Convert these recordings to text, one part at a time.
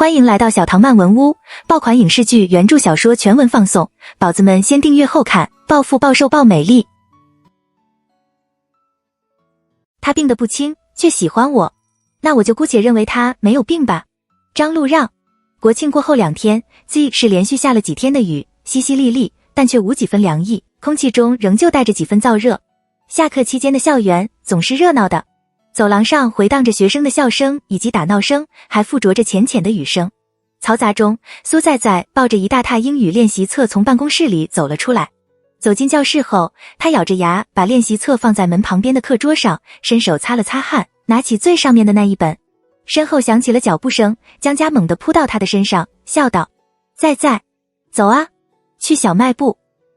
欢迎来到小唐漫文屋，爆款影视剧原著小说全文放送，宝子们先订阅后看，暴富暴瘦暴美丽。他病得不轻，却喜欢我，那我就姑且认为他没有病吧。张路让。国庆过后2天，是连续下了几天的雨，淅淅沥沥，但却无几分凉意，空气中仍旧带着几分燥热。下课期间的校园总是热闹的，走廊上回荡着学生的笑声以及打闹声，还附着着浅浅的雨声。嘈杂中，苏在在抱着一大沓英语练习册从办公室里走了出来。走进教室后，他咬着牙把练习册放在门旁边的课桌上，伸手擦了擦汗，拿起最上面的那一本。身后响起了脚步声，江家猛地扑到他的身上，笑道：在在，走啊，去小卖部。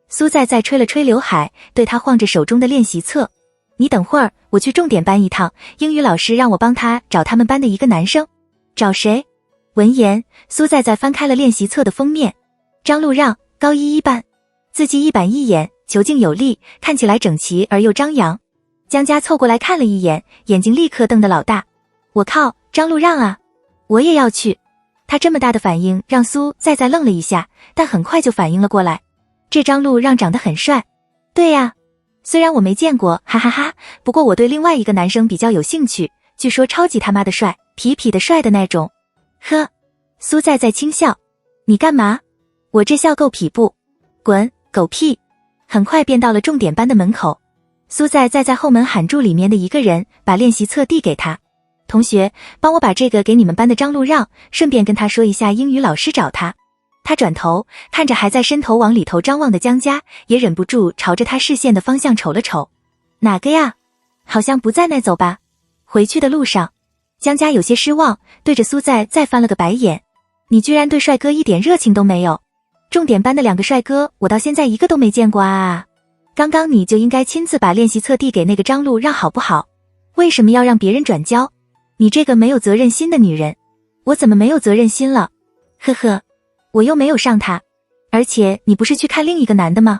苏在在吹了吹刘海，对他晃着手中的练习册：你等会儿，我去重点班一趟，英语老师让我帮他找他们班的一个男生。找谁？闻言，苏在在翻开了练习册的封面。张路让，高一1班。字迹一板一眼，遒劲有力，看起来整齐而又张扬。江家凑过来看了一眼，眼睛立刻瞪得老大。我靠，张路让啊，我也要去。他这么大的反应让苏在在愣了一下，但很快就反应了过来。这张路让长得很帅。对呀，虽然我没见过，哈哈哈，不过我对另外一个男生比较有兴趣，据说超级他妈的帅，痞痞的帅的那种。呵，苏在在轻笑。你干嘛？我这笑够痞不？滚，狗屁。很快便到了重点班的门口。苏在在后门喊住里面的一个人，把练习册递给他。同学，帮我把这个给你们班的张路让，顺便跟他说一下英语老师找他。他转头看着还在伸头往里头张望的江家，也忍不住朝着他视线的方向瞅了瞅。哪个呀？好像不在那走吧。回去的路上，江家有些失望，对着苏在再翻了个白眼。你居然对帅哥一点热情都没有。重点班的2个帅哥，我到现在一个都没见过啊！刚刚你就应该亲自把练习册递给那个张路让好不好？为什么要让别人转交？你这个没有责任心的女人。我怎么没有责任心了？呵呵，我又没有上他。而且你不是去看另一个男的吗？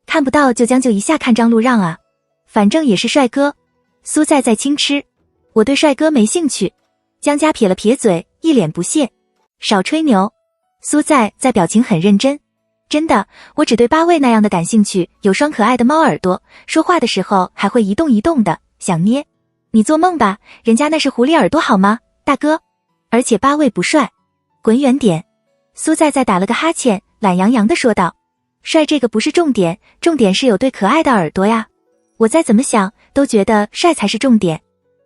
看不到就将就一下看张路让啊，反正也是帅哥。苏在在轻吃。我对帅哥没兴趣。江家撇了撇嘴，一脸不屑。少吹牛。苏在在表情很认真。真的，我只对8位那样的感兴趣，有双可爱的猫耳朵，说话的时候还会一动一动的，想捏。你做梦吧，人家那是狐狸耳朵好吗，大哥？而且8位不帅。滚远点。苏在在打了个哈欠，懒洋洋地说道：帅这个不是重点，重点是有对可爱的耳朵呀。我再怎么想都觉得帅才是重点。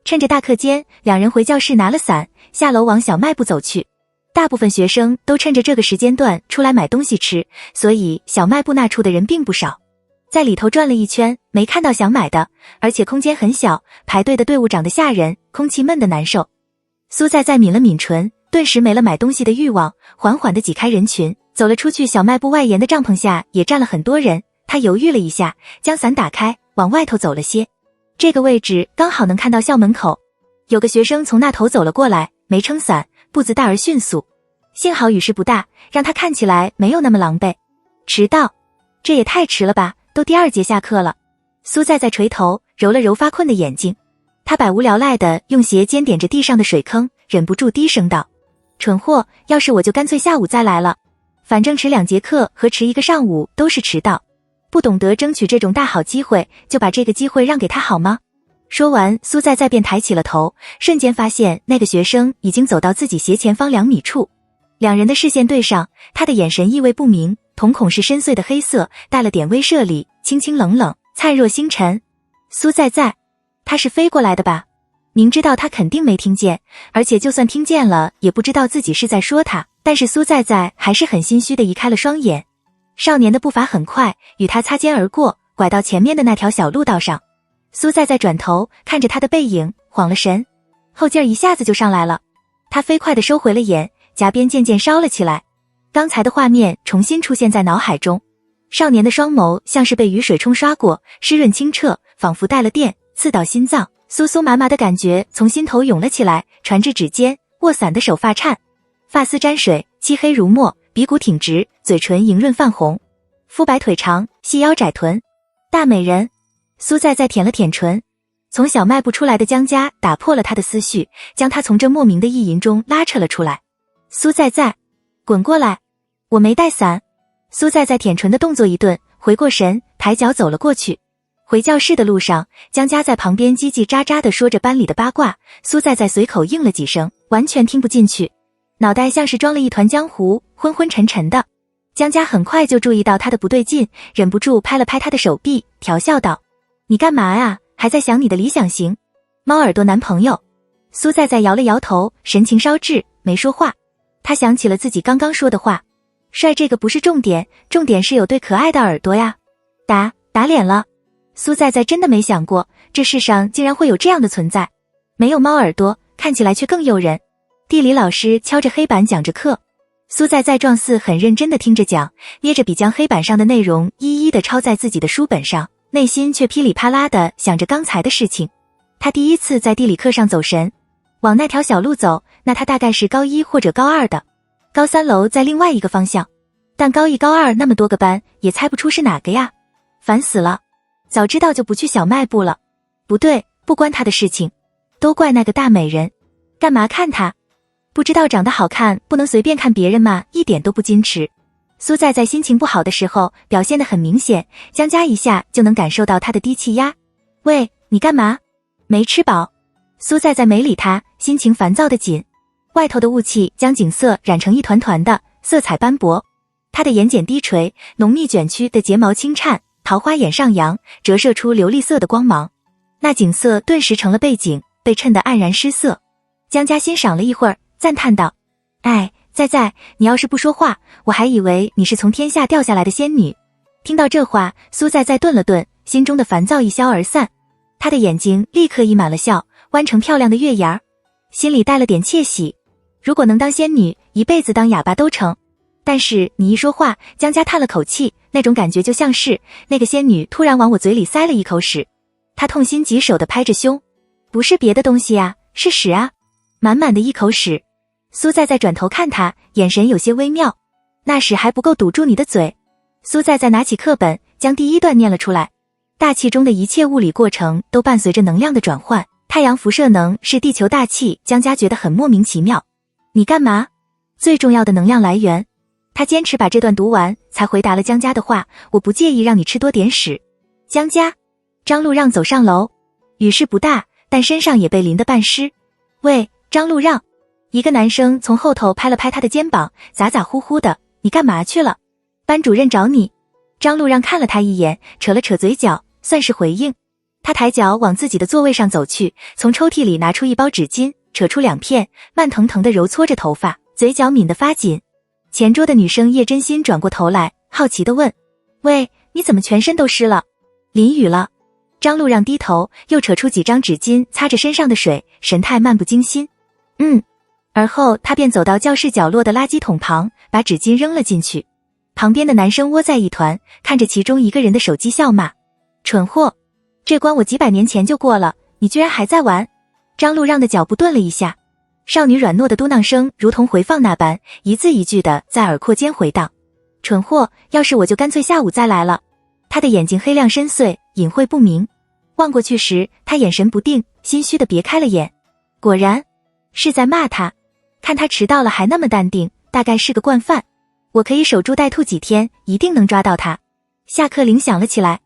趁着大课间，2人回教室拿了伞，下楼往小卖部走去。大部分学生都趁着这个时间段出来买东西吃，所以小卖部那处的人并不少。在里头转了一圈，没看到想买的，而且空间很小，排队的队伍长得吓人，空气闷得难受。苏在在抿了抿唇，顿时没了买东西的欲望，缓缓地挤开人群，走了出去。小卖部外沿的帐篷下也站了很多人，他犹豫了一下，将伞打开，往外头走了些。这个位置刚好能看到校门口。有个学生从那头走了过来，没撑伞，步子大而迅速。幸好雨势不大，让他看起来没有那么狼狈。迟到？这也太迟了吧，都第2节下课了。苏在在垂头揉了揉发困的眼睛，他百无聊赖地用鞋尖点着地上的水坑，忍不住低声道：蠢货，要是我就干脆下午再来了，反正迟2节课和迟1个上午都是迟到，不懂得争取这种大好机会，就把这个机会让给他好吗？说完，苏在在便抬起了头，瞬间发现那个学生已经走到自己斜前方2米处。2人的视线对上，他的眼神意味不明，瞳孔是深邃的黑色，带了点威慑力，清清冷冷，灿若星辰。苏在在，他是飞过来的吧？明知道他肯定没听见，而且就算听见了，也不知道自己是在说他，但是苏在在还是很心虚地移开了双眼。少年的步伐很快，与他擦肩而过，拐到前面的那条小路道上。苏在在转头看着他的背影，晃了神，后劲儿一下子就上来了。他飞快地收回了眼，颊边渐渐烧了起来。刚才的画面重新出现在脑海中，少年的双眸像是被雨水冲刷过，湿润清澈，仿佛带了电，刺到心脏，酥酥麻麻的感觉从心头涌了起来，传至指尖，握伞的手发颤。发丝沾水，漆黑如墨，鼻骨挺直，嘴唇莹润泛红，肤白腿长，细腰窄臀，大美人。苏在在舔了舔唇。从小卖部出来的江家打破了他的思绪，将他从这莫名的意淫中拉扯了出来。苏在在，滚过来，我没带伞。苏在在舔唇的动作一顿，回过神，抬脚走了过去。回教室的路上，江家在旁边叽叽喳喳地说着班里的八卦，苏在在随口应了几声，完全听不进去，脑袋像是装了一团浆糊，昏昏沉沉的。江家很快就注意到他的不对劲，忍不住拍了拍他的手臂，调笑道：你干嘛啊？还在想你的理想型猫耳朵男朋友？苏在在摇了摇头，神情稍滞，没说话。他想起了自己刚刚说的话，帅这个不是重点，重点是有对可爱的耳朵呀。打脸了。苏在在真的没想过，这世上竟然会有这样的存在，没有猫耳朵，看起来却更诱人。地理老师敲着黑板讲着课，苏在在状似很认真地听着讲，捏着笔将黑板上的内容一一地抄在自己的书本上，内心却噼里啪啦地想着刚才的事情。他第一次在地理课上走神，往那条小路走，那他大概是高一或者高二的，高三楼在另外一个方向，但高一高二那么多个班，也猜不出是哪个呀，烦死了。早知道就不去小卖部了。不对，不关他的事情，都怪那个大美人。干嘛看他？不知道长得好看不能随便看别人吗？一点都不矜持。苏在在心情不好的时候表现得很明显，江家一下就能感受到他的低气压。喂，你干嘛？没吃饱？苏在在没理他，心情烦躁的紧。外头的雾气将景色染成一团团的，色彩斑驳。他的眼睑低垂，浓密卷曲的睫毛轻颤，桃花眼上扬，折射出琉璃色的光芒。那景色顿时成了背景，被衬得黯然失色。江家欣赏了一会儿，赞叹道：哎，在在，你要是不说话，我还以为你是从天下掉下来的仙女。听到这话，苏在在顿了顿，心中的烦躁一消而散。他的眼睛立刻溢满了笑，弯成漂亮的月牙儿，心里带了点窃喜。如果能当仙女，一辈子当哑巴都成。但是你一说话，江家叹了口气，那种感觉就像是那个仙女突然往我嘴里塞了一口屎。他痛心疾首地拍着胸，不是别的东西啊，是屎啊，满满的一口屎。苏在在转头看他，眼神有些微妙。那屎还不够堵住你的嘴。苏在在拿起课本，将第一段念了出来。大气中的一切物理过程都伴随着能量的转换，太阳辐射能是地球大气。江家觉得很莫名其妙。你干嘛？最重要的能量来源。他坚持把这段读完，才回答了江家的话，我不介意让你吃多点屎。江家。张路让走上楼，雨势不大，但身上也被淋得半湿。喂，张路让。一个男生从后头拍了拍他的肩膀，咋咋呼呼的，你干嘛去了？班主任找你。张路让看了他一眼，扯了扯嘴角，算是回应。他抬脚往自己的座位上走去，从抽屉里拿出一包纸巾，扯出2片，慢腾腾地揉搓着头发，嘴角抿得发紧。前桌的女生叶真心转过头来，好奇地问：喂，你怎么全身都湿了？淋雨了。张路让低头，又扯出几张纸巾擦着身上的水，神态漫不经心。而后他便走到教室角落的垃圾桶旁，把纸巾扔了进去。旁边的男生窝在一团，看着其中一个人的手机笑骂：蠢货，这关我几百年前就过了，你居然还在玩。张路让的脚步顿了一下，少女软糯的嘟囔声如同回放那般，一字一句的在耳廓间回荡。蠢货，要是我就干脆下午再来了。他的眼睛黑亮深邃，隐晦不明。望过去时，他眼神不定，心虚的别开了眼。果然是在骂他。看他迟到了还那么淡定，大概是个惯犯。我可以守株待兔几天，一定能抓到他。下课铃响了起来，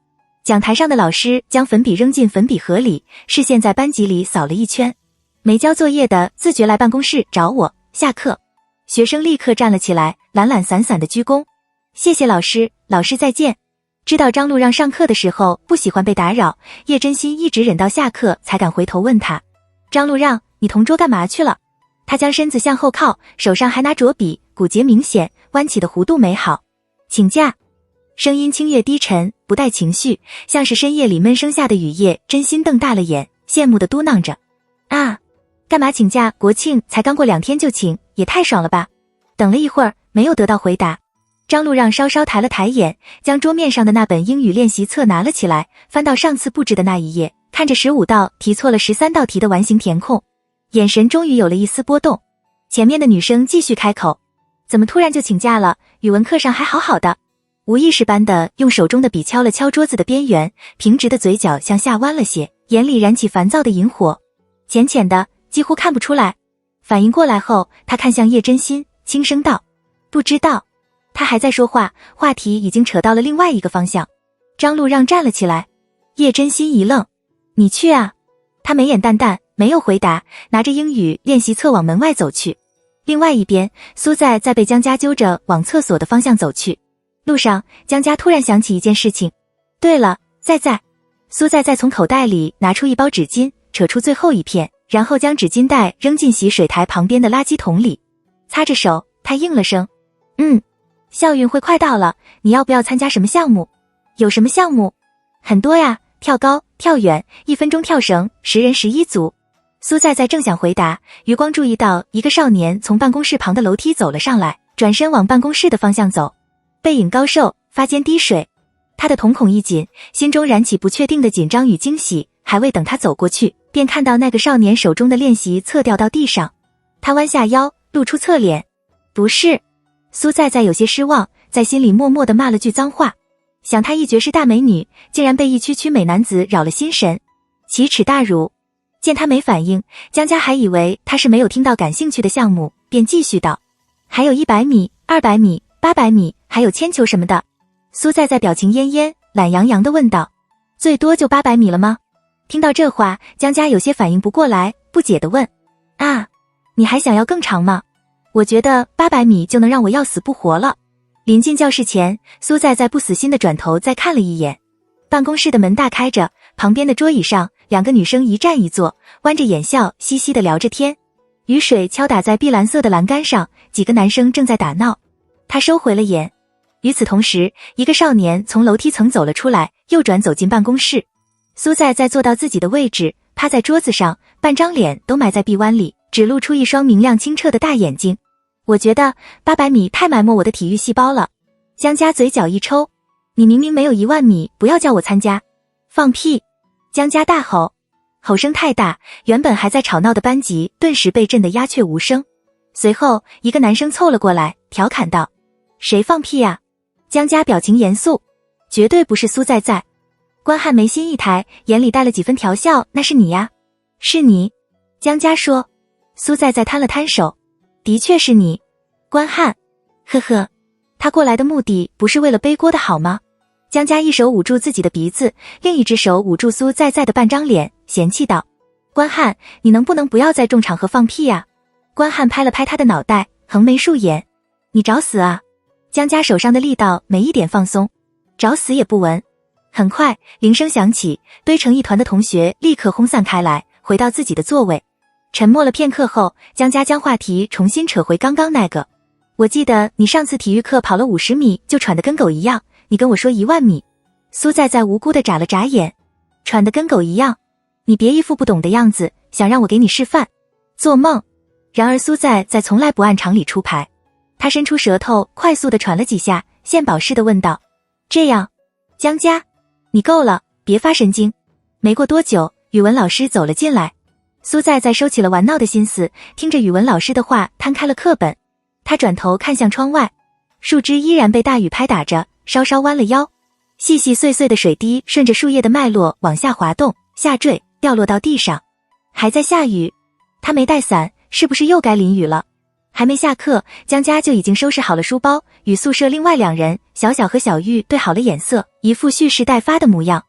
讲台上的老师将粉笔扔进粉笔盒里，视线在班级里扫了一圈。没交作业的自觉来办公室找我。下课。学生立刻站了起来，懒懒散散的鞠躬。谢谢老师，老师再见。知道张路让上课的时候不喜欢被打扰，叶真心一直忍到下课才敢回头问他：张路让，你同桌干嘛去了？他将身子向后靠，手上还拿着笔，骨节明显，弯起的弧度美好。请假。声音清越低沉，不带情绪，像是深夜里闷声下的雨夜。真心瞪大了眼，羡慕地嘟囔着：啊，干嘛请假？国庆才刚过2天就请，也太爽了吧。等了一会儿，没有得到回答。张路让稍稍抬了抬眼，将桌面上的那本英语练习册拿了起来，翻到上次布置的那一页，看着15道题错了13道题的完形填空，眼神终于有了一丝波动。前面的女生继续开口：怎么突然就请假了？语文课上还好好的。无意识般的用手中的笔敲了敲桌子的边缘，平直的嘴角向下弯了些，眼里燃起烦躁的萤火，浅浅的，几乎看不出来。反应过来后，他看向叶真心，轻声道：“不知道。”他还在说话，话题已经扯到了另外一个方向。张路让站了起来，叶真心一愣：“你去啊？”他眉眼淡淡，没有回答，拿着英语练习册往门外走去。另外一边，苏在被江家揪着往厕所的方向走去。路上，江家突然想起一件事情。对了，在。苏在从口袋里拿出一包纸巾，扯出最后一片，然后将纸巾袋扔进洗水台旁边的垃圾桶里。擦着手，他应了声：“校运会快到了，你要不要参加什么项目？”“有什么项目？”“很多呀，跳高、跳远、1分钟跳绳、10人11组。”苏在正想回答，余光注意到一个少年从办公室旁的楼梯走了上来，转身往办公室的方向走，背影高瘦，发间滴水。他的瞳孔一紧，心中燃起不确定的紧张与惊喜，还未等他走过去，便看到那个少年手中的练习册掉到地上。他弯下腰，露出侧脸：“不是。”苏在有些失望，在心里默默地骂了句脏话。想她一绝世大美女，竟然被一区美男子扰了心神，奇耻大辱。见他没反应，江家还以为他是没有听到感兴趣的项目，便继续道：“还有100米、200米、800米，还有铅球什么的。”苏在表情恹恹，懒洋洋地问道：“最多就800米了吗？”听到这话，江家有些反应不过来，不解地问：“啊，你还想要更长吗？我觉得800米就能让我要死不活了。”临近教室前，苏在不死心地转头再看了一眼。办公室的门大开着，旁边的桌椅上2个女生一站一坐，弯着眼笑嘻嘻地聊着天。雨水敲打在碧蓝色的栏杆上，几个男生正在打闹。他收回了眼。与此同时，一个少年从楼梯层走了出来，右转走进办公室。苏在坐到自己的位置，趴在桌子上，半张脸都埋在臂弯里，只露出一双明亮清澈的大眼睛。我觉得800米太埋没我的体育细胞了。江家嘴角一抽：“你明明没有10000米，不要叫我参加。”“放屁！”江家大吼，吼声太大，原本还在吵闹的班级顿时被震得鸦雀无声。随后，一个男生凑了过来，调侃道：“谁放屁呀？”江家表情严肃：“绝对不是苏在。”关汉眉心一抬，眼里带了几分调笑：“那是你呀。”“是你。”江家说。苏在摊了摊手：“的确是你。”关汉：“呵呵，他过来的目的不是为了背锅的好吗？”江家一手捂住自己的鼻子，另一只手捂住苏在的半张脸，嫌弃道：“关汉，你能不能不要在众场合放屁呀？”关汉拍了拍他的脑袋，横眉竖眼：“你找死啊！”江家手上的力道没一点放松，找死也不闻。很快，铃声响起，堆成一团的同学立刻轰散开来，回到自己的座位。沉默了片刻后，江家将话题重新扯回刚刚那个：“我记得你上次体育课跑了50米就喘得跟狗一样，你跟我说10000米。”苏在无辜地眨了眨眼：“喘得跟狗一样？你别一副不懂的样子，想让我给你示范？做梦！”然而苏在从来不按常理出牌。他伸出舌头，快速地喘了几下，献宝似的问道：“这样，江家，你够了，别发神经。”没过多久，语文老师走了进来。苏在收起了玩闹的心思，听着语文老师的话，摊开了课本。他转头看向窗外，树枝依然被大雨拍打着，稍稍弯了腰，细细碎碎的水滴顺着树叶的脉络往下滑动，下坠，掉落到地上。还在下雨，他没带伞，是不是又该淋雨了？还没下课，江家就已经收拾好了书包，与宿舍另外2人小小和小玉对好了眼色，一副蓄势待发的模样。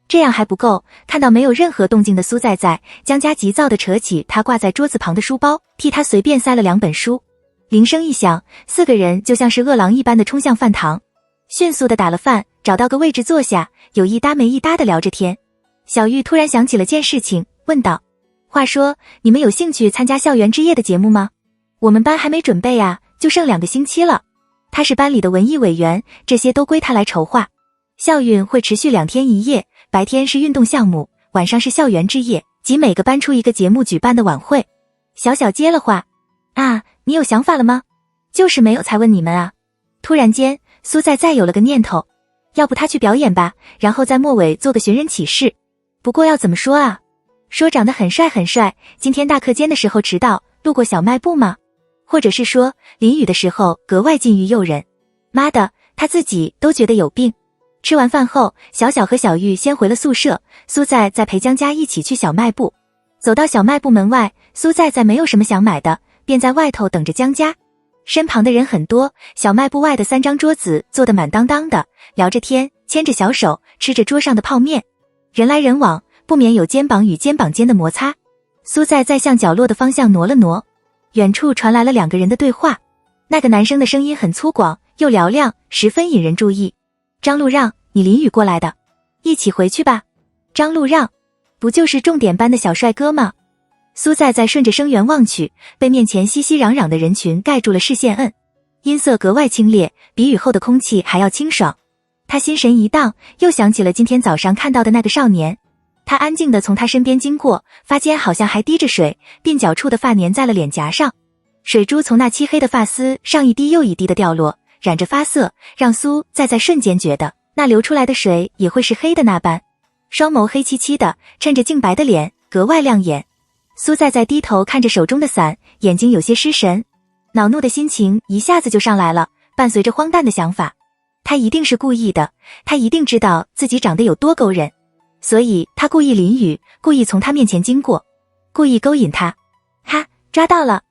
这样还不够，看到没有任何动静的苏在，江家急躁地扯起他挂在桌子旁的书包，替他随便塞了2本书。铃声一响，4个人就像是饿狼一般的冲向饭堂，迅速地打了饭，找到个位置坐下，有一搭没一搭地聊着天。小玉突然想起了件事情，问道：“话说，你们有兴趣参加校园之夜的节目吗？我们班还没准备啊，就剩2个星期了。”他是班里的文艺委员，这些都归他来筹划。校运会持续2天1夜，白天是运动项目，晚上是校园之夜，即每个班出一个节目举办的晚会。小小接了话：“啊，你有想法了吗？就是没有才问你们啊。”突然间，苏在有了个念头，要不他去表演吧，然后在末尾做个寻人启事。不过要怎么说啊？说长得很帅很帅，今天大课间的时候迟到，路过小卖部吗？或者是说淋雨的时候格外禁欲诱人？妈的，他自己都觉得有病。吃完饭后，小小和小玉先回了宿舍，苏在陪江家一起去小卖部。走到小卖部门外，苏在没有什么想买的，便在外头等着江家。身旁的人很多，小卖部外的3张桌子坐得满当当的，聊着天，牵着小手，吃着桌上的泡面。人来人往，不免有肩膀与肩膀间的摩擦。苏在向角落的方向挪了挪，远处传来了2个人的对话。那个男生的声音很粗犷又嘹亮，十分引人注意。张路让，你淋雨过来的，一起回去吧。张路让，不就是重点班的小帅哥吗？苏在顺着声源望去，被面前熙熙攘攘的人群盖住了视线，音色格外清冽，比雨后的空气还要清爽。他心神一荡，又想起了今天早上看到的那个少年。他安静地从他身边经过，发间好像还滴着水，鬓角处的发粘在了脸颊上，水珠从那漆黑的发丝上一滴又一滴的掉落，染着发色，让苏在瞬间觉得那流出来的水也会是黑的那般。双眸黑漆漆的，衬着净白的脸，格外亮眼。苏在低头看着手中的伞，眼睛有些失神，恼怒的心情一下子就上来了，伴随着荒诞的想法。他一定是故意的，他一定知道自己长得有多勾人，所以他故意淋雨，故意从他面前经过，故意勾引他。哈，抓到了！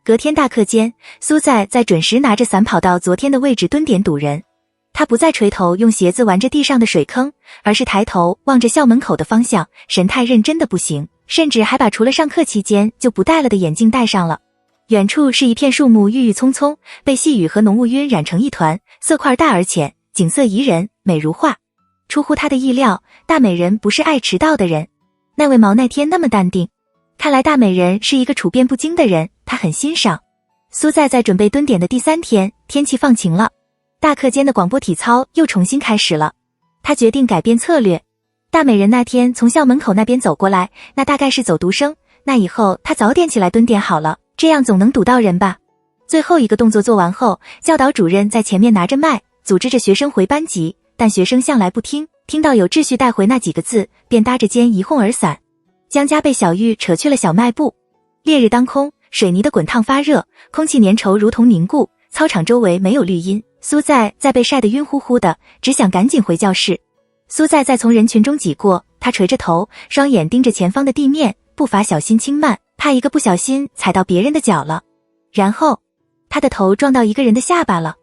隔天大课间，苏在准时拿着伞跑到昨天的位置蹲点堵人。他不再垂头用鞋子玩着地上的水坑，而是抬头望着校门口的方向，神态认真的不行，甚至还把除了上课期间就不戴了的眼镜戴上了。远处是一片树木郁郁葱葱，被细雨和浓雾晕染成一团，色块大而浅，景色宜人，美如画。出乎他的意料，大美人不是爱迟到的人。那位毛那天那么淡定，看来大美人是一个处变不惊的人，他很欣赏。苏在准备蹲点的第3天，天气放晴了，大课间的广播体操又重新开始了。他决定改变策略。大美人那天从校门口那边走过来，那大概是走读生，那以后他早点起来蹲点好了，这样总能堵到人吧。最后一个动作做完后，教导主任在前面拿着麦，组织着学生回班级，但学生向来不听，听到有秩序带回那几个字，便搭着肩一哄而散。江家被小玉扯去了小卖部。烈日当空，水泥的滚烫发热，空气粘稠如同凝固，操场周围没有绿荫。苏在被晒得晕乎乎的，只想赶紧回教室。苏在从人群中挤过，他垂着头，双眼盯着前方的地面，步伐小心轻慢，怕一个不小心踩到别人的脚了。然后他的头撞到一个人的下巴了。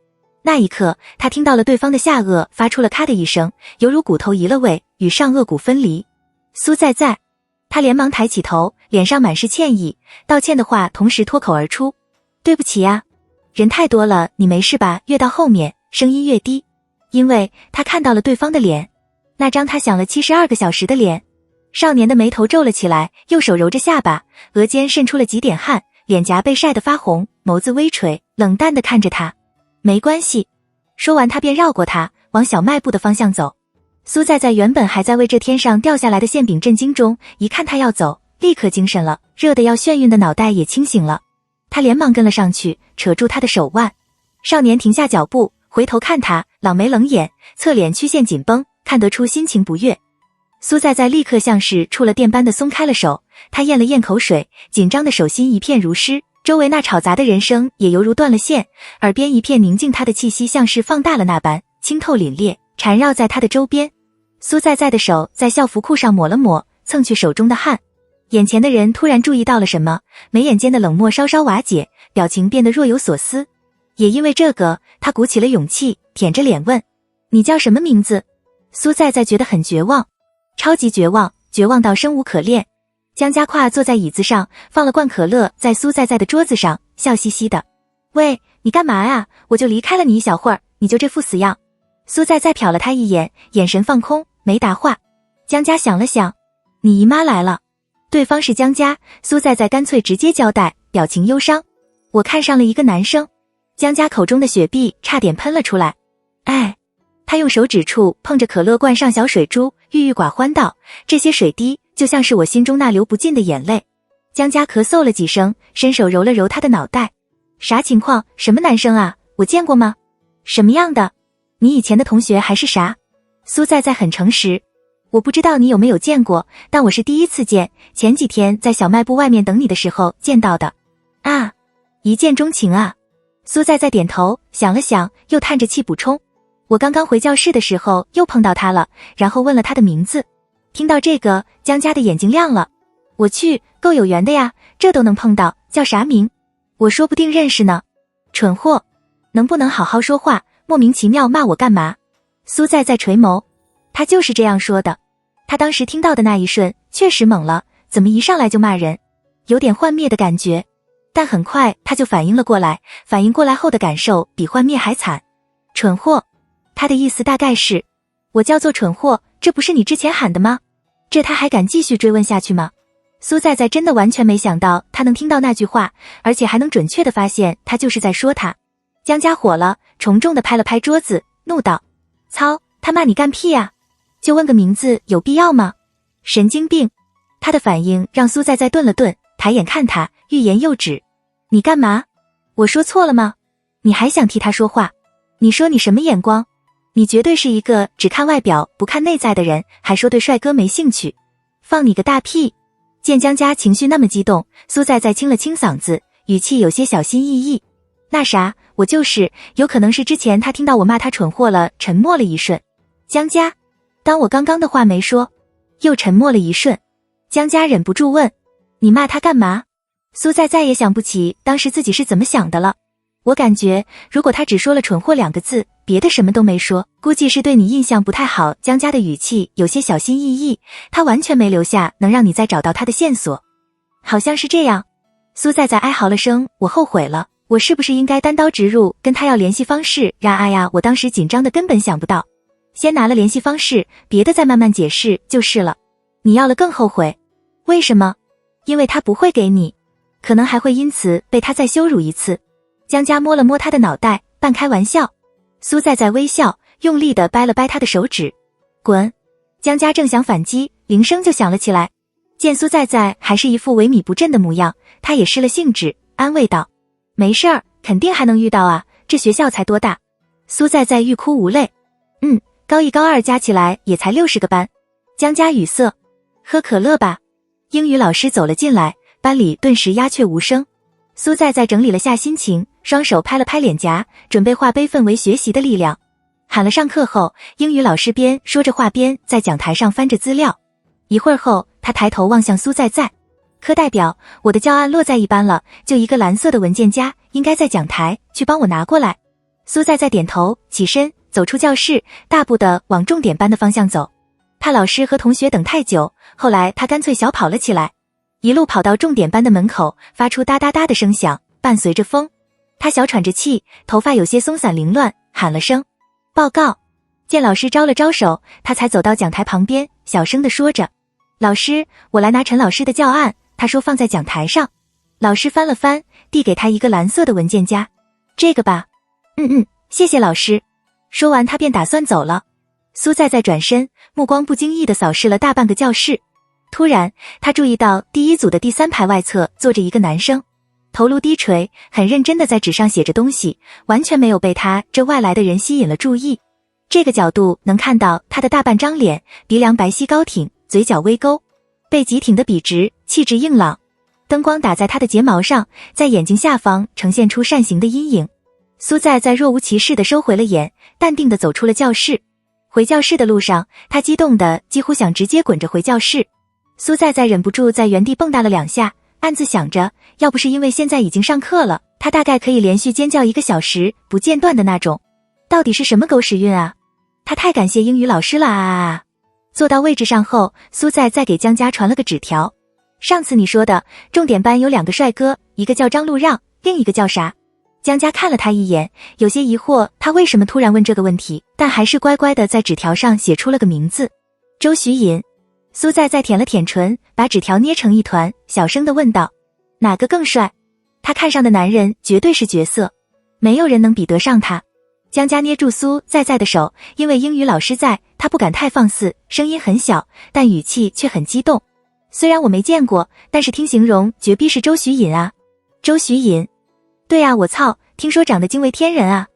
那一刻，他听到了对方的下颚发出了咔的一声，犹如骨头移了位，与上颚骨分离。苏在他连忙抬起头，脸上满是歉意，道歉的话同时脱口而出：对不起呀，人太多了，你没事吧？越到后面，声音越低，因为他看到了对方的脸，那张他想了72个小时的脸。少年的眉头皱了起来，右手揉着下巴，额间渗出了几点汗，脸颊被晒得发红，眸子微垂，冷淡地看着他。没关系。说完，他便绕过他，往小卖部的方向走。苏在原本还在为这天上掉下来的馅饼震惊中，一看他要走，立刻精神了，热得要眩晕的脑袋也清醒了。他连忙跟了上去，扯住他的手腕。少年停下脚步，回头看他，冷眉冷眼，侧脸曲线紧绷，看得出心情不悦。苏在立刻像是触了电般的松开了手，他咽了咽口水，紧张的手心一片如湿，周围那吵杂的人声也犹如断了线，耳边一片宁静，他的气息像是放大了那般，清透凛冽，缠绕在他的周边。苏在的手在校服裤上抹了抹，蹭去手中的汗。眼前的人突然注意到了什么，眉眼间的冷漠稍稍瓦解，表情变得若有所思。也因为这个，他鼓起了勇气，舔着脸问：你叫什么名字？苏在觉得很绝望，超级绝望，绝望到生无可恋。江家跨坐在椅子上，放了罐可乐在苏在的桌子上，笑嘻嘻的：喂，你干嘛呀？我就离开了你一小会儿，你就这副死样。苏在瞟了他一眼，眼神放空，没答话。江家想了想：你姨妈来了。对方是江家，苏在干脆直接交代，表情忧伤：我看上了一个男生。江家口中的雪碧差点喷了出来。哎，他用手指处碰着可乐罐上小水珠，郁郁寡欢道：这些水滴就像是我心中那流不尽的眼泪。江家咳嗽了几声，伸手揉了揉他的脑袋：啥情况？什么男生啊？我见过吗？什么样的？你以前的同学还是啥？苏在很诚实：我不知道你有没有见过，但我是第一次见，前几天在小卖部外面等你的时候见到的。啊，一见钟情啊。苏在点头，想了想，又叹着气补充：我刚刚回教室的时候又碰到他了，然后问了他的名字。听到这个，江家的眼睛亮了：我去，够有缘的呀，这都能碰到，叫啥名？我说不定认识呢。蠢货，能不能好好说话，莫名其妙骂我干嘛？苏在在垂眸，他就是这样说的。他当时听到的那一瞬，确实懵了，怎么一上来就骂人，有点幻灭的感觉。但很快他就反应了过来，反应过来后的感受比幻灭还惨。蠢货，他的意思大概是，我叫做蠢货，这不是你之前喊的吗？这他还敢继续追问下去吗？苏在在真的完全没想到他能听到那句话，而且还能准确地发现他就是在说他。江家火了，重重地拍了拍桌子，怒道：操，他骂你干屁呀？就问个名字有必要吗？神经病！他的反应让苏在在顿了顿，抬眼看他，欲言又止。你干嘛？我说错了吗？你还想替他说话？你说你什么眼光？你绝对是一个只看外表不看内在的人，还说对帅哥没兴趣。放你个大屁！见江家情绪那么激动，苏在在清了清嗓子，语气有些小心翼翼。那啥，我就是有可能是之前他听到我骂他蠢货了，沉默了一瞬。江家，当我刚刚的话没说。又沉默了一瞬，江家忍不住问：你骂他干嘛？苏在再也想不起当时自己是怎么想的了。我感觉如果他只说了蠢货2个字，别的什么都没说，估计是对你印象不太好。江家的语气有些小心翼翼，他完全没留下能让你再找到他的线索。好像是这样。苏在在哀嚎了声，我后悔了，我是不是应该单刀直入跟他要联系方式？哎呀，我当时紧张的根本想不到，先拿了联系方式，别的再慢慢解释就是了。你要了更后悔。为什么？因为他不会给你，可能还会因此被他再羞辱一次。江家摸了摸他的脑袋，半开玩笑。苏在在微笑，用力地掰了掰他的手指。滚！江家正想反击，铃声就响了起来。见苏在在还是一副萎靡不振的模样，他也失了兴致，安慰道：没事儿，肯定还能遇到啊，这学校才多大。苏在在欲哭无泪。高1高2加起来也才60个班。江家语塞。喝可乐吧。英语老师走了进来，班里顿时鸦雀无声。苏在在整理了下心情，双手拍了拍脸颊，准备化悲愤为学习的力量。喊了上课后，英语老师边说着话边在讲台上翻着资料。一会儿后，他抬头望向苏在在。科代表，我的教案落在一班了，就一个蓝色的文件夹，应该在讲台，去帮我拿过来。苏在在点头，起身走出教室，大步地往重点班的方向走。怕老师和同学等太久，后来他干脆小跑了起来，一路跑到重点班的门口，发出哒哒哒的声响，伴随着风。他小喘着气，头发有些松散凌乱，喊了声报告。见老师招了招手，他才走到讲台旁边，小声地说着：老师，我来拿陈老师的教案，他说放在讲台上。老师翻了翻，递给他一个蓝色的文件夹。这个吧。谢谢老师。说完他便打算走了。苏在在转身，目光不经意地扫视了大半个教室。突然他注意到第一组的第3排外侧坐着一个男生，头颅低垂，很认真地在纸上写着东西，完全没有被他这外来的人吸引了注意。这个角度能看到他的大半张脸，鼻梁白皙高挺，嘴角微勾，背脊挺得笔直，气质硬朗。灯光打在他的睫毛上，在眼睛下方呈现出扇形的阴影。苏在在若无其事地收回了眼，淡定地走出了教室。回教室的路上，他激动得几乎想直接滚着回教室。苏在在忍不住在原地蹦跶了2下，暗自想着，要不是因为现在已经上课了，他大概可以连续尖叫1个小时不间断的那种。到底是什么狗屎运啊？他太感谢英语老师了啊！坐到位置上后，苏在在给江家传了个纸条。上次你说的重点班有2个帅哥，一个叫张路让，另一个叫啥？江家看了他一眼，有些疑惑他为什么突然问这个问题，但还是乖乖的在纸条上写出了个名字：周徐隐。苏在在舔了舔唇，把纸条捏成一团，小声地问道：哪个更帅？他看上的男人绝对是绝色，没有人能比得上他。江家捏住苏在在的手，因为英语老师在，他不敢太放肆，声音很小，但语气却很激动。虽然我没见过，但是听形容绝逼是周徐隐啊。周徐隐？对啊，我操，听说长得惊为天人啊。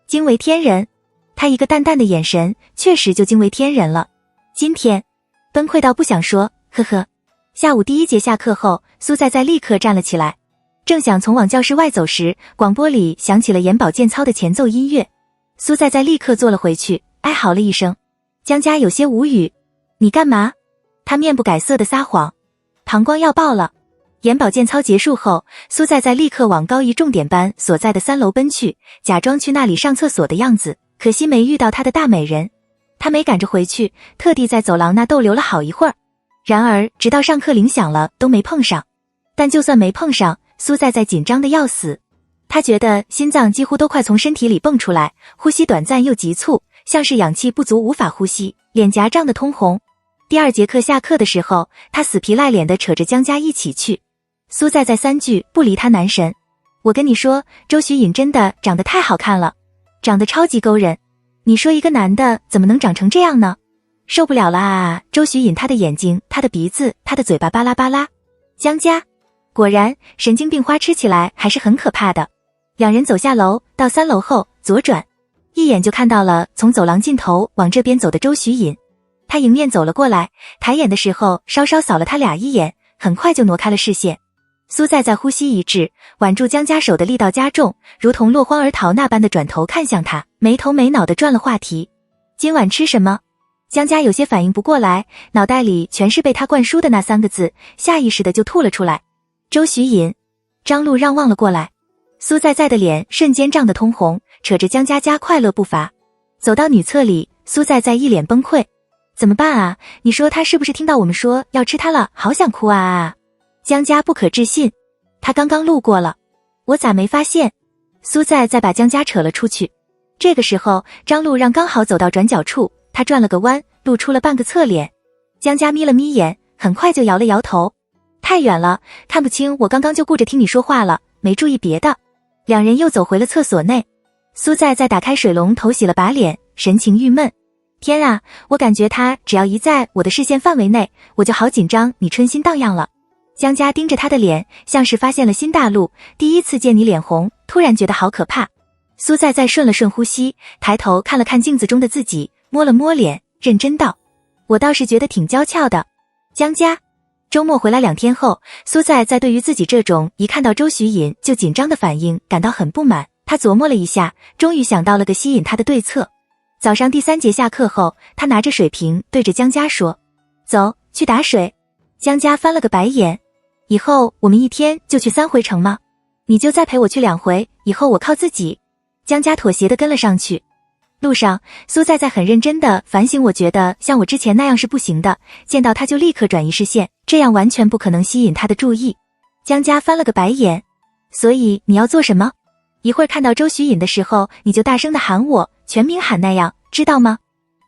惊为天人？他一个淡淡的眼神，确实就惊为天人了。今天崩溃到不想说，呵呵。下午第1节下课后，苏在在立刻站了起来，正想从往教室外走时，广播里响起了眼保健操的前奏音乐。苏在在立刻坐了回去，哀嚎了一声。江家有些无语，你干嘛？他面不改色的撒谎，膀胱要爆了。眼保健操结束后，苏在在立刻往高一重点班所在的3楼奔去，假装去那里上厕所的样子。可惜没遇到她的大美人，她没赶着回去，特地在走廊那逗留了好一会儿。然而直到上课铃响了都没碰上。但就算没碰上，苏在在紧张的要死。她觉得心脏几乎都快从身体里蹦出来，呼吸短暂又急促，像是氧气不足无法呼吸，脸颊涨得通红。第2节课下课的时候，她死皮赖脸地扯着江家一起去。苏在在3句不离他男神。我跟你说，周徐颖真的长得太好看了，长得超级勾人。你说一个男的怎么能长成这样呢？受不了了啊！周徐颖他的眼睛，他的鼻子，他的嘴巴巴拉巴拉。江家果然神经病花痴起来还是很可怕的。两人走下楼，到3楼后左转，一眼就看到了从走廊尽头往这边走的周徐颖。他迎面走了过来，抬眼的时候稍稍扫了他俩一眼，很快就挪开了视线。苏在在呼吸一滞，挽住江家手的力道加重，如同落荒而逃那般的转头看向他，没头没脑地转了话题。今晚吃什么？江家有些反应不过来，脑袋里全是被他灌输的那3个字，下意识的就吐了出来。周徐颖。张路让望了过来，苏在在的脸瞬间涨得通红，扯着江家加快了步伐。走到女厕里，苏在在一脸崩溃。怎么办啊？你说他是不是听到我们说要吃他了，好想哭啊！江家不可置信，他刚刚路过了，我咋没发现？苏在在把江家扯了出去。这个时候，张路让刚好走到转角处，他转了个弯，露出了半个侧脸。江家眯了眯眼，很快就摇了摇头。太远了，看不清，我刚刚就顾着听你说话了，没注意别的。两人又走回了厕所内。苏在在打开水龙头洗了把脸，神情郁闷。天啊，我感觉他只要一在我的视线范围内，我就好紧张，你春心荡漾了。江家盯着他的脸，像是发现了新大陆，第一次见你脸红，突然觉得好可怕。苏在在顺了顺呼吸，抬头看了看镜子中的自己，摸了摸脸，认真道：我倒是觉得挺娇俏的。江家。周末回来2天后，苏在在对于自己这种一看到周徐颖就紧张的反应感到很不满。他琢磨了一下，终于想到了个吸引他的对策。早上第3节下课后，他拿着水瓶对着江家说：走，去打水。江家翻了个白眼：以后我们1天就去3回成吗？你就再陪我去2回，以后我靠自己。江家妥协地跟了上去。路上，苏在在很认真地反省，我觉得像我之前那样是不行的，见到他就立刻转移视线，这样完全不可能吸引他的注意。江家翻了个白眼：所以你要做什么？一会儿看到周徐颖的时候，你就大声地喊我，全名喊那样，知道吗？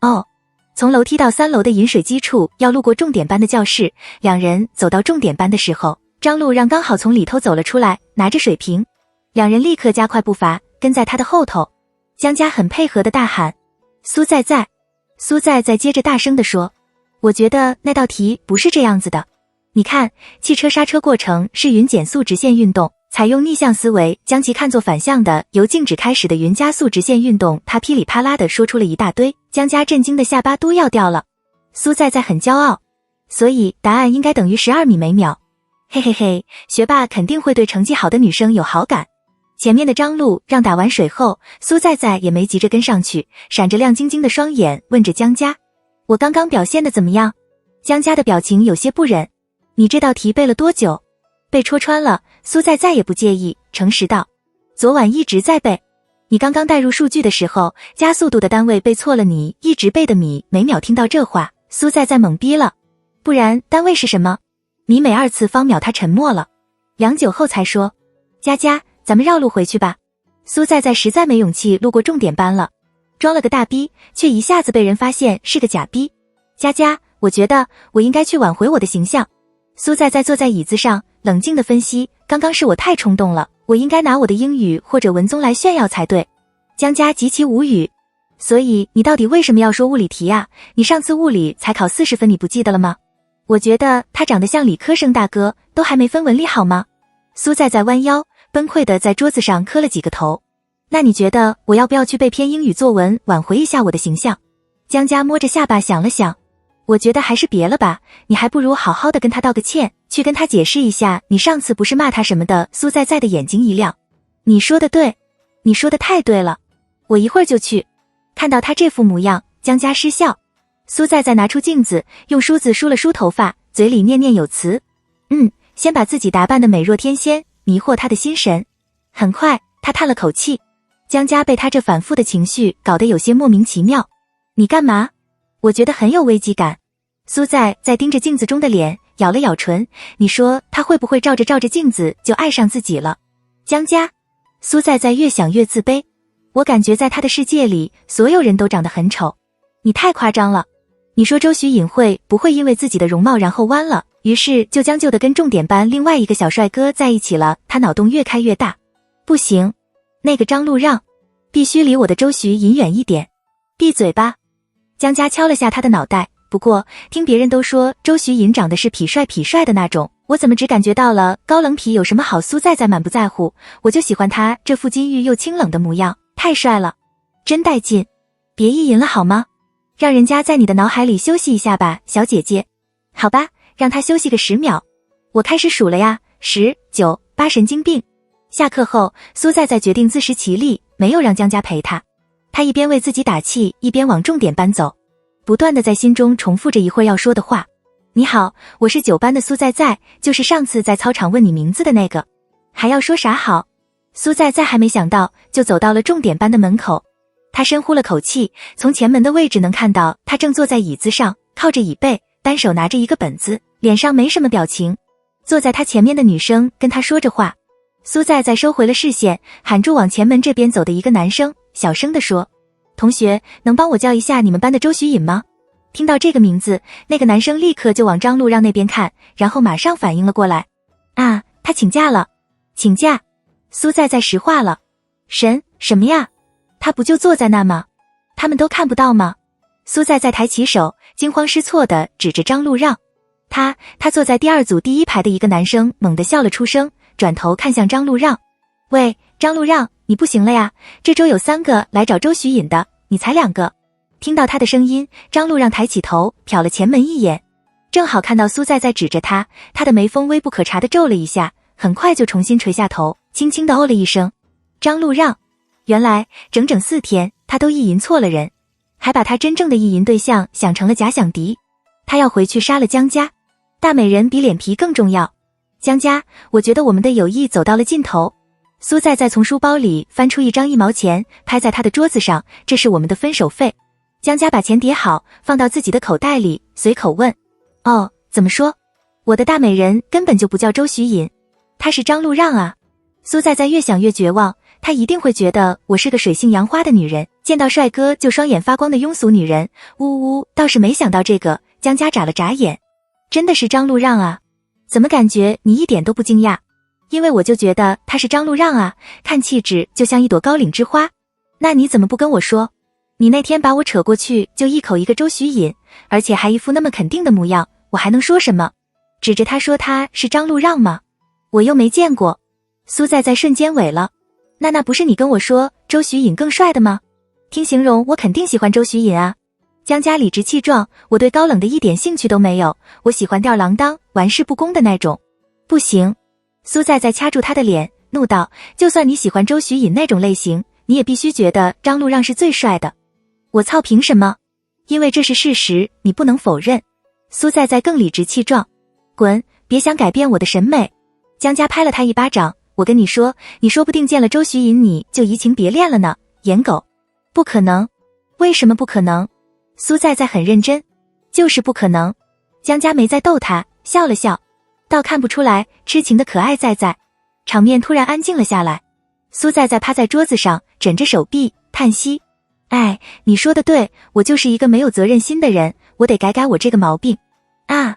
哦。从楼梯到3楼的饮水机处要路过重点班的教室，两人走到重点班的时候，张路让刚好从里头走了出来，拿着水瓶。两人立刻加快步伐，跟在他的后头。江家很配合的大喊：苏在在。苏在在接着大声地说：我觉得那道题不是这样子的。你看，汽车刹车过程是匀减速直线运动，采用逆向思维将其看作反向的由静止开始的匀加速直线运动。他噼里啪啦地说出了一大堆，江家震惊的下巴都要掉了。苏在在很骄傲，所以答案应该等于12米每秒。嘿嘿嘿，学霸肯定会对成绩好的女生有好感。前面的张路让打完水后，苏在在也没急着跟上去，闪着亮晶晶的双眼问着江家：我刚刚表现的怎么样？江家的表情有些不忍：你这道题背了多久？被戳穿了，苏在在也不介意，诚实道：昨晚一直在背。你刚刚带入数据的时候，加速度的单位背错了，你一直背的米每秒。听到这话，苏在在懵逼了。不然单位是什么？米每2次方秒。他沉默了，良久后才说：佳佳，咱们绕路回去吧。苏在在实在没勇气路过重点班了，装了个大逼，却一下子被人发现是个假逼。佳佳，我觉得我应该去挽回我的形象。苏在在坐在椅子上，冷静地分析，刚刚是我太冲动了，我应该拿我的英语或者文综来炫耀才对。江家极其无语：所以你到底为什么要说物理题啊？你上次物理才考40分，你不记得了吗？我觉得他长得像理科生大哥，都还没分文理好吗？苏在在弯腰崩溃地在桌子上磕了几个头。那你觉得我要不要去背篇英语作文挽回一下我的形象？江家摸着下巴想了想，我觉得还是别了吧，你还不如好好的跟他道个歉，去跟他解释一下你上次不是骂他什么的。苏在在的眼睛一亮：你说的对，你说的太对了，我一会儿就去。看到他这副模样，江家失笑。苏在在拿出镜子，用梳子梳了梳头发，嘴里念念有词：先把自己打扮得美若天仙，迷惑他的心神。很快，他叹了口气。江家被他这反复的情绪搞得有些莫名其妙。你干嘛？我觉得很有危机感。苏在盯着镜子中的脸，咬了咬唇。你说他会不会照着镜子就爱上自己了？江家。苏在越想越自卑。我感觉在他的世界里，所有人都长得很丑。你太夸张了。你说周徐隐会不会因为自己的容貌然后弯了，于是就将就的跟重点班另外一个小帅哥在一起了？他脑洞越开越大。不行，那个张路让必须离我的周徐隐远一点。闭嘴吧。江家敲了下他的脑袋。不过听别人都说周徐隐长得是痞帅的那种，我怎么只感觉到了高冷痞有什么好？苏在满不在乎，我就喜欢他这副金玉又清冷的模样，太帅了，真带劲。别意淫了好吗？让人家在你的脑海里休息一下吧，小姐姐。好吧，让他休息个10秒。我开始数了呀，10、9、8，神经病。下课后，苏在决定自食其力，没有让江家陪他。他一边为自己打气，一边往重点班走，不断的在心中重复着一会儿要说的话。你好，我是9班的苏在，就是上次在操场问你名字的那个。还要说啥好？苏在还没想到，就走到了重点班的门口。他深呼了口气，从前门的位置能看到他正坐在椅子上，靠着椅背，单手拿着一个本子，脸上没什么表情。坐在他前面的女生跟他说着话。苏在收回了视线，喊住往前门这边走的一个男生，小声地说：同学，能帮我叫一下你们班的周徐隐吗？听到这个名字，那个男生立刻就往张路让那边看，然后马上反应了过来。啊，他请假了。请假？苏在石化了。什么呀？他不就坐在那吗？他们都看不到吗？苏在抬起手，惊慌失措地指着张路让。他坐在第2组第1排的一个男生猛地笑了出声，转头看向张路让。喂，张路让，你不行了呀，这周有3个来找周徐隐的，你才2个。听到他的声音，张路让抬起头瞟了前门一眼，正好看到苏在指着他，他的眉峰微不可察地皱了一下，很快就重新垂下头，轻轻地哦了一声。张路让，原来整整4天他都意淫错了人，还把他真正的意淫对象想成了假想敌。他要回去杀了江家。大美人比脸皮更重要。江家，我觉得我们的友谊走到了尽头。苏在从书包里翻出一张1毛钱，拍在他的桌子上，这是我们的分手费。江家把钱叠好，放到自己的口袋里，随口问：哦，怎么说？我的大美人根本就不叫周徐隐，她是张路让啊。苏在越想越绝望，他一定会觉得我是个水性杨花的女人，见到帅哥就双眼发光的庸俗女人。呜呜，倒是没想到这个。江家眨了眨眼，真的是张路让啊？怎么感觉你一点都不惊讶？因为我就觉得他是张路让啊，看气质就像一朵高岭之花。那你怎么不跟我说？你那天把我扯过去就一口一个周徐隐，而且还一副那么肯定的模样，我还能说什么？指着他说他是张路让吗？我又没见过。苏在瞬间萎了。那不是你跟我说周徐隐更帅的吗？听形容我肯定喜欢周徐隐啊。江家理直气壮，我对高冷的一点兴趣都没有，我喜欢吊儿郎当玩世不恭的那种。不行。苏在掐住他的脸，怒道：就算你喜欢周徐隐那种类型，你也必须觉得张路让是最帅的。我操，凭什么？因为这是事实，你不能否认。苏在更理直气壮。滚，别想改变我的审美。江家拍了他一巴掌。我跟你说，你说不定见了周徐隐你就移情别恋了呢，颜狗。不可能。为什么不可能？苏在很认真。就是不可能。江家没再逗他，笑了笑，倒看不出来痴情的可爱在。场面突然安静了下来。苏在趴在桌子上，枕着手臂，叹息。哎，你说的对，我就是一个没有责任心的人，我得改我这个毛病。啊，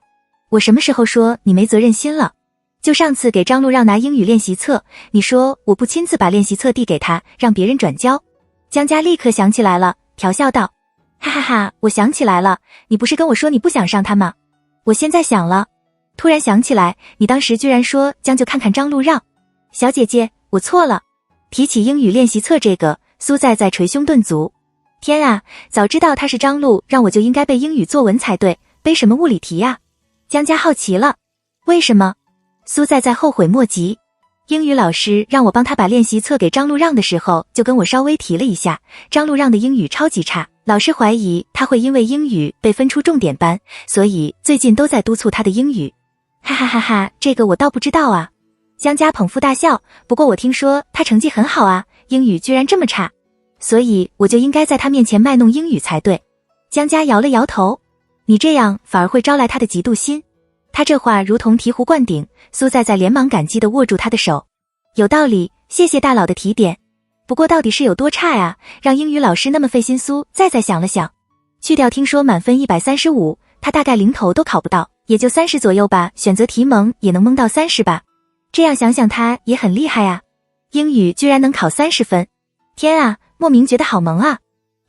我什么时候说你没责任心了？就上次给张路让拿英语练习册，你说我不亲自把练习册递给他，让别人转交。江家立刻想起来了，调笑道：哈哈哈，我想起来了，你不是跟我说你不想上他吗？我现在想了，突然想起来，你当时居然说将就看看张路让。小姐姐，我错了。提起英语练习册这个，苏在捶胸顿足。天啊，早知道他是张路让，我就应该背英语作文才对，背什么物理题呀？江家好奇了。为什么？苏在后悔莫及。英语老师让我帮他把练习册给张路让的时候，就跟我稍微提了一下，张路让的英语超级差，老师怀疑他会因为英语被分出重点班，所以最近都在督促他的英语。哈哈哈哈，这个我倒不知道啊。江家捧腹大笑，不过我听说他成绩很好啊，英语居然这么差，所以我就应该在他面前卖弄英语才对。江家摇了摇头，你这样反而会招来他的嫉妒心。他这话如同醍醐灌顶，苏在在连忙感激地握住他的手。有道理，谢谢大佬的提点。不过到底是有多差呀，让英语老师那么费心？苏在在想了想，去掉听说满分135，他大概零头都考不到，也就30左右吧，选择题蒙也能蒙到30吧。这样想想他也很厉害啊，英语居然能考30分。天啊，莫名觉得好萌啊。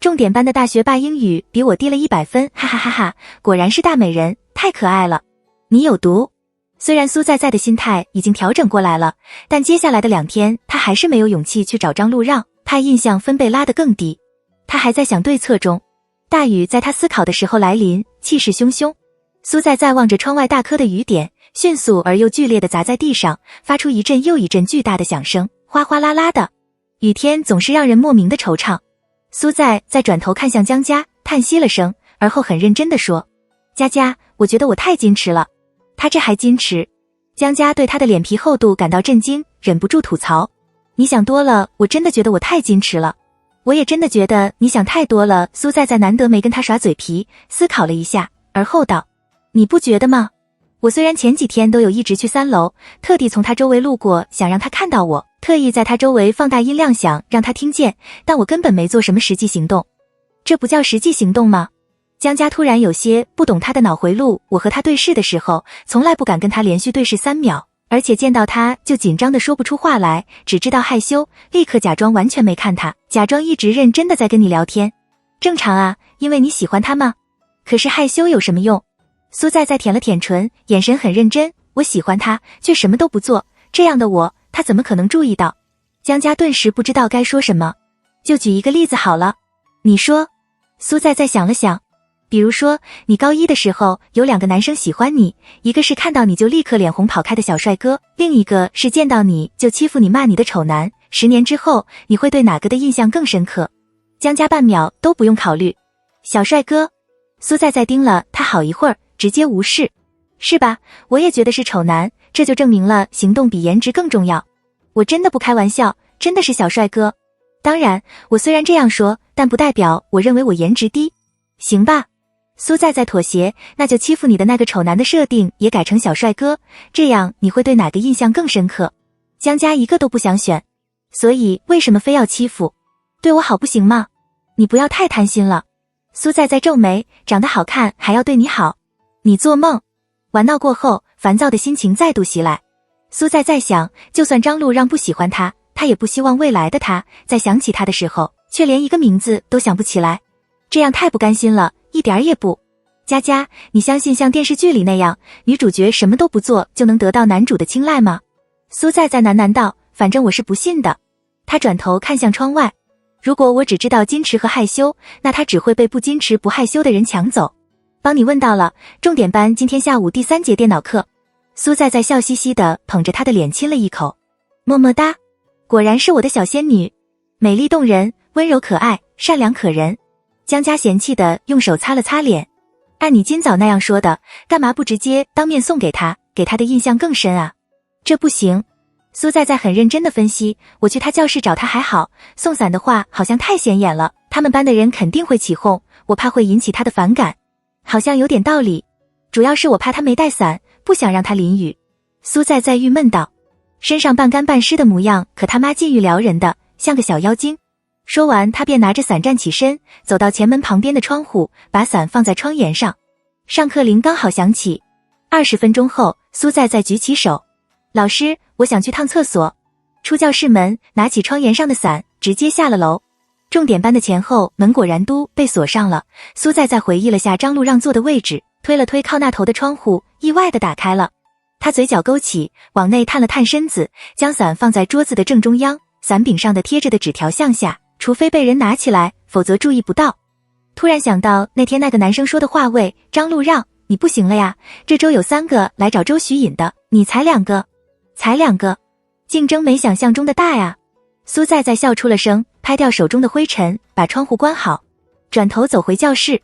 重点班的大学霸英语比我低了100分，哈哈哈哈，果然是大美人，太可爱了。你有毒。虽然苏在在的心态已经调整过来了，但接下来的2天他还是没有勇气去找张路让，怕印象分被拉得更低。他还在想对策中，大雨在他思考的时候来临，气势汹汹。苏在在望着窗外大颗的雨点，迅速而又剧烈地砸在地上，发出一阵又一阵巨大的响声，哗哗啦啦的。雨天总是让人莫名的惆怅。苏在在转头看向江家，叹息了声，而后很认真地说：佳佳，我觉得我太矜持了。他这还矜持？江家对他的脸皮厚度感到震惊，忍不住吐槽：你想多了，我真的觉得我太矜持了。我也真的觉得你想太多了。苏在在难得没跟他耍嘴皮，思考了一下，而后道：你不觉得吗？我虽然前几天都有一直去3楼，特地从他周围路过，想让他看到我，特意在他周围放大音量想让他听见，但我根本没做什么实际行动。这不叫实际行动吗？江家突然有些不懂他的脑回路，我和他对视的时候，从来不敢跟他连续对视3秒，而且见到他就紧张的说不出话来，只知道害羞，立刻假装完全没看他，假装一直认真的在跟你聊天。正常啊，因为你喜欢他吗？可是害羞有什么用？苏在在舔了舔唇，眼神很认真，我喜欢他，却什么都不做，这样的我，他怎么可能注意到？江家顿时不知道该说什么。就举一个例子好了。你说。苏在在想了想，比如说你高1的时候有2个男生喜欢你，一个是看到你就立刻脸红跑开的小帅哥，另一个是见到你就欺负你骂你的丑男，10年之后你会对哪个的印象更深刻？江家半秒都不用考虑，小帅哥。苏在在盯了他好一会儿，直接无视。是吧，我也觉得是丑男，这就证明了行动比颜值更重要。我真的不开玩笑，真的是小帅哥。当然，我虽然这样说，但不代表我认为我颜值低。行吧，苏在在妥协，那就欺负你的那个丑男的设定也改成小帅哥，这样你会对哪个印象更深刻？江家一个都不想选，所以为什么非要欺负？对我好不行吗？你不要太贪心了。苏在在皱眉，长得好看还要对你好？你做梦。玩闹过后，烦躁的心情再度袭来。苏在在想，就算张路让不喜欢他，他也不希望未来的他在想起他的时候，却连一个名字都想不起来，这样太不甘心了，一点儿也不。佳佳，你相信像电视剧里那样，女主角什么都不做就能得到男主的青睐吗？苏在在喃喃道，反正我是不信的。他转头看向窗外，如果我只知道矜持和害羞，那他只会被不矜持不害羞的人抢走。帮你问到了，重点班今天下午第3节电脑课。苏在在笑嘻嘻的捧着他的脸亲了一口，么么哒，果然是我的小仙女，美丽动人，温柔可爱，善良可人。江家嫌弃的用手擦了擦脸，按你今早那样说的，干嘛不直接当面送给他，给他的印象更深啊？这不行。苏在在很认真的分析，我去他教室找他还好，送伞的话好像太显眼了，他们班的人肯定会起哄，我怕会引起他的反感。好像有点道理，主要是我怕他没带伞，不想让他淋雨。苏在在郁闷道，身上半干半湿的模样，可他妈禁欲撩人的，像个小妖精。说完，他便拿着伞站起身，走到前门旁边的窗户，把伞放在窗沿上。上课铃刚好响起。20分钟后，苏在在举起手，老师，我想去趟厕所。出教室门，拿起窗沿上的伞，直接下了楼。重点班的前后门果然都被锁上了。苏在在回忆了下张路让坐的位置，推了推靠那头的窗户，意外的打开了。他嘴角勾起，往内探了探身子，将伞放在桌子的正中央，伞柄上的贴着的纸条向下，除非被人拿起来，否则注意不到。突然想到那天那个男生说的话喂，张路让，你不行了呀，这周有3个来找周徐颖的，你才2个。才2个，竞争没想象中的大呀。苏在在笑出了声，拍掉手中的灰尘，把窗户关好，转头走回教室。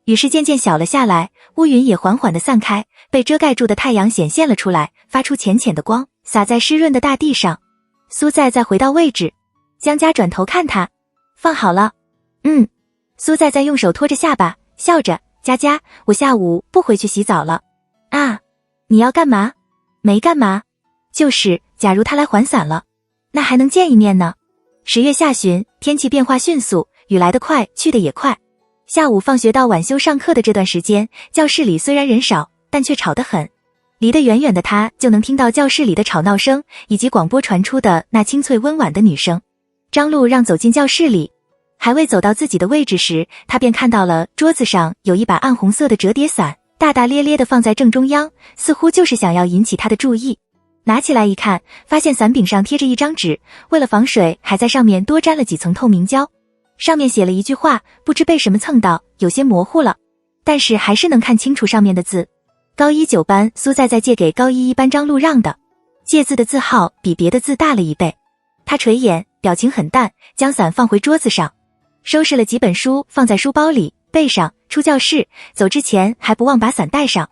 雨势渐渐小了下来，乌云也缓缓地散开，被遮盖住的太阳显现了出来，发出浅浅的光，洒在湿润的大地上。苏在在回到位置，江家转头看他，放好了。苏在在用手托着下巴，笑着，佳佳，我下午不回去洗澡了。啊，你要干嘛？没干嘛，就是假如他来还伞了，那还能见一面呢。10月下旬，天气变化迅速，雨来得快，去得也快。下午放学到晚修上课的这段时间，教室里虽然人少，但却吵得很。离得远远的他就能听到教室里的吵闹声，以及广播传出的那清脆温婉的女声。张路让走进教室里，还未走到自己的位置时，他便看到了桌子上有一把暗红色的折叠伞，大大咧咧地放在正中央，似乎就是想要引起他的注意。拿起来一看，发现伞柄上贴着一张纸，为了防水还在上面多沾了几层透明胶。上面写了一句话，不知被什么蹭到，有些模糊了，但是还是能看清楚上面的字。高一9班苏在在借给高一1班张路让的，借字的字号比别的字大了1倍。他垂眼，表情很淡，将伞放回桌子上，收拾了几本书放在书包里，背上，出教室，走之前还不忘把伞带上。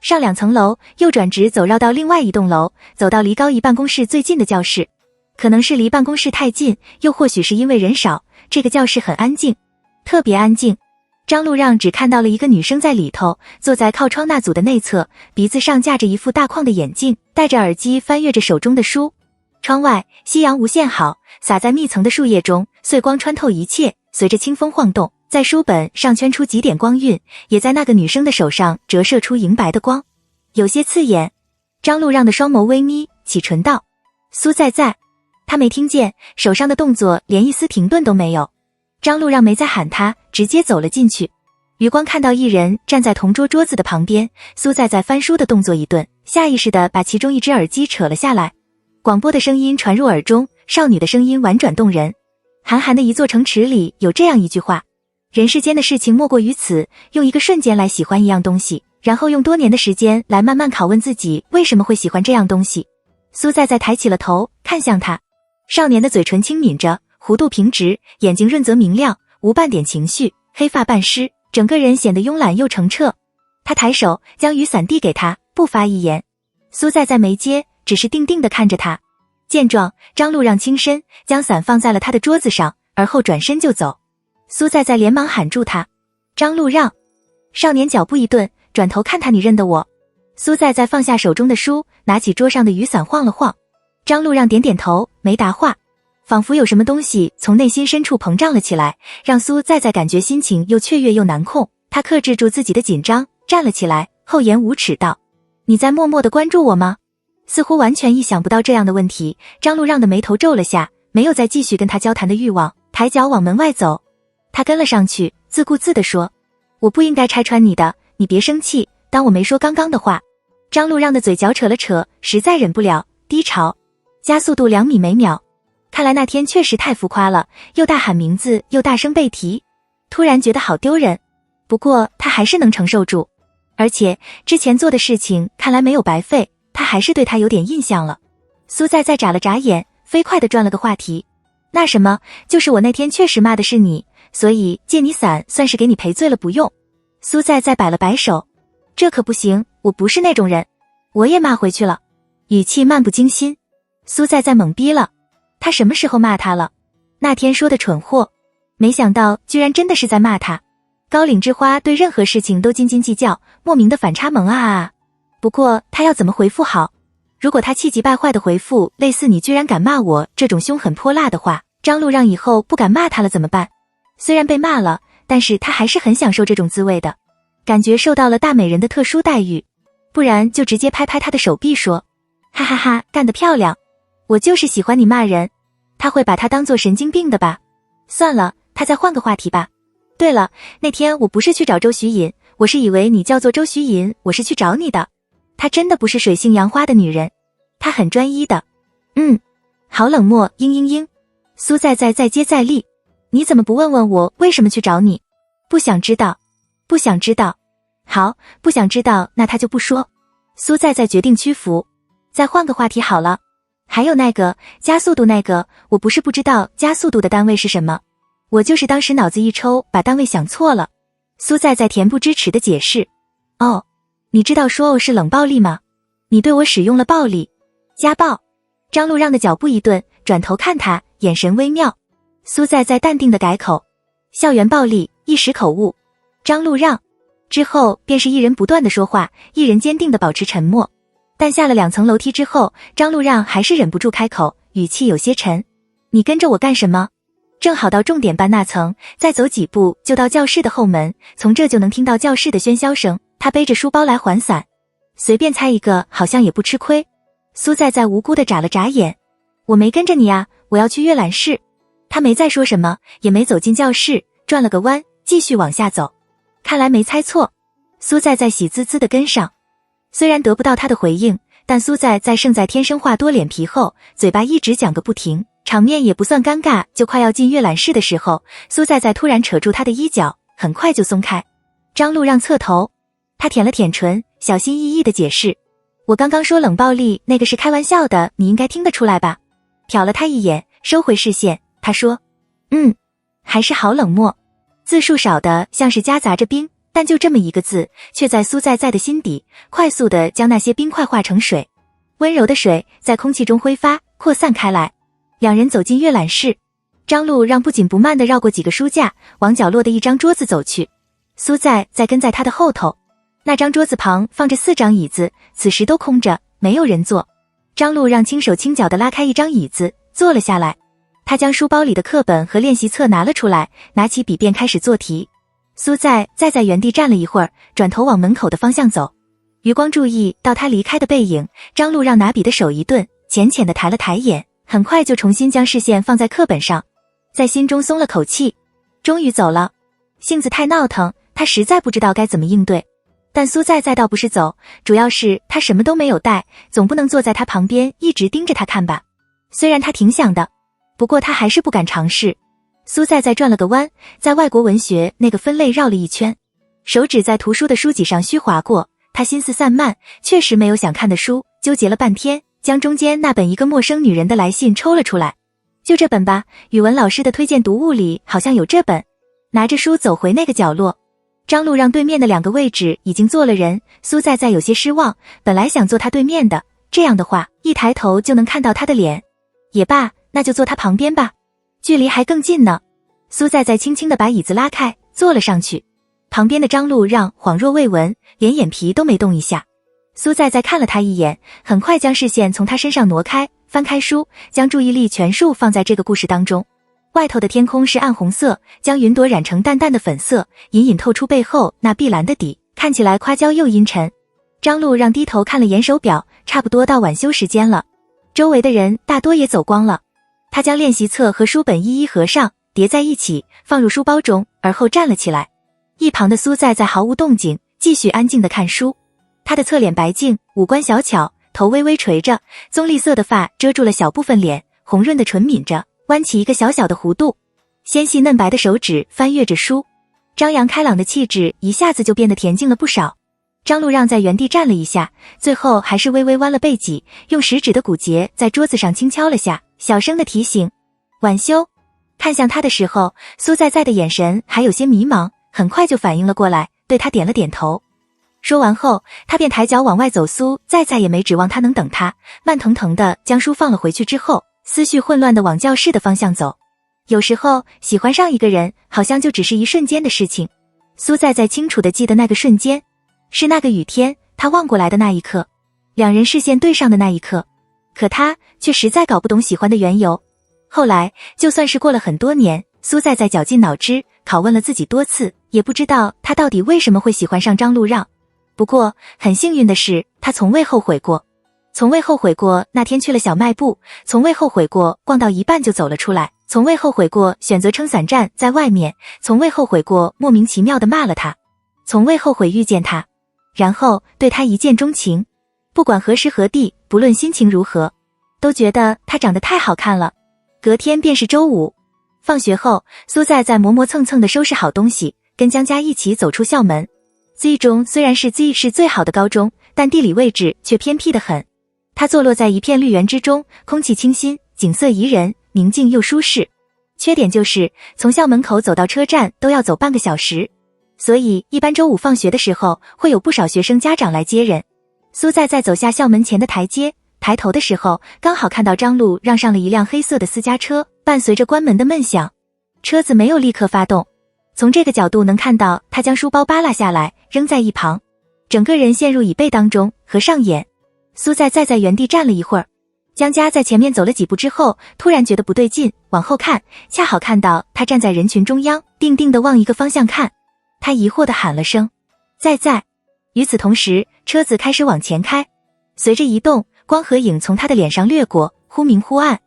上2层楼，右转直走，绕到另外一栋楼，走到离高一办公室最近的教室。可能是离办公室太近，又或许是因为人少，这个教室很安静，特别安静。张路让只看到了一个女生在里头，坐在靠窗那组的内侧，鼻子上架着一副大框的眼镜，戴着耳机翻阅着手中的书。窗外夕阳无限好，洒在密层的树叶中，碎光穿透一切，随着清风晃动，在书本上圈出几点光晕，也在那个女生的手上折射出银白的光，有些刺眼。张路让的双眸微眯，启唇道：苏在在。他没听见，手上的动作连一丝停顿都没有。张路让没再喊他，直接走了进去。余光看到一人站在同桌子的旁边，苏在在翻书的动作一顿，下意识地把其中一只耳机扯了下来。广播的声音传入耳中，少女的声音婉转动人。韩寒的一座城池里有这样一句话：人世间的事情莫过于此，用一个瞬间来喜欢一样东西，然后用多年的时间来慢慢拷问自己为什么会喜欢这样东西。苏在在抬起了头，看向他。少年的嘴唇轻抿着，弧度平直，眼睛润泽明亮，无半点情绪，黑发半湿，整个人显得慵懒又澄澈。他抬手将雨伞递给他，不发一言。苏在在没接，只是定定地看着他。见状，张路让轻身将伞放在了他的桌子上，而后转身就走。苏在在连忙喊住他：张路让！少年脚步一顿，转头看他：你认得我？苏在在放下手中的书，拿起桌上的雨伞晃了晃。张路让点点头，没答话，仿佛有什么东西从内心深处膨胀了起来，让苏在在感觉心情又雀跃又难控。他克制住自己的紧张，站了起来，厚颜无耻道：你在默默地关注我吗？似乎完全意想不到这样的问题，张路让的眉头皱了下，没有再继续跟他交谈的欲望，抬脚往门外走。他跟了上去，自顾自地说：我不应该拆穿你的，你别生气，当我没说刚刚的话。张路让的嘴角扯了扯，实在忍不了，低潮，加速度2米每秒。看来那天确实太浮夸了，又大喊名字，又大声被提，突然觉得好丢人。不过他还是能承受住，而且之前做的事情看来没有白费，他还是对他有点印象了。苏在在眨了眨眼，飞快地转了个话题：那什么，就是我那天确实骂的是你，所以借你伞算是给你赔罪了，不用。苏在在摆了摆手：这可不行，我不是那种人。我也骂回去了，语气漫不经心。苏在在懵逼了，他什么时候骂他了？那天说的蠢货，没想到居然真的是在骂他。高岭之花对任何事情都斤斤计较，莫名的反差萌啊！不过他要怎么回复好？如果他气急败坏的回复类似你居然敢骂我这种凶狠泼辣的话，张路让以后不敢骂他了怎么办？虽然被骂了，但是他还是很享受这种滋味的，感觉受到了大美人的特殊待遇。不然就直接拍拍他的手臂说：哈哈哈，干得漂亮，我就是喜欢你骂人。他会把他当作神经病的吧？算了，他再换个话题吧。对了，那天我不是去找周徐尹，我是以为你叫做周徐尹，我是去找你的。她真的不是水性杨花的女人，她很专一的。好冷漠，嘤。苏在在再接再厉，你怎么不问问我为什么去找你？不想知道。好，不想知道，那他就不说。苏在在决定屈服，再换个话题好了。还有那个加速度那个，我不是不知道加速度的单位是什么，我就是当时脑子一抽把单位想错了。苏在恬不知耻地解释。哦，你知道说是冷暴力吗？你对我使用了暴力。家暴。张路让的脚步一顿，转头看他，眼神微妙。苏在淡定地改口。校园暴力，一时口误。张路让。之后便是一人不断地说话，一人坚定地保持沉默。但下了2层楼梯之后，张路让还是忍不住开口，语气有些沉。你跟着我干什么？正好到重点班那层，再走几步就到教室的后门，从这就能听到教室的喧嚣声。他背着书包来还伞，随便猜一个好像也不吃亏。苏在无辜地眨了眨眼。我没跟着你啊，我要去阅览室。他没再说什么，也没走进教室，转了个弯，继续往下走。看来没猜错。苏在喜滋滋地跟上。虽然得不到他的回应，但苏在胜在天生话多脸皮厚，嘴巴一直讲个不停，场面也不算尴尬。就快要进阅览室的时候，苏在突然扯住他的衣角，很快就松开。张路让侧头，他舔了舔唇，小心翼翼地解释，我刚刚说冷暴力那个是开玩笑的，你应该听得出来吧。瞟了他一眼，收回视线，他说，还是好冷漠，字数少的像是夹杂着冰，但就这么一个字，却在苏在的心底快速地将那些冰块化成水，温柔的水在空气中挥发扩散开来。两人走进阅览室，张路让不紧不慢地绕过几个书架，往角落的一张桌子走去。苏在跟在他的后头。那张桌子旁放着4张椅子，此时都空着，没有人坐。张路让轻手轻脚地拉开一张椅子，坐了下来。他将书包里的课本和练习册拿了出来，拿起笔便开始做题。苏在原地站了一会儿，转头往门口的方向走。余光注意到他离开的背影，张路让拿笔的手一顿，浅浅地抬了抬眼，很快就重新将视线放在课本上，在心中松了口气，终于走了。性子太闹腾，他实在不知道该怎么应对。但苏在倒不是走，主要是他什么都没有带，总不能坐在他旁边一直盯着他看吧。虽然他挺想的，不过他还是不敢尝试。苏在转了个弯，在外国文学那个分类绕了一圈，手指在图书的书籍上虚划过，他心思散漫，确实没有想看的书，纠结了半天，将中间那本一个陌生女人的来信抽了出来。就这本吧，语文老师的推荐读物里好像有这本。拿着书走回那个角落。张路让对面的2个位置已经坐了人，苏在有些失望，本来想坐他对面的，这样的话一抬头就能看到他的脸。也罢，那就坐他旁边吧，距离还更近呢。苏在轻轻地把椅子拉开，坐了上去。旁边的张路让恍若未闻，连眼皮都没动一下。苏在看了他一眼，很快将视线从他身上挪开，翻开书，将注意力全数放在这个故事当中。外头的天空是暗红色，将云朵染成淡淡的粉色，隐隐透出背后那碧蓝的底，看起来夸焦又阴沉。张路让低头看了眼手表，差不多到晚休时间了。周围的人大多也走光了。他将练习册和书本一一合上，叠在一起，放入书包中，而后站了起来。一旁的苏在毫无动静，继续安静地看书。他的侧脸白净，五官小巧，头微微垂着，棕栗色的发遮住了小部分脸，红润的唇抿着，弯起一个小小的弧度，纤细嫩白的手指翻阅着书，张扬开朗的气质一下子就变得恬静了不少。张路让在原地站了一下，最后还是微微弯了背脊，用食指的骨节在桌子上轻敲了下，小声的提醒晚休。看向他的时候，苏在的眼神还有些迷茫，很快就反应了过来，对他点了点头。说完后，他便抬脚往外走。苏在也没指望他能等他，慢腾腾的将书放了回去之后，思绪混乱的往教室的方向走。有时候喜欢上一个人好像就只是一瞬间的事情。苏在清楚的记得那个瞬间，是那个雨天，他望过来的那一刻，两人视线对上的那一刻，可他却实在搞不懂喜欢的缘由。后来就算是过了很多年，苏在绞尽脑汁拷问了自己多次，也不知道他到底为什么会喜欢上张路让。不过很幸运的是，他从未后悔过，从未后悔过那天去了小卖部，从未后悔过逛到一半就走了出来，从未后悔过选择撑伞站在外面，从未后悔过莫名其妙地骂了他，从未后悔遇见他，然后对他一见钟情。不管何时何地，不论心情如何，都觉得他长得太好看了。隔天便是周五，放学后，苏在磨磨蹭蹭地收拾好东西，跟江家一起走出校门。Z 中虽然是 Z 市最好的高中，但地理位置却偏僻得很。它坐落在一片绿园之中，空气清新，景色宜人，宁静又舒适。缺点就是从校门口走到车站都要走半个小时。所以一般周五放学的时候会有不少学生家长来接人。苏在走下校门前的台阶，抬头的时候刚好看到张路让上了一辆黑色的私家车，伴随着关门的闷响。车子没有立刻发动，从这个角度能看到他将书包扒拉下来扔在一旁，整个人陷入椅背当中，合上眼。苏在原地站了一会儿，江家在前面走了几步之后，突然觉得不对劲，往后看，恰好看到他站在人群中央，定定地往一个方向看。他疑惑地喊了声在。与此同时，车子开始往前开，随着移动，光和影从他的脸上掠过，忽明忽暗，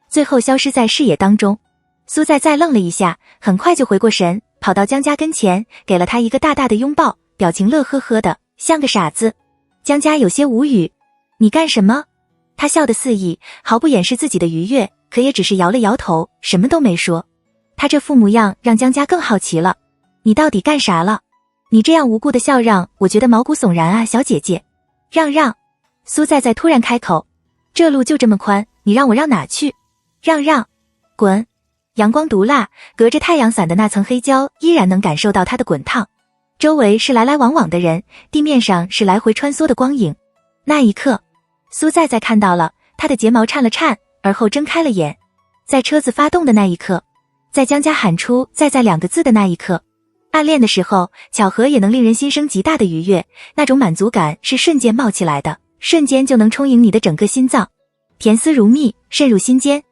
最后消失在视野当中。苏在愣了一下，很快就回过神，跑到江家跟前，给了他一个大大的拥抱，表情乐呵呵的，像个傻子。江家有些无语，你干什么？他笑得肆意，毫不掩饰自己的愉悦，可也只是摇了摇头，什么都没说。他这副模样让江家更好奇了，你到底干啥了？你这样无故的笑让我觉得毛骨悚然啊，小姐姐。让。苏在突然开口，这路就这么宽，你让我让哪去？让，滚。阳光毒辣，隔着太阳伞的那层黑胶依然能感受到它的滚烫。周围是来来往往的人，地面上是来回穿梭的光影。那一刻，苏在看到了，他的睫毛颤了颤，而后睁开了眼。在车子发动的那一刻，在江家喊出在2个字的那一刻，暗恋的时候，巧合也能令人心生极大的愉悦，那种满足感是瞬间冒起来的，瞬间就能充盈你的整个心脏，甜丝如蜜，渗入心间。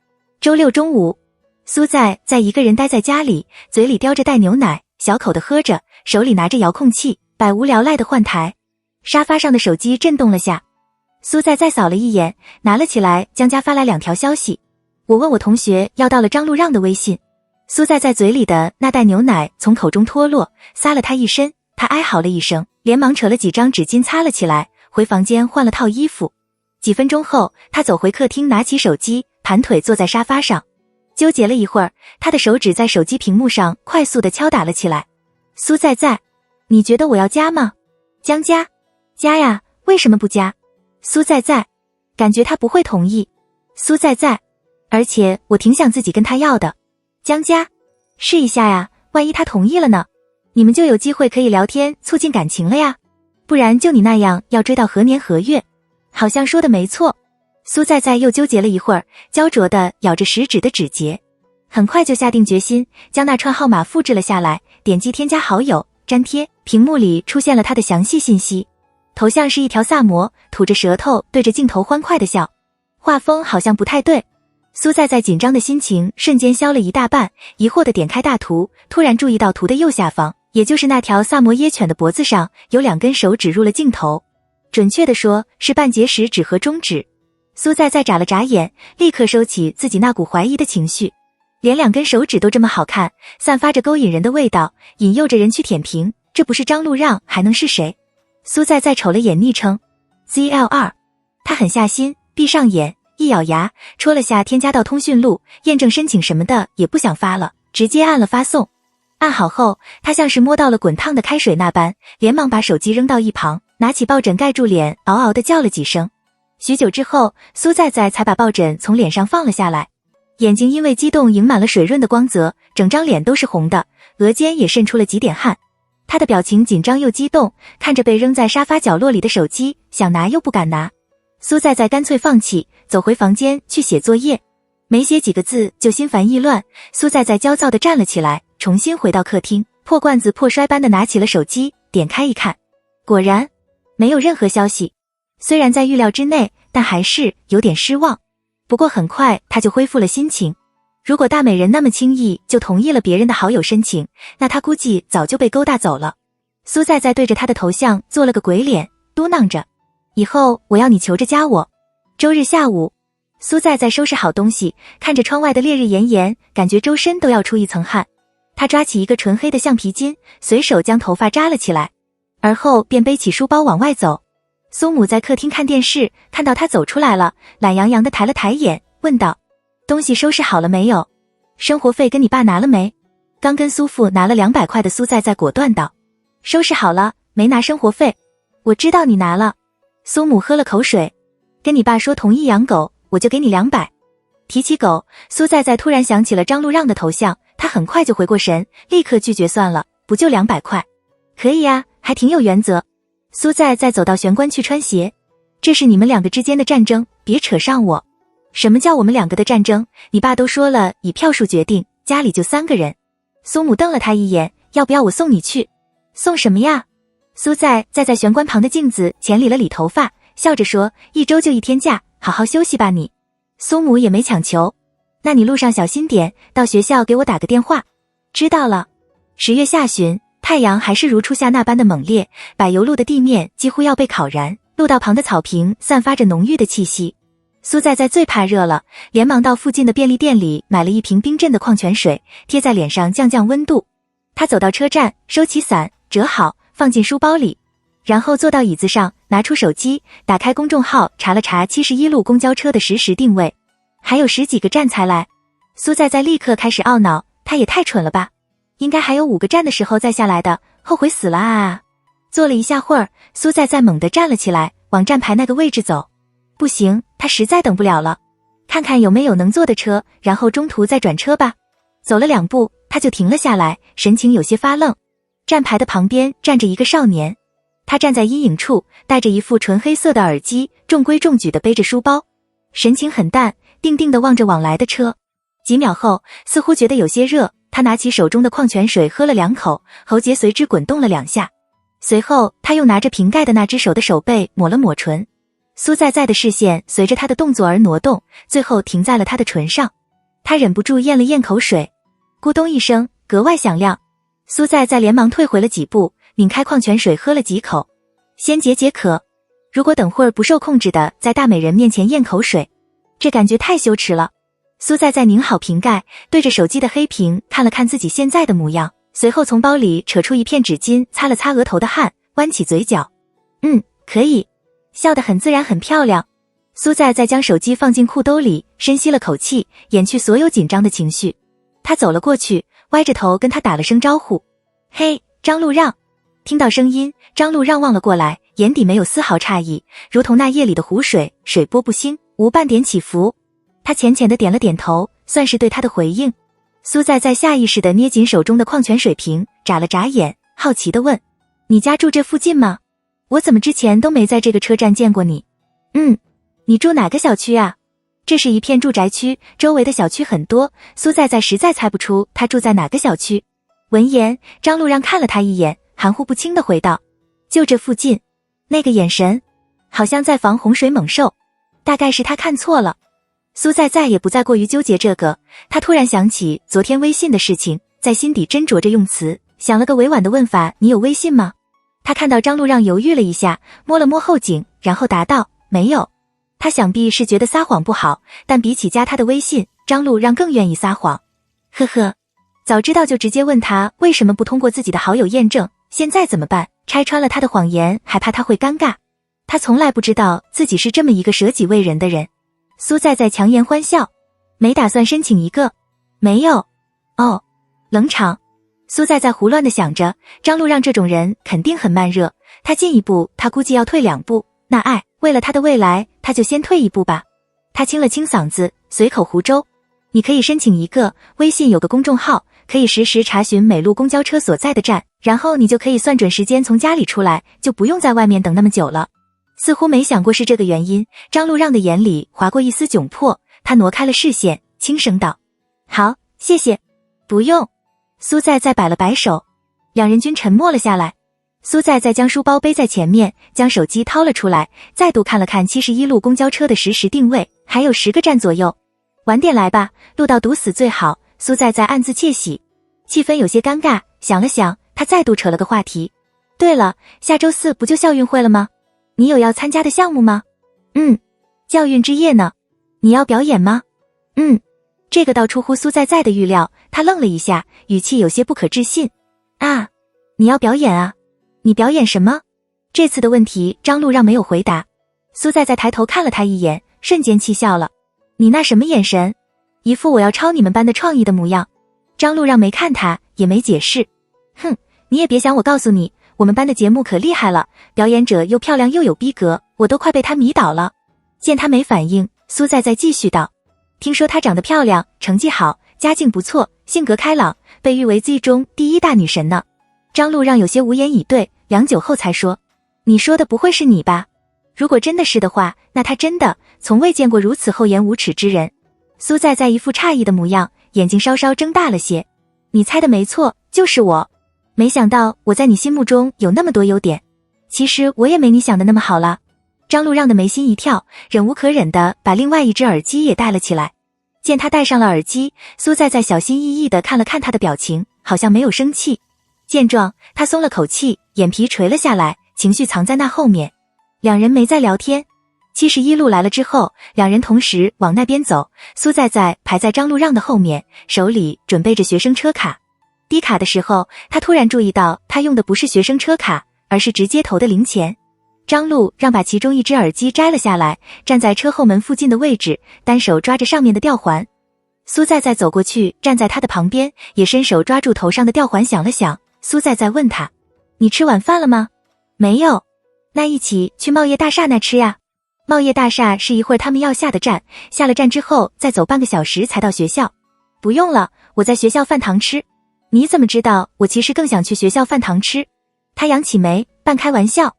周六中午，苏在一个人待在家里，嘴里叼着带牛奶，小口的喝着，手里拿着遥控器，百无聊赖的换台。沙发上的手机震动了下，苏在扫了一眼，拿了起来，江家发来2条消息。我问我同学要到了张路让的微信。苏在嘴里的那袋牛奶从口中脱落，撒了他一身，他哀嚎了一声，连忙扯了几张纸巾擦了起来，回房间换了套衣服。几分钟后，他走回客厅，拿起手机，盘腿坐在沙发上，纠结了一会儿，他的手指在手机屏幕上快速地敲打了起来。苏在，你觉得我要加吗？江家？加呀，为什么不加？苏在，感觉他不会同意。苏在，而且我挺想自己跟他要的。江家？试一下呀，万一他同意了呢？你们就有机会可以聊天，促进感情了呀。不然就你那样要追到何年何月？好像说的没错。苏在又纠结了一会儿，焦灼地咬着食指的指节，很快就下定决心，将那串号码复制了下来，点击添加好友，粘贴，屏幕里出现了他的详细信息。头像是一条萨摩，吐着舌头对着镜头欢快地笑，画风好像不太对。苏在紧张的心情瞬间消了一大半，疑惑地点开大图，突然注意到图的右下方，也就是那条萨摩耶犬的脖子上，有2根手指入了镜头，准确地说是半截食指和中指。苏在眨了眨眼，立刻收起自己那股怀疑的情绪，连2根手指都这么好看，散发着勾引人的味道，引诱着人去舔屏，这不是张路让还能是谁？苏在瞅了眼昵称 ZL2， 他狠下心，闭上眼，一咬牙，戳了下添加到通讯录，验证申请什么的也不想发了，直接按了发送。按好后，他像是摸到了滚烫的开水那般，连忙把手机扔到一旁，拿起抱枕盖住脸，嗷嗷地叫了几声。许久之后，苏在才把抱枕从脸上放了下来，眼睛因为激动盈满了水润的光泽，整张脸都是红的，额间也渗出了几点汗。他的表情紧张又激动，看着被扔在沙发角落里的手机，想拿又不敢拿。苏在干脆放弃，走回房间去写作业。没写几个字就心烦意乱，苏在焦躁地站了起来，重新回到客厅，破罐子破摔般地拿起了手机，点开一看，果然没有任何消息。虽然在预料之内，但还是有点失望。不过很快他就恢复了心情。如果大美人那么轻易就同意了别人的好友申请，那他估计早就被勾搭走了。苏在对着他的头像做了个鬼脸，嘟囔着，以后我要你求着加我。周日下午，苏在收拾好东西，看着窗外的烈日炎炎，感觉周身都要出一层汗。他抓起一个纯黑的橡皮筋，随手将头发扎了起来，而后便背起书包往外走。苏母在客厅看电视，看到他走出来了，懒洋洋地抬了抬眼，问道，东西收拾好了没有？生活费跟你爸拿了没？刚跟苏父拿了200块的苏在果断道，收拾好了，没拿生活费。我知道你拿了。苏母喝了口水，跟你爸说同意养狗，我就给你200。提起狗，苏在突然想起了张路让的头像，他很快就回过神，立刻拒绝算了，不就200块。可以呀，还挺有原则。苏在再走到玄关去穿鞋。这是你们两个之间的战争，别扯上我。什么叫我们两个的战争？你爸都说了，以票数决定，家里就3个人。苏母瞪了他一眼，要不要我送你去？送什么呀？苏在玄关旁的镜子前理了理头发，笑着说，1周就1天假，好好休息吧你。苏母也没强求。那你路上小心点，到学校给我打个电话。知道了。10月下旬，太阳还是如初夏那般的猛烈，柏油路的地面几乎要被烤燃，路道旁的草坪散发着浓郁的气息。苏在最怕热了，连忙到附近的便利店里买了1瓶冰镇的矿泉水，贴在脸上降温度。他走到车站，收起伞，折好，放进书包里，然后坐到椅子上，拿出手机，打开公众号，查了查71路公交车的实时定位，还有10几个站才来。苏在立刻开始懊恼，他也太蠢了吧，应该还有5个站的时候再下来的，后悔死了啊！坐了一下会儿，苏在猛地站了起来，往站牌那个位置走。不行，他实在等不了了，看看有没有能坐的车，然后中途再转车吧。走了2步，他就停了下来，神情有些发愣。站牌的旁边站着一个少年，他站在阴影处，戴着一副纯黑色的耳机，中规中矩地背着书包，神情很淡，定定地望着往来的车。几秒后，似乎觉得有些热，他拿起手中的矿泉水喝了2口，喉结随之滚动了2下。随后他用拿着瓶盖的那只手的手背抹了抹唇。苏在的视线随着他的动作而挪动，最后停在了他的唇上。他忍不住咽了咽口水，咕咚一声，格外响亮。苏在连忙退回了几步，拧开矿泉水喝了几口，先解解渴。如果等会儿不受控制的在大美人面前咽口水，这感觉太羞耻了。苏在拧好瓶盖，对着手机的黑屏看了看自己现在的模样，随后从包里扯出一片纸巾擦了擦额头的汗，弯起嘴角。可以，笑得很自然很漂亮。苏在将手机放进裤兜里，深吸了口气，掩去所有紧张的情绪。他走了过去，歪着头跟他打了声招呼。嘿，张路让。听到声音，张路让望了过来，眼底没有丝毫诧异，如同那夜里的湖水，水波不兴，无半点起伏。他浅浅地点了点头，算是对他的回应。苏在下意识地捏紧手中的矿泉水瓶，眨了眨眼，好奇地问，你家住这附近吗？我怎么之前都没在这个车站见过你？你住哪个小区啊？这是一片住宅区，周围的小区很多，苏在实在猜不出他住在哪个小区。闻言，张路让看了他一眼，含糊不清地回道，就这附近。那个眼神好像在防洪水猛兽，大概是他看错了。苏在也不再过于纠结这个，他突然想起昨天微信的事情，在心底斟酌着用词，想了个委婉的问法，你有微信吗？他看到张路让犹豫了一下，摸了摸后颈，然后答道，没有。他想必是觉得撒谎不好，但比起加他的微信，张路让更愿意撒谎。呵呵，早知道就直接问他为什么不通过自己的好友验证，现在怎么办？拆穿了他的谎言，还怕他会尴尬。他从来不知道自己是这么一个舍己为人的人。苏在强颜欢笑，没打算申请一个？没有。哦，冷场。苏在胡乱地想着，张路让这种人肯定很慢热，他进一步，他估计要退2步，那为了他的未来，他就先退1步吧。他清了清嗓子，随口胡诌，你可以申请一个，微信有个公众号，可以实时查询每路公交车所在的站，然后你就可以算准时间从家里出来，就不用在外面等那么久了。似乎没想过是这个原因，张路让的眼里划过一丝窘迫，他挪开了视线，轻声道，好，谢谢。不用。苏在摆了摆手，两人均沉默了下来。苏在将书包背在前面，将手机掏了出来，再度看了看71路公交车的实时定位，还有10个站左右。晚点来吧，路道堵死最好。苏在暗自窃喜，气氛有些尴尬，想了想，他再度扯了个话题。对了，下周4不就校运会了吗？你有要参加的项目吗？教运之夜呢？你要表演吗？这个倒出乎苏在的预料，他愣了一下，语气有些不可置信。啊，你要表演啊？你表演什么？这次的问题张路让没有回答。苏在抬头看了他一眼，瞬间气笑了。你那什么眼神？一副我要抄你们班的创意的模样。张路让没看他，也没解释。你也别想我告诉你，我们班的节目可厉害了，表演者又漂亮又有逼格，我都快被他迷倒了。见他没反应，苏在继续道，听说她长得漂亮，成绩好，家境不错，性格开朗，被誉为 Z 中第1大女神呢。张路让有些无言以对，良久后才说：“你说的不会是你吧？如果真的是的话，那他真的从未见过如此厚颜无耻之人。”苏在在一副诧异的模样，眼睛稍稍睁大了些。你猜的没错，就是我。没想到我在你心目中有那么多优点。其实我也没你想的那么好了。张路让的眉心一跳，忍无可忍地把另外一只耳机也戴了起来。见他戴上了耳机，苏在在小心翼翼地看了看他的表情，好像没有生气。见状，他松了口气，眼皮垂了下来，情绪藏在那后面。两人没再聊天。71路来了之后，两人同时往那边走，苏在在排在张路让的后面，手里准备着学生车卡。滴卡的时候，他突然注意到他用的不是学生车卡，而是直接投的零钱。张路让把其中一只耳机摘了下来，站在车后门附近的位置，单手抓着上面的吊环。苏在在走过去，站在他的旁边，也伸手抓住头上的吊环，想了想。苏在在问他：“你吃晚饭了吗？”“没有。”“那一起去茂业大厦那吃呀。”茂业大厦是一会儿他们要下的站，下了站之后再走半个小时才到学校。“不用了，我在学校饭堂吃。”“你怎么知道我其实更想去学校饭堂吃？”他扬起眉，半开玩笑。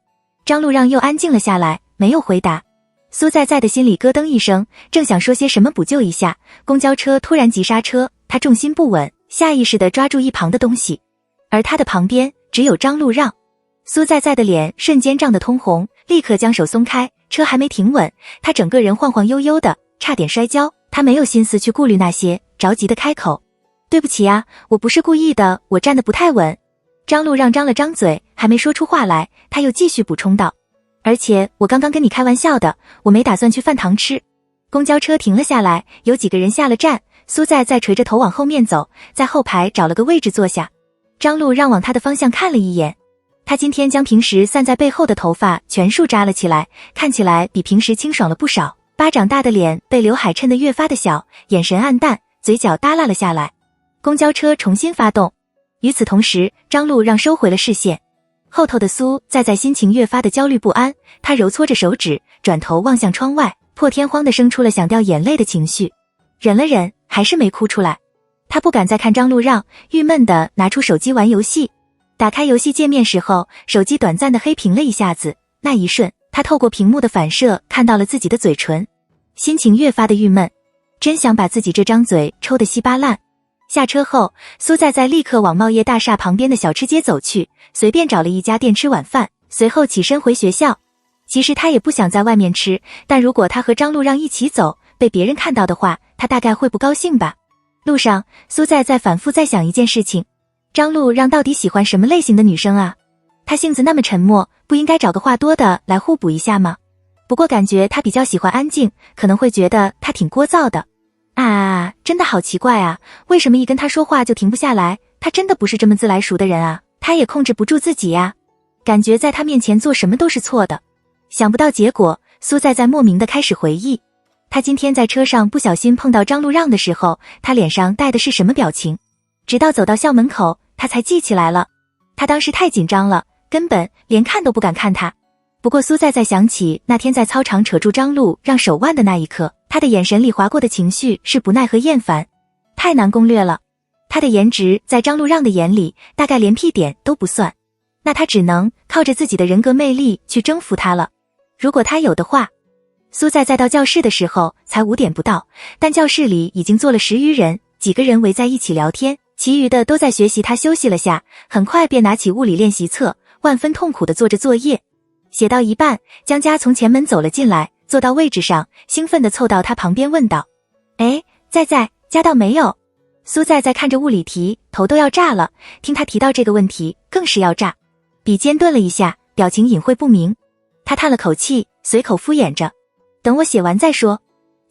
张路让又安静了下来，没有回答。苏在在的心里咯噔一声，正想说些什么补救一下，公交车突然急刹车，他重心不稳，下意识地抓住一旁的东西，而他的旁边只有张路让。苏在在的脸瞬间涨得通红，立刻将手松开，车还没停稳，他整个人晃晃悠悠的，差点摔跤。他没有心思去顾虑那些，着急的开口：“对不起啊，我不是故意的，我站得不太稳。”张路让张了张嘴，还没说出话来，他又继续补充道：“而且我刚刚跟你开玩笑的，我没打算去饭堂吃。”公交车停了下来，有几个人下了站，苏在在垂着头往后面走，在后排找了个位置坐下。张路让往他的方向看了一眼，他今天将平时散在背后的头发全数扎了起来，看起来比平时清爽了不少，巴掌大的脸被刘海衬得越发的小，眼神暗淡，嘴角耷拉了下来。公交车重新发动。与此同时，张路让收回了视线。后头的苏在心情越发的焦虑不安，他揉搓着手指，转头望向窗外，破天荒地生出了想掉眼泪的情绪。忍了忍，还是没哭出来。他不敢再看张路让，郁闷地拿出手机玩游戏。打开游戏界面时候，手机短暂的黑屏了一下子，那一瞬，他透过屏幕的反射看到了自己的嘴唇，心情越发的郁闷，真想把自己这张嘴抽得稀巴烂。下车后，苏在在立刻往茂业大厦旁边的小吃街走去，随便找了一家店吃晚饭，随后起身回学校。其实他也不想在外面吃，但如果他和张路让一起走，被别人看到的话，他大概会不高兴吧。路上，苏在在反复在想一件事情：张路让到底喜欢什么类型的女生啊？他性子那么沉默，不应该找个话多的来互补一下吗？不过感觉他比较喜欢安静，可能会觉得他挺聒噪的。真的好奇怪啊，为什么一跟他说话就停不下来？他真的不是这么自来熟的人啊，他也控制不住自己呀，感觉在他面前做什么都是错的。想不到结果，苏在在莫名的开始回忆，他今天在车上不小心碰到张路让的时候，他脸上带的是什么表情？直到走到校门口，他才记起来了。他当时太紧张了，根本连看都不敢看他。不过苏在在想起那天在操场扯住张路让手腕的那一刻，他的眼神里划过的情绪是不耐和厌烦，太难攻略了。他的颜值在张路让的眼里大概连屁点都不算，那他只能靠着自己的人格魅力去征服他了。如果他有的话。苏在在到教室的时候才5点不到，但教室里已经坐了10余人，几个人围在一起聊天，其余的都在学习。他休息了下，很快便拿起物理练习册，万分痛苦地做着作业。写到一半，江佳从前门走了进来，坐到位置上，兴奋地凑到他旁边问道：“哎，在加到没有？”苏在在看着物理题，头都要炸了，听他提到这个问题，更是要炸。笔尖顿了一下，表情隐晦不明。他叹了口气，随口敷衍着：“等我写完再说。”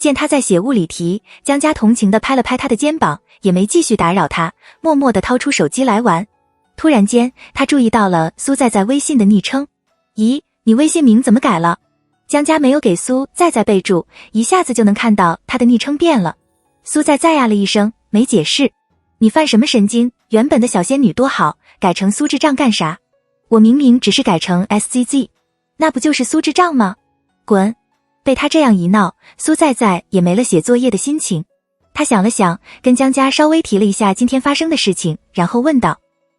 见他在写物理题，江佳同情地拍了拍他的肩膀，也没继续打扰他，默默地掏出手机来玩。突然间，他注意到了苏在在微信的昵称。咦，你微信名怎么改了？江佳没有给苏在在备注，一下子就能看到他的昵称变了。苏在在呀了一声，没解释。你犯什么神经？原本的小仙女多好，改成苏智障干啥？我明明只是改成 SZZ， 那不就是苏智障吗？滚！被他这样一闹，苏在在也没了写作业的心情。他想了想，跟江佳稍微提了一下今天发生的事情，然后问道：“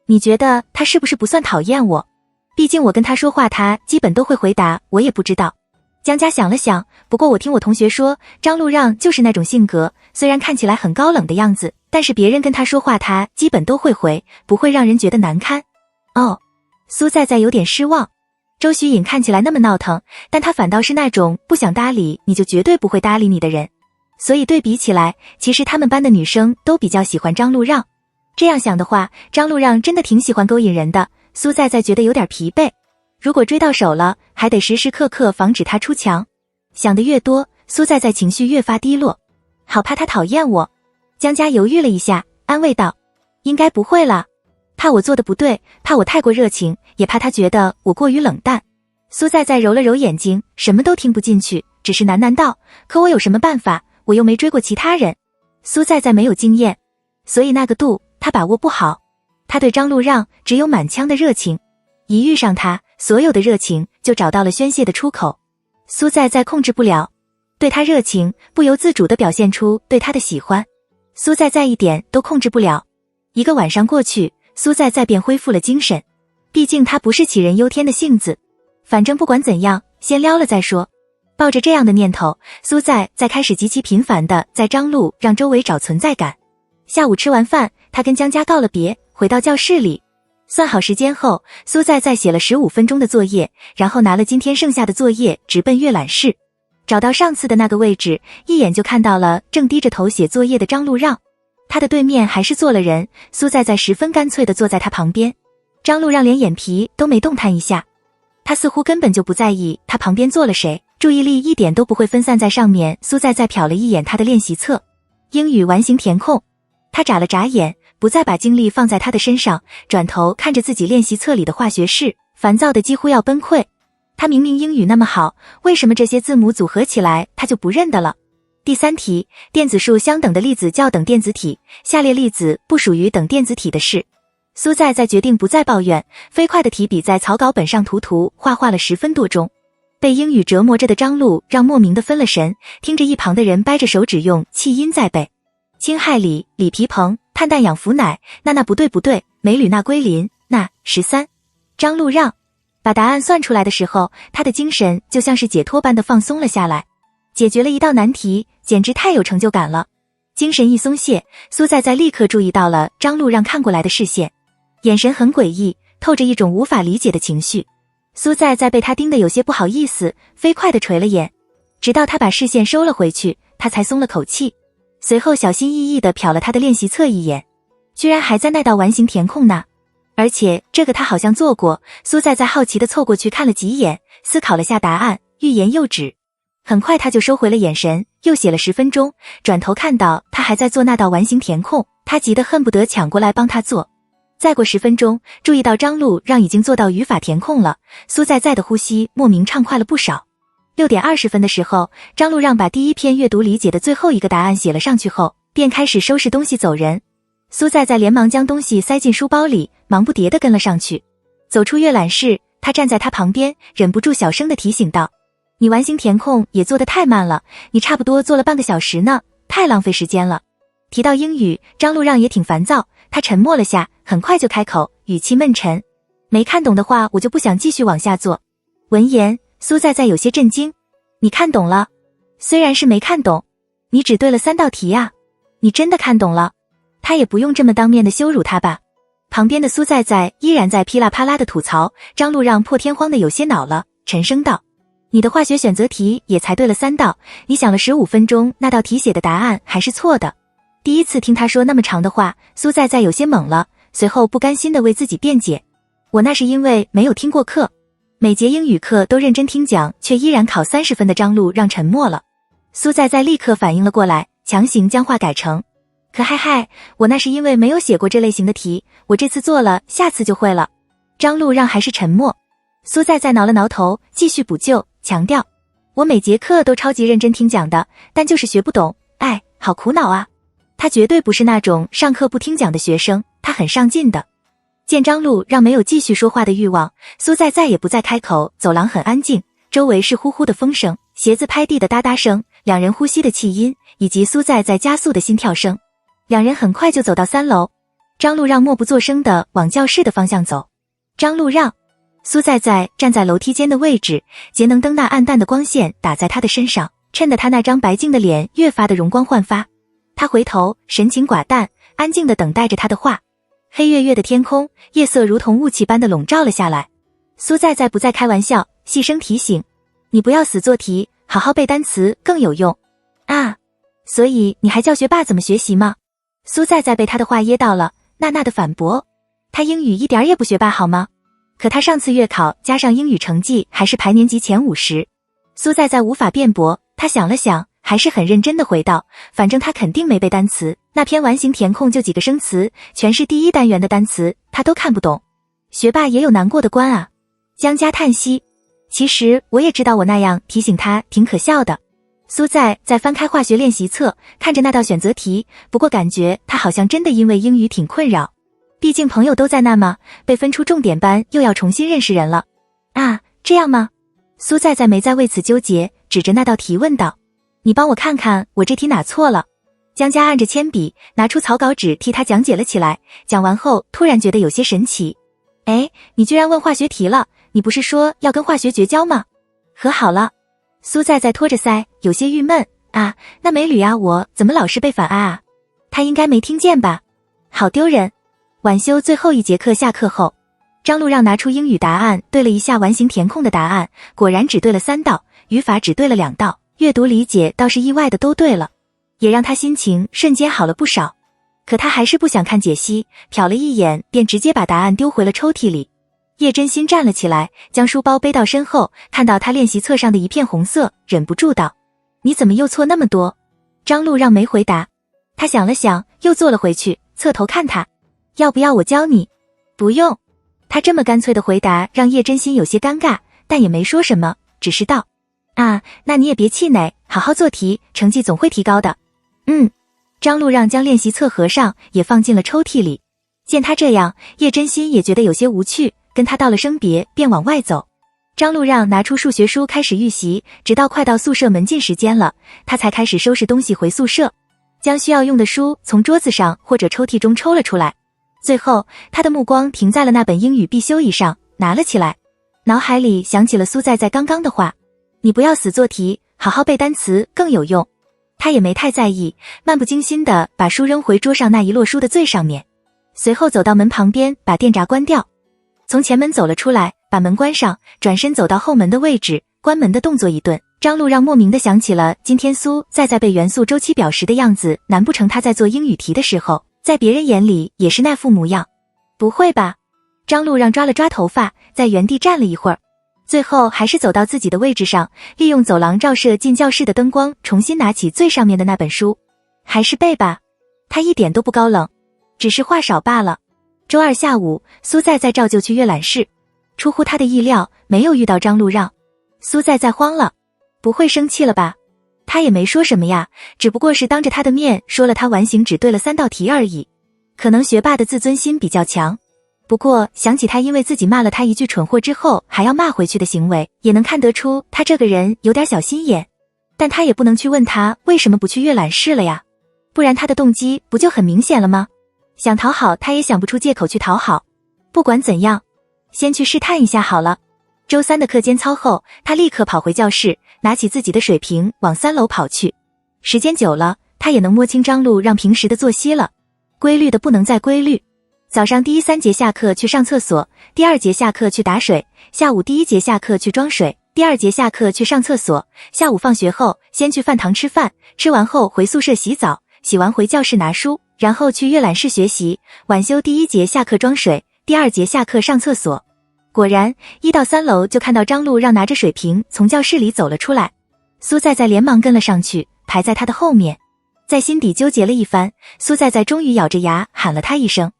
你觉得他是不是不算讨厌我？毕竟我跟他说话，他基本都会回答，我也不知道。江家想了想，不过我听我同学说，张路让就是那种性格，虽然看起来很高冷的样子，但是别人跟他说话，他基本都会回，不会让人觉得难堪。哦，苏在在有点失望。周徐颖看起来那么闹腾，但他反倒是那种不想搭理你就绝对不会搭理你的人。所以对比起来，其实他们班的女生都比较喜欢张路让。这样想的话，张路让真的挺喜欢勾引人的。苏在在觉得有点疲惫，如果追到手了，还得时时刻刻防止他出墙。想得越多，苏在在情绪越发低落，好怕他讨厌我。江家犹豫了一下，安慰道：应该不会啦，怕我做的不对，怕我太过热情，也怕他觉得我过于冷淡。苏在在揉了揉眼睛，什么都听不进去，只是喃喃道：可我有什么办法，我又没追过其他人。苏在在没有经验，所以那个度他把握不好。他对张路让只有满腔的热情，一遇上他，所有的热情就找到了宣泄的出口。苏在在控制不了，对他热情，不由自主地表现出对他的喜欢。苏在在一点都控制不了。一个晚上过去，苏在在便恢复了精神，毕竟他不是杞人忧天的性子，反正不管怎样，先撩了再说。抱着这样的念头，苏在在开始极其频繁地在张路让周围找存在感。下午吃完饭，他跟江家告了别，回到教室里。算好时间后，苏在在写了15分钟的作业，然后拿了今天剩下的作业直奔阅览室。找到上次的那个位置，一眼就看到了正低着头写作业的张路让。他的对面还是坐了人，苏在在十分干脆地坐在他旁边。张路让连眼皮都没动弹一下，他似乎根本就不在意他旁边坐了谁，注意力一点都不会分散在上面。苏在在瞟了一眼他的练习册，英语完形填空。他眨了眨眼，不再把精力放在他的身上，转头看着自己练习册里的化学式，烦躁的几乎要崩溃。他明明英语那么好，为什么这些字母组合起来他就不认得了？第3题，电子数相等的粒子较等电子体，下列粒子不属于等电子体的是？苏在在决定不再抱怨，飞快的提笔在草稿本上涂画了10分多钟。被英语折磨着的张路让莫名的分了神，听着一旁的人掰着手指用气音在背。氢氦锂、锂铍硼、碳氮氧氟氖，那不对，镁铝钠硅磷，那13。张路让把答案算出来的时候，他的精神就像是解脱般的放松了下来。解决了一道难题，简直太有成就感了。精神一松懈，苏在在立刻注意到了张路让看过来的视线，眼神很诡异，透着一种无法理解的情绪。苏在在被他盯得有些不好意思，飞快地垂了眼，直到他把视线收了回去，他才松了口气。随后小心翼翼地瞟了他的练习册一眼，居然还在那道完形填空呢，而且这个他好像做过。苏在在好奇地凑过去看了几眼，思考了下答案，欲言又止。很快他就收回了眼神，又写了10分钟，转头看到他还在做那道完形填空，他急得恨不得抢过来帮他做。再过10分钟，注意到张路让已经做到语法填空了，苏在在的呼吸莫名畅快了不少。6点20分的时候，张路让把第一篇阅读理解的最后一个答案写了上去后，便开始收拾东西走人。苏在在连忙将东西塞进书包里，忙不迭地跟了上去。走出阅览室，他站在他旁边，忍不住小声地提醒道：你完形填空也做得太慢了，你差不多做了半个小时呢，太浪费时间了。提到英语，张路让也挺烦躁，他沉默了下，很快就开口，语气闷沉：没看懂的话，我就不想继续往下做。闻言，苏在在有些震惊：你看懂了？虽然是没看懂，你只对了3道题啊，你真的看懂了？他也不用这么当面的羞辱他吧。旁边的苏在在依然在噼啦啪啦的吐槽，张路让破天荒的有些恼了，沉声道：你的化学选择题也才对了3道，你想了15分钟，那道题写的答案还是错的。第一次听他说那么长的话，苏在在有些懵了，随后不甘心地为自己辩解：我那是因为没有听过课。每节英语课都认真听讲，却依然考30分的张路让沉默了。苏在在立刻反应了过来，强行将话改成：可嗨，我那是因为没有写过这类型的题，我这次做了，下次就会了。张路让还是沉默。苏在在挠了挠头，继续补救，强调：我每节课都超级认真听讲的，但就是学不懂，好苦恼啊。他绝对不是那种上课不听讲的学生，他很上进的。见张路让没有继续说话的欲望，苏在在也不再开口。走廊很安静，周围是呼呼的风声，鞋子拍地的哒哒声，两人呼吸的气音，以及苏在在加速的心跳声。两人很快就走到3楼。张路让默不作声地往教室的方向走。张路让，苏在在站在楼梯间的位置，节能灯那暗淡的光线打在他的身上，衬得他那张白净的脸越发的容光焕发。他回头，神情寡淡，安静地等待着他的话。黑月月的天空，夜色如同雾气般的笼罩了下来。苏在在不再开玩笑，细声提醒：你不要死做题，好好背单词更有用啊。所以你还教学霸怎么学习吗？苏在在被他的话噎到了，娜娜的反驳：他英语一点也不学霸好吗？可他上次月考加上英语成绩还是排年级前50。苏在在无法辩驳，他想了想，还是很认真地回道：反正他肯定没背单词，那篇完形填空就几个生词，全是第一单元的单词，他都看不懂。学霸也有难过的关啊。江家叹息：其实我也知道我那样提醒他挺可笑的。苏在翻开化学练习册，看着那道选择题，不过感觉他好像真的因为英语挺困扰。毕竟朋友都在那嘛，被分出重点班又要重新认识人了。啊，这样吗？苏在没再为此纠结，指着那道题问道：你帮我看看我这题哪错了？江家按着铅笔，拿出草稿纸替他讲解了起来。讲完后突然觉得有些神奇。哎，你居然问化学题了，你不是说要跟化学绝交吗？和好了。苏在拖着腮，有些郁闷。啊，那没捋啊，我怎么老是被反啊？他应该没听见吧？好丢人。晚修最后一节课下课后，张路让拿出英语答案，对了一下完形填空的答案，果然只对了3道，语法只对了2道，阅读理解倒是意外的都对了，也让他心情瞬间好了不少。可他还是不想看解析，瞟了一眼便直接把答案丢回了抽屉里。叶真心站了起来，将书包背到身后，看到他练习册上的一片红色，忍不住道：你怎么又错那么多？张路让没回答，他想了想，又坐了回去，侧头看他：要不要我教你？不用。他这么干脆的回答让叶真心有些尴尬，但也没说什么，只是道：啊，那你也别气馁，好好做题，成绩总会提高的。张路让将练习册合上，也放进了抽屉里。见他这样，叶真心也觉得有些无趣，跟他道了声别，便往外走。张路让拿出数学书开始预习，直到快到宿舍门禁时间了，他才开始收拾东西回宿舍，将需要用的书从桌子上或者抽屉中抽了出来。最后，他的目光停在了那本英语必修仪上，拿了起来。脑海里想起了苏在刚刚的话：你不要死做题，好好背单词更有用。他也没太在意，漫不经心地把书扔回桌上那一摞书的最上面，随后走到门旁边，把电闸关掉，从前门走了出来，把门关上，转身走到后门的位置，关门的动作一顿。张路让莫名地想起了今天苏在背元素周期表时的样子，难不成他在做英语题的时候，在别人眼里也是那副模样？不会吧？张路让抓了抓头发，在原地站了一会儿，最后还是走到自己的位置上，利用走廊照射进教室的灯光，重新拿起最上面的那本书。还是背吧。他一点都不高冷，只是话少罢了。周二下午，苏在照旧去阅览室，出乎他的意料，没有遇到张路让。苏在慌了，不会生气了吧？他也没说什么呀，只不过是当着他的面说了他完形只对了3道题而已。可能学霸的自尊心比较强，不过想起他因为自己骂了他一句蠢货之后还要骂回去的行为，也能看得出他这个人有点小心眼。但他也不能去问他为什么不去阅览室了呀，不然他的动机不就很明显了吗？想讨好他也想不出借口去讨好。不管怎样，先去试探一下好了。周3的课间操后，他立刻跑回教室，拿起自己的水瓶往3楼跑去。时间久了，他也能摸清张路让平时的作息了，规律的不能再规律。早上第3节下课去上厕所，第2节下课去打水，下午第1节下课去装水，第2节下课去上厕所，下午放学后先去饭堂吃饭，吃完后回宿舍洗澡，洗完回教室拿书，然后去阅览室学习，晚修第1节下课装水，第2节下课上厕所。果然1到3楼就看到张路让拿着水瓶从教室里走了出来，苏在连忙跟了上去，排在他的后面。在心底纠结了一番，苏在终于咬着牙喊了他一声：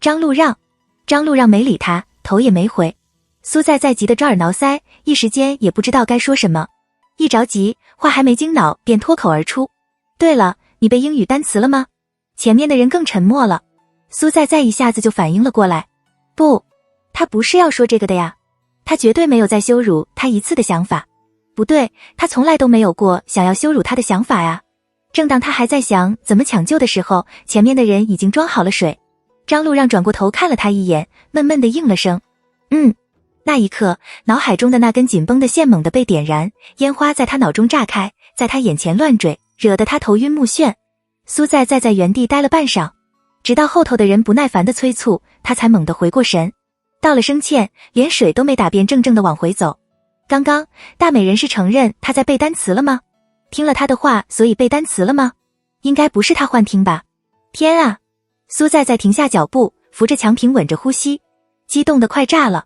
张路让。张路让没理他，头也没回。苏在急得抓耳挠腮，一时间也不知道该说什么。一着急，话还没经脑便脱口而出：对了，你背英语单词了吗？前面的人更沉默了。苏在一下子就反应了过来，不，他不是要说这个的呀，他绝对没有再羞辱他一次的想法。不对，他从来都没有过想要羞辱他的想法呀。正当他还在想怎么抢救的时候，前面的人已经装好了水。张路让转过头看了他一眼，闷闷地应了声嗯。那一刻，脑海中的那根紧绷的线猛地被点燃，烟花在他脑中炸开，在他眼前乱坠，惹得他头晕目眩。苏在在原地待了半晌，直到后头的人不耐烦地催促，他才猛地回过神。到了声欠，连水都没打便怔怔地往回走。刚刚大美人是承认他在背单词了吗？听了他的话，所以背单词了吗？应该不是他幻听吧。天啊！苏在停下脚步，扶着墙屏稳着呼吸，激动得快炸了。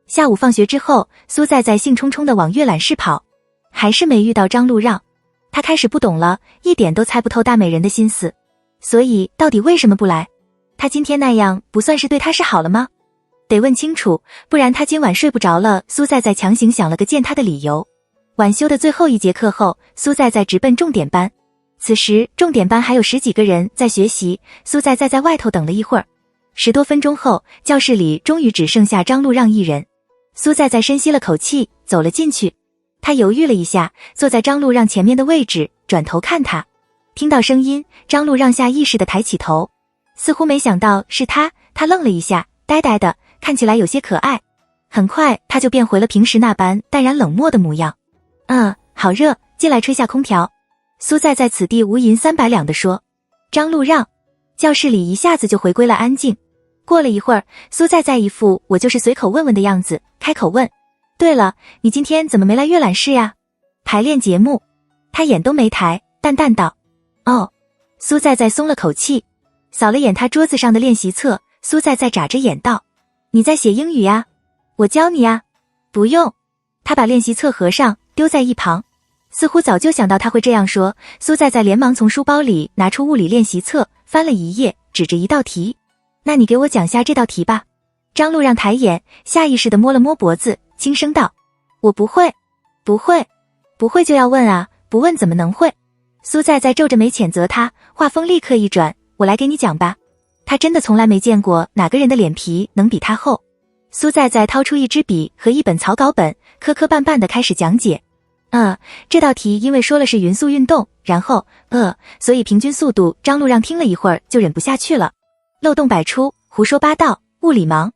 下午放学之后，苏在兴冲冲地往阅览室跑，还是没遇到张路让。他开始不懂了，一点都猜不透大美人的心思。所以到底为什么不来？他今天那样不算是对他示好了吗？得问清楚，不然他今晚睡不着了。苏在强行想了个见他的理由。晚修的最后一节课后，苏在直奔重点班。此时重点班还有10几个人在学习，苏在外头等了一会儿。10多分钟后，教室里终于只剩下张路让一人。苏在深吸了口气，走了进去。他犹豫了一下，坐在张路让前面的位置，转头看他。听到声音，张路让下意识地抬起头，似乎没想到是他，他愣了一下，呆呆的，看起来有些可爱。很快他就变回了平时那般淡然冷漠的模样。好热，进来吹下空调。苏在此地无银300两地说。张路让。教室里一下子就回归了安静。过了一会儿，苏在一副我就是随口问问的样子，开口问，对了，你今天怎么没来阅览室呀？排练节目。他眼都没抬，淡淡道。哦。苏在松了口气，扫了眼他桌子上的练习册，苏在眨着眼道，你在写英语呀？我教你呀。不用。他把练习册合上，丢在一旁。似乎早就想到他会这样说，苏在连忙从书包里拿出物理练习册，翻了一页，指着一道题。那你给我讲下这道题吧。张路让抬眼，下意识地摸了摸脖子，轻声道，我不会。不会就要问啊，不问怎么能会？苏在皱着眉谴责他，话锋立刻一转，我来给你讲吧。他真的从来没见过哪个人的脸皮能比他厚。苏在掏出一支笔和一本草稿本，磕磕绊绊地开始讲解。这道题因为说了是匀速运动，然后所以平均速度。张路让听了一会儿就忍不下去了，漏洞百出，胡说八道，物理盲。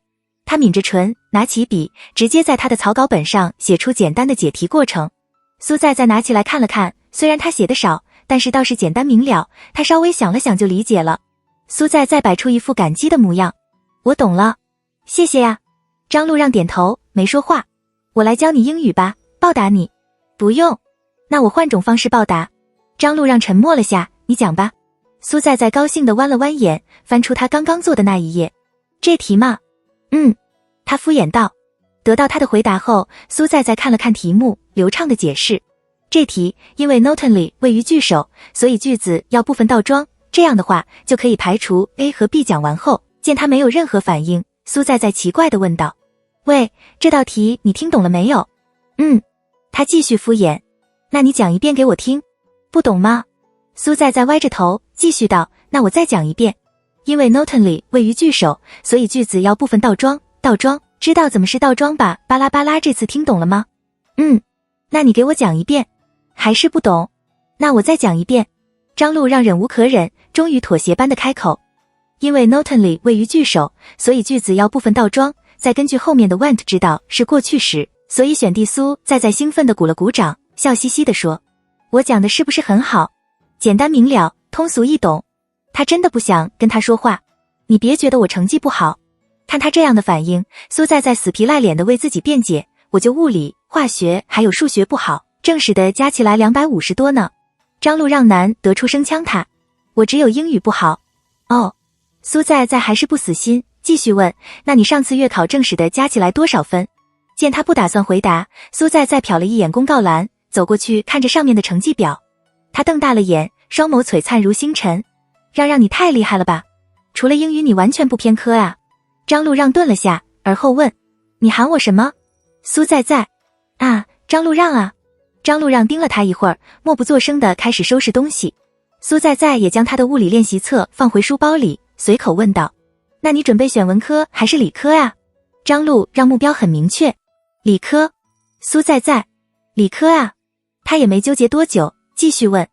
他抿着唇，拿起笔，直接在他的草稿本上写出简单的解题过程。苏在拿起来看了看，虽然他写的少，但是倒是简单明了，他稍微想了想就理解了。苏在摆出一副感激的模样，我懂了，谢谢呀。张路让点头，没说话。我来教你英语吧，报答你。不用。那我换种方式报答。张路让沉默了下，你讲吧。苏在高兴地弯了弯眼，翻出他刚刚做的那一页。这题嘛，他敷衍道。得到他的回答后，苏在看了看题目，流畅地解释。这题因为 Notonly 位于句首，所以句子要部分倒装，这样的话就可以排除 A 和 B。讲完后，见他没有任何反应，苏在奇怪地问道，喂，这道题你听懂了没有？他继续敷衍。那你讲一遍给我听。不懂吗？苏在歪着头，继续道，那我再讲一遍。因为 Notonly 位于句首，所以句子要部分倒装，知道怎么是倒装吧？巴拉巴拉，这次听懂了吗？那你给我讲一遍。还是不懂？那我再讲一遍。张路让忍无可忍，终于妥协般的开口。因为 Notonly 位于句首，所以句子要部分倒装，再根据后面的 went 知道是过去时，所以选 D。苏在兴奋地鼓了鼓掌，笑嘻嘻地说，我讲的是不是很好？简单明了，通俗易懂。他真的不想跟他说话。你别觉得我成绩不好。看他这样的反应，苏在死皮赖脸地为自己辩解，我就物理、化学还有数学不好，正史的加起来250多呢。张路让难得出声呛他，我只有英语不好。哦。苏在还是不死心，继续问，那你上次月考正史的加起来多少分？见他不打算回答，苏在瞟了一眼公告栏，走过去看着上面的成绩表。他瞪大了眼，双眸璀璨如星辰。让你太厉害了吧，除了英语你完全不偏科啊。张路让顿了下，而后问，你喊我什么？苏在张路让啊。张路让盯了他一会儿，默不作声地开始收拾东西。苏在也将他的物理练习册放回书包里，随口问道，那你准备选文科还是理科啊？张路让目标很明确，理科。苏在理科啊。他也没纠结多久，继续问，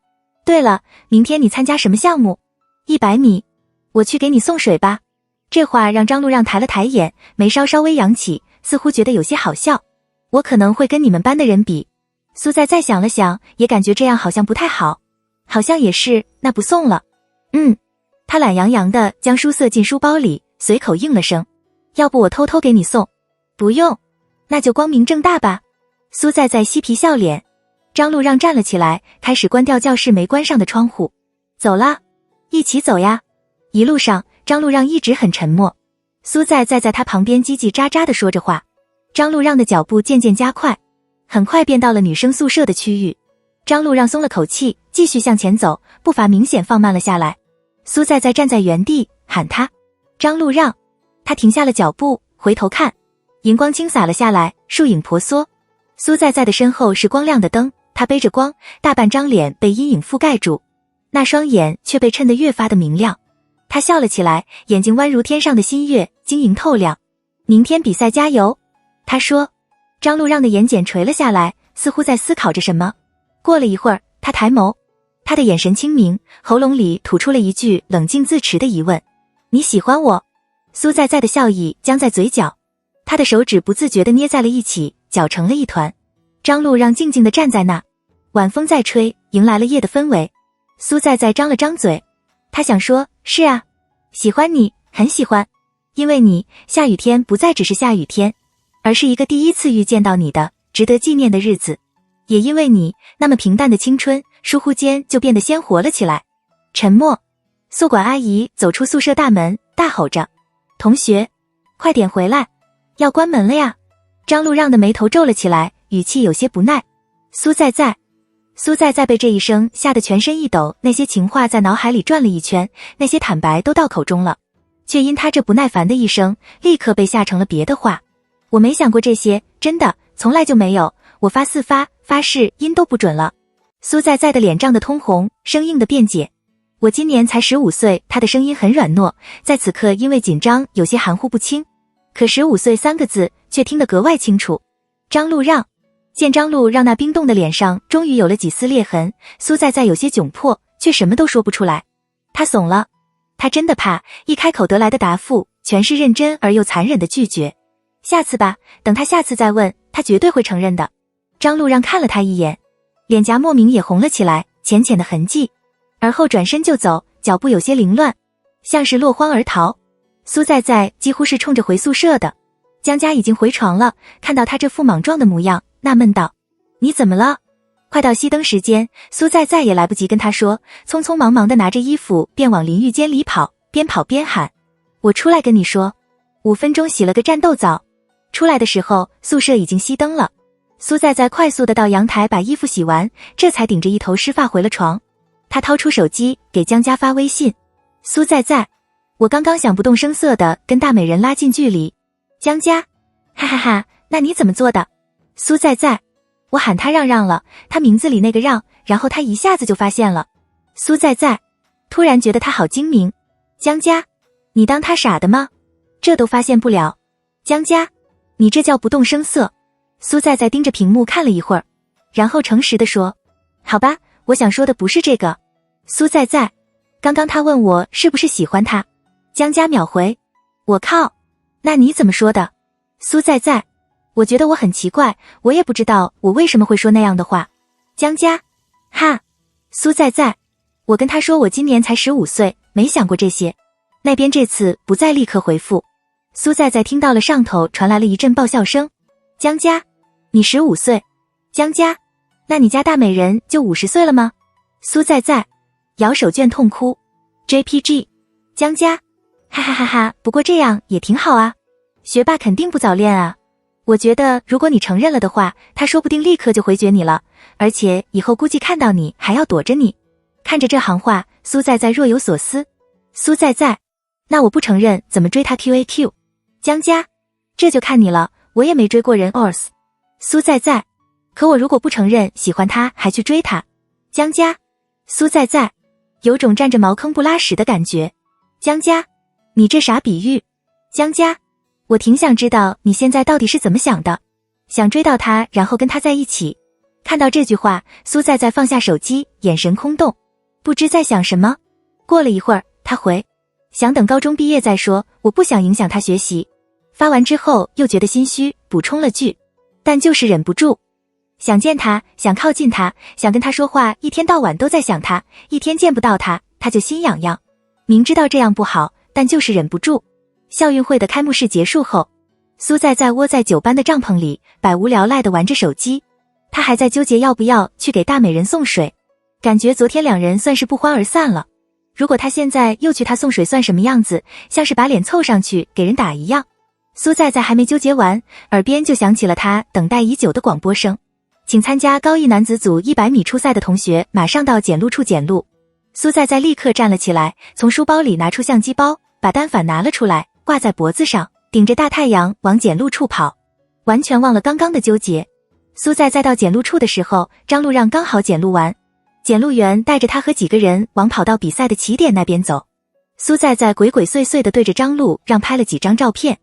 对了，明天你参加什么项目？100米。我去给你送水吧。这话让张路让抬了抬眼，眉梢稍微扬起，似乎觉得有些好笑。我可能会跟你们班的人比。苏在再想了想，也感觉这样好像不太好。好像也是，那不送了。他懒洋洋地将书塞进书包里，随口应了声。要不我偷偷给你送？不用，那就光明正大吧。苏在嬉皮笑脸。张路让站了起来，开始关掉教室没关上的窗户。走了，一起走呀。一路上，张路让一直很沉默。苏在在他旁边叽叽喳喳地说着话。张路让的脚步渐渐加快，很快便到了女生宿舍的区域。张路让松了口气，继续向前走，步伐明显放慢了下来。苏在站在原地，喊他：张路让。他停下了脚步，回头看，荧光倾洒了下来，树影婆娑。苏在的身后是光亮的灯，他背着光，大半张脸被阴影覆盖住，那双眼却被衬得越发的明亮。他笑了起来，眼睛宛如天上的新月，晶莹透亮。明天比赛加油，他说。张路让的眼睑垂了下来，似乎在思考着什么。过了一会儿，他抬眸，他的眼神清明，喉咙里吐出了一句冷静自持的疑问：你喜欢我？苏在的笑意僵在嘴角，他的手指不自觉地捏在了一起，搅成了一团。张路让静静地站在那，晚风在吹，迎来了夜的氛围。苏在张了张嘴，他想说，是啊，喜欢你，很喜欢。因为你，下雨天不再只是下雨天，而是一个第一次遇见到你的值得纪念的日子。也因为你，那么平淡的青春倏忽间就变得鲜活了起来。沉默。宿管阿姨走出宿舍大门，大吼着：同学，快点回来，要关门了呀。张路让的眉头皱了起来，语气有些不耐。苏在被这一声吓得全身一抖，那些情话在脑海里转了一圈，那些坦白都到口中了，却因他这不耐烦的一声，立刻被吓成了别的话。我没想过这些，真的，从来就没有，我发誓音都不准了。苏在的脸涨得通红，生硬的辩解。我今年才15岁，他的声音很软糯，在此刻因为紧张有些含糊不清，可15岁3个字却听得格外清楚。张路让。见张路让那冰冻的脸上终于有了几丝裂痕，苏在有些窘迫，却什么都说不出来。他怂了，他真的怕一开口得来的答复全是认真而又残忍的拒绝。下次吧，等他下次再问，他绝对会承认的。张路让看了他一眼，脸颊莫名也红了起来，浅浅的痕迹，而后转身就走，脚步有些凌乱，像是落荒而逃。苏在几乎是冲着回宿舍的。江家已经回床了，看到他这副莽撞的模样，纳闷道：你怎么了？快到熄灯时间，苏在也来不及跟他说，匆匆忙忙地拿着衣服便往淋浴间里跑，边跑边喊：我出来跟你说，5分钟洗了个战斗澡。出来的时候，宿舍已经熄灯了。苏在快速地到阳台把衣服洗完，这才顶着一头湿发回了床。他掏出手机给江家发微信：苏在，我刚刚想不动声色地跟大美人拉近距离。江家，哈哈哈，那你怎么做的？苏在，我喊他让了，他名字里那个让，然后他一下子就发现了。苏在突然觉得他好精明。江家，你当他傻的吗？这都发现不了。江家，你这叫不动声色。苏在盯着屏幕看了一会儿，然后诚实地说：好吧，我想说的不是这个。苏在，刚刚他问我是不是喜欢他。江家秒回：我靠，那你怎么说的？苏在，我觉得我很奇怪，我也不知道我为什么会说那样的话。江家，哈。苏在，我跟他说我今年才15岁，没想过这些。那边这次不再立刻回复。苏在听到了上头传来了一阵爆笑声。江家，你15岁？江家，那你家大美人就50岁了吗？苏在摇手绢痛哭。JPG， 江家，哈哈哈哈，不过这样也挺好啊，学霸肯定不早恋啊。我觉得如果你承认了的话，他说不定立刻就回绝你了，而且以后估计看到你还要躲着你。看着这行话，苏在若有所思。苏在，那我不承认怎么追他 QAQ？ 江家，这就看你了，我也没追过人 ORS。 苏在，可我如果不承认喜欢他还去追他？江家，苏在有种站着茅坑不拉屎的感觉。江家，你这啥比喻？江家，我挺想知道你现在到底是怎么想的，想追到他然后跟他在一起。看到这句话，苏在放下手机，眼神空洞，不知在想什么。过了一会儿，他回：想等高中毕业再说，我不想影响他学习。发完之后又觉得心虚，补充了句，但就是忍不住。想见他，想靠近他，想跟他说话，一天到晚都在想他，一天见不到他，他就心痒痒。明知道这样不好，但就是忍不住。校运会的开幕式结束后，苏在窝在9班的帐篷里，百无聊赖地玩着手机。他还在纠结要不要去给大美人送水，感觉昨天两人算是不欢而散了。如果他现在又去他送水算什么样子，像是把脸凑上去给人打一样。苏在还没纠结完，耳边就响起了他等待已久的广播声，请参加高一男子组100米初赛的同学马上到检录处检录。苏在立刻站了起来，从书包里拿出相机包，把单反拿了出来，挂在脖子上，顶着大太阳往检录处跑，完全忘了刚刚的纠结。苏在到检录处的时候，张路让刚好检录完，检录员带着他和几个人往跑道比赛的起点那边走。苏在鬼鬼祟祟地对着张路让拍了几张照片，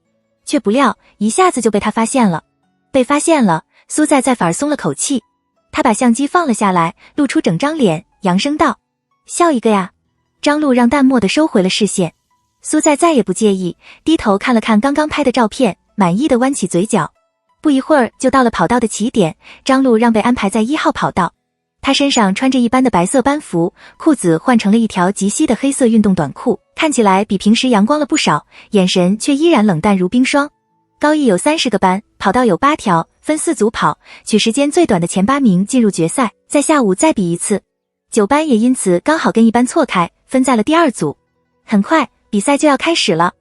却不料一下子就被他发现了。被发现了，苏在反而松了口气，他把相机放了下来，露出整张脸，扬声道：笑一个呀。张路让淡漠地收回了视线。苏在再也不介意，低头看了看刚刚拍的照片，满意地弯起嘴角。不一会儿就到了跑道的起点，张路让被安排在1号跑道。他身上穿着一般的白色班服，裤子换成了一条及膝的黑色运动短裤，看起来比平时阳光了不少，眼神却依然冷淡如冰霜。高一有30个班，跑道有8条，分4组跑，取时间最短的前8名进入决赛，在下午再比一次。9班也因此刚好跟1班错开，分在了第2组。很快比赛就要开始了，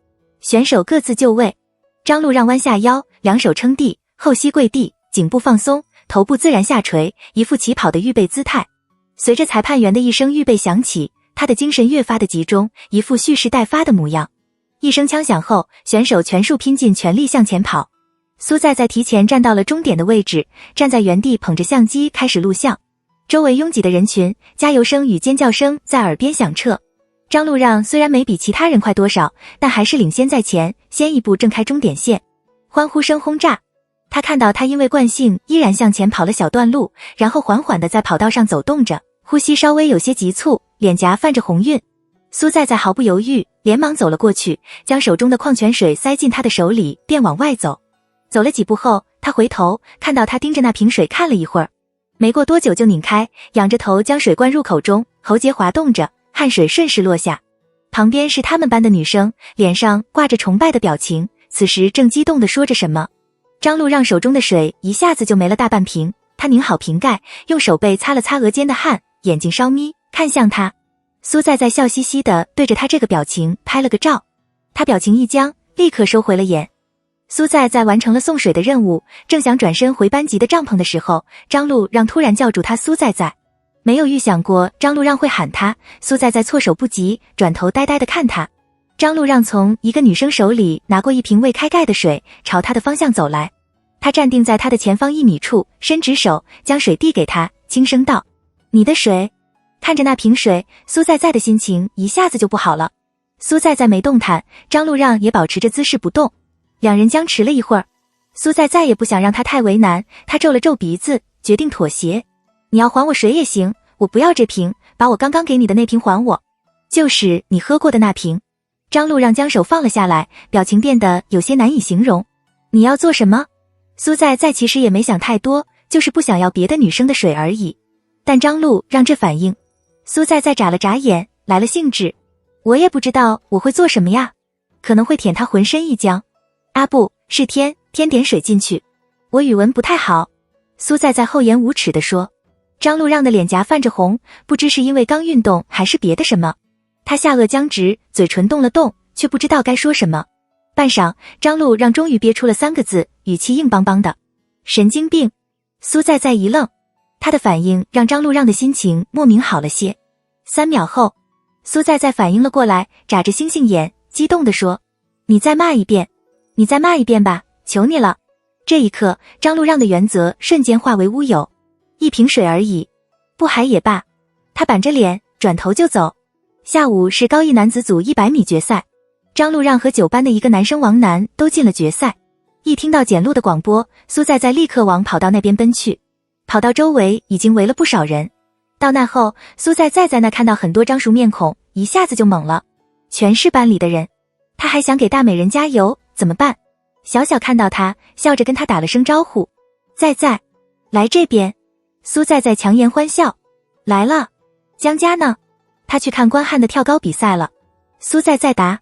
选手各自就位。张路让弯下腰，两手撑地，后膝跪地，颈部放松，头部自然下垂，一副起跑的预备姿态。随着裁判员的一声预备响起，他的精神越发的集中，一副蓄势待发的模样。一声枪响后，选手全数拼尽全力向前跑。苏在提前站到了终点的位置，站在原地捧着相机开始录像。周围拥挤的人群，加油声与尖叫声在耳边响彻。张路让虽然没比其他人快多少，但还是领先在前，先一步挣开终点线。欢呼声轰炸。他看到他因为惯性依然向前跑了小段路，然后缓缓地在跑道上走动着，呼吸稍微有些急促，脸颊泛着红晕。苏在毫不犹豫，连忙走了过去，将手中的矿泉水塞进他的手里，便往外走。走了几步后，他回头看到他盯着那瓶水看了一会儿，没过多久就拧开，仰着头将水灌入口中，喉结滑动着，汗水顺势落下。旁边是他们班的女生，脸上挂着崇拜的表情，此时正激动地说着什么。张路让手中的水一下子就没了大半瓶，他拧好瓶盖，用手背擦了擦额间的汗，眼睛稍眯，看向他。苏在笑嘻嘻地对着他这个表情拍了个照，他表情一僵，立刻收回了眼。苏在完成了送水的任务，正想转身回班级的帐篷的时候，张路让突然叫住他苏在。没有预想过张路让会喊他，苏在措手不及，转头呆呆地看他。张路让从一个女生手里拿过一瓶未开盖的水，朝他的方向走来。他站定在他的前方1米处，伸直手将水递给他，轻声道：你的水。看着那瓶水，苏在的心情一下子就不好了。苏在没动弹，张路让也保持着姿势不动，两人僵持了一会儿。苏在再也不想让他太为难，他皱了皱鼻子，决定妥协。你要还我水也行，我不要这瓶，把我刚刚给你的那瓶还我，就是你喝过的那瓶。张路让将手放了下来，表情变得有些难以形容。你要做什么？苏在其实也没想太多，就是不想要别的女生的水而已。但张路让这反应，苏在眨了眨眼，来了兴致。我也不知道我会做什么呀，可能会舔他浑身一浆。啊不，是添点水进去。我语文不太好。苏在厚颜无耻地说。张路让的脸颊泛着红，不知是因为刚运动还是别的什么。他下颚僵直，嘴唇动了动，却不知道该说什么。半晌，张路让终于憋出了3个字，语气硬邦邦的：神经病。苏在一愣，他的反应让张路让的心情莫名好了些。3秒后，苏在反应了过来，眨着星星眼，激动地说：你再骂一遍，你再骂一遍吧，求你了。这一刻，张路让的原则瞬间化为乌有。一瓶水而已，不还也罢。他板着脸转头就走。下午是高一男子组100米决赛，张路让和9班的一个男生王楠都进了决赛。一听到检录的广播，苏在立刻往跑道那边奔去。跑道周围已经围了不少人。到那后，苏在那看到很多张熟面孔，一下子就懵了。全是班里的人。他还想给大美人加油，怎么办？小小看到他，笑着跟他打了声招呼：在，来这边。苏在强颜欢笑：来了。江家呢？他去看关汉的跳高比赛了。苏在答。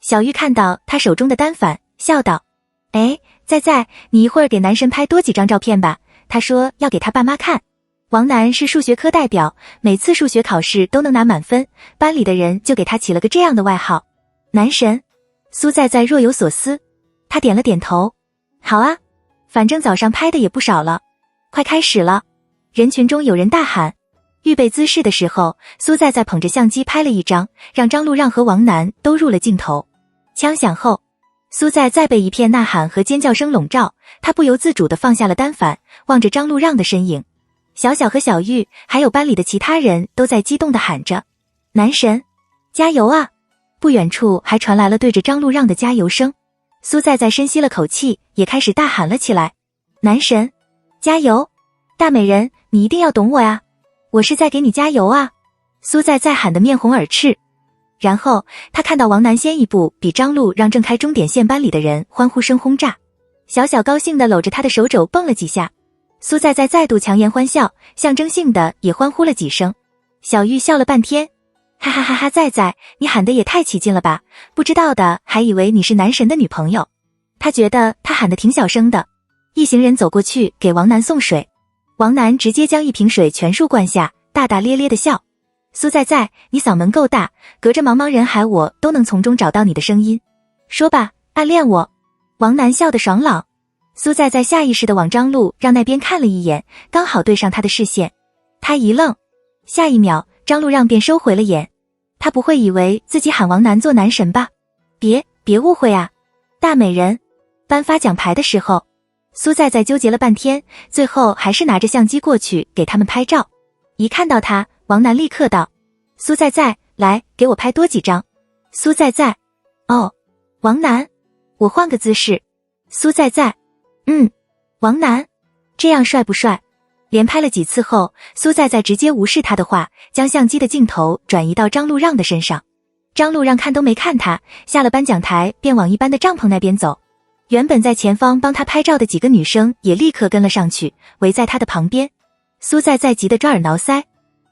小玉看到他手中的单反，笑道：哎，在，你一会儿给男神拍多几张照片吧，他说要给他爸妈看。王楠是数学科代表，每次数学考试都能拿满分，班里的人就给他起了个这样的外号，男神。苏在若有所思，他点了点头，好啊，反正早上拍的也不少了。快开始了。人群中有人大喊。预备姿势的时候，苏在捧着相机拍了一张，让张路让和王楠都入了镜头。枪响后，苏在被一片呐喊和尖叫声笼罩，他不由自主地放下了单反，望着张路让的身影。小小和小玉还有班里的其他人都在激动地喊着：男神，加油啊！不远处还传来了对着张路让的加油声。苏在深吸了口气，也开始大喊了起来：男神，加油！大美人，你一定要懂我呀！我是在给你加油啊！苏在喊得面红耳赤。然后他看到王楠先一步比张路让正开终点线，班里的人欢呼声轰炸。小小高兴地搂着他的手肘蹦了几下。苏在再度强颜欢笑，象征性的也欢呼了几声。小玉笑了半天，哈哈哈哈，在，你喊得也太起劲了吧，不知道的还以为你是男神的女朋友。他觉得他喊得挺小声的。一行人走过去给王楠送水，王楠直接将一瓶水全数灌下，大大咧咧的笑。苏在，你嗓门够大，隔着茫茫人海我都能从中找到你的声音。说吧，暗恋我。王楠笑得爽朗。苏在下意识地往张路让那边看了一眼，刚好对上他的视线。他一愣，下一秒张路让便收回了眼。他不会以为自己喊王楠做男神吧？别误会啊。大美人。颁发奖牌的时候，苏在纠结了半天，最后还是拿着相机过去给他们拍照。一看到他，王楠立刻道：苏在，来，给我拍多几张。苏在，哦。王楠，我换个姿势。苏在，王楠，这样帅不帅？连拍了几次后，苏在直接无视他的话，将相机的镜头转移到张路让的身上。张路让看都没看他，下了颁奖台便往一般的帐篷那边走。原本在前方帮他拍照的几个女生也立刻跟了上去，围在他的旁边。苏在急得抓耳挠腮，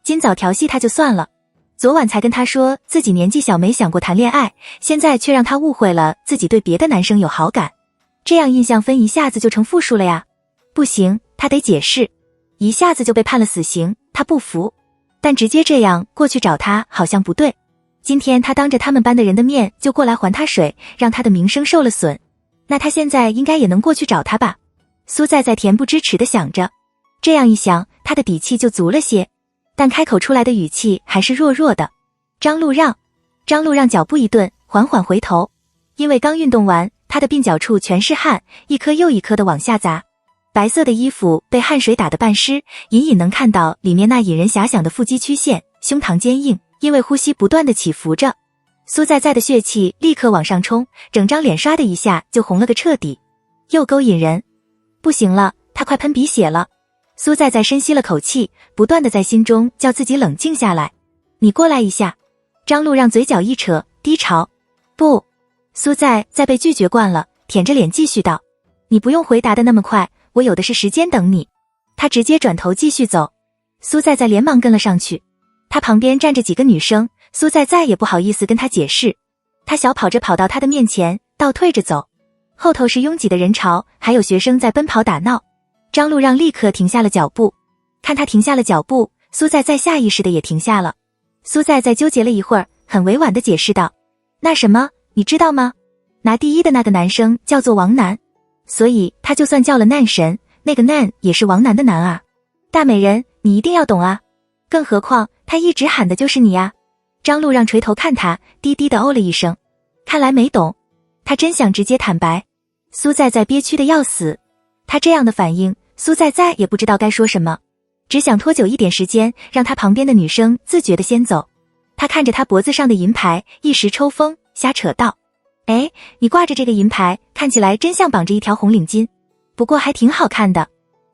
今早调戏他就算了，昨晚才跟他说自己年纪小没想过谈恋爱，现在却让他误会了自己对别的男生有好感，这样印象分一下子就成负数了呀。不行，他得解释。一下子就被判了死刑，他不服，但直接这样过去找他好像不对。今天他当着他们班的人的面就过来还他水，让他的名声受了损，那他现在应该也能过去找他吧。苏在恬不知耻地想着，这样一想他的底气就足了些，但开口出来的语气还是弱弱的。张路让。张路让脚步一顿，缓缓回头，因为刚运动完，他的鬓角处全是汗，一颗又一颗的往下砸。白色的衣服被汗水打得半湿，隐隐能看到里面那引人遐想的腹肌曲线，胸膛坚硬，因为呼吸不断的起伏着。苏在的血气立刻往上冲，整张脸刷的一下就红了个彻底，又勾引人。不行了，他快喷鼻血了。苏在深吸了口气，不断的在心中叫自己冷静下来。你过来一下。张路让嘴角一扯，低潮。不。苏在被拒绝惯了，舔着脸继续道，你不用回答的那么快，我有的是时间等你。他直接转头继续走。苏在连忙跟了上去。他旁边站着几个女生，苏在也不好意思跟他解释。他小跑着跑到他的面前，倒退着走。后头是拥挤的人潮，还有学生在奔跑打闹。张路让立刻停下了脚步。看他停下了脚步，苏在下意识的也停下了。苏在纠结了一会儿，很委婉的解释道，那什么，你知道吗？拿第一的那个男生叫做王楠，所以他就算叫了难神，那个难也是王楠的男啊。大美人，你一定要懂啊，更何况他一直喊的就是你啊。张路让垂头看他，低低的哦了一声，看来没懂。他真想直接坦白。苏在憋屈的要死，他这样的反应，苏在也不知道该说什么，只想拖久一点时间，让他旁边的女生自觉的先走。他看着他脖子上的银牌，一时抽风，瞎扯道，哎，你挂着这个银牌，看起来真像绑着一条红领巾，不过还挺好看的。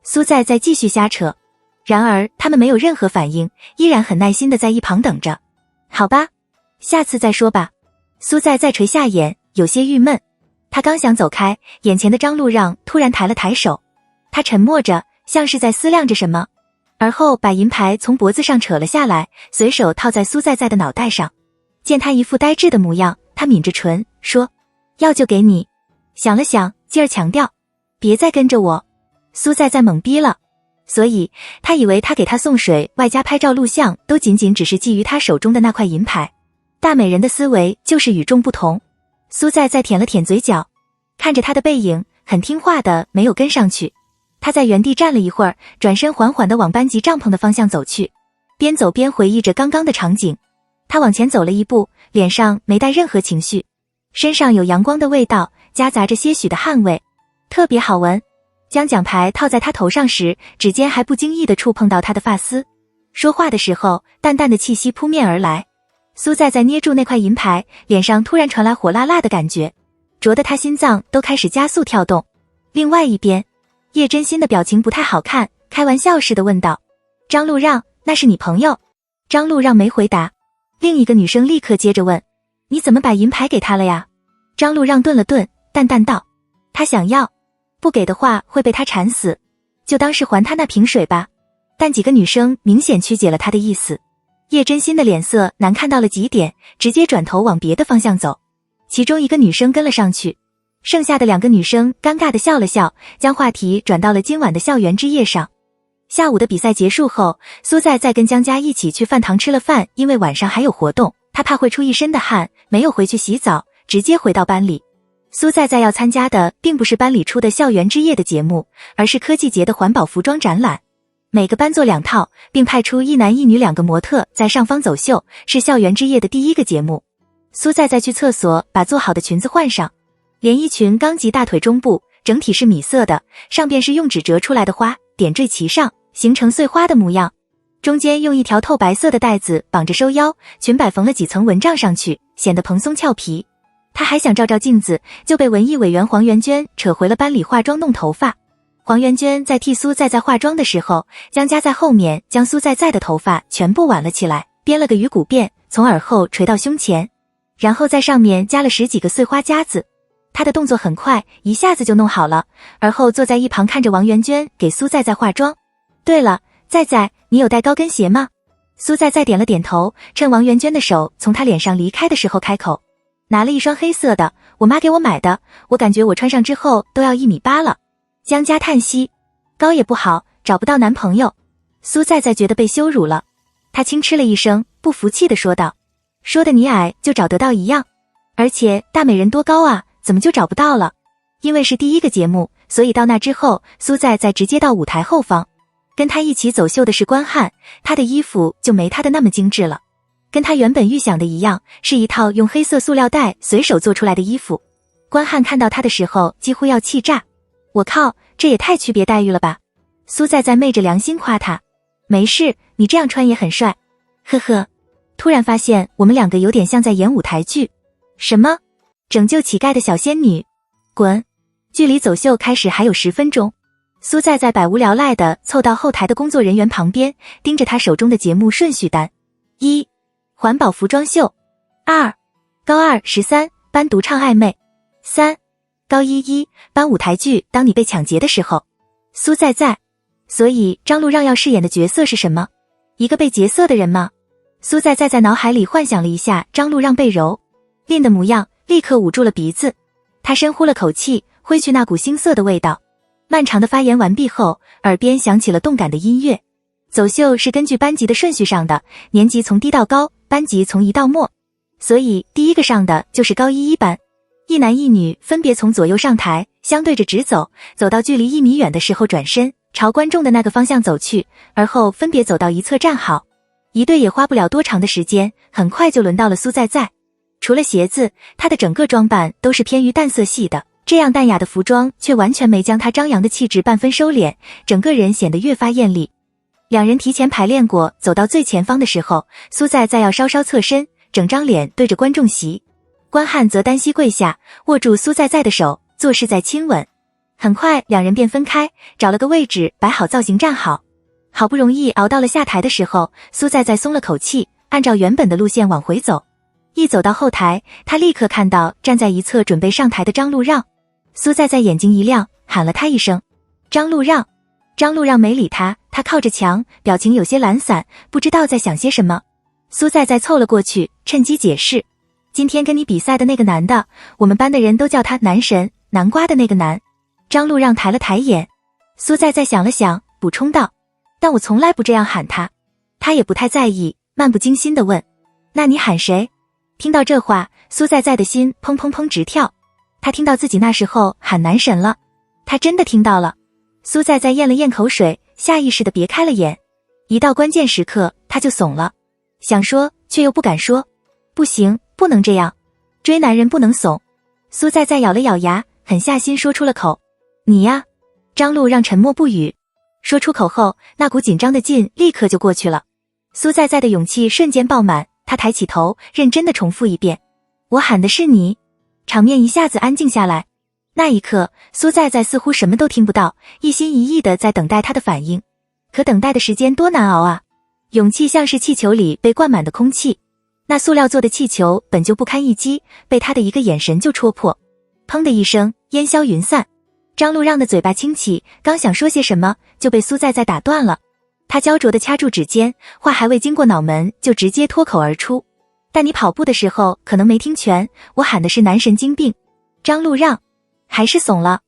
苏在继续瞎扯，然而他们没有任何反应，依然很耐心的在一旁等着。好吧，下次再说吧。苏在在垂下眼，有些郁闷。他刚想走开，眼前的张路让突然抬了抬手，他沉默着，像是在思量着什么，而后把银牌从脖子上扯了下来，随手套在苏在在的脑袋上。见他一副呆滞的模样，他抿着唇说：要就给你。想了想，继而强调：别再跟着我。苏在在懵逼了，所以他以为他给他送水外加拍照录像都仅仅只是基于他手中的那块银牌。大美人的思维就是与众不同。苏在在舔了舔嘴角，看着他的背影，很听话的没有跟上去。他在原地站了一会儿，转身缓缓地往班级帐篷的方向走去，边走边回忆着刚刚的场景。他往前走了一步，脸上没带任何情绪，身上有阳光的味道，夹杂着些许的汗味，特别好闻。将奖牌套在他头上时，指尖还不经意地触碰到他的发丝。说话的时候，淡淡的气息扑面而来。苏在在捏住那块银牌，脸上突然传来火辣辣的感觉，灼得他心脏都开始加速跳动。另外一边，叶真心的表情不太好看，开玩笑似的问道：张路让，那是你朋友？张路让没回答。另一个女生立刻接着问：你怎么把银牌给他了呀？张路让顿了顿，淡淡道：他想要，不给的话会被他馋死，就当是还他那瓶水吧。但几个女生明显曲解了他的意思。叶真心的脸色难看到了极点，直接转头往别的方向走。其中一个女生跟了上去，剩下的两个女生尴尬地笑了笑，将话题转到了今晚的校园之夜上。下午的比赛结束后，苏在在跟江家一起去饭堂吃了饭，因为晚上还有活动，她怕会出一身的汗，没有回去洗澡，直接回到班里。苏在在要参加的并不是班里出的校园之夜的节目，而是科技节的环保服装展览。每个班做2套，并派出一男一女2个模特在上方走秀，是校园之夜的第1个节目。苏在在去厕所把做好的裙子换上，连衣裙刚及大腿中部，整体是米色的，上边是用纸折出来的花，点缀其上，形成碎花的模样。中间用一条透白色的带子绑着收腰，裙摆缝了几层蚊帐上去，显得蓬松俏皮。她还想照照镜子，就被文艺委员黄媛娟扯回了班里化妆弄头发。黄媛娟在替苏在在化妆的时候，江家在后面将苏在在的头发全部挽了起来，编了个鱼骨辫，从耳后垂到胸前，然后在上面加了10几个碎花夹子。她的动作很快，一下子就弄好了，而后坐在一旁看着王媛娟给苏在在化妆。对了，在在，你有带高跟鞋吗？苏在在点了点头，趁王媛娟的手从她脸上离开的时候开口：拿了一双黑色的，我妈给我买的，我感觉我穿上之后都要1.8米了。江家叹息：高也不好，找不到男朋友。苏在在觉得被羞辱了，她轻嗤了一声，不服气地说道：说的你矮就找得到一样，而且大美人多高啊，怎么就找不到了？因为是第1个节目，所以到那之后，苏在在直接到舞台后方。跟她一起走秀的是关汉，她的衣服就没她的那么精致了，跟她原本预想的一样，是一套用黑色塑料袋随手做出来的衣服。关汉看到她的时候几乎要气炸。我靠，这也太区别待遇了吧。苏在在昧着良心夸他：没事，你这样穿也很帅。呵呵。突然发现我们2个有点像在演舞台剧。什么？拯救乞丐的小仙女？滚！距离走秀开始还有10分钟。苏在在百无聊赖地凑到后台的工作人员旁边，盯着他手中的节目顺序单。1. 环保服装秀。2. 高2 13班独唱暧昧。3. 高1班舞台剧当你被抢劫的时候。苏在在，所以张路让要饰演的角色是什么？一个被劫色的人吗？苏在在脑海里幻想了一下张路让被揉拎的模样，立刻捂住了鼻子。他深呼了口气，挥去那股腥涩的味道。漫长的发言完毕后，耳边响起了动感的音乐。走秀是根据班级的顺序上的，年级从低到高，班级从1到末，所以第1个上的就是高1班。一男一女分别从左右上台，相对着直走，走到距离1米远的时候转身，朝观众的那个方向走去，而后分别走到一侧站好。一队也花不了多长的时间，很快就轮到了苏在在。除了鞋子，她的整个装扮都是偏于淡色系的，这样淡雅的服装却完全没将她张扬的气质半分收敛，整个人显得越发艳丽。2人提前排练过，走到最前方的时候，苏在在要稍稍侧身，整张脸对着观众席。关汉则单膝跪下，握住苏在在的手，作势在亲吻。很快2人便分开，找了个位置摆好造型站好。好不容易熬到了下台的时候，苏在在松了口气，按照原本的路线往回走。一走到后台，他立刻看到站在一侧准备上台的张路让。苏在在眼睛一亮，喊了他一声：“张路让。”张路让没理他，他靠着墙，表情有些懒散，不知道在想些什么。苏在在凑了过去，趁机解释：“今天跟你比赛的那个男的，我们班的人都叫他男神，南瓜的那个男。”张路让抬了抬眼，苏在在想了想，补充道：“但我从来不这样喊他。”他也不太在意，漫不经心地问：“那你喊谁？”听到这话，苏在在的心砰砰砰直跳。他听到自己那时候喊男神了，他真的听到了。苏在在咽了咽口水，下意识地别开了眼。一到关键时刻，他就怂了，想说却又不敢说。不行，不能这样，追男人不能怂。苏在在咬了咬牙，狠下心说出了口：“你呀。”张路让沉默不语。说出口后，那股紧张的劲立刻就过去了。苏在在的勇气瞬间爆满，他抬起头，认真地重复一遍：“我喊的是你。”场面一下子安静下来。那一刻，苏在在似乎什么都听不到，一心一意地在等待他的反应。可等待的时间多难熬啊！勇气像是气球里被灌满的空气，那塑料做的气球本就不堪一击，被他的一个眼神就戳破。砰的一声，烟消云散。张路让的嘴巴轻启，刚想说些什么，就被苏在在打断了。他焦灼地掐住指尖，话还未经过脑门，就直接脱口而出：“但你跑步的时候可能没听全，我喊的是男神经病。”张路让还是怂了，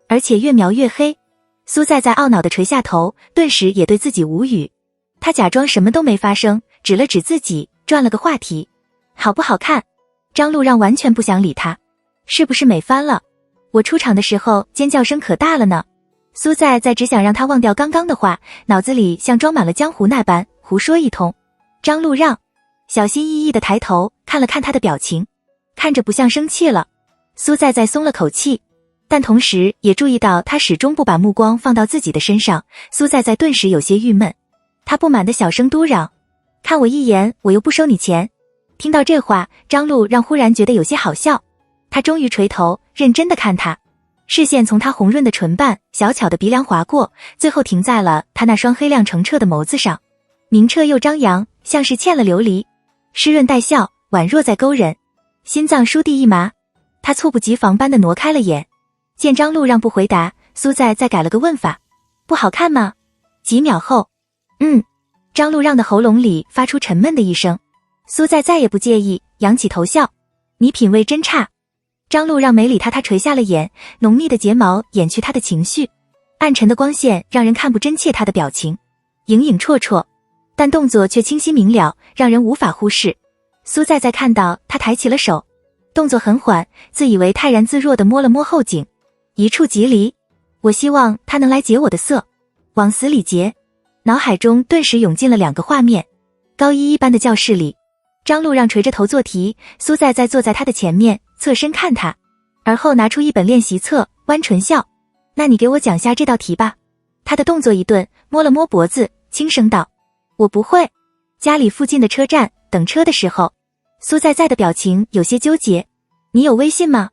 而且越描越黑。苏在在懊恼地垂下头，顿时也对自己无语。他假装什么都没发生，指了指自己，转了个话题：“好不好看？”张路让完全不想理他：“是不是美翻了？我出场的时候尖叫声可大了呢。”苏在在只想让他忘掉刚刚的话，脑子里像装满了浆糊那般胡说一通。张路让小心翼翼地抬头看了看他的表情，看着不像生气了。苏在在松了口气，但同时也注意到他始终不把目光放到自己的身上。苏在在顿时有些郁闷，他不满地小声嘟嚷：“看我一眼，我又不收你钱。”听到这话，张路让忽然觉得有些好笑。他终于垂头，认真地看他，视线从他红润的唇瓣、小巧的鼻梁划过，最后停在了他那双黑亮澄澈的眸子上，明澈又张扬，像是嵌了琉璃，湿润带笑，宛若在勾人。心脏倏地一麻，他猝不及防般地挪开了眼。见张路让不回答，苏在再改了个问法：“不好看吗？”几秒后，张路让的喉咙里发出沉闷的一声。苏在再也不介意，仰起头笑：“你品味真差。”张路让没理他，他垂下了眼，浓密的睫毛掩去他的情绪，暗沉的光线让人看不真切他的表情，影影绰绰，但动作却清晰明了，让人无法忽视。苏在在看到他抬起了手，动作很缓，自以为泰然自若地摸了摸后颈，一触即离。我希望他能来劫我的色，往死里劫。脑海中顿时涌进了两个画面：高一般的教室里，张路让垂着头做题，苏在在坐在他的前面，侧身看他，而后拿出一本练习册，弯唇笑：“那你给我讲下这道题吧。”他的动作一顿，摸了摸脖子，轻声道：“我不会。”家里附近的车站等车的时候，苏在在的表情有些纠结：“你有微信吗？”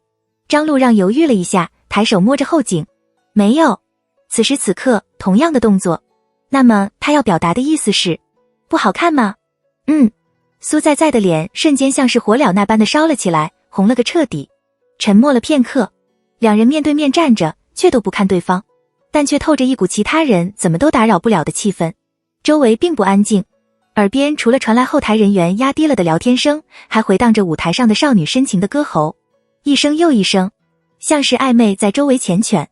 张路让犹豫了一下，抬手摸着后颈：“没有。”此时此刻同样的动作，那么他要表达的意思是不好看吗？苏在在的脸瞬间像是火燎那般的烧了起来，红了个彻底。沉默了片刻，两人面对面站着，却都不看对方，但却透着一股其他人怎么都打扰不了的气氛。周围并不安静，耳边除了传来后台人员压低了的聊天声，还回荡着舞台上的少女深情的歌喉，一声又一声，像是暧昧在周围缱绻，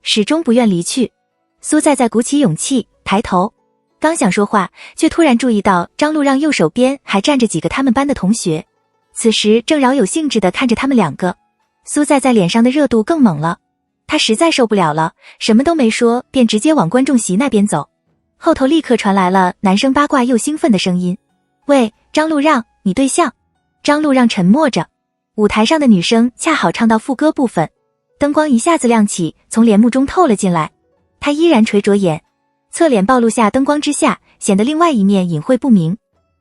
始终不愿离去。苏在在鼓起勇气抬头，刚想说话，却突然注意到张路让右手边还站着几个他们班的同学，此时正饶有兴致地看着他们两个。苏在在脸上的热度更猛了，他实在受不了了，什么都没说，便直接往观众席那边走。后头立刻传来了男生八卦又兴奋的声音：“喂，张路让，你对象？”张路让沉默着，舞台上的女生恰好唱到副歌部分，灯光一下子亮起，从帘幕中透了进来。他依然垂着眼，侧脸暴露下灯光之下，显得另外一面隐晦不明。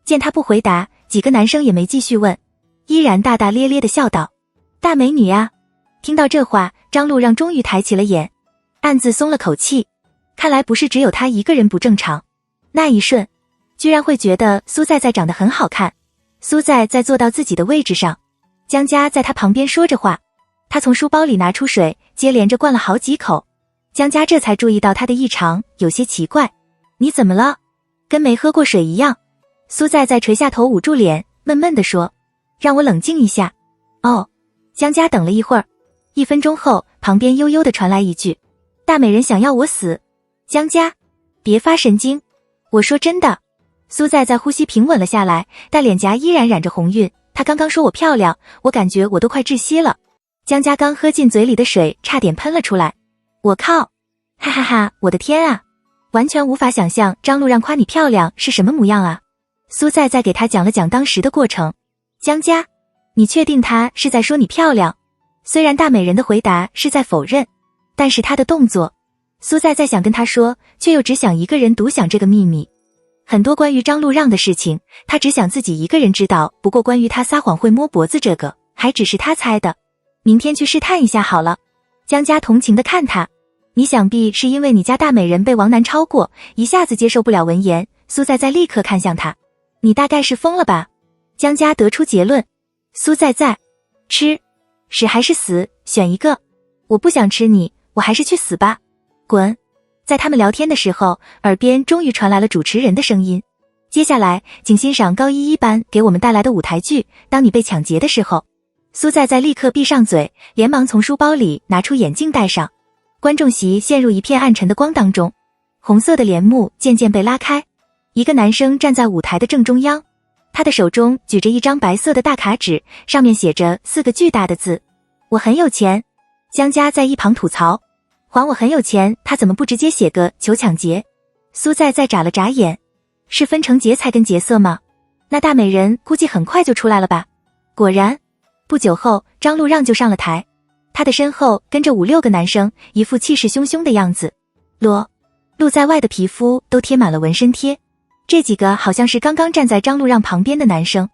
见他不回答，几个男生也没继续问，依然大大咧咧地笑道：“大美女啊。”听到这话，张路让终于抬起了眼，暗自松了口气，看来不是只有他一个人不正常。那一瞬，居然会觉得苏在在长得很好看。苏在坐到自己的位置上，江家在他旁边说着话。他从书包里拿出水，接连着灌了好几口。江家这才注意到他的异常，有些奇怪。你怎么了？跟没喝过水一样。苏在垂下头捂住脸，闷闷地说，让我冷静一下。哦。江家等了一会儿，1分钟后，旁边悠悠地传来一句，大美人想要我死。江家，别发神经，我说真的。苏在呼吸平稳了下来，但脸颊依然染着红晕。他刚刚说我漂亮，我感觉我都快窒息了。江家刚喝进嘴里的水，差点喷了出来。我靠，哈哈哈，我的天啊，完全无法想象张路让夸你漂亮是什么模样啊。苏在给他讲了讲当时的过程。江家，你确定他是在说你漂亮？虽然大美人的回答是在否认，但是他的动作，苏在想跟他说，却又只想一个人独享这个秘密。很多关于张路让的事情，他只想自己一个人知道，不过关于他撒谎会摸脖子这个，还只是他猜的。明天去试探一下好了。江家同情地看他，你想必是因为你家大美人被王楠超过，一下子接受不了文言。苏在立刻看向他，你大概是疯了吧？江家得出结论。苏在吃屎还是死，选一个。我不想吃你，我还是去死吧。滚。在他们聊天的时候，耳边终于传来了主持人的声音。接下来请欣赏高一班给我们带来的舞台剧《当你被抢劫的时候》。苏在立刻闭上嘴，连忙从书包里拿出眼镜戴上。观众席陷入一片暗沉的光当中，红色的帘幕渐渐被拉开，一个男生站在舞台的正中央，他的手中举着一张白色的大卡纸，上面写着4个巨大的字，我很有钱。江家在一旁吐槽，还我很有钱，他怎么不直接写个求抢劫？苏在眨了眨眼，是分成劫财跟劫色吗？那大美人估计很快就出来了吧。果然不久后，张路让就上了台，他的身后跟着5、6个男生，一副气势汹汹的样子。露在外的皮肤都贴满了纹身贴，这几个好像是刚刚站在张路让旁边的男生，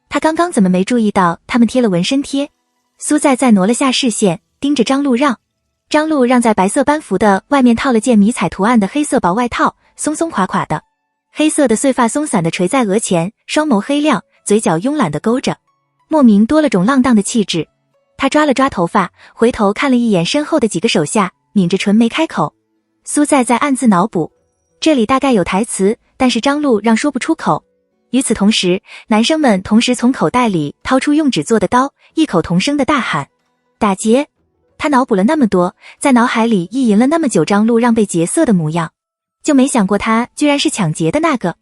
他刚刚怎么没注意到他们贴了纹身贴？苏在挪了下视线，盯着张路让。张路让在白色班服的外面套了件迷彩图案的黑色薄外套，松松垮垮的，黑色的碎发松散的垂在额前，双眸黑亮，嘴角慵懒的勾着，莫名多了种浪荡的气质。他抓了抓头发，回头看了一眼身后的几个手下，抿着唇没开口。苏在暗自脑补，这里大概有台词，但是张路让说不出口。与此同时，男生们同时从口袋里掏出用纸做的刀，异口同声的大喊打劫。他脑补了那么多，在脑海里意淫了那么久张路让被劫色的模样，就没想过他居然是抢劫的那个，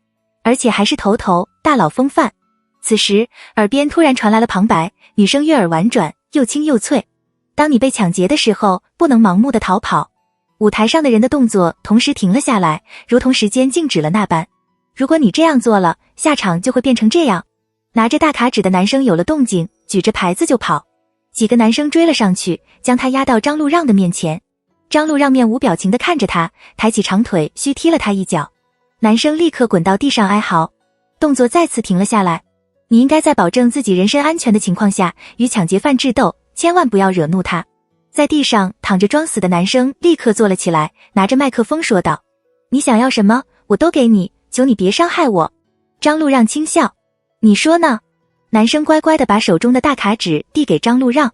而且还是头大佬风范。此时耳边突然传来了旁白，女声悦耳婉转，又轻又脆。当你被抢劫的时候，不能盲目的逃跑。舞台上的人的动作同时停了下来，如同时间静止了那般。如果你这样做了，下场就会变成这样。拿着大卡纸的男生有了动静，举着牌子就跑。几个男生追了上去，将他压到张路让的面前。张路让面无表情地看着他，抬起长腿虚踢了他一脚。男生立刻滚到地上哀嚎，动作再次停了下来。你应该在保证自己人身安全的情况下与抢劫犯智斗，千万不要惹怒他。在地上躺着装死的男生立刻坐了起来，拿着麦克风说道，你想要什么我都给你，求你别伤害我。张路让轻笑，你说呢？男生乖乖地把手中的大卡纸递给张路让，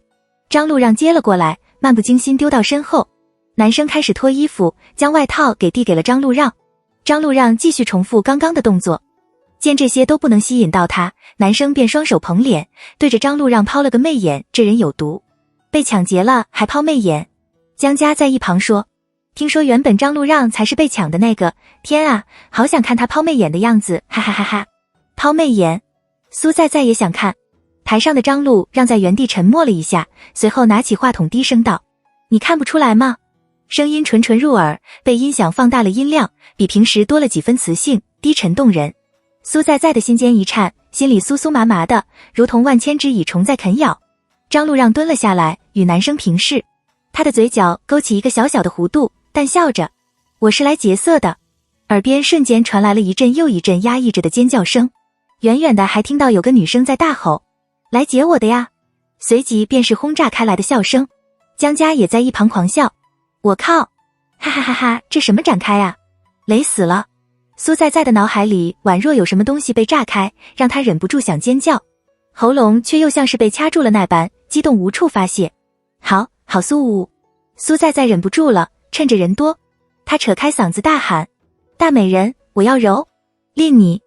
张路让接了过来，漫不经心丢到身后。男生开始脱衣服，将外套给递给了张路让。张路让继续重复刚刚的动作。见这些都不能吸引到他，男生便双手捧脸，对着张路让抛了个媚眼，这人有毒，被抢劫了还抛媚眼。江家在一旁说，听说原本张路让才是被抢的那个，天啊，好想看他抛媚眼的样子，哈哈哈哈。抛媚眼，苏在也想看。台上的张路让在原地沉默了一下，随后拿起话筒低声道，你看不出来吗？声音纯纯入耳，被音响放大了音量，比平时多了几分磁性，低沉动人。苏在的心间一颤，心里酥酥麻麻的，如同万千只蚁虫在啃咬。张路让蹲了下来，与男生平视，他的嘴角勾起一个小小的弧度，淡笑着，我是来劫色的。耳边瞬间传来了一阵又一阵压抑着的尖叫声，远远的还听到有个女生在大吼，来劫我的呀。随即便是轰炸开来的笑声。江家也在一旁狂笑，我靠，哈哈哈哈，这什么展开啊，雷死了。苏在在的脑海里宛若有什么东西被炸开，让他忍不住想尖叫，喉咙却又像是被掐住了那般，激动无处发泄。好苏呜！苏在在忍不住了，趁着人多，他扯开嗓子大喊：大美人，我要蹂躏你！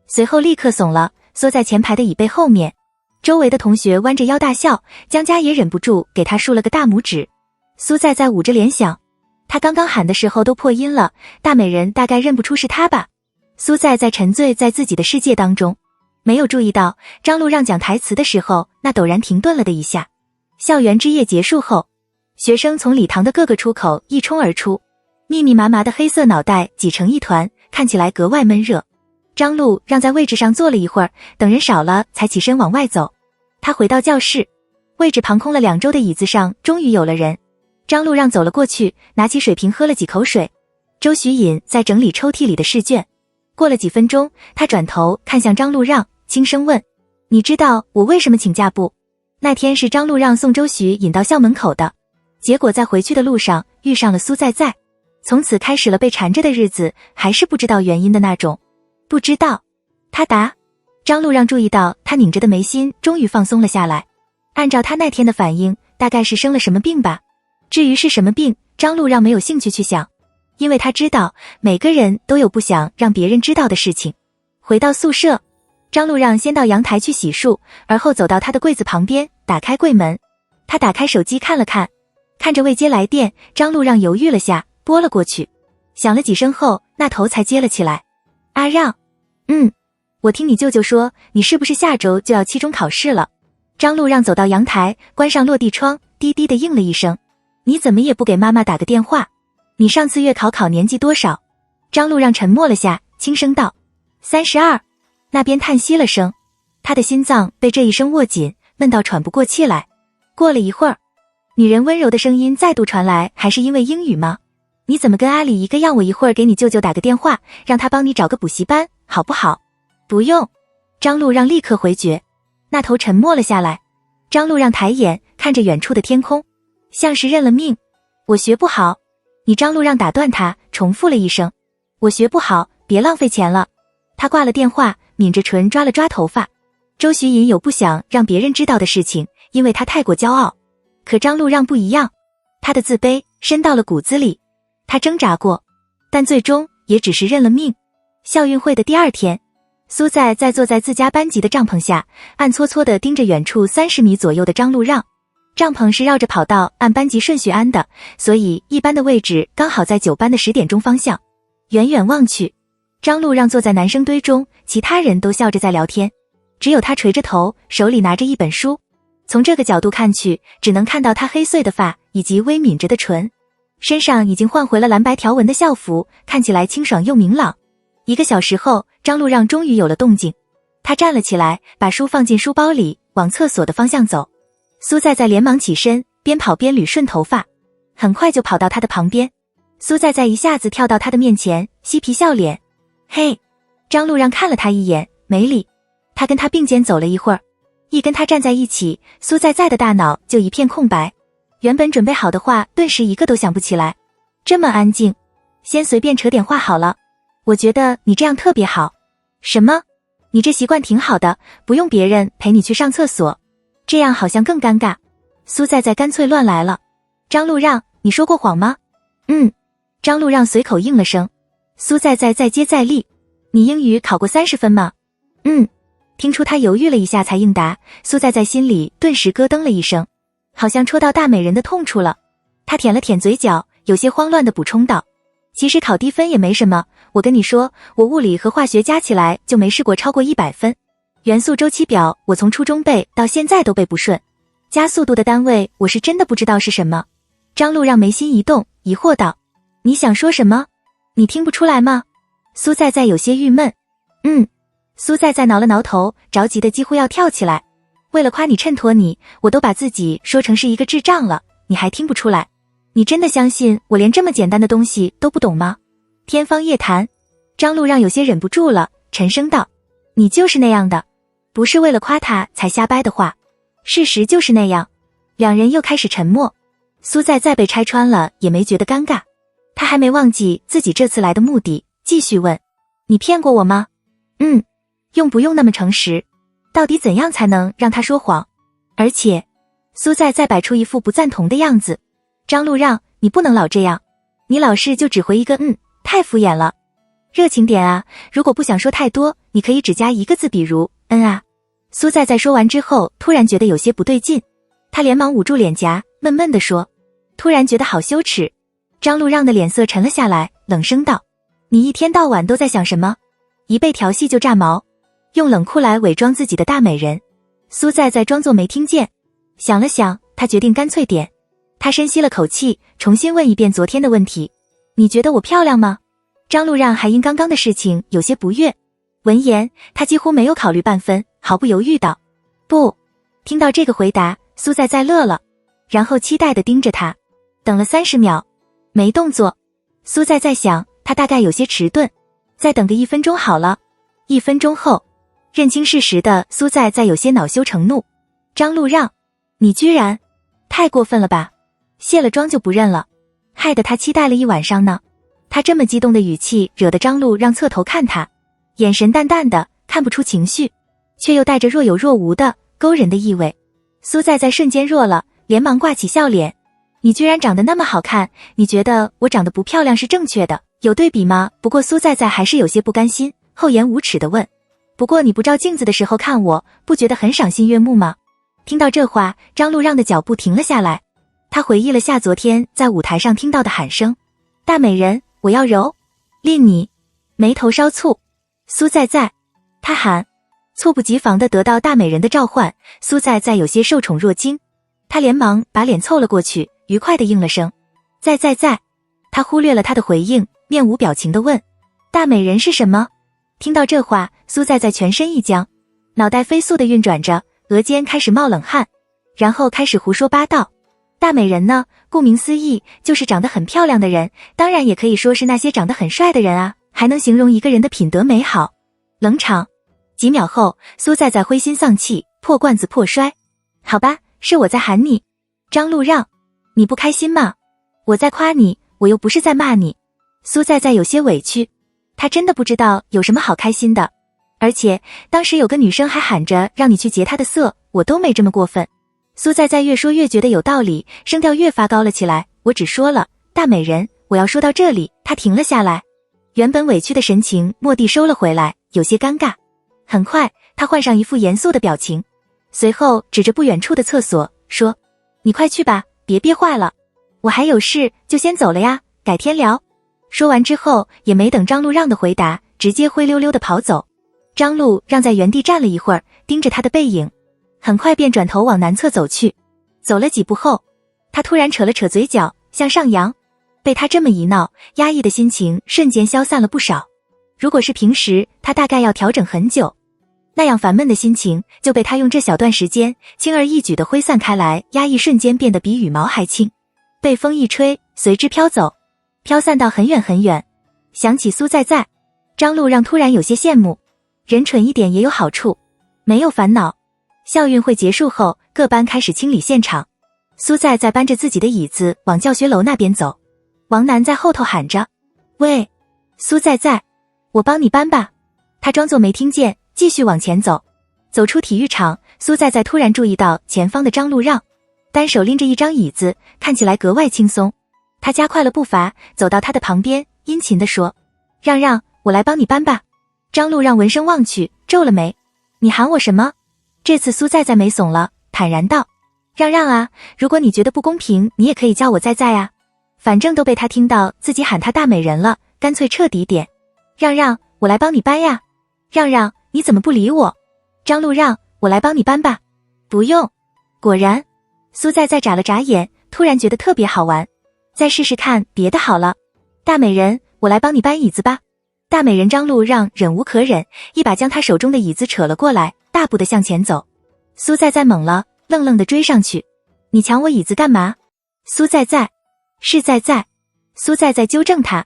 随后立刻怂了，缩在前排的椅背后面。周围的同学弯着腰大笑，江家也忍不住给他竖了个大拇指。苏在在捂着脸想，他刚刚喊的时候都破音了，大美人大概认不出是他吧。苏在在沉醉在自己的世界当中，没有注意到张路让讲台词的时候那陡然停顿了的一下。校园之夜结束后，学生从礼堂的各个出口一冲而出，密密麻麻的黑色脑袋挤成一团，看起来格外闷热。张路让在位置上坐了一会儿，等人少了才起身往外走。他回到教室，位置旁空了2周的椅子上终于有了人。张路让走了过去，拿起水瓶喝了几口水。周徐隐在整理抽屉里的试卷。过了几分钟，他转头看向张路让，轻声问：你知道我为什么请假不？那天是张路让送周徐隐到校门口的，结果在回去的路上遇上了苏在在，从此开始了被缠着的日子，还是不知道原因的那种。不知道，他答。张路让注意到他拧着的眉心终于放松了下来，按照他那天的反应，大概是生了什么病吧。至于是什么病，张路让没有兴趣去想，因为他知道每个人都有不想让别人知道的事情。回到宿舍，张路让先到阳台去洗漱，而后走到他的柜子旁边，打开柜门。他打开手机看了看，看着未接来电，张路让犹豫了下，拨了过去。响了几声后，那头才接了起来。阿让，我听你舅舅说，你是不是下周就要期中考试了？张路让走到阳台，关上落地窗，低低的应了一声。你怎么也不给妈妈打个电话？你上次月考年级多少？张路让沉默了下，轻声道：32。那边叹息了声，他的心脏被这一声握紧，闷到喘不过气来。过了一会儿，女人温柔的声音再度传来，还是因为英语吗？你怎么跟阿里一个让我一会儿给你舅舅打个电话，让他帮你找个补习班，好不好？不用。张路让立刻回绝。那头沉默了下来。张路让抬眼看着远处的天空，像是认了命。我学不好。你张路让打断他，重复了一声。我学不好，别浪费钱了。他挂了电话，抿着唇抓了抓头发。周徐隐有不想让别人知道的事情，因为他太过骄傲。可张路让不一样，他的自卑深到了骨子里。他挣扎过，但最终也只是认了命。校运会的第2天，苏在坐在自家班级的帐篷下，暗搓搓地盯着远处30米左右的张路让。帐篷是绕着跑道按班级顺序安的，所以一班的位置刚好在9班的10点钟方向。远远望去，张路让坐在男生堆中，其他人都笑着在聊天，只有他垂着头，手里拿着一本书。从这个角度看去，只能看到他黑碎的发以及微抿着的唇。身上已经换回了蓝白条纹的校服，看起来清爽又明朗。1个小时后，张路让终于有了动静。他站了起来，把书放进书包里，往厕所的方向走。苏在连忙起身，边跑边捋顺头发，很快就跑到他的旁边。苏在一下子跳到他的面前，嬉皮笑脸。嘿！张路让看了他一眼，没理。他跟他并肩走了一会儿，一跟他站在一起，苏在的大脑就一片空白。原本准备好的话，顿时一个都想不起来。这么安静，先随便扯点话好了。我觉得你这样特别好。什么？你这习惯挺好的，不用别人陪你去上厕所，这样好像更尴尬。苏在干脆乱来了。张路让，你说过谎吗？张路让随口应了声。苏在再接再厉。你英语考过30分吗？听出他犹豫了一下才应答，苏在心里顿时咯噔了一声。好像戳到大美人的痛处了。他舔了舔嘴角，有些慌乱地补充道：其实考低分也没什么，我跟你说，我物理和化学加起来就没试过超过100分。元素周期表我从初中背到现在都背不顺，加速度的单位我是真的不知道是什么。张路让眉心一动，疑惑道：你想说什么？你听不出来吗？苏在有些郁闷。苏在挠了挠头，着急的几乎要跳起来。为了夸你衬托你，我都把自己说成是一个智障了，你还听不出来？你真的相信我连这么简单的东西都不懂吗？天方夜谭。张路让有些忍不住了，沉声道：你就是那样的，不是为了夸他才瞎掰的话，事实就是那样。2人又开始沉默。苏在被拆穿了也没觉得尴尬，他还没忘记自己这次来的目的，继续问：你骗过我吗？用不用那么诚实？到底怎样才能让他说谎？而且，苏在摆出一副不赞同的样子。张路让，你不能老这样，你老是就只回一个太敷衍了。热情点啊，如果不想说太多，你可以只加一个字，比如啊。苏在说完之后，突然觉得有些不对劲，他连忙捂住脸颊，闷闷地说，突然觉得好羞耻。张路让的脸色沉了下来，冷声道，你一天到晚都在想什么？一被调戏就炸毛，用冷酷来伪装自己的大美人。苏在装作没听见，想了想，他决定干脆点。他深吸了口气，重新问一遍昨天的问题，你觉得我漂亮吗？张路让还因刚刚的事情有些不悦，闻言他几乎没有考虑半分，毫不犹豫道，不。听到这个回答，苏在乐了，然后期待地盯着他，等了30秒没动作。苏在想，他大概有些迟钝，再等个1分钟好了。1分钟后，认清事实的苏在有些恼羞成怒，张路让，你居然，太过分了吧，卸了妆就不认了，害得他期待了一晚上呢。他这么激动的语气惹得张路让侧头看他，眼神淡淡的，看不出情绪，却又带着若有若无的勾人的意味。苏在瞬间弱了，连忙挂起笑脸，你居然长得那么好看，你觉得我长得不漂亮是正确的，有对比吗？不过苏在还是有些不甘心，厚颜无耻地问，不过你不照镜子的时候看我，不觉得很赏心悦目吗？听到这话，张路让的脚步停了下来，他回忆了下昨天在舞台上听到的喊声，大美人，我要揉令你，眉头稍蹙。苏在他喊，猝不及防地得到大美人的召唤，苏在有些受宠若惊，他连忙把脸凑了过去，愉快地应了声在。他忽略了他的回应，面无表情地问，大美人是什么？听到这话，苏在全身一僵，脑袋飞速地运转着，额间开始冒冷汗，然后开始胡说八道。大美人呢，顾名思义就是长得很漂亮的人，当然也可以说是那些长得很帅的人啊，还能形容一个人的品德美好。冷场。几秒后，苏在灰心丧气，破罐子破摔，好吧，是我在喊你，张路让，你不开心吗？我在夸你，我又不是在骂你。苏在有些委屈，他真的不知道有什么好开心的，而且当时有个女生还喊着让你去劫她的色，我都没这么过分。苏在越说越觉得有道理，声调越发高了起来，我只说了，大美人，我要说到这里。他停了下来，原本委屈的神情蓦地收了回来，有些尴尬。很快他换上一副严肃的表情，随后指着不远处的厕所说，你快去吧，别憋坏了，我还有事就先走了呀，改天聊。说完之后也没等张路让的回答，直接灰溜溜的跑走。张路让在原地站了一会儿，盯着他的背影，很快便转头往南侧走去。走了几步后，他突然扯了扯嘴角向上扬，被他这么一闹，压抑的心情瞬间消散了不少。如果是平时，他大概要调整很久，那样烦闷的心情就被他用这小段时间轻而易举地挥散开来，压抑瞬间变得比羽毛还轻，被风一吹，随之飘走，飘散到很远很远。想起苏在，张路让突然有些羡慕，人蠢一点也有好处，没有烦恼。校运会结束后，各班开始清理现场，苏在搬着自己的椅子往教学楼那边走，王楠在后头喊着，喂，苏在，我帮你搬吧。他装作没听见，继续往前走。走出体育场，苏在突然注意到前方的张路让，单手拎着一张椅子，看起来格外轻松。他加快了步伐，走到他的旁边，殷勤地说，让让，我来帮你搬吧。张路让闻声望去，皱了眉，你喊我什么？这次苏在没怂了，坦然道，让让啊，如果你觉得不公平，你也可以叫我在啊，反正都被他听到自己喊他大美人了，干脆彻底点。让让，我来帮你搬呀。让让，你怎么不理我？张路让，我来帮你搬吧。不用。果然，苏在眨了眨眼，突然觉得特别好玩，再试试看别的好了。大美人，我来帮你搬椅子吧。大美人张路让忍无可忍，一把将他手中的椅子扯了过来，大步的向前走。苏在懵了，愣愣的追上去，你抢我椅子干嘛？苏在，是在。苏在纠正他。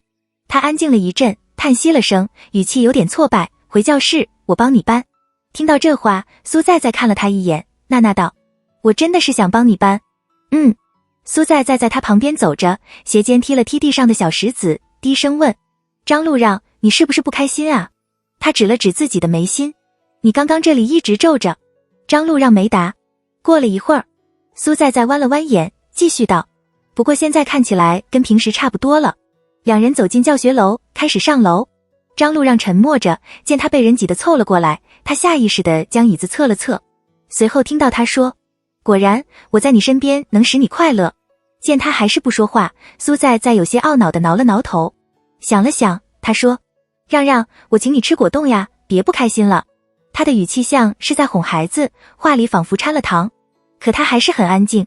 他安静了一阵，叹息了声，语气有点挫败，回教室，我帮你搬。听到这话，苏在看了他一眼，呐呐道，我真的是想帮你搬。苏在他旁边走着，斜肩踢了踢地上的小石子，低声问，张路让，你是不是不开心啊？他指了指自己的眉心，你刚刚这里一直皱着。张路让没答。过了一会儿，苏在在弯了弯眼，继续道，不过现在看起来跟平时差不多了。两人走进教学楼，开始上楼。张路让沉默着，见他被人挤得凑了过来，他下意识地将椅子侧了侧，随后听到他说，果然，我在你身边能使你快乐。见他还是不说话，苏在在有些懊恼地挠了挠头，想了想，他说，让让，我请你吃果冻呀，别不开心了。他的语气像是在哄孩子，话里仿佛掺了糖，可他还是很安静。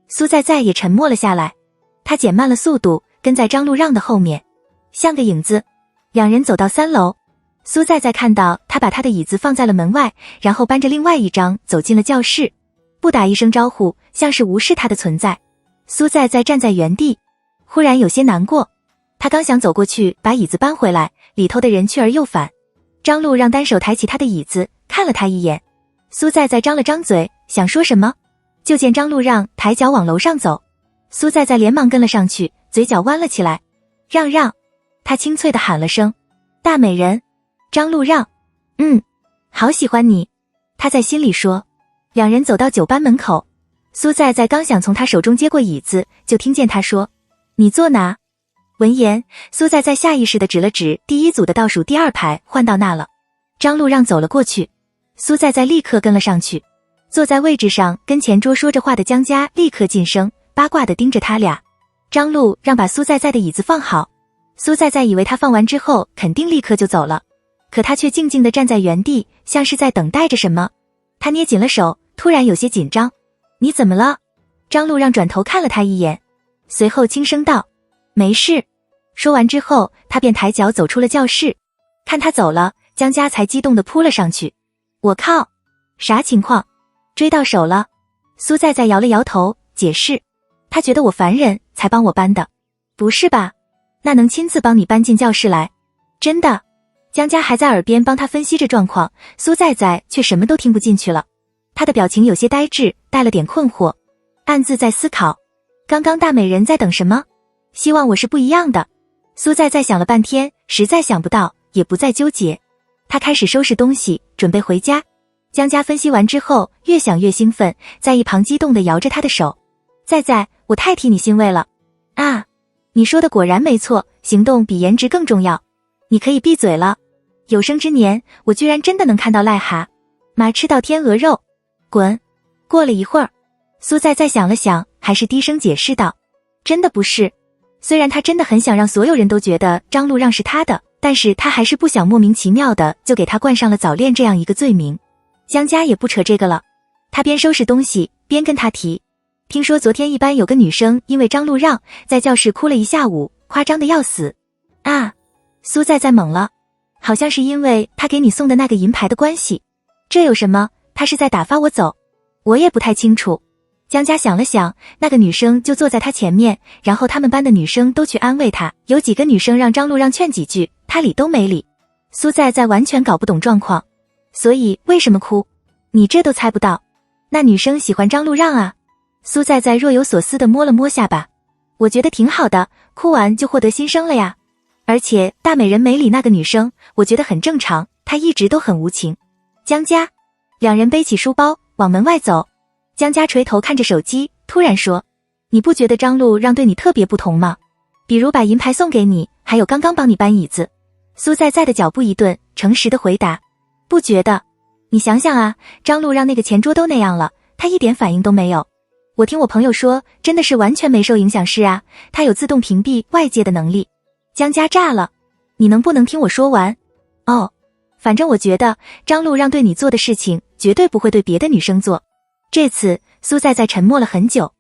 苏在在也沉默了下来，他减慢了速度，跟在张路让的后面，像个影子。两人走到3楼，苏在在看到他把他的椅子放在了门外，然后搬着另外一张走进了教室，不打一声招呼，像是无视他的存在。苏在在站在原地，忽然有些难过，他刚想走过去把椅子搬回来，里头的人去而又返。张路让单手抬起他的椅子，看了他一眼。苏在在张了张嘴，想说什么，就见张路让抬脚往楼上走，苏在在连忙跟了上去，嘴角弯了起来，让让，他清脆地喊了声，大美人。张路让，好喜欢你，他在心里说。两人走到9班门口，苏在在刚想从他手中接过椅子，就听见他说，你坐哪？闻言，苏在在下意识地指了指第一组的倒数第2排，换到那了。张路让走了过去，苏在在立刻跟了上去。坐在位置上跟前桌说着话的江家立刻噤声，八卦地盯着他俩。张路让把苏在在的椅子放好，苏在在以为他放完之后肯定立刻就走了，可他却静静地站在原地，像是在等待着什么。他捏紧了手，突然有些紧张。你怎么了？张路让转头看了他一眼，随后轻声道，没事。说完之后，他便抬脚走出了教室。看他走了，江家才激动地扑了上去。我靠，啥情况？追到手了？苏在在摇了摇头，解释，他觉得我烦人才帮我搬的。不是吧？那能亲自帮你搬进教室来？真的？江家还在耳边帮他分析着状况，苏在在却什么都听不进去了。他的表情有些呆滞，带了点困惑，暗自在思考，刚刚大美人在等什么？希望我是不一样的。苏在在想了半天，实在想不到，也不再纠结。他开始收拾东西，准备回家。江家分析完之后，越想越兴奋，在一旁激动地摇着他的手，在在，我太替你欣慰了啊！你说的果然没错，行动比颜值更重要。你可以闭嘴了。有生之年，我居然真的能看到癞蛤蟆吃到天鹅肉。滚！过了一会儿，苏在在想了想，还是低声解释道，真的不是。虽然他真的很想让所有人都觉得张路让是他的，但是他还是不想莫名其妙的就给他冠上了早恋这样一个罪名。江家也不扯这个了，他边收拾东西边跟他提，听说昨天一班有个女生因为张路让在教室哭了一下午，夸张的要死啊！苏在在懵了，好像是因为他给你送的那个银牌的关系。这有什么？他是在打发我走？我也不太清楚。江家想了想，那个女生就坐在他前面，然后他们班的女生都去安慰他，有几个女生让张路让劝几句，他理都没理。苏在在完全搞不懂状况，所以为什么哭？你这都猜不到？那女生喜欢张路让啊。苏在在若有所思地摸了摸下巴，我觉得挺好的，哭完就获得新生了呀。而且大美人没理那个女生，我觉得很正常，她一直都很无情。江家，两人背起书包往门外走。江家垂头看着手机，突然说，你不觉得张路让对你特别不同吗？比如把银牌送给你，还有刚刚帮你搬椅子。苏在在的脚步一顿，诚实的回答，不觉得。你想想啊，张路让那个前桌都那样了，他一点反应都没有。我听我朋友说，真的是完全没受影响是啊，他有自动屏蔽外界的能力。江家炸了，你能不能听我说完？哦，反正我觉得张路让对你做的事情绝对不会对别的女生做。这次苏在在沉默了很久，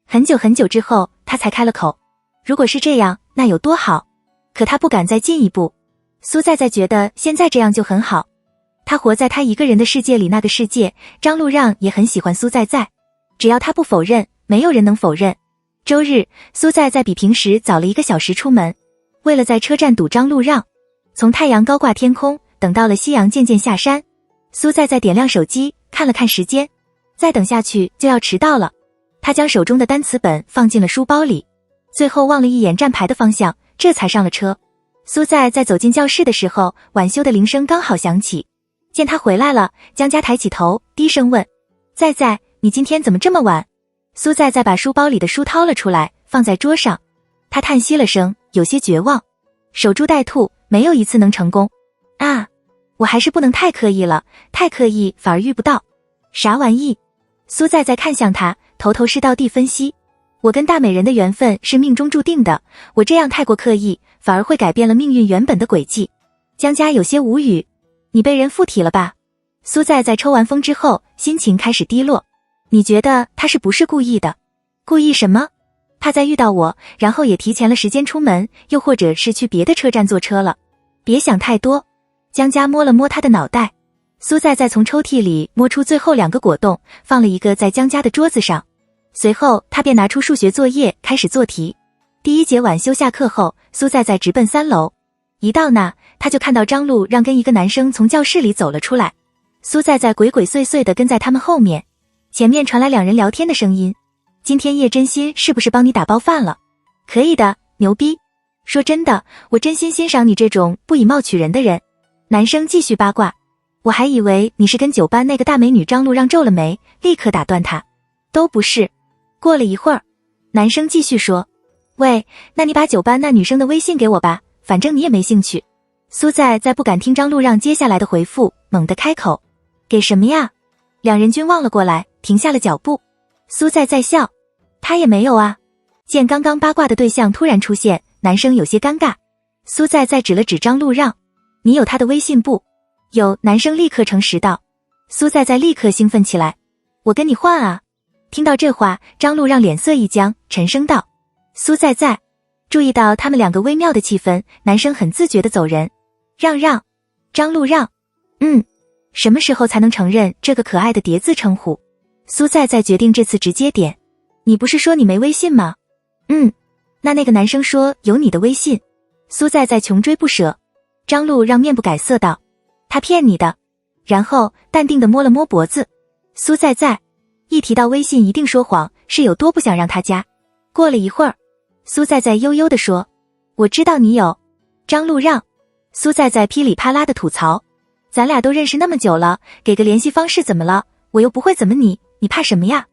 很久很久之后，他才开了口，如果是这样，那有多好。可他不敢再进一步。苏在在觉得现在这样就很好，他活在他一个人的世界里，那个世界张路让也很喜欢苏在在，只要他不否认，没有人能否认。周日，苏在在比平时早了1个小时出门，为了在车站堵张路让。从太阳高挂天空，等到了夕阳渐渐下山，苏在在点亮手机，看了看时间，再等下去就要迟到了。他将手中的单词本放进了书包里，最后望了一眼站牌的方向，这才上了车。苏在走进教室的时候，晚修的铃声刚好响起。见他回来了，江家抬起头，低声问：在，你今天怎么这么晚？苏在把书包里的书掏了出来，放在桌上。他叹息了声，有些绝望。守株待兔，没有一次能成功。啊，我还是不能太刻意了，太刻意反而遇不到。啥玩意？苏在看向他，头是道地分析。我跟大美人的缘分是命中注定的，我这样太过刻意，反而会改变了命运原本的轨迹。江家有些无语。你被人附体了吧？苏在抽完风之后，心情开始低落。你觉得他是不是故意的？故意什么？怕再遇到我，然后也提前了时间出门，又或者是去别的车站坐车了。别想太多。江家摸了摸他的脑袋。苏在从抽屉里摸出最后2个果冻，放了一个在江家的桌子上。随后他便拿出数学作业开始做题。第一节晚修下课后，苏在直奔3楼。一到那，他就看到张路让跟一个男生从教室里走了出来。苏在鬼鬼祟祟地跟在他们后面。前面传来2人聊天的声音。今天叶真心是不是帮你打包饭了？可以的，牛逼。说真的，我真心欣赏你这种不以貌取人的人。男生继续八卦。我还以为你是跟9班那个大美女张路让皱了眉，立刻打断他。都不是。过了一会儿，男生继续说，喂，那你把9班那女生的微信给我吧，反正你也没兴趣。苏在不敢听张路让接下来的回复，猛地开口，给什么呀？2人均望了过来，停下了脚步。苏在笑，他也没有啊。见刚刚八卦的对象突然出现，男生有些尴尬。苏在指了指张路让，你有他的微信不？有，男生立刻诚实道。苏在立刻兴奋起来，我跟你换啊。听到这话，张路让脸色一僵，沉声道，苏在。注意到他们2个微妙的气氛，男生很自觉地走人。让，张路让。什么时候才能承认这个可爱的叠字称呼？苏在决定这次直接点。你不是说你没微信吗？那个男生说有你的微信。苏在穷追不舍。张路让面不改色道，他骗你的。然后淡定地摸了摸脖子。苏在一提到微信一定说谎，是有多不想让他加。过了一会儿，苏在悠悠地说，我知道你有。张路让。苏在噼里啪啦的吐槽，咱俩都认识那么久了，给个联系方式怎么了？我又不会怎么你怕什么呀？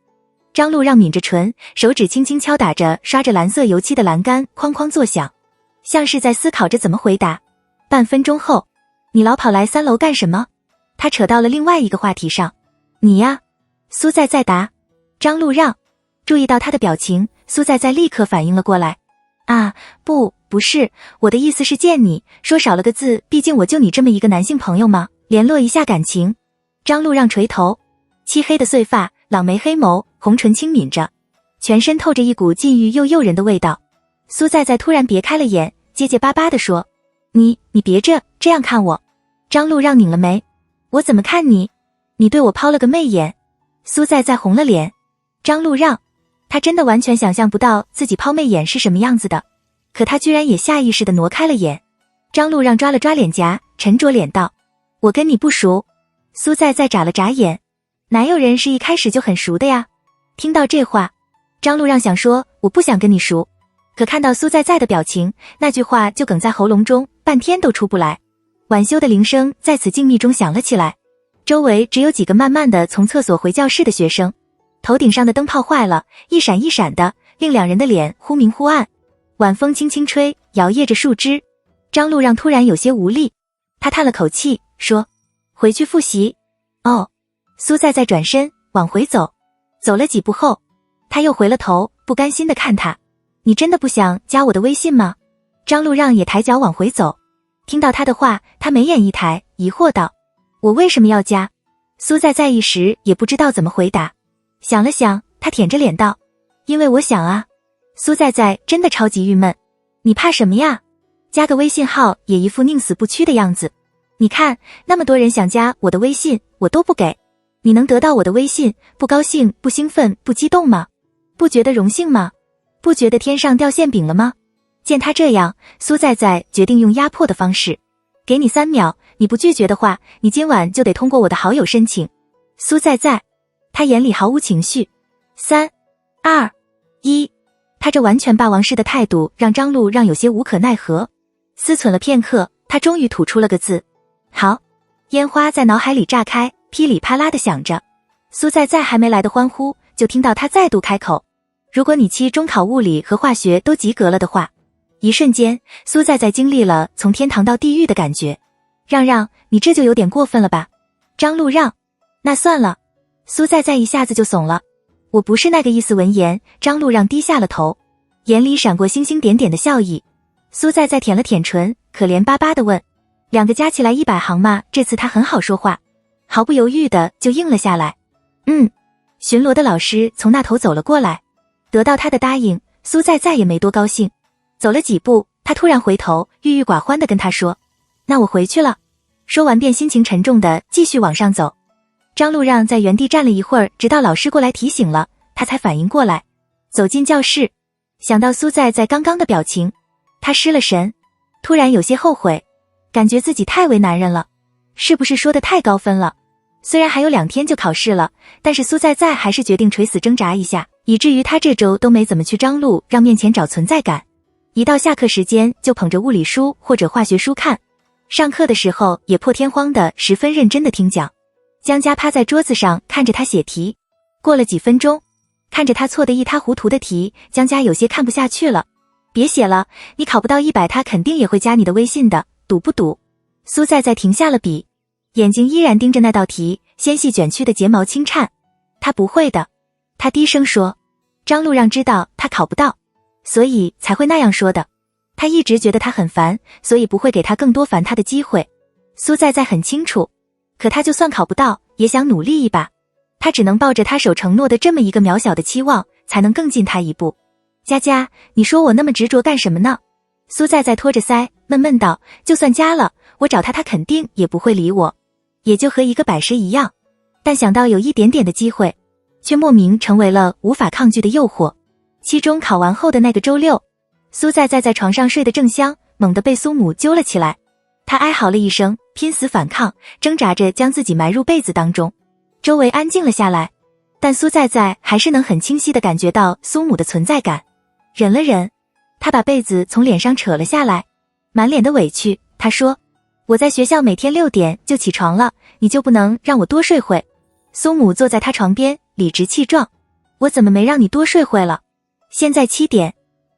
张路让抿着唇，手指轻轻敲打着刷着蓝色油漆的栏杆，哐哐作响，像是在思考着怎么回答。半分钟后，你老跑来3楼干什么？他扯到了另外一个话题上。你呀？苏在答。张路让。注意到他的表情，苏在立刻反应了过来。啊，不是，我的意思是见你，说少了个字，毕竟我就你这么一个男性朋友嘛，联络一下感情。张路让垂头，漆黑的碎发，朗眉黑眸，红唇轻抿着，全身透着一股禁欲又诱人的味道。苏在突然别开了眼，结结巴巴地说，你别这样看我。张路让拧了眉，我怎么看你？你对我抛了个媚眼。苏在红了脸。张路让，他真的完全想象不到自己抛媚眼是什么样子的，可他居然也下意识地挪开了眼。张路让抓了抓脸颊，沉着脸道，我跟你不熟。苏在眨了眨眼，哪有人是一开始就很熟的呀？听到这话，张路让想说我不想跟你熟，可看到苏在的表情，那句话就哽在喉咙中，半天都出不来。晚修的铃声在此静谧中响了起来，周围只有几个慢慢的从厕所回教室的学生。头顶上的灯泡坏了，一闪一闪的，令2人的脸忽明忽暗。晚风轻轻吹，摇曳着树枝。张路让突然有些无力，他叹了口气，说，回去复习。哦。苏在转身往回走，走了几步后，他又回了头，不甘心地看他，你真的不想加我的微信吗？张路让也抬脚往回走。听到他的话，他眉眼一抬，疑惑道，我为什么要加？苏在一时也不知道怎么回答，想了想，他舔着脸道，因为我想啊。苏在真的超级郁闷，你怕什么呀？加个微信号也一副宁死不屈的样子。你看，那么多人想加我的微信，我都不给。你能得到我的微信，不高兴、不兴奋、不激动吗？不觉得荣幸吗？不觉得天上掉馅饼了吗？见他这样，苏在决定用压迫的方式，给你3秒，你不拒绝的话，你今晚就得通过我的好友申请。苏在他眼里毫无情绪。3、2、1，他这完全霸王式的态度让张路让有些无可奈何。思忖了片刻，他终于吐出了个字：好。烟花在脑海里炸开，噼里啪啦地响着。苏在在还没来得欢呼，就听到他再度开口：如果你期中考物理和化学都及格了的话。一瞬间，苏在在经历了从天堂到地狱的感觉。让让，你这就有点过分了吧？张路让，那算了。苏在在一下子就怂了。我不是那个意思。闻言，张路让低下了头，眼里闪过星星点点的笑意。苏在在舔了舔唇，可怜巴巴地问：2个加起来100行吗？这次他很好说话，毫不犹豫的就应了下来。巡逻的老师从那头走了过来，得到他的答应，苏在在也没多高兴。走了几步，他突然回头，郁郁寡欢地跟他说：那我回去了。说完便心情沉重地继续往上走。张路让在原地站了一会儿，直到老师过来提醒了，他才反应过来，走进教室。想到苏在在刚刚的表情，他失了神，突然有些后悔，感觉自己太为难人了，是不是说的太高分了？虽然还有2天就考试了，但是苏在在还是决定垂死挣扎一下，以至于他这周都没怎么去张路让面前找存在感。一到下课时间就捧着物理书或者化学书看，上课的时候也破天荒的十分认真的听讲。江家趴在桌子上看着他写题，过了几分钟，看着他错得一塌糊涂的题，江家有些看不下去了。别写了，你考不到100，他肯定也会加你的微信的，赌不赌？苏在在停下了笔，眼睛依然盯着那道题，纤细卷曲的睫毛轻颤。他不会的，他低声说。张路让知道他考不到，所以才会那样说的。他一直觉得他很烦，所以不会给他更多烦他的机会。苏在在很清楚，可他就算考不到，也想努力一把。他只能抱着他守承诺的这么一个渺小的期望，才能更近他一步。佳佳，你说我那么执着干什么呢？苏在在托着腮，闷闷道，就算加了，我找他，他肯定也不会理我，也就和一个摆设一样。但想到有一点点的机会，却莫名成为了无法抗拒的诱惑。期中考完后的那个周六，苏在在床上睡得正香，猛地被苏母揪了起来。他哀嚎了一声，拼死反抗，挣扎着将自己埋入被子当中。周围安静了下来，但苏在在还是能很清晰地感觉到苏母的存在感。忍了忍，他把被子从脸上扯了下来，满脸的委屈，他说：我在学校每天6点就起床了，你就不能让我多睡会？苏母坐在他床边，理直气壮：我怎么没让你多睡会了？现在7点，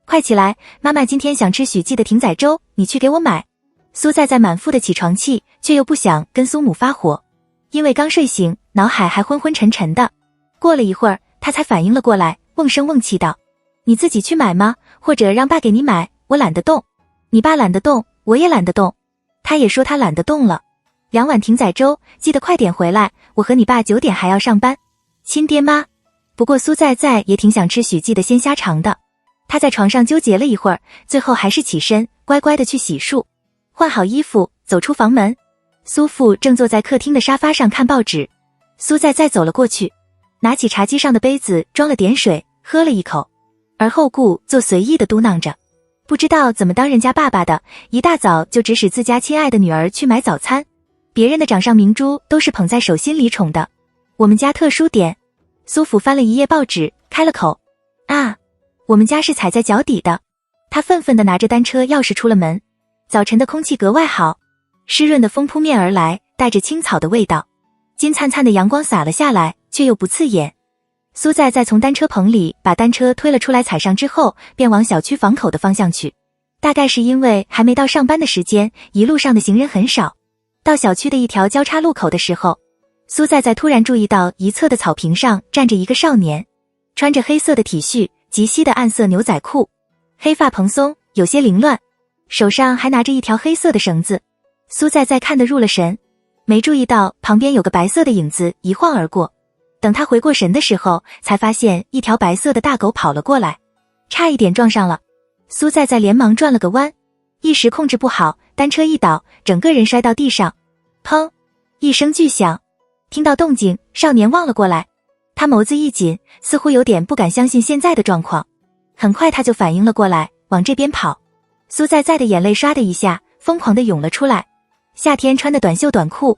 快起来，妈妈今天想吃许记的艇仔粥，你去给我买。苏在在满腹的起床气，却又不想跟苏母发火，因为刚睡醒，脑海还昏昏沉沉的。过了一会儿，他才反应了过来，瓮声瓮气道：你自己去买吗？或者让爸给你买？我懒得动。你爸懒得动，我也懒得动。他也说他懒得动了。2碗艇仔粥，记得快点回来，我和你爸9点还要上班。亲爹妈。不过苏在在也挺想吃许记的鲜虾肠的。他在床上纠结了一会儿，最后还是起身，乖乖的去洗漱，换好衣服，走出房门。苏父正坐在客厅的沙发上看报纸。苏在在走了过去，拿起茶几上的杯子装了点水，喝了一口，而后故作随意的嘟囔着：不知道怎么当人家爸爸的，一大早就指使自家亲爱的女儿去买早餐，别人的掌上明珠都是捧在手心里宠的，我们家特殊点。苏父翻了一页报纸，开了口：啊，我们家是踩在脚底的。他愤愤地拿着单车钥匙出了门。早晨的空气格外好，湿润的风扑面而来，带着青草的味道。金灿灿的阳光洒了下来，却又不刺眼。苏在在从单车棚里把单车推了出来，踩上之后便往小区房口的方向去。大概是因为还没到上班的时间，一路上的行人很少。到小区的一条交叉路口的时候，苏在在突然注意到一侧的草坪上站着一个少年，穿着黑色的 T 恤，及膝的暗色牛仔裤，黑发蓬松，有些凌乱，手上还拿着一条黑色的绳子。苏在在看得入了神，没注意到旁边有个白色的影子一晃而过。等他回过神的时候，才发现一条白色的大狗跑了过来，差一点撞上了。苏在在连忙转了个弯，一时控制不好，单车一倒，整个人摔到地上。砰！一声巨响，听到动静，少年望了过来，他眸子一紧，似乎有点不敢相信现在的状况。很快他就反应了过来，往这边跑。苏在在的眼泪唰的一下疯狂地涌了出来。夏天穿的短袖短裤，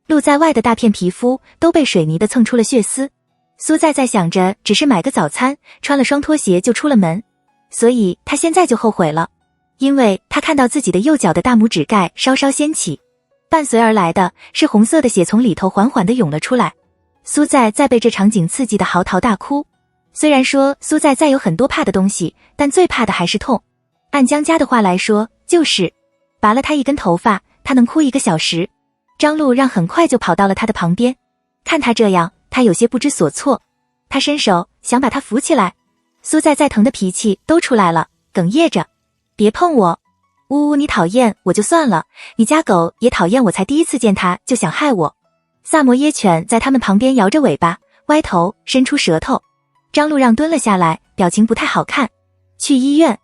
露在外的大片皮肤都被水泥的蹭出了血丝。苏在在想着只是买个早餐，穿了双拖鞋就出了门，所以他现在就后悔了。因为他看到自己的右脚的大拇指盖稍稍掀起，伴随而来的是红色的血从里头缓缓地涌了出来。苏在被这场景刺激得嚎啕大哭。虽然说苏在有很多怕的东西，但最怕的还是痛。按江家的话来说，就是拔了他一根头发，他能哭1个小时。张路让很快就跑到了他的旁边，看他这样，他有些不知所措。他伸手想把他扶起来，苏在疼的脾气都出来了，哽咽着：“别碰我！呜呜，你讨厌我就算了，你家狗也讨厌我，才第一次见它就想害我。”萨摩耶犬在他们旁边摇着尾巴，歪头伸出舌头。张路让蹲了下来，表情不太好看。去医院。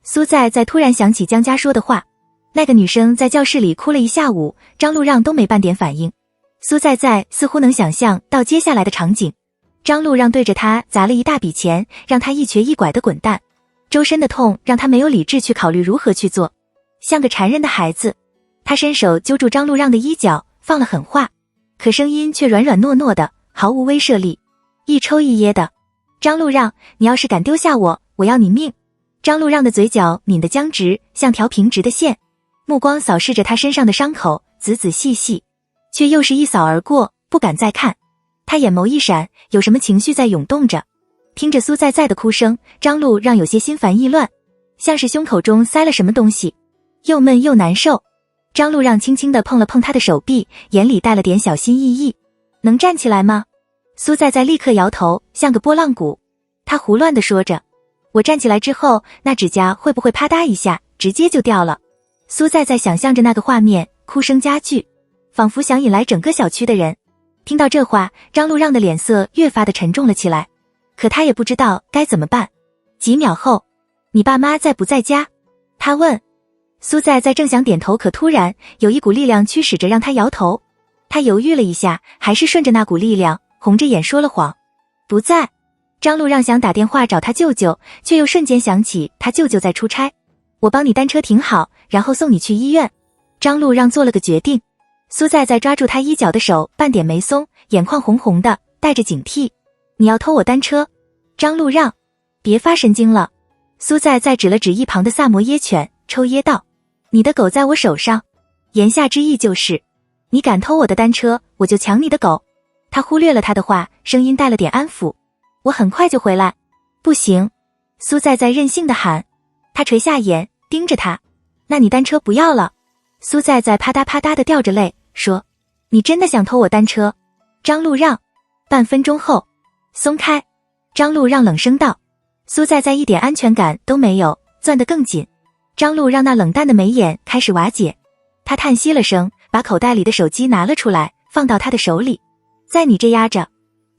苏在突然想起江家说的话，那个女生在教室里哭了一下午，张路让都没半点反应。苏在似乎能想象到接下来的场景，张路让对着他砸了一大笔钱，让他一瘸一拐的滚蛋。周身的痛让他没有理智去考虑如何去做，像个缠人的孩子。他伸手揪住张路让的衣角，放了狠话，可声音却软软糯糯的，毫无威慑力，一抽一噎的。张路让，你要是敢丢下我，我要你命！张路让的嘴角抿得僵直，像条平直的线，目光扫视着他身上的伤口，仔仔细细，却又是一扫而过，不敢再看。他眼眸一闪，有什么情绪在涌动着。听着苏在的哭声，张路让有些心烦意乱，像是胸口中塞了什么东西，又闷又难受。张路让轻轻地碰了碰他的手臂，眼里带了点小心翼翼：“能站起来吗？”苏在立刻摇头，像个拨浪鼓。他胡乱地说着：“我站起来之后，那指甲会不会啪嗒一下，直接就掉了？”苏在想象着那个画面，哭声加剧，仿佛想引来整个小区的人。听到这话，张路让的脸色越发的沉重了起来，可他也不知道该怎么办。几秒后：“你爸妈在不在家？”他问。苏在正想点头，可突然有一股力量驱使着让他摇头。他犹豫了一下，还是顺着那股力量，红着眼说了谎：“不在。”张路让想打电话找他舅舅，却又瞬间想起他舅舅在出差。“我帮你单车停好，然后送你去医院。”张路让做了个决定。苏在抓住他衣角的手半点没松，眼眶红红的，带着警惕：“你要偷我单车？”张路让，别发神经了。苏在指了指一旁的萨摩耶犬，抽噎道：“你的狗在我手上。”言下之意就是你敢偷我的单车，我就抢你的狗。他忽略了他的话，声音带了点安抚：“我很快就回来。”“不行！”苏在任性的喊。他垂下眼盯着他：“那你单车不要了？”苏在啪嗒啪嗒的掉着泪说：“你真的想偷我单车？”张路让。半分钟后：“松开！”张路让冷声道。苏在一点安全感都没有，攥得更紧。张路让那冷淡的眉眼开始瓦解，他叹息了声，把口袋里的手机拿了出来，放到他的手里：“在你这压着。”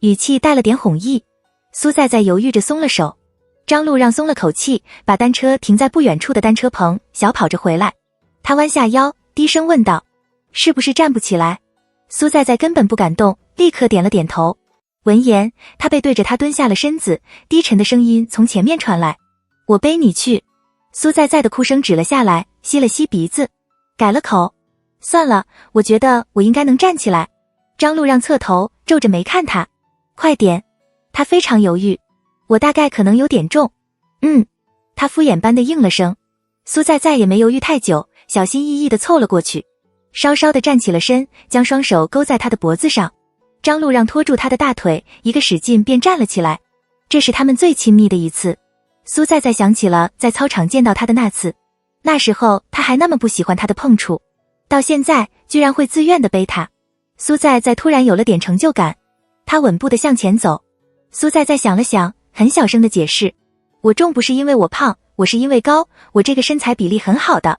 语气带了点哄意。苏在犹豫着松了手。张路让松了口气，把单车停在不远处的单车棚，小跑着回来。他弯下腰，低声问道：“是不是站不起来？”苏在根本不敢动，立刻点了点头。闻言，他背对着他蹲下了身子，低沉的声音从前面传来：“我背你去。”苏在的哭声止了下来，吸了吸鼻子，改了口：“算了，我觉得我应该能站起来。”张路让侧头，皱着眉看他：“快点！”他非常犹豫：“我大概可能有点重。”“他敷衍般的应了声。苏在也没犹豫太久，小心翼翼地凑了过去，稍稍地站起了身，将双手勾在他的脖子上。张路让拖住他的大腿，一个使劲便站了起来。这是他们最亲密的一次。苏在想起了在操场见到他的那次，那时候他还那么不喜欢他的碰触，到现在居然会自愿地背他。苏在突然有了点成就感，他稳步地向前走。苏在想了想，很小声地解释：“我重不是因为我胖，我是因为高，我这个身材比例很好的。”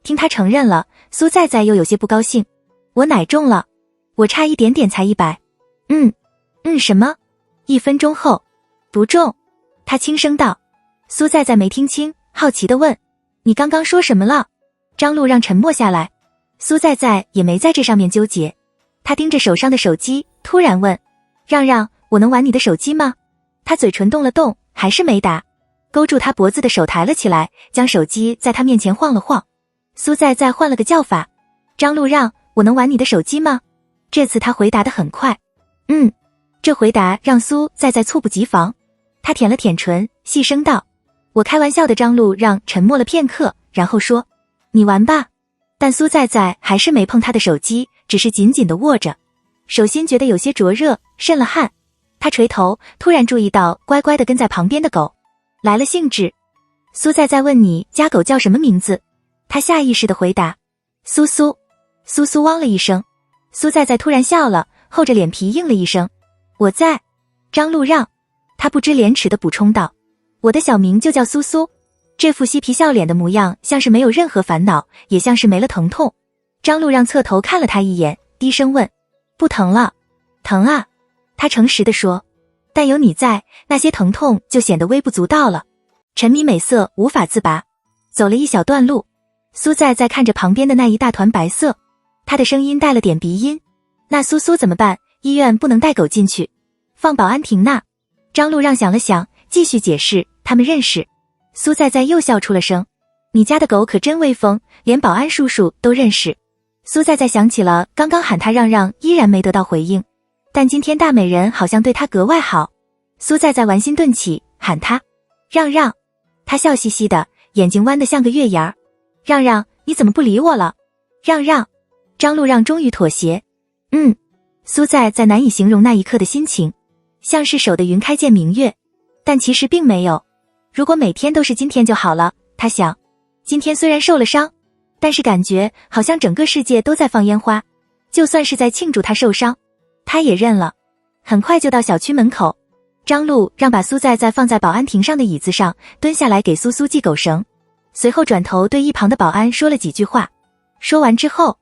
听他承认了，苏在又有些不高兴：“我哪重了？我差一点点才100。”什么？1分钟后：“不重。”他轻声道。苏在没听清，好奇地问：“你刚刚说什么了？”张路让沉默下来。苏在也没在这上面纠结，他盯着手上的手机，突然问：“让让，我能玩你的手机吗？”他嘴唇动了动，还是没答。勾住他脖子的手抬了起来，将手机在他面前晃了晃。苏在换了个叫法：“张路让，我能玩你的手机吗？”这次他回答得很快。这回答让苏在猝不及防。他舔了舔唇，细声道：“我开玩笑的。张路让沉默了片刻，然后说，你玩吧。但苏在在还是没碰他的手机，只是紧紧地握着，手心觉得有些灼热，渗了汗。他垂头，突然注意到乖乖地跟在旁边的狗，来了兴致。苏在在问，你家狗叫什么名字？他下意识地回答，苏苏。苏苏汪了一声。苏在在突然笑了，厚着脸皮应了一声，我在。张路让。他不知廉耻地补充道，我的小名就叫苏苏。这副嬉皮笑脸的模样，像是没有任何烦恼，也像是没了疼痛。张路让侧头看了他一眼，低声问，不疼了？疼啊。他诚实地说，但有你在，那些疼痛就显得微不足道了。沉迷美色，无法自拔。走了一小段路，苏在在看着旁边的那一大团白色，他的声音带了点鼻音，那苏苏怎么办？医院不能带狗进去，放保安亭呢。张路让想了想，继续解释，他们认识。苏在在又笑出了声，你家的狗可真威风，连保安叔叔都认识。苏在在想起了刚刚喊他让让，依然没得到回应，但今天大美人好像对他格外好。苏在在玩心顿起，喊他让让。他笑嘻嘻的，眼睛弯得像个月牙儿。让让，你怎么不理我了？让让。张路让终于妥协。苏在在难以形容那一刻的心情，像是守的云开见明月，但其实并没有。如果每天都是今天就好了，他想。今天虽然受了伤，但是感觉好像整个世界都在放烟花，就算是在庆祝他受伤，他也认了。很快就到小区门口，张路让把苏在在放在保安亭上的椅子上，蹲下来给苏苏系狗绳，随后转头对一旁的保安说了几句话。说完之后，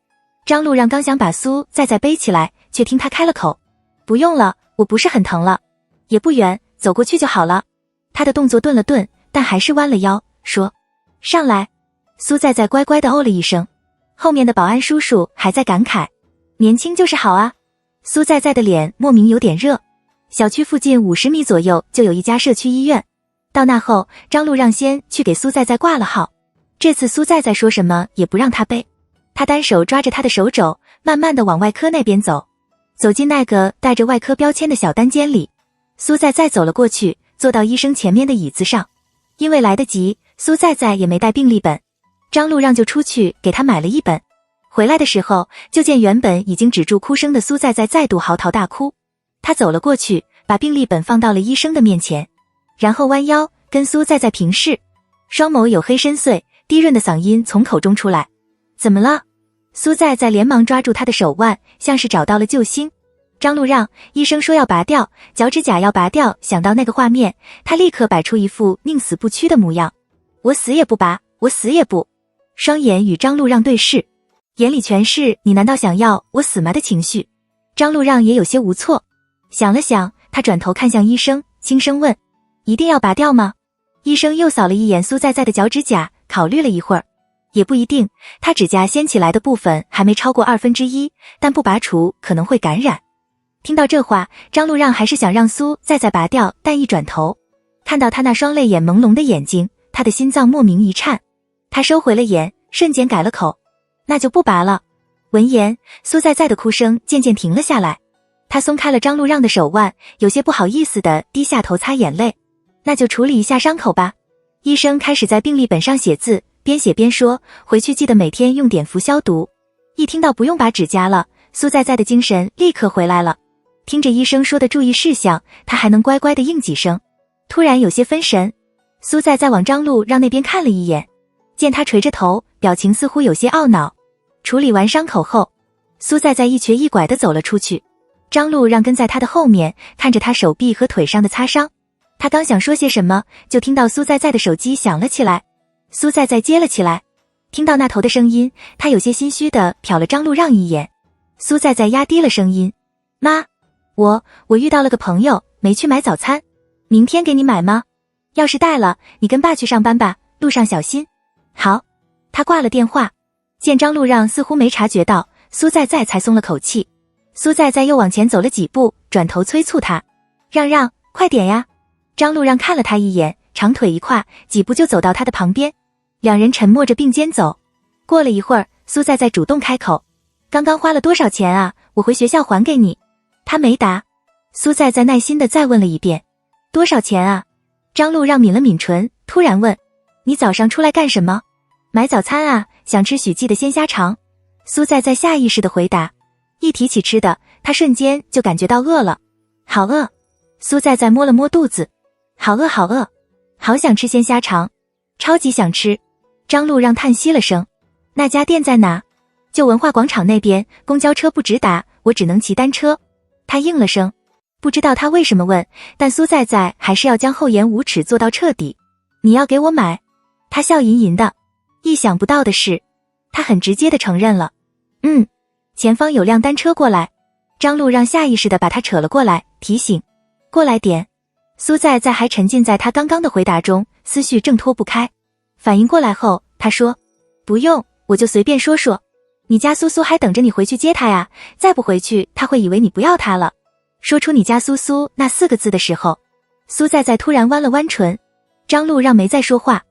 张路让刚想把苏在在背起来，却听他开了口，不用了，我不是很疼了，也不远，走过去就好了。他的动作顿了顿，但还是弯了腰，说上来。苏在在乖乖地哦了一声，后面的保安叔叔还在感慨，年轻就是好啊。苏在在的脸莫名有点热。小区附近50米左右就有一家社区医院，到那后，张路让先去给苏在在挂了号。这次苏在在说什么也不让他背，他单手抓着他的手肘，慢慢地往外科那边走。走进那个带着外科标签的小单间里，苏在在走了过去，坐到医生前面的椅子上。因为来得及，苏在在也没带病历本，张路让就出去给他买了一本。回来的时候，就见原本已经止住哭声的苏在在再度嚎啕大哭。他走了过去，把病历本放到了医生的面前，然后弯腰跟苏在在平视，双眸黝黑深邃，低润的嗓音从口中出来，怎么了？苏在在连忙抓住他的手腕，像是找到了救星。张路让，医生说要拔掉，脚趾甲要拔掉，想到那个画面，他立刻摆出一副宁死不屈的模样。我死也不拔，我死也不。双眼与张路让对视，眼里全是你难道想要我死吗的情绪。张路让也有些无措，想了想，他转头看向医生，轻声问，一定要拔掉吗？医生又扫了一眼苏在在的脚趾甲，考虑了一会儿，也不一定，他指甲掀起来的部分还没超过1/2，但不拔除可能会感染。听到这话，张路让还是想让苏在在拔掉，但一转头，看到他那双泪眼朦胧的眼睛，他的心脏莫名一颤。他收回了眼，瞬间改了口，那就不拔了。闻言，苏在在的哭声渐渐停了下来，他松开了张路让的手腕，有些不好意思地低下头擦眼泪。那就处理一下伤口吧。医生开始在病历本上写字，边写边说，回去记得每天用碘伏消毒。一听到不用拔指甲了，苏在在的精神立刻回来了。听着医生说的注意事项，他还能乖乖地应几声，突然有些分神。苏在在往张路让那边看了一眼，见他垂着头，表情似乎有些懊恼。处理完伤口后，苏在在一瘸一拐地走了出去。张路让跟在他的后面，看着他手臂和腿上的擦伤。他刚想说些什么，就听到苏在在的手机响了起来。苏在在接了起来，听到那头的声音，他有些心虚地瞟了张路让一眼。苏在在压低了声音，妈，我遇到了个朋友，没去买早餐，明天给你买吗？要是带了，你跟爸去上班吧，路上小心。好。他挂了电话。见张路让似乎没察觉到，苏在在才松了口气。苏在在又往前走了几步，转头催促他，让让，快点呀。张路让看了他一眼，长腿一跨，几步就走到他的旁边。两人沉默着并肩走。过了一会儿，苏在在主动开口，刚刚花了多少钱啊？我回学校还给你。他没答。苏在在耐心地再问了一遍，多少钱啊？张路让抿了抿唇，突然问：你早上出来干什么？买早餐啊，想吃许记的鲜虾肠。苏在在下意识地回答。一提起吃的，他瞬间就感觉到饿了。好饿。苏在在摸了摸肚子。好饿好饿，好想吃鲜虾肠，超级想吃。张路让叹息了声。那家店在哪？就文化广场那边，公交车不直达，我只能骑单车。他应了声。不知道他为什么问，但苏在在还是要将厚颜无耻做到彻底。你要给我买？他笑吟吟的。意想不到的是，他很直接地承认了。前方有辆单车过来。张路让下意识地把他扯了过来，提醒过来点。苏在在还沉浸在他刚刚的回答中，思绪挣脱不开。反应过来后，他说：不用，我就随便说说。你家苏苏还等着你回去接他呀，再不回去他会以为你不要他了。说出你家苏苏那4个字的时候，苏在在突然弯了弯唇。张路让没再说话。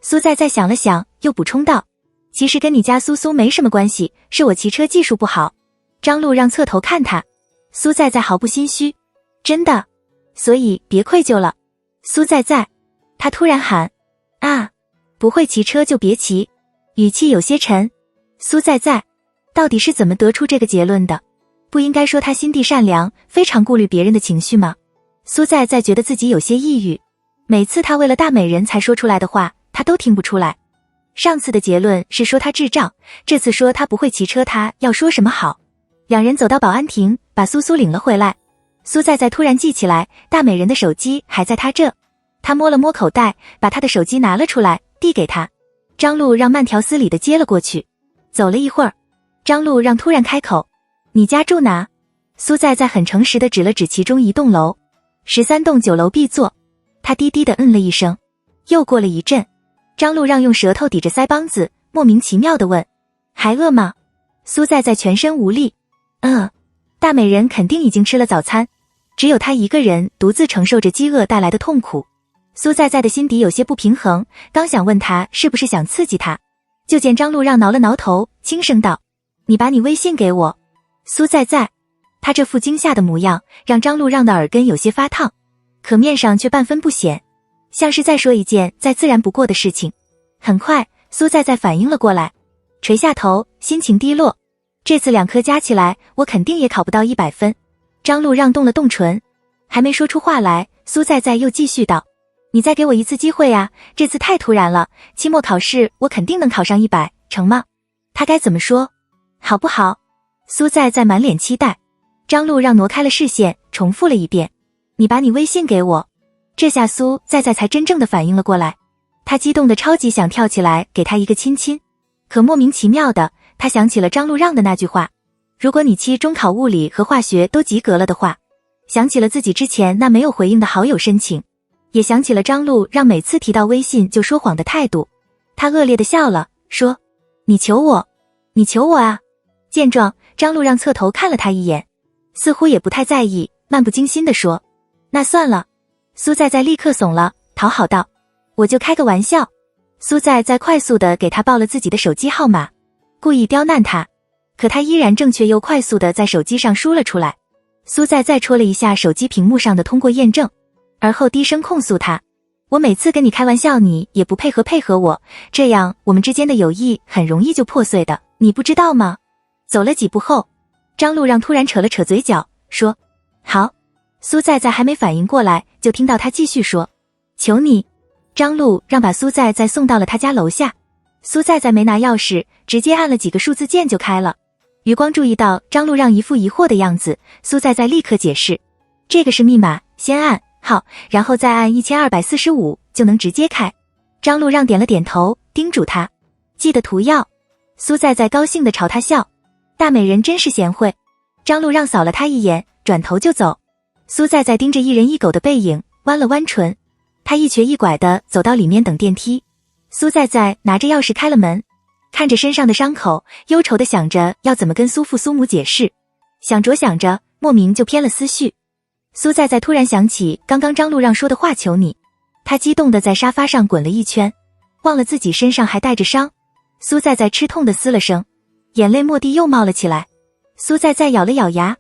苏在在想了想，又补充道：其实跟你家苏苏没什么关系，是我骑车技术不好。张路让侧头看他。苏在在毫不心虚。真的？所以别愧疚了。苏在在。他突然喊：啊，不会骑车就别骑。语气有些沉。苏在在到底是怎么得出这个结论的？不应该说他心地善良，非常顾虑别人的情绪吗？苏在在觉得自己有些抑郁。每次他为了大美人才说出来的话，他都听不出来。上次的结论是说他智障，这次说他不会骑车，他要说什么好？两人走到保安亭，把苏苏领了回来。苏在在突然记起来，大美人的手机还在他这。他摸了摸口袋，把他的手机拿了出来，递给他。张路让慢条斯理地接了过去。走了一会儿，张路让突然开口：你家住哪？苏在在很诚实地指了指其中一栋楼，13栋9楼 B 座。他低低地了一声。又过了一阵，张路让用舌头抵着腮帮子，莫名其妙地问：还饿吗？苏在在全身无力。大美人肯定已经吃了早餐，只有他一个人独自承受着饥饿带来的痛苦。苏在在的心底有些不平衡，刚想问他是不是想刺激他，就见张路让挠了挠头，轻声道：你把你微信给我。苏在在。他这副惊吓的模样让张路让的耳根有些发烫，可面上却半分不显，像是在说一件再自然不过的事情。很快苏在在反应了过来，垂下头，心情低落。这次2科加起来，我肯定也考不到100分。张路让动了动唇，还没说出话来，苏在在又继续道：你再给我一次机会啊，这次太突然了，期末考试我肯定能考上100，成吗？他该怎么说？好不好？苏在在满脸期待。张路让挪开了视线，重复了一遍：你把你微信给我。这下苏在在才真正的反应了过来，他激动的超级想跳起来给他一个亲亲。可莫名其妙的，他想起了张路让的那句话：如果你期中考物理和化学都及格了的话。想起了自己之前那没有回应的好友申请，也想起了张路让每次提到微信就说谎的态度。他恶劣的笑了，说：你求我？你求我啊？见状，张路让侧头看了他一眼，似乎也不太在意，漫不经心地说：那算了。苏在在立刻怂了，讨好道：我就开个玩笑。苏在在快速地给他报了自己的手机号码，故意刁难他，可他依然正确又快速地在手机上输了出来。苏在在戳了一下手机屏幕上的通过验证，而后低声控诉他：我每次跟你开玩笑你也不配合我，这样我们之间的友谊很容易就破碎的，你不知道吗？走了几步后，张路让突然扯了扯嘴角，说：好。苏在在还没反应过来，就听到他继续说：求你。张路让把苏在在送到了他家楼下。苏在在没拿钥匙，直接按了几个数字键就开了。余光注意到张路让一副疑惑的样子，苏在在立刻解释：这个是密码，先按号，然后再按1245就能直接开。张路让点了点头，叮嘱他：记得涂药。苏在在高兴地朝他笑：大美人真是贤惠。张路让扫了他一眼，转头就走。苏在在盯着一人一狗的背影，弯了弯唇。他一瘸一拐地走到里面等电梯。苏在在拿着钥匙开了门，看着身上的伤口，忧愁地想着要怎么跟苏父苏母解释。想着想着，莫名就偏了思绪。苏在在突然想起刚刚张路让说的话：求你。他激动地在沙发上滚了一圈，忘了自己身上还带着伤。苏在在吃痛地嘶了声，眼泪蓦地又冒了起来。苏在在咬了咬牙，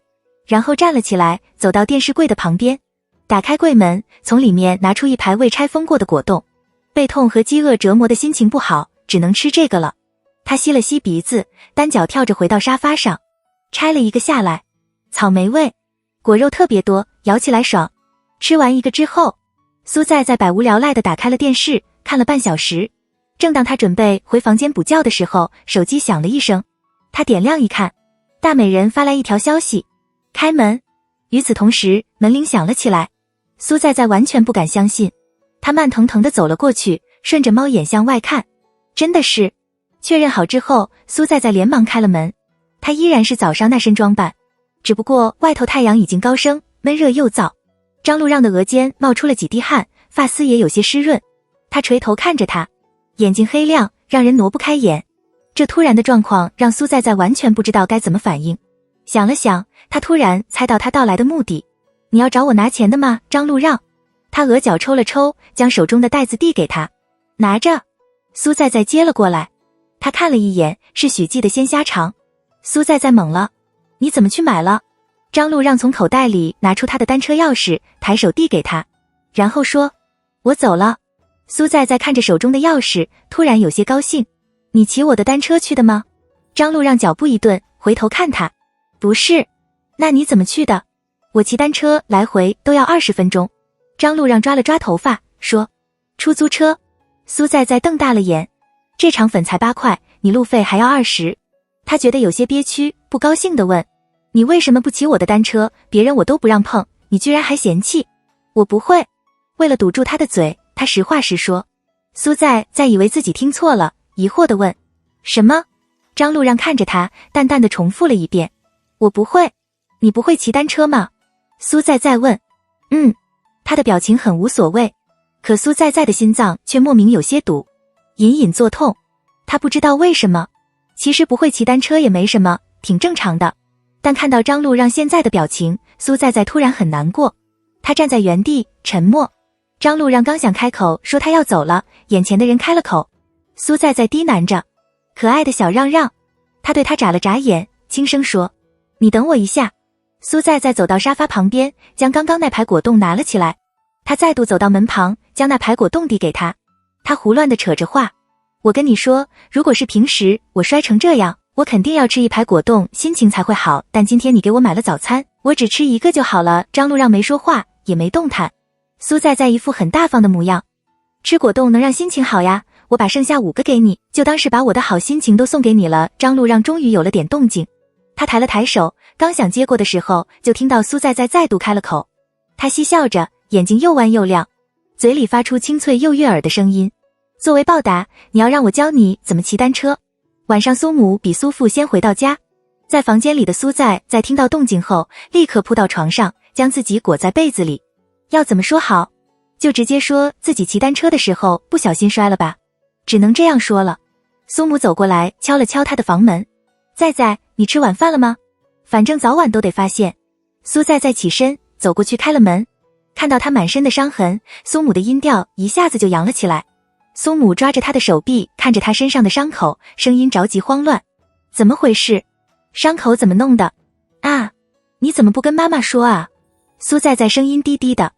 然后站了起来，走到电视柜的旁边。打开柜门，从里面拿出一排未拆封过的果冻。背痛和饥饿折磨的心情不好，只能吃这个了。他吸了吸鼻子，单脚跳着回到沙发上，拆了一个下来，草莓味，果肉特别多，咬起来爽。吃完一个之后，苏在百无聊赖地打开了电视，看了半小时。正当他准备回房间补觉的时候，手机响了一声，他点亮一看，大美人发来一条消息：开门。与此同时，门铃响了起来。苏在完全不敢相信，他慢腾腾地走了过去，顺着猫眼向外看，真的是。确认好之后，苏在连忙开了门。他依然是早上那身装扮，只不过外头太阳已经高升，闷热又燥。张路让的额间冒出了几滴汗，发丝也有些湿润。他垂头看着他，眼睛黑亮，让人挪不开眼。这突然的状况让苏在完全不知道该怎么反应。想了想，他突然猜到他到来的目的。你要找我拿钱的吗，张路让？他额角抽了抽，将手中的袋子递给他。拿着。苏在接了过来。他看了一眼，是许记的鲜虾肠。苏在懵了。你怎么去买了？张路让从口袋里拿出他的单车钥匙，抬手递给他，然后说：我走了。苏在看着手中的钥匙，突然有些高兴。你骑我的单车去的吗？张路让脚步一顿，回头看他。不是。那你怎么去的？我骑单车来回都要20分钟。张路让抓了抓头发，说：出租车。苏在瞪大了眼，这场粉才8块，你路费还要20。他觉得有些憋屈，不高兴地问：你为什么不骑我的单车？别人我都不让碰，你居然还嫌弃。我不会。为了堵住他的嘴，他实话实说。苏在以为自己听错了，疑惑地问：什么？张路让看着他，淡淡地重复了一遍：我不会。你不会骑单车吗？苏在问。他的表情很无所谓，可苏在的心脏却莫名有些堵，隐隐作痛。他不知道为什么，其实不会骑单车也没什么，挺正常的。但看到张路让现在的表情，苏在突然很难过。他站在原地沉默。张路让刚想开口说他要走了，眼前的人开了口。苏在低喃着：可爱的小让让。他对他眨了眨眼，轻声说：你等我一下。苏在走到沙发旁边，将刚刚那排果冻拿了起来。他再度走到门旁，将那排果冻递给他。他胡乱地扯着话：我跟你说，如果是平时我摔成这样，我肯定要吃一排果冻，心情才会好，但今天你给我买了早餐，我只吃一个就好了。张路让没说话，也没动弹。苏在一副很大方的模样：吃果冻能让心情好呀，我把剩下5个给你，就当是把我的好心情都送给你了。张路让终于有了点动静，他抬了抬手，刚想接过的时候，就听到苏在再度开了口。他嬉笑着，眼睛又弯又亮，嘴里发出清脆又悦耳的声音：作为报答，你要让我教你怎么骑单车。晚上苏母比苏父先回到家，在房间里的苏在听到动静后，立刻扑到床上，将自己裹在被子里。要怎么说好？就直接说自己骑单车的时候不小心摔了吧，只能这样说了。苏母走过来敲了敲他的房门：在，你吃晚饭了吗？反正早晚都得发现。苏在起身走过去开了门，看到他满身的伤痕，苏母的音调一下子就扬了起来。苏母抓着他的手臂，看着他身上的伤口，声音着急慌乱：怎么回事？伤口怎么弄的？啊，你怎么不跟妈妈说啊？苏在声音低低的：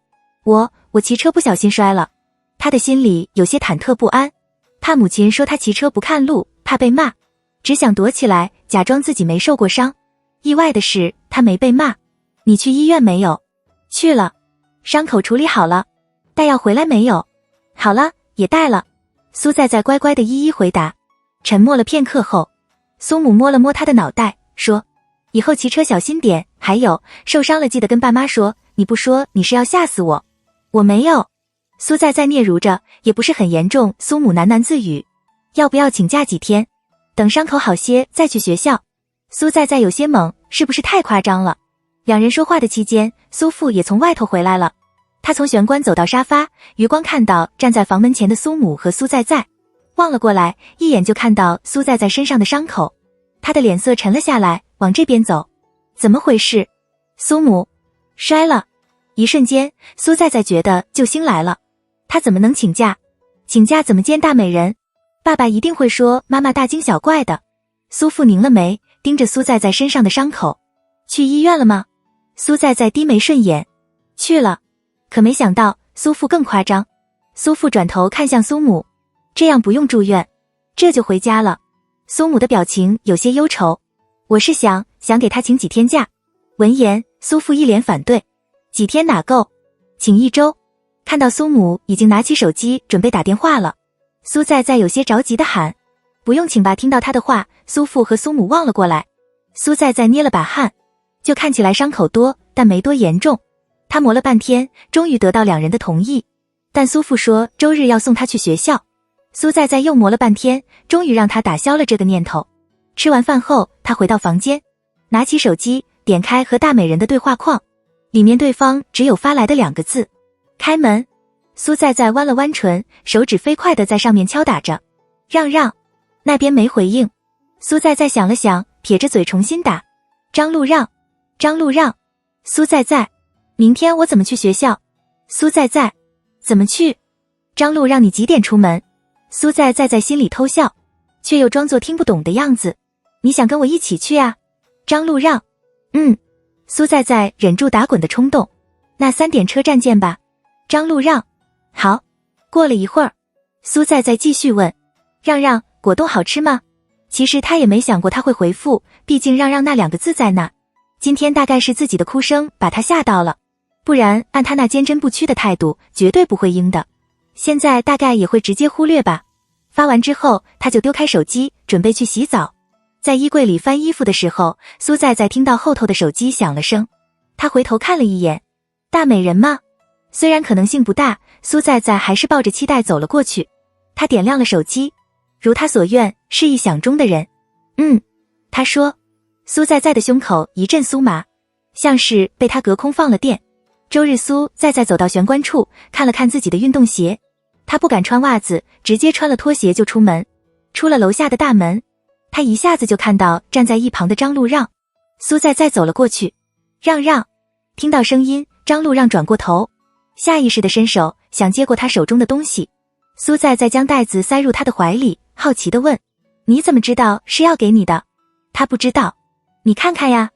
我骑车不小心摔了。他的心里有些忐忑不安，怕母亲说他骑车不看路，怕被骂，只想躲起来，假装自己没受过伤。意外的是，他没被骂。你去医院没有？去了。伤口处理好了？带药回来没有？好了，也带了。苏在乖乖的一一回答。沉默了片刻后，苏母摸了摸他的脑袋，说：以后骑车小心点，还有受伤了记得跟爸妈说，你不说你是要吓死我。我没有。苏在嗫嚅着，也不是很严重。苏母喃喃自语：要不要请假几天，等伤口好些再去学校？苏在有些懵，是不是太夸张了？两人说话的期间，苏父也从外头回来了。他从玄关走到沙发，余光看到站在房门前的苏母和苏在，望了过来，一眼就看到苏在身上的伤口。他的脸色沉了下来，往这边走。怎么回事？苏母摔了。一瞬间，苏在觉得救星来了。他怎么能请假？请假怎么见大美人？爸爸一定会说妈妈大惊小怪的。苏父拧了眉，盯着苏在身上的伤口。去医院了吗？苏在低眉顺眼。去了。可没想到苏父更夸张。苏父转头看向苏母，这样不用住院，这就回家了。苏母的表情有些忧愁，我是想给他请几天假。闻言，苏父一脸反对，几天哪够，请1周。看到苏母已经拿起手机准备打电话了，苏在有些着急地喊，不用请吧。听到他的话，苏父和苏母望了过来，苏在捏了把汗，就看起来伤口多，但没多严重。他磨了半天，终于得到2人的同意，但苏父说周日要送他去学校。苏在又磨了半天，终于让他打消了这个念头。吃完饭后，他回到房间，拿起手机，点开和大美人的对话框，里面对方只有发来的2个字：开门。苏在弯了弯唇，手指飞快地在上面敲打着。让让，那边没回应。苏在想了想，撇着嘴重新打。张路让，张路让。苏在明天我怎么去学校？苏在怎么去？张路让你几点出门？苏在心里偷笑，却又装作听不懂的样子。你想跟我一起去啊？张路让，苏在忍住打滚的冲动。那3点车站见吧。张路让，好。过了一会儿，苏在继续问，让让，果冻好吃吗？其实他也没想过他会回复，毕竟让让那2个字在那。今天大概是自己的哭声把他吓到了，不然按他那坚贞不屈的态度，绝对不会应的。现在大概也会直接忽略吧。发完之后，他就丢开手机，准备去洗澡。在衣柜里翻衣服的时候，苏在听到后头的手机响了声，他回头看了一眼，大美人吗？虽然可能性不大，苏在还是抱着期待走了过去。他点亮了手机，如他所愿，是臆想中的人。他说。苏在的胸口一阵酥麻，像是被他隔空放了电。周日苏在走到玄关处，看了看自己的运动鞋，他不敢穿袜子，直接穿了拖鞋就出门。出了楼下的大门，他一下子就看到站在一旁的张路让。苏在走了过去，让让。听到声音，张路让转过头，下意识地伸手想接过他手中的东西。苏在将袋子塞入他的怀里，好奇地问，你怎么知道是要给你的？他不知道。你看看呀。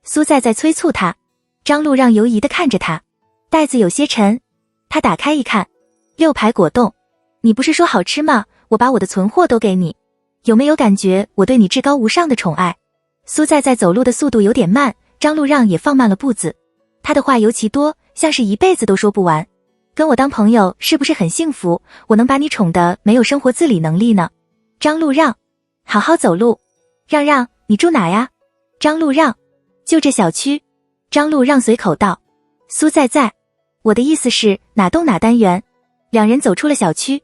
苏在催促他。张路让犹疑地看着他，袋子有些沉。他打开一看，6排果冻。你不是说好吃吗？我把我的存货都给你，有没有感觉我对你至高无上的宠爱？苏在走路的速度有点慢，张路让也放慢了步子。他的话尤其多，像是一辈子都说不完。跟我当朋友是不是很幸福？我能把你宠得没有生活自理能力呢？张路让，好好走路。让让，你住哪呀？张路让，就这小区。张路让随口道。苏在我的意思是哪栋哪单元。2人走出了小区，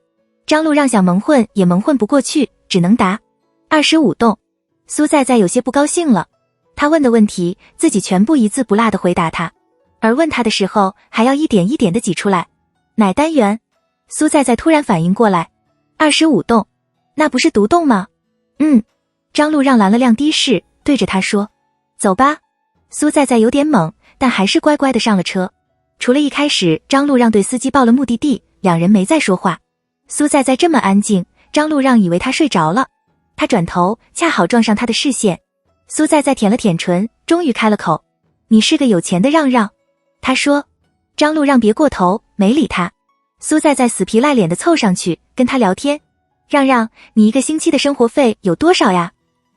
张路让想蒙混也蒙混不过去，只能答25栋。苏在有些不高兴了，他问的问题自己全部一字不落地回答他，而问他的时候还要一点一点地挤出来。哪单元？苏在突然反应过来，25栋，那不是独栋吗？张路让拦了辆的士，对着他说，走吧。苏在有点懵，但还是乖乖地上了车。除了一开始张路让对司机报了目的地，2人没再说话。苏在这么安静，张路让以为他睡着了，他转头恰好撞上他的视线。苏在舔了舔唇，终于开了口，你是个有钱的让让。他说。张路让别过头，没理他。苏在死皮赖脸地凑上去跟他聊天，让让，你1个星期的生活费有多少呀？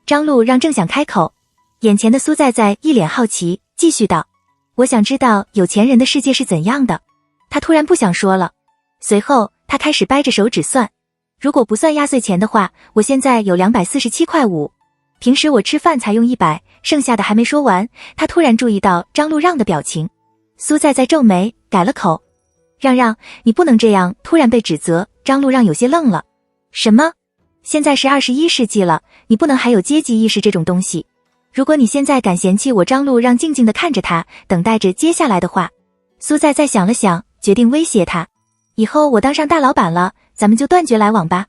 张路让正想开口，眼前的苏在一脸好奇，继续道，我想知道有钱人的世界是怎样的。他突然不想说了，随后他开始掰着手指算，如果不算压岁钱的话，我现在有247.5块，平时我吃饭才用100，剩下的还没说完，他突然注意到张路让的表情。苏在皱眉，改了口，让让，你不能这样。突然被指责，张路让有些愣了。什么？现在是21世纪了，你不能还有阶级意识这种东西。如果你现在敢嫌弃我，张路让静静地看着他，等待着接下来的话。苏在想了想，决定威胁他，以后我当上大老板了，咱们就断绝来往吧。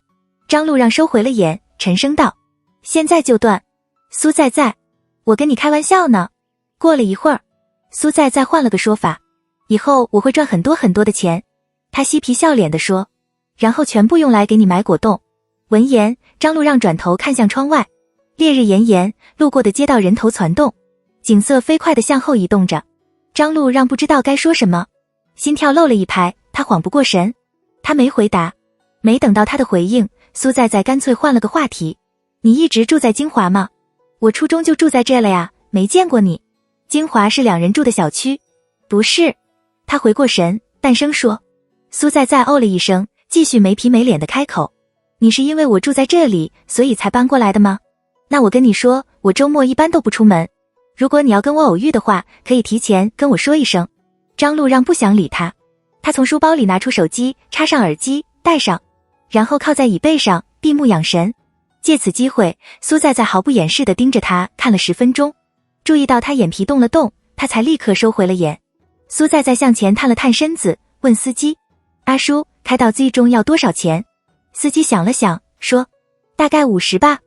张路让收回了眼，沉声道，现在就断？苏在我跟你开玩笑呢。过了一会儿，苏在换了个说法，以后我会赚很多很多的钱。他嬉皮笑脸地说，然后全部用来给你买果冻。闻言，张路让转头看向窗外，烈日炎炎，路过的街道人头攒动，景色飞快地向后移动着。张路让不知道该说什么，心跳漏了一拍，他晃不过神。他没回答，没等到他的回应，苏在在干脆换了个话题。你一直住在金华吗？我初中就住在这了呀，没见过你。金华是两人住的小区。不是。他回过神，淡声说。苏在在哦了一声，继续没皮没脸的开口。你是因为我住在这里，所以才搬过来的吗？那我跟你说，我周末一般都不出门。如果你要跟我偶遇的话，可以提前跟我说一声。张路让不想理他，他从书包里拿出手机，插上耳机，戴上，然后靠在椅背上，闭目养神。借此机会，苏在在毫不掩饰地盯着他看了10分钟，注意到他眼皮动了动，他才立刻收回了眼。苏在在向前探了探身子，问司机：阿叔，开到 Z 中要多少钱？司机想了想，说：大概50吧。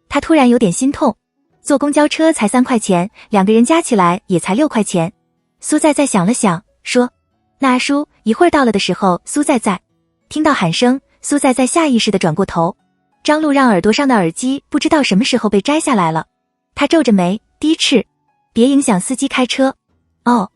他突然有点心痛，坐公交车才3块钱，2个人加起来也才6块钱。苏在在想了想，说：那阿叔，一会儿到了的时候，苏在在。听到喊声，苏在在下意识地转过头，张路让耳朵上的耳机不知道什么时候被摘下来了。他皱着眉，低斥：别影响司机开车。哦。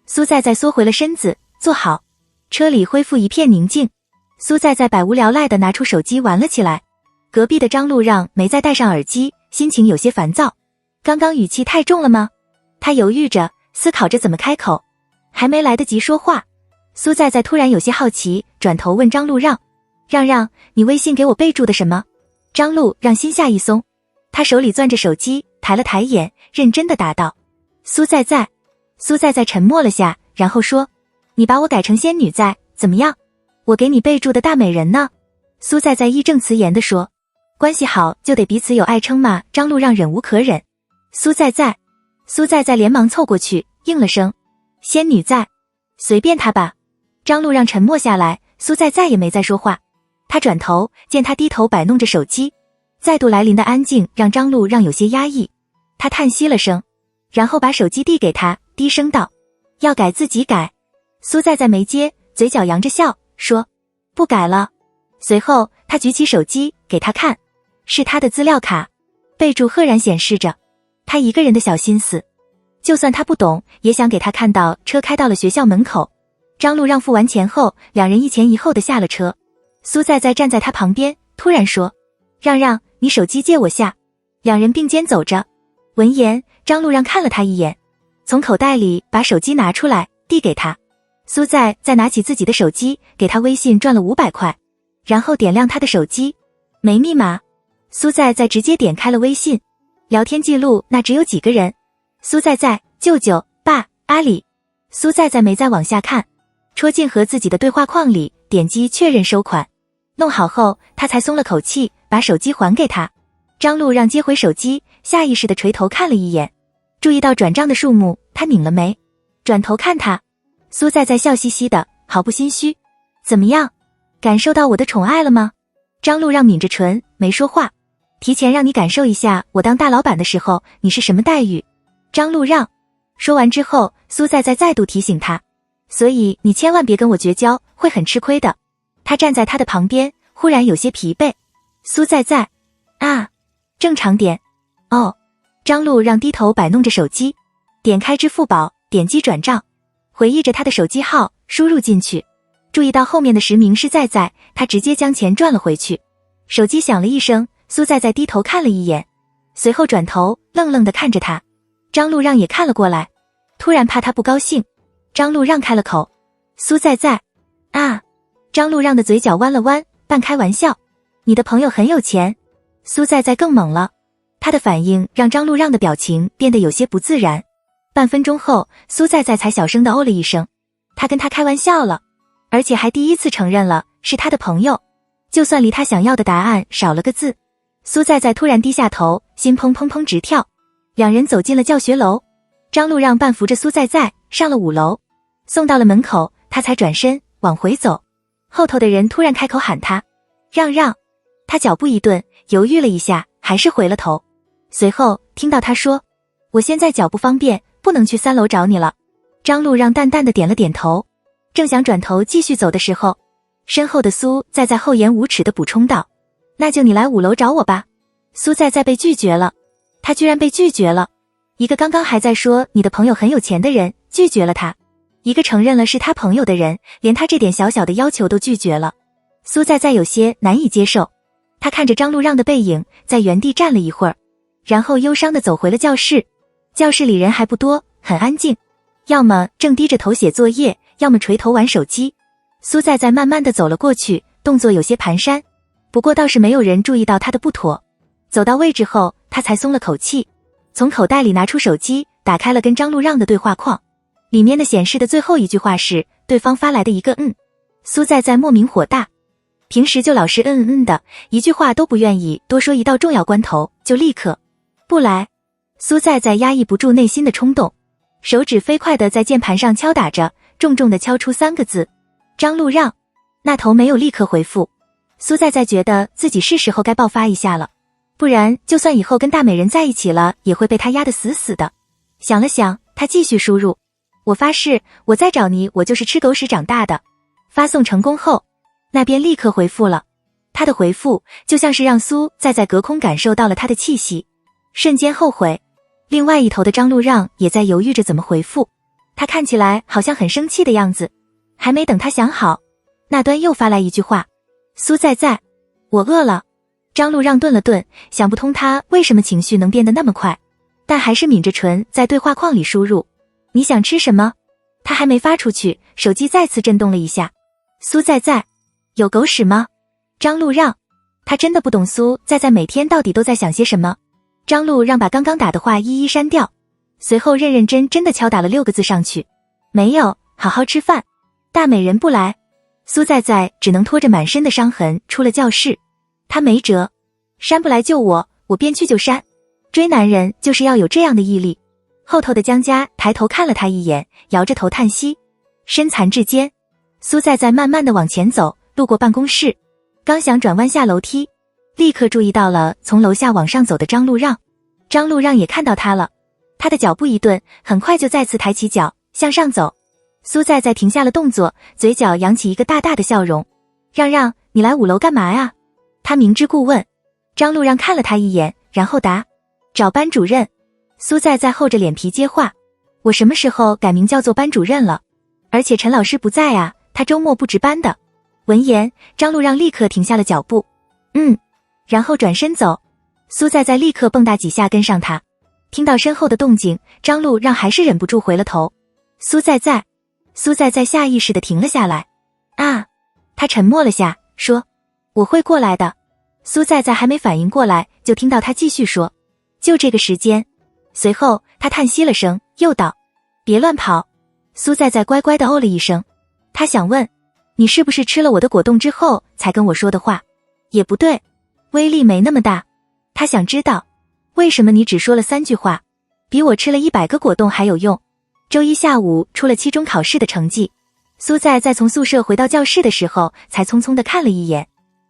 苏在在缩回了身子，坐好。车里恢复一片宁静。苏在在百无聊赖地拿出手机玩了起来。隔壁的张路让没再戴上耳机，心情有些烦躁。刚刚语气太重了吗？他犹豫着，思考着怎么开口。还没来得及说话，苏在在突然有些好奇，转头问张路让：让让，你微信给我备注的什么？张路让心下一松，他手里攥着手机，抬了抬眼，认真地答道：苏在在。苏在在沉默了下，然后说：你把我改成仙女在，怎么样？我给你备注的大美人呢？苏在在义正辞严地说：关系好就得彼此有爱称嘛。张路让忍无可忍。苏在在。苏在在连忙凑过去，应了声：仙女在。随便他吧。张路让沉默下来，苏在在也没再说话。他转头，见他低头摆弄着手机，再度来临的安静让张路让有些压抑。他叹息了声，然后把手机递给他，低声道：要改自己改。苏在在没接，嘴角扬着笑，说：不改了。随后他举起手机给他看，是他的资料卡，备注赫然显示着他一个人的小心思，就算他不懂，也想给他看到车开到了学校门口。张路让付完钱后，两人一前一后的下了车。苏在在站在他旁边，突然说：让让，你手机借我下。两人并肩走着。闻言，张路让看了他一眼，从口袋里把手机拿出来递给他。苏在再拿起自己的手机，给他微信转了500块，然后点亮他的手机，没密码。苏在再直接点开了微信，聊天记录那只有几个人：苏在在、舅舅、爸、阿里。苏在在没再往下看，戳进和自己的对话框里，点击确认收款。弄好后，他才松了口气，把手机还给他。张路让接回手机，下意识地垂头看了一眼，注意到转账的数目，他拧了眉，转头看他。苏在在笑嘻嘻的，毫不心虚：怎么样，感受到我的宠爱了吗？张路让抿着唇，没说话。提前让你感受一下我当大老板的时候你是什么待遇。张路让说完之后，苏在在再度提醒他：所以你千万别跟我绝交，会很吃亏的。他站在他的旁边，忽然有些疲惫。苏在在啊，正常点。哦。张路让低头摆弄着手机，点开支付宝，点击转账，回忆着他的手机号，输入进去，注意到后面的实名是在在，他直接将钱转了回去。手机响了一声，苏在在低头看了一眼，随后转头愣愣地看着他。张路让也看了过来，突然怕他不高兴，张路让开了口：苏在在啊。张路让的嘴角弯了弯，半开玩笑：你的朋友很有钱。苏在在更懵了，他的反应让张路让的表情变得有些不自然。半分钟后，苏在在才小声地哦了一声，他跟他开玩笑了，而且还第一次承认了是他的朋友，就算离他想要的答案少了个字。苏在在突然低下头，心砰砰砰直跳。两人走进了教学楼，张路让伴扶着苏在在上了5楼，送到了门口，他才转身往回走。后头的人突然开口喊他：让让。他脚步一顿，犹豫了一下，还是回了头。随后听到他说：我现在脚不方便，不能去3楼找你了。张路让淡淡的点了点头，正想转头继续走的时候，身后的苏在在厚颜无耻的补充道：那就你来5楼找我吧。苏在在被拒绝了，他居然被拒绝了。一个刚刚还在说你的朋友很有钱的人拒绝了他，一个承认了是他朋友的人，连他这点小小的要求都拒绝了。苏在在有些难以接受，他看着张路让的背影，在原地站了一会儿，然后忧伤地走回了教室。教室里人还不多，很安静，要么正低着头写作业，要么垂头玩手机。苏在在慢慢地走了过去，动作有些蹒跚，不过倒是没有人注意到他的不妥。走到位置后，他才松了口气，从口袋里拿出手机，打开了跟张路让的对话框。里面的显示的最后一句话是对方发来的一个苏在在莫名火大，平时就老是的，一句话都不愿意多说，一到重要关头就立刻不来。苏在在压抑不住内心的冲动，手指飞快地在键盘上敲打着，重重地敲出3个字：张路让。那头没有立刻回复，苏在在觉得自己是时候该爆发一下了，不然就算以后跟大美人在一起了，也会被他压得死死的。想了想，他继续输入：我发誓，我再找你，我就是吃狗屎长大的。发送成功后，那边立刻回复了。他的回复就像是让苏在在隔空感受到了他的气息，瞬间后悔。另外一头的张路让也在犹豫着怎么回复，他看起来好像很生气的样子。还没等他想好，那端又发来一句话：苏在在，我饿了。张路让顿了顿，想不通他为什么情绪能变得那么快，但还是抿着唇在对话框里输入：你想吃什么？他还没发出去，手机再次震动了一下。苏在在，有狗屎吗？张路让，他真的不懂苏在在每天到底都在想些什么。张路让把刚刚打的话一一删掉，随后认认真真的敲打了6个字上去：没有，好好吃饭。大美人不来。苏在在只能拖着满身的伤痕出了教室，他没辙，删不来就我便去就删。追男人就是要有这样的毅力。后头的江家抬头看了他一眼，摇着头叹息。身残志坚。苏在在慢慢的往前走，路过办公室，刚想转弯下楼梯，立刻注意到了从楼下往上走的张路让。张路让也看到他了，他的脚步一顿，很快就再次抬起脚向上走。苏在在停下了动作，嘴角扬起一个大大的笑容：让让，你来5楼干嘛呀？他明知故问。张路让看了他一眼，然后答：找班主任。苏在在厚着脸皮接话：我什么时候改名叫做班主任了？而且陈老师不在啊，他周末不值班的。闻言，张路让立刻停下了脚步。然后转身走。苏在在立刻蹦跶几下跟上他。听到身后的动静，张路让还是忍不住回了头。苏在在。苏在在下意识地停了下来。啊！他沉默了下，说：我会过来的。苏在在还没反应过来，就听到他继续说：就这个时间。随后他叹息了声，又道：别乱跑。苏在在乖乖地哦了一声。他想问：你是不是吃了我的果冻之后才跟我说的话？也不对，威力没那么大。他想知道，为什么你只说了3句话，比我吃了100个果冻还有用。周一下午出了期中考试的成绩，苏在在从宿舍回到教室的时候，才匆匆地看了一眼。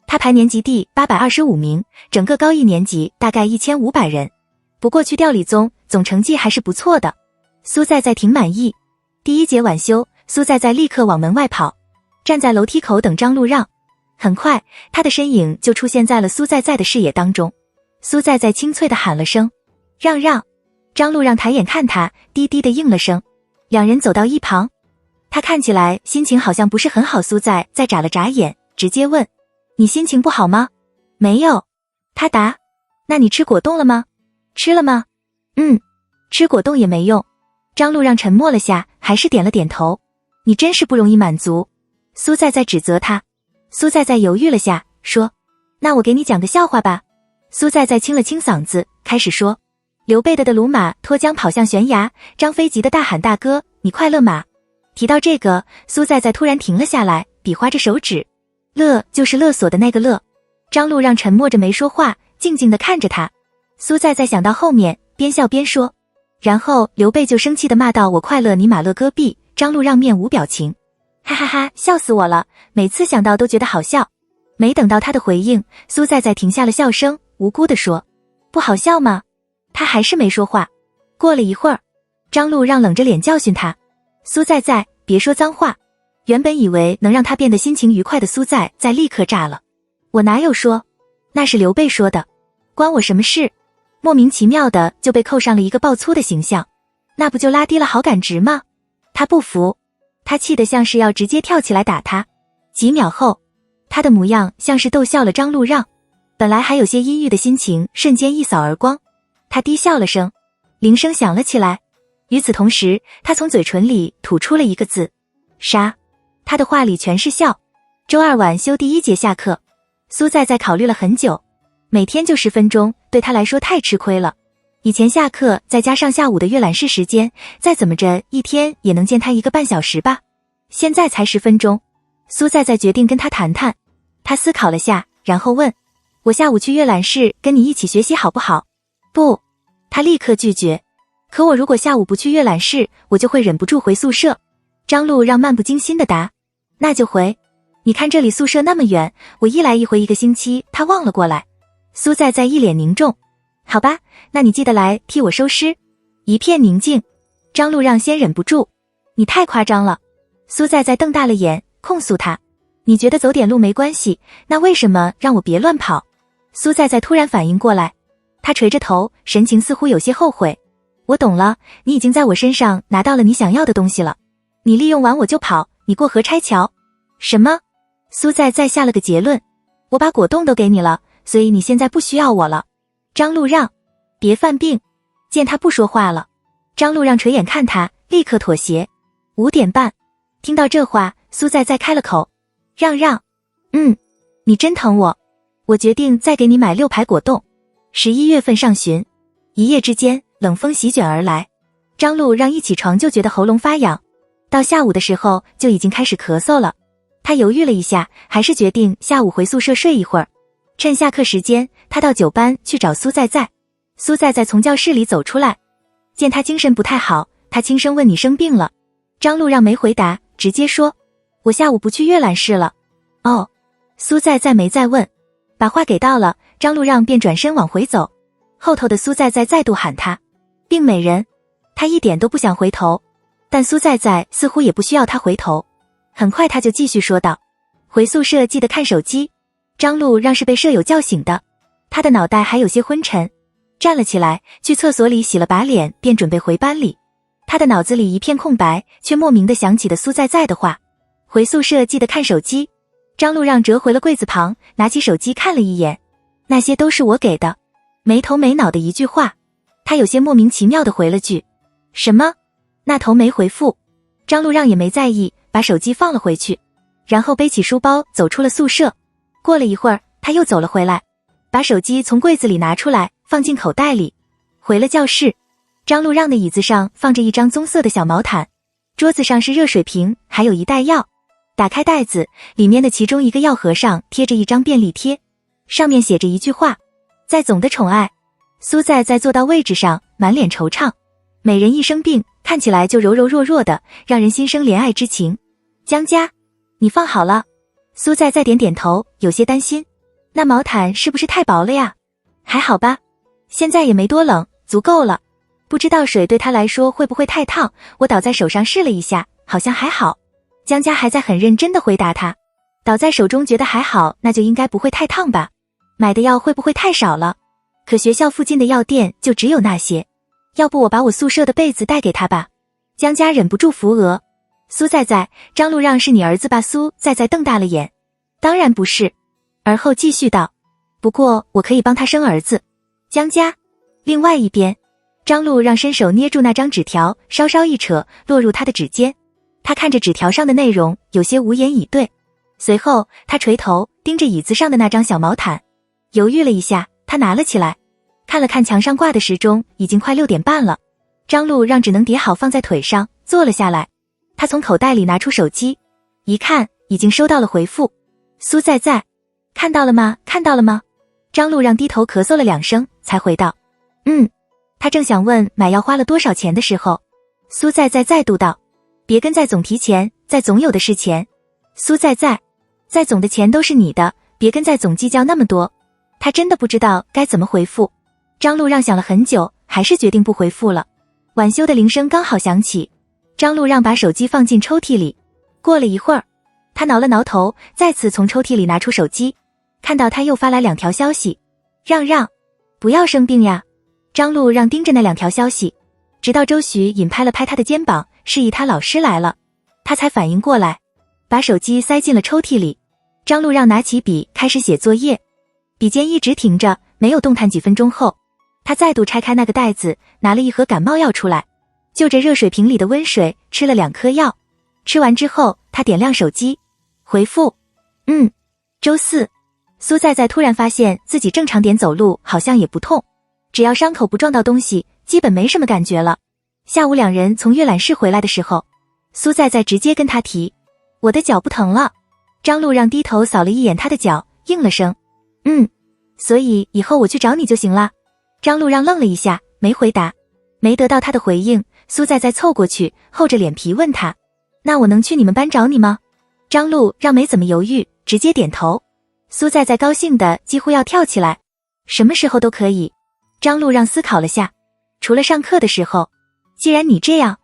他排年级第825名，整个高1年级大概1500人。不过去调理综，总成绩还是不错的。苏在在挺满意。第1节晚修，苏在在立刻往门外跑，站在楼梯口等张路让。很快，他的身影就出现在了苏在在的视野当中。苏在在清脆地喊了声：让让。张路让抬眼看他，低低地应了声。两人走到一旁，他看起来心情好像不是很好。苏在在眨了眨眼，直接问：你心情不好吗？没有。他答：那你吃果冻了吗？吃了吗？吃果冻也没用。张路让沉默了下，还是点了点头。你真是不容易满足。苏在在指责他。苏在在犹豫了下，说：那我给你讲个笑话吧。苏在在清了清嗓子，开始说：刘备的鲁马脱缰跑向悬崖，张飞急得大喊：大哥，你快乐马。提到这个，苏在在突然停了下来，比划着手指。勒就是勒索的那个勒。张路让沉默着没说话，静静地看着他。苏在在想到后面，边笑边说：然后刘备就生气地骂道：我快乐你马乐戈壁。张路让面无表情。哈哈哈，笑死我了，每次想到都觉得好笑。没等到他的回应，苏在在停下了笑声，无辜地说：不好笑吗？他还是没说话。过了一会儿，张路让冷着脸教训他：苏在在，别说脏话。原本以为能让他变得心情愉快的苏在在立刻炸了：我哪有说？那是刘备说的，关我什么事？莫名其妙的就被扣上了一个爆粗的形象，那不就拉低了好感值吗？他不服。他气得像是要直接跳起来打他。几秒后，他的模样像是逗笑了张路让，本来还有些阴郁的心情瞬间一扫而光。他低笑了声，铃声响了起来。与此同时，他从嘴唇里吐出了一个字：杀。他的话里全是笑。周二晚修第一节下课，苏在考虑了很久，每天就10分钟，对他来说太吃亏了。以前下课再加上下午的阅览室时间，再怎么着一天也能见他1个半小时吧。现在才10分钟，苏在决定跟他谈谈。他思考了下，然后问：我下午去阅览室跟你一起学习好不好？不，他立刻拒绝。可我如果下午不去阅览室，我就会忍不住回宿舍。张路让漫不经心地答：那就回。你看这里宿舍那么远，我一来一回1个星期，他忘了过来。苏在一脸凝重。好吧，那你记得来替我收尸。一片宁静。张路让先忍不住：你太夸张了。苏在瞪大了眼，控诉他：你觉得走点路没关系，那为什么让我别乱跑？苏在突然反应过来，他垂着头，神情似乎有些后悔。我懂了，你已经在我身上拿到了你想要的东西了。你利用完我就跑，你过河拆桥。什么？苏在下了个结论。我把果冻都给你了，所以你现在不需要我了。张路让，别犯病。见他不说话了，张路让垂眼看他，立刻妥协。5点半。听到这话，苏在开了口：让，你真疼我。我决定再给你买6排果冻。11月份上旬，一夜之间冷风席卷而来，张路让一起床就觉得喉咙发痒，到下午的时候就已经开始咳嗽了。他犹豫了一下，还是决定下午回宿舍睡一会儿。趁下课时间，他到9班去找苏在。苏在从教室里走出来，见他精神不太好，他轻声问：你生病了？张路让没回答，直接说：我下午不去阅览室了。哦。苏在没再问，把话给到了，张路让便转身往回走。后头的苏在再度喊他：病美人。他一点都不想回头，但苏在似乎也不需要他回头。很快他就继续说道：回宿舍记得看手机。张路让是被舍友叫醒的，他的脑袋还有些昏沉，站了起来，去厕所里洗了把脸，便准备回班里。他的脑子里一片空白，却莫名地想起的苏在的话：回宿舍记得看手机。张路让折回了柜子旁，拿起手机看了一眼，那些都是我给的。没头没脑的一句话，他有些莫名其妙地回了句：什么？那头没回复。张路让也没在意，把手机放了回去，然后背起书包走出了宿舍。过了一会儿，他又走了回来，把手机从柜子里拿出来，放进口袋里。回了教室，张路让的椅子上放着一张棕色的小毛毯，桌子上是热水瓶，还有一袋药。打开袋子，里面的其中一个药盒上贴着一张便利贴，上面写着一句话：在总的宠爱。苏在坐到位置上，满脸惆怅。美人一生病，看起来就柔柔弱弱的，让人心生怜爱之情。江家，你放好了。苏在点点头，有些担心。那毛毯是不是太薄了呀？还好吧，现在也没多冷，足够了。不知道水对他来说会不会太烫，我倒在手上试了一下，好像还好。江家还在很认真地回答他，倒在手中觉得还好，那就应该不会太烫吧。买的药会不会太少了？可学校附近的药店就只有那些，要不我把我宿舍的被子带给他吧。江家忍不住扶额。苏在，张路让是你儿子吧？苏在瞪大了眼。当然不是。而后继续道：不过我可以帮他生儿子。江家。另外一边，张路让伸手捏住那张纸条，稍稍一扯，落入他的指尖。他看着纸条上的内容，有些无言以对。随后他垂头盯着椅子上的那张小毛毯，犹豫了一下，他拿了起来，看了看墙上挂的时钟，已经快6点半了。张路让只能叠好放在腿上，坐了下来。他从口袋里拿出手机，一看已经收到了回复。苏在，看到了吗？看到了吗？张路让低头咳嗽了2声，才回道：他正想问买药花了多少钱的时候，苏在再度道：别跟在总提钱，在总有的是钱。苏在总的钱都是你的，别跟在总计较那么多。他真的不知道该怎么回复。张路让想了很久，还是决定不回复了。晚修的铃声刚好响起，张路让把手机放进抽屉里。过了一会儿，他挠了挠头，再次从抽屉里拿出手机，看到他又发来2条消息：让，不要生病呀。张路让盯着那2条消息，直到周徐隐拍了拍他的肩膀，示意他老师来了。他才反应过来，把手机塞进了抽屉里。张路让拿起笔开始写作业，笔尖一直停着，没有动弹。几分钟后，他再度拆开那个袋子，拿了一盒感冒药出来，就着热水瓶里的温水吃了2颗药。吃完之后，他点亮手机，回复周4。苏在在突然发现自己正常点走路好像也不痛，只要伤口不撞到东西，基本没什么感觉了。下午两人从阅览室回来的时候，苏在在直接跟他提，我的脚不疼了。张路让低头扫了一眼他的脚，应了声所以以后我去找你就行了。张路让愣了一下，没回答。没得到他的回应，苏在在凑过去，厚着脸皮问他，那我能去你们班找你吗？张路让没怎么犹豫，直接点头。苏在在高兴的几乎要跳起来，什么时候都可以。张路让思考了下，除了上课的时候。既然你这样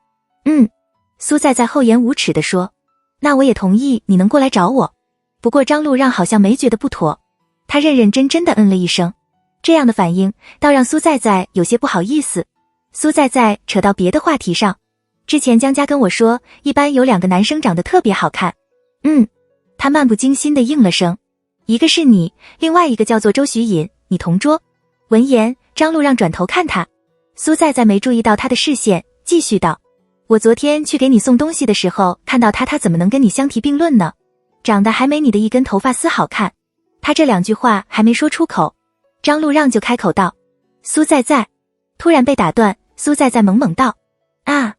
苏在在厚颜无耻地说，那我也同意你能过来找我。不过张路让好像没觉得不妥，他认认真真的了一声。这样的反应倒让苏在在有些不好意思。苏在在扯到别的话题上，之前江家跟我说一般有2个男生长得特别好看。他漫不经心地应了声，一个是你，另外一个叫做周徐隐，你同桌。闻言，张路让转头看他，苏在在没注意到他的视线，继续道，我昨天去给你送东西的时候看到他怎么能跟你相提并论呢？长得还没你的一根头发丝好看。他这2句话还没说出口，张路让就开口道，苏在在。突然被打断，苏在在懵懵道，啊。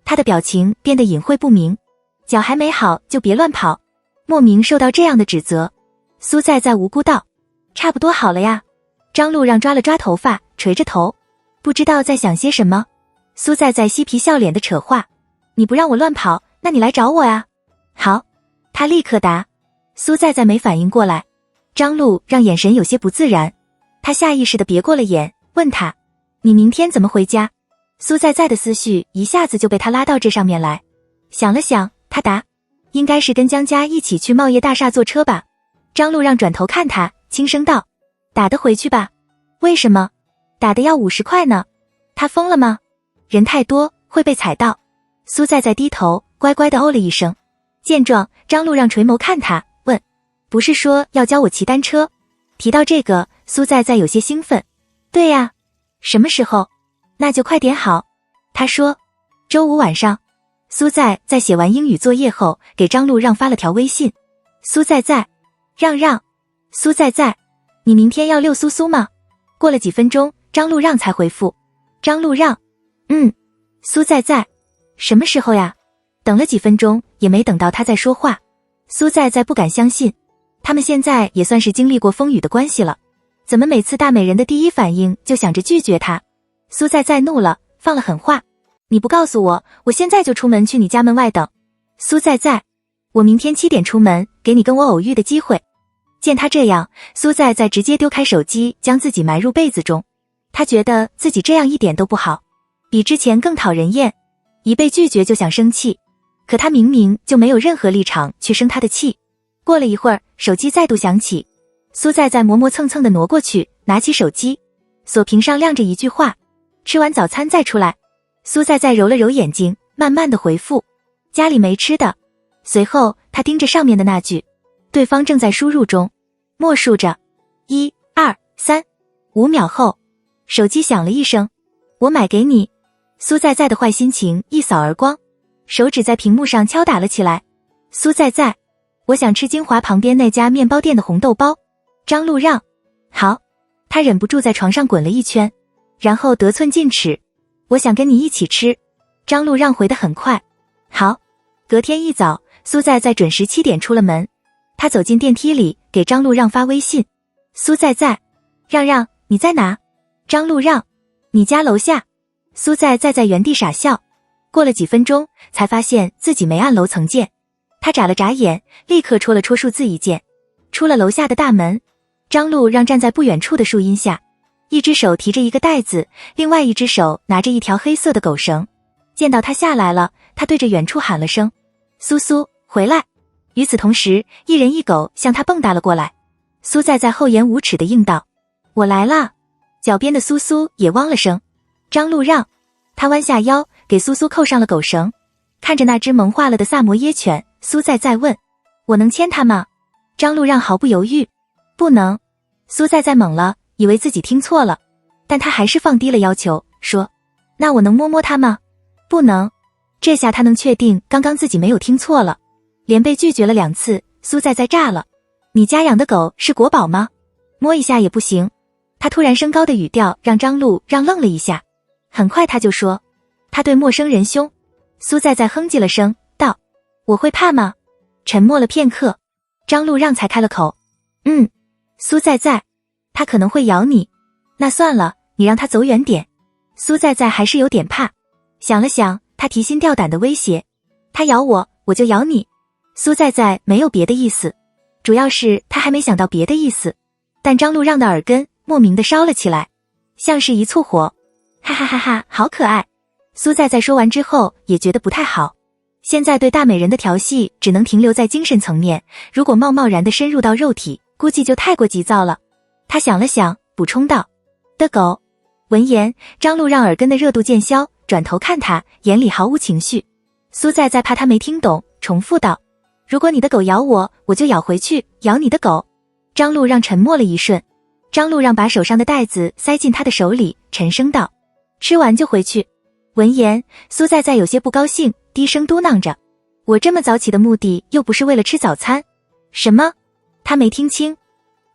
他的表情变得隐晦不明，脚还没好就别乱跑。莫名受到这样的指责，苏在在无辜道，差不多好了呀。张路让抓了抓头发，垂着头，不知道在想些什么。苏在在嬉皮笑脸的扯话，你不让我乱跑，那你来找我呀。好，他立刻答。苏在在没反应过来，张路让眼神有些不自然，他下意识地别过了眼，问他，你明天怎么回家？苏在在的思绪一下子就被他拉到这上面来，想了想，他答，应该是跟江家一起去茂业大厦坐车吧。张路让转头看他，轻声道，打得回去吧。为什么？打的要50块呢。他疯了吗？人太多会被踩到。苏在在低头乖乖地哦了一声。见状，张路让垂眸看他，问，不是说要教我骑单车？提到这个，苏在在有些兴奋。对呀。什么时候？那就快点好。他说，周5晚上。苏在在写完英语作业后，给张路让发了条微信，苏在在，让，苏在在，你明天要遛苏苏吗？过了几分钟，张路让才回复，张路让，苏在在，什么时候呀？等了几分钟也没等到他在说话。苏在在不敢相信，他们现在也算是经历过风雨的关系了，怎么每次大美人的第一反应就想着拒绝他？苏在在怒了，放了狠话，你不告诉我，我现在就出门去你家门外等。苏在在，我明天7点出门，给你跟我偶遇的机会。见他这样，苏在在直接丢开手机，将自己埋入被子中。他觉得自己这样一点都不好，比之前更讨人厌。一被拒绝就想生气，可他明明就没有任何立场去生他的气。过了一会儿，手机再度响起，苏在在磨磨蹭蹭地挪过去，拿起手机，锁屏上亮着一句话，吃完早餐再出来。苏在在揉了揉眼睛，慢慢地回复，家里没吃的。随后他盯着上面的那句，对方正在输入中，默数着1、2、3。5秒后，手机响了一声，我买给你。苏在在的坏心情一扫而光，手指在屏幕上敲打了起来。苏在在，我想吃金华旁边那家面包店的红豆包。张路让，好。他忍不住在床上滚了一圈，然后得寸进尺，我想跟你一起吃。张路让回得很快，好。隔天一早，苏在在准时7点出了门，他走进电梯里，给张路让发微信，苏在在，让，你在哪？张路让，你家楼下。苏在在在原地傻笑，过了几分钟才发现自己没按楼层键，他眨了眨眼，立刻戳了戳数字1键，出了楼下的大门。张路让站在不远处的树荫下，一只手提着一个袋子，另外一只手拿着一条黑色的狗绳。见到他下来了，他对着远处喊了声，苏苏，回来。与此同时，一人一狗向他蹦跶了过来。苏在在厚颜无耻地应道，我来啦。脚边的苏苏也汪了声，张路让。他弯下腰给苏苏扣上了狗绳，看着那只萌化了的萨摩耶犬，苏在在问：“我能牵它吗？”张路让毫不犹豫：“不能。”苏在在懵了，以为自己听错了，但他还是放低了要求，说：“那我能摸摸它吗？”“不能。”这下他能确定刚刚自己没有听错了，连被拒绝了2次，苏在在炸了：“你家养的狗是国宝吗？摸一下也不行？”他突然升高的语调让张路让愣了一下，很快他就说：“他对陌生人凶。”苏在在哼唧了声，道：“我会怕吗？”沉默了片刻，张路让才开了口：“苏在在，他可能会咬你。那算了，你让他走远点。”苏在在还是有点怕，想了想，他提心吊胆的威胁：“他咬我，我就咬你。”苏在在没有别的意思，主要是他还没想到别的意思，但张路让的耳根莫名的烧了起来，像是一簇火。哈哈哈哈，好可爱。苏在在说完之后也觉得不太好，现在对大美人的调戏只能停留在精神层面，如果贸然的深入到肉体，估计就太过急躁了。他想了想，补充道：“的狗。”闻言，张路让耳根的热度渐消，转头看他，眼里毫无情绪。苏在在怕他没听懂，重复道：“如果你的狗咬我，我就咬回去，咬你的狗。”张路让沉默了一瞬，张路让把手上的袋子塞进他的手里，沉声道：“吃完就回去。”闻言，苏在在有些不高兴，低声嘟囔着：“我这么早起的目的又不是为了吃早餐。”什么？他没听清。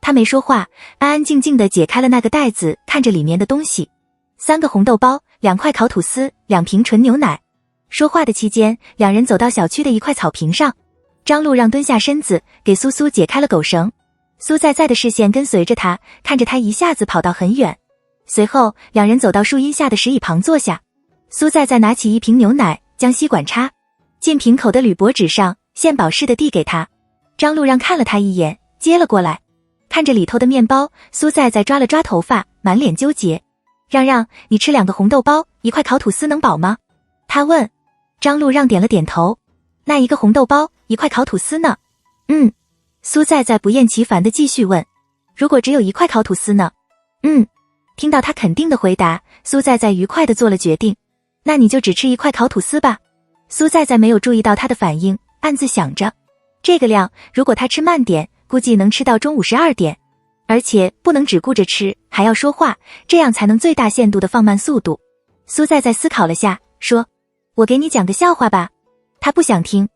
他没说话，安安静静地解开了那个袋子，看着里面的东西：3个红豆包，2块烤吐司，2瓶纯牛奶。说话的期间，两人走到小区的一块草坪上，张路让蹲下身子，给苏苏解开了狗绳。苏在在的视线跟随着他，看着他一下子跑到很远。随后，两人走到树荫下的石椅旁坐下。苏在在拿起一瓶牛奶，将吸管插进瓶口的铝箔纸上，献宝似的递给他。张路让看了他一眼，接了过来。看着里头的面包，苏在在抓了抓头发，满脸纠结。让让，你吃2个红豆包，1块烤吐司能饱吗？他问。张路让点了点头。那1个红豆包，1块烤吐司呢？苏在在不厌其烦地继续问。如果只有1块烤吐司呢？听到他肯定的回答，苏在在愉快地做了决定。那你就只吃1块烤吐司吧。苏在在没有注意到他的反应，暗自想着，这个量如果他吃慢点，估计能吃到中午12点，而且不能只顾着吃，还要说话，这样才能最大限度地放慢速度。苏在在思考了下，说：“我给你讲个笑话吧。”他不想听。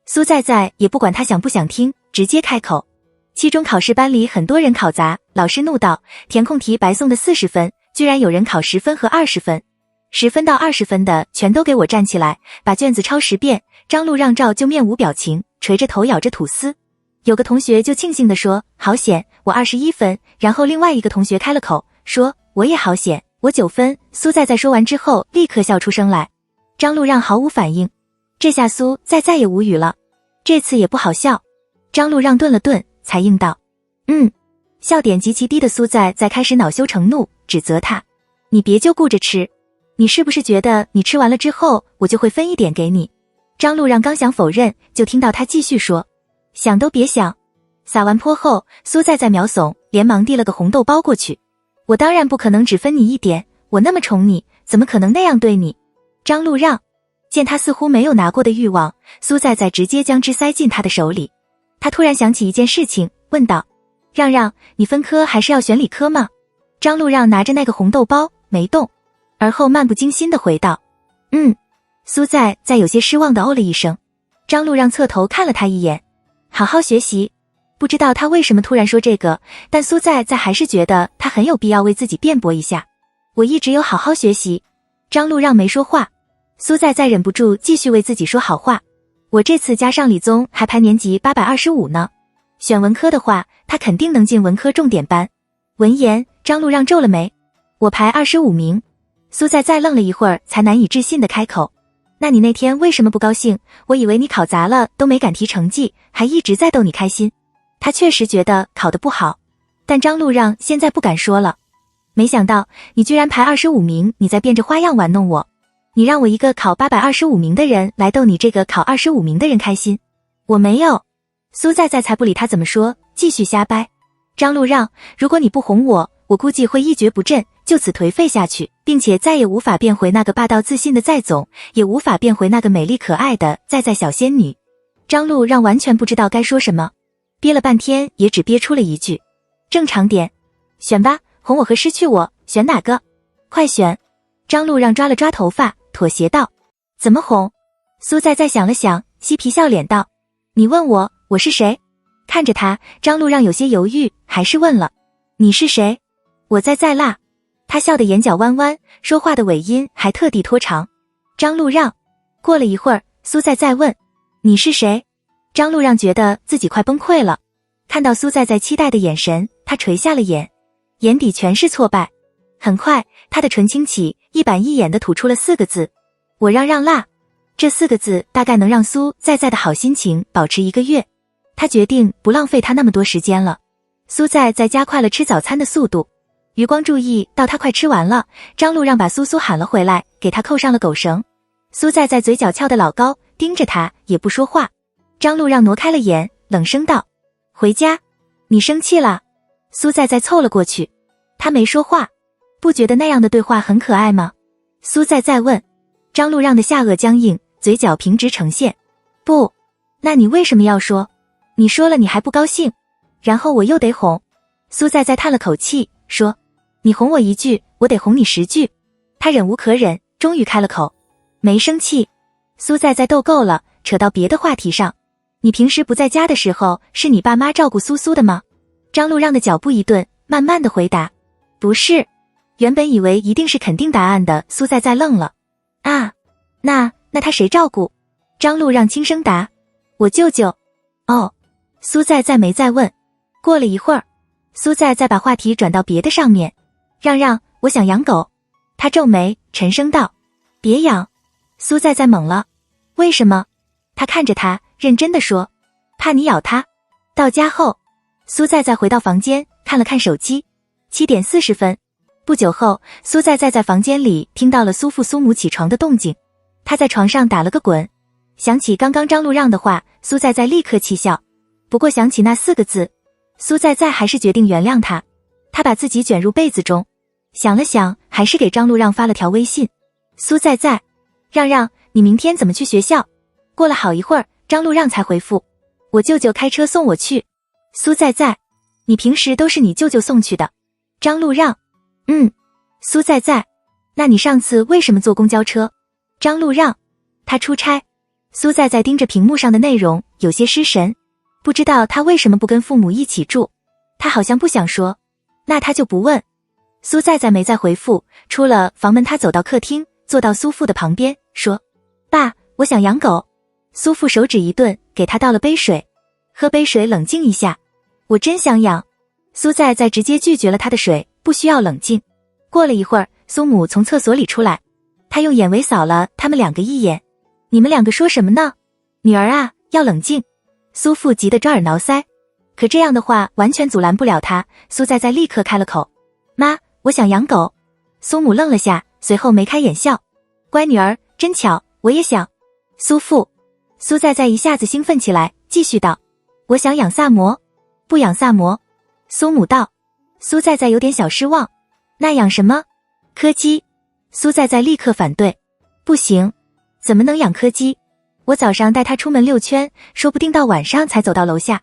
苏在在也不管他想不想听，直接开口。期中考试班里很多人考砸，老师怒道：“填空题白送的40分，居然有人考10分和20分，10分到20分的全都给我站起来，把卷子抄10遍。”张路让照就面无表情，垂着头咬着吐司。有个同学就庆幸地说：“好险，我21分。”然后另外一个同学开了口，说：“我也好险，我9分。”苏在在说完之后，立刻笑出声来。张路让毫无反应，这下苏在在也无语了，这次也不好笑。张路让顿了顿，才应道：“笑点极其低的苏在在开始恼羞成怒，指责他：“你别就顾着吃，你是不是觉得你吃完了之后，我就会分一点给你？”张路让刚想否认，就听到他继续说：“想都别想。”撒完泼后，苏在在秒怂，连忙递了个红豆包过去。“我当然不可能只分你一点，我那么宠你，怎么可能那样对你？”张路让见他似乎没有拿过的欲望，苏在在直接将之塞进他的手里。他突然想起一件事情，问道：“让让，你分科还是要选理科吗？”张路让拿着那个红豆包没动，而后漫不经心地回道：“苏在在有些失望地哦了一声。张路让侧头看了他一眼：“好好学习。”不知道他为什么突然说这个，但苏在在还是觉得他很有必要为自己辩驳一下。“我一直有好好学习。”张路让没说话，苏在在忍不住继续为自己说好话：“我这次加上理综还排年级825呢，选文科的话，他肯定能进文科重点班。”闻言，张路让皱了眉：“我排25名。”苏在在愣了一会儿，才难以置信地开口：“那你那天为什么不高兴？我以为你考砸了都没敢提成绩，还一直在逗你开心。”他确实觉得考得不好，但张路让现在不敢说了。没想到你居然排25名，你在变着花样玩弄我。你让我一个考825名的人来逗你这个考25名的人开心。我没有。苏在在才不理他怎么说，继续瞎掰。张路让，如果你不哄我，我估计会一蹶不振，就此颓废下去，并且再也无法变回那个霸道自信的在总，也无法变回那个美丽可爱的在小仙女。张路让完全不知道该说什么，憋了半天也只憋出了一句：正常点，选吧，哄我和失去我，选哪个？快选！张路让抓了抓头发，妥协道：怎么哄？苏在想了想，嬉皮笑脸道：你问我，我是谁？看着他，张路让有些犹豫，还是问了：你是谁？我在辣。他笑得眼角弯弯，说话的尾音还特地拖长。张路让。过了一会儿，苏在问：你是谁？张路让觉得自己快崩溃了。看到苏在期待的眼神，他垂下了眼，眼底全是挫败。很快，他的唇轻启，一板一眼地吐出了4个字：我让辣。这4个字大概能让苏在的好心情保持1个月。他决定不浪费他那么多时间了。苏在加快了吃早餐的速度。余光注意到他快吃完了，张路让把苏喊了回来，给他扣上了狗绳。苏在嘴角翘得老高，盯着他也不说话。张路让挪开了眼，冷声道：回家。你生气了？苏在凑了过去。他没说话。不觉得那样的对话很可爱吗？苏在问。张路让的下颚僵硬，嘴角平直呈现。不。那你为什么要说？你说了你还不高兴，然后我又得哄。苏在叹了口气，说：你哄我1句，我得哄你10句。他忍无可忍，终于开了口：没生气。苏在逗够了，扯到别的话题上。你平时不在家的时候，是你爸妈照顾苏的吗？张路让的脚步一顿，慢慢的回答：不是。原本以为一定是肯定答案的苏在愣了。啊，那他谁照顾？张路让轻声答：我舅舅。哦。苏在没再问。过了一会儿，苏在把话题转到别的上面。让，我想养狗。他皱眉，沉声道：别养。苏在懵了。为什么？他看着他，认真地说：怕你咬它。到家后，苏在回到房间，看了看手机，7点40分。不久后，苏在房间里听到了苏父苏母起床的动静。他在床上打了个滚，想起刚刚张路让的话，苏在立刻气笑。不过想起那4个字，苏在还是决定原谅他。他把自己卷入被子中，想了想，还是给张路让发了条微信：苏在让，你明天怎么去学校？过了好一会儿，张路让才回复：我舅舅开车送我去。苏在你平时都是你舅舅送去的？张路让：苏在那你上次为什么坐公交车？张路让：他出差。苏在盯着屏幕上的内容，有些失神，不知道他为什么不跟父母一起住。他好像不想说，那他就不问。苏在没再回复，出了房门，他走到客厅，坐到苏父的旁边，说：爸，我想养狗。苏父手指一顿，给他倒了杯水，喝杯水冷静一下。我真想养。苏在直接拒绝了他的水，不需要冷静。过了一会儿，苏母从厕所里出来，他用眼尾扫了他们2个一眼：你们2个说什么呢？女儿啊，要冷静。苏父急得抓耳挠腮，可这样的话完全阻拦不了他。苏在立刻开了口：妈，我想养狗。苏母愣了下，随后眉开眼笑：乖女儿，真巧，我也想。苏父。苏在一下子兴奋起来，继续道：我想养萨摩。不养萨摩。苏母道。苏在有点小失望：那养什么？柯基。苏在立刻反对：不行，怎么能养柯基？我早上带他出门遛圈，说不定到晚上才走到楼下。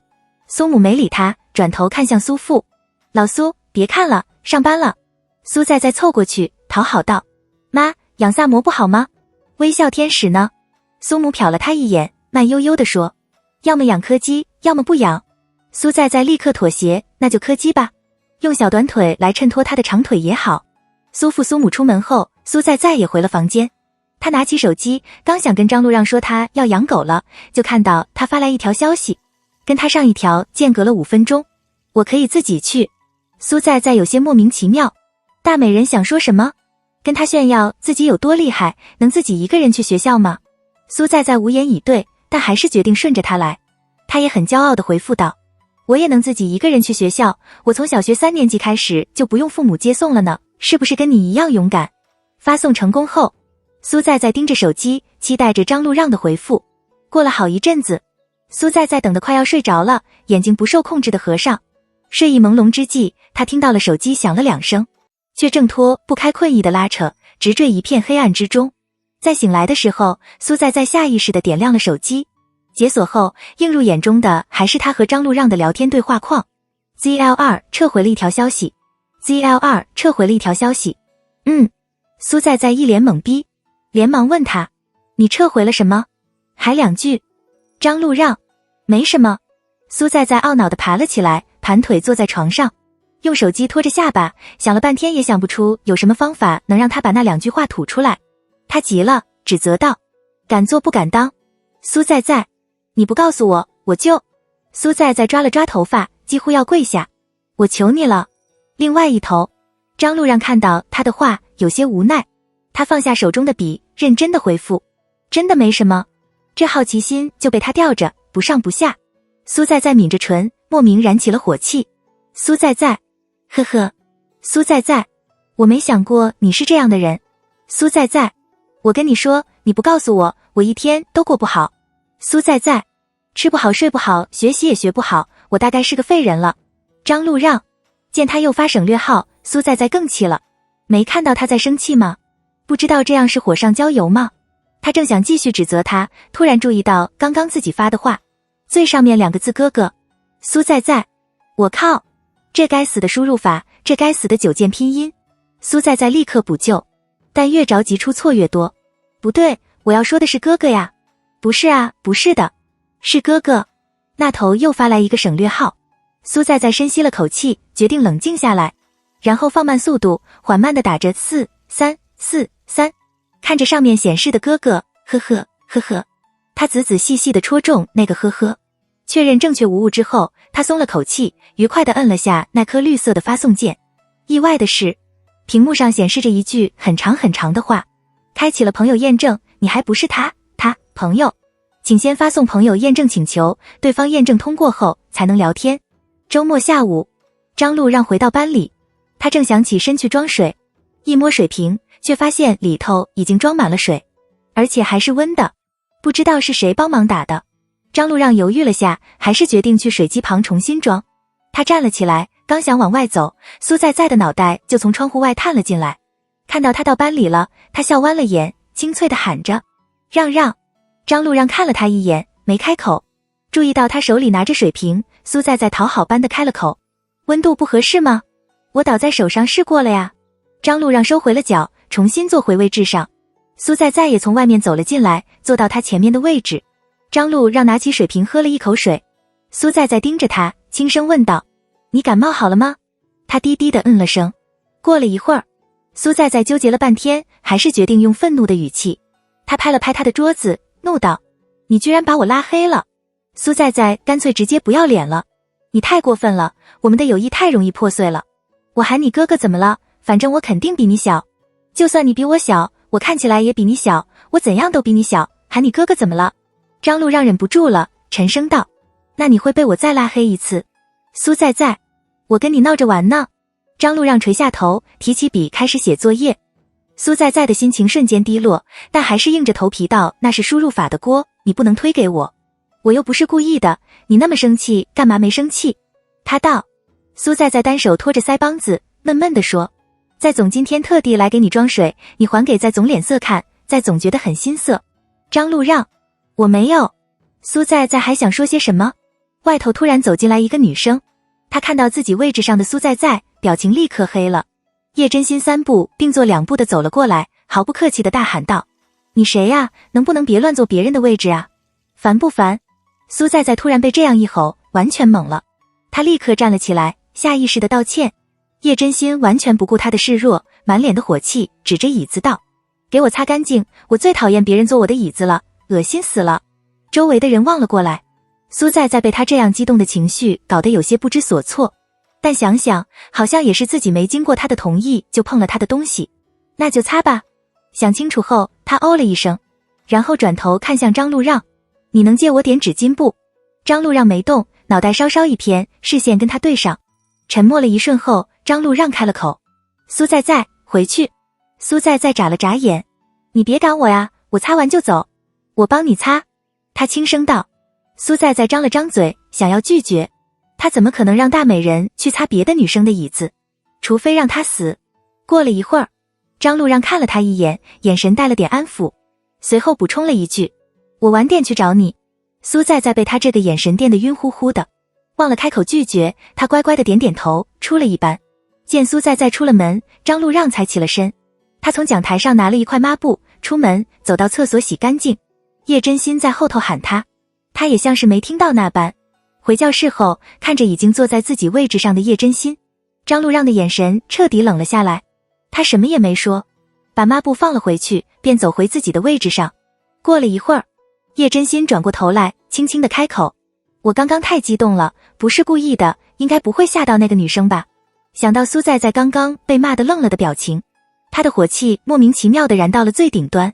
苏母没理他，转头看向苏父：老苏，别看了，上班了。苏在凑过去讨好道：妈，养萨摩不好吗？微笑天使呢？苏母瞟了他一眼，慢悠悠地说：要么养柯基，要么不养。苏在立刻妥协：那就柯基吧，用小短腿来衬托他的长腿也好。苏父苏母出门后，苏在也回了房间。他拿起手机，刚想跟张路让说他要养狗了，就看到他发来一条消息，跟他上一条间隔了5分钟。我可以自己去。苏在有些莫名其妙，大美人想说什么？跟他炫耀自己有多厉害，能自己一个人去学校吗？苏在无言以对，但还是决定顺着他来。他也很骄傲地回复道：我也能自己一个人去学校，我从小学3年级开始就不用父母接送了呢，是不是跟你一样勇敢？发送成功后，苏在盯着手机，期待着张路让的回复。过了好一阵子，苏在等得快要睡着了，眼睛不受控制地合上。睡意朦胧之际，他听到了手机响了2声。却挣脱不开困意的拉扯，直坠一片黑暗之中。在醒来的时候，苏在下意识地点亮了手机，解锁后映入眼中的还是他和张路让的聊天对话框。ZL2 撤回了一条消息。ZL2 撤回了一条消息。苏在一脸懵逼，连忙问他，你撤回了什么？还2句。张路让，没什么。苏在懊恼地爬了起来，盘腿坐在床上，用手机托着下巴，想了半天也想不出有什么方法能让他把那2句话吐出来。他急了，指责道，敢做不敢当。苏在，你不告诉我，我就……苏在抓了抓头发，几乎要跪下，我求你了。另外一头，张路让看到他的话，有些无奈，他放下手中的笔，认真的回复，真的没什么。这好奇心就被他吊着，不上不下。苏在抿着唇，莫名燃起了火气。苏在，呵呵。苏在，我没想过你是这样的人。苏在，我跟你说，你不告诉我，我一天都过不好。苏在，吃不好睡不好，学习也学不好，我大概是个废人了。张路让见他又发省略号，苏在更气了。没看到他在生气吗？不知道这样是火上浇油吗？他正想继续指责他，突然注意到刚刚自己发的话，最上面2个字哥哥。苏在，我靠，这该死的输入法，这该死的9键拼音。苏在立刻补救，但越着急出错越多。不对，我要说的是哥哥呀。不是啊，不是的，是哥哥。那头又发来一个省略号。苏在深吸了口气，决定冷静下来，然后放慢速度，缓慢地打着4343，看着上面显示的哥哥，呵呵呵呵。他仔仔细细地戳中那个呵呵，确认正确无误之后，他松了口气，愉快地摁了下那颗绿色的发送键。意外的是，屏幕上显示着一句很长很长的话，开启了朋友验证，你还不是他朋友，请先发送朋友验证请求，对方验证通过后才能聊天。周末下午，张路让回到班里，他正想起身去装水，一摸水瓶，却发现里头已经装满了水，而且还是温的，不知道是谁帮忙打的。张路让犹豫了下，还是决定去水机旁重新装。他站了起来，刚想往外走，苏在的脑袋就从窗户外探了进来，看到他到班里了，他笑弯了眼，清脆地喊着，让。张路让看了他一眼，没开口。注意到他手里拿着水瓶，苏在讨好般的开了口，温度不合适吗？我倒在手上试过了呀。张路让收回了脚，重新坐回位置上。苏在也从外面走了进来，坐到他前面的位置。张路让拿起水瓶喝了一口水。苏在盯着他，轻声问道，你感冒好了吗？他低低的了声。过了一会儿，苏在纠结了半天，还是决定用愤怒的语气。他拍了拍他的桌子，怒道，你居然把我拉黑了。苏在干脆直接不要脸了，你太过分了，我们的友谊太容易破碎了。我喊你哥哥怎么了？反正我肯定比你小，就算你比我小，我看起来也比你小，我怎样都比你小，喊你哥哥怎么了？张路让忍不住了，沉声道，那你会被我再拉黑一次。苏在，我跟你闹着玩呢。张路让垂下头，提起笔开始写作业。苏在的心情瞬间低落，但还是硬着头皮道，那是输入法的锅，你不能推给我，我又不是故意的，你那么生气干嘛没生气？他道。苏在单手托着腮帮子，闷闷地说，在总今天特地来给你装水，你还给在总脸色看，在总觉得很心塞。张路让，我没有。苏在还想说些什么，外头突然走进来一个女生，她看到自己位置上的苏在，表情立刻黑了。叶真心3步并作2步的走了过来，毫不客气的大喊道，你谁呀？能不能别乱坐别人的位置啊？烦不烦？苏在突然被这样一吼，完全懵了。他立刻站了起来，下意识的道歉。叶真心完全不顾他的示弱，满脸的火气，指着椅子道，给我擦干净，我最讨厌别人坐我的椅子了，恶心死了。周围的人望了过来，苏在被他这样激动的情绪搞得有些不知所措，但想想好像也是自己没经过他的同意就碰了他的东西，那就擦吧。想清楚后，他哦了一声，然后转头看向张路让，你能借我点纸巾不？张路让没动，脑袋稍稍一偏，视线跟他对上。沉默了一瞬后，张路让开了口，苏在，回去。苏在眨了眨眼，你别赶我呀，我擦完就走。我帮你擦。他轻声道。苏在张了张嘴，想要拒绝，他怎么可能让大美人去擦别的女生的椅子？除非让她死。过了一会儿，张路让看了他一眼，眼神带了点安抚，随后补充了一句：我晚点去找你。苏在在被他这个眼神电得晕乎乎的，忘了开口拒绝，他乖乖的点点头，出了一班。见苏在在出了门，张路让才起了身，他从讲台上拿了一块抹布，出门走到厕所洗干净。叶真心在后头喊他，他也像是没听到那般。回教室后，看着已经坐在自己位置上的叶真心，张路让的眼神彻底冷了下来。他什么也没说，把抹布放了回去，便走回自己的位置上。过了一会儿，叶真心转过头来，轻轻地开口：我刚刚太激动了，不是故意的，应该不会吓到那个女生吧。想到苏在在刚刚被骂得愣了的表情，他的火气莫名其妙地燃到了最顶端。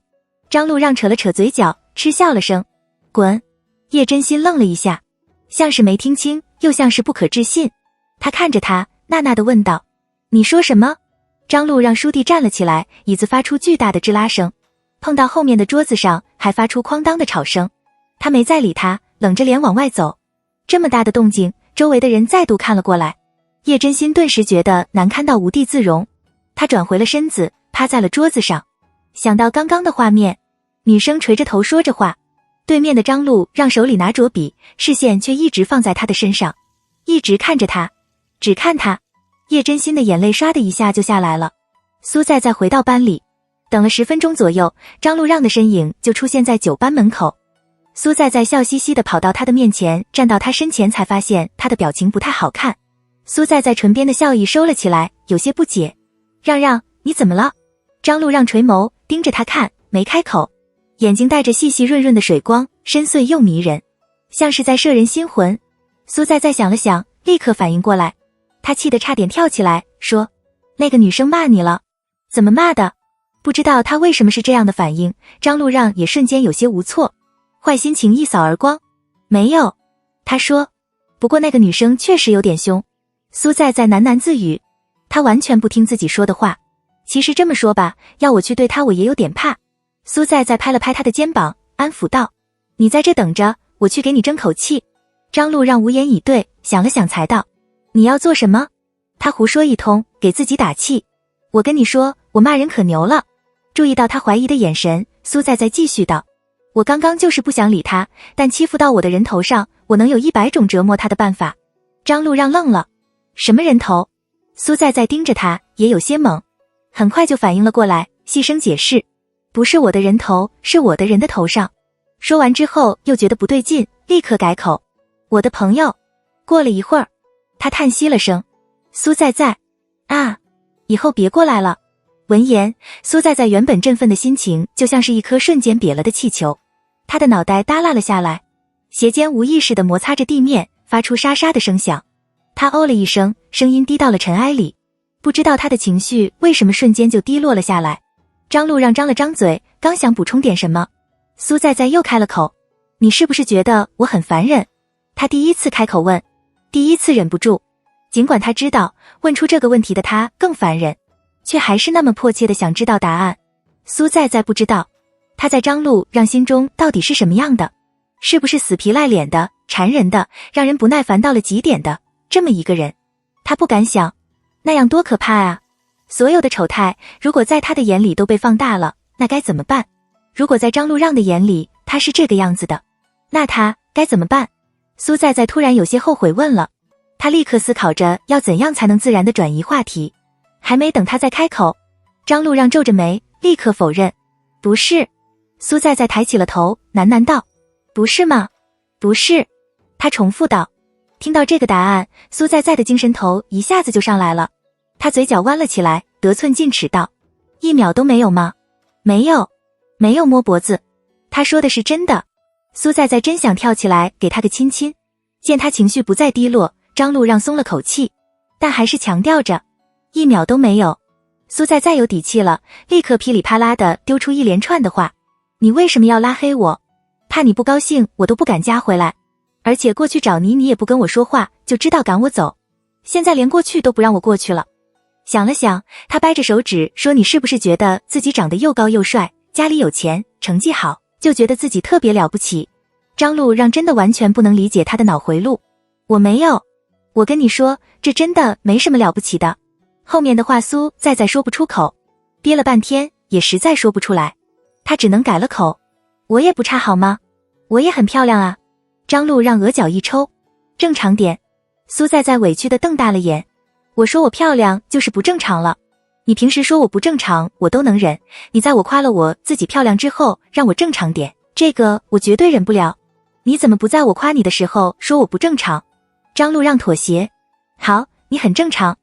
张路让扯了扯嘴角，嗤笑了声：滚。叶真心愣了一下，像是没听清，又像是不可置信。他看着他，呐呐地问道：你说什么？张路让倏地站了起来，椅子发出巨大的吱拉声，碰到后面的桌子上还发出哐当的吵声。他没再理他，冷着脸往外走。这么大的动静，周围的人再度看了过来，叶真心顿时觉得难堪到无地自容。他转回了身子，趴在了桌子上。想到刚刚的画面，女生垂着头说着话，对面的张路让手里拿着笔，视线却一直放在他的身上，一直看着他，只看他。叶真心的眼泪唰的一下就下来了。苏在在回到班里，等了10分钟左右，张路让的身影就出现在9班门口。苏在在笑嘻嘻地跑到他的面前，站到他身前，才发现他的表情不太好看。苏在在唇边的笑意收了起来，有些不解：让让，你怎么了？张路让垂眸盯着他看，没开口，眼睛带着细细润润的水光，深邃又迷人，像是在摄人心魂。苏在在想了想，立刻反应过来，他气得差点跳起来，说：那个女生骂你了？怎么骂的？不知道他为什么是这样的反应，张路让也瞬间有些无措，坏心情一扫而光。没有，他说，不过那个女生确实有点凶。苏在在喃喃自语，他完全不听自己说的话。其实这么说吧，要我去对他，我也有点怕。苏在在拍了拍他的肩膀，安抚道：你在这等着，我去给你争口气。张路让无言以对，想了想才道：你要做什么？他胡说一通，给自己打气。我跟你说，我骂人可牛了。注意到他怀疑的眼神，苏在在继续道：我刚刚就是不想理他，但欺负到我的人头上，我能有100种折磨他的办法。张路让愣了，什么人头？苏在在盯着他，也有些懵，很快就反应了过来，细声解释：不是我的人头，是我的人的头上。说完之后又觉得不对劲，立刻改口：我的朋友。过了一会儿，他叹息了声：苏在在，啊，以后别过来了。闻言，苏在在原本振奋的心情就像是一颗瞬间瘪了的气球，他的脑袋耷拉了下来，鞋尖无意识地摩擦着地面，发出沙沙的声响。他哦了一声，声音低到了尘埃里，不知道他的情绪为什么瞬间就低落了下来。张路让张了张嘴，刚想补充点什么，苏在在又开了口：你是不是觉得我很烦人？他第一次开口问，第一次忍不住，尽管他知道问出这个问题的他更烦人，却还是那么迫切地想知道答案。苏在在不知道他在张路让心中到底是什么样的，是不是死皮赖脸的、缠人的、让人不耐烦到了极点的这么一个人。他不敢想，那样多可怕啊！所有的丑态如果在他的眼里都被放大了，那该怎么办？如果在张路让的眼里他是这个样子的，那他该怎么办？苏在在突然有些后悔问了，他立刻思考着要怎样才能自然地转移话题。还没等他再开口，张路让皱着眉，立刻否认：不是。苏在在抬起了头，喃喃道：不是吗？不是。他重复道。听到这个答案，苏在在的精神头一下子就上来了，他嘴角弯了起来，得寸进尺道：1秒都没有吗？没有。没有摸脖子。他说的是真的。苏在在真想跳起来给他个亲亲。见他情绪不再低落，张路让松了口气，但还是强调着：1秒都没有。苏在在有底气了，立刻噼里啪啦地丢出一连串的话：你为什么要拉黑我？怕你不高兴我都不敢加回来，而且过去找你，你也不跟我说话，就知道赶我走，现在连过去都不让我过去了。想了想，他掰着手指说：你是不是觉得自己长得又高又帅，家里有钱，成绩好，就觉得自己特别了不起？张路让真的完全不能理解他的脑回路。我没有，我跟你说，这真的没什么了不起的。后面的话苏在说不出口，憋了半天也实在说不出来，他只能改了口。我也不差好吗？我也很漂亮啊。张璐让额角一抽，正常点。苏在委屈地瞪大了眼。我说我漂亮就是不正常了。你平时说我不正常我都能忍，你在我夸了我自己漂亮之后让我正常点，这个我绝对忍不了。你怎么不在我夸你的时候说我不正常？张璐让妥协。好，你很正常。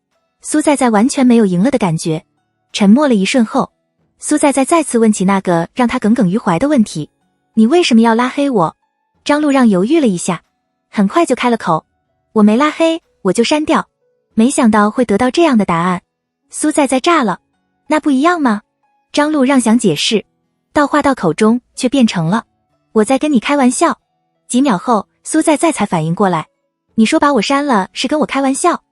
苏在完全没有赢了的感觉。沉默了一瞬后，苏在再次问起那个让他耿耿于怀的问题。你为什么要拉黑我？张璐让犹豫了一下，很快就开了口。我没拉黑，我就删掉。没想到会得到这样的答案。苏在炸了。那不一样吗？张璐让想解释，到话到口中却变成了我在跟你开玩笑。几秒后，苏在才反应过来。你说把我删了是跟我开玩笑？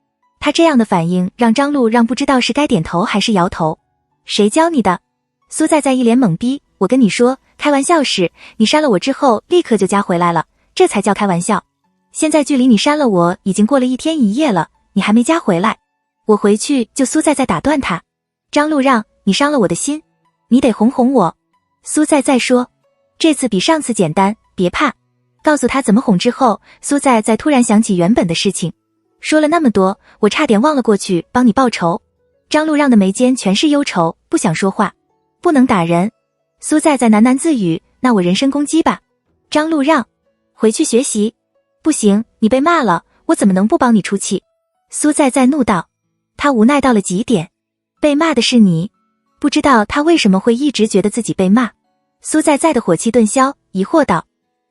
他这样的反应让张璐让不知道是该点头还是摇头。谁教你的？苏在一脸懵逼。我跟你说，开玩笑时你删了我之后立刻就加回来了，这才叫开玩笑。现在距离你删了我已经过了1天1夜了，你还没加回来。我回去就苏在打断他。张璐让，你伤了我的心，你得哄哄我。苏在说，这次比上次简单，别怕。告诉他怎么哄之后，苏在突然想起原本的事情。说了那么多，我差点忘了过去帮你报仇。张璐让的眉间全是忧愁，不想说话。不能打人。苏在喃喃自语，那我人身攻击吧。张璐让，回去学习。不行，你被骂了，我怎么能不帮你出气？苏在怒道。他无奈到了极点。被骂的是你，不知道他为什么会一直觉得自己被骂。苏在的火气顿消，疑惑道，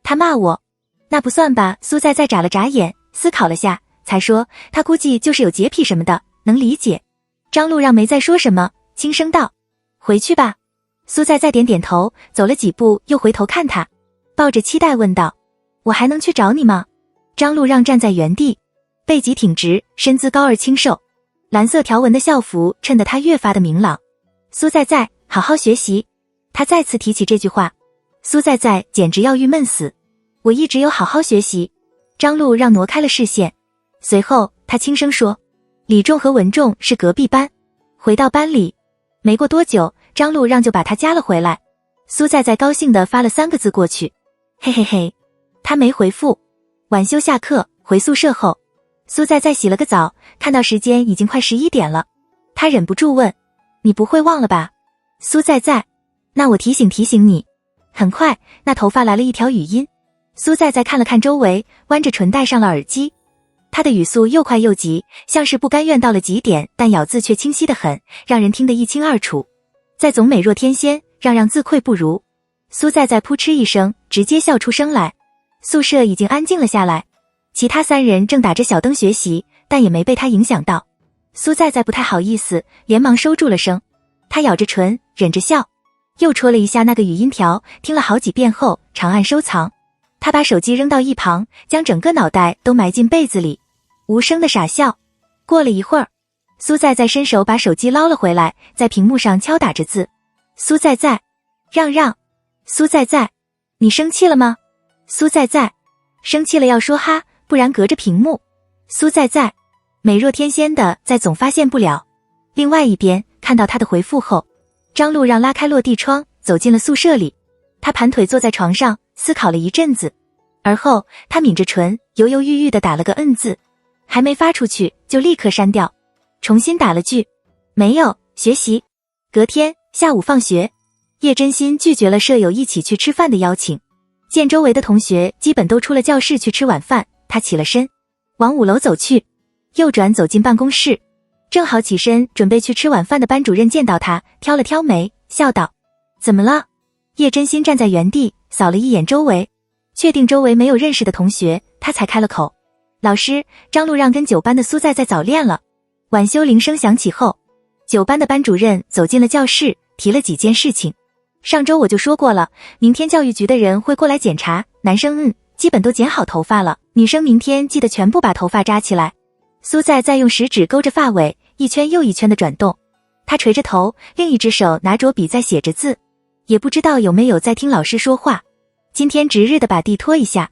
他骂我？那不算吧。苏在眨了眨眼，思考了下，才说他估计就是有洁癖什么的，能理解。张璐让没再说什么，轻声道，回去吧。苏在点头，走了几步又回头看他，抱着期待问道，我还能去找你吗？张璐让站在原地，背脊挺直，身姿高而清瘦，蓝色条纹的校服衬得他越发的明朗。苏在好好学习。他再次提起这句话，苏在简直要郁闷死。我一直有好好学习。张璐让挪开了视线，随后他轻声说，李仲和文仲是隔壁班。回到班里，没过多久，张璐让就把他加了回来。苏在高兴地发了3个字过去，嘿嘿嘿。他没回复。晚修下课回宿舍后，苏在洗了个澡，看到时间已经快11点了，他忍不住问，你不会忘了吧？苏在那我提醒你。很快，那头发来了一条语音。苏在看了看周围，弯着唇戴上了耳机。他的语速又快又急，像是不甘愿到了极点，但咬字却清晰得很，让人听得一清二楚。在总美若天仙，让自愧不如。苏在扑哧一声，直接笑出声来。宿舍已经安静了下来，其他3人正打着小灯学习，但也没被他影响到。苏在不太好意思，连忙收住了声。他咬着唇，忍着笑，又戳了一下那个语音条，听了好几遍后，长按收藏。他把手机扔到一旁，将整个脑袋都埋进被子里，无声的傻笑。过了一会儿，苏在伸手把手机捞了回来，在屏幕上敲打着字。苏在让。苏在你生气了吗？苏在生气了要说哈，不然隔着屏幕。苏在美若天仙的总发现不了。另外一边看到他的回复后，张璐让拉开落地窗，走进了宿舍里。他盘腿坐在床上，思考了一阵子，而后他抿着唇，犹犹豫豫地打了个字，还没发出去就立刻删掉，重新打了句没有，学习。隔天下午放学，叶真心拒绝了舍友一起去吃饭的邀请。见周围的同学基本都出了教室去吃晚饭，他起了身，往5楼走去，右转走进办公室。正好起身准备去吃晚饭的班主任见到他，挑了挑眉，笑道，怎么了？叶真心站在原地，扫了一眼周围，确定周围没有认识的同学，他才开了口，老师，张璐让跟9班的苏在早恋了。晚修铃声响起后，9班的班主任走进了教室，提了几件事情。上周我就说过了，明天教育局的人会过来检查，男生基本都剪好头发了，女生明天记得全部把头发扎起来。苏在用食指勾着发尾，一圈又一圈的转动，他垂着头，另一只手拿着笔在写着字，也不知道有没有在听老师说话。今天值日的把地拖一下。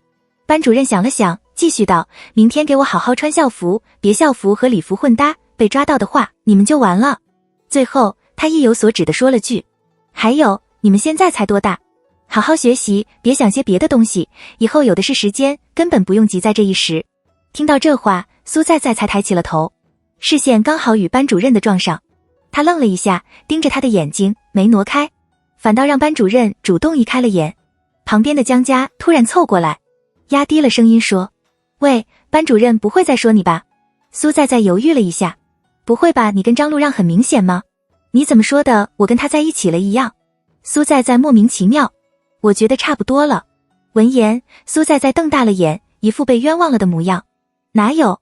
班主任想了想，继续道，明天给我好好穿校服，别校服和礼服混搭，被抓到的话，你们就完了。最后，他意有所指地说了句：还有，你们现在才多大？好好学习，别想些别的东西，以后有的是时间，根本不用急在这一时。听到这话，苏在在才抬起了头，视线刚好与班主任的撞上。他愣了一下，盯着他的眼睛，没挪开，反倒让班主任主动移开了眼。旁边的江家突然凑过来，压低了声音说：喂，班主任不会再说你吧？苏在在犹豫了一下，不会吧，你跟张路让很明显吗？你怎么说的我跟他在一起了一样？苏在在莫名其妙，我觉得差不多了。闻言，苏在在瞪大了眼，一副被冤枉了的模样。哪有？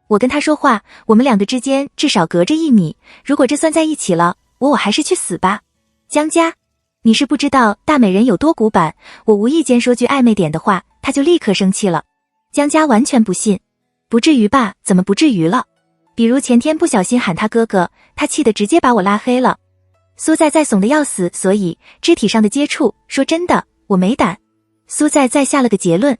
我跟他说话，我们两个之间至少隔着1米，如果这算在一起了，我还是去死吧。江家，你是不知道大美人有多古板，我无意间说句暧昧点的话，他就立刻生气了。江家完全不信，不至于吧？怎么不至于了？比如前天不小心喊他哥哥，他气得直接把我拉黑了。苏在在怂得要死，所以肢体上的接触，说真的，我没胆。苏在在下了个结论，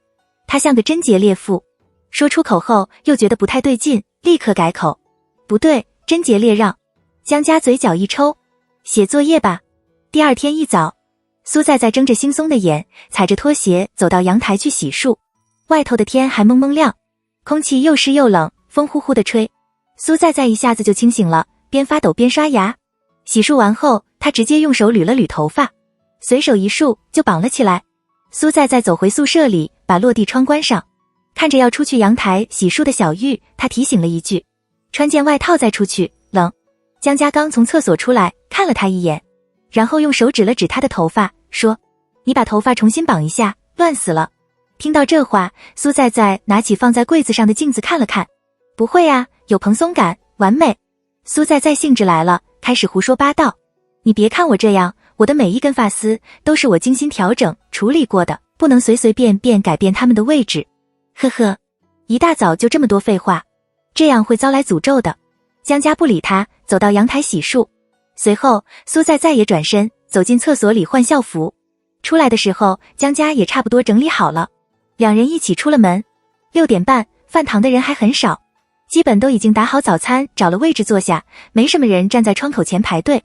他像个贞洁烈妇。说出口后又觉得不太对劲，立刻改口，不对，贞洁烈让。江家嘴角一抽，写作业吧。第二天一早，苏在在睁着惺忪的眼，踩着拖鞋走到阳台去洗漱。外头的天还蒙蒙亮，空气又湿又冷，风呼呼地吹。苏在在一下子就清醒了，边发抖边刷牙。洗漱完后，他直接用手捋了捋头发，随手一束就绑了起来。苏在在走回宿舍里，把落地窗关上。看着要出去阳台洗漱的小玉，他提醒了一句：穿件外套再出去，冷。江家刚从厕所出来，看了他一眼，然后用手指了指他的头发，说：你把头发重新绑一下，乱死了。听到这话，苏在在拿起放在柜子上的镜子看了看，不会啊，有蓬松感，完美。苏在在兴致来了，开始胡说八道。你别看我这样，我的每一根发丝都是我精心调整处理过的，不能随随便便改变它们的位置。呵呵，一大早就这么多废话，这样会遭来诅咒的。江家不理他，走到阳台洗漱。随后，苏在在也转身走进厕所里换校服。出来的时候，江家也差不多整理好了，两人一起出了门。6点半，饭堂的人还很少，基本都已经打好早餐，找了位置坐下，没什么人站在窗口前排队。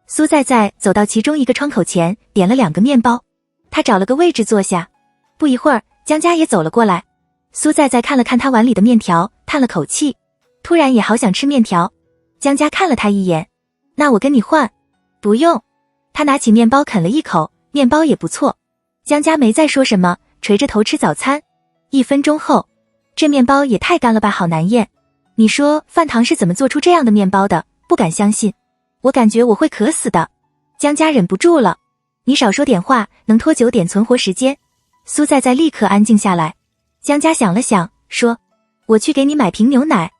苏在在走到其中一个窗口前，点了2个面包，他找了个位置坐下。不一会儿，江家也走了过来。苏在在看了看他碗里的面条，叹了口气，突然也好想吃面条。江家看了他一眼，那我跟你换。不用。他拿起面包啃了一口，面包也不错。江家没再说什么，垂着头吃早餐。1分钟后，这面包也太干了吧，好难咽。你说饭堂是怎么做出这样的面包的？不敢相信，我感觉我会渴死的。江家忍不住了，你少说点话，能拖久点存活时间。苏在在立刻安静下来。江家想了想，说：我去给你买瓶牛奶。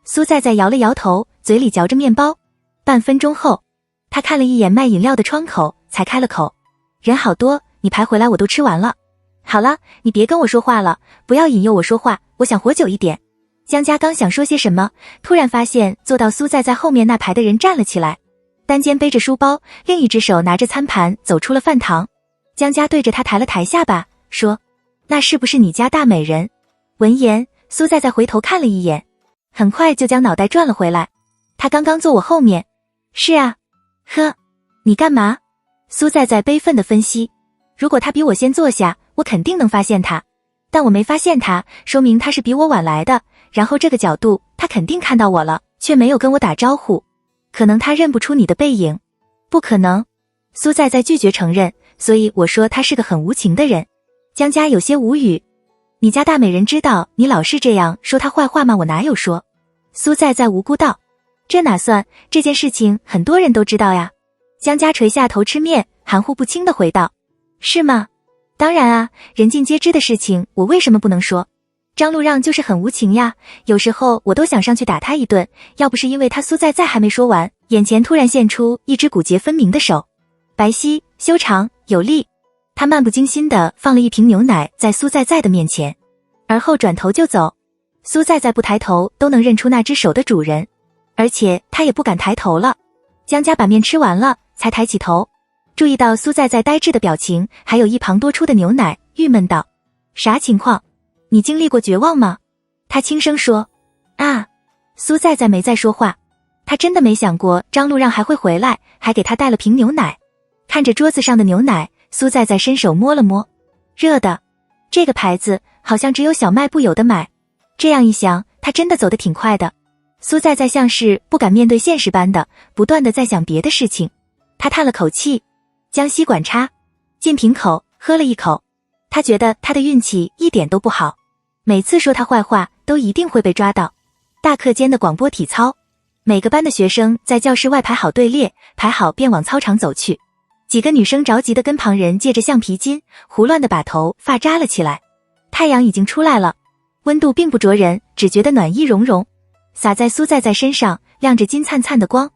苏在在摇了摇头，嘴里嚼着面包。半分钟后，他看了一眼卖饮料的窗口，才开了口：人好多，你排回来我都吃完了。好了，你别跟我说话了，不要引诱我说话，我想活久一点。江家刚想说些什么，突然发现坐到苏在在后面那排的人站了起来，单肩背着书包，另一只手拿着餐盘走出了饭堂。江家对着他抬了抬下巴，说：那是不是你家大美人？闻言，苏在在回头看了一眼，很快就将脑袋转了回来。他刚刚坐我后面。是啊。呵，你干嘛？苏在在悲愤地分析。如果他比我先坐下，我肯定能发现他，但我没发现他，说明他是比我晚来的，然后这个角度他肯定看到我了，却没有跟我打招呼。可能他认不出你的背影。不可能。苏在在拒绝承认，所以我说他是个很无情的人。江家有些无语。你家大美人知道你老是这样说她坏话吗？我哪有说。苏在在无辜道。这哪算，这件事情很多人都知道呀。江家垂下头吃面，含糊不清地回道。是吗？当然啊，人尽皆知的事情，我为什么不能说？张路让就是很无情呀，有时候我都想上去打他一顿，要不是因为他苏在在还没说完，眼前突然现出一只骨节分明的手，白皙、修长、有力。他漫不经心地放了一瓶牛奶在苏在在的面前，而后转头就走。苏在在不抬头都能认出那只手的主人，而且他也不敢抬头了。江家把面吃完了，才抬起头，注意到苏在在呆滞的表情，还有一旁多出的牛奶，郁闷道：啥情况？你经历过绝望吗？他轻声说。啊。苏在在没再说话。他真的没想过张路让还会回来，还给他带了瓶牛奶。看着桌子上的牛奶，苏在在伸手摸了摸，热的，这个牌子好像只有小卖部有的买。这样一想，他真的走得挺快的。苏在在像是不敢面对现实般的，不断的在想别的事情。他叹了口气，将吸管插进瓶口，喝了一口。他觉得他的运气一点都不好，每次说他坏话都一定会被抓到。大课间的广播体操，每个班的学生在教室外排好队列，排好便往操场走去。几个女生着急的跟旁人借着橡皮筋，胡乱的把头发扎了起来。太阳已经出来了，温度并不灼人，只觉得暖意融融，洒在苏在在身上，亮着金灿灿的光。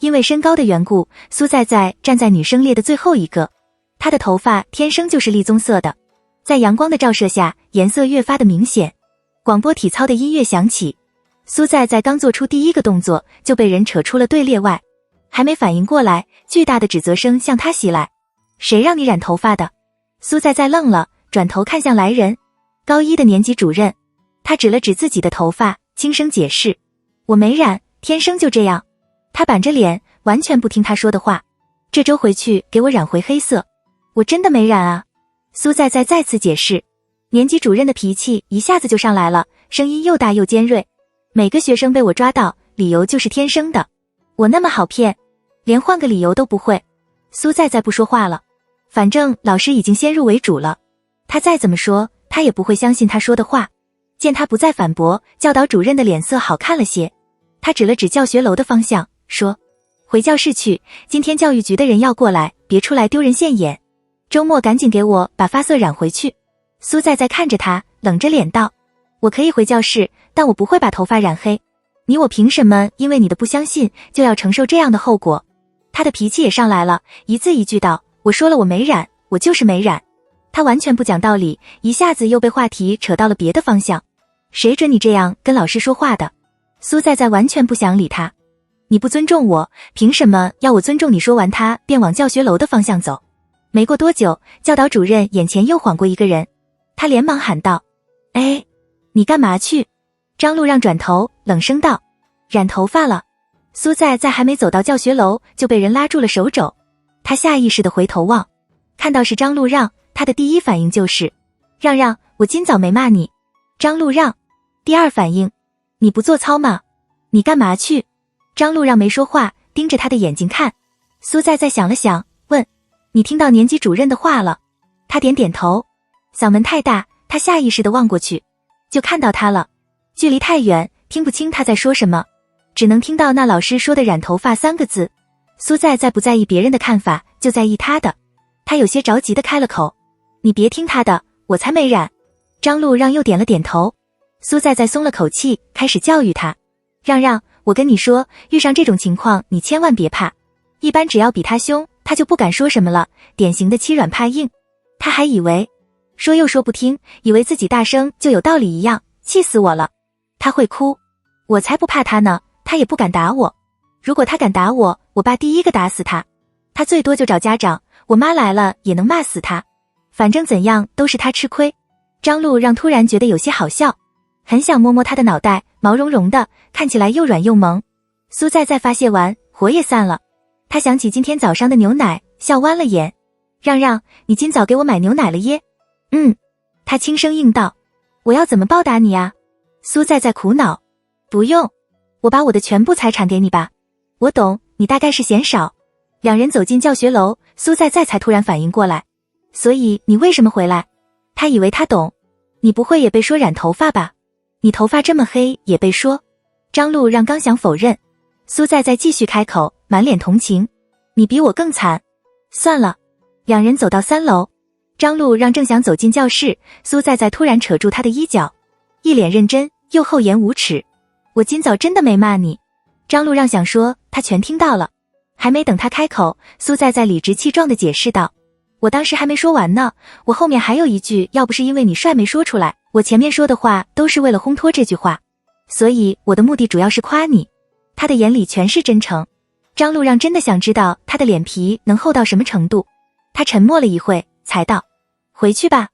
因为身高的缘故，苏在在站在女生列的最后一个。她的头发天生就是栗棕色的，在阳光的照射下，颜色越发的明显。广播体操的音乐响起，苏在在刚做出第一个动作，就被人扯出了队列外。还没反应过来，巨大的指责声向他袭来。谁让你染头发的？苏在在愣了，转头看向来人，高一的年级主任。他指了指自己的头发，轻声解释：我没染，天生就这样。他板着脸，完全不听他说的话。这周回去给我染回黑色。我真的没染啊。苏在在再次解释。年级主任的脾气一下子就上来了，声音又大又尖锐。每个学生被我抓到，理由就是天生的。我那么好骗，连换个理由都不会。苏在在不说话了，反正老师已经先入为主了，他再怎么说，他也不会相信他说的话。见他不再反驳，教导主任的脸色好看了些。他指了指教学楼的方向，说：回教室去，今天教育局的人要过来，别出来丢人现眼。周末赶紧给我把发色染回去。苏在在看着他，冷着脸道：我可以回教室，但我不会把头发染黑。你我凭什么因为你的不相信就要承受这样的后果？他的脾气也上来了，一字一句道：我说了我没染，我就是没染。他完全不讲道理，一下子又被话题扯到了别的方向。谁准你这样跟老师说话的？苏在在完全不想理他。你不尊重我，凭什么要我尊重你？说完他便往教学楼的方向走。没过多久，教导主任眼前又晃过一个人，他连忙喊道：哎，你干嘛去？张路让转头冷声道：染头发了。苏在在还没走到教学楼，就被人拉住了手肘。他下意识地回头望，看到是张路让，他的第一反应就是：让让，我今早没骂你。张路让，第二反应：你不做操吗？你干嘛去？张路让没说话，盯着他的眼睛看。苏在在想了想，问：你听到年级主任的话了？他点点头。嗓门太大，他下意识地望过去，就看到他了。距离太远，听不清他在说什么，只能听到那老师说的染头发3个字。苏在在不在意别人的看法，就在意他的。他有些着急地开了口：你别听他的，我才没染。张路让又点了点头。苏在在松了口气，开始教育他：让让，我跟你说，遇上这种情况你千万别怕，一般只要比他凶，他就不敢说什么了，典型的欺软怕硬。他还以为说又说不听，以为自己大声就有道理一样，气死我了。他会哭，我才不怕他呢，他也不敢打我。如果他敢打我，我爸第一个打死他。他最多就找家长，我妈来了也能骂死他。反正怎样都是他吃亏。张路让突然觉得有些好笑，很想摸摸他的脑袋，毛茸茸的，看起来又软又萌。苏在在发泄完，火也散了。他想起今天早上的牛奶，笑弯了眼。让让，你今早给我买牛奶了耶？他轻声应道。我要怎么报答你啊？苏在在苦恼。不用，我把我的全部财产给你吧。我懂，你大概是嫌少。两人走进教学楼，苏在在才突然反应过来。所以你为什么回来？他以为他懂。你不会也被说染头发吧？你头发这么黑也被说？张路让刚想否认，苏在在继续开口，满脸同情。你比我更惨。算了。两人走到3楼，张路让正想走进教室，苏在在突然扯住他的衣角，一脸认真又厚颜无耻。我今早真的没骂你。张路让想说他全听到了，还没等他开口，苏在在理直气壮地解释道：我当时还没说完呢，我后面还有一句，要不是因为你帅没说出来，我前面说的话都是为了烘托这句话，所以我的目的主要是夸你。他的眼里全是真诚。张路让真的想知道他的脸皮能厚到什么程度。他沉默了一会，才道：回去吧。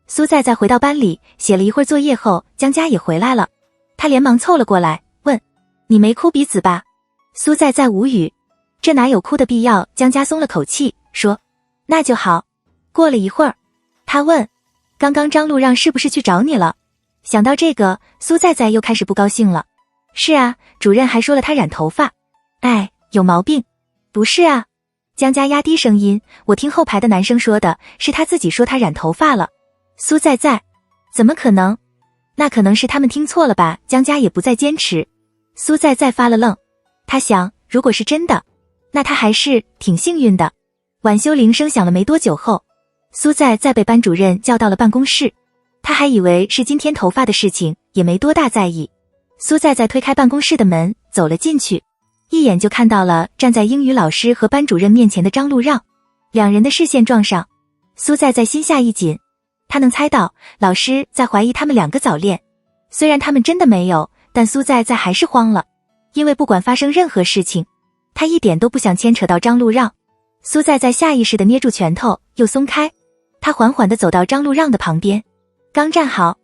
苏在在回到班里，写了一会儿作业后，江佳也回来了。他连忙凑了过来，问：你没哭鼻子吧？苏在在无语，这哪有哭的必要？江家松了口气，说：“那就好。”过了一会儿，他问：“刚刚张路让是不是去找你了？”想到这个，苏在在又开始不高兴了。是啊，主任还说了他染头发。哎，有毛病。不是啊。江家压低声音，我听后排的男生说的，是他自己说他染头发了。苏在在，怎么可能？那可能是他们听错了吧？江家也不再坚持。苏在在发了愣，他想，如果是真的，那他还是挺幸运的。晚修铃声响了没多久后，苏在在被班主任叫到了办公室。他还以为是今天头发的事情，也没多大在意。苏在在推开办公室的门，走了进去，一眼就看到了站在英语老师和班主任面前的张路让，两人的视线撞上，苏在在心下一紧，他能猜到老师在怀疑他们两个早恋，虽然他们真的没有，但苏在在还是慌了，因为不管发生任何事情，他一点都不想牵扯到张路让。苏在在下意识地捏住拳头，又松开，他缓缓地走到张路让的旁边，刚站好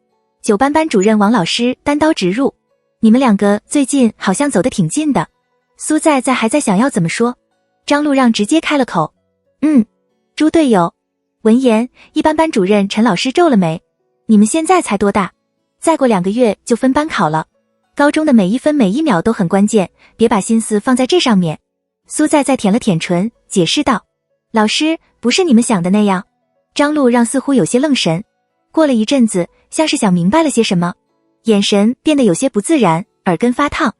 ，9班班主任王老师单刀直入：“你们两个最近好像走得挺近的。”苏在在还在想要怎么说，张路让直接开了口：“猪队友。”闻言，1班班主任陈老师皱了眉：“你们现在才多大？再过2个月就分班考了，高中的每一分每一秒都很关键，别把心思放在这上面。”苏在在舔了舔唇，解释道：“老师，不是你们想的那样。”张路让似乎有些愣神，过了一阵子，像是想明白了些什么，眼神变得有些不自然，耳根发烫。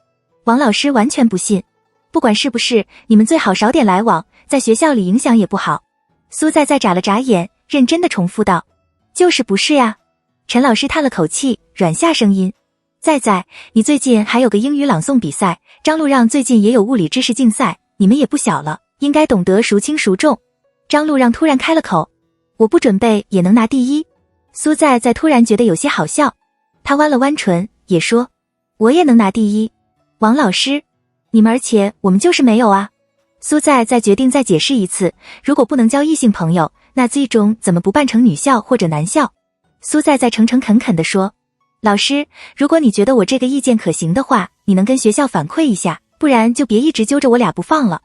王老师完全不信：“不管是不是，你们最好少点来往，在学校里影响也不好。”苏在在眨了眨眼，认真地重复道：“就是不是呀。”陈老师叹了口气，软下声音：“在在，你最近还有个英语朗诵比赛，张路让最近也有物理知识竞赛，你们也不小了，应该懂得孰轻孰重。”张路让突然开了口：“我不准备也能拿第一。”苏在在突然觉得有些好笑，他弯了弯唇，也说：“我也能拿第一。”王老师，你们而且我们就是没有啊。苏在在决定再解释一次，如果不能交异性朋友，那最终怎么不办成女校或者男校？苏在在诚诚恳恳地说：“老师，如果你觉得我这个意见可行的话，你能跟学校反馈一下，不然就别一直揪着我俩不放了。”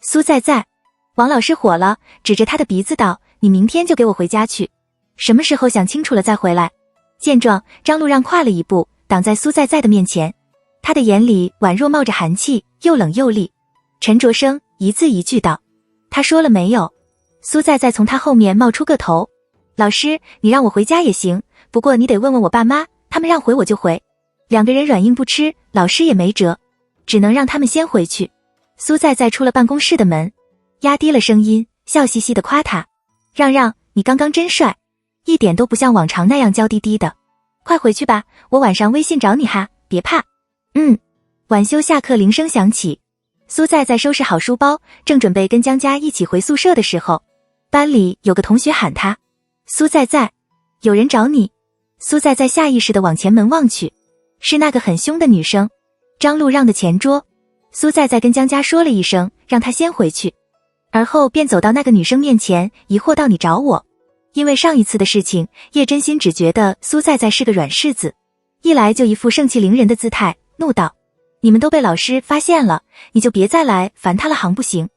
苏在在，王老师火了，指着他的鼻子道：“你明天就给我回家去，什么时候想清楚了再回来。”见状，张路让跨了一步，挡在苏在在的面前，他的眼里宛若冒着寒气，又冷又厉，沉着声一字一句道：“他说了没有？”苏在在从他后面冒出个头：“老师，你让我回家也行，不过你得问问我爸妈，他们让回我就回。”两个人软硬不吃，老师也没辙，只能让他们先回去。苏在在出了办公室的门，压低了声音，笑嘻嘻地夸他：“让让，你刚刚真帅，一点都不像往常那样娇滴滴的。快回去吧，我晚上微信找你哈，别怕。”晚修下课铃声响起，苏在在收拾好书包，正准备跟江家一起回宿舍的时候，班里有个同学喊他：“苏在在，有人找你。”苏在在下意识地往前门望去，是那个很凶的女生，张路让的前桌。苏在在跟江家说了一声，让他先回去，而后便走到那个女生面前，疑惑道：“你找我？”因为上一次的事情，叶真心只觉得苏在在是个软柿子，一来就一副盛气凌人的姿态，怒道：“你们都被老师发现了，你就别再来烦他了行不行？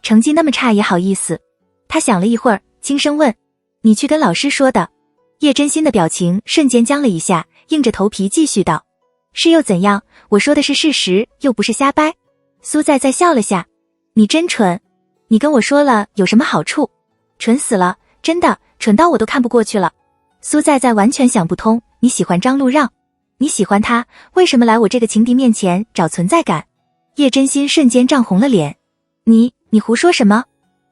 成绩那么差也好意思。”他想了一会儿，轻声问：“你去跟老师说的？”叶真心的表情瞬间僵了一下，硬着头皮继续道：“是又怎样？我说的是事实，又不是瞎掰。”苏在在笑了下：“你真蠢，你跟我说了有什么好处？蠢死了，真的，蠢到我都看不过去了。”苏在在完全想不通，你喜欢张路让，你喜欢他，为什么来我这个情敌面前找存在感？叶真心瞬间涨红了脸：“你胡说什么？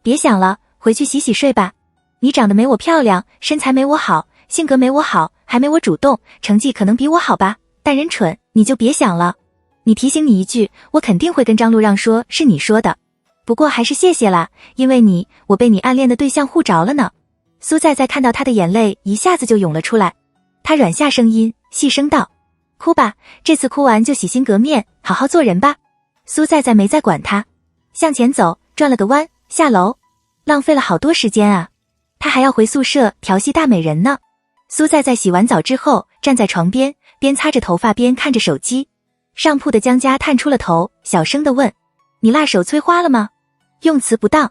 别想了，回去洗洗睡吧。你长得没我漂亮，身材没我好，性格没我好，还没我主动，成绩可能比我好吧，但人蠢，你就别想了。你提醒你一句，我肯定会跟张路让说是你说的。不过还是谢谢啦，因为你，我被你暗恋的对象护着了呢。”苏在在看到他的眼泪一下子就涌了出来，他软下声音，细声道：“哭吧，这次哭完就洗心革面，好好做人吧。”苏在在没再管他，向前走，转了个弯，下楼，浪费了好多时间啊，他还要回宿舍调戏大美人呢。苏在在洗完澡之后，站在床边，边擦着头发边看着手机。上铺的江家探出了头，小声地问：“你辣手催花了吗？用词不当。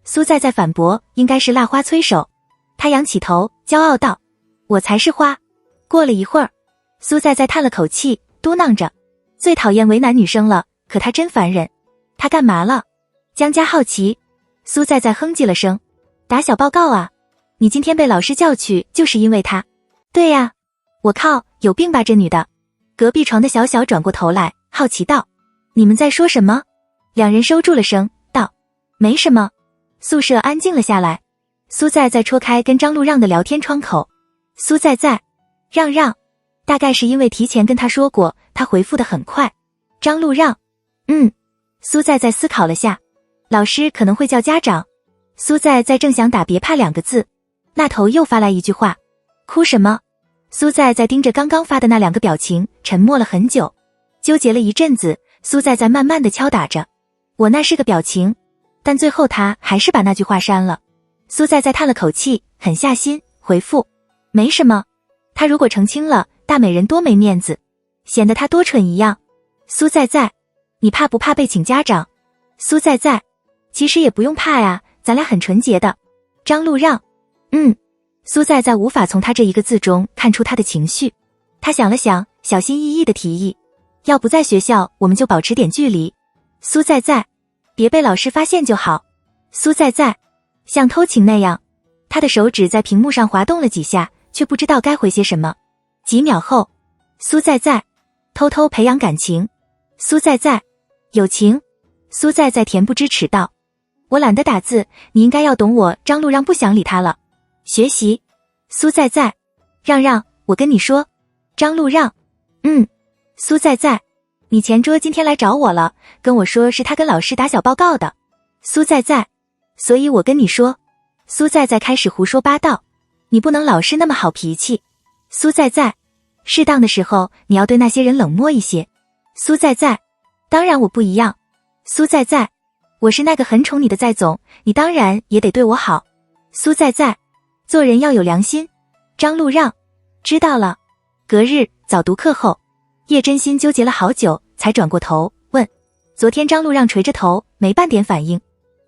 苏在在反驳，应该是蜡花催手。他仰起头，骄傲道，我才是花。过了一会儿，苏在在叹了口气，嘟囔着，最讨厌为难女生了，可他真烦人。他干嘛了？江家好奇。苏在在哼唧了声，打小报告啊，你今天被老师叫去就是因为他。对呀。我靠，有病吧这女的。隔壁床的小小转过头来，好奇道，你们在说什么？两人收住了声，道，没什么。宿舍安静了下来。苏在在戳开跟张路让的聊天窗口。苏在在，让让，大概是因为提前跟他说过，他回复得很快。张路让，苏在在思考了下，老师可能会叫家长。苏在在正想打别怕2个字，那头又发来一句话，哭什么？苏在在盯着刚刚发的那2个表情，沉默了很久，纠结了一阵子，苏在在慢慢地敲打着，我那是个表情，但最后他还是把那句话删了。苏在在叹了口气，狠下心回复，没什么。他如果澄清了，大美人多没面子，显得他多蠢一样。苏在在，你怕不怕被请家长？苏在在，其实也不用怕呀，咱俩很纯洁的。张路让，苏在在无法从他这一个字中看出他的情绪。他想了想，小心翼翼地提议，要不在学校我们就保持点距离。苏在在，别被老师发现就好。苏在在，像偷情那样。他的手指在屏幕上滑动了几下，却不知道该回些什么。几秒后，苏在在，偷偷培养感情。苏在在，友情。苏在在恬不知耻道，我懒得打字，你应该要懂我。张路让不想理他了。学习。苏在在，让让，我跟你说。张路让，苏在在，你前桌今天来找我了，跟我说是他跟老师打小报告的。苏在在，所以我跟你说。苏在在开始胡说八道，你不能老是那么好脾气。苏在在，适当的时候你要对那些人冷漠一些。苏在在，当然我不一样。苏在在，我是那个很宠你的在总，你当然也得对我好。苏在在，做人要有良心。张路让，知道了。隔日早读课后，叶真心纠结了好久，才转过头问，昨天张路让垂着头，没半点反应。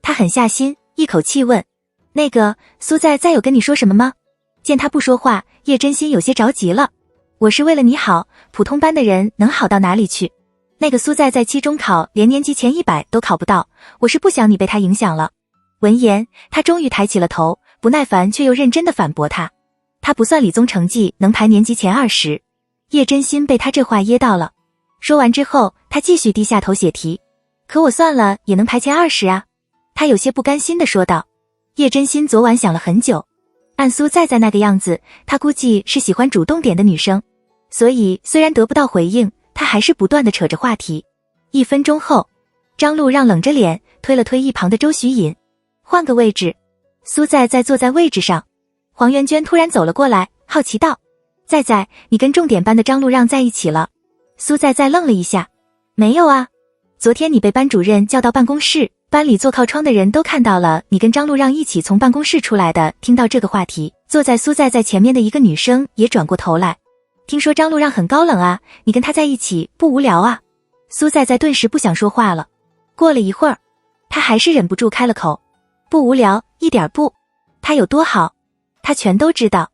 他狠下心，一口气问，那个苏在在有跟你说什么吗？见他不说话，叶真心有些着急了。我是为了你好，普通班的人能好到哪里去？那个苏在在期中考连年级前100都考不到，我是不想你被他影响了。闻言，他终于抬起了头，不耐烦却又认真地反驳他。他不算理综成绩能排年级前20。叶真心被他这话噎到了。说完之后，他继续低下头写题。可我算了也能排前20啊。他有些不甘心地说道。叶真心昨晚想了很久，按苏在在那个样子，他估计是喜欢主动点的女生，所以虽然得不到回应，他还是不断地扯着话题。1分钟后，张路让冷着脸推了推一旁的周徐隐，换个位置。苏在在坐在位置上。黄媛娟突然走了过来，好奇道，在在，你跟重点班的张路让在一起了？苏在在愣了一下，没有啊，昨天你被班主任叫到办公室，班里坐靠窗的人都看到了你跟张路让一起从办公室出来的。听到这个话题，坐在苏在在前面的一个女生也转过头来，听说张路让很高冷啊，你跟他在一起不无聊啊？苏在在顿时不想说话了。过了一会儿，他还是忍不住开了口，不无聊，一点不。他有多好，他全都知道。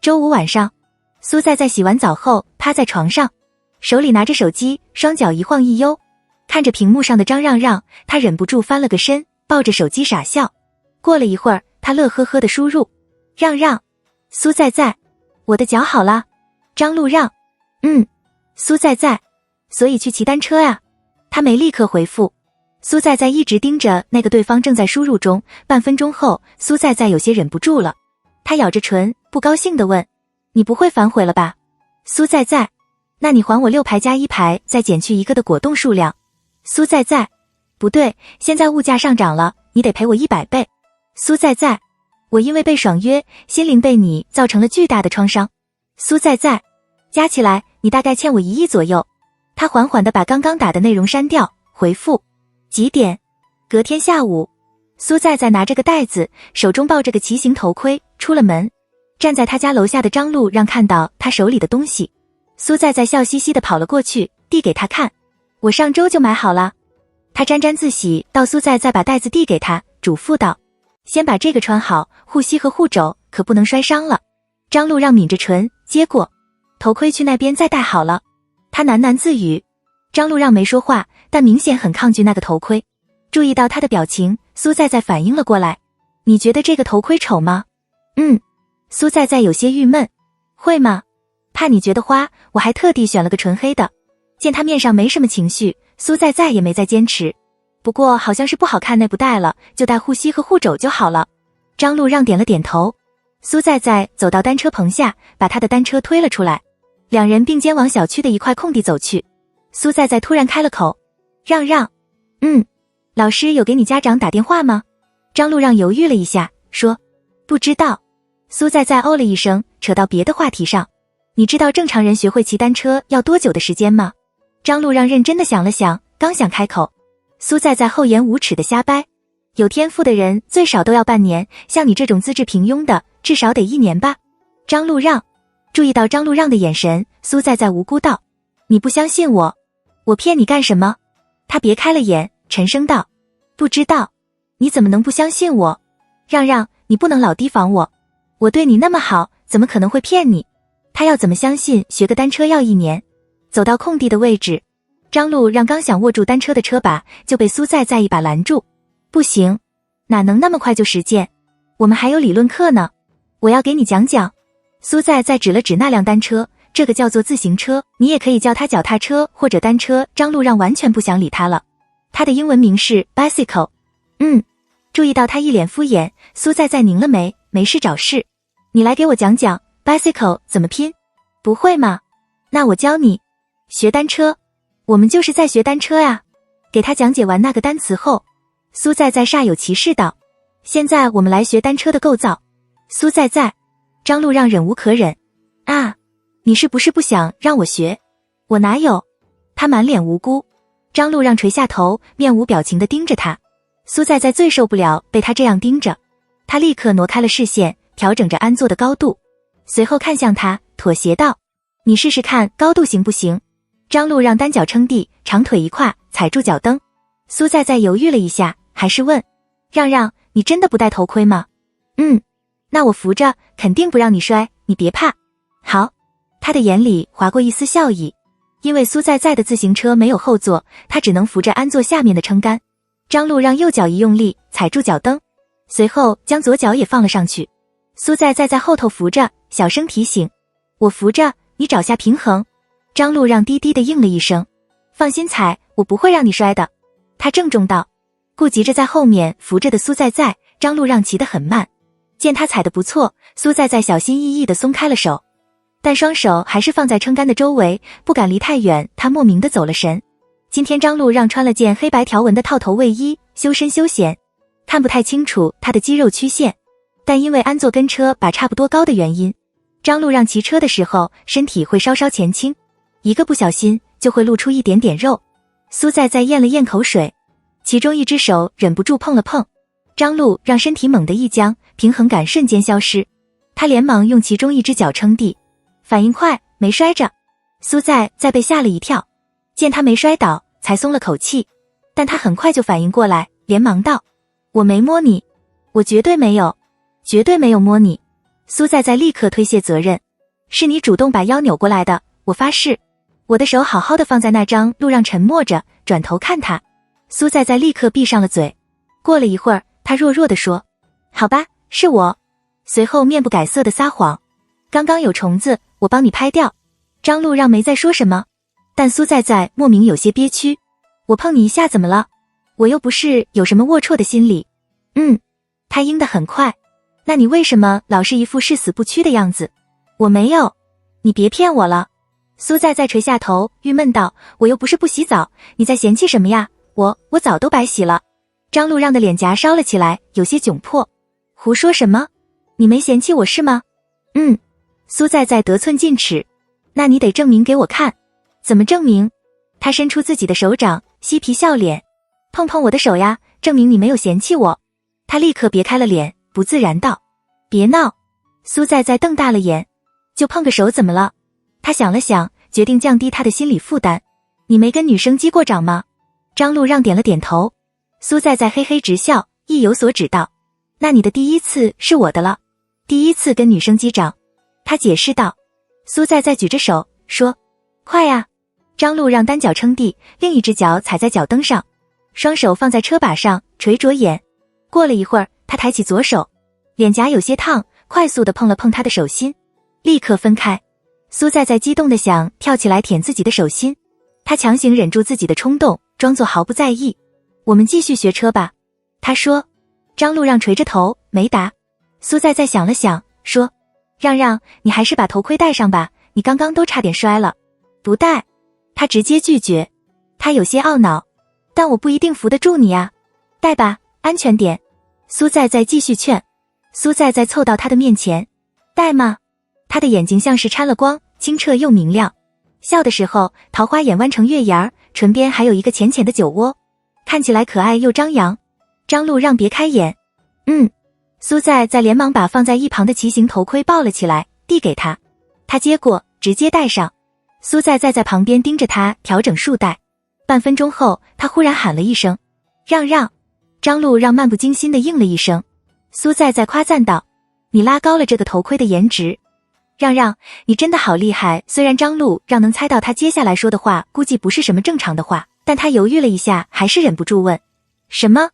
周五晚上，苏在在洗完澡后趴在床上，手里拿着手机，双脚一晃一悠，看着屏幕上的张让让，他忍不住翻了个身，抱着手机傻笑。过了一会儿，他乐呵呵地输入，让让。苏在在，我的脚好了。张路让，苏在在，所以去骑单车呀。他没立刻回复。苏在在一直盯着那个对方正在输入中，半分钟后，苏在在有些忍不住了。他咬着唇，不高兴地问，你不会反悔了吧？苏在在，那你还我6排加1排再减去1个的果冻数量。苏在在，不对，现在物价上涨了，你得赔我100倍。苏在在，我因为被爽约，心灵被你造成了巨大的创伤。苏在在，加起来你大概欠我1亿左右。他缓缓地把刚刚打的内容删掉，回复几点？隔天下午。苏在在拿着个袋子，手中抱着个骑行头盔，出了门。站在他家楼下的张路让看到他手里的东西，苏在在笑嘻嘻地跑了过去，递给他看，我上周就买好了。他沾沾自喜，到苏在把袋子递给他，嘱咐道：“先把这个穿好，护膝和护肘，可不能摔伤了。”张路让抿着唇接过，头盔去那边再戴好了。他喃喃自语。张路让没说话，但明显很抗拒那个头盔。注意到他的表情，苏在反应了过来：“你觉得这个头盔丑吗？”“苏在有些郁闷。“会吗？怕你觉得花，我还特地选了个纯黑的。”见他面上没什么情绪，苏在也没再坚持。不过好像是不好看那不戴了，就戴护膝和护肘就好了。张路让点了点头。苏在走到单车棚下，把他的单车推了出来，两人并肩往小区的一块空地走去。苏在突然开了口：“让让，老师有给你家长打电话吗？”张路让犹豫了一下，说：“不知道。”苏在哦了一声，扯到别的话题上：“你知道正常人学会骑单车要多久的时间吗？”张路让认真的想了想，刚想开口，苏在厚颜无耻的瞎掰：“有天赋的人最少都要半年，像你这种资质平庸的，至少得1年吧。”张路让注意到张路让的眼神，苏在无辜道：“你不相信我？我骗你干什么？”他别开了眼，沉声道：“不知道。你怎么能不相信我？让让，你不能老提防我。我对你那么好，怎么可能会骗你？”他要怎么相信学个单车要1年？走到空地的位置，张路让刚想握住单车的车把，就被苏在一把拦住：“不行，哪能那么快就实践？我们还有理论课呢，我要给你讲讲。”苏在指了指那辆单车：“这个叫做自行车，你也可以叫它脚踏车或者单车。”张路让完全不想理他了。他的英文名是 bicycle。注意到他一脸敷衍，苏在拧了眉，没事找事：“你来给我讲讲 bicycle 怎么拼？不会吗？那我教你。学单车，我们就是在学单车呀。”给他讲解完那个单词后，苏在煞有其事道：“现在我们来学单车的构造。”苏在张路让忍无可忍：“啊，你是不是不想让我学？我哪有？”他满脸无辜。张路让垂下头，面无表情地盯着他。苏在最受不了被他这样盯着，他立刻挪开了视线，调整着安坐的高度，随后看向他，妥协道：“你试试看高度行不行？”张路让单脚撑地，长腿一跨，踩住脚蹬。苏在犹豫了一下，还是问：“让让，你真的不戴头盔吗？”“那我扶着，肯定不让你摔，你别怕。”“好。”他的眼里划过一丝笑意。因为苏在的自行车没有后座，他只能扶着安坐下面的撑杆。张路让右脚一用力，踩住脚蹬，随后将左脚也放了上去。苏在后头扶着，小声提醒：“我扶着，你找下平衡。”张路让低低的应了一声：“放心踩，我不会让你摔的。”他郑重道。顾及着在后面扶着的苏在张路让骑得很慢。见他踩得不错，苏在小心翼翼地松开了手，但双手还是放在撑杆的周围，不敢离太远，他莫名的走了神。今天张路让穿了件黑白条纹的套头卫衣，修身休闲，看不太清楚他的肌肉曲线，但因为安坐跟车把差不多高的原因，张路让骑车的时候身体会稍稍前倾，一个不小心就会露出一点点肉。苏在咽了咽口水，其中一只手忍不住碰了碰，张路让身体猛地一僵，平衡感瞬间消失，他连忙用其中一只脚撑地，反应快，没摔着。苏在被吓了一跳，见他没摔倒，才松了口气，但他很快就反应过来，连忙道：“我没摸你，我绝对没有，绝对没有摸你。”苏在立刻推卸责任：“是你主动把腰扭过来的，我发誓。”我的手好好的放在那张路让沉默着，转头看他。苏在立刻闭上了嘴。过了一会儿，他弱弱地说：“好吧，是我。”随后面不改色的撒谎：“刚刚有虫子，我帮你拍掉。”张路让没再说什么，但苏在莫名有些憋屈：“我碰你一下怎么了？我又不是有什么龌龊的心理。”他应得很快：“那你为什么老是一副誓死不屈的样子？”“我没有。”“你别骗我了。”苏在垂下头，郁闷道：“我又不是不洗澡，你在嫌弃什么呀？我早都白洗了。”张路让的脸颊烧了起来，有些窘迫：“胡说什么？你没嫌弃我是吗？”“苏在得寸进尺：“那你得证明给我看。”“怎么证明？”他伸出自己的手掌，嬉皮笑脸：“碰碰我的手呀，证明你没有嫌弃我。”他立刻别开了脸，不自然道：“别闹。”苏在瞪大了眼：“就碰个手怎么了？”他想了想，决定降低他的心理负担：“你没跟女生击过掌吗？”张路让点了点头。苏在在嘿嘿直笑，意有所指道：那你的第一次是我的了，第一次跟女生击掌。他解释道。苏在在举着手说：快呀！张路让单脚撑地，另一只脚踩在脚蹬上，双手放在车把上，垂着眼。过了一会儿，他抬起左手，脸颊有些烫，快速地碰了碰他的手心，立刻分开。苏在在激动地想跳起来舔自己的手心，他强行忍住自己的冲动，装作毫不在意。我们继续学车吧，他说。张路让垂着头没答。苏在在想了想说：让让，你还是把头盔戴上吧，你刚刚都差点摔了。不戴，他直接拒绝。他有些懊恼，但我不一定扶得住你啊，戴吧，安全点。苏在在继续劝。苏在在凑到他的面前，戴吗？他的眼睛像是掺了光，清澈又明亮，笑的时候桃花眼弯成月牙，唇边还有一个浅浅的酒窝，看起来可爱又张扬。张路让别开眼。苏在在连忙把放在一旁的骑行头盔抱了起来，递给他。他接过，直接戴上。苏在在旁边盯着他调整束带。半分钟后，他忽然喊了一声：让让！张路让漫不经心地应了一声。苏在在夸赞道：你拉高了这个头盔的颜值。让让，你真的好厉害。虽然张路让能猜到他接下来说的话估计不是什么正常的话，但他犹豫了一下，还是忍不住问：什么？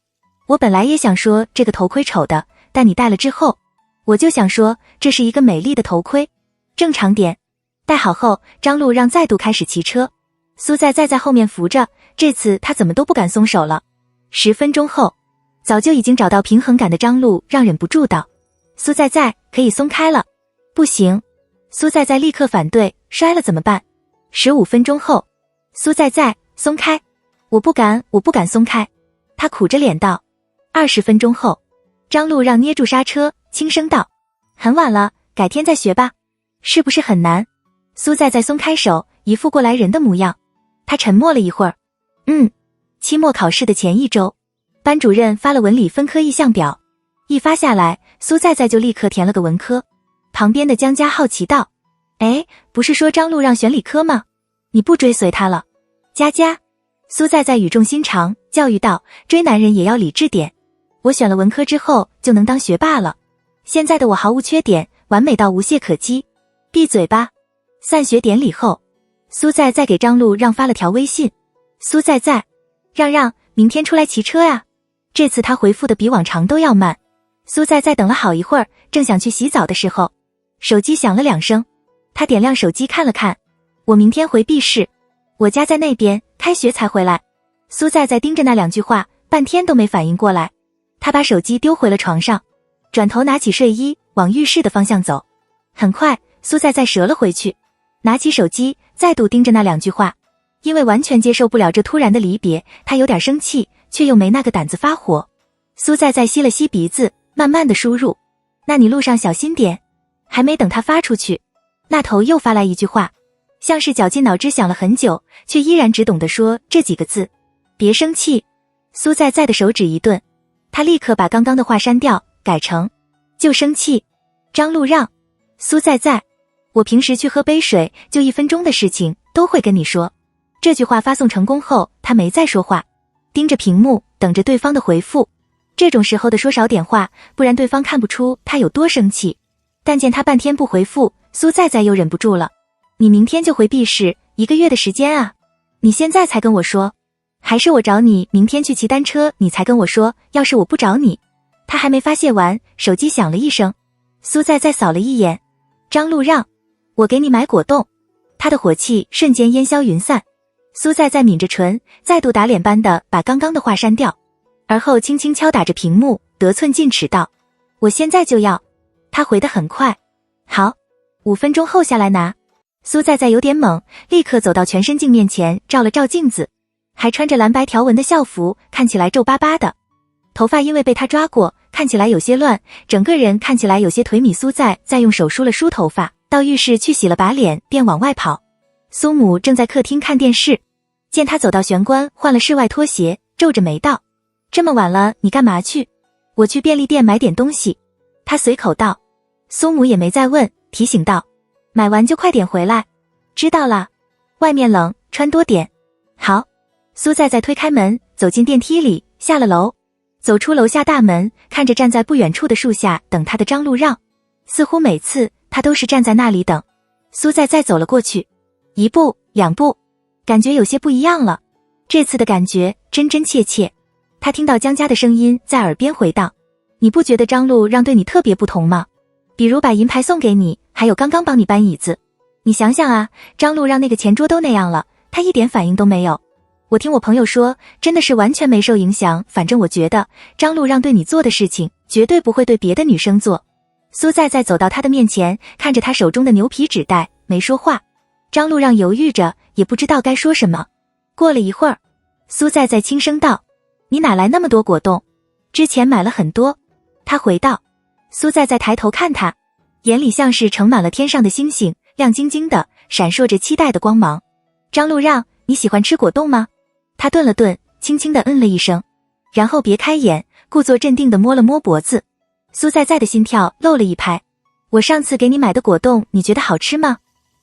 我本来也想说这个头盔丑的，但你戴了之后，我就想说这是一个美丽的头盔。正常点。戴好后，张路让再度开始骑车。苏在在后面扶着，这次他怎么都不敢松手了。10分钟后，早就已经找到平衡感的张路让忍不住道：苏在在，可以松开了。不行。苏在在立刻反对，摔了怎么办？15分钟后，苏在在，松开。我不敢松开。他苦着脸道。20分钟后，张路让捏住刹车，轻声道：很晚了，改天再学吧。是不是很难？苏在在松开手，一副过来人的模样。他沉默了一会儿。期末考试的前一周，班主任发了文理分科意向表，一发下来，苏在在就立刻填了个文科。旁边的江家好奇道：不是说张路让选理科吗？你不追随他了？佳佳，苏在在语重心长教育道：追男人也要理智点。我选了文科之后就能当学霸了，现在的我毫无缺点，完美到无懈可击。闭嘴吧。散学典礼后，苏在在给张路让发了条微信：苏在在，让让，明天出来骑车呀。这次他回复的比往常都要慢。苏在在等了好一会儿，正想去洗澡的时候，手机响了2声。他点亮手机看了看：我明天回B市，我家在那边，开学才回来。苏在在盯着那2句话，半天都没反应过来。他把手机丢回了床上，转头拿起睡衣往浴室的方向走。很快，苏在在折了回去，拿起手机再度盯着那2句话。因为完全接受不了这突然的离别，他有点生气，却又没那个胆子发火。苏在在吸了吸鼻子，慢慢的输入：那你路上小心点。还没等他发出去，那头又发来一句话，像是绞尽脑汁想了很久，却依然只懂得说这几个字：别生气。苏在在的手指一顿，他立刻把刚刚的话删掉，改成：就生气。张路让，苏在在，我平时去喝杯水，就1分钟的事情都会跟你说。这句话发送成功后，他没再说话，盯着屏幕等着对方的回复。这种时候的说少点话，不然对方看不出他有多生气。但见他半天不回复，苏在在又忍不住了：你明天就回B市，1个月的时间啊，你现在才跟我说？还是我找你明天去骑单车你才跟我说？要是我不找你……他还没发泄完，手机响了一声。苏在在扫了一眼：张路让，我给你买果冻。他的火气瞬间烟消云散。苏在在抿着唇，再度打脸般的把刚刚的话删掉，而后轻轻敲打着屏幕，得寸进尺道：我现在就要。他回得很快：好，5分钟后下来拿。苏在在有点懵，立刻走到全身镜面前照了照镜子，还穿着蓝白条纹的校服，看起来皱巴巴的。头发因为被他抓过，看起来有些乱，整个人看起来有些颓靡。苏在在用手梳了梳头发，到浴室去洗了把脸，便往外跑。苏母正在客厅看电视，见他走到玄关，换了室外拖鞋，皱着眉道：这么晚了，你干嘛去？我去便利店买点东西。他随口道。苏母也没再问，提醒道：买完就快点回来。知道了，外面冷，穿多点。好。苏在在推开门，走进电梯里，下了楼，走出楼下大门，看着站在不远处的树下等他的张路让，似乎每次他都是站在那里等。苏在在走了过去，一步两步，感觉有些不一样了，这次的感觉真真切切。他听到江家的声音在耳边回荡，你不觉得张路让对你特别不同吗？比如把银牌送给你，还有刚刚帮你搬椅子。你想想啊，张路让那个前桌都那样了，他一点反应都没有。我听我朋友说，真的是完全没受影响，反正我觉得张路让对你做的事情绝对不会对别的女生做。苏在在走到他的面前，看着他手中的牛皮纸袋，没说话。张路让犹豫着，也不知道该说什么。过了一会儿，苏在在轻声道，你哪来那么多果冻？之前买了很多。他回道。苏在在抬头看他，眼里像是盛满了天上的星星，亮晶晶的，闪烁着期待的光芒。张路让，你喜欢吃果冻吗？他顿了顿，轻轻地嗯了一声，然后别开眼，故作镇定地摸了摸脖子。苏在在的心跳漏了一拍。我上次给你买的果冻，你觉得好吃吗？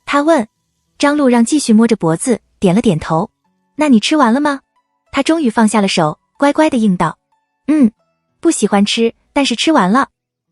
他问。张路让继续摸着脖子，点了点头。那你吃完了吗？他终于放下了手，乖乖地应道。不喜欢吃，但是吃完了。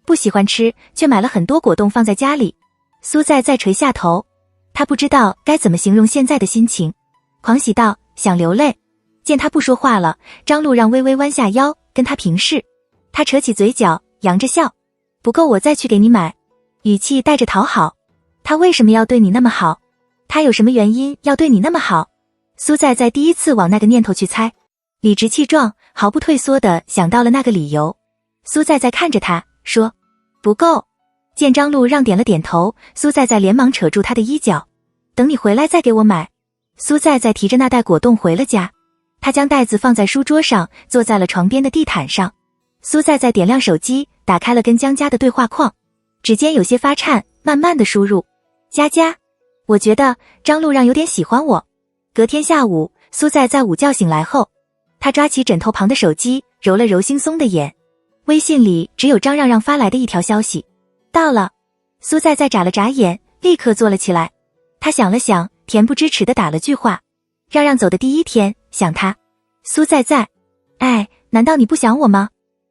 不喜欢吃，却买了很多果冻放在家里。苏在在垂下头，他不知道该怎么形容现在的心情，狂喜道，想流泪。见他不说话了，张路让微微弯下腰，跟他平视。他扯起嘴角，扬着笑。不够我再去给你买，语气带着讨好。他为什么要对你那么好？他有什么原因要对你那么好？苏在在第一次往那个念头去猜，理直气壮，毫不退缩地想到了那个理由。苏在在看着他，说，不够。见张路让点了点头，苏在在连忙扯住他的衣角，等你回来再给我买。苏在在提着那袋果冻回了家，他将袋子放在书桌上，坐在了床边的地毯上。苏在在点亮手机，打开了跟江家的对话框，指尖有些发颤，慢慢的输入，佳佳，我觉得张路让有点喜欢我。隔天下午，苏在在午觉醒来后，他抓起枕头旁的手机，揉了揉惺忪的眼，微信里只有张让让发来的一条消息，到了。苏在在眨了眨眼，立刻坐了起来。他想了想，恬不知耻地打了句话，让让走的第一天，想他。苏在在，哎，难道你不想我吗？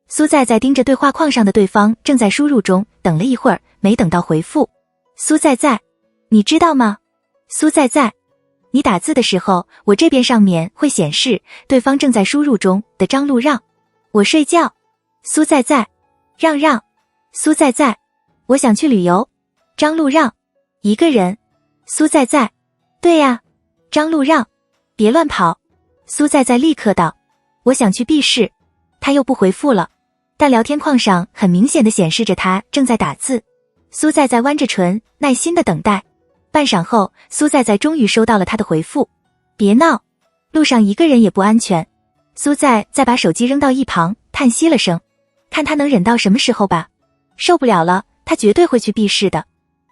苏在在盯着对话框上的对方正在输入中，等了一会儿，没等到回复。苏在在，你知道吗？苏在在，你打字的时候，我这边上面会显示对方正在输入中的张路让。我睡觉。苏在在，让让。苏在在，我想去旅游。张路让，一个人。苏在在，对呀。张路让，别乱跑。苏在在立刻道，我想去 B 市。他又不回复了，但聊天框上很明显的显示着他正在打字。苏在在弯着唇，耐心的等待。半晌后，苏在在终于收到了他的回复，别闹，路上一个人也不安全。苏在在把手机扔到一旁，叹息了声，看他能忍到什么时候吧，受不了了，他绝对会去 B 市的。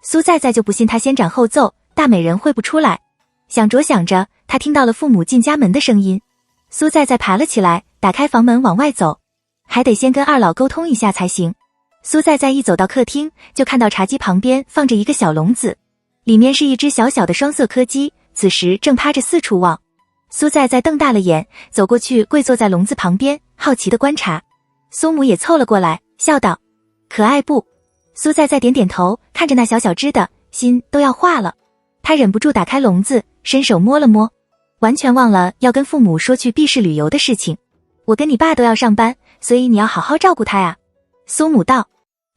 苏在在就不信他先斩后奏，大美人会不出来。想着想着，他听到了父母进家门的声音。苏在在爬了起来，打开房门往外走，还得先跟二老沟通一下才行。苏在在一走到客厅，就看到茶几旁边放着一个小笼子，里面是一只小小的双色柯基，此时正趴着四处望。苏在在瞪大了眼，走过去跪坐在笼子旁边，好奇的观察。苏母也凑了过来，笑道，可爱不？苏在在点点头，看着那小小只的，心都要化了。他忍不住打开笼子，伸手摸了摸，完全忘了要跟父母说去 B 市旅游的事情。我跟你爸都要上班，所以你要好好照顾他呀。苏母道。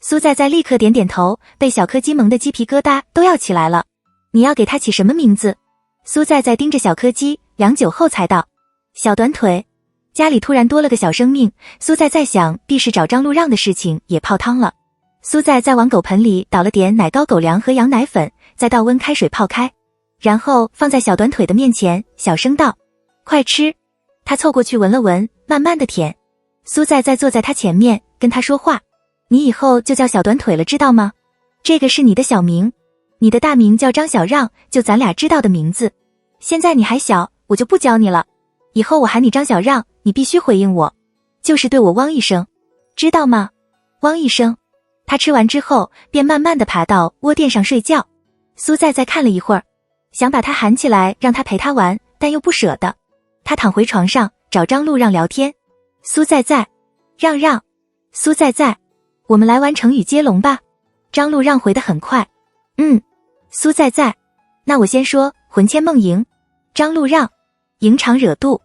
苏在在立刻点点头，被小柯基萌的鸡皮疙瘩都要起来了。你要给他起什么名字？苏在在盯着小柯基，良久后才道，小短腿。家里突然多了个小生命，苏在在想 B 市找张路让的事情也泡汤了。苏在在往狗盆里倒了点奶膏、狗粮和羊奶粉，再倒温开水泡开，然后放在小短腿的面前，小声道，快吃。他凑过去闻了闻，慢慢的舔。苏在在坐在他前面，跟他说话，你以后就叫小短腿了，知道吗？这个是你的小名，你的大名叫张小让，就咱俩知道的名字。现在你还小，我就不教你了，以后我喊你张小让，你必须回应我，就是对我汪一声，知道吗？汪一声。他吃完之后，便慢慢的爬到窝垫上睡觉。苏在在看了一会儿，想把他喊起来让他陪他玩，但又不舍得。他躺回床上找张路让聊天。苏在在，让让，苏在在，我们来玩成语接龙吧。张路让回得很快。苏在在，那我先说魂牵梦萦。张路让，萦常惹妒。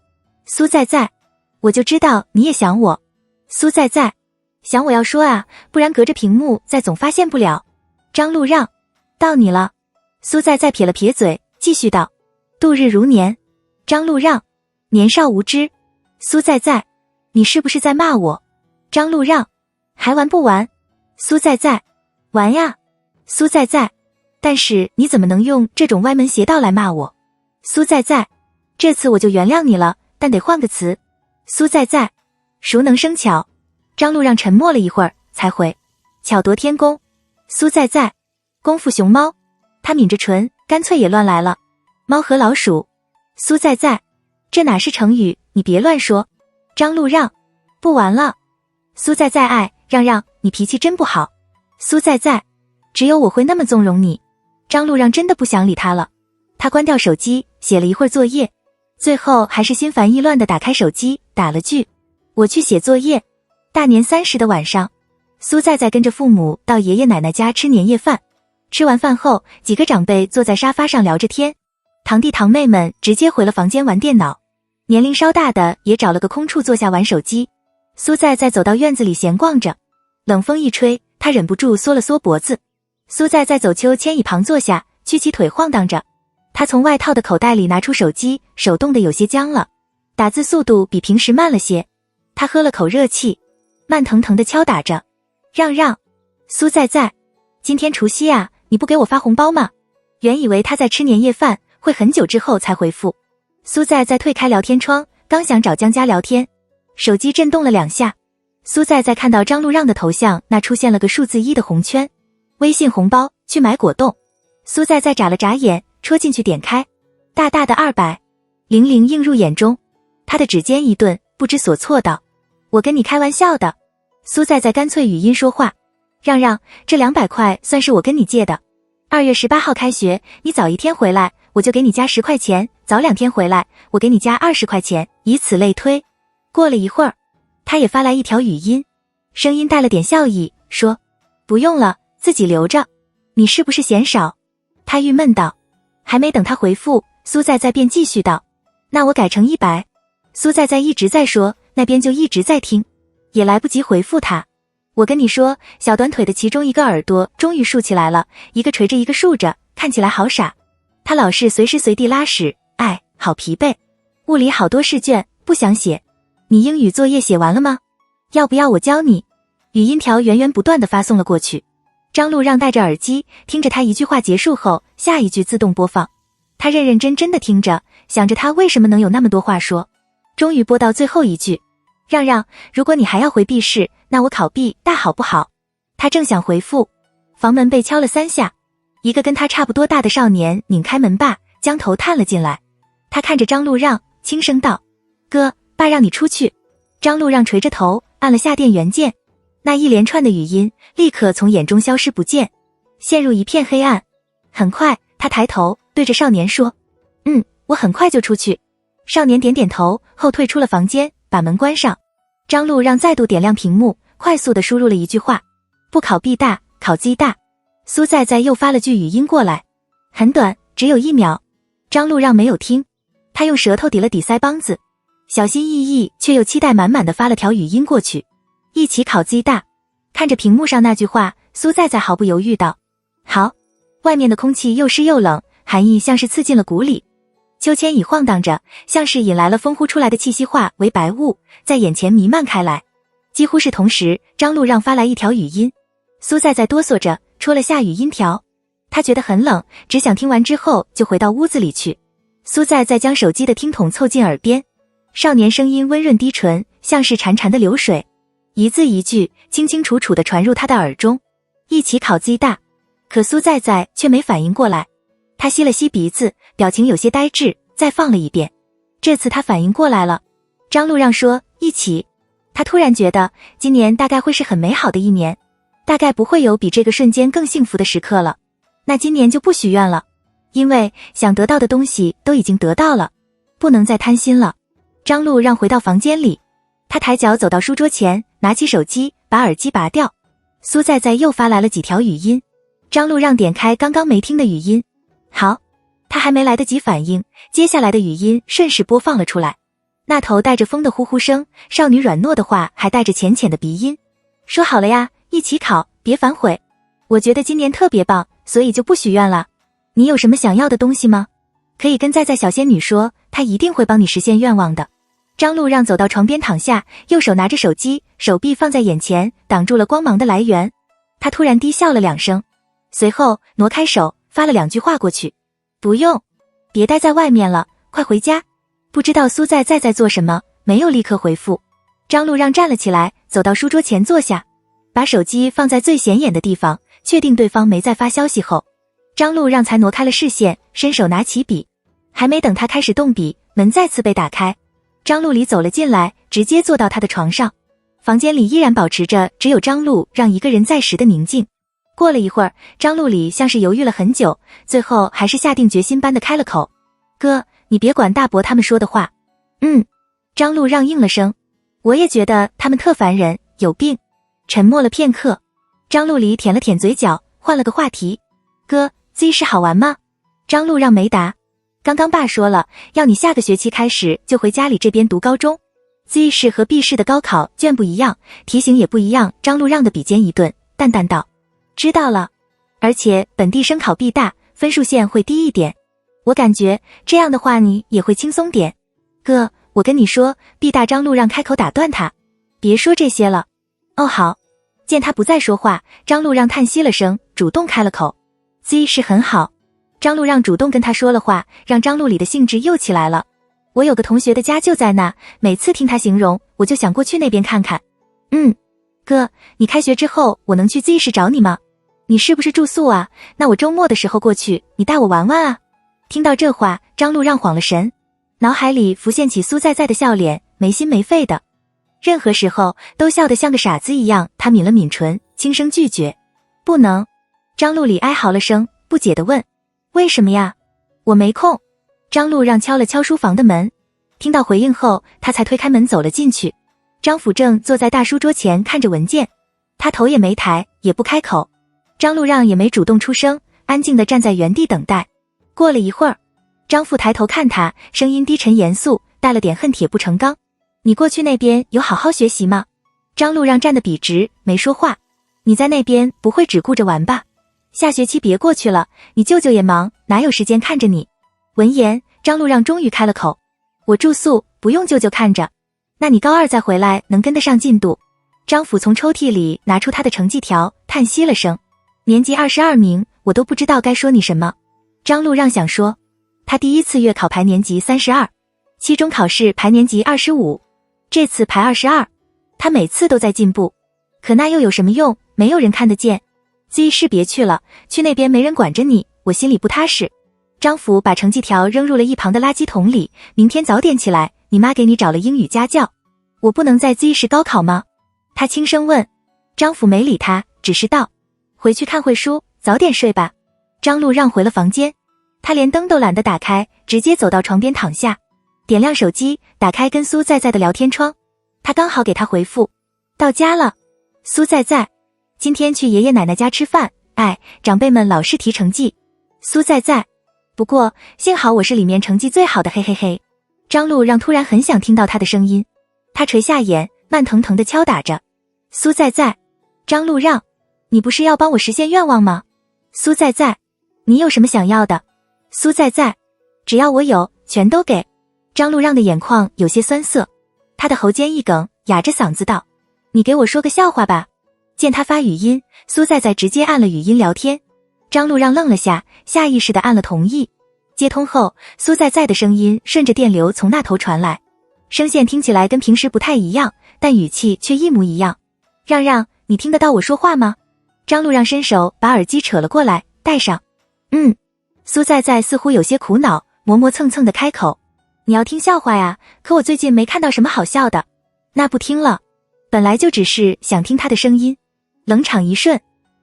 苏在在，我就知道你也想我。苏在在，想我要说啊，不然隔着屏幕再总发现不了。张路让，到你了。苏在在撇了撇嘴，继续道，度日如年。张路让，年少无知。苏在在，你是不是在骂我？张路让，还玩不玩？苏在在，玩呀。苏在在，但是你怎么能用这种歪门邪道来骂我？苏在在，这次我就原谅你了，但得换个词。苏在在，熟能生巧。张路让沉默了一会儿，才回，巧夺天工。苏在在，功夫熊猫。他抿着唇，干脆也乱来了。猫和老鼠。苏在在，这哪是成语，你别乱说。张路让，不玩了。苏在在，爱让让，你脾气真不好。苏在在，只有我会那么纵容你。张路让真的不想理他了。他关掉手机，写了一会儿作业，最后还是心烦意乱地打开手机，打了句，我去写作业。大年30的晚上，苏在在跟着父母到爷爷奶奶家吃年夜饭。吃完饭后，几个长辈坐在沙发上聊着天，堂弟堂妹们直接回了房间玩电脑，年龄稍大的也找了个空处坐下玩手机。苏在在走到院子里闲逛着，冷风一吹，他忍不住缩了缩脖子。苏在在走秋千椅旁坐下，屈起腿晃荡着。他从外套的口袋里拿出手机，手动的有些僵了，打字速度比平时慢了些。他喝了口热气，慢腾腾的敲打着。让让，苏在在，今天除夕啊，你不给我发红包吗？原以为他在吃年夜饭，会很久之后才回复。苏在在退开聊天窗，刚想找江家聊天，手机震动了2下。苏在在看到张路让的头像，那出现了个数字1的红圈。微信红包，去买果冻。苏在在眨了眨眼，戳进去点开，大大的200，零零映入眼中。他的指尖一顿，不知所措道，我跟你开玩笑的。苏在在干脆语音说话，让让，这200块算是我跟你借的。2月18号开学，你早1天回来，我就给你加10块钱，早2天回来，我给你加20块钱，以此类推。过了一会儿，他也发来一条语音，声音带了点笑意，说，不用了，自己留着。你是不是嫌少？他郁闷道。还没等他回复，苏在在便继续道，那我改成100。苏在在一直在说，那边就一直在听，也来不及回复他。我跟你说，小短腿的其中一个耳朵终于竖起来了，一个垂着一个竖着，看起来好傻。他老是随时随地拉屎，哎，好疲惫。物理好多试卷，不想写。你英语作业写完了吗？要不要我教你？语音条源源不断地发送了过去。张路让戴着耳机，听着他一句话结束后，下一句自动播放。他认认真真地听着，想着他为什么能有那么多话说。终于播到最后一句，让让，如果你还要回避试，那我考 B 大好不好？他正想回复，房门被敲了3下，一个跟他差不多大的少年拧开门把，将头探了进来。他看着张路让，轻声道，哥，爸让你出去。张路让垂着头，按了下电源键，那一连串的语音立刻从眼中消失不见，陷入一片黑暗。很快，他抬头对着少年说，我很快就出去。少年点点头后退出了房间，把门关上。张路让再度点亮屏幕，快速地输入了一句话，不考 B 大，考 Z 大。苏在在又发了句语音过来，很短，只有1秒。张路让没有听，他用舌头抵了抵腮帮子，小心翼翼却又期待满满的发了条语音过去，一起考 Z 大。看着屏幕上那句话，苏在在毫不犹豫道，好。外面的空气又湿又冷，寒意像是刺进了骨里。秋千椅晃荡着，像是引来了风呼出来的气息化为白雾，在眼前弥漫开来。几乎是同时，张路让发来一条语音，苏在在哆嗦着戳了下语音条，他觉得很冷，只想听完之后就回到屋子里去。苏在在将手机的听筒凑近耳边，少年声音温润低沉，像是潺潺的流水，一字一句清清楚楚地传入他的耳中，一起考 Z 大。可苏在在却没反应过来，他吸了吸鼻子，表情有些呆滞，再放了一遍。这次他反应过来了，张路让说一起。他突然觉得今年大概会是很美好的一年，大概不会有比这个瞬间更幸福的时刻了。那今年就不许愿了，因为想得到的东西都已经得到了，不能再贪心了。张璐让回到房间里，他抬脚走到书桌前，拿起手机，把耳机拔掉。苏在在又发来了几条语音，张璐让点开刚刚没听的语音。好，他还没来得及反应，接下来的语音顺势播放了出来。那头带着风的呼呼声，少女软糯的话还带着浅浅的鼻音。说好了呀，一起考，别反悔。我觉得今年特别棒，所以就不许愿了。你有什么想要的东西吗？可以跟在小仙女说，她一定会帮你实现愿望的。张璐让走到床边躺下，右手拿着手机，手臂放在眼前，挡住了光芒的来源。他突然低笑了2声，随后挪开手，发了2句话过去。不用，别待在外面了，快回家。不知道苏在在做什么，没有立刻回复。张璐让站了起来，走到书桌前坐下，把手机放在最显眼的地方，确定对方没再发消息后，张璐让才挪开了视线，伸手拿起笔。还没等他开始动笔，门再次被打开。张璐里走了进来，直接坐到他的床上。房间里依然保持着只有张璐让一个人在时的宁静。过了一会儿，张璐里像是犹豫了很久，最后还是下定决心般的开了口。哥，你别管大伯他们说的话。张璐让应了声。我也觉得他们特烦人，有病。沉默了片刻，张璐里舔了舔嘴角，换了个话题。哥，Z市好玩吗？张璐让没答。刚刚爸说了，要你下个学期开始就回家里这边读高中。Z市和 B 市的高考卷不一样，题型也不一样。张璐让的笔尖一顿，淡淡道：知道了。而且本地升考必大，分数线会低一点。我感觉这样的话你也会轻松点。哥，我跟你说，必大。张璐让开口打断他：别说这些了。哦好。见他不再说话，张璐让叹息了声，主动开了口。Z市很好。张璐让主动跟他说了话，让张璐里的兴致又起来了。我有个同学的家就在那，每次听他形容，我就想过去那边看看。哥，你开学之后我能去 Z 市找你吗？你是不是住宿啊？那我周末的时候过去，你带我玩玩啊。听到这话，张璐让晃了神，脑海里浮现起苏在在的笑脸，没心没肺的，任何时候都笑得像个傻子一样。他抿了抿唇，轻声拒绝：不能。张璐里哀嚎了声，不解地问：为什么呀？我没空。张璐让敲了敲书房的门，听到回应后，他才推开门走了进去。张辅正坐在大书桌前看着文件，他头也没抬，也不开口。张璐让也没主动出声，安静地站在原地等待。过了一会儿，张父抬头看他，声音低沉严肃，带了点恨铁不成钢：你过去那边有好好学习吗？张璐让站得笔直，没说话。你在那边不会只顾着玩吧？下学期别过去了，你舅舅也忙，哪有时间看着你？闻言，张璐让终于开了口：我住宿，不用舅舅看着。那你高2再回来能跟得上进度？张辅从抽屉里拿出他的成绩条，叹息了声：年级22名，我都不知道该说你什么。张璐让想说，他第一次月考排年级32，期中考试排年级25，这次排22，他每次都在进步。可那又有什么用？没有人看得见。Z 市别去了，去那边没人管着你，我心里不踏实。张辅把成绩条扔入了一旁的垃圾桶里。明天早点起来，你妈给你找了英语家教。我不能在 Z 市高考吗？他轻声问。张辅没理他，只是道：回去看会书，早点睡吧。张璐让回了房间，他连灯都懒得打开，直接走到床边躺下，点亮手机，打开跟苏在在的聊天窗。他刚好给他回复：到家了。苏在在，今天去爷爷奶奶家吃饭，长辈们老是提成绩。苏在在，不过幸好我是里面成绩最好的，嘿嘿嘿。张璐让突然很想听到他的声音，他垂下眼，慢腾腾地敲打着。苏在在，张璐让，你不是要帮我实现愿望吗？苏在在，你有什么想要的？苏在在，只要我有，全都给。张璐让的眼眶有些酸涩，他的喉间一哽，哑着嗓子道：你给我说个笑话吧。见他发语音，苏在在直接按了语音聊天。张璐让愣了下，下意识地按了同意。接通后，苏在在的声音顺着电流从那头传来，声线听起来跟平时不太一样，但语气却一模一样。让让，你听得到我说话吗？张璐让伸手把耳机扯了过来，戴上。苏在在似乎有些苦恼，磨磨蹭蹭地开口：你要听笑话呀，可我最近没看到什么好笑的。那不听了。本来就只是想听他的声音。冷场一瞬，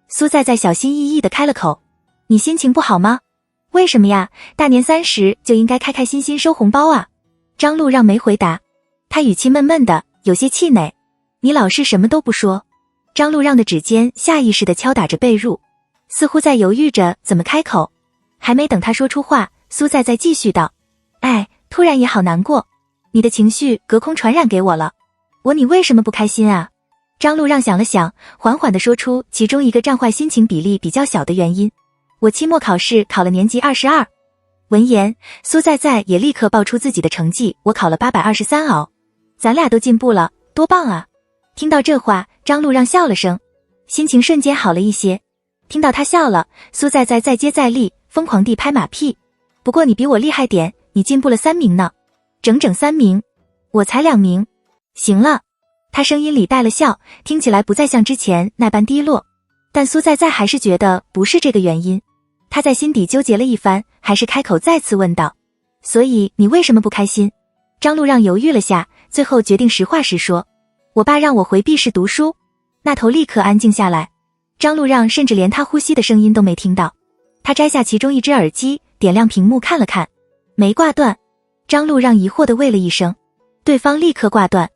苏在在小心翼翼地开了口：你心情不好吗？为什么呀？大年30就应该开开心心收红包啊。张璐让没回答。他语气闷闷的，有些气馁。你老是什么都不说。张路让的指尖下意识地敲打着被褥，似乎在犹豫着怎么开口。还没等他说出话，苏在在继续道：哎，突然也好难过，你的情绪隔空传染给我了。你为什么不开心啊？张路让想了想，缓缓地说出其中一个占坏心情比例比较小的原因。我期末考试考了年级22。闻言，苏在在也立刻报出自己的成绩，我考了823熬。咱俩都进步了，多棒啊！听到这话，张路让笑了声，心情瞬间好了一些。听到他笑了，苏在在再接再厉，疯狂地拍马屁。不过你比我厉害点，你进步了3名呢。整整3名，我才2名。行了。他声音里带了笑，听起来不再像之前那般低落。但苏在在还是觉得不是这个原因。他在心底纠结了一番，还是开口再次问道：所以你为什么不开心？张路让犹豫了下，最后决定实话实说：我爸让我回避室读书。那头立刻安静下来，张路让甚至连他呼吸的声音都没听到。他摘下其中一只耳机，点亮屏幕看了看，没挂断。张路让疑惑地喂了一声，对方立刻挂断。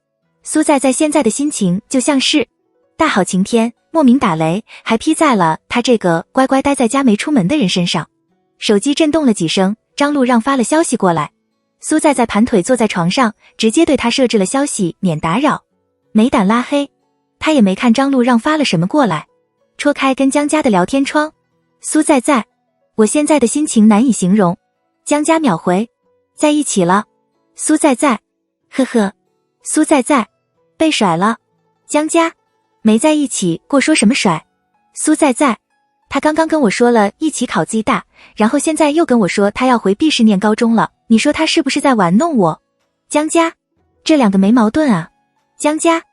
苏在在现在的心情就像是大好晴天，莫名打雷，还劈在了他这个乖乖待在家没出门的人身上。手机震动了几声，张路让发了消息过来。苏在在盘腿坐在床上，直接对他设置了消息免打扰，没胆拉黑。他也没看张路让发了什么过来，戳开跟江家的聊天窗。苏在在，我现在的心情难以形容。江家秒回，在一起了。苏在在，呵呵。苏在在，被甩了。江家，没在一起过，说什么甩？苏在在，他刚刚跟我说了一起考暨大，然后现在又跟我说他要回 B 市念高中了，你说他是不是在玩弄我？江家，这两个没矛盾啊。江家，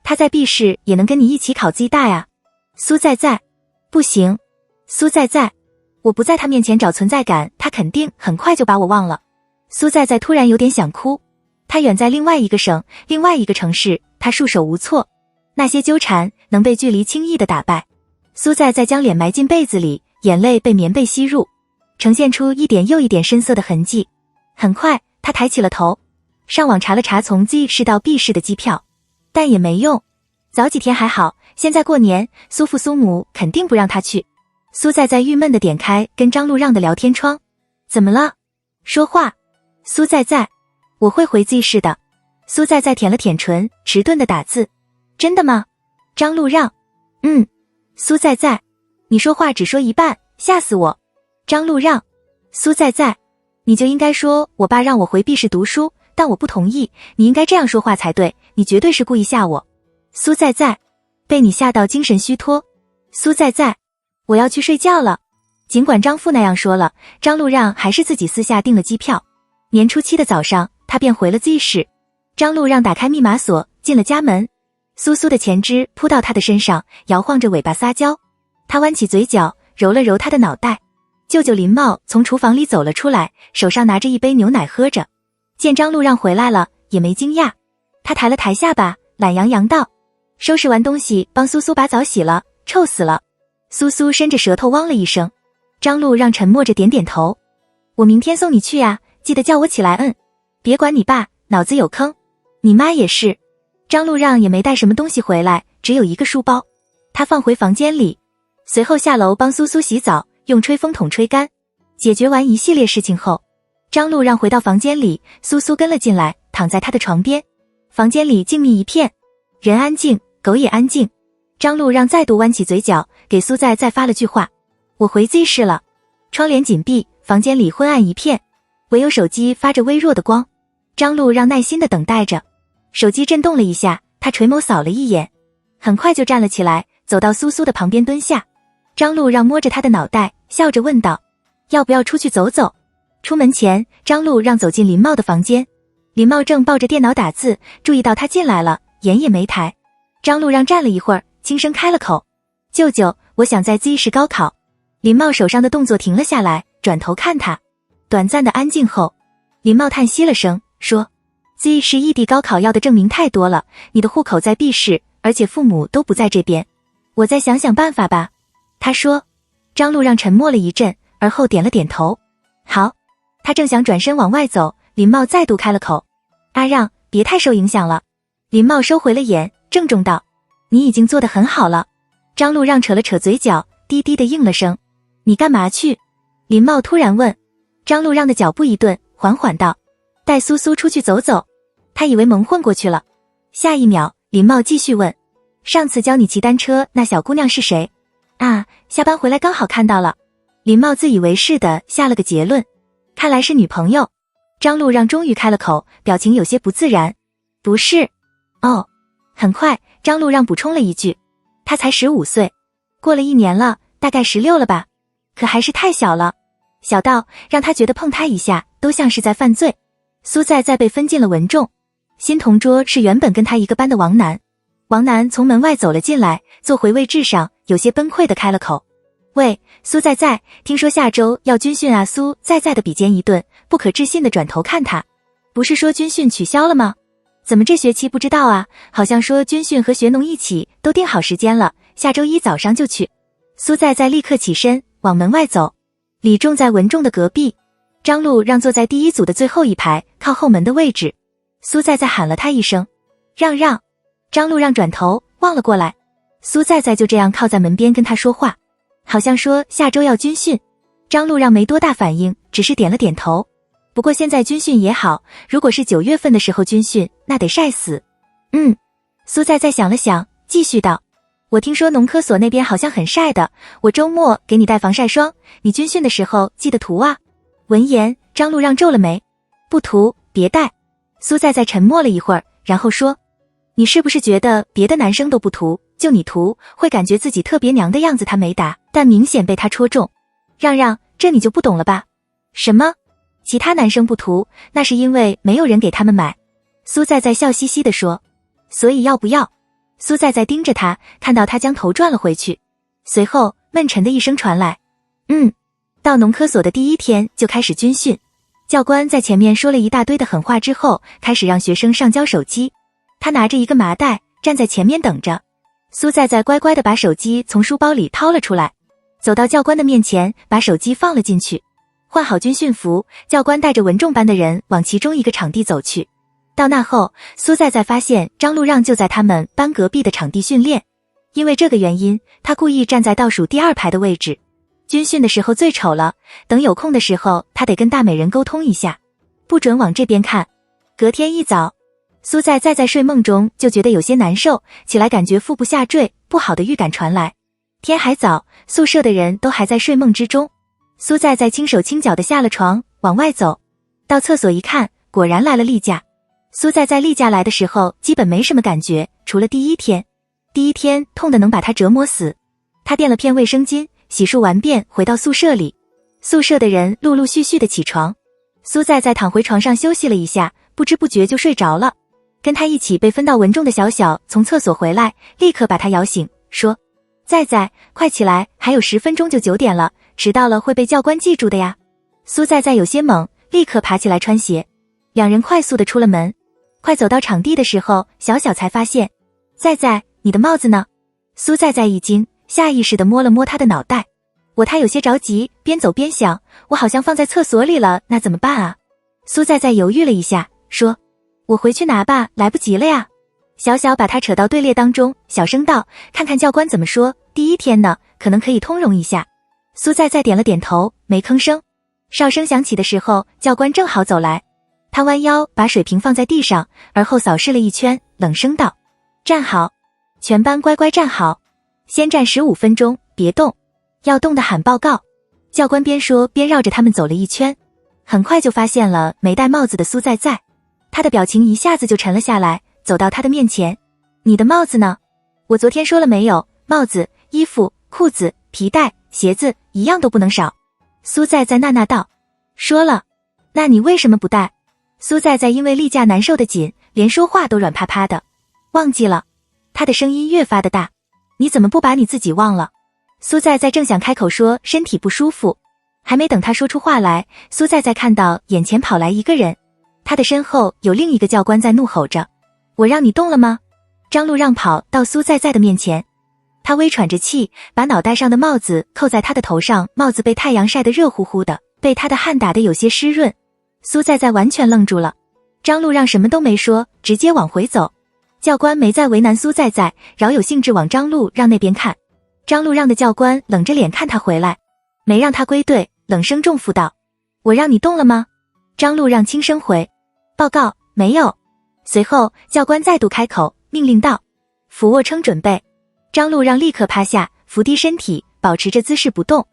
他在 B 市也能跟你一起考暨大呀。苏在在，不行。苏在在，我不在他面前找存在感，他肯定很快就把我忘了。苏在在突然有点想哭，他远在另外一个省，另外一个城市，他束手无措。那些纠缠能被距离轻易的打败。苏在在将脸埋进被子里，眼泪被棉被吸入，呈现出一点又一点深色的痕迹。很快，他抬起了头，上网查了查从 Z 市到 B 市的机票，但也没用。早几天还好，现在过年，苏父苏母肯定不让他去。苏在在郁闷地点开跟张路让的聊天窗。怎么了？说话。苏在在，我会回 Z 市的。苏在在舔了舔唇，迟钝地打字。真的吗？张路让。苏在在，你说话只说一半，吓死我。张路让。苏在在，你就应该说我爸让我回 B 市读书，但我不同意，你应该这样说话才对，你绝对是故意吓我。苏在在，被你吓到精神虚脱。苏在在，我要去睡觉了。尽管张父那样说了，张路让还是自己私下订了机票。年初7的早上，他便回了 Z 市。张路让打开密码锁，进了家门。苏苏的前肢扑到他的身上，摇晃着尾巴撒娇。他弯起嘴角，揉了揉他的脑袋。舅舅林茂从厨房里走了出来，手上拿着一杯牛奶喝着。见张路让回来了，也没惊讶。他抬了抬下巴，懒洋洋道：收拾完东西，帮苏苏把澡洗了，臭死了。苏苏伸着舌头汪了一声。张路让沉默着点点头。我明天送你去呀，记得叫我起来。别管你爸，脑子有坑。你妈也是。张路让也没带什么东西回来，只有一个书包。他放回房间里，随后下楼帮苏苏洗澡，用吹风筒吹干。解决完一系列事情后，张路让回到房间里，苏苏跟了进来，躺在他的床边。房间里静谧一片，人安静，狗也安静。张路让再度弯起嘴角，给苏在再发了句话：我回 Z 市了。窗帘紧闭，房间里昏暗一片，唯有手机发着微弱的光。张路让耐心地等待着。手机震动了一下，他垂眸扫了一眼，很快就站了起来，走到苏苏的旁边蹲下。张路让摸着他的脑袋，笑着问道：要不要出去走走？出门前，张路让走进林茂的房间。林茂正抱着电脑打字，注意到他进来了，眼也没抬。张路让站了一会儿，轻声开了口：舅舅，我想在 Z 市高考。林茂手上的动作停了下来，转头看他。短暂的安静后，林茂叹息了声，说：Z 市异地高考要的证明太多了，你的户口在 B 市，而且父母都不在这边。我再想想办法吧。他说。张路让沉默了一阵，而后点了点头。好。他正想转身往外走，林茂再度开了口：阿让，别太受影响了。林茂收回了眼，郑重道：你已经做得很好了。张路让扯了扯嘴角，低低的应了声：你干嘛去？林茂突然问。张路让的脚步一顿，缓缓道：带苏苏出去走走。他以为蒙混过去了。下一秒，林茂继续问：上次教你骑单车那小姑娘是谁？啊，下班回来刚好看到了。林茂自以为是的下了个结论，看来是女朋友。张路让终于开了口，表情有些不自然。不是。哦。很快，张路让补充了一句：他才15岁，过了1年了，大概16了吧，可还是太小了，小到让他觉得碰他一下都像是在犯罪。苏在在被分进了文仲，新同桌是原本跟他一个班的王楠。王楠从门外走了进来，坐回位置上，有些崩溃的开了口：喂，苏在在，听说下周要军训啊？苏在在的比肩一顿，不可置信的转头看他：不是说军训取消了吗？怎么这学期不知道啊？好像说军训和学农一起都定好时间了，下周1早上就去。苏在在立刻起身往门外走。李仲在文仲的隔壁，张路让坐在第1组的最后一排靠后门的位置。苏在在喊了他一声：让让。张路让转头望了过来，苏在在就这样靠在门边跟他说话，好像说下周要军训。张路让没多大反应，只是点了点头。不过现在军训也好，如果是9月份的时候军训，那得晒死。苏在在想了想，继续道：我听说农科所那边好像很晒的，我周末给你带防晒霜，你军训的时候记得涂啊。闻言，张路让皱了眉：不涂，别带。苏在在沉默了一会儿，然后说：你是不是觉得别的男生都不涂，就你涂，会感觉自己特别娘的样子？他没答，但明显被他戳中。让让，这你就不懂了吧？什么？其他男生不涂，那是因为没有人给他们买。苏在在笑嘻嘻地说：所以要不要？苏在在盯着他，看到他将头转了回去，随后闷沉的一声传来：到农科所的第1天就开始军训，教官在前面说了一大堆的狠话之后，开始让学生上交手机。他拿着一个麻袋站在前面等着。苏在在乖乖地把手机从书包里掏了出来，走到教官的面前，把手机放了进去。换好军训服，教官带着文仲班的人往其中一个场地走去。到那后，苏在在发现张路让就在他们班隔壁的场地训练。因为这个原因，他故意站在倒数第2排的位置。军训的时候最丑了，等有空的时候，他得跟大美人沟通一下，不准往这边看。隔天一早，苏在在睡梦中就觉得有些难受，起来感觉腹部下坠，不好的预感传来。天还早，宿舍的人都还在睡梦之中。苏在在轻手轻脚地下了床，往外走。到厕所一看，果然来了例假。苏在在例假来的时候基本没什么感觉，除了第一天痛得能把他折磨死。他垫了片卫生巾，洗漱完便回到宿舍里。宿舍的人陆陆续续的起床，苏在在躺回床上休息了一下，不知不觉就睡着了。跟他一起被分到文仲的小小从厕所回来，立刻把他摇醒，说：在在，快起来，还有10分钟就9点了，迟到了会被教官记住的呀。苏在在有些懵，立刻爬起来穿鞋。两人快速的出了门。快走到场地的时候，小小才发现：在在，你的帽子呢？苏在在一惊，下意识地摸了摸他的脑袋。他有些着急，边走边想，我好像放在厕所里了，那怎么办啊？苏在在犹豫了一下，说：我回去拿吧，来不及了呀。小小把他扯到队列当中，小声道：看看教官怎么说，第1天呢，可能可以通融一下。苏在在点了点头，没吭声。哨声响起的时候，教官正好走来，他弯腰把水瓶放在地上，而后扫视了一圈，冷声道：站好，全班乖乖站好，先站15分钟，别动，要动的喊报告。教官边说边绕着他们走了一圈，很快就发现了没戴帽子的苏在在，他的表情一下子就沉了下来，走到他的面前：你的帽子呢？我昨天说了没有，帽子、衣服、裤子、皮带、鞋子一样都不能少。苏在在呐道：说了。那你为什么不戴？苏在在因为例假难受的紧，连说话都软趴趴的。忘记了。他的声音越发的大。你怎么不把你自己忘了？苏在在正想开口说身体不舒服，还没等他说出话来，苏在在看到眼前跑来一个人，他的身后有另一个教官在怒吼着：我让你动了吗？张路让跑到苏在在的面前，他微喘着气，把脑袋上的帽子扣在他的头上，帽子被太阳晒得热乎乎的，被他的汗打得有些湿润。苏在在完全愣住了，张路让什么都没说，直接往回走。教官没再为难苏在在，饶有兴致往张路让那边看。张路让的教官冷着脸看他回来，没让他归队，冷声重复道：我让你动了吗？张路让轻声回：报告，没有。随后教官再度开口，命令道：俯卧撑准备。张路让立刻趴下，伏低身体，保持着姿势不动。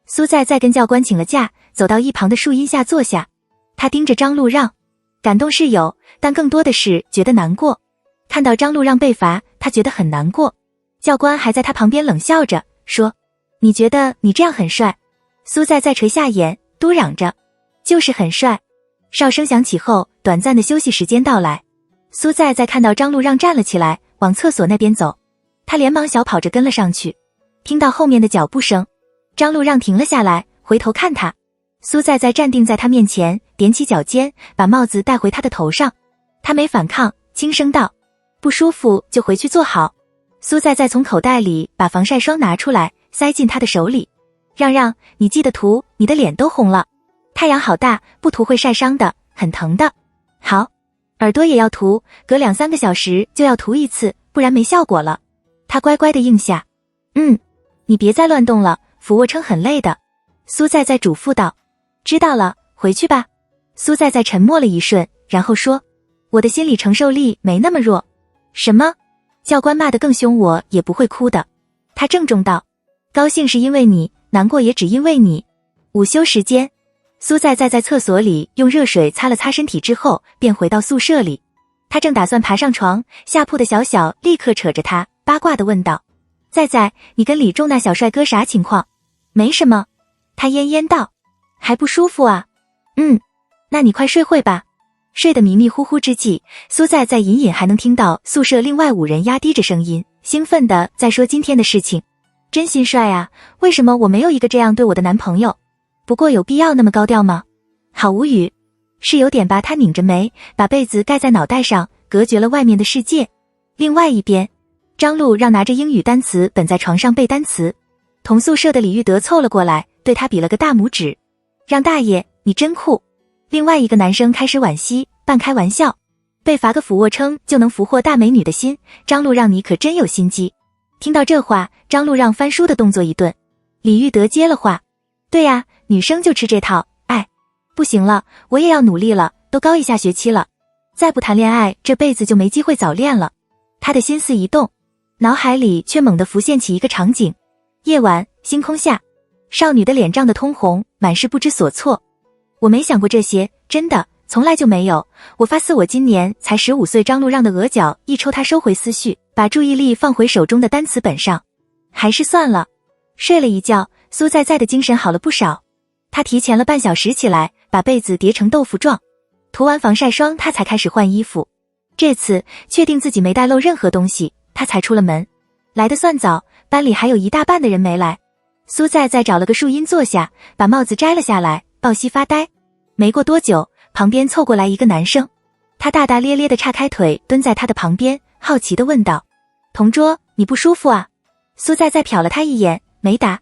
苏在在跟教官请了假，走到一旁的树荫下坐下。他盯着张路让，感动是有，但更多的是觉得难过。看到张路让被罚，他觉得很难过。教官还在他旁边冷笑着说：你觉得你这样很帅？苏在在垂下眼，嘟嚷着：就是很帅。哨声响起后，短暂的休息时间到来。苏在在看到张路让站了起来，往厕所那边走，他连忙小跑着跟了上去。听到后面的脚步声，张路让停了下来，回头看他。苏在在站定在他面前，踮起脚尖，把帽子戴回他的头上。他没反抗，轻声道：不舒服就回去坐好。苏在在从口袋里把防晒霜拿出来，塞进他的手里。让让，你记得涂，你的脸都红了。太阳好大，不涂会晒伤的，很疼的。好，耳朵也要涂，隔2-3个小时就要涂一次，不然没效果了。他乖乖地应下。你别再乱动了，俯卧撑很累的。苏在在嘱咐道。知道了，回去吧。苏在在沉默了一瞬，然后说：我的心理承受力没那么弱。什么？教官骂得更凶，我也不会哭的。他郑重道：高兴是因为你，难过也只因为你。午休时间，苏在在厕所里用热水擦了擦身体之后，便回到宿舍里。他正打算爬上床，下铺的小小立刻扯着他，八卦地问道：在在，你跟李仲那小帅哥啥情况？没什么。他奄奄道：还不舒服啊？那你快睡会吧。睡得迷迷糊糊之际，苏在在隐隐还能听到宿舍另外5人压低着声音，兴奋地在说今天的事情。真心帅啊，为什么我没有一个这样对我的男朋友？不过有必要那么高调吗？好无语。是有点吧。他拧着眉，把被子盖在脑袋上，隔绝了外面的世界。另外一边，张路让拿着英语单词本在床上背单词。同宿舍的李玉德凑了过来，对他比了个大拇指：让大爷，你真酷。另外一个男生开始惋惜，半开玩笑：被罚个俯卧撑就能俘获大美女的心，张路让你可真有心机。听到这话，张路让翻书的动作一顿。李玉德接了话：对呀，女生就吃这套。不行了，我也要努力了，都高1下学期了，再不谈恋爱，这辈子就没机会早恋了。他的心思一动，脑海里却猛地浮现起一个场景：夜晚，星空下，少女的脸涨得通红，满是不知所措。我没想过这些，真的，从来就没有。我发誓我今年才15岁。张路让的额角一抽，他收回思绪，把注意力放回手中的单词本上。还是算了。睡了一觉，苏在在的精神好了不少。他提前了半小时起来，把被子叠成豆腐状。涂完防晒霜，他才开始换衣服。这次确定自己没带漏任何东西，他才出了门。来得算早，班里还有一大半的人没来。苏在在找了个树荫坐下，把帽子摘了下来，抱膝发呆。没过多久，旁边凑过来一个男生，他大大咧咧地岔开腿蹲在他的旁边，好奇地问道：同桌，你不舒服啊？苏在在瞟了他一眼，没答。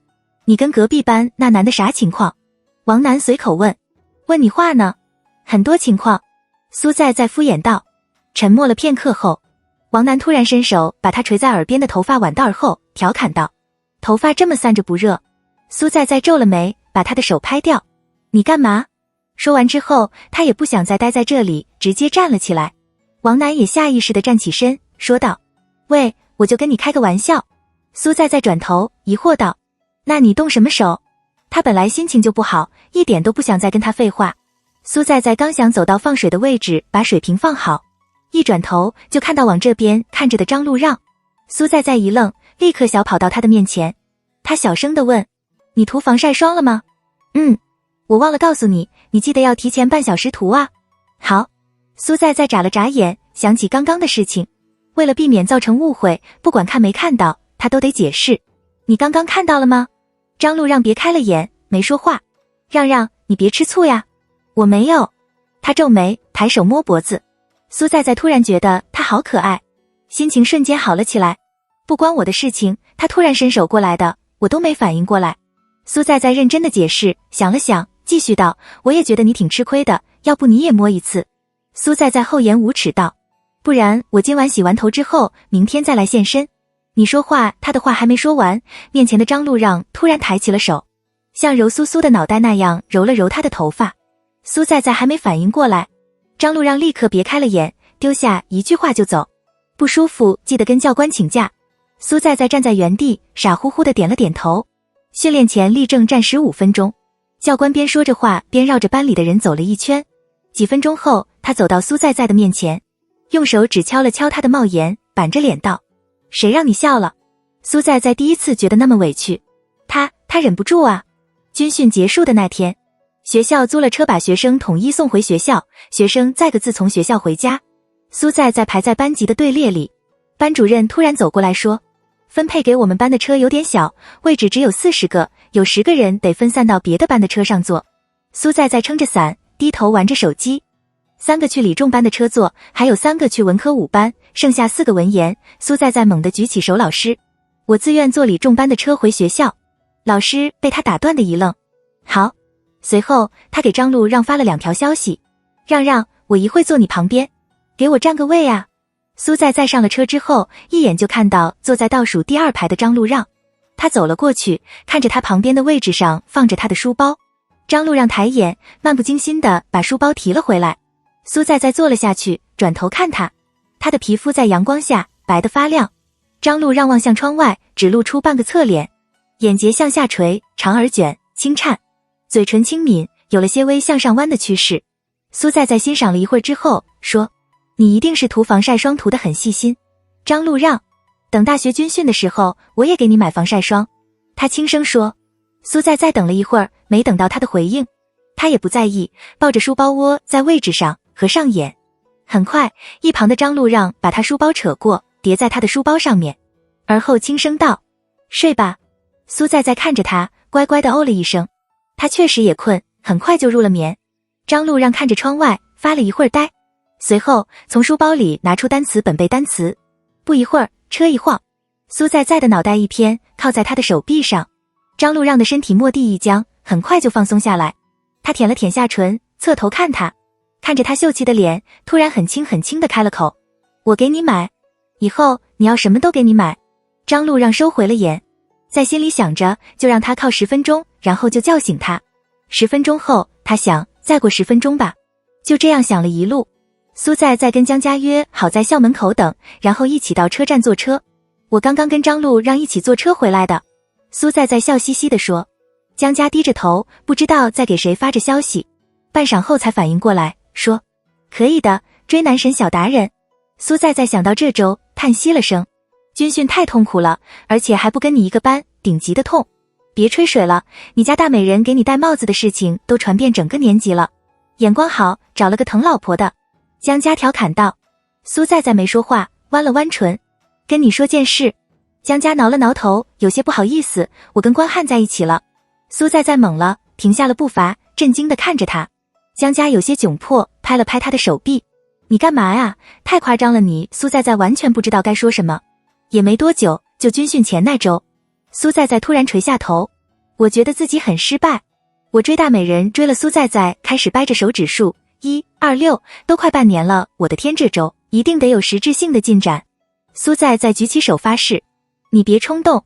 你跟隔壁班那男的啥情况？王楠随口问。问你话呢？很多情况。苏在在敷衍道。沉默了片刻后，王楠突然伸手把他垂在耳边的头发挽到耳后，调侃道：头发这么散着不热？苏在在皱了眉，把他的手拍掉。你干嘛？说完之后，他也不想再待在这里，直接站了起来。王楠也下意识地站起身，说道：喂，我就跟你开个玩笑。苏在在转头疑惑道：那你动什么手？他本来心情就不好，一点都不想再跟他废话。苏在在刚想走到放水的位置，把水瓶放好，一转头就看到往这边看着的张路让。苏在在一愣，立刻小跑到他的面前。他小声地问：你涂防晒霜了吗？我忘了告诉你，你记得要提前半小时涂啊。好。苏在在眨了眨眼，想起刚刚的事情，为了避免造成误会，不管看没看到，他都得解释。你刚刚看到了吗？张路让别开了眼，没说话。让让，你别吃醋呀。我没有。他皱眉，抬手摸脖子。苏在在突然觉得他好可爱，心情瞬间好了起来。不关我的事情，他突然伸手过来的，我都没反应过来。苏在在认真的解释，想了想，继续道：我也觉得你挺吃亏的，要不你也摸一次。苏在在厚颜无耻道，不然我今晚洗完头之后，明天再来现身。你说话，他的话还没说完，面前的张路让突然抬起了手，像揉苏苏的脑袋那样揉了揉他的头发。苏在在还没反应过来，张路让立刻别开了眼，丢下一句话就走。不舒服记得跟教官请假。苏在在站在原地，傻乎乎的点了点头。训练前立正站15分钟。教官边说着话边绕着班里的人走了一圈。几分钟后，他走到苏在在的面前，用手只敲了敲他的帽檐，板着脸道，谁让你笑了？苏在在第一次觉得那么委屈，他忍不住啊。军训结束的那天，学校租了车把学生统一送回学校，学生载个自从学校回家。苏在在排在班级的队列里，班主任突然走过来说，分配给我们班的车有点小，位置只有40个，有10个人得分散到别的班的车上坐。苏在在撑着伞，低头玩着手机。3个去理重班的车坐，还有3个去文科5班，剩下4个文言。苏在在猛地举起手，老师，我自愿坐理重班的车回学校。老师被他打断的一愣，好。随后他给张路让发了2条消息，让，我一会坐你旁边，给我占个位啊。苏在在上了车之后，一眼就看到坐在倒数第2排的张路让，他走了过去，看着他旁边的位置上放着他的书包。张路让抬眼，漫不经心地把书包提了回来。苏在在坐了下去，转头看他，他的皮肤在阳光下白得发亮。张路让望向窗外，只露出半个侧脸，眼睫向下垂，长而卷，轻颤，嘴唇轻抿，有了些微向上弯的趋势。苏在在欣赏了一会儿之后说，你一定是涂防晒霜涂得很细心。张路让，等大学军训的时候我也给你买防晒霜。他轻声说。苏在在等了一会儿，没等到他的回应，他也不在意，抱着书包窝在位置上合上眼。很快，一旁的张路让把他书包扯过，叠在他的书包上面，而后轻声道，睡吧。苏在在看着他，乖乖地哦了一声。他确实也困，很快就入了眠。张路让看着窗外，发了一会儿呆，随后从书包里拿出单词本背单词。不一会儿，车一晃，苏在在的脑袋一偏，靠在他的手臂上。张路让的身体蓦地一僵，很快就放松下来。他舔了舔下唇，侧头看他，看着他秀气的脸，突然很轻很轻地开了口，我给你买，以后你要什么都给你买。张路让收回了眼，在心里想着就让他靠10分钟，然后就叫醒他。10分钟后，他想再过10分钟吧。就这样想了一路。苏在在跟江家约好在校门口等，然后一起到车站坐车。我刚刚跟张路让一起坐车回来的。苏在在笑嘻嘻地说。江家低着头，不知道在给谁发着消息，半晌后才反应过来，说，可以的，追男神小达人。苏在在想到这周，叹息了声，军训太痛苦了，而且还不跟你一个班，顶级的痛。别吹水了，你家大美人给你戴帽子的事情都传遍整个年级了，眼光好，找了个疼老婆的。江家调侃道。苏在在没说话，弯了弯唇，跟你说件事。江家挠了挠头，有些不好意思，我跟关汉在一起了。苏在在懵了，停下了步伐，震惊地看着他。江家有些窘迫，拍了拍他的手臂，你干嘛呀？太夸张了你。苏在在完全不知道该说什么。也没多久，就军训前那周。苏在在突然垂下头，我觉得自己很失败。我追大美人追了苏在在，开始掰着手指数，1、2、6，都快半年了，我的天，这周一定得有实质性的进展。苏在在举起手发誓，你别冲动。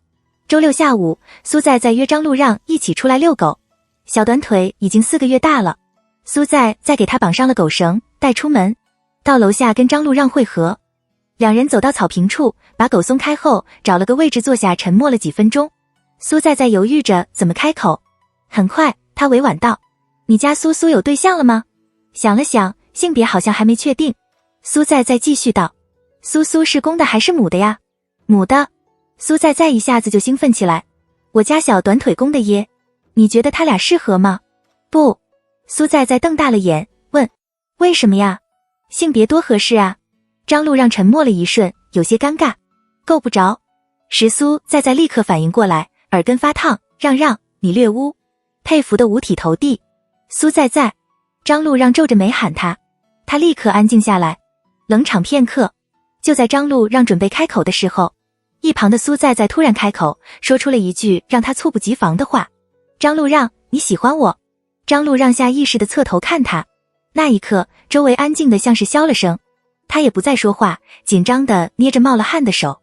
周6下午，苏在在约张路让一起出来遛狗。小短腿已经4个月大了，苏在在给他绑上了狗绳，带出门，到楼下跟张路让会合。两人走到草坪处，把狗松开后，找了个位置坐下，沉默了几分钟。苏在在犹豫着怎么开口，很快他委婉道，你家苏苏有对象了吗？想了想，性别好像还没确定。苏在在继续道，苏苏是公的还是母的呀？母的。苏在在一下子就兴奋起来，我家小短腿公的耶，你觉得他俩适合吗？不。苏在在瞪大了眼，问，为什么呀？性别多合适啊。张路让沉默了一瞬，有些尴尬，够不着。苏在在立刻反应过来，耳根发烫，让，你略污，佩服的五体投地。苏在在。张路让皱着眉喊他，他立刻安静下来，冷场片刻。就在张路让准备开口的时候，一旁的苏在在突然开口，说出了一句让他猝不及防的话，张路让，你喜欢我？张路让下意识地侧头看他，那一刻，周围安静的像是消了声，他也不再说话，紧张的捏着冒了汗的手，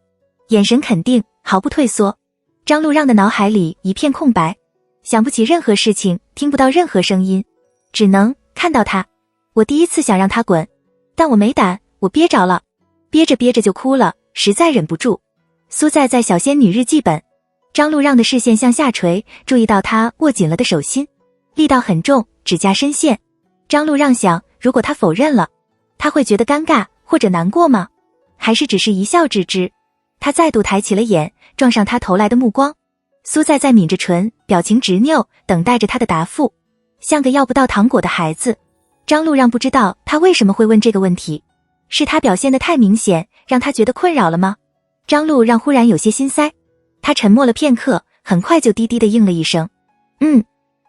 眼神肯定，毫不退缩。张路让的脑海里一片空白，想不起任何事情，听不到任何声音，只能看到他。我第一次想让他滚，但我没胆，我憋着了，憋着憋着就哭了，实在忍不住。苏在在小仙女日记本，张路让的视线向下垂，注意到他握紧了的手心，力道很重，指甲深陷。张路让想，如果他否认了，他会觉得尴尬或者难过吗？还是只是一笑置之？他再度抬起了眼，撞上他投来的目光。苏在在抿着唇，表情执拗，等待着他的答复，像个要不到糖果的孩子。张路让不知道他为什么会问这个问题，是他表现得太明显，让他觉得困扰了吗？张路让忽然有些心塞，他沉默了片刻，很快就低低地应了一声，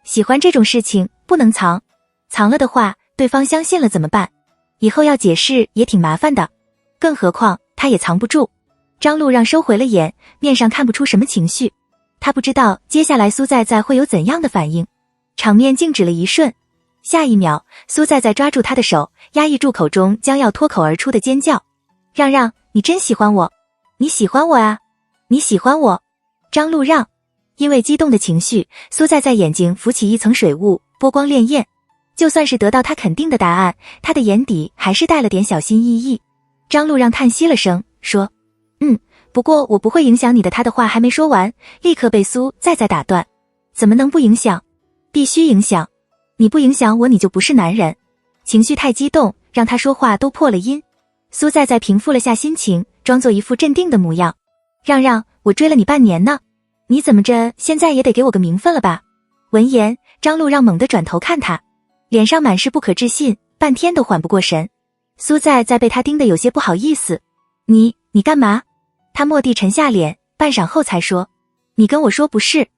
喜欢这种事情不能藏，藏了的话对方相信了怎么办？以后要解释也挺麻烦的，更何况他也藏不住。张路让收回了眼，面上看不出什么情绪，他不知道接下来苏在在会有怎样的反应。场面静止了一瞬，下一秒，苏在在抓住他的手，压抑住口中将要脱口而出的尖叫。让让，你真喜欢我？你喜欢我啊？你喜欢我？张路让。因为激动的情绪，苏在在眼睛浮起一层水雾，波光潋滟。就算是得到他肯定的答案，他的眼底还是带了点小心翼翼。张路让叹息了声，说，不过我不会影响你的。他的话还没说完，立刻被苏在在打断。怎么能不影响？必须影响。你不影响我，你就不是男人。情绪太激动，让他说话都破了音。苏在在平复了下心情，装作一副镇定的模样。让让，我追了你半年呢，你怎么着现在也得给我个名分了吧？闻言，张路让猛地转头看他，脸上满是不可置信，半天都缓不过神。苏在在被他盯得有些不好意思。你干嘛？他蓦地沉下脸，半晌后才说，你跟我说不是。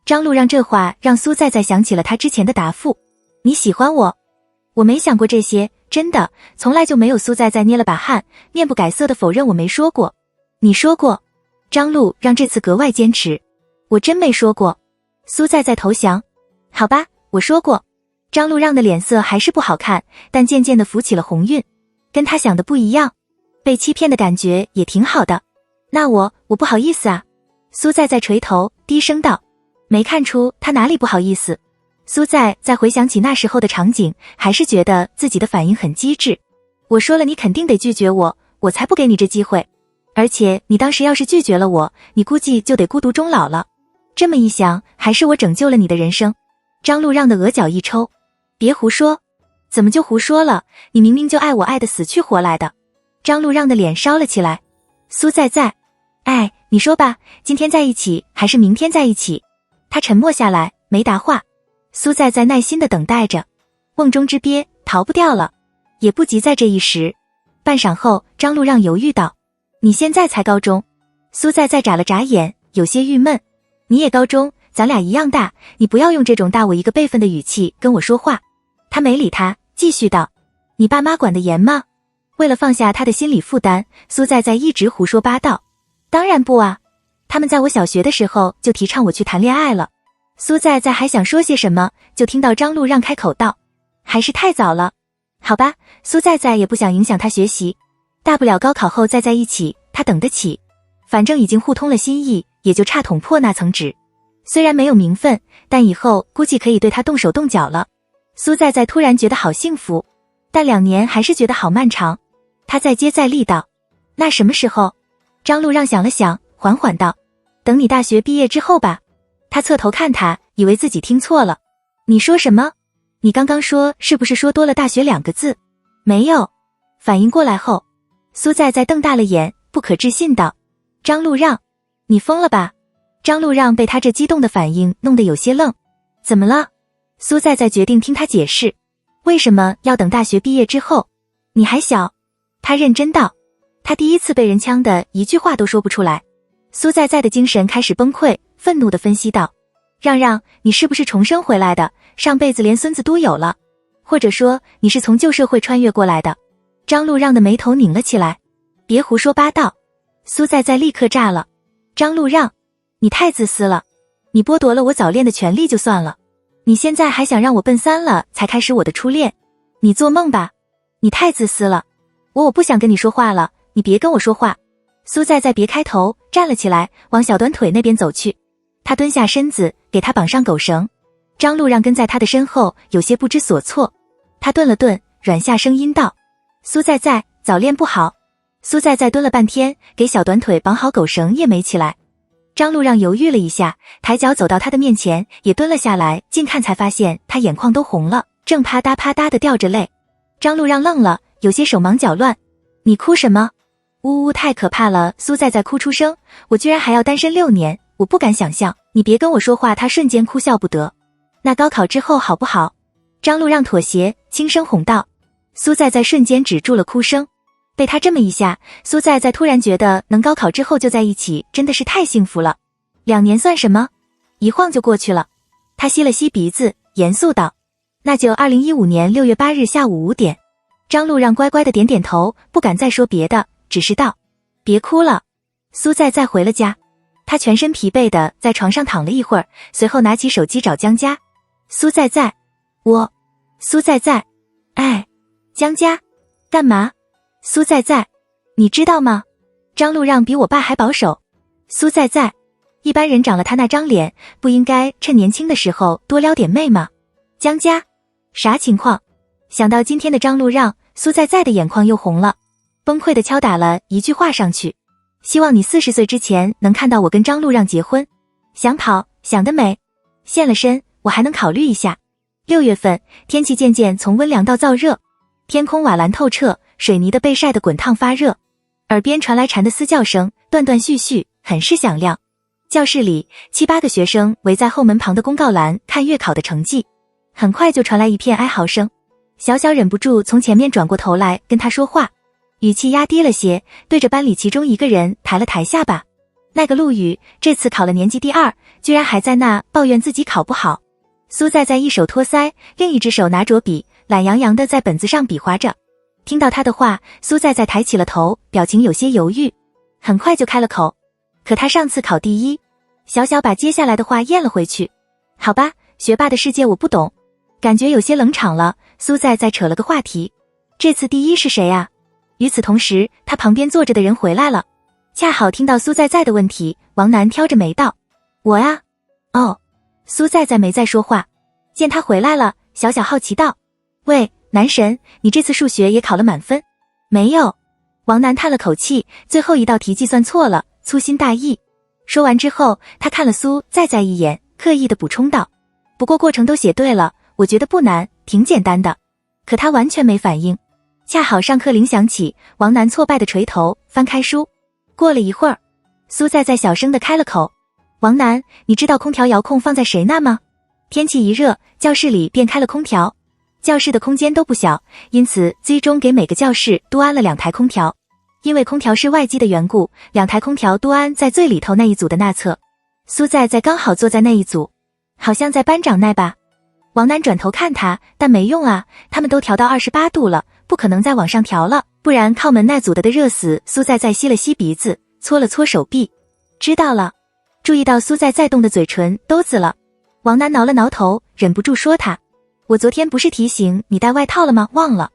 张路让这话让苏在在想起了他之前的答复，你喜欢我？我没想过这些，真的，从来就没有。苏在在捏了把汗，面不改色的否认，我没说过。你说过。张路让这次格外坚持，我真没说过。苏在在投降。好吧，我说过。张路让的脸色还是不好看，但渐渐的浮起了红晕，跟他想的不一样，被欺骗的感觉也挺好的。那我不好意思啊。苏在在垂头低声道，没看出他哪里不好意思。苏在在回想起那时候的场景，还是觉得自己的反应很机智。我说了你肯定得拒绝我，我才不给你这机会。而且你当时要是拒绝了我，你估计就得孤独终老了。这么一想，还是我拯救了你的人生。张路让的额角一抽，别胡说。怎么就胡说了？你明明就爱我，爱得死去活来的。张路让的脸烧了起来。苏在在，你说吧，今天在一起还是明天在一起？他沉默下来，没答话。苏在在耐心地等待着，瓮中之鳖逃不掉了，也不急在这一时。半晌后，张路让犹豫道，你现在才高中？苏在在眨了眨眼，有些郁闷。你也高中，咱俩一样大，你不要用这种大我一个辈分的语气跟我说话。他没理他，继续道，你爸妈管得严吗？为了放下他的心理负担，苏在在一直胡说八道。当然不啊，他们在我小学的时候就提倡我去谈恋爱了。苏在在还想说些什么，就听到张路让开口道，还是太早了。好吧，苏在在也不想影响他学习，大不了高考后再在一起，他等得起。反正已经互通了心意，也就差捅破那层纸。虽然没有名分，但以后估计可以对他动手动脚了。苏在在突然觉得好幸福，但2年还是觉得好漫长。他再接再厉道，那什么时候？张路让想了想，缓缓道，等你大学毕业之后吧。他侧头看他，以为自己听错了。你说什么？你刚刚说是不是说多了大学2个字？没有。反应过来后，苏在在瞪大了眼，不可置信道，张路让，你疯了吧？张路让被他这激动的反应弄得有些愣。怎么了？苏在在决定听他解释，为什么要等大学毕业之后？你还小。他认真道，他第一次被人呛的一句话都说不出来。苏在在的精神开始崩溃，愤怒地分析道，让让，你是不是重生回来的，上辈子连孙子都有了？或者说你是从旧社会穿越过来的？张路让的眉头拧了起来，别胡说八道。苏在在立刻炸了，张路让，你太自私了，你剥夺了我早恋的权利就算了，你现在还想让我奔3了才开始我的初恋，你做梦吧，你太自私了，我不想跟你说话了，你别跟我说话。苏在在别开头，站了起来，往小短腿那边走去。他蹲下身子，给他绑上狗绳。张路让跟在他的身后，有些不知所措。他顿了顿，软下声音道：苏在在，早恋不好。苏在在蹲了半天，给小短腿绑好狗绳也没起来。张路让犹豫了一下，抬脚走到他的面前，也蹲了下来，近看才发现他眼眶都红了，正啪嗒啪嗒的掉着泪。张路让愣了，有些手忙脚乱。你哭什么？呜呜，太可怕了！苏在在哭出声，我居然还要单身6年，我不敢想象。你别跟我说话。他瞬间哭笑不得。那高考之后好不好？张路让妥协，轻声哄道。苏在在瞬间止住了哭声。被他这么一下，苏在在突然觉得能高考之后就在一起，真的是太幸福了。2年算什么？一晃就过去了。他吸了吸鼻子，严肃道：那就2015年6月8日下午5点。张路让乖乖的点点头，不敢再说别的，只是道：别哭了。苏在在回了家，他全身疲惫的在床上躺了一会儿，随后拿起手机找江家。苏在在，苏在在，哎，江家，干嘛？苏在在，你知道吗？张路让比我爸还保守。苏在在，一般人长了他那张脸，不应该趁年轻的时候多撩点妹吗？江家，啥情况？想到今天的张路让，苏在在的眼眶又红了，崩溃的敲打了一句话上去：希望你40岁之前能看到我跟张路让结婚。想跑，想得美。现了身，我还能考虑一下。6月份，天气渐渐从温凉到燥热，天空瓦蓝透彻，水泥的被晒得滚烫发热，耳边传来蝉的嘶叫声，断断续续，很是响亮。教室里7、8个学生围在后门旁的公告栏看月考的成绩，很快就传来一片哀嚎声。小小忍不住从前面转过头来跟他说话，语气压低了些，对着班里其中一个人抬了抬下巴。那个陆羽这次考了年级第2，居然还在那抱怨自己考不好。苏在在一手托腮，另一只手拿着笔，懒洋洋地在本子上比划着。听到他的话，苏在在抬起了头，表情有些犹豫，很快就开了口：可他上次考第1。小小把接下来的话咽了回去。好吧，学霸的世界我不懂。感觉有些冷场了，苏在在扯了个话题：这次第1是谁啊？与此同时，他旁边坐着的人回来了，恰好听到苏在在的问题，王楠挑着眉道：我呀。哦。苏在在没再说话。见他回来了，小小好奇道：喂，男神，你这次数学也考了满分？没有。王楠叹了口气，最后一道题计算错了，粗心大意。说完之后，他看了苏在在一眼，刻意的补充道：不过过程都写对了，我觉得不难，挺简单的。可他完全没反应。恰好上课铃响起，王楠挫败的垂头，翻开书。过了一会儿，苏在在小声的开了口：王楠，你知道空调遥控放在谁那吗？天气一热，教室里便开了空调。教室的空间都不小，因此最终给每个教室多安了2台空调。因为空调是外机的缘故，2台空调多安在最里头那一组的那侧。苏在在刚好坐在那一组，好像在班长那吧。王楠转头看他，但没用啊，他们都调到28度了，不可能再往上调了，不然靠门那组的热死。苏在在吸了吸鼻子，搓了搓手臂。知道了。注意到苏在在动的嘴唇都紫了，王楠挠了挠头，忍不住说他：我昨天不是提醒你带外套了吗？忘了。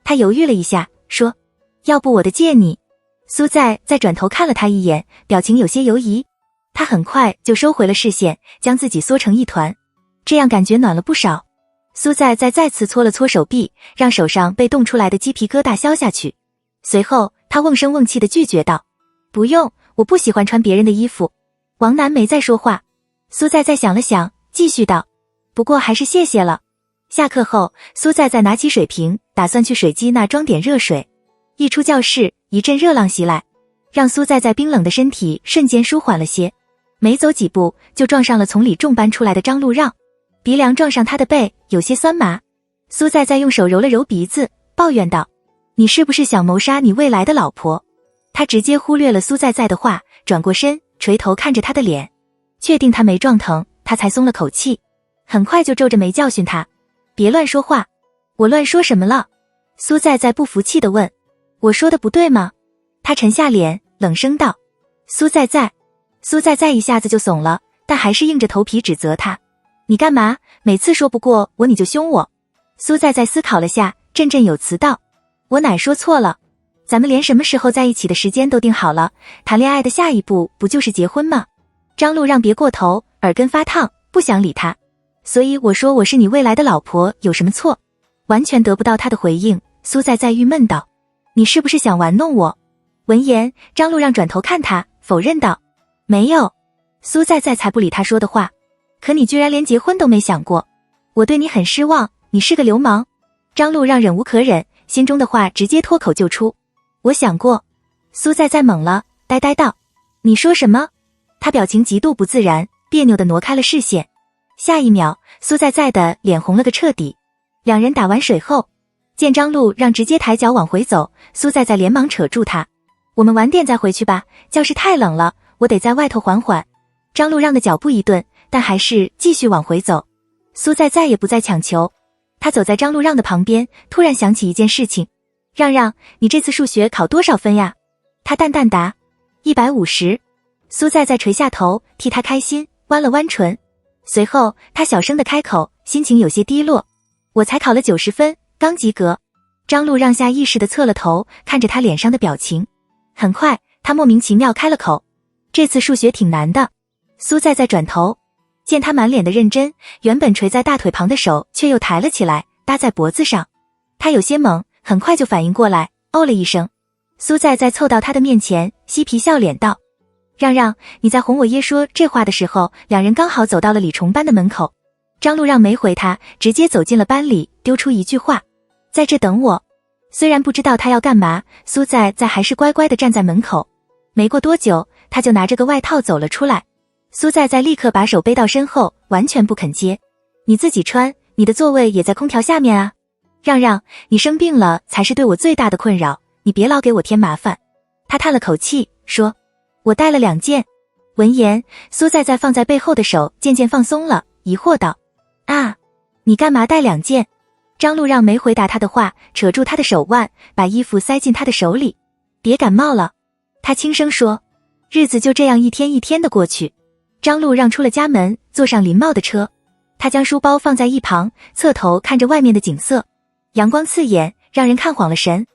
他犹豫了一下，说：要不我的借你。苏在在转头看了他一眼，表情有些犹疑。他很快就收回了视线，将自己缩成一团，这样感觉暖了不少。苏在在再次搓了搓手臂，让手上被冻出来的鸡皮疙瘩消下去。随后他瓮声瓮气地拒绝道：不用，我不喜欢穿别人的衣服。王楠没再说话。苏在在想了想，继续道：不过还是谢谢了。下课后，苏在在拿起水瓶，打算去水机那装点热水。一出教室，一阵热浪袭来，让苏在在冰冷的身体瞬间舒缓了些。没走几步，就撞上了从里重搬出来的张路让，鼻梁撞上他的背，有些酸麻。苏在在用手揉了揉鼻子，抱怨道：你是不是想谋杀你未来的老婆？他直接忽略了苏在在的话，转过身，垂头看着他的脸，确定他没撞疼，他才松了口气。很快就皱着眉教训他：别乱说话。我乱说什么了？苏在在不服气地问：我说的不对吗？他沉下脸，冷声道：苏在在。苏在在一下子就怂了，但还是硬着头皮指责他：你干嘛？每次说不过我你就凶我。苏在在思考了下，振振有词道：“我哪说错了？咱们连什么时候在一起的时间都定好了，谈恋爱的下一步不就是结婚吗？”张路让别过头，耳根发烫，不想理他。所以我说我是你未来的老婆有什么错？完全得不到他的回应，苏在在郁闷道：“你是不是想玩弄我？”闻言，张路让转头看他，否认道：“没有。”苏在在才不理他说的话。可你居然连结婚都没想过，我对你很失望，你是个流氓。张路让忍无可忍，心中的话直接脱口就出：“我想过。”苏在在懵了，呆呆道：“你说什么？”他表情极度不自然，别扭地挪开了视线。下一秒，苏在在的脸红了个彻底。两人打完水后，见张路让直接抬脚往回走，苏在在连忙扯住他：“我们晚点再回去吧，教室太冷了，我得在外头缓缓。”张路让的脚步一顿，但还是继续往回走。苏在在也不再强求，他走在张路让的旁边，突然想起一件事情：“让让，你这次数学考多少分呀？”他淡淡答：“150。”苏在在垂下头，替他开心，弯了弯唇。随后他小声地开口，心情有些低落：“我才考了90分，刚及格。”张路让下意识地侧了头，看着他脸上的表情。很快，他莫名其妙开了口：“这次数学挺难的。”苏在在转头，见他满脸的认真，原本垂在大腿旁的手却又抬了起来，搭在脖子上。他有些懵，很快就反应过来，哦了一声。苏在在凑到他的面前，嬉皮笑脸道：“让让，你在哄我爷说这话的时候，两人刚好走到了李崇班的门口。”张路让没回他，直接走进了班里，丢出一句话：“在这等我。”虽然不知道他要干嘛，苏在在还是乖乖地站在门口。没过多久，他就拿着个外套走了出来。苏在在立刻把手背到身后，完全不肯接：“你自己穿，你的座位也在空调下面啊。让让，你生病了才是对我最大的困扰，你别老给我添麻烦。”他叹了口气，说：“我带了2件。”闻言，苏在在放在背后的手渐渐放松了，疑惑道：“啊，你干嘛带2件？”张路让没回答他的话，扯住他的手腕，把衣服塞进他的手里：“别感冒了。”他轻声说。日子就这样一天一天的过去。张路让出了家门，坐上林茂的车。他将书包放在一旁，侧头看着外面的景色，阳光刺眼，让人看晃了神。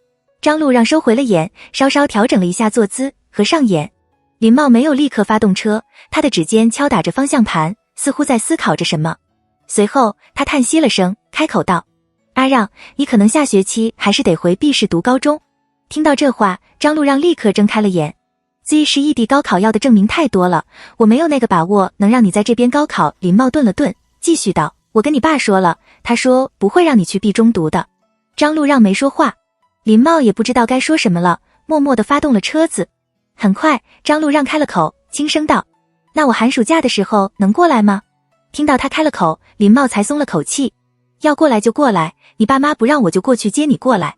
张路让收回了眼，稍稍调整了一下坐姿，合上眼。林茂没有立刻发动车，他的指尖敲打着方向盘，似乎在思考着什么。随后他叹息了声，开口道：“阿让，你可能下学期还是得回 B 市读高中。”听到这话，张路让立刻睁开了眼。Z 市异地高考要的证明太多了，我没有那个把握能让你在这边高考。林茂顿了顿，继续道：“我跟你爸说了，他说不会让你去 B 中读的。”张路让没说话，林茂也不知道该说什么了，默默地发动了车子。很快，张路让开了口，轻声道：“那我寒暑假的时候能过来吗？”听到他开了口，林茂才松了口气：“要过来就过来，你爸妈不让我就过去接你过来。”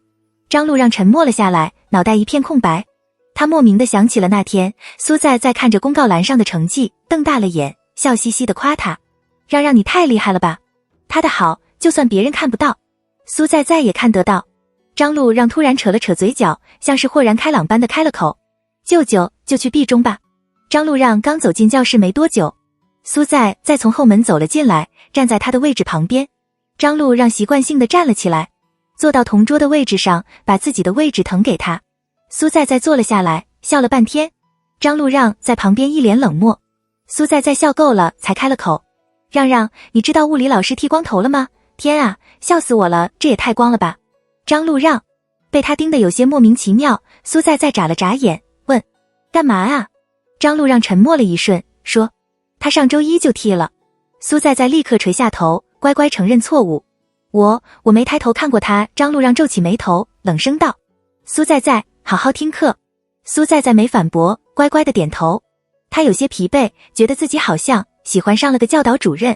张路让沉默了下来，脑袋一片空白。他莫名地想起了那天，苏在在看着公告栏上的成绩，瞪大了眼，笑嘻嘻地夸他：“让让，你太厉害了吧！他的好，就算别人看不到，苏在在也看得到。”张路让突然扯了扯嘴角，像是豁然开朗般的开了口：“舅舅，就去 B 中吧。”张路让刚走进教室没多久，苏在在从后门走了进来，站在他的位置旁边。张路让习惯性地站了起来，坐到同桌的位置上，把自己的位置腾给他。苏在在坐了下来，笑了半天。张路让在旁边一脸冷漠。苏在在笑够了，才开了口：“让让，你知道物理老师剃光头了吗？天啊，笑死我了，这也太光了吧！”张路让被他盯得有些莫名其妙，苏在在眨了眨眼，问：“干嘛啊？”张路让沉默了一瞬，说：“他上周一就剃了。”苏在在立刻垂下头，乖乖承认错误：“我没抬头看过他。”张路让皱起眉头，冷声道：“苏在在，好好听课。”苏在在没反驳，乖乖的点头。他有些疲惫，觉得自己好像喜欢上了个教导主任。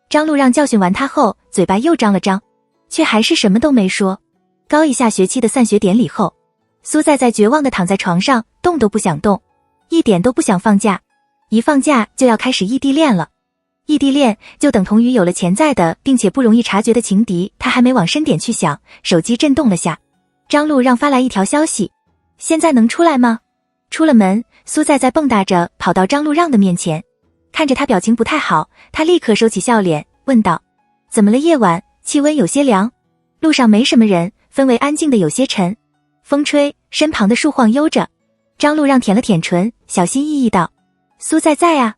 张路让教训完他后，嘴巴又张了张，却还是什么都没说。高一下学期的散学典礼后，苏在在绝望地躺在床上，动都不想动，一点都不想放假。一放假就要开始异地恋了。异地恋就等同于有了潜在的并且不容易察觉的情敌。他还没往深点去想，手机震动了下。张路让发来一条消息：“现在能出来吗？”出了门，苏在在蹦跶着跑到张路让的面前，看着他表情不太好，他立刻收起笑脸，问道：“怎么了？夜晚气温有些凉，路上没什么人，氛围安静的有些沉。风吹，身旁的树晃悠着。张路让舔了舔唇，小心翼翼道：苏在在啊。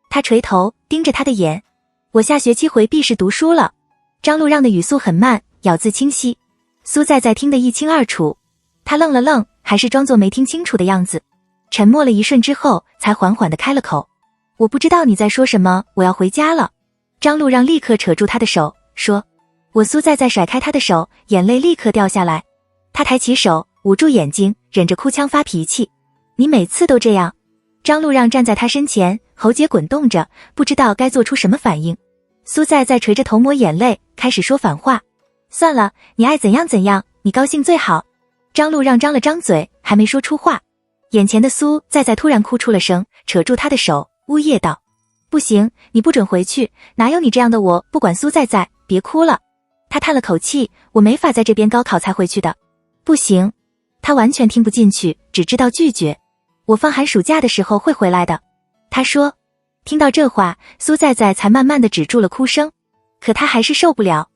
他垂头盯着他的眼。我下学期回避室读书了。张路让的语速很慢，咬字清晰。苏在在听得一清二楚。他愣了愣，还是装作没听清楚的样子。沉默了一瞬之后，才缓缓地开了口：我不知道你在说什么，我要回家了。张路让立刻扯住他的手，说：我。苏在在甩开他的手，眼泪立刻掉下来。他抬起手，捂住眼睛，忍着哭腔发脾气：你每次都这样。张路让站在他身前，喉结滚动着，不知道该做出什么反应。苏在在垂着头抹眼泪，开始说反话：算了，你爱怎样怎样，你高兴最好。张路让张了张嘴，还没说出话，眼前的苏在在突然哭出了声，扯住他的手，呜咽道：不行，你不准回去，哪有你这样的我不管。苏在在，别哭了。他叹了口气：我没法在这边高考才回去的。不行。他完全听不进去，只知道拒绝。我放寒暑假的时候会回来的。他说。听到这话，苏在在才慢慢的止住了哭声。可他还是受不了。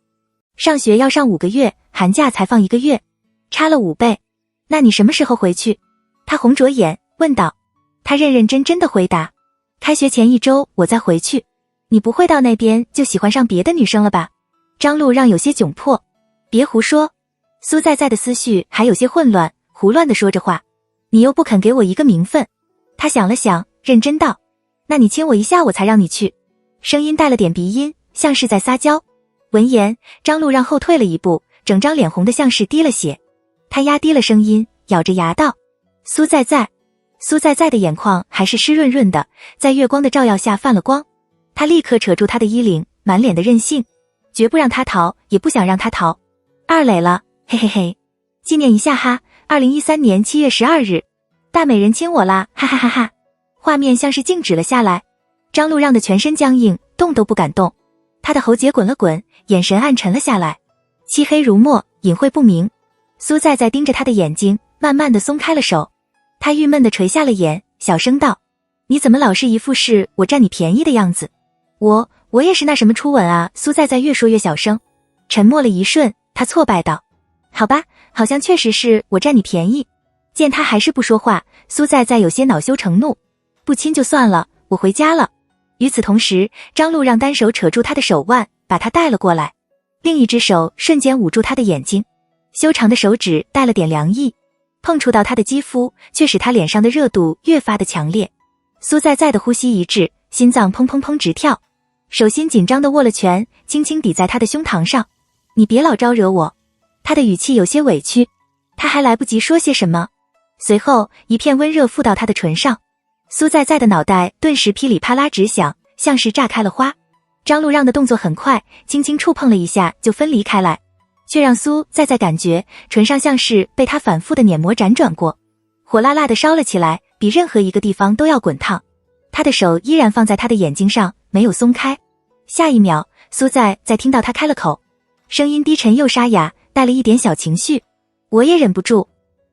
上学要上5个月，寒假才放1个月，差了5倍。那你什么时候回去？他红着眼问道。他认认真真的回答：开学前1周我再回去。你不会到那边就喜欢上别的女生了吧？张路让有些窘迫。别胡说。苏在在的思绪还有些混乱，胡乱地说着话。你又不肯给我一个名分。他想了想，认真道：那你亲我一下我才让你去。声音带了点鼻音，像是在撒娇。闻言，张路让后退了一步，整张脸红得像是滴了血。他压低了声音，咬着牙道：苏在在。苏在在的眼眶还是湿润润的，在月光的照耀下泛了光。他立刻扯住他的衣领，满脸的任性，绝不让他逃，也不想让他逃。2垒了，嘿嘿嘿，纪念一下哈，2013年7月12日，大美人亲我啦，哈哈哈哈。画面像是静止了下来。张路让的全身僵硬，动都不敢动。他的喉结滚了滚，眼神暗沉了下来，漆黑如墨，隐晦不明。苏在在盯着他的眼睛，慢慢的松开了手。他郁闷的垂下了眼，小声道：你怎么老是一副是我占你便宜的样子？我也是那什么初吻啊。苏在在越说越小声。沉默了一瞬，他挫败道：好吧，好像确实是我占你便宜。见他还是不说话，苏在在有些恼羞成怒：不亲就算了，我回家了。与此同时，张路让单手扯住他的手腕，把他带了过来，另一只手瞬间捂住他的眼睛，修长的手指带了点凉意，碰触到他的肌肤，却使他脸上的热度越发的强烈。苏在在的呼吸一滞，心脏砰砰砰直跳，手心紧张的握了拳，轻轻抵在他的胸膛上。你别老招惹我。他的语气有些委屈。他还来不及说些什么，随后一片温热附到他的唇上。苏在在的脑袋顿时噼里啪啦直响，像是炸开了花。张路让的动作很快，轻轻触碰了一下就分离开来，却让苏在在感觉唇上像是被他反复的碾磨辗转过，火辣辣的烧了起来，比任何一个地方都要滚烫。他的手依然放在他的眼睛上，没有松开。下一秒，苏在在听到他开了口，声音低沉又沙哑，带了一点小情绪。我也忍不住。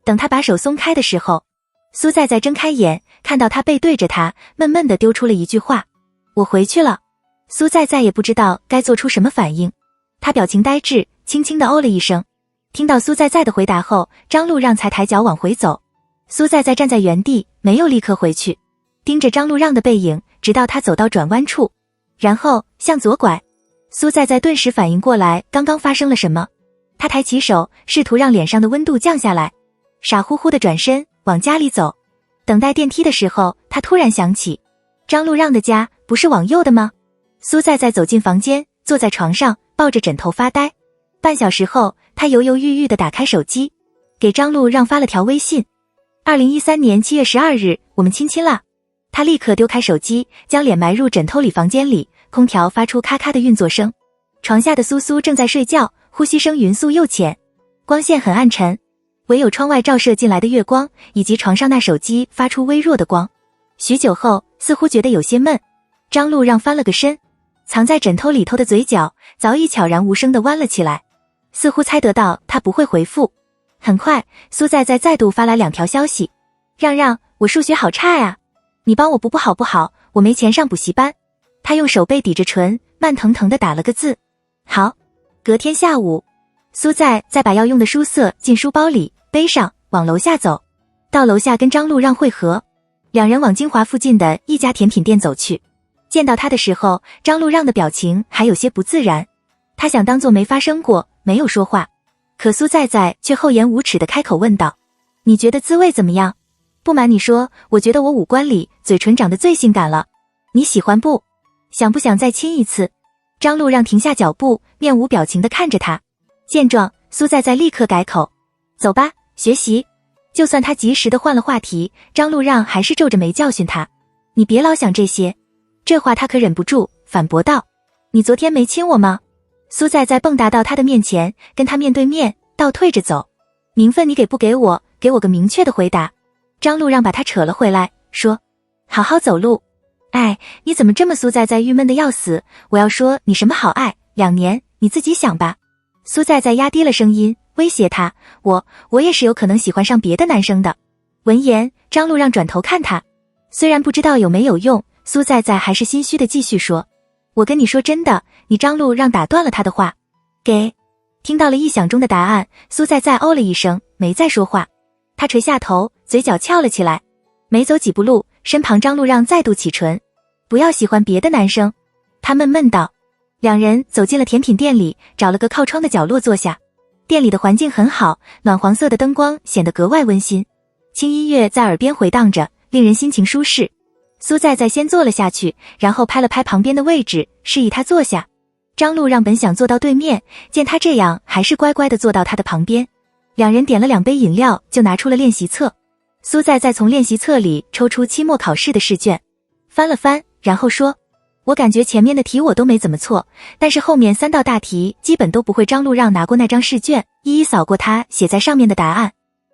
等他把手松开的时候，苏在在睁开眼，看到他背对着他，闷闷地丢出了一句话：我回去了。苏在在也不知道该做出什么反应，他表情呆滞，轻轻地哦了一声。听到苏在在的回答后，张路让才抬脚往回走。苏在在站在原地，没有立刻回去，盯着张路让的背影，直到他走到转弯处，然后向左拐。苏在在顿时反应过来刚刚发生了什么，他抬起手，试图让脸上的温度降下来，傻乎乎地转身往家里走。等待电梯的时候，他突然想起，张路让的家不是往右的吗？苏在在走进房间，坐在床上，抱着枕头发呆。半小时后，他犹犹豫豫地打开手机，给张路让发了条微信：2013年7月12日，我们亲亲啦。他立刻丢开手机，将脸埋入枕头里。房间里，空调发出咔咔的运作声。床下的苏苏正在睡觉，呼吸声匀速又浅，光线很暗沉，唯有窗外照射进来的月光以及床上那手机发出微弱的光。许久后，似乎觉得有些闷，张路让翻了个身，藏在枕头里头的嘴角早已悄然无声地弯了起来，似乎猜得到他不会回复。很快，苏在在再度发来2条消息：让让，我数学好差呀，你帮我补补好不好？我没钱上补习班。他用手背抵着唇，慢腾腾地打了个字：好。隔天下午，苏在再把要用的书册进书包里，背上往楼下走。到楼下跟张路让会合，两人往金华附近的一家甜品店走去。见到他的时候，张路让的表情还有些不自然，他想当作没发生过，没有说话。可苏在却厚颜无耻地开口问道：你觉得滋味怎么样？不瞒你说，我觉得我五官里嘴唇长得最性感了，你喜欢不？想不想再亲一次？张路让停下脚步，面无表情地看着他。见状，苏在立刻改口：走吧，学习。就算他及时地换了话题，张路让还是皱着眉教训他：你别老想这些。这话他可忍不住反驳道：你昨天没亲我吗？苏在蹦达到他的面前，跟他面对面倒退着走。名分你给不给我？给我个明确的回答。张路让把他扯了回来，说：好好走路。哎，你怎么这么？苏在郁闷的要死。我要说你什么好爱，2年，你自己想吧。苏在压低了声音威胁他：我也是有可能喜欢上别的男生的。闻言，张路让转头看他，虽然不知道有没有用，苏在还是心虚的继续说：我跟你说真的。你张路让打断了他的话：给。听到了意想中的答案，苏在哦了一声，没再说话。他垂下头，嘴角翘了起来。没走几步路，身旁张路让再度启唇：不要喜欢别的男生。他闷闷道。两人走进了甜品店里，找了个靠窗的角落坐下。店里的环境很好，暖黄色的灯光显得格外温馨，轻音乐在耳边回荡着，令人心情舒适。苏在先坐了下去，然后拍了拍旁边的位置，示意他坐下。张路让本想坐到对面，见他这样，还是乖乖地坐到他的旁边。两人点了2杯饮料，就拿出了练习册。苏在从练习册里抽出期末考试的试卷，翻了翻，然后说：我感觉前面的题我都没怎么错，但是后面3道大题基本都不会。张路让拿过那张试卷，一一扫过他写在上面的答案。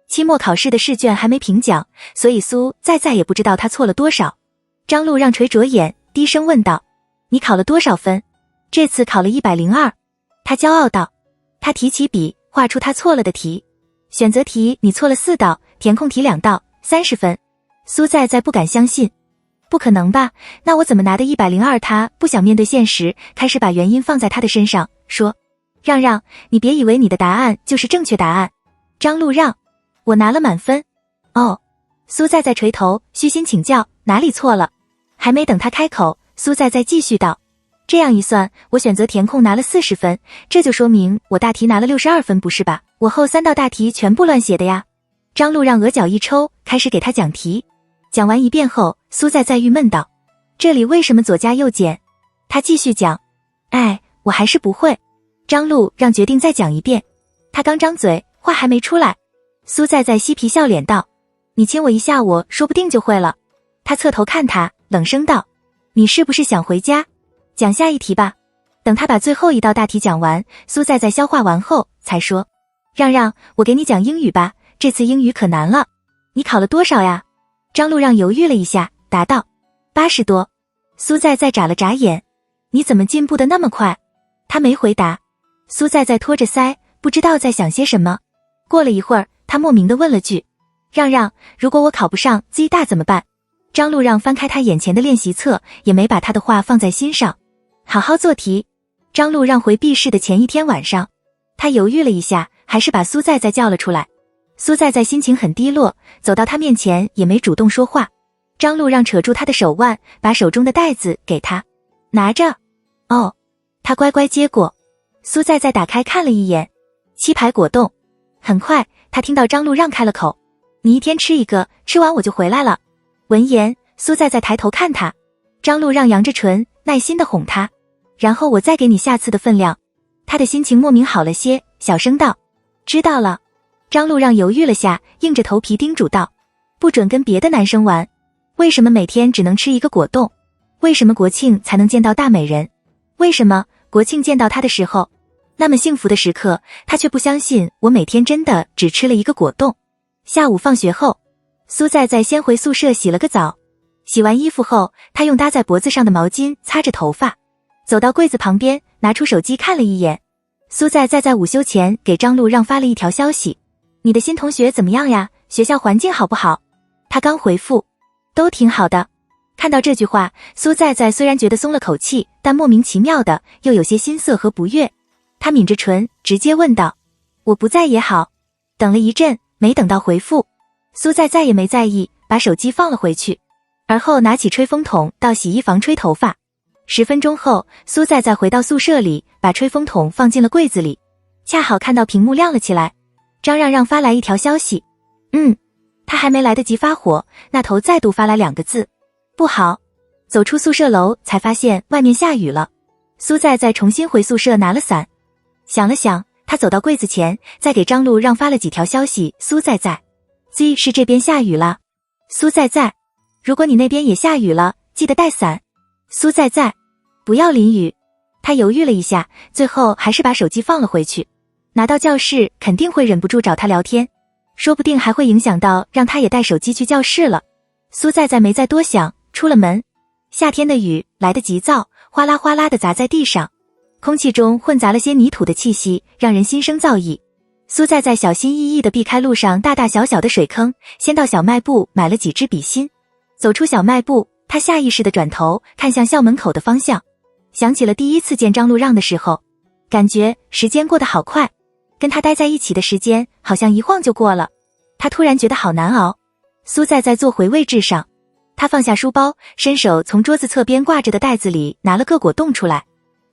期末考试的试卷还没评奖，所以苏在也不知道他错了多少。张路让垂着眼，低声问道：你考了多少分？这次考了102。他骄傲道。他提起笔，画出他错了的题。选择题你错了4道，填空题2道，30分。苏在不敢相信。不可能吧？那我怎么拿的102？他不想面对现实，开始把原因放在他的身上，说：让让，你别以为你的答案就是正确答案。张路让：我拿了满分。哦。苏在垂头，虚心请教：哪里错了？还没等他开口，苏在继续道：这样一算，我选择填空拿了40分，这就说明我大题拿了62分，不是吧？我后3道大题全部乱写的呀。张路让额角一抽，开始给他讲题。讲完一遍后，苏在郁闷道：这里为什么左加右减？他继续讲：哎，我还是不会。张路让决定再讲一遍。他刚张嘴，话还没出来。苏在嬉皮笑脸道：你亲我一下，我说不定就会了。他侧头看他，冷声道：你是不是想回家？讲下一题吧。等他把最后1道大题讲完，苏在消化完后才说：让让，我给你讲英语吧，这次英语可难了。你考了多少呀？张路让犹豫了一下，答道：80多。苏在眨了眨眼：你怎么进步的那么快？他没回答。苏在拖着腮，不知道在想些什么。过了一会儿，他莫名地问了句：让让，如果我考不上 Z 大怎么办？张路让翻开他眼前的练习册，也没把他的话放在心上，好好做题。张路让回避室的前一天晚上，他犹豫了一下，还是把苏在叫了出来。苏在心情很低落，走到他面前也没主动说话。张路让扯住他的手腕，把手中的袋子给他：拿着。哦。他乖乖接过。苏在打开看了一眼，7排果冻。很快他听到张路让开了口：你一天吃1个，吃完我就回来了。闻言，苏在抬头看他。张路让扬着唇，耐心地哄他：然后我再给你下次的分量。他的心情莫名好了些，小声道：知道了。张路让犹豫了下，硬着头皮叮嘱道：不准跟别的男生玩。为什么每天只能吃1个果冻？为什么国庆才能见到大美人？为什么国庆见到他的时候，那么幸福的时刻，他却不相信我每天真的只吃了1个果冻？下午放学后，苏在先回宿舍洗了个澡。洗完衣服后，他用搭在脖子上的毛巾擦着头发，走到柜子旁边，拿出手机看了一眼。苏在午休前给张路让发了一条消息：你的新同学怎么样呀？学校环境好不好？他刚回复：都挺好的。看到这句话，苏在虽然觉得松了口气，但莫名其妙的又有些心塞和不悦。他抿着唇，直接问道：我不在也好。等了一阵，没等到回复，苏在再也没在意，把手机放了回去，而后拿起吹风筒到洗衣房吹头发。10分钟后，苏在再回到宿舍里，把吹风筒放进了柜子里，恰好看到屏幕亮了起来，张让让发来一条消息。他还没来得及发火，那头再度发来2个字：不好。走出宿舍楼才发现外面下雨了。苏在再重新回宿舍拿了伞，想了想，他走到柜子前，再给张路让发了几条消息。苏在在 Z 是这边下雨了。苏在在，如果你那边也下雨了，记得带伞。苏在在，不要淋雨。他犹豫了一下，最后还是把手机放了回去。拿到教室肯定会忍不住找他聊天，说不定还会影响到让他也带手机去教室了。苏在在没再多想，出了门。夏天的雨来得急躁，哗啦哗啦地砸在地上，空气中混杂了些泥土的气息，让人心生燥意。苏在在小心翼翼地避开路上大大小小的水坑，先到小卖部买了几支笔芯。走出小卖部，他下意识地转头看向校门口的方向，想起了第一次见张路让的时候，感觉时间过得好快，跟他待在一起的时间好像一晃就过了。他突然觉得好难熬。苏在在坐回位置上，他放下书包，伸手从桌子侧边挂着的袋子里拿了个果冻出来。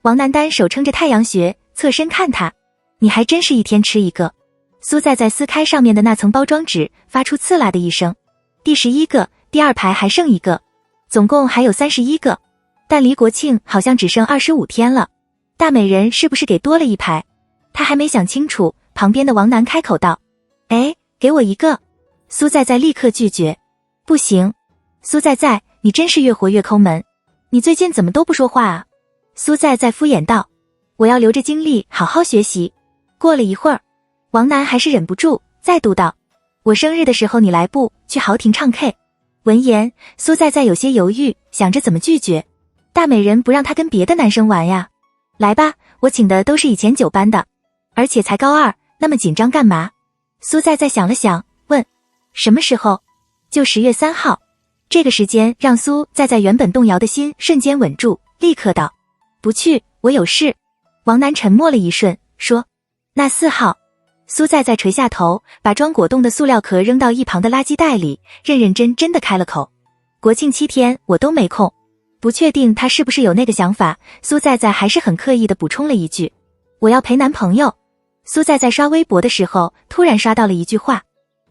王楠丹手撑着太阳穴，侧身看他，你还真是一天吃一个。苏在在撕开上面的那层包装纸，发出刺啦的一声。第11个，第2排还剩1个，总共还有31个，但离国庆好像只剩25天了。大美人是不是给多了一排？他还没想清楚，旁边的王楠开口道：哎，给我1个。苏在在立刻拒绝，不行。苏在在，你真是越活越抠门，你最近怎么都不说话啊？苏在在敷衍道，我要留着精力好好学习。过了一会儿，王楠还是忍不住再度道，我生日的时候你来不？去豪庭唱 K。 闻言，苏在在有些犹豫，想着怎么拒绝。大美人不让他跟别的男生玩呀？来吧，我请的都是以前9班的，而且才高2，那么紧张干嘛？苏在在想了想，问，什么时候？就10月3号。这个时间让苏在在原本动摇的心瞬间稳住，立刻道，不去，我有事。王楠沉默了一瞬，说，那4号。苏在在垂下头，把装果冻的塑料壳扔到一旁的垃圾袋里，认认真真的开了口，国庆7天我都没空。不确定他是不是有那个想法，苏在在还是很刻意的补充了一句，我要陪男朋友。苏在在刷微博的时候，突然刷到了一句话，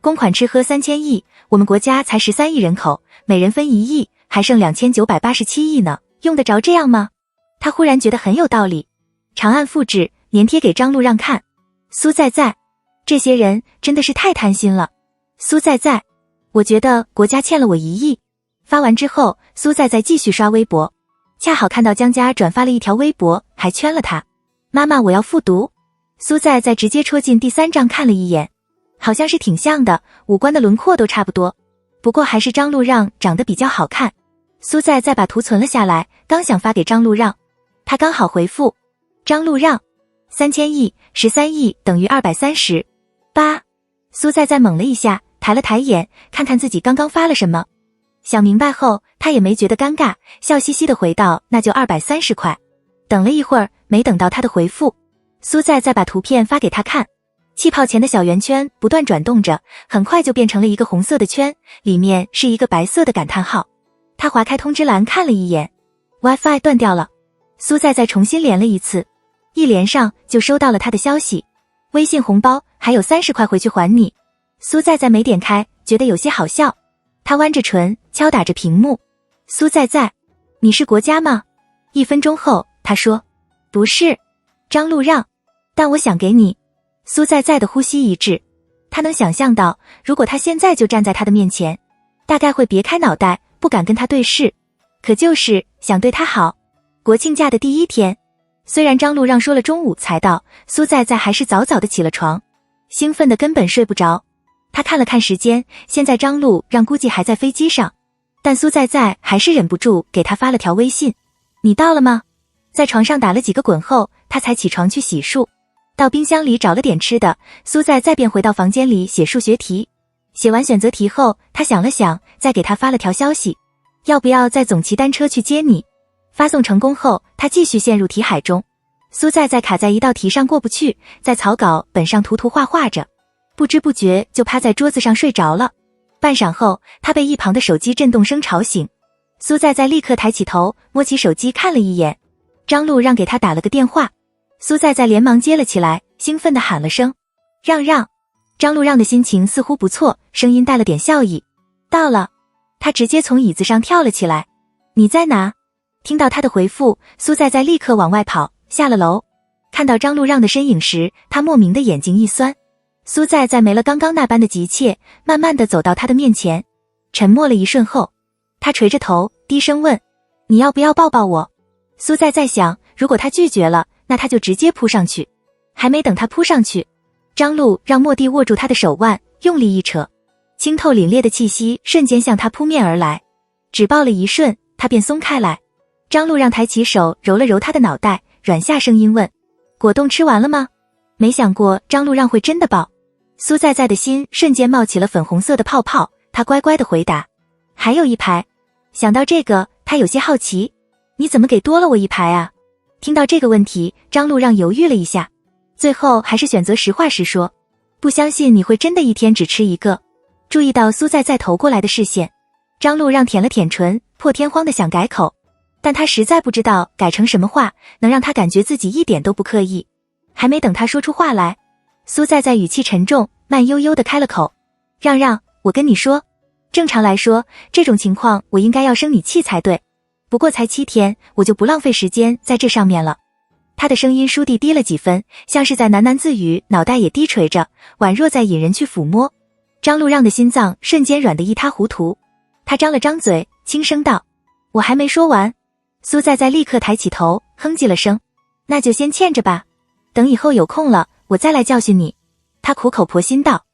公款吃喝3000亿，我们国家才13亿人口，每人分1亿，还剩2987亿呢，用得着这样吗？他忽然觉得很有道理，长按复制，粘贴给张路让看。苏在在，这些人真的是太贪心了。苏在在，我觉得国家欠了我1亿。发完之后，苏在在继续刷微博，恰好看到江家转发了一条微博，还圈了他，妈妈我要复读。苏在在直接戳进第3张看了一眼，好像是挺像的，五官的轮廓都差不多，不过还是张路让长得比较好看。苏在在把图存了下来，刚想发给张路让，他刚好回复，张路让3000亿13亿等于238。苏在在懵了一下，抬了抬眼，看看自己刚刚发了什么，想明白后他也没觉得尴尬，笑嘻嘻的回道，那就230块。等了一会儿没等到他的回复，苏在在把图片发给他看，气泡前的小圆圈不断转动着，很快就变成了一个红色的圈，里面是一个白色的感叹号。他划开通知栏看了一眼， WiFi 断掉了。苏在在重新连了一次，一连上就收到了他的消息，微信红包还有30块回去还你。苏在在没点开，觉得有些好笑，他弯着唇敲打着屏幕，苏在在，你是国家吗？1分钟后他说，不是，张路让，但我想给你。苏在在的呼吸一滞，他能想象到，如果他现在就站在他的面前，大概会别开脑袋，不敢跟他对视，可就是想对他好。国庆假的第1天，虽然张路让说了中午才到，苏在在还是早早的起了床，兴奋的根本睡不着。他看了看时间，现在张路让估计还在飞机上，但苏在在还是忍不住给他发了条微信，你到了吗？在床上打了几个滚后，他才起床去洗漱，到冰箱里找了点吃的，苏在再便回到房间里写数学题。写完选择题后，他想了想，再给他发了条消息，要不要再总骑单车去接你？发送成功后，他继续陷入题海中。苏在在卡在一道题上过不去，在草稿本上涂涂画画着，不知不觉就趴在桌子上睡着了。半晌后，他被一旁的手机震动声吵醒。苏在在立刻抬起头，摸起手机看了一眼，张路让给他打了个电话。苏在在连忙接了起来，兴奋地喊了声让让。张路让的心情似乎不错，声音带了点笑意。到了。他直接从椅子上跳了起来。你在哪？听到他的回复，苏在在立刻往外跑，下了楼。看到张路让的身影时，他莫名的眼睛一酸。苏在在没了刚刚那般的急切，慢慢的走到他的面前，沉默了一瞬后，他垂着头低声问，你要不要抱抱我？苏在在想，如果他拒绝了，那他就直接扑上去。还没等他扑上去，张路让蓦地握住他的手腕，用力一扯，清透凛冽的气息瞬间向他扑面而来，只抱了一瞬，他便松开来。张路让抬起手揉了揉他的脑袋，软下声音问，果冻吃完了吗？没想过张路让会真的抱。苏在在的心瞬间冒起了粉红色的泡泡，他乖乖的回答，还有一排。想到这个，他有些好奇，你怎么给多了我一排啊？听到这个问题，张路让犹豫了一下，最后还是选择实话实说，不相信你会真的一天只吃一个。注意到苏在在投过来的视线，张路让舔了舔唇，破天荒的想改口，但他实在不知道改成什么话能让他感觉自己一点都不刻意。还没等他说出话来，苏在在语气沉重，慢悠悠的开了口，让让，我跟你说，正常来说，这种情况我应该要生你气才对，不过才7天，我就不浪费时间在这上面了。他的声音倏地低了几分，像是在喃喃自语，脑袋也低垂着，宛若在引人去抚摸。张路让的心脏瞬间软得一塌糊涂，他张了张嘴，轻声道，我还没说完。苏在在立刻抬起头，哼唧了声，那就先欠着吧，等以后有空了，我再来教训你。他苦口婆心道，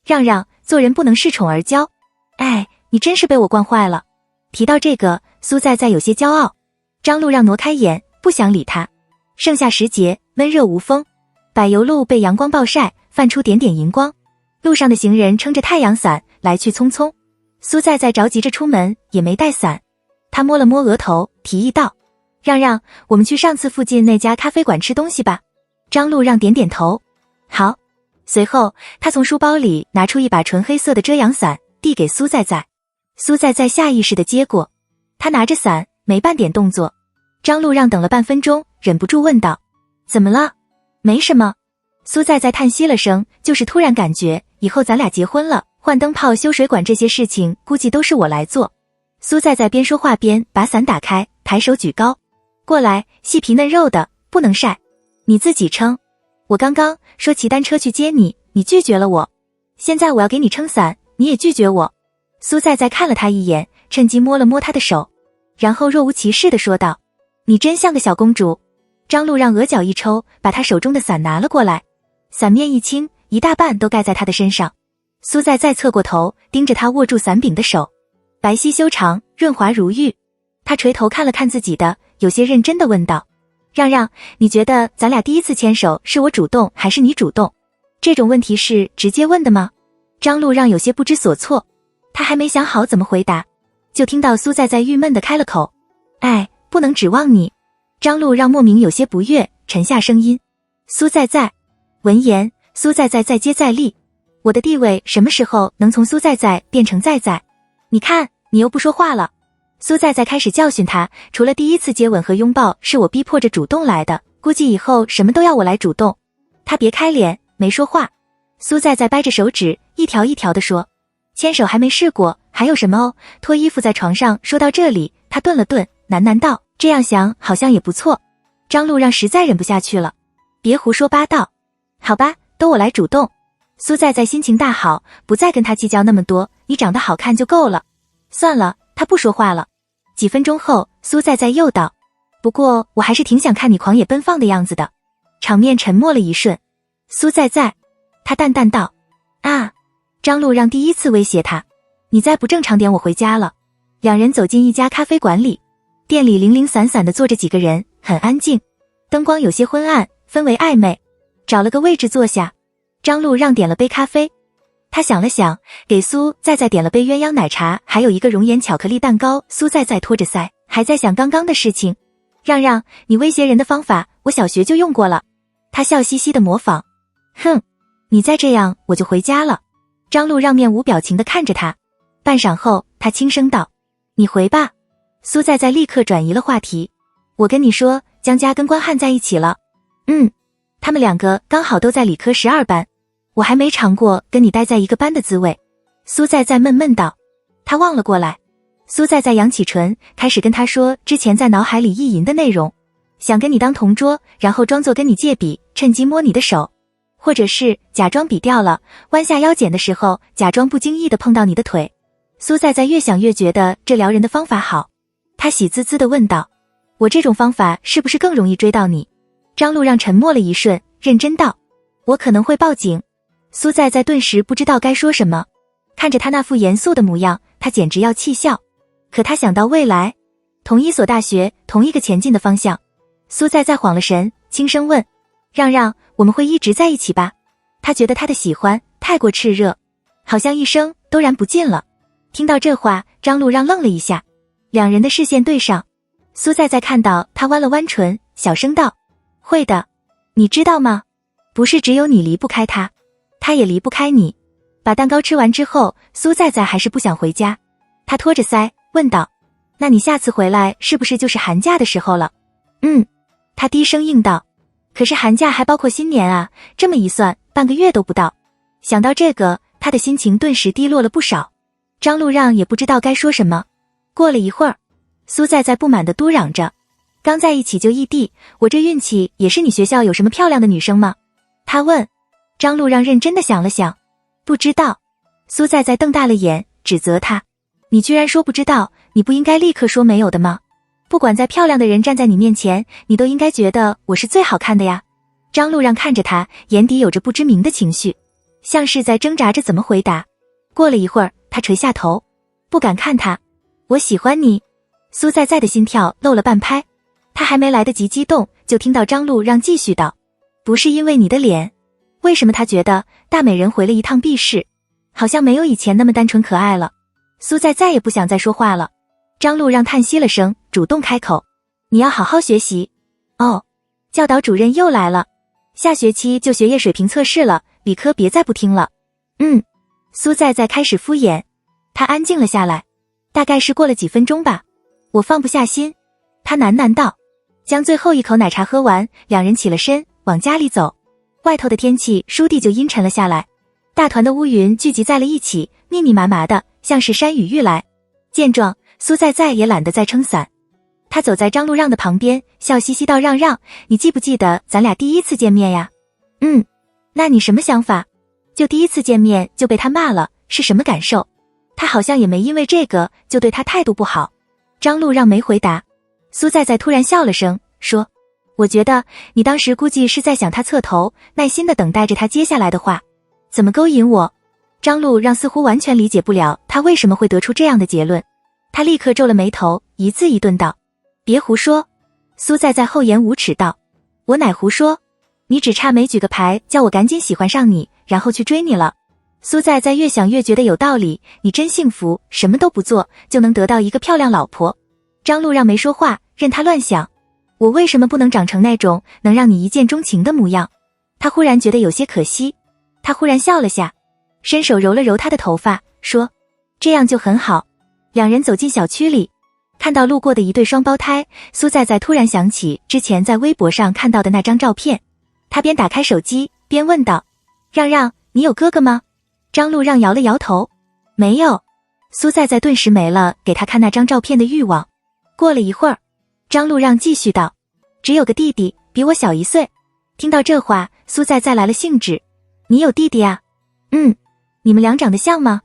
让让，做人不能恃宠而骄。哎，你真是被我惯坏了。提到这个，苏在在有些骄傲。张路让挪开眼，不想理他。盛夏时节，温热无风，柏油路被阳光暴晒，泛出点点银光。路上的行人撑着太阳伞，来去匆匆。苏在在着急着出门，也没带伞。他摸了摸额头，提议道，让让，我们去上次附近那家咖啡馆吃东西吧。张路让点点头，好。随后他从书包里拿出一把纯黑色的遮阳伞，递给苏在在。苏在在下意识地接过，他拿着伞，没半点动作。张路让等了半分钟，忍不住问道，怎么了？没什么。苏在在叹息了声，就是突然感觉以后咱俩结婚了，换灯泡、修水管这些事情估计都是我来做。苏在在边说话边把伞打开，抬手举高，过来，细皮嫩肉的，不能晒，你自己撑。我刚刚说骑单车去接你，你拒绝了我，现在我要给你撑伞，你也拒绝我。苏在在看了他一眼，趁机摸了摸他的手，然后若无其事地说道，你真像个小公主。张路让额角一抽，把他手中的伞拿了过来，伞面一轻，一大半都盖在他的身上。苏在在侧过头，盯着他握住伞柄的手，白皙修长，润滑如玉。他垂头看了看自己的，有些认真地问道，让让，你觉得咱俩第一次牵手是我主动还是你主动？这种问题是直接问的吗？张路让有些不知所措，他还没想好怎么回答，就听到苏在在郁闷地开了口，哎，不能指望你。张路让莫名有些不悦，沉下声音，苏在在。闻言，苏在在再接再厉，我的地位什么时候能从苏在在变成在在？你看，你又不说话了。苏在在开始教训他，除了第一次接吻和拥抱是我逼迫着主动来的，估计以后什么都要我来主动。他别开脸，没说话。苏在在掰着手指，一条一条地说，牵手还没试过，还有什么哦？脱衣服在床上。说到这里，他顿了顿，喃喃道，这样想好像也不错。张路让实在忍不下去了，别胡说八道。好吧，都我来主动。苏在在心情大好，不再跟他计较那么多，你长得好看就够了。算了，他不说话了。几分钟后，苏在在又道，不过我还是挺想看你狂野奔放的样子的。场面沉默了一瞬。苏在在，他淡淡道，啊。张路让第一次威胁他，你再不正常点我回家了。两人走进一家咖啡馆里，店里零零散散的坐着几个人，很安静，灯光有些昏暗，氛围暧昧。找了个位置坐下，张路让点了杯咖啡。他想了想，给苏在在点了杯鸳鸯奶茶，还有一个熔岩巧克力蛋糕。苏在在托着腮，还在想刚刚的事情。让让，你威胁人的方法我小学就用过了。他笑嘻嘻的模仿。哼，你再这样我就回家了。张路让面无表情地看着他，半晌后他轻声道，你回吧。苏在在立刻转移了话题，我跟你说，江家跟关汉在一起了。他们两个刚好都在理科12班，我还没尝过跟你待在一个班的滋味。苏在在闷闷道。他望了过来，苏在在扬起唇，开始跟他说之前在脑海里意淫的内容，想跟你当同桌，然后装作跟你借笔，趁机摸你的手，或者是假装笔掉了，弯下腰捡的时候假装不经意地碰到你的腿。苏在在越想越觉得这撩人的方法好，他喜滋滋地问道，我这种方法是不是更容易追到你？张路让沉默了一瞬，认真道，我可能会报警。苏在在顿时不知道该说什么，看着他那副严肃的模样，他简直要气笑。可他想到未来，同一所大学，同一个前进的方向。苏在在晃了神，轻声问，让让，我们会一直在一起吧？他觉得他的喜欢太过炽热，好像一生都燃不尽了。听到这话，张路让愣了一下，两人的视线对上，苏在在看到他弯了弯唇，小声道，会的，你知道吗？不是只有你离不开他，他也离不开你。把蛋糕吃完之后，苏在在还是不想回家，他托着腮问道，那你下次回来是不是就是寒假的时候了？他低声应道，可是寒假还包括新年啊，这么一算半个月都不到。想到这个，他的心情顿时低落了不少。张路让也不知道该说什么。过了一会儿，苏在在不满地嘟嚷着，刚在一起就异地，我这运气也是你学校有什么漂亮的女生吗？他问。张路让认真地想了想，不知道。苏在在瞪大了眼，指责他，你居然说不知道，你不应该立刻说没有的吗？不管再漂亮的人站在你面前，你都应该觉得我是最好看的呀。张路让看着他，眼底有着不知名的情绪，像是在挣扎着怎么回答。过了一会儿，他垂下头，不敢看他。我喜欢你。苏在在的心跳漏了半拍，他还没来得及激动，就听到张路让继续道，不是因为你的脸。为什么他觉得大美人回了一趟避世，好像没有以前那么单纯可爱了。苏在再也不想再说话了。张路让叹息了声，主动开口，你要好好学习。哦，教导主任又来了，下学期就学业水平测试了，理科别再不听了。苏在在开始敷衍。他安静了下来，大概是过了几分钟吧。我放不下心，他喃喃道。将最后一口奶茶喝完，两人起了身，往家里走。外头的天气倏地就阴沉了下来，大团的乌云聚集在了一起，密密麻麻的，像是山雨欲来。见状，苏在在也懒得再撑伞，他走在张路让的旁边，笑嘻嘻道，让让，你记不记得咱俩第一次见面呀？那你什么想法？就第一次见面就被他骂了，是什么感受？他好像也没因为这个就对他态度不好。张路让没回答。苏在在突然笑了声，说，我觉得你当时估计是在想他侧头，耐心地等待着他接下来的话，怎么勾引我？张路让似乎完全理解不了他为什么会得出这样的结论，他立刻皱了眉头，一字一顿道，别胡说。苏在在厚颜无耻道，我哪胡说？你只差没举个牌叫我赶紧喜欢上你，然后去追你了。苏在在越想越觉得有道理，你真幸福，什么都不做就能得到一个漂亮老婆。张路让没说话，任他乱想，我为什么不能长成那种能让你一见钟情的模样？他忽然觉得有些可惜，他忽然笑了下，伸手揉了揉他的头发，说，这样就很好。两人走进小区里，看到路过的一对双胞胎，苏在在突然想起之前在微博上看到的那张照片，他边打开手机边问道，让让，你有哥哥吗？张路让摇了摇头，没有。苏在在顿时没了给他看那张照片的欲望。过了一会儿，张路让继续道，只有个弟弟，比我小1岁。听到这话，苏在在来了兴致，你有弟弟啊？你们俩长得像吗？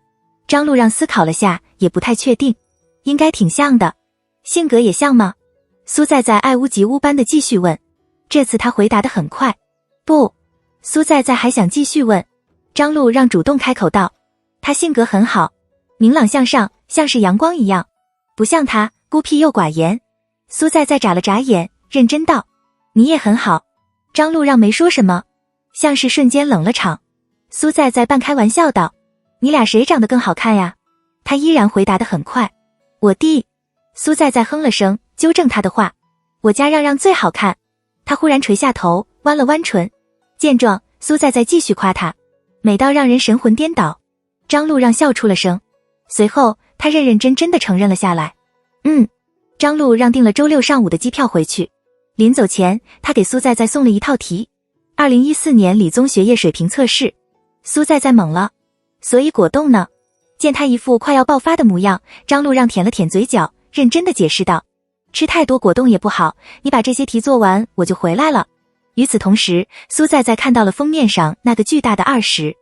张路让思考了下，也不太确定，应该挺像的。性格也像吗？苏在在爱屋及乌般的继续问，这次他回答得很快，不。苏在在还想继续问，张路让主动开口道，他性格很好，明朗向上，像是阳光一样，不像他孤僻又寡言。苏在在眨了眨眼，认真道，你也很好。张路让没说什么，像是瞬间冷了场。苏在在半开玩笑道，你俩谁长得更好看呀？他依然回答得很快，我弟。苏在在哼了声，纠正他的话，我家让让最好看。他他忽然垂下头，弯了弯唇。见状，苏在在继续夸他，美到让人神魂颠倒。张路让笑出了声，随后他认认真真的承认了下来。张路让订了周六上午的机票回去。临走前，他给苏在在送了一套题：2014年理综学业水平测试。苏在在懵了，所以果冻呢？见他一副快要爆发的模样，张路让舔了舔嘴角，认真的解释道：吃太多果冻也不好，你把这些题做完我就回来了。与此同时，苏在在看到了封面上那个巨大的20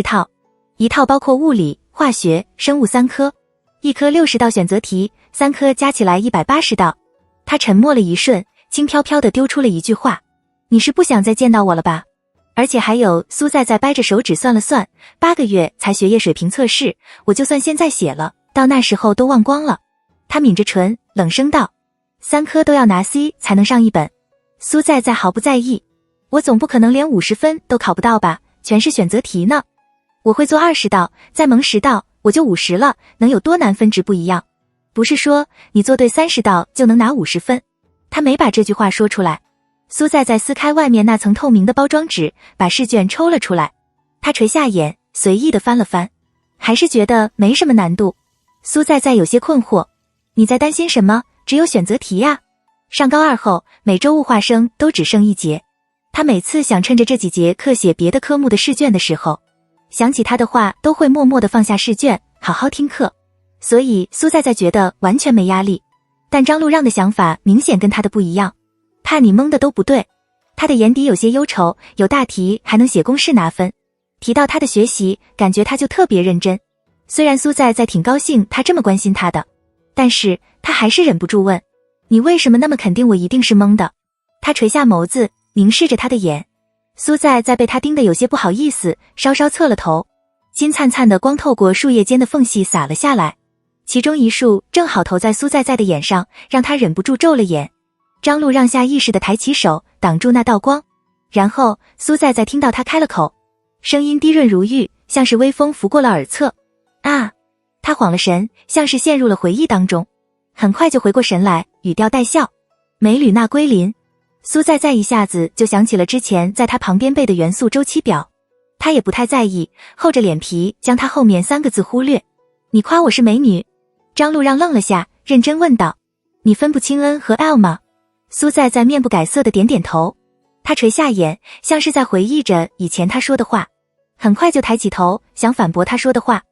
套，一套包括物理、化学、生物3科，一科60道选择题，3科加起来180道。他沉默了一瞬，轻飘飘地丢出了一句话：你是不想再见到我了吧？而且还有，苏在在掰着手指算了算，8个月才学业水平测试，我就算现在写了，到那时候都忘光了。他抿着唇，冷声道：3科都要拿 C 才能上一本。苏在在毫不在意，我总不可能连50分都考不到吧，全是选择题呢。我会做20道，再蒙10道，我就50了，能有多难分值不一样？不是说你做对30道就能拿50分？他没把这句话说出来。苏在在撕开外面那层透明的包装纸，把试卷抽了出来。他垂下眼，随意地翻了翻，还是觉得没什么难度。苏在在有些困惑，你在担心什么？只有选择题呀。上高2后，每周物化生都只剩1节。他每次想趁着这几节课写别的科目的试卷的时候，想起他的话都会默默地放下试卷，好好听课。所以苏在在觉得完全没压力。但张路让的想法明显跟他的不一样，怕你蒙的都不对。他的眼底有些忧愁，有大题还能写公式拿分。提到他的学习，感觉他就特别认真。虽然苏在在挺高兴他这么关心他的，但是他还是忍不住问，你为什么那么肯定我一定是蒙的？他垂下眸子，凝视着他的眼。苏在在被他盯得有些不好意思，稍稍侧了头。金灿灿的光透过树叶间的缝隙洒了下来，其中一束正好投在苏在在的眼上，让他忍不住皱了眼。张路让下意识地抬起手挡住那道光，然后苏在在听到他开了口，声音低润如玉，像是微风拂过了耳侧。啊！他晃了神，像是陷入了回忆当中，很快就回过神来，语调带笑：镁铝钠硅磷。苏在在一下子就想起了之前在他旁边背的元素周期表，他也不太在意，厚着脸皮将他后面3个字忽略。你夸我是美女？张路让愣了下，认真问道：你分不清 N 和 L 吗？苏在在面不改色的点点头。他垂下眼，像是在回忆着以前他说的话，很快就抬起头想反驳他说的话。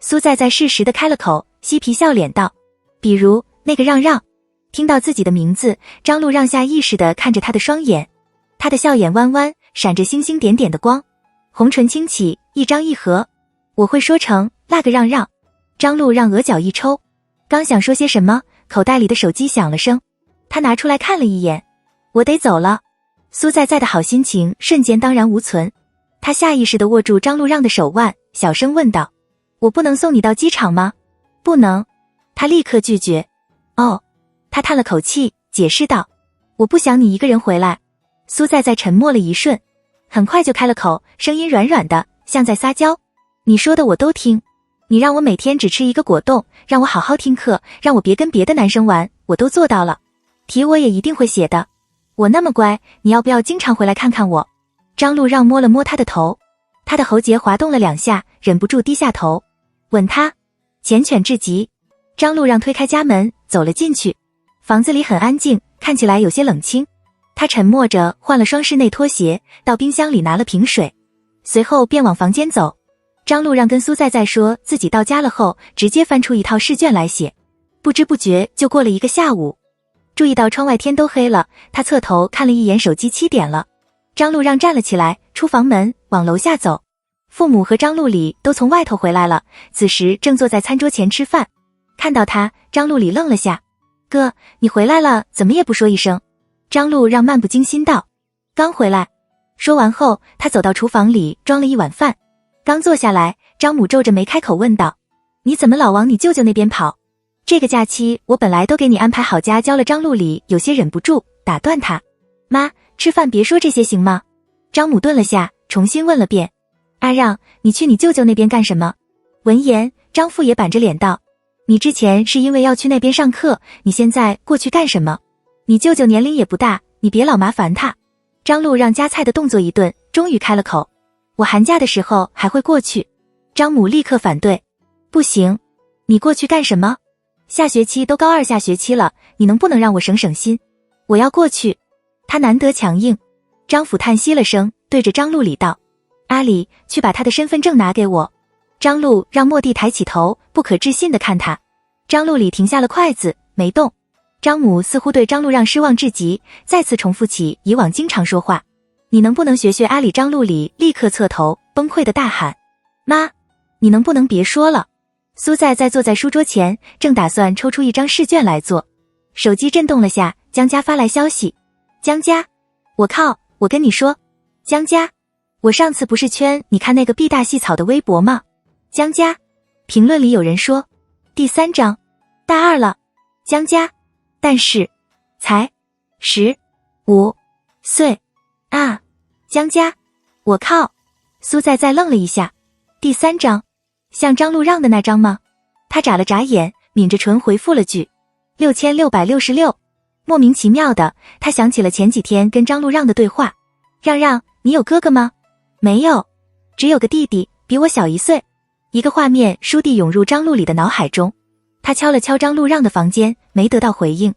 苏在在适时的开了口，嬉皮笑脸道：比如那个让让。听到自己的名字，张路让下意识地看着他的双眼，他的笑眼弯弯，闪着星星点点的光，红唇轻启，一张一合。我会说成那个让让。张路让额角一抽，刚想说些什么，口袋里的手机响了声，他拿出来看了一眼。我得走了。苏在在的好心情瞬间荡然无存，他下意识地握住张路让的手腕，小声问道：我不能送你到机场吗？不能。他立刻拒绝。哦。他叹了口气，解释道：我不想你一个人回来。苏在在沉默了一瞬，很快就开了口，声音软软的，像在撒娇：你说的我都听，你让我每天只吃1个果冻，让我好好听课，让我别跟别的男生玩，我都做到了。题我也一定会写的。我那么乖，你要不要经常回来看看我？张路让摸了摸他的头，他的喉结滑动了2下，忍不住低下头吻他，缱绻至极。张路让推开家门走了进去，房子里很安静，看起来有些冷清。他沉默着换了双室内拖鞋，到冰箱里拿了瓶水，随后便往房间走。张路让跟苏在在说自己到家了后，直接翻出一套试卷来写。不知不觉就过了1个下午。注意到窗外天都黑了，他侧头看了一眼手机，7点了。张路让站了起来，出房门往楼下走。父母和张路里都从外头回来了，此时正坐在餐桌前吃饭。看到他，张路里愣了下。哥，你回来了，怎么也不说一声？张路让漫不经心道：刚回来。说完后，他走到厨房里装了一碗饭。刚坐下来，张母皱着眉开口问道：你怎么老往你舅舅那边跑？这个假期我本来都给你安排好家教了。张路里有些忍不住打断他：妈，吃饭别说这些行吗？张母顿了下，重新问了遍：阿让，你去你舅舅那边干什么？闻言，张父也板着脸道：你之前是因为要去那边上课，你现在过去干什么？你舅舅年龄也不大，你别老麻烦他。张璐让夹菜的动作一顿，终于开了口。我寒假的时候还会过去。张母立刻反对。不行，你过去干什么？下学期都高二下学期了，你能不能让我省省心？我要过去。他难得强硬。张府叹息了声，对着张璐里道：阿里，去把他的身份证拿给我。张璐让莫蒂抬起头，不可置信地看他。张璐里停下了筷子，没动。张母似乎对张璐让失望至极，再次重复起以往经常说话。你能不能学学阿里？张璐里立刻侧头，崩溃地大喊：妈，你能不能别说了？苏在坐在书桌前，正打算抽出一张试卷来做。手机震动了下，江家发来消息。江家，我靠，我跟你说，江家，我上次不是圈你看那个 B 大细草的微博吗？江家，评论里有人说，第3章，大2了，江家，但是才15岁啊，江家，我靠。苏在愣了一下，第3章，像张璐让的那张吗？他眨了眨眼，抿着唇回复了句6666。莫名其妙的，他想起了前几天跟张璐让的对话。让让，你有哥哥吗？没有，只有个弟弟，比我小1岁。一个画面倏地涌入张璐里的脑海中。他敲了敲张璐让的房间，没得到回应。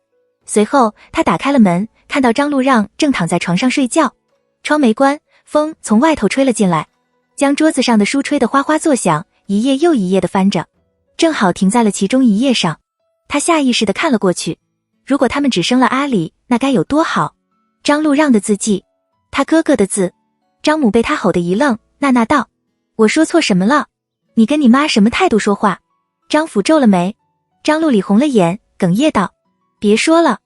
随后他打开了门，看到张璐让正躺在床上睡觉，窗没关，风从外头吹了进来，将桌子上的书吹得哗哗作响，一页又一页地翻着，正好停在了其中一页上。他下意识地看了过去，如果他们只生了阿里，那该有多好。张璐让的字迹，他哥哥的字。张母被他吼得一愣，娜娜道：我说错什么了？你跟你妈什么态度说话？张府皱了眉。张璐里红了眼，哽咽道：别说了，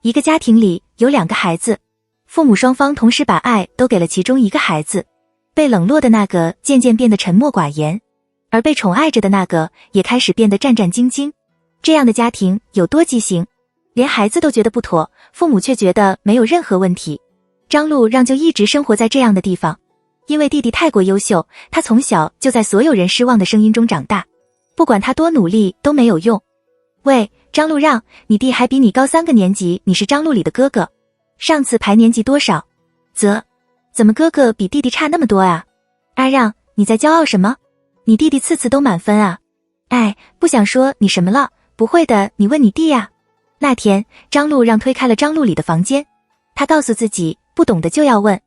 一个家庭里有2个孩子，父母双方同时把爱都给了其中一个孩子，被冷落的那个渐渐变得沉默寡言，而被宠爱着的那个也开始变得战战兢兢。这样的家庭有多畸形？连孩子都觉得不妥，父母却觉得没有任何问题。张璐让就一直生活在这样的地方，因为弟弟太过优秀，他从小就在所有人失望的声音中长大，不管他多努力都没有用。喂，张璐让，你弟还比你高3个年级，你是张璐里的哥哥，上次排年级多少？怎么哥哥比弟弟差那么多啊？阿让，你在骄傲什么？你弟弟次次都满分啊。哎，不想说你什么了，不会的，你问你弟呀。那天张璐让推开了张璐里的房间，他告诉自己不懂的就要问，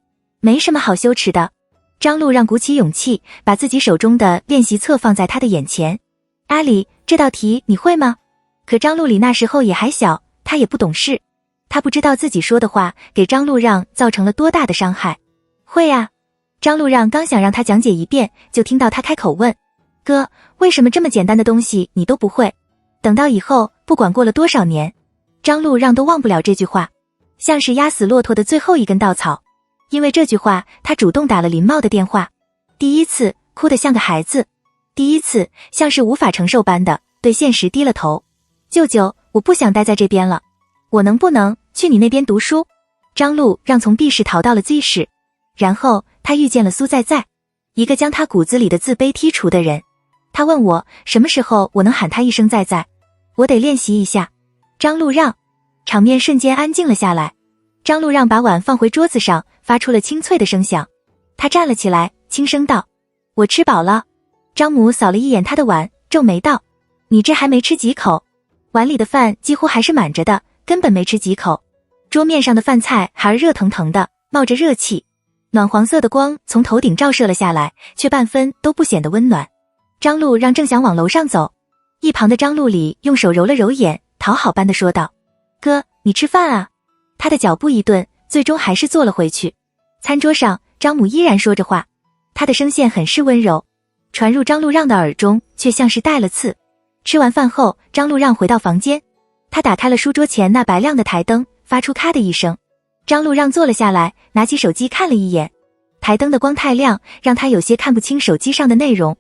没什么好羞耻的。张璐让鼓起勇气，把自己手中的练习册放在他的眼前。阿里，这道题你会吗？可张璐里那时候也还小，他也不懂事，他不知道自己说的话给张璐让造成了多大的伤害。会啊。张璐让刚想让他讲解一遍，就听到他开口问，哥，为什么这么简单的东西你都不会？等到以后不管过了多少年，张璐让都忘不了这句话，像是压死骆驼的最后一根稻草。因为这句话，他主动打了林茂的电话，第一次哭得像个孩子，第一次像是无法承受般的对现实低了头。舅舅，我不想待在这边了，我能不能去你那边读书？张璐让从 B 室逃到了 Z 室，然后他遇见了苏在，一个将他骨子里的自卑剔除的人。他问我什么时候我能喊他一声在，我得练习一下。张璐让，场面瞬间安静了下来。张璐让把碗放回桌子上，发出了清脆的声响。他站了起来，轻声道：我吃饱了。张母扫了一眼他的碗，皱眉道：你这还没吃几口？碗里的饭几乎还是满着的，根本没吃几口。桌面上的饭菜还热腾腾的，冒着热气，暖黄色的光从头顶照射了下来，却半分都不显得温暖。张璐让正想往楼上走，一旁的张璐里用手揉了揉眼，讨好般的说道：哥，你吃饭啊。他的脚步一顿，最终还是坐了回去。餐桌上，张母依然说着话，他的声线很是温柔，传入张璐让的耳中，却像是带了刺。吃完饭后，张璐让回到房间，他打开了书桌前那白亮的台灯，发出咔的一声。张璐让坐了下来，拿起手机看了一眼，台灯的光太亮，让他有些看不清手机上的内容。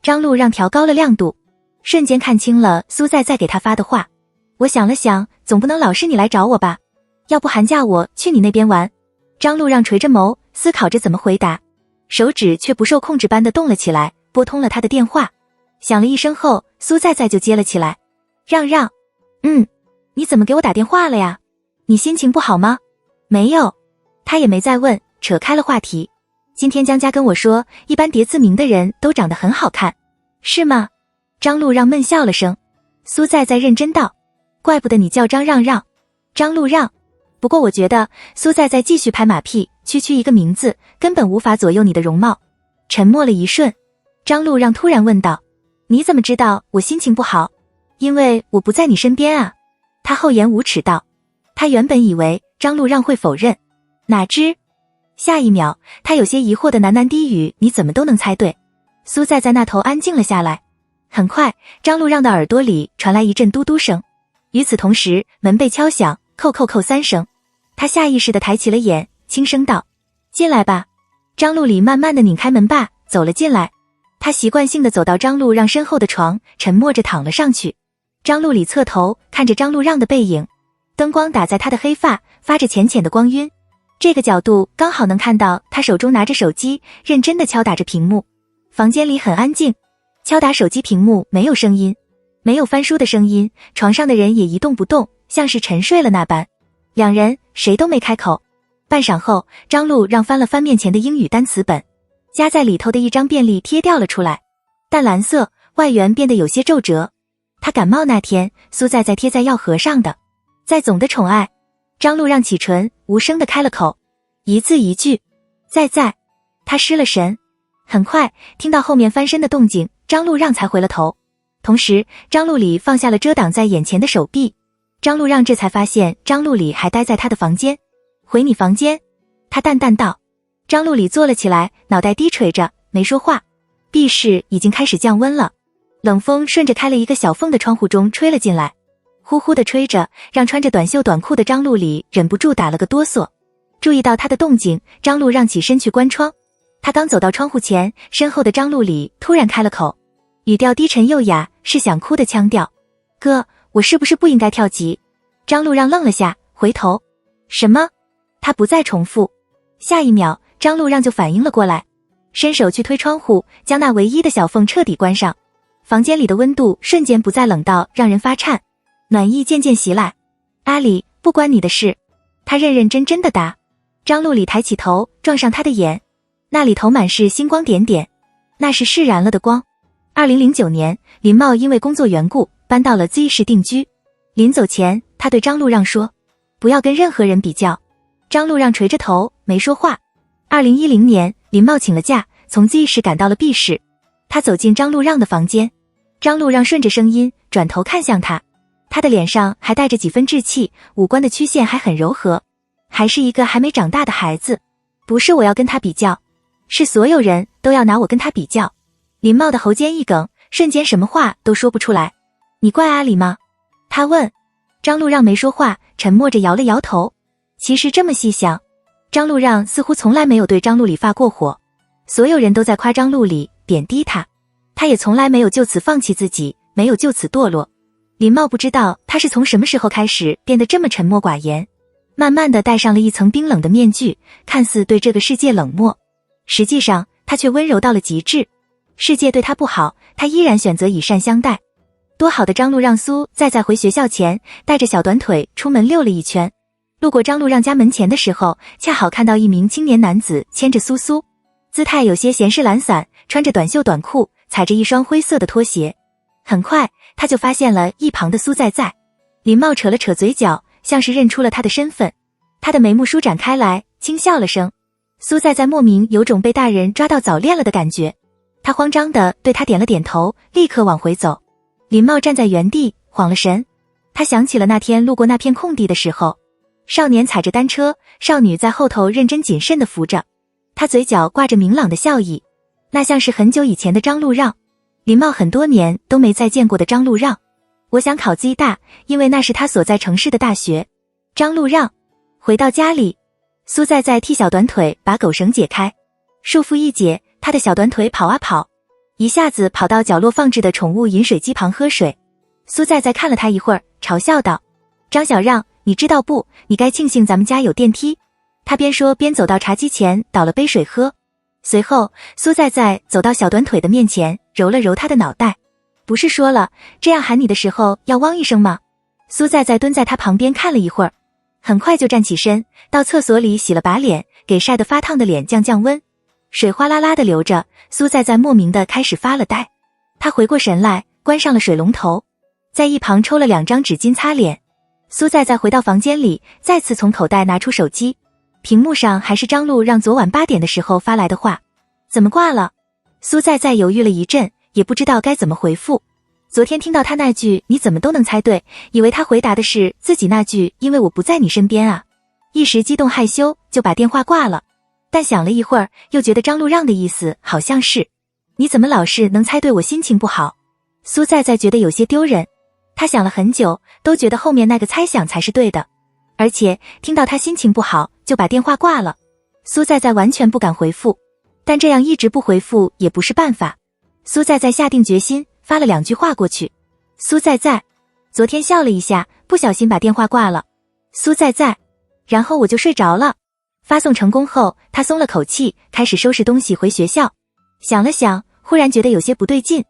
张璐让调高了亮度，瞬间看清了苏在给他发的话。我想了想，总不能老是你来找我吧，要不寒假我去你那边玩。张璐让垂着眸，思考着怎么回答，手指却不受控制般的动了起来，拨通了他的电话。响了一声后，苏在就接了起来。让让，你怎么给我打电话了呀？你心情不好吗？没有。他也没再问，扯开了话题。今天江家跟我说，一般叠字名的人都长得很好看。是吗？张路让闷笑了声。苏在在认真道，怪不得你叫张让让。张路让。不过我觉得苏在在继续拍马屁，区一个名字根本无法左右你的容貌。沉默了一瞬，张路让突然问道，你怎么知道我心情不好？因为我不在你身边啊。他厚颜无耻道。他原本以为张路让会否认，哪知下一秒他有些疑惑的喃喃低语，你怎么都能猜对。苏在在那头安静了下来。很快张路让的耳朵里传来一阵嘟嘟声，与此同时门被敲响，叩叩叩3声。他下意识地抬起了眼，轻声道，进来吧。张路里慢慢地拧开门把，走了进来。他习惯性地走到张路让身后的床，沉默着躺了上去。张路里侧头看着张路让的背影，灯光打在他的黑发，发着浅浅的光晕。这个角度刚好能看到他手中拿着手机，认真地敲打着屏幕。房间里很安静，敲打手机屏幕没有声音，没有翻书的声音，床上的人也一动不动，像是沉睡了那般。两人谁都没开口。半晌后，张路让翻了翻面前的英语单词本，夹在里头的一张便利贴掉了出来，淡蓝色，外缘变得有些皱褶。他感冒那天苏在在贴在药盒上的。在总的宠爱。张路让启唇，无声地开了口，一字一句，在。他失了神。很快听到后面翻身的动静，张路让才回了头。同时张路里放下了遮挡在眼前的手臂。张路让这才发现张路里还待在他的房间。回你房间，他淡淡道。张路里坐了起来，脑袋低垂着，没说话。壁室已经开始降温了，冷风顺着开了一个小缝的窗户中吹了进来，呼呼地吹着，让穿着短袖短裤的张路里忍不住打了个哆嗦。注意到他的动静，张路让起身去关窗。他刚走到窗户前，身后的张路里突然开了口，语调低沉又哑，是想哭的腔调。哥，我是不是不应该跳级？张路让愣了下，回头。什么？他不再重复。下一秒张路让就反应了过来，伸手去推窗户，将那唯一的小缝彻底关上。房间里的温度瞬间不再冷到让人发颤，暖意渐渐袭来。阿里，不关你的事。他认认真真的答。张路里抬起头，撞上他的眼，那里头满是星光点点，那是释然了的光。2009年，林茂因为工作缘故搬到了 Z 市定居。临走前，他对张路让说，不要跟任何人比较。张路让垂着头，没说话。2010年，林茂请了假，从 Z 市赶到了 B 市。他走进张路让的房间，张路让顺着声音转头看向他，他的脸上还带着几分稚气，五官的曲线还很柔和，还是一个还没长大的孩子。不是我要跟他比较，是所有人都要拿我跟他比较。林茂的喉间一梗，瞬间什么话都说不出来。你怪阿里吗？他问。张路让没说话，沉默着摇了摇头。其实这么细想，张路让似乎从来没有对张路里发过火，所有人都在夸张路里，贬低他，他也从来没有就此放弃自己，没有就此堕落。林茂不知道他是从什么时候开始变得这么沉默寡言，慢慢的戴上了一层冰冷的面具，看似对这个世界冷漠，实际上他却温柔到了极致。世界对他不好，他依然选择以善相待。多好的张路让苏在回学校前带着小短腿出门溜了一圈，路过张路让家门前的时候，恰好看到一名青年男子牵着苏苏，姿态有些闲适懒散，穿着短袖短裤，踩着一双灰色的拖鞋。很快他就发现了一旁的苏在在。林茂扯了扯嘴角，像是认出了他的身份，他的眉目舒展开来，轻笑了声。苏在在莫名有种被大人抓到早恋了的感觉，他慌张地对他点了点头，立刻往回走。林茂站在原地晃了神，他想起了那天路过那片空地的时候，少年踩着单车，少女在后头认真谨慎地扶着，他嘴角挂着明朗的笑意，那像是很久以前的张路让，林茂很多年都没再见过的张路让。我想考 Z 大，因为那是他所在城市的大学。张路让回到家里，苏在在替小短腿把狗绳解开，束缚一解，他的小短腿跑啊跑，一下子跑到角落放置的宠物饮水机旁喝水。苏在在看了他一会儿，嘲笑道，张小让，你知道不，你该庆幸咱们家有电梯。他边说边走到茶几前倒了杯水喝。随后苏在在走到小短腿的面前，揉了揉他的脑袋。不是说了这样喊你的时候要汪一声吗？苏在在蹲在他旁边看了一会儿，很快就站起身，到厕所里洗了把脸，给晒得发烫的脸降温。水哗啦啦的流着，苏在在莫名的开始发了呆。她回过神来，关上了水龙头，在一旁抽了2张纸巾擦脸。苏在在回到房间里，再次从口袋拿出手机，屏幕上还是张璐让昨晚8点的时候发来的话。怎么挂了？苏在在犹豫了一阵，也不知道该怎么回复。昨天听到他那句你怎么都能猜对，以为他回答的是自己那句因为我不在你身边啊，一时激动害羞就把电话挂了。但想了一会儿，又觉得张璐让的意思好像是你怎么老是能猜对我心情不好。苏在在觉得有些丢人，他想了很久，都觉得后面那个猜想才是对的，而且听到他心情不好就把电话挂了。苏在在完全不敢回复，但这样一直不回复也不是办法。苏在在下定决心，发了2句话过去。苏在在，昨天笑了一下，不小心把电话挂了。苏在在，然后我就睡着了。发送成功后，他松了口气，开始收拾东西回学校。想了想，忽然觉得有些不对劲。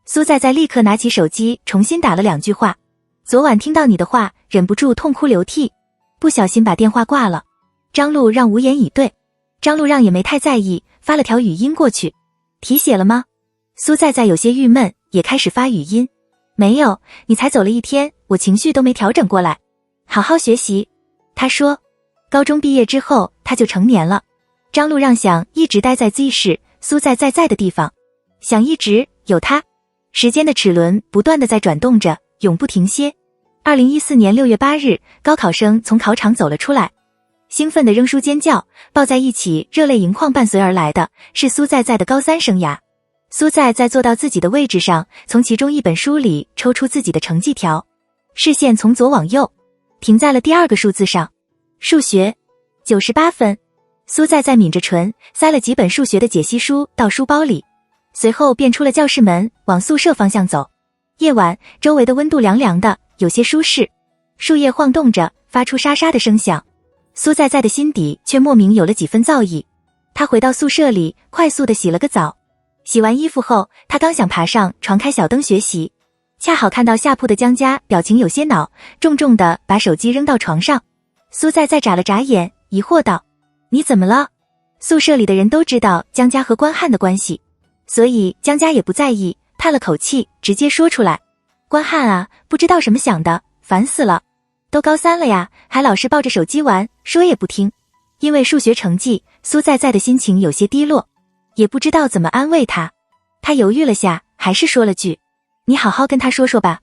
苏在在立刻拿起手机，重新打了2句话。昨晚听到你的话，忍不住痛哭流涕，不小心把电话挂了。张璐让无言以对，张璐让也没太在意，发了条语音过去。题写了吗？苏在在有些郁闷，也开始发语音。没有，你才走了1天，我情绪都没调整过来。好好学习。他说，高中毕业之后他就成年了。张璐让想一直待在 Z 市，苏在在的地方，想一直有他。时间的齿轮不断地在转动着，永不停歇。2014年6月8日，高考生从考场走了出来，兴奋地扔书尖叫，抱在一起，热泪盈眶伴随而来的是苏在在的高3生涯。苏在在坐到自己的位置上，从其中一本书里抽出自己的成绩条，视线从左往右，停在了第2个数字上。数学98分。苏在在抿着唇，塞了几本数学的解析书到书包里，随后便出了教室门，往宿舍方向走。夜晚，周围的温度凉凉的，有些舒适，树叶晃动着，发出沙沙的声响。苏在在的心底却莫名有了几分躁意。他回到宿舍里，快速地洗了个澡。洗完衣服后，他刚想爬上床开小灯学习，恰好看到下铺的江家表情有些恼，重重地把手机扔到床上。苏在在眨了眨眼，疑惑道，你怎么了？宿舍里的人都知道江家和关汉的关系，所以江家也不在意，叹了口气，直接说出来，关汉啊，不知道什么想的，烦死了，都高3了呀，还老是抱着手机玩，说也不听。因为数学成绩，苏在在的心情有些低落，也不知道怎么安慰他。他犹豫了下，还是说了句，你好好跟他说说吧。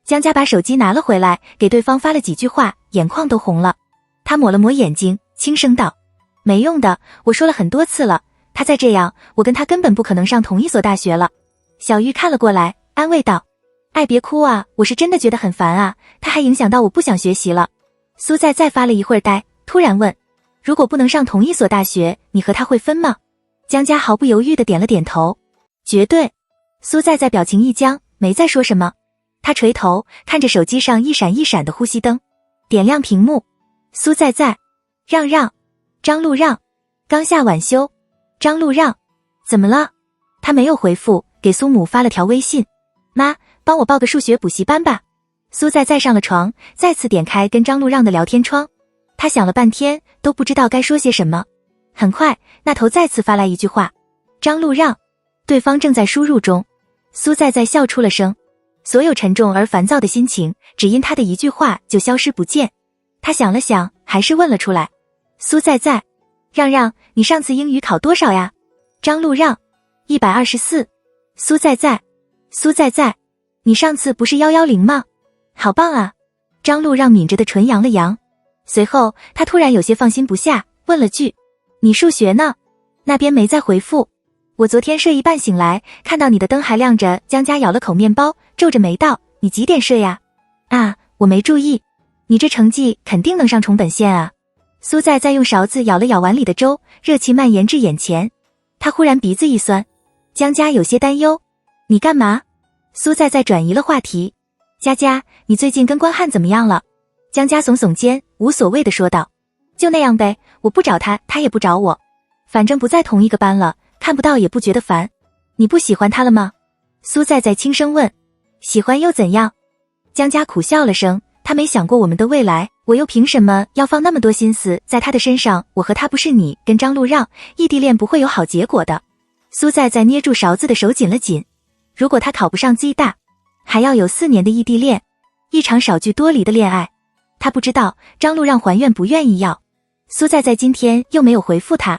江家把手机拿了回来，给对方发了几句话，眼眶都红了。他抹了抹眼睛，轻声道，没用的，我说了很多次了，他再这样，我跟他根本不可能上同一所大学了。小玉看了过来，安慰道，爱别哭啊，我是真的觉得很烦啊，他还影响到我不想学习了。苏在在发了一会儿呆，突然问，如果不能上同一所大学，你和他会分吗？江家毫不犹豫地点了点头，绝对。苏在在表情一僵，没再说什么。他垂头看着手机上一闪一闪的呼吸灯，点亮屏幕。苏在在，让让，张璐让，刚下晚修，张璐让，怎么了？他没有回复，给苏母发了条微信，妈，帮我报个数学补习班吧。苏在在上了床，再次点开跟张璐让的聊天窗，他想了半天都不知道该说些什么。很快那头再次发来一句话，张璐让，对方正在输入中。苏在在笑出了声，所有沉重而烦躁的心情只因他的一句话就消失不见。他想了想，还是问了出来，苏在在，让让，你上次英语考多少呀？张璐让，124。苏在在，苏在在，你上次不是110吗？好棒啊！张璐让抿着的唇扬了扬，随后他突然有些放心不下，问了句，你数学呢？那边没再回复。我昨天睡一半醒来，看到你的灯还亮着，江家咬了口面包，皱着眉道，你几点睡呀？啊，我没注意。你这成绩肯定能上重本线啊。苏在在用勺子舀了舀碗里的粥，热气蔓延至眼前。他忽然鼻子一酸，江家有些担忧，你干嘛？苏在在转移了话题，佳佳，你最近跟关汉怎么样了？江家耸耸肩，无所谓地说道，就那样呗，我不找他，他也不找我，反正不在同一个班了，看不到也不觉得烦。你不喜欢他了吗？苏在在轻声问。喜欢又怎样？江家苦笑了声，他没想过我们的未来，我又凭什么要放那么多心思在他的身上？我和他不是你跟张路让，异地恋不会有好结果的。苏在在捏住勺子的手紧了紧。如果他考不上Z大，还要有4年的异地恋，一场少聚多离的恋爱。他不知道张路让还愿不愿意要。苏在在今天又没有回复他。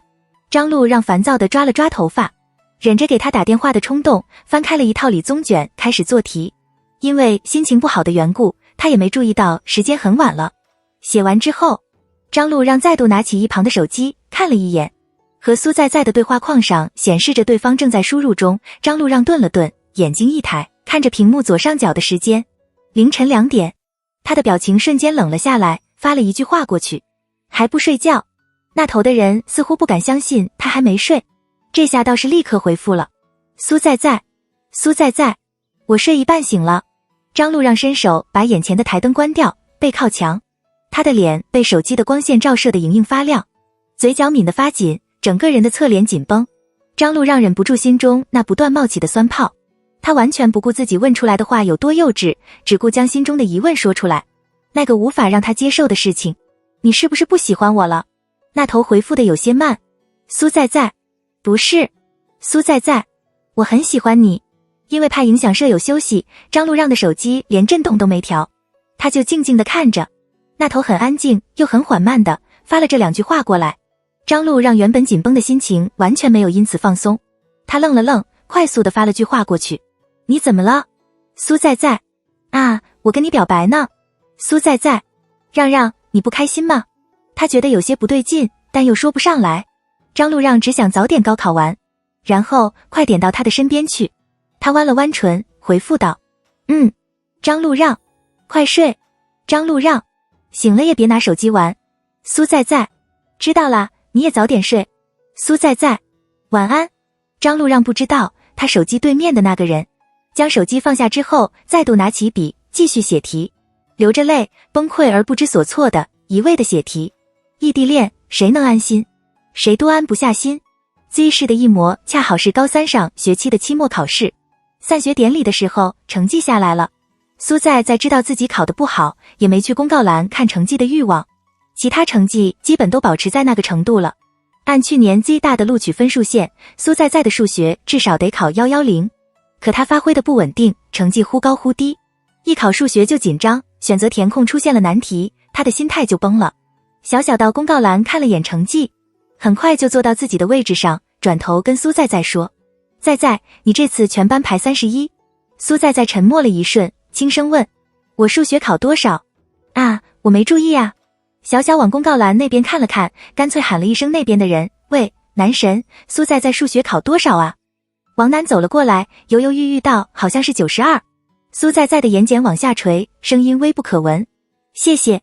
张路让烦躁地抓了抓头发，忍着给他打电话的冲动，翻开了一套理综卷开始做题。因为心情不好的缘故，他也没注意到时间很晚了。写完之后，张路让再度拿起一旁的手机看了一眼，和苏在在的对话框上显示着对方正在输入中。张路让顿了顿，眼睛一抬，看着屏幕左上角的时间，凌晨2点。他的表情瞬间冷了下来，发了一句话过去：还不睡觉？那头的人似乎不敢相信他还没睡，这下倒是立刻回复了：苏在在，苏在在，我睡一半醒了。张路让伸手把眼前的台灯关掉，背靠墙，他的脸被手机的光线照射得莹莹发亮，嘴角抿得发紧，整个人的侧脸紧绷。张路让忍不住心中那不断冒起的酸泡，他完全不顾自己问出来的话有多幼稚，只顾将心中的疑问说出来。那个无法让他接受的事情，你是不是不喜欢我了？那头回复的有些慢，苏在在，不是，苏在在，我很喜欢你。因为怕影响舍友休息，张路让的手机连震动都没调，他就静静地看着。那头很安静又很缓慢的发了这2句话过来。张路让原本紧绷的心情完全没有因此放松，他愣了愣，快速地发了句话过去：你怎么了？苏在在，啊，我跟你表白呢。苏在在，让让，你不开心吗？他觉得有些不对劲，但又说不上来。张路让只想早点高考完，然后快点到他的身边去。他弯了弯唇，回复道：张路让，快睡。张路让，醒了也别拿手机玩。苏在在，知道啦，你也早点睡。苏在在，晚安。张路让不知道，他手机对面的那个人，将手机放下之后，再度拿起笔，继续写题，流着泪，崩溃而不知所措的，一味的写题。异地恋，谁能安心？谁都安不下心。Z市的一模恰好是高3上学期的期末考试。散学典礼的时候，成绩下来了。苏在在知道自己考得不好，也没去公告栏看成绩的欲望，其他成绩基本都保持在那个程度了。按去年 Z 大的录取分数线，苏在在的数学至少得考110，可他发挥的不稳定，成绩忽高忽低，一考数学就紧张，选择填空出现了难题，他的心态就崩了。小小到公告栏看了眼成绩，很快就坐到自己的位置上，转头跟苏在在说：在在，你这次全班排31。苏在在沉默了一瞬，轻声问：我数学考多少？啊，我没注意啊。小小往公告栏那边看了看，干脆喊了一声那边的人：喂，男神，苏在在数学考多少啊？王楠走了过来，犹犹豫豫道：好像是92。苏在在的眼睑往下垂，声音微不可闻：谢谢。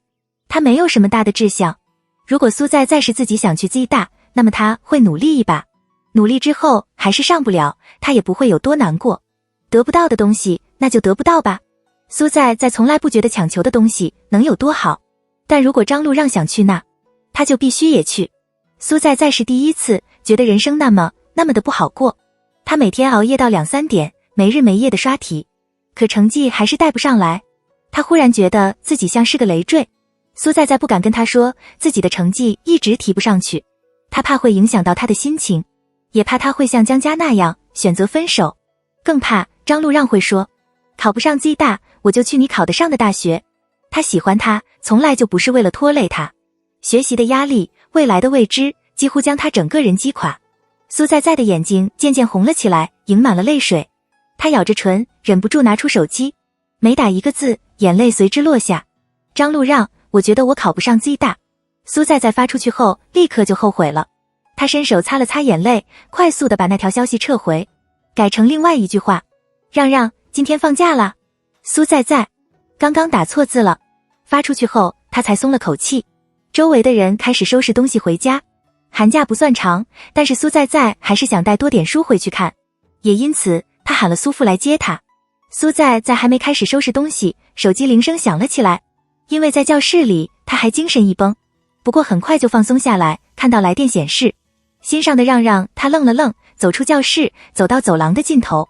他没有什么大的志向，如果苏在在是自己想去 Z 大，那么他会努力一把，努力之后还是上不了，他也不会有多难过。得不到的东西，那就得不到吧。苏在在从来不觉得强求的东西能有多好，但如果张路让想去那，他就必须也去。苏在在是第一次觉得人生那么的不好过。他每天熬夜到2、3点，没日没夜的刷题，可成绩还是带不上来。他忽然觉得自己像是个累赘。苏在在不敢跟他说自己的成绩一直提不上去，他怕会影响到他的心情，也怕他会像江佳那样选择分手，更怕张路让会说：考不上 Z 大，我就去你考得上的大学。他喜欢他，从来就不是为了拖累他。学习的压力，未来的未知，几乎将他整个人击垮。苏在在的眼睛渐渐红了起来，盈满了泪水。他咬着唇，忍不住拿出手机，每打一个字，眼泪随之落下。张路让，我觉得我考不上 Z 大。苏在在发出去后，立刻就后悔了。他伸手擦了擦眼泪，快速地把那条消息撤回，改成另外一句话：让让，今天放假了。苏在在，刚刚打错字了。发出去后，他才松了口气。周围的人开始收拾东西回家。寒假不算长，但是苏在在还是想带多点书回去看，也因此他喊了苏父来接他。苏在在还没开始收拾东西，手机铃声响了起来。因为在教室里，他还精神一绷，不过很快就放松下来，看到来电显示，心上的让让他愣了愣，走出教室，走到走廊的尽头，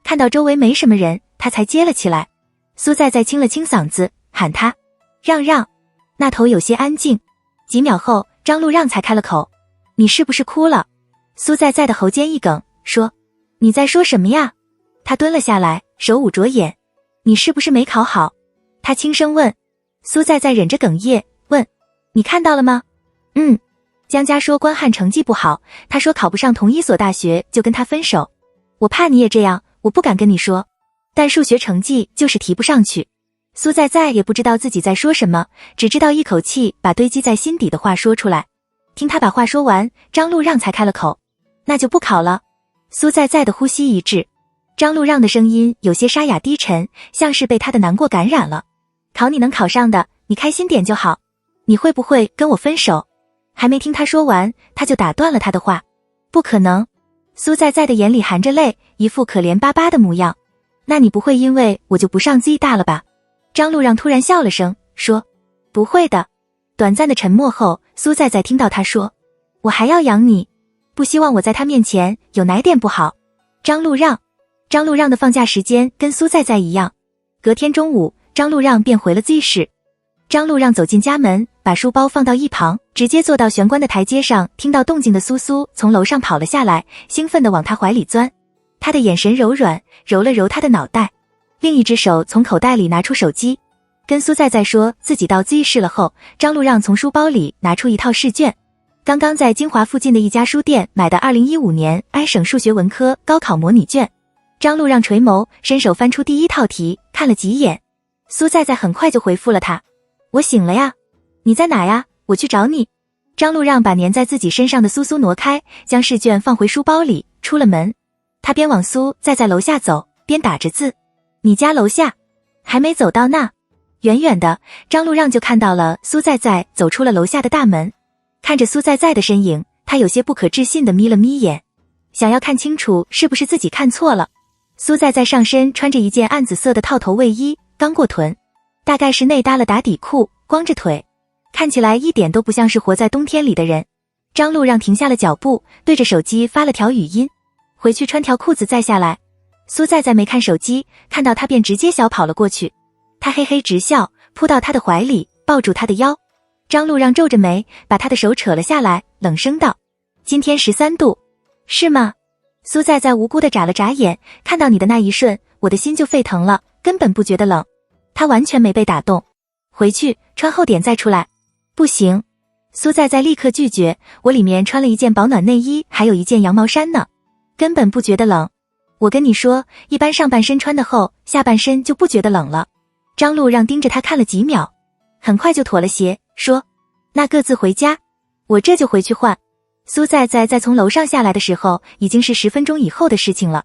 看到周围没什么人，他才接了起来。苏在在清了清嗓子，喊他：让让。那头有些安静，几秒后，张路让才开了口：你是不是哭了？苏在在的喉间一梗，说：你在说什么呀？他蹲了下来，手捂着眼。你是不是没考好？他轻声问。苏在在忍着哽咽，问：你看到了吗？江家说关汉成绩不好，他说考不上同一所大学就跟他分手。我怕你也这样，我不敢跟你说，但数学成绩就是提不上去。苏在在也不知道自己在说什么，只知道一口气把堆积在心底的话说出来。听他把话说完，张路让才开了口：那就不考了。苏在在的呼吸一滞，张路让的声音有些沙哑低沉，像是被他的难过感染了。考你能考上的，你开心点就好。你会不会跟我分手？还没听他说完，他就打断了他的话。不可能。苏在在的眼里含着泪，一副可怜巴巴的模样。那你不会因为我就不上 Z 大了吧？张路让突然笑了声，说：不会的。短暂的沉默后，苏在在听到他说：我还要养你，不希望我在他面前有哪点不好。张路让的放假时间跟苏在在一样，隔天中午，张路让便回了 Z 市。张路让走进家门，把书包放到一旁，直接坐到玄关的台阶上。听到动静的苏苏从楼上跑了下来，兴奋地往他怀里钻。他的眼神柔软，揉了揉他的脑袋，另一只手从口袋里拿出手机，跟苏在在说自己到 Z 市了后，张路让从书包里拿出一套试卷，刚刚在金华附近的一家书店买的2015年安省数学文科高考模拟卷。张路让垂眸，伸手翻出第一套题，看了几眼。苏在在很快就回复了他：我醒了呀。你在哪呀？我去找你。张路让把粘在自己身上的苏苏挪开，将试卷放回书包里，出了门。他边往苏在楼下走，边打着字：你家楼下。还没走到那，远远的张路让就看到了苏在在走出了楼下的大门。看着苏在在的身影，他有些不可置信地眯了眯眼，想要看清楚是不是自己看错了。苏在在上身穿着一件暗紫色的套头卫衣，刚过臀，大概是内搭了打底裤，光着腿，看起来一点都不像是活在冬天里的人。张路让停下了脚步，对着手机发了条语音：回去穿条裤子再下来。苏在在没看手机，看到他便直接小跑了过去。他嘿嘿直笑，扑到他的怀里，抱住他的腰。张路让皱着眉，把他的手扯了下来，冷声道：今天13度，是吗？苏在在无辜地眨了眨眼，看到你的那一瞬，我的心就沸腾了，根本不觉得冷。他完全没被打动。回去穿厚点再出来。不行。苏在在立刻拒绝，我里面穿了一件保暖内衣，还有一件羊毛衫呢，根本不觉得冷。我跟你说，一般上半身穿的厚，下半身就不觉得冷了。张路让盯着他看了几秒，很快就妥了协，说：那各自回家，我这就回去换。苏在在从楼上下来的时候，已经是10分钟以后的事情了。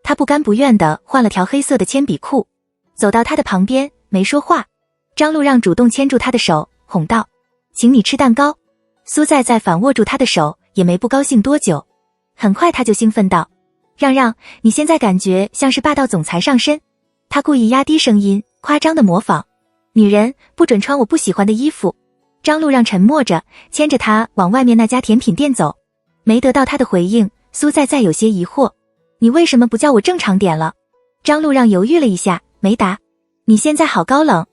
他不甘不愿地换了条黑色的铅笔裤，走到他的旁边，没说话。张路让主动牵住他的手，哄道：请你吃蛋糕。苏在在反握住他的手，也没不高兴多久。很快他就兴奋道：让让，你现在感觉像是霸道总裁上身。他故意压低声音，夸张地模仿：女人不准穿我不喜欢的衣服。张路让沉默着，牵着他往外面那家甜品店走。没得到他的回应，苏在在有些疑惑：你为什么不叫我正常点了？张路让犹豫了一下，没答。你现在好高冷。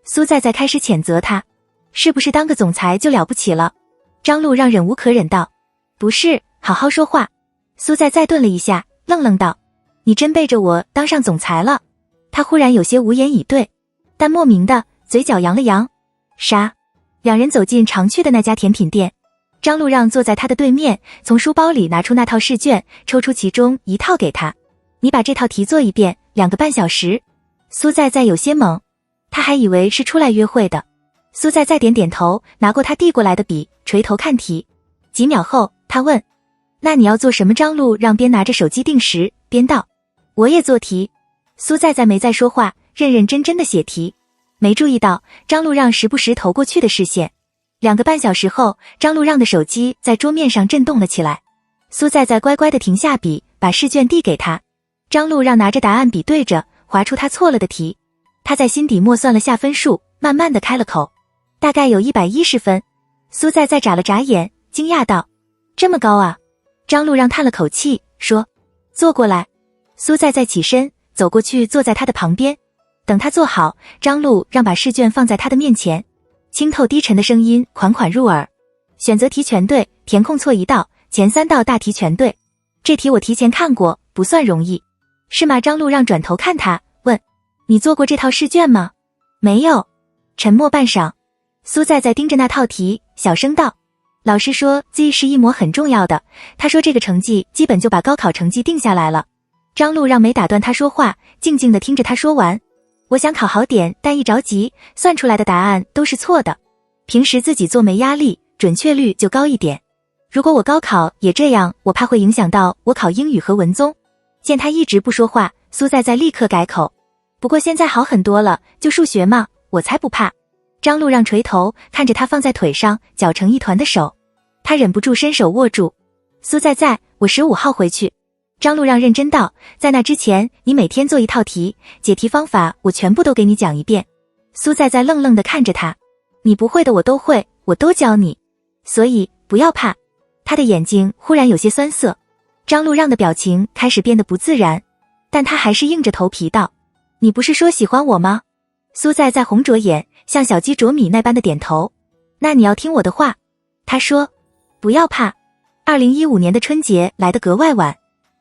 苏在在开始谴责他：是不是当个总裁就了不起了？张路让忍无可忍道：不是，好好说话。苏在在顿了一下，愣愣道：你真背着我当上总裁了。他忽然有些无言以对，但莫名的嘴角扬了扬。啥？两人走进常去的那家甜品店，张路让坐在他的对面，从书包里拿出那套试卷，抽出其中一套给他：你把这套题做一遍，2个半小时。苏在在有些懵，他还以为是出来约会的。苏在在点点头，拿过他递过来的笔，垂头看题。几秒后，他问：那你要做什么？张路让边拿着手机定时，边道：我也做题。苏在在没再说话，认认真真的写题。没注意到张路让时不时投过去的视线。2个半小时后，张路让的手机在桌面上震动了起来。苏在在乖乖地停下笔，把试卷递给他。张路让拿着答案比对着，划出他错了的题。他在心底默算了下分数，慢慢地开了口：大概有110分。苏在在眨了眨眼，惊讶道：这么高啊？张路让叹了口气，说：坐过来。苏在在起身，走过去坐在他的旁边。等他坐好，张路让把试卷放在他的面前，清透低沉的声音款款入耳。选择题全对，填空错一道，前3道大题全对。这题我提前看过，不算容易。是吗？张路让转头看他，问：你做过这套试卷吗？没有。沉默半晌，苏在盯着那套题，小声道：老师说 Z 是一模很重要的，他说这个成绩基本就把高考成绩定下来了。张路让没打断他说话，静静地听着他说完。我想考好点，但一着急，算出来的答案都是错的。平时自己做没压力，准确率就高一点。如果我高考也这样，我怕会影响到我考英语和文综。见他一直不说话，苏在立刻改口：不过现在好很多了，就数学嘛，我才不怕。张路让垂头看着他放在腿上绞成一团的手，他忍不住伸手握住。苏在，我15号回去。张路让认真道：在那之前，你每天做一套题，解题方法我全部都给你讲一遍。苏在愣愣地看着他：你不会的我都会，我都教你，所以不要怕。他的眼睛忽然有些酸涩，张路让的表情开始变得不自然，但他还是硬着头皮道：你不是说喜欢我吗？苏在红着眼，像小鸡啄米那般的点头。那你要听我的话。他说：不要怕。2015年的春节来得格外晚，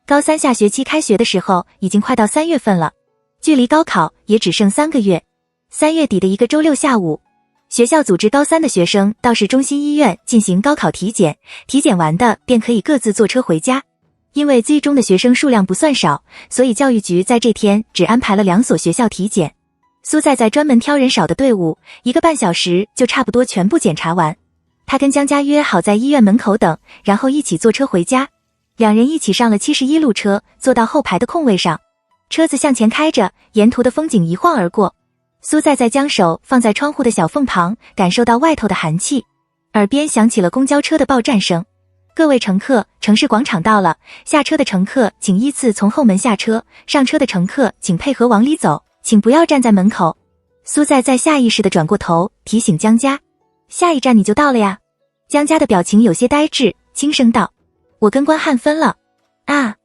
高3下学期开学的时候已经快到3月份了，距离高考也只剩3个月。3月底的一个周六下午，学校组织高3的学生到市中心医院进行高考体检，体检完的便可以各自坐车回家。因为 Z 中的学生数量不算少，所以教育局在这天只安排了2所学校体检。苏在专门挑人少的队伍，1个半小时就差不多全部检查完。他跟江家约好在医院门口等，然后一起坐车回家。2人一起上了71路车，坐到后排的空位上。车子向前开着，沿途的风景一晃而过。苏在将手放在窗户的小缝旁，感受到外头的寒气，耳边响起了公交车的报站声。各位乘客，城市广场到了，下车的乘客请依次从后门下车，上车的乘客请配合往里走，请不要站在门口。苏在下意识地转过头，提醒江家：下一站你就到了呀。江家的表情有些呆滞，轻声道：我跟关汉分了。啊，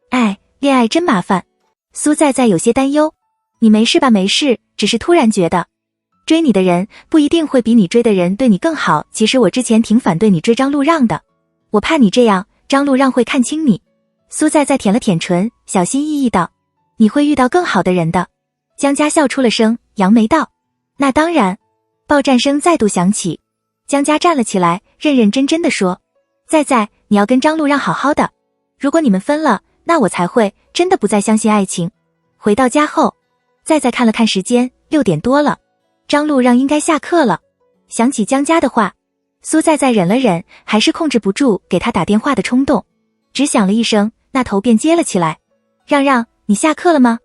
哎，恋爱真麻烦。苏在有些担忧。你没事吧？没事，只是突然觉得追你的人不一定会比你追的人对你更好。其实我之前挺反对你追张路让的，我怕你这样，张路让会看清你。苏在舔了舔唇，小心翼翼道：你会遇到更好的人的。江家笑出了声，扬眉道：那当然。报站声再度响起，江家站了起来，认认真真地说：在，你要跟张路让好好的，如果你们分了，那我才会真的不再相信爱情。回到家后，在看了看时间，6点多了，张路让应该下课了。想起江家的话，苏在忍了忍，还是控制不住给他打电话的冲动，只响了一声，那头便接了起来：让，你下课了吗？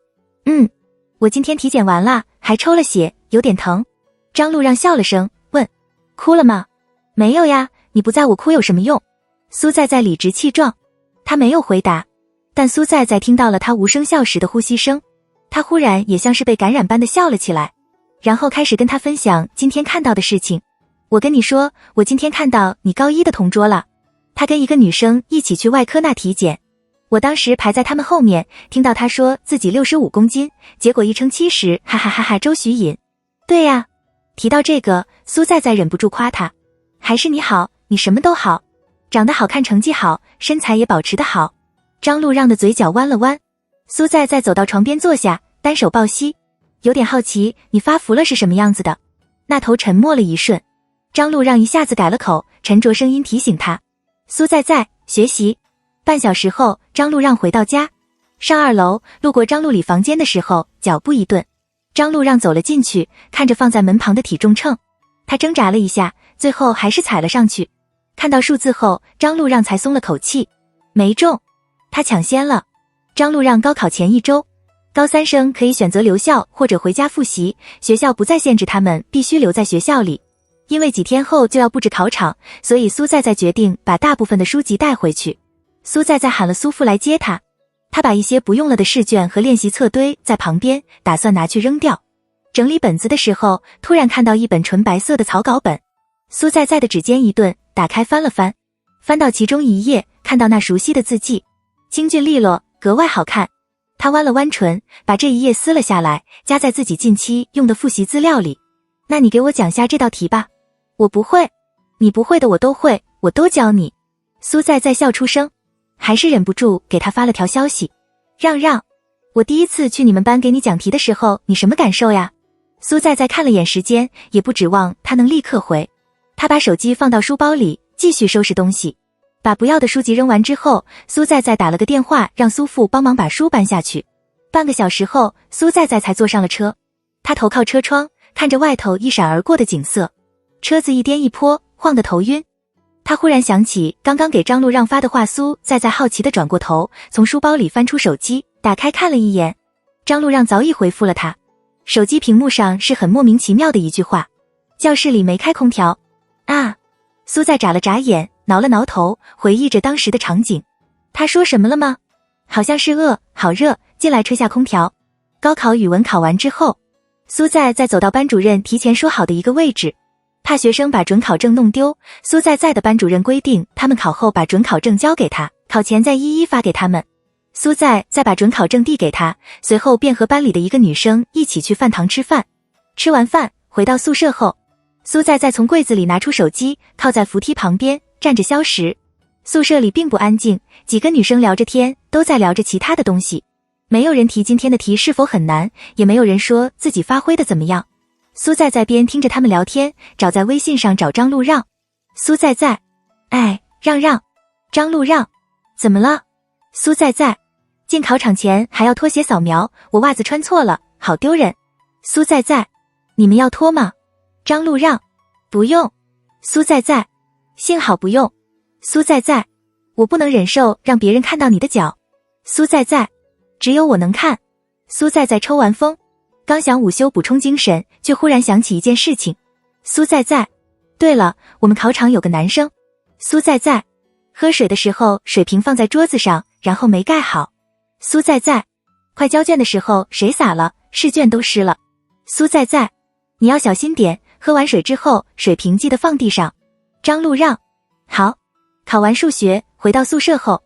我今天体检完了，还抽了血，有点疼。张路让笑了声，问：哭了吗？没有呀，你不在我哭有什么用？苏在理直气壮。他没有回答，但苏在听到了他无声笑时的呼吸声，他忽然也像是被感染般的笑了起来，然后开始跟他分享今天看到的事情。我跟你说，我今天看到你高1的同桌了，他跟一个女生一起去外科那体检，我当时排在他们后面，听到他说自己65公斤，结果一称70，哈哈哈哈，周徐颖。对呀，提到这个，苏在忍不住夸他：还是你好，你什么都好，长得好看，成绩好，身材也保持得好。张路让的嘴角弯了弯，苏在走到床边坐下，单手抱膝，有点好奇你发福了是什么样子的。那头沉默了一瞬，张路让一下子改了口，沉着声音提醒他：苏在学习。半小时后，张路让回到家，上2楼，路过张路里房间的时候，脚步一顿，张路让走了进去，看着放在门旁的体重秤，他挣扎了一下，最后还是踩了上去。看到数字后，张路让才松了口气，没中，他抢先了。张路让高考前1周，高3生可以选择留校或者回家复习，学校不再限制他们必须留在学校里。因为几天后就要布置考场，所以苏在决定把大部分的书籍带回去。苏在喊了苏父来接他，他把一些不用了的试卷和练习册堆在旁边，打算拿去扔掉。整理本子的时候，突然看到一本纯白色的草稿本，苏在的指尖一顿，打开翻了翻，翻到其中一页，看到那熟悉的字迹，清俊利落，格外好看。他弯了弯唇，把这一页撕了下来，夹在自己近期用的复习资料里。那你给我讲下这道题吧。我不会。你不会的我都会，我都教你。苏在在笑出声，还是忍不住给他发了条消息。让让，我第一次去你们班给你讲题的时候，你什么感受呀？苏在在看了眼时间，也不指望他能立刻回。他把手机放到书包里，继续收拾东西。把不要的书籍扔完之后，苏在在打了个电话，让苏父帮忙把书搬下去。半个小时后，苏在在才坐上了车。他头靠车窗，看着外头一闪而过的景色。车子一颠一坡，晃得头晕。他忽然想起刚刚给张路让发的话，苏在在好奇地转过头，从书包里翻出手机，打开看了一眼。张路让早已回复了他。手机屏幕上是很莫名其妙的一句话：教室里没开空调。啊！苏在眨了眨眼，挠了挠头，回忆着当时的场景。他说什么了吗？好像是好热，进来吹下空调。高考语文考完之后，苏在在走到班主任提前说好的一个位置。怕学生把准考证弄丢，苏在在的班主任规定他们考后把准考证交给他，考前再一一发给他们。苏在在把准考证递给他，随后便和班里的一个女生一起去饭堂吃饭。吃完饭回到宿舍后，苏在在从柜子里拿出手机，靠在扶梯旁边站着消食。宿舍里并不安静，几个女生聊着天，都在聊着其他的东西。没有人提今天的题是否很难，也没有人说自己发挥的怎么样。苏在在边听着他们聊天，找在微信上找张路让。苏在在，哎，让让，张路让，怎么了？苏在在，进考场前还要脱鞋扫描，我袜子穿错了，好丢人。苏在在，你们要脱吗？张路让，不用。苏在在，幸好不用。苏在在，我不能忍受让别人看到你的脚。苏在在，只有我能看。苏在在抽完风，刚想午休补充精神，却忽然想起一件事情。苏在在，对了，我们考场有个男生。苏在在，喝水的时候水瓶放在桌子上，然后没盖好。苏在在，快交卷的时候谁洒了，试卷都湿了。苏在在，你要小心点，喝完水之后水瓶记得放地上。张路让，好。考完数学回到宿舍后，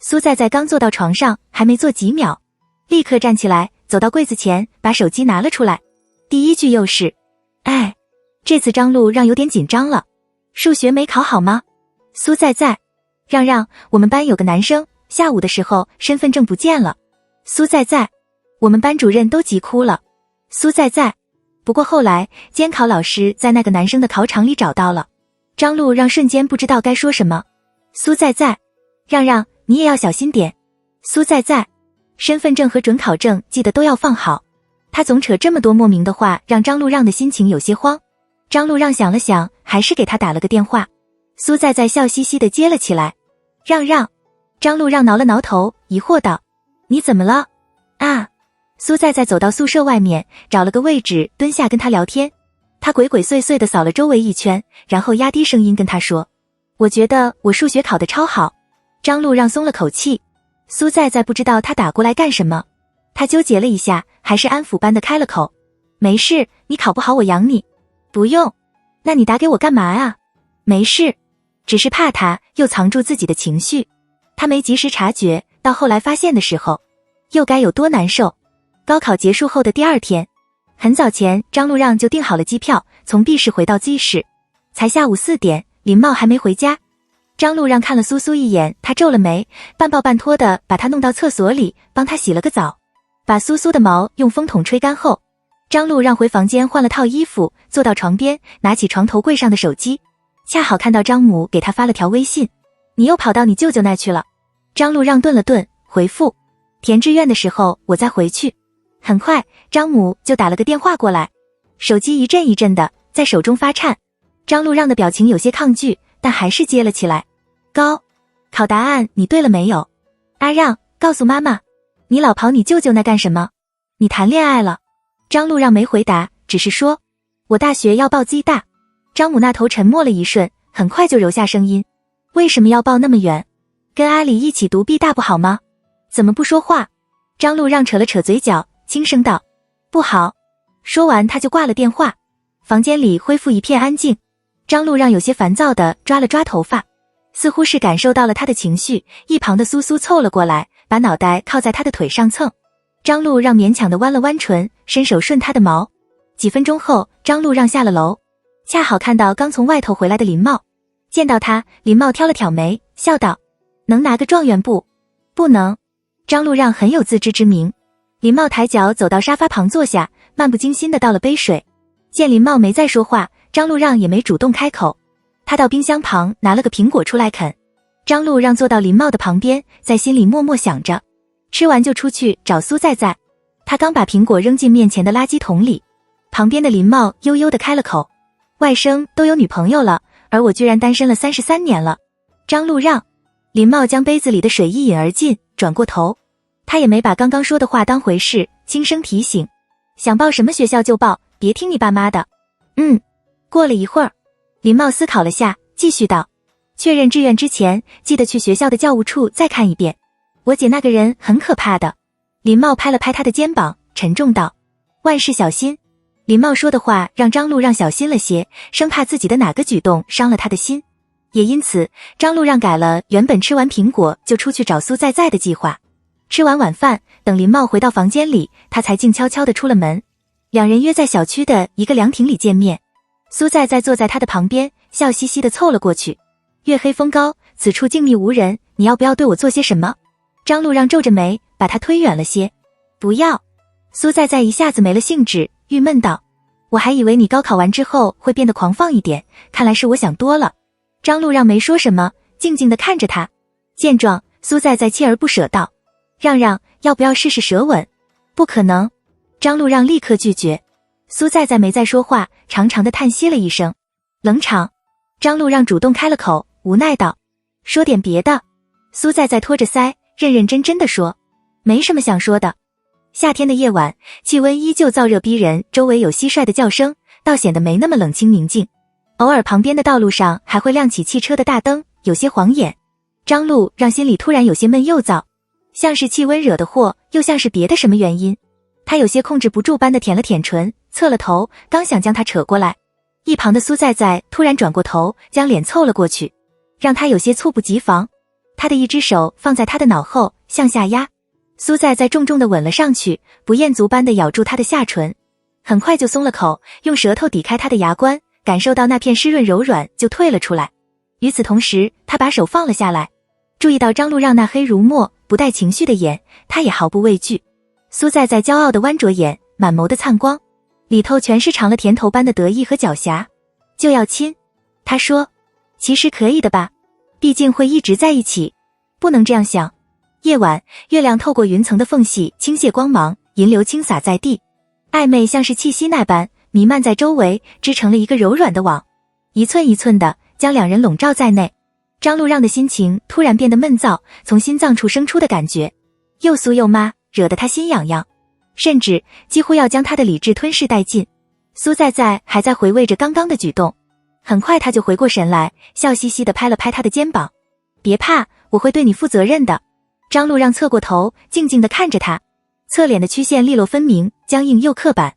苏在在刚坐到床上，还没坐几秒，立刻站起来走到柜子前，把手机拿了出来。第一句又是哎，这次张路让有点紧张了。数学没考好吗？苏在在，让让，我们班有个男生下午的时候身份证不见了。苏在在，我们班主任都急哭了。苏在在，不过后来监考老师在那个男生的考场里找到了。张路让瞬间不知道该说什么。苏在在，让让，你也要小心点。苏在在，身份证和准考证记得都要放好。他总扯这么多莫名的话，让张路让的心情有些慌。张路让想了想，还是给他打了个电话。苏在在笑嘻嘻地接了起来。让让，张路让挠了挠头，疑惑道：你怎么了？啊！苏在在走到宿舍外面，找了个位置蹲下跟他聊天。他鬼鬼祟祟地扫了周围一圈，然后压低声音跟他说：我觉得我数学考得超好。张路让松了口气。苏在在不知道他打过来干什么，他纠结了一下，还是安抚般的开了口：没事，你考不好我养你。不用。那你打给我干嘛啊？没事，只是怕他又藏住自己的情绪。他没及时察觉，到后来发现的时候，又该有多难受。高考结束后的第二天，很早前张路让就订好了机票，从 B 市回到 Z 市。才下午4点，林茂还没回家。张路让看了苏苏一眼，他皱了眉，半抱半拖的把他弄到厕所里，帮他洗了个澡，把苏苏的毛用风筒吹干后，张路让回房间换了套衣服，坐到床边，拿起床头柜上的手机，恰好看到张母给他发了条微信：你又跑到你舅舅那去了。张路让顿了顿，回复：填志愿的时候我再回去。很快张母就打了个电话过来，手机一阵一阵的在手中发颤。张路让的表情有些抗拒，但还是接了起来。高考答案你对了没有？阿让，告诉妈妈，你老跑你舅舅那干什么？你谈恋爱了？张路让没回答，只是说：我大学要报 Z 大。张母那头沉默了一瞬，很快就揉下声音：为什么要报那么远？跟阿里一起读 B 大不好吗？怎么不说话？张路让扯了扯嘴角，轻声道：不好。说完他就挂了电话。房间里恢复一片安静。张路让有些烦躁地抓了抓头发，似乎是感受到了他的情绪。一旁的苏苏凑了过来，把脑袋靠在他的腿上蹭。张路让勉强地弯了弯唇，伸手顺他的毛。几分钟后，张路让下了楼。恰好看到刚从外头回来的林茂。见到他，林茂挑了挑眉，笑道：能拿个状元不？不能。张路让很有自知之明。林茂抬脚走到沙发旁坐下，漫不经心地倒了杯水。见林茂没再说话，张路让也没主动开口。他到冰箱旁拿了个苹果出来啃。张路让坐到林茂的旁边，在心里默默想着，吃完就出去找苏在在。他刚把苹果扔进面前的垃圾桶里，旁边的林茂悠悠地开了口：外甥都有女朋友了，而我居然单身了33年了。张路让。林茂将杯子里的水一饮而尽，转过头，他也没把刚刚说的话当回事，轻声提醒：想报什么学校就报，别听你爸妈的。过了一会儿，林茂思考了下，继续道：确认志愿之前，记得去学校的教务处再看一遍。我姐那个人很可怕的。林茂拍了拍他的肩膀，沉重道：万事小心。林茂说的话让张路让小心了些，生怕自己的哪个举动伤了他的心。也因此，张路让改了原本吃完苹果就出去找苏在在的计划。吃完晚饭，等林茂回到房间里，他才静悄悄地出了门。两人约在小区的一个凉亭里见面。苏在在坐在他的旁边，笑嘻嘻地凑了过去。月黑风高，此处静谧无人，你要不要对我做些什么？张路让皱着眉，把他推远了些。不要。苏在在一下子没了兴致，郁闷道：我还以为你高考完之后会变得狂放一点，看来是我想多了。张路让没说什么，静静地看着他。见状，苏在在锲而不舍道：让让，要不要试试舌吻？不可能。张路让立刻拒绝。苏在在没再说话，长长的叹息了一声。冷场。张路让主动开了口，无奈道：说点别的。苏在在托着腮，认认真真地说：没什么想说的。夏天的夜晚，气温依旧燥热逼人，周围有蟋蟀的叫声，倒显得没那么冷清宁静。偶尔旁边的道路上还会亮起汽车的大灯，有些晃眼。张路让心里突然有些闷又燥，像是气温惹的祸，又像是别的什么原因。他有些控制不住般的舔了舔唇，侧了头，刚想将他扯过来，一旁的苏在在突然转过头，将脸凑了过去，让他有些猝不及防。他的一只手放在他的脑后，向下压。苏在在重重地吻了上去，不厌足般地咬住他的下唇，很快就松了口，用舌头抵开他的牙关，感受到那片湿润柔软就退了出来。与此同时，他把手放了下来，注意到张路让那黑如墨不带情绪的眼，他也毫不畏惧。苏在在骄傲地弯着眼，满眸的灿光里头全是尝了甜头般的得意和狡黠。就要亲，他说，其实可以的吧，毕竟会一直在一起，不能这样想。夜晚，月亮透过云层的缝隙倾泻光芒，银流倾洒在地，暧昧像是气息那般弥漫在周围，织成了一个柔软的网，一寸一寸的将两人笼罩在内。张路让的心情突然变得闷燥，从心脏处生出的感觉又酥又麻，惹得他心痒痒，甚至几乎要将他的理智吞噬殆尽。苏在在还在回味着刚刚的举动，很快他就回过神来，笑嘻嘻地拍了拍他的肩膀：别怕，我会对你负责任的。张路让侧过头，静静地看着他，侧脸的曲线利落分明，僵硬又刻板，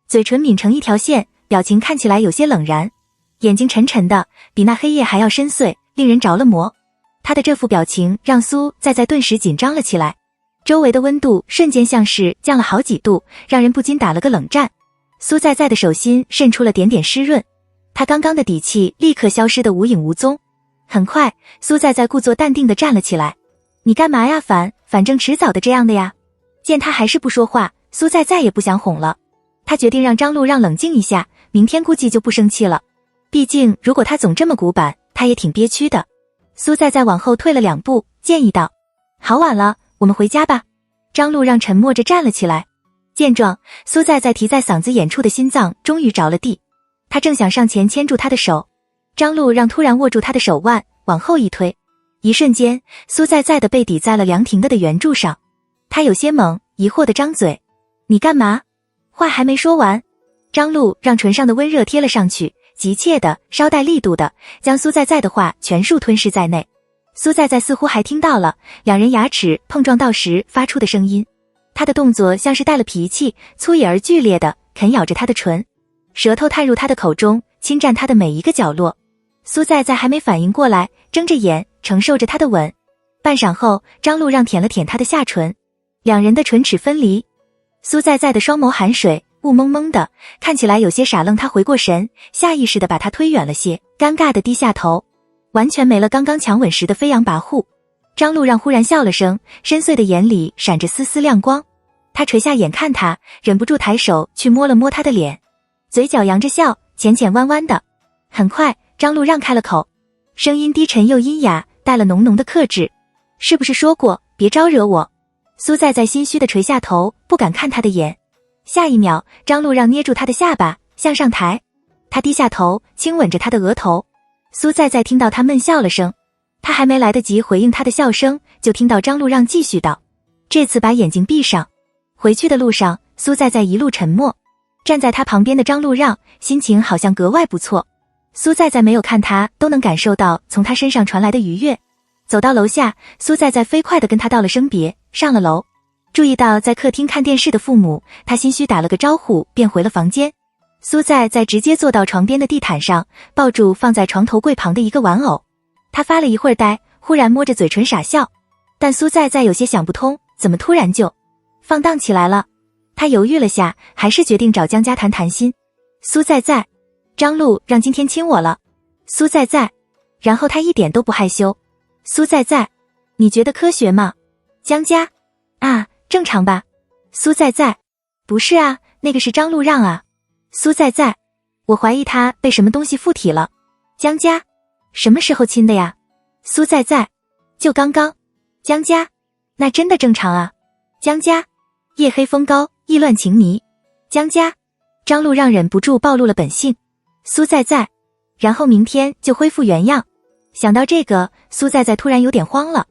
嘴唇抿成一条线，表情看起来有些冷然，眼睛沉沉的，比那黑夜还要深邃，令人着了魔。他的这副表情让苏在在顿时紧张了起来，周围的温度瞬间像是降了好几度，让人不禁打了个冷战。苏在在的手心渗出了点点湿润，他刚刚的底气立刻消失得无影无踪。很快，苏在在故作淡定地站了起来：你干嘛呀？反正迟早的这样的呀。见他还是不说话，苏在在也不想哄了，他决定让张路让冷静一下，明天估计就不生气了。毕竟如果他总这么古板，他也挺憋屈的。苏在在往后退了2步，建议道：好晚了，我们回家吧。张路让沉默着站了起来。见状，苏在在提在嗓子眼处的心脏终于着了地，他正想上前牵住他的手，张路让突然握住他的手腕，往后一推，一瞬间，苏在在的被抵在了凉亭的圆柱上。他有些懵，疑惑地张嘴：你干嘛？话还没说完，张路让唇上的温热贴了上去，急切的稍带力度的将苏在在的话全数吞噬在内。苏在在似乎还听到了两人牙齿碰撞到时发出的声音，他的动作像是带了脾气，粗野而剧烈的啃咬着他的唇，舌头探入他的口中，侵占他的每一个角落。苏在在还没反应过来，睁着眼承受着他的吻。半晌后，张路让舔了舔他的下唇，两人的唇齿分离。苏在在的双眸含水，雾蒙蒙的，看起来有些傻愣。他回过神，下意识地把他推远了些，尴尬地低下头，完全没了刚刚强吻时的飞扬跋扈。张路让忽然笑了声，深邃的眼里闪着丝丝亮光。他垂下眼看他，忍不住抬手去摸了摸他的脸，嘴角扬着笑，浅浅弯弯的。很快，张路让开了口，声音低沉又阴哑，带了浓浓的克制。是不是说过别招惹我？苏在在心虚地垂下头，不敢看他的眼。下一秒，张路让捏住他的下巴向上抬，他低下头轻吻着他的额头。苏在在听到他闷笑了声，他还没来得及回应他的笑声，就听到张路让继续道：这次把眼睛闭上。回去的路上，苏在在一路沉默，站在他旁边的张路让心情好像格外不错。苏在在没有看他，都能感受到从他身上传来的愉悦。走到楼下，苏在在飞快地跟他道了声别，上了楼。注意到在客厅看电视的父母，他心虚打了个招呼，便回了房间。苏在在直接坐到床边的地毯上，抱住放在床头柜旁的一个玩偶。他发了一会儿呆，忽然摸着嘴唇傻笑。但苏在在有些想不通，怎么突然就放荡起来了？他犹豫了下，还是决定找江家谈谈心。苏在在，张路让今天亲我了。苏在在，然后他一点都不害羞。苏在在，你觉得科学吗？江家啊，正常吧。苏在在，不是啊，那个是张路让啊。苏在在，我怀疑他被什么东西附体了。江家，什么时候亲的呀？苏在在，就刚刚。江家，那真的正常啊。江家，夜黑风高，意乱情迷。江家，张路让忍不住暴露了本性。苏在在，然后明天就恢复原样。想到这个，苏在在突然有点慌了。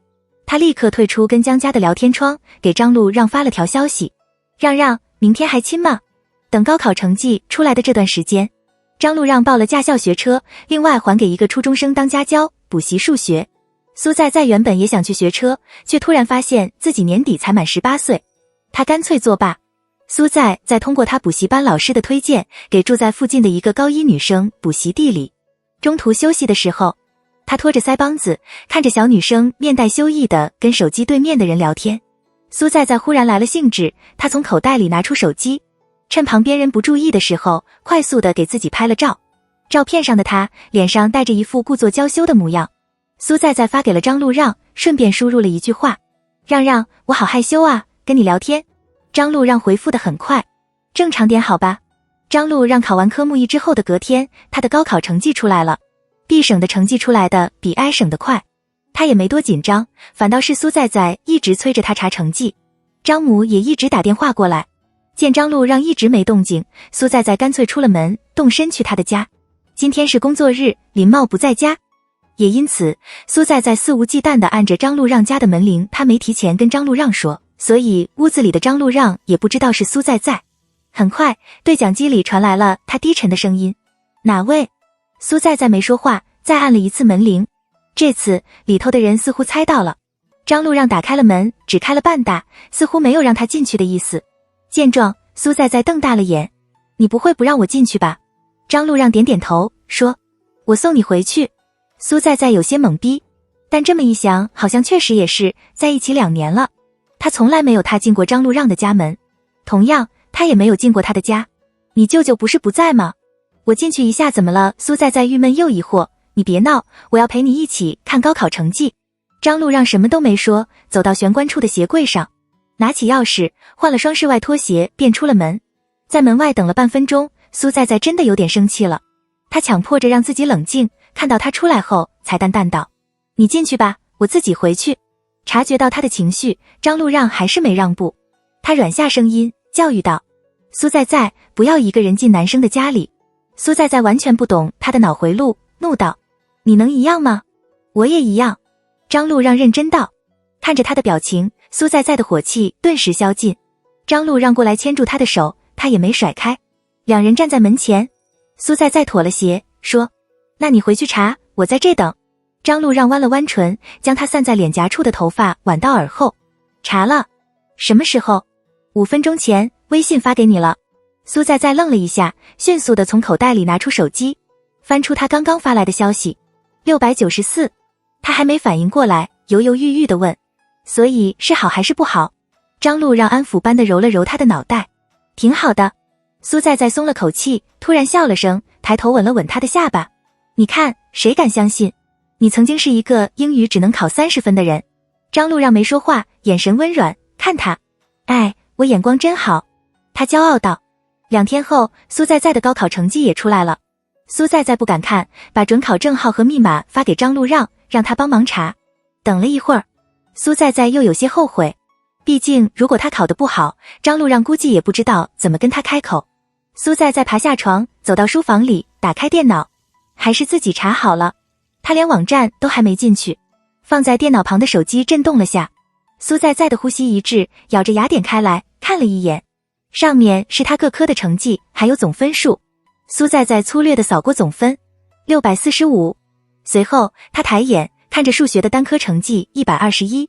他立刻退出跟江家的聊天窗，给张路让发了条消息：让让，明天还亲吗？等高考成绩出来的这段时间，张路让报了驾校学车，另外还给一个初中生当家教，补习数学。苏在在原本也想去学车，却突然发现自己年底才满18岁，他干脆作罢。苏在在通过他补习班老师的推荐，给住在附近的一个高一女生补习地理。中途休息的时候，他拖着腮帮子，看着小女生面带羞意的跟手机对面的人聊天。苏在在忽然来了兴致，他从口袋里拿出手机，趁旁边人不注意的时候，快速的给自己拍了照。照片上的他脸上带着一副故作娇羞的模样。苏在在发给了张路让，顺便输入了一句话：让让，我好害羞啊，跟你聊天。张路让回复的很快：正常点好吧。张路让考完科目1之后的隔天，他的高考成绩出来了。B 省的成绩出来的比 I 省的快，他也没多紧张，反倒是苏在在一直催着他查成绩。张母也一直打电话过来，见张路让一直没动静，苏在在干脆出了门，动身去他的家。今天是工作日，林茂不在家，也因此苏在在肆无忌惮地按着张路让家的门铃，他没提前跟张路让说，所以屋子里的张路让也不知道是苏在在。很快，对讲机里传来了他低沉的声音：哪位？苏在在没说话，再按了一次门铃。这次里头的人似乎猜到了，张路让打开了门，只开了半大，似乎没有让他进去的意思。见状，苏在在瞪大了眼：你不会不让我进去吧？张路让点点头，说：我送你回去。苏在在有些懵逼，但这么一想，好像确实也是，在一起2年了，他从来没有踏进过张路让的家门，同样他也没有进过他的家。你舅舅不是不在吗？我进去一下怎么了？苏在在郁闷又疑惑。你别闹，我要陪你一起看高考成绩。张路让什么都没说，走到玄关处的鞋柜上，拿起钥匙换了双室外拖鞋，便出了门。在门外等了半分钟，苏在在真的有点生气了。他强迫着让自己冷静，看到他出来后才淡淡道：你进去吧，我自己回去。察觉到他的情绪，张路让还是没让步，他软下声音教育道：苏在在，不要一个人进男生的家里。苏在在完全不懂他的脑回路，怒道：你能一样吗？我也一样。张路让认真道。看着他的表情，苏在在的火气顿时消尽。张路让过来牵住他的手，他也没甩开。两人站在门前，苏在在妥了协，说：那你回去查，我在这等。张路让弯了弯唇，将他散在脸颊处的头发挽到耳后。查了？什么时候？5分钟前，微信发给你了。苏在在愣了一下，迅速地从口袋里拿出手机，翻出他刚刚发来的消息：694。他还没反应过来，犹犹豫豫地问：所以是好还是不好？张路让安抚般地揉了揉他的脑袋：挺好的。苏在在松了口气，突然笑了声，抬头吻了吻他的下巴。你看，谁敢相信？你曾经是一个英语只能考30分的人。张路让没说话，眼神温软，看他。哎，我眼光真好。他骄傲道。2天后，苏在在的高考成绩也出来了。苏在在不敢看，把准考证号和密码发给张路让，让他帮忙查。等了一会儿，苏在在又有些后悔。毕竟如果他考得不好，张路让估计也不知道怎么跟他开口。苏在在爬下床，走到书房里，打开电脑，还是自己查好了。他连网站都还没进去，放在电脑旁的手机震动了下。苏在在的呼吸一滞，咬着牙点开来，看了一眼，上面是他各科的成绩，还有总分数。苏在在粗略地扫过总分，645。随后他抬眼看着数学的单科成绩121，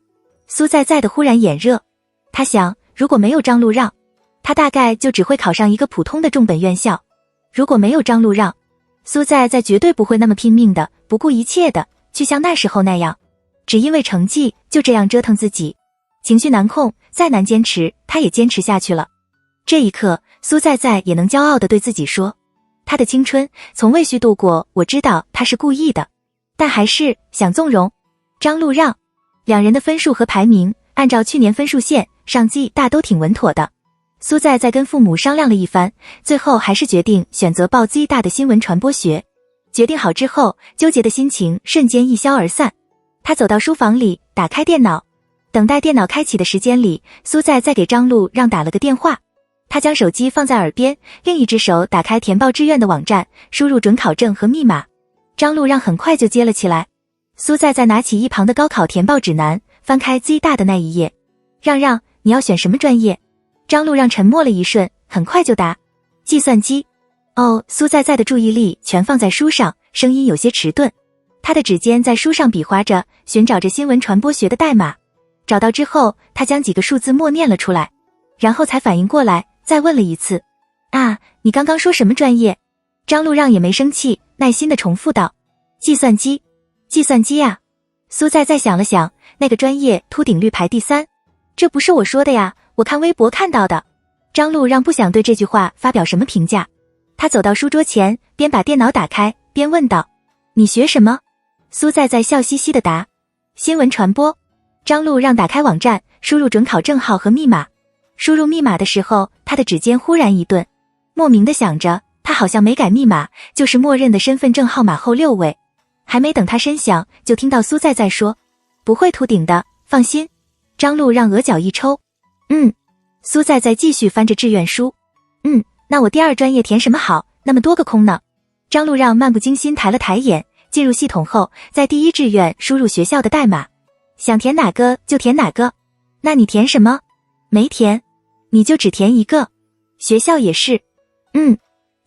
苏在在的忽然眼热。他想，如果没有张路让，他大概就只会考上一个普通的重本院校。如果没有张路让，苏在在绝对不会那么拼命的，不顾一切的去像那时候那样，只因为成绩就这样折腾自己。情绪难控，再难坚持，他也坚持下去了。这一刻，苏在在也能骄傲地对自己说，他的青春从未虚度过。我知道他是故意的，但还是想纵容张路让。2人的分数和排名按照去年分数线上记大都挺稳妥的。苏在在跟父母商量了一番，最后还是决定选择报 Z 大的新闻传播学。决定好之后，纠结的心情瞬间一消而散。他走到书房里，打开电脑，等待电脑开启的时间里，苏在在给张路让打了个电话。他将手机放在耳边，另一只手打开填报志愿的网站，输入准考证和密码。张路让很快就接了起来。苏在在拿起一旁的高考填报指南，翻开 Z 大的那一页。让让，你要选什么专业？张路让沉默了一瞬，很快就答，计算机。哦，苏在在的注意力全放在书上，声音有些迟钝。他的指尖在书上比划着，寻找着新闻传播学的代码。找到之后，他将几个数字默念了出来，然后才反应过来，再问了一次。啊，你刚刚说什么专业？张路让也没生气，耐心地重复道，计算机。计算机啊。苏在在想了想，那个专业秃顶率排第3。这不是我说的呀，我看微博看到的。张路让不想对这句话发表什么评价。他走到书桌前，边把电脑打开，边问道，你学什么？苏在在笑嘻嘻地答，新闻传播。张路让打开网站，输入准考证号和密码。输入密码的时候，他的指尖忽然一顿，莫名地想着，他好像没改密码，就是默认的身份证号码后6位。还没等他深想，就听到苏在在说，不会秃顶的，放心。张路让额角一抽，苏在在继续翻着志愿书，那我第2专业填什么好？那么多个空呢。张路让漫不经心抬了抬眼，进入系统后，在第1志愿输入学校的代码，想填哪个就填哪个。那你填什么？没填。你就只填一个。学校也是。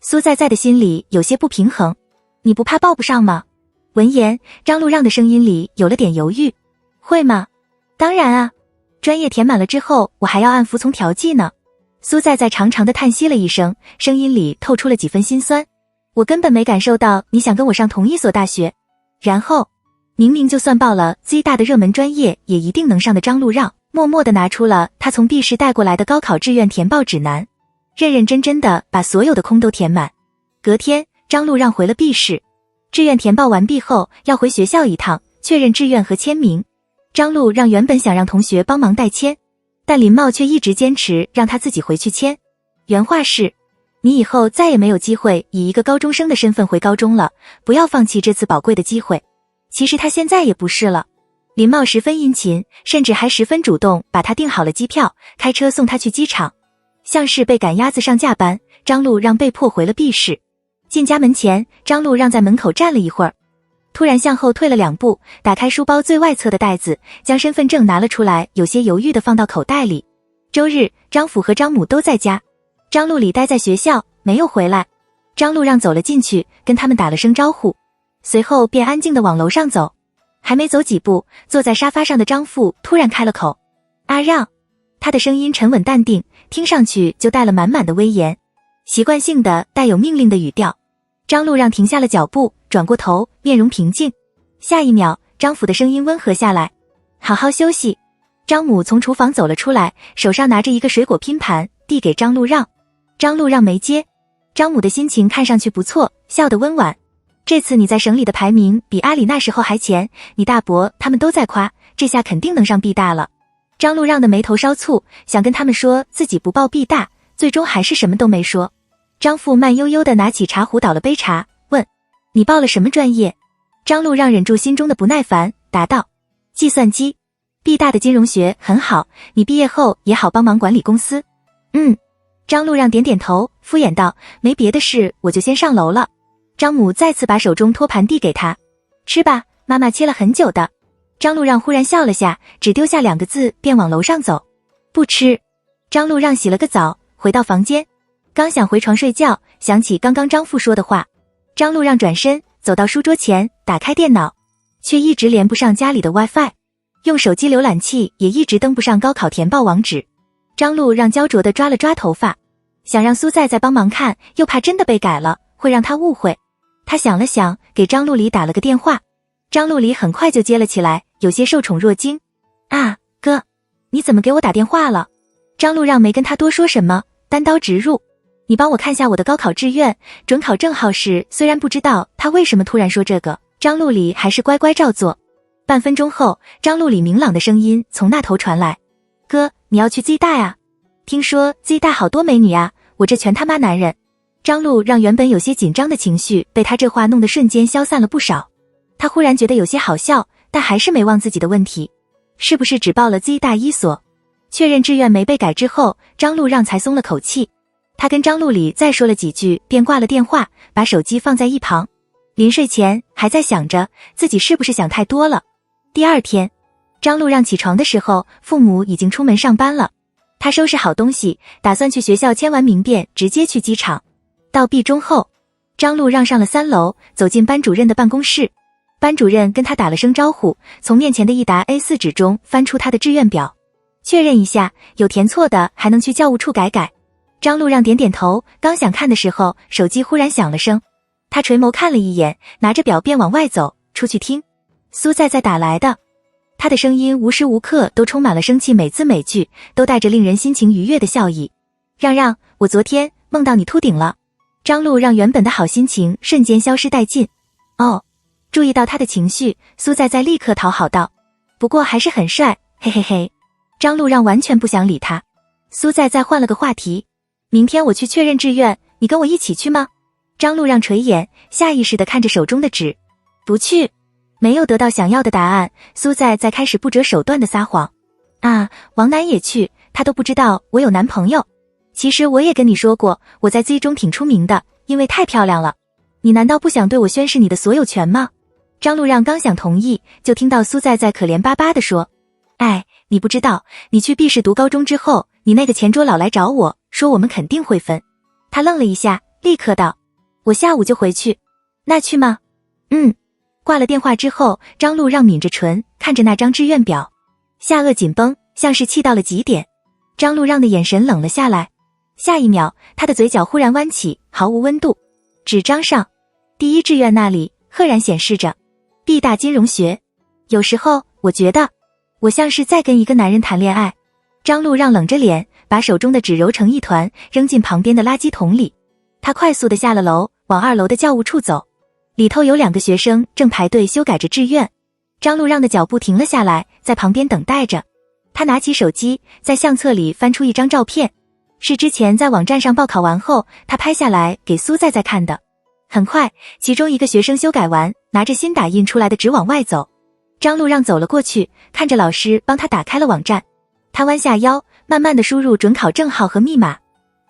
苏在在的心里有些不平衡，你不怕报不上吗？闻言，张路让的声音里有了点犹豫，会吗？当然啊，专业填满了之后，我还要按服从调剂呢。苏在在长长的叹息了一声，声音里透出了几分心酸。我根本没感受到你想跟我上同一所大学。然后，明明就算报了 Z 大的热门专业也一定能上的张路让，默默地拿出了他从 B 市带过来的高考志愿填报指南，认认真真的把所有的空都填满。隔天，张路让回了 B 市，志愿填报完毕后，要回学校一趟，确认志愿和签名。张路让原本想让同学帮忙代签，但林茂却一直坚持让他自己回去签。原话是，你以后再也没有机会以一个高中生的身份回高中了，不要放弃这次宝贵的机会。其实他现在也不是了。林茂十分殷勤，甚至还十分主动把他订好了机票，开车送他去机场。像是被赶鸭子上架般，张路让被迫回了 B 市。进家门前，张路让在门口站了一会儿，突然向后退了2步，打开书包最外侧的袋子，将身份证拿了出来，有些犹豫地放到口袋里。周日，张甫和张母都在家，张路里待在学校，没有回来。张路让走了进去，跟他们打了声招呼，随后便安静地往楼上走。还没走几步，坐在沙发上的张父突然开了口，阿让。他的声音沉稳淡定，听上去就带了满满的威严，习惯性的带有命令的语调。张路让停下了脚步，转过头，面容平静。下一秒，张甫的声音温和下来，好好休息。张母从厨房走了出来，手上拿着一个水果拼盘，递给张路让。张路让没接。张母的心情看上去不错，笑得温婉。这次你在省里的排名比阿里那时候还前，你大伯他们都在夸，这下肯定能上毕大了。张路让的眉头稍蹙，想跟他们说自己不报毕大，最终还是什么都没说。张父慢悠悠地拿起茶壶倒了杯茶，问：你报了什么专业？张路让忍住心中的不耐烦，答道：计算机。毕大的金融学很好，你毕业后也好帮忙管理公司。张路让点点头，敷衍道：没别的事，我就先上楼了。张母再次把手中托盘递给他，吃吧，妈妈切了很久的。张路让忽然笑了下，只丢下2个字便往楼上走。不吃。张路让洗了个澡，回到房间，刚想回床睡觉，想起刚刚张父说的话。张路让转身走到书桌前，打开电脑，却一直连不上家里的 WiFi， 用手机浏览器也一直登不上高考填报网址。张路让焦灼地抓了抓头发，想让苏在在帮忙看，又怕真的被改了，会让他误会。他想了想，给张路里打了个电话。张路里很快就接了起来，有些受宠若惊。啊，哥，你怎么给我打电话了？张路让没跟他多说什么，单刀直入。你帮我看下我的高考志愿，准考证号是。虽然不知道他为什么突然说这个，张路里还是乖乖照做。半分钟后，张路里明朗的声音从那头传来：哥，你要去 Z 大呀？听说 Z 大好多美女啊，我这全他妈男人。张路让原本有些紧张的情绪被他这话弄得瞬间消散了不少。他忽然觉得有些好笑，但还是没忘自己的问题，是不是只报了 Z 大一所？确认志愿没被改之后，张路让才松了口气。他跟张路里再说了几句，便挂了电话，把手机放在一旁。临睡前还在想着自己是不是想太多了。第二天，张路让起床的时候，父母已经出门上班了。他收拾好东西，打算去学校签完名便直接去机场。到毕中后，张路让上了3楼，走进班主任的办公室。班主任跟他打了声招呼，从面前的一沓 A4 纸中翻出他的志愿表，确认一下，有填错的还能去教务处改改。张路让点点头，刚想看的时候，手机忽然响了声。他垂眸看了一眼，拿着表便往外走，出去听。苏在在打来的。他的声音无时无刻都充满了生气，每字每句都带着令人心情愉悦的笑意。让，我昨天梦到你秃顶了。张路让原本的好心情瞬间消失殆尽。哦，注意到他的情绪，苏在在立刻讨好道：不过还是很帅，嘿嘿嘿。张路让完全不想理他。苏在在换了个话题：明天我去确认志愿，你跟我一起去吗？张路让垂眼，下意识地看着手中的纸。不去。没有得到想要的答案，苏在在开始不择手段的撒谎。啊，王楠也去，他都不知道我有男朋友。其实我也跟你说过，我在 Z 中挺出名的，因为太漂亮了。你难道不想对我宣示你的所有权吗？张路让刚想同意，就听到苏在在可怜巴巴地说：哎，你不知道，你去 B 市读高中之后，你那个前桌老来找我，说我们肯定会分。他愣了一下，立刻道：我下午就回去。那去吗？挂了电话之后，张路让抿着唇，看着那张志愿表，下颚紧绷，像是气到了极点。张路让的眼神冷了下来，下一秒，他的嘴角忽然弯起，毫无温度。纸张上，第一志愿那里赫然显示着毕大金融学。有时候，我觉得我像是在跟一个男人谈恋爱。张路让冷着脸，把手中的纸揉成一团，扔进旁边的垃圾桶里。他快速地下了楼，往2楼的教务处走。里头有2个学生正排队修改着志愿。张路让的脚步停了下来，在旁边等待着。他拿起手机，在相册里翻出一张照片，是之前在网站上报考完后，他拍下来给苏在在看的。很快，其中一个学生修改完，拿着新打印出来的纸往外走。张路让走了过去，看着老师帮他打开了网站。他弯下腰，慢慢地输入准考证号和密码。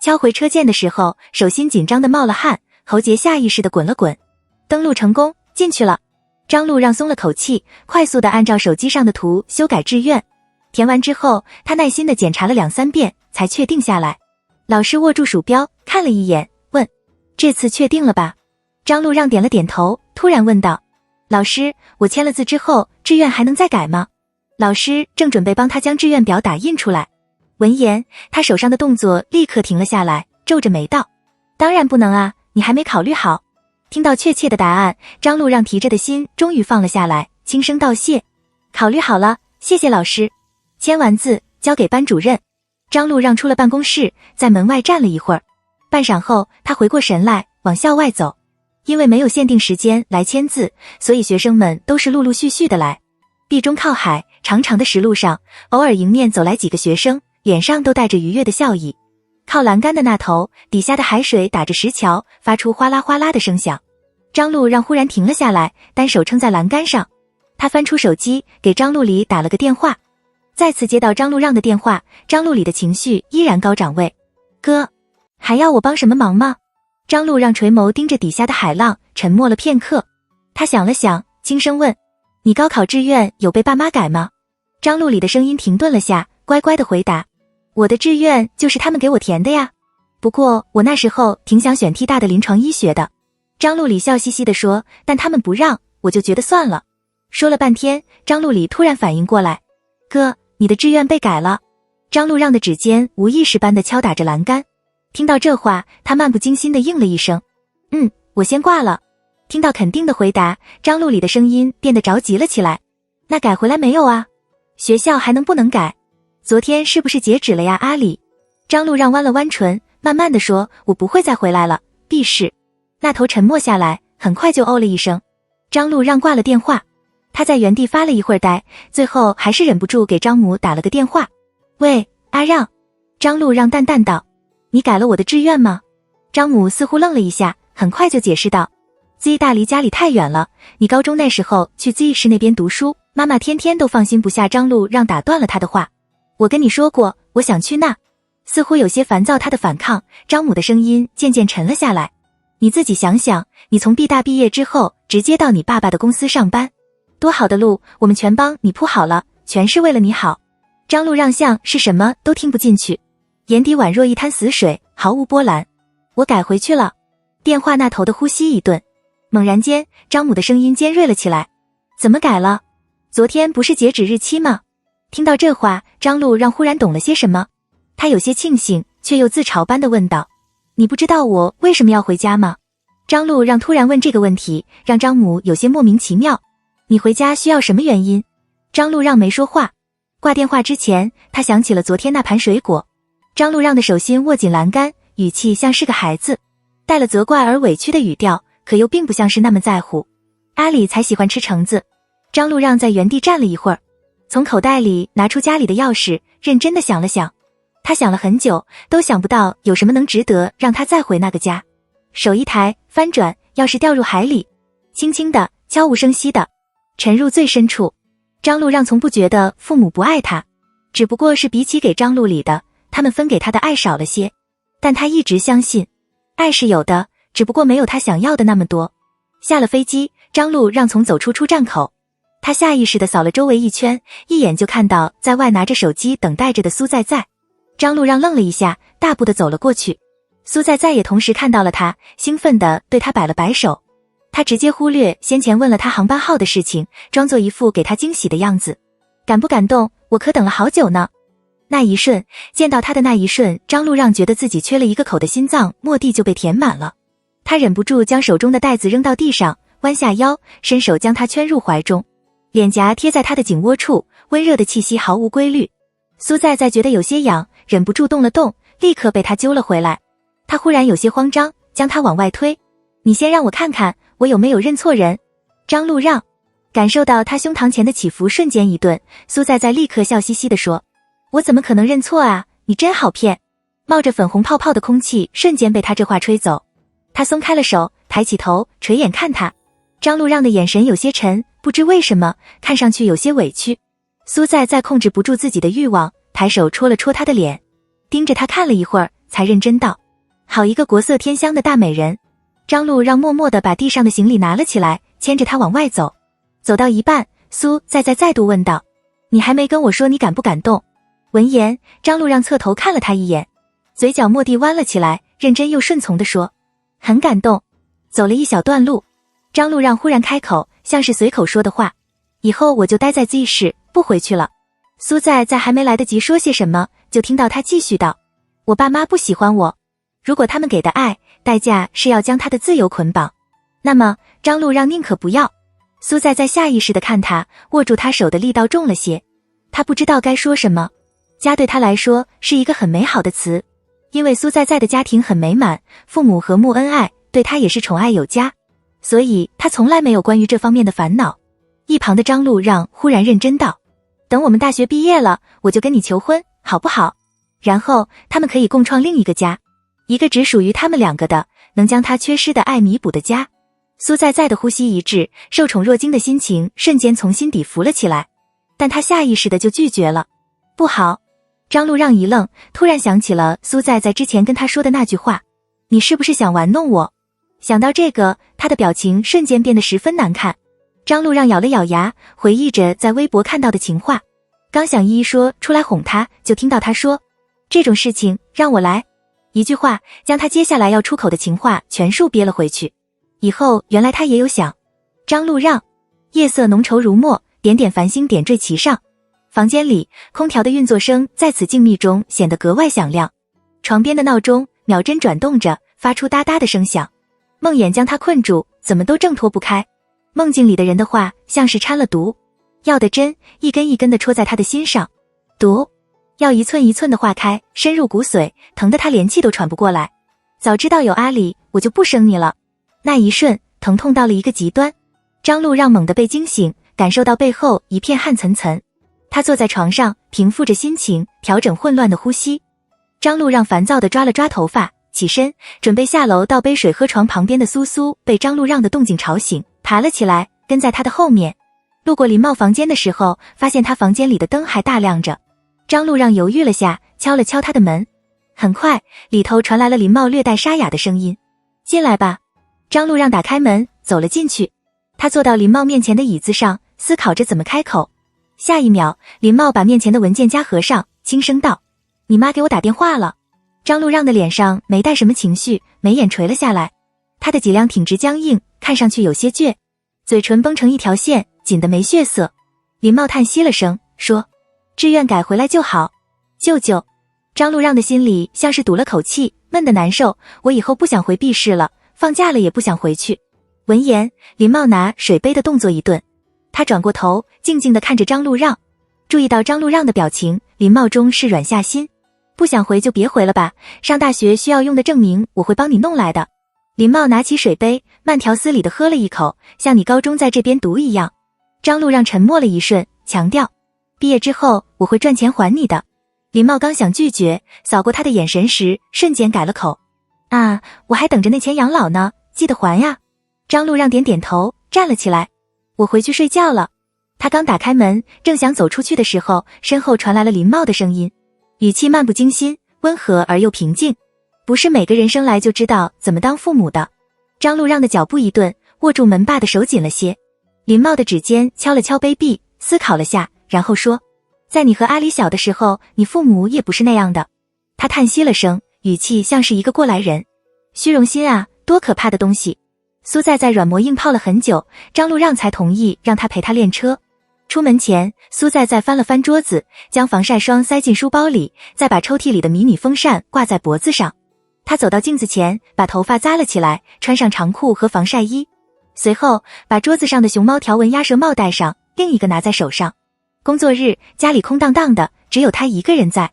敲回车键的时候，手心紧张地冒了汗，喉结下意识地滚了滚。登录成功，进去了。张路让松了口气，快速地按照手机上的图修改志愿。填完之后，他耐心地检查了2-3遍，才确定下来。老师握住鼠标，看了一眼，问：这次确定了吧？张路让点了点头，突然问道：老师，我签了字之后，志愿还能再改吗？老师正准备帮他将志愿表打印出来。闻言，他手上的动作立刻停了下来，皱着眉道：当然不能啊，你还没考虑好。听到确切的答案，张路让提着的心终于放了下来，轻声道谢：考虑好了，谢谢老师。签完字交给班主任，张路让出了办公室，在门外站了一会儿。半晌后，他回过神来，往校外走。因为没有限定时间来签字，所以学生们都是陆陆续续的来。壁中靠海，长长的石路上，偶尔迎面走来几个学生，脸上都带着愉悦的笑意。靠栏杆的那头，底下的海水打着石桥，发出哗啦哗啦的声响。张路让忽然停了下来，单手撑在栏杆上。他翻出手机，给张路里打了个电话。再次接到张路让的电话，张路里的情绪依然高涨。喂，哥，还要我帮什么忙吗？张路让垂眸盯着底下的海浪，沉默了片刻。他想了想，轻声问，你高考志愿有被爸妈改吗？张路里的声音停顿了下，乖乖地回答，我的志愿就是他们给我填的呀。不过我那时候挺想选 T 大的临床医学的。张路里笑嘻嘻地说，但他们不让，我就觉得算了。说了半天，张路里突然反应过来，哥，你的志愿被改了。张路让的指尖无意识般地敲打着栏杆。听到这话，他漫不经心地应了一声，我先挂了。听到肯定的回答，张路里的声音变得着急了起来，那改回来没有啊？学校还能不能改？昨天是不是截止了呀，阿里？张路让弯了弯唇，慢慢地说，我不会再回来了，必是。那头沉默下来，很快就哦了一声。张路让挂了电话。他在原地发了一会儿呆，最后还是忍不住给张母打了个电话。喂，阿让。张路让淡淡道，你改了我的志愿吗？张母似乎愣了一下，很快就解释道，Z 大离家里太远了，你高中那时候去 Z 市那边读书，妈妈天天都放心不下。张路让打断了他的话，我跟你说过，我想去那。似乎有些烦躁他的反抗，张母的声音渐渐沉了下来，你自己想想，你从 B 大毕业之后，直接到你爸爸的公司上班，多好的路，我们全帮你铺好了，全是为了你好。张路让像是什么都听不进去，眼底宛若一滩死水，毫无波澜。我改回去了。电话那头的呼吸一顿，猛然间，张母的声音尖锐了起来，怎么改了？昨天不是截止日期吗？听到这话，张路让忽然懂了些什么，他有些庆幸，却又自嘲般地问道，你不知道我为什么要回家吗？张路让突然问这个问题，让张母有些莫名其妙。你回家需要什么原因？张路让没说话。挂电话之前，他想起了昨天那盘水果。张路让的手心握紧栏杆，语气像是个孩子，带了责怪而委屈的语调，可又并不像是那么在乎。阿里才喜欢吃橙子。张路让在原地站了一会儿，从口袋里拿出家里的钥匙，认真地想了想。他想了很久，都想不到有什么能值得让他再回那个家。手一抬，翻转，钥匙掉入海里，轻轻的，悄无声息的沉入最深处。张路让从不觉得父母不爱他，只不过是比起给张路里的，他们分给他的爱少了些。但他一直相信，爱是有的，只不过没有他想要的那么多。下了飞机，张路让从走出出站口，他下意识地扫了周围一圈，一眼就看到在外拿着手机等待着的苏在在。张路让愣了一下，大步地走了过去。苏在在也同时看到了他，兴奋地对他摆了摆手。他直接忽略先前问了他航班号的事情，装作一副给他惊喜的样子。感不感动？我可等了好久呢。那一瞬，见到他的那一瞬，张路让觉得自己缺了一个口的心脏蓦地就被填满了。他忍不住将手中的袋子扔到地上，弯下腰，伸手将他圈入怀中，脸颊贴在他的颈窝处，温热的气息毫无规律。苏在在觉得有些痒，忍不住动了动，立刻被他揪了回来。他忽然有些慌张，将他往外推，你先让我看看我有没有认错人。张路让感受到他胸膛前的起伏，瞬间一顿。苏在在立刻笑嘻嘻地说，我怎么可能认错啊，你真好骗。冒着粉红泡泡的空气瞬间被他这话吹走。他松开了手，抬起头垂眼看他。张路让的眼神有些沉，不知为什么看上去有些委屈。苏在在控制不住自己的欲望，抬手戳了戳他的脸，盯着他看了一会儿，才认真道，好一个国色天香的大美人。张路让默默地把地上的行李拿了起来，牵着他往外走。走到一半，苏在在再度问道，你还没跟我说你感不感动？闻言，张路让侧头看了他一眼，嘴角蓦地弯了起来，认真又顺从地说，很感动。走了一小段路，张路让忽然开口，像是随口说的话，以后我就待在 Z 市，不回去了。苏在在还没来得及说些什么，就听到他继续道，我爸妈不喜欢我，如果他们给的爱代价是要将他的自由捆绑，那么张路让宁可不要。苏在在下意识地看他，握住他手的力道重了些，他不知道该说什么。家对他来说是一个很美好的词，因为苏在在的家庭很美满，父母和睦恩爱，对她也是宠爱有加，所以她从来没有关于这方面的烦恼。一旁的张路让忽然认真道：等我们大学毕业了，我就跟你求婚，好不好？然后他们可以共创另一个家，一个只属于他们两个的，能将他缺失的爱弥补的家。苏在在的呼吸一滞，受宠若惊的心情瞬间从心底浮了起来，但他下意识的就拒绝了。不好。张路让一愣，突然想起了苏在在之前跟他说的那句话：你是不是想玩弄我？想到这个，他的表情瞬间变得十分难看。张路让咬了咬牙，回忆着在微博看到的情话，刚想一一说出来哄他，就听到他说：这种事情让我来。一句话将他接下来要出口的情话全数憋了回去。以后原来他也有想。张路让。夜色浓稠如墨，点点繁星点缀其上。房间里空调的运作声在此静谧中显得格外响亮，床边的闹钟秒针转动着，发出哒哒的声响。梦魇将他困住，怎么都挣脱不开。梦境里的人的话像是掺了毒，药的针一根一根地戳在他的心上，毒要一寸一寸地化开，深入骨髓，疼得他连气都喘不过来。早知道有阿里，我就不生你了。那一瞬，疼痛到了一个极端。张路让猛地被惊醒，感受到背后一片汗涔涔。他坐在床上，平复着心情，调整混乱的呼吸。张路让烦躁地抓了抓头发，起身准备下楼倒杯水喝。床旁边的苏苏被张路让的动静吵醒，爬了起来，跟在他的后面。路过林茂房间的时候，发现他房间里的灯还大亮着。张路让犹豫了下，敲了敲他的门。很快，里头传来了林茂略带沙哑的声音：进来吧。张路让打开门，走了进去。他坐到林茂面前的椅子上，思考着怎么开口。下一秒，林茂把面前的文件夹合上，轻声道：你妈给我打电话了。张路让的脸上没带什么情绪，眉眼垂了下来。他的脊梁挺直僵硬，看上去有些倔，嘴唇绷成一条线，紧得没血色。林茂叹息了声，说：志愿改回来就好。舅舅。张路让的心里像是堵了口气，闷得难受。我以后不想回 B 市了，放假了也不想回去。闻言，林茂拿水杯的动作一顿，他转过头，静静地看着张路让。注意到张路让的表情，林茂中是软下心。不想回就别回了吧，上大学需要用的证明我会帮你弄来的。林茂拿起水杯，慢条斯理地喝了一口，像你高中在这边读一样。张路让沉默了一瞬，强调：毕业之后我会赚钱还你的。林茂刚想拒绝，扫过他的眼神时，瞬间改了口：啊，我还等着那钱养老呢，记得还呀。张路让点点头，站了起来：我回去睡觉了。他刚打开门，正想走出去的时候，身后传来了林茂的声音，语气漫不经心，温和而又平静。不是每个人生来就知道怎么当父母的。张路让的脚步一顿，握住门把的手紧了些。林茂的指尖敲了敲杯壁，思考了下，然后说：在你和阿里小的时候，你父母也不是那样的。他叹息了声，语气像是一个过来人。虚荣心啊，多可怕的东西。苏在在软磨硬泡了很久，张路让才同意让他陪他练车。出门前，苏在在翻了翻桌子，将防晒霜塞进书包里，再把抽屉里的迷你风扇挂在脖子上。他走到镜子前，把头发扎了起来，穿上长裤和防晒衣，随后把桌子上的熊猫条纹鸭舌帽戴上，另一个拿在手上。工作日，家里空荡荡的，只有他一个人在。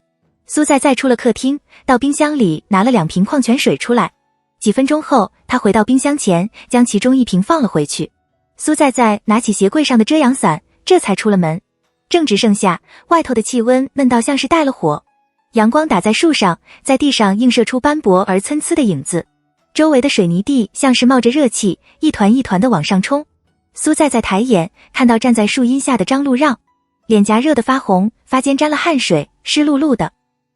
苏在在出了客厅，到冰箱里拿了2瓶矿泉水出来。几分钟后，他回到冰箱前，将其中1瓶放了回去。苏在在拿起鞋柜上的遮阳伞，这才出了门。正值盛夏，外头的气温闷到像是带了火，阳光打在树上，在地上映射出斑驳而参差的影子。周围的水泥地像是冒着热气，一团一团的往上冲。苏在在抬眼，看到站在树荫下的张路让，脸颊热得发红，发间沾了汗水，湿漉漉的，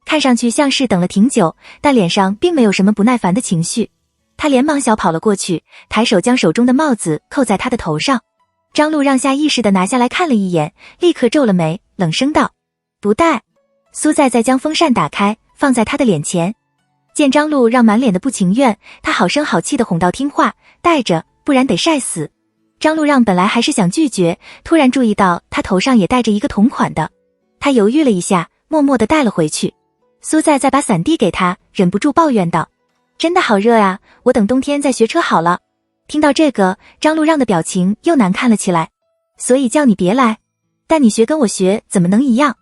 看上去像是等了挺久，但脸上并没有什么不耐烦的情绪。他连忙小跑了过去，抬手将手中的帽子扣在他的头上。张路让下意识地拿下来看了一眼，立刻皱了眉，冷声道：不戴。苏在在将风扇打开，放在他的脸前。见张路让满脸的不情愿，他好声好气地哄道：听话，戴着，不然得晒死。张路让本来还是想拒绝，突然注意到他头上也戴着一个同款的，他犹豫了一下，默默地带了回去。苏在在把伞递给他，忍不住抱怨道：真的好热啊，我等冬天再学车好了。听到这个，张路让的表情又难看了起来。所以叫你别来，但你学跟我学怎么能一样？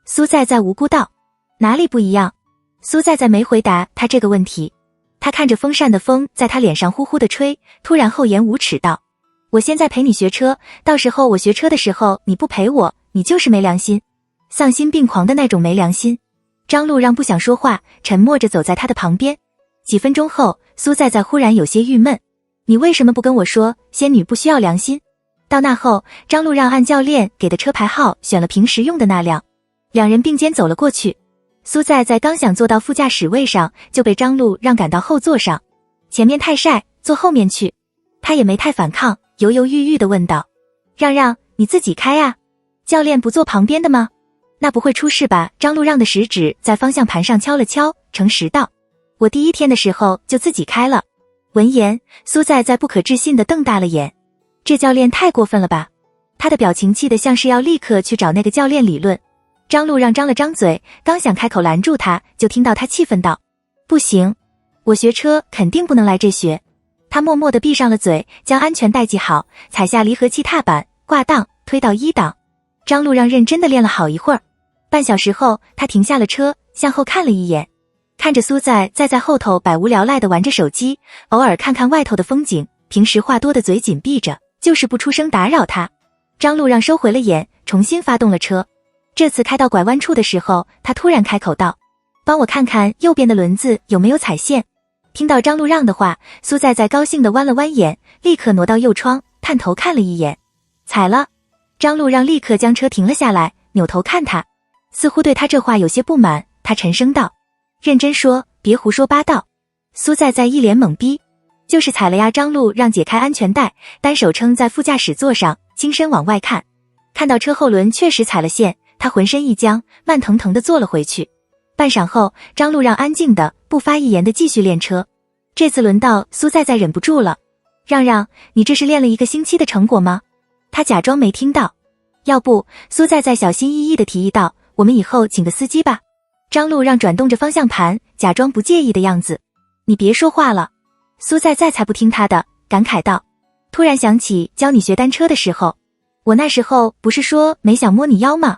苏在在无辜道：哪里不一样？苏在在没回答他这个问题，他看着风扇的风在他脸上呼呼地吹，突然厚颜无耻道：我现在陪你学车，到时候我学车的时候你不陪我，你就是没良心，丧心病狂的那种没良心。张路让不想说话，沉默着走在他的旁边。几分钟后，苏在在忽然有些郁闷，你为什么不跟我说仙女不需要良心？到那后，张路让按教练给的车牌号选了平时用的那辆，两人并肩走了过去。苏在在刚想坐到副驾驶位上，就被张路让赶到后座上，前面太晒，坐后面去。他也没太反抗，犹犹豫豫地问道：让让，你自己开啊，教练不坐旁边的吗？那不会出事吧？张路让的食指在方向盘上敲了敲，诚实道：我第一天的时候就自己开了。闻言，苏在在不可置信地瞪大了眼，这教练太过分了吧？他的表情气得像是要立刻去找那个教练理论。张路让张了张嘴，刚想开口拦住他，就听到他气愤道：不行，我学车肯定不能来这学。他默默地闭上了嘴，将安全带系好，踩下离合器踏板，挂档推到一档。张路让认真地练了好一会儿，半小时后，他停下了车，向后看了一眼，看着苏在在后头百无聊赖地玩着手机，偶尔看看外头的风景，平时话多的嘴紧闭着，就是不出声打扰他。张路让收回了眼，重新发动了车。这次开到拐弯处的时候，他突然开口道：帮我看看右边的轮子有没有踩线。听到张路让的话，苏在在高兴地弯了弯眼，立刻挪到右窗，探头看了一眼，踩了。张路让立刻将车停了下来，扭头看他，似乎对他这话有些不满，他沉声道：认真说，别胡说八道。苏在在一脸懵逼，就是踩了呀。张路让解开安全带，单手撑在副驾驶座上，轻身往外看，看到车后轮确实踩了线，他浑身一僵，慢腾腾地坐了回去。半晌后，张路让安静的不发一言的继续练车。这次轮到苏在在忍不住了：让让，你这是练了1个星期的成果吗？他假装没听到。要不，苏在在小心翼翼地提议道：我们以后请个司机吧。张路让转动着方向盘，假装不介意的样子。你别说话了。苏在在才不听他的，感慨道：突然想起教你学单车的时候，我那时候不是说没想摸你腰吗？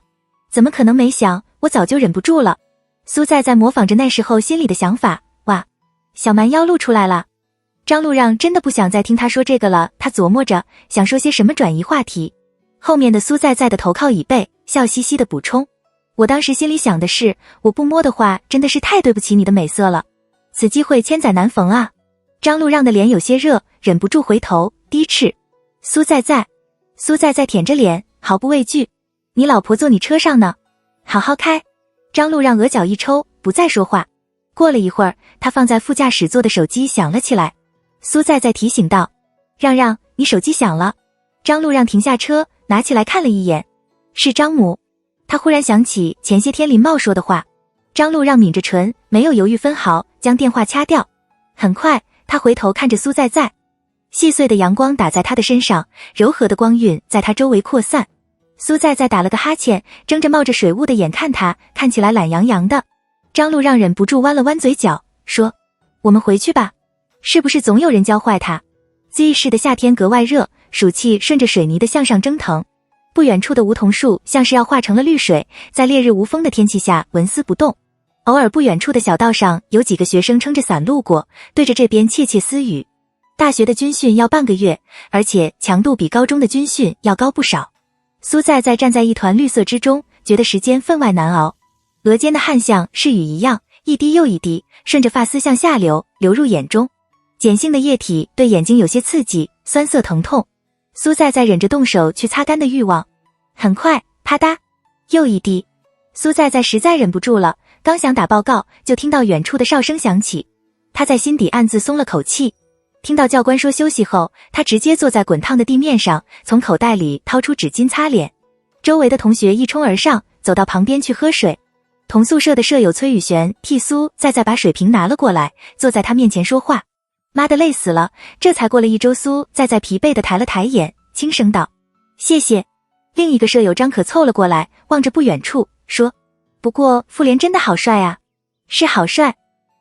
怎么可能没想，我早就忍不住了。苏在在模仿着那时候心里的想法，哇，小蛮腰露出来了。张路让真的不想再听他说这个了，他琢磨着想说些什么转移话题。后面的苏在在的头靠椅背，笑嘻嘻的补充：我当时心里想的是，我不摸的话真的是太对不起你的美色了，此机会千载难逢啊。张路让的脸有些热，忍不住回头低斥：苏在在。苏在在舔着脸，毫不畏惧：你老婆坐你车上呢，好好开。张路让额角一抽，不再说话。过了一会儿，他放在副驾驶座的手机响了起来。苏在在提醒道：让让，你手机响了。张路让停下车，拿起来看了一眼，是张母。他忽然想起前些天林茂说的话。张路让抿着唇，没有犹豫分毫，将电话掐掉。很快，他回头看着苏在在，细碎的阳光打在他的身上，柔和的光晕在他周围扩散。苏在在打了个哈欠，睁着冒着水雾的眼看他，看起来懒洋洋的。张路让忍不住弯了弯嘴角，说：我们回去吧。是不是总有人教坏他？Z 市的夏天格外热，暑气顺着水泥的向上蒸腾。不远处的梧桐树像是要化成了绿水，在烈日无风的天气下纹丝不动。偶尔不远处的小道上有几个学生撑着伞路过，对着这边窃窃私语。大学的军训要半个月，而且强度比高中的军训要高不少。苏在在站在一团绿色之中，觉得时间分外难熬。额间的汗像是雨一样，一滴又一滴，顺着发丝向下流，流入眼中。碱性的液体对眼睛有些刺激，酸涩疼痛。苏在在忍着动手去擦干的欲望。很快，啪嗒，又一滴。苏在在实在忍不住了，刚想打报告，就听到远处的哨声响起。他在心底暗自松了口气。听到教官说休息后，他直接坐在滚烫的地面上，从口袋里掏出纸巾擦脸。周围的同学一冲而上，走到旁边去喝水。同宿舍的舍友崔宇璇替苏在在把水瓶拿了过来，坐在他面前说话。妈的，累死了，这才过了1周。苏在在疲惫地抬了抬眼，轻声道：谢谢。另一个舍友张可凑了过来，望着不远处说：不过妇联真的好帅啊。是好帅，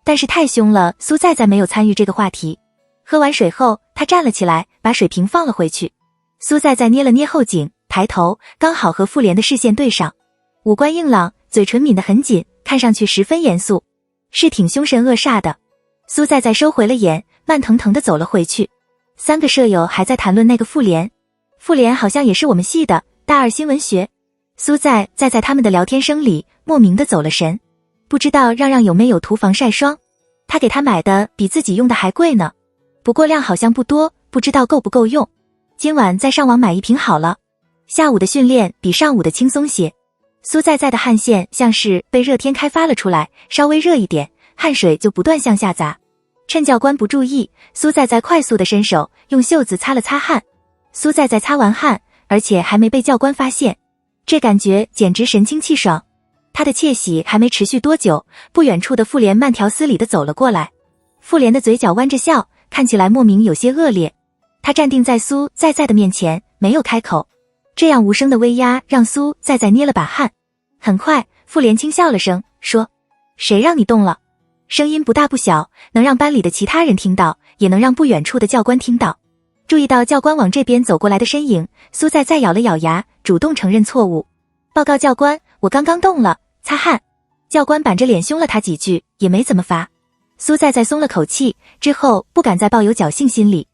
但是太凶了。苏在在没有参与这个话题。喝完水后，他站了起来，把水瓶放了回去。苏在在捏了捏后颈，抬头刚好和妇联的视线对上，五官硬朗，嘴唇抿得很紧，看上去十分严肃。是挺凶神恶煞的。苏在在收回了眼，慢腾腾地走了回去。3个舍友还在谈论那个妇联，妇联好像也是我们系的，大二新闻学。苏在在他们的聊天声里莫名地走了神，不知道让让有没有涂防晒霜，他给他买的比自己用的还贵呢，不过量好像不多，不知道够不够用。今晚再上网买一瓶好了。下午的训练比上午的轻松些，苏在在的汗腺像是被热天开发了出来，稍微热一点，汗水就不断向下砸。趁教官不注意，苏在在快速地伸手用袖子擦了擦汗。苏在在擦完汗，而且还没被教官发现，这感觉简直神清气爽。他的窃喜还没持续多久，不远处的妇联慢条斯理地走了过来。妇联的嘴角弯着笑，看起来莫名有些恶劣。他站定在苏在在的面前，没有开口。这样无声的威压让苏在在捏了把汗。很快，妇联轻笑了声，说：谁让你动了？声音不大不小，能让班里的其他人听到，也能让不远处的教官听到。注意到教官往这边走过来的身影，苏在在咬了咬牙，主动承认错误。报告教官，我刚刚动了，擦汗。教官板着脸凶了他几句，也没怎么罚。苏在在松了口气，之后不敢再抱有侥幸心理。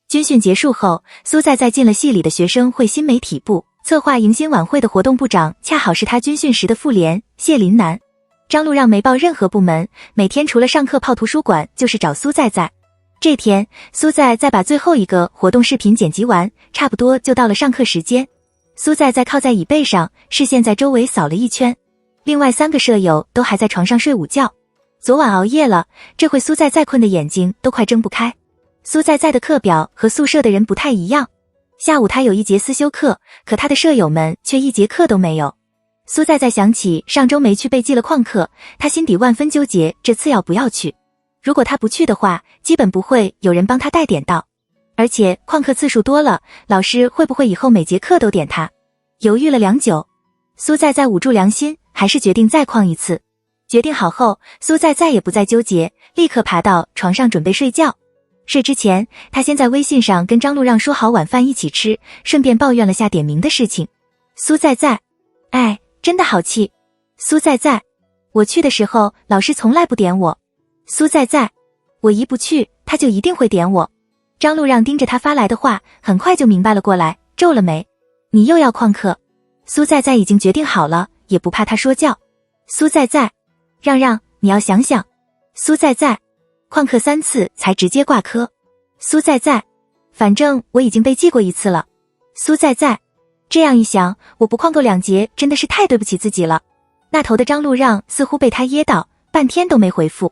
军训结束后，苏在在进了系里的学生会新媒体部，策划迎新晚会的活动部长恰好是他军训时的妇联谢林南。张路让没报任何部门，每天除了上课泡图书馆就是找苏在在。这天，苏在在把最后一个活动视频剪辑完，差不多就到了上课时间。苏在在靠在椅背上，视线在周围扫了一圈。另外3个舍友都还在床上睡午觉，昨晚熬夜了，这会苏在在困的眼睛都快睁不开。苏在在的课表和宿舍的人不太一样，下午他有一节思修课，可他的舍友们却一节课都没有。苏在在想起上周没去被记了旷课，他心底万分纠结，这次要不要去。如果他不去的话，基本不会有人帮他带点到，而且旷课次数多了，老师会不会以后每节课都点他？犹豫了良久，苏在在捂住良心，还是决定再旷一次。决定好后，苏在在也不再纠结，立刻爬到床上准备睡觉。睡之前，他先在微信上跟张路让说好晚饭一起吃，顺便抱怨了下点名的事情。苏在在，哎，真的好气。苏在在，我去的时候老师从来不点我。苏在在，我一不去他就一定会点我。张路让盯着他发来的话，很快就明白了过来，皱了眉。你又要旷课？苏在在已经决定好了，也不怕他说教。苏在在，让让，你要想想。苏在在，旷课3次才直接挂科。苏在在，反正我已经被记过1次了。苏在在，这样一想，我不旷够2节真的是太对不起自己了。那头的张路让似乎被他噎到，半天都没回复。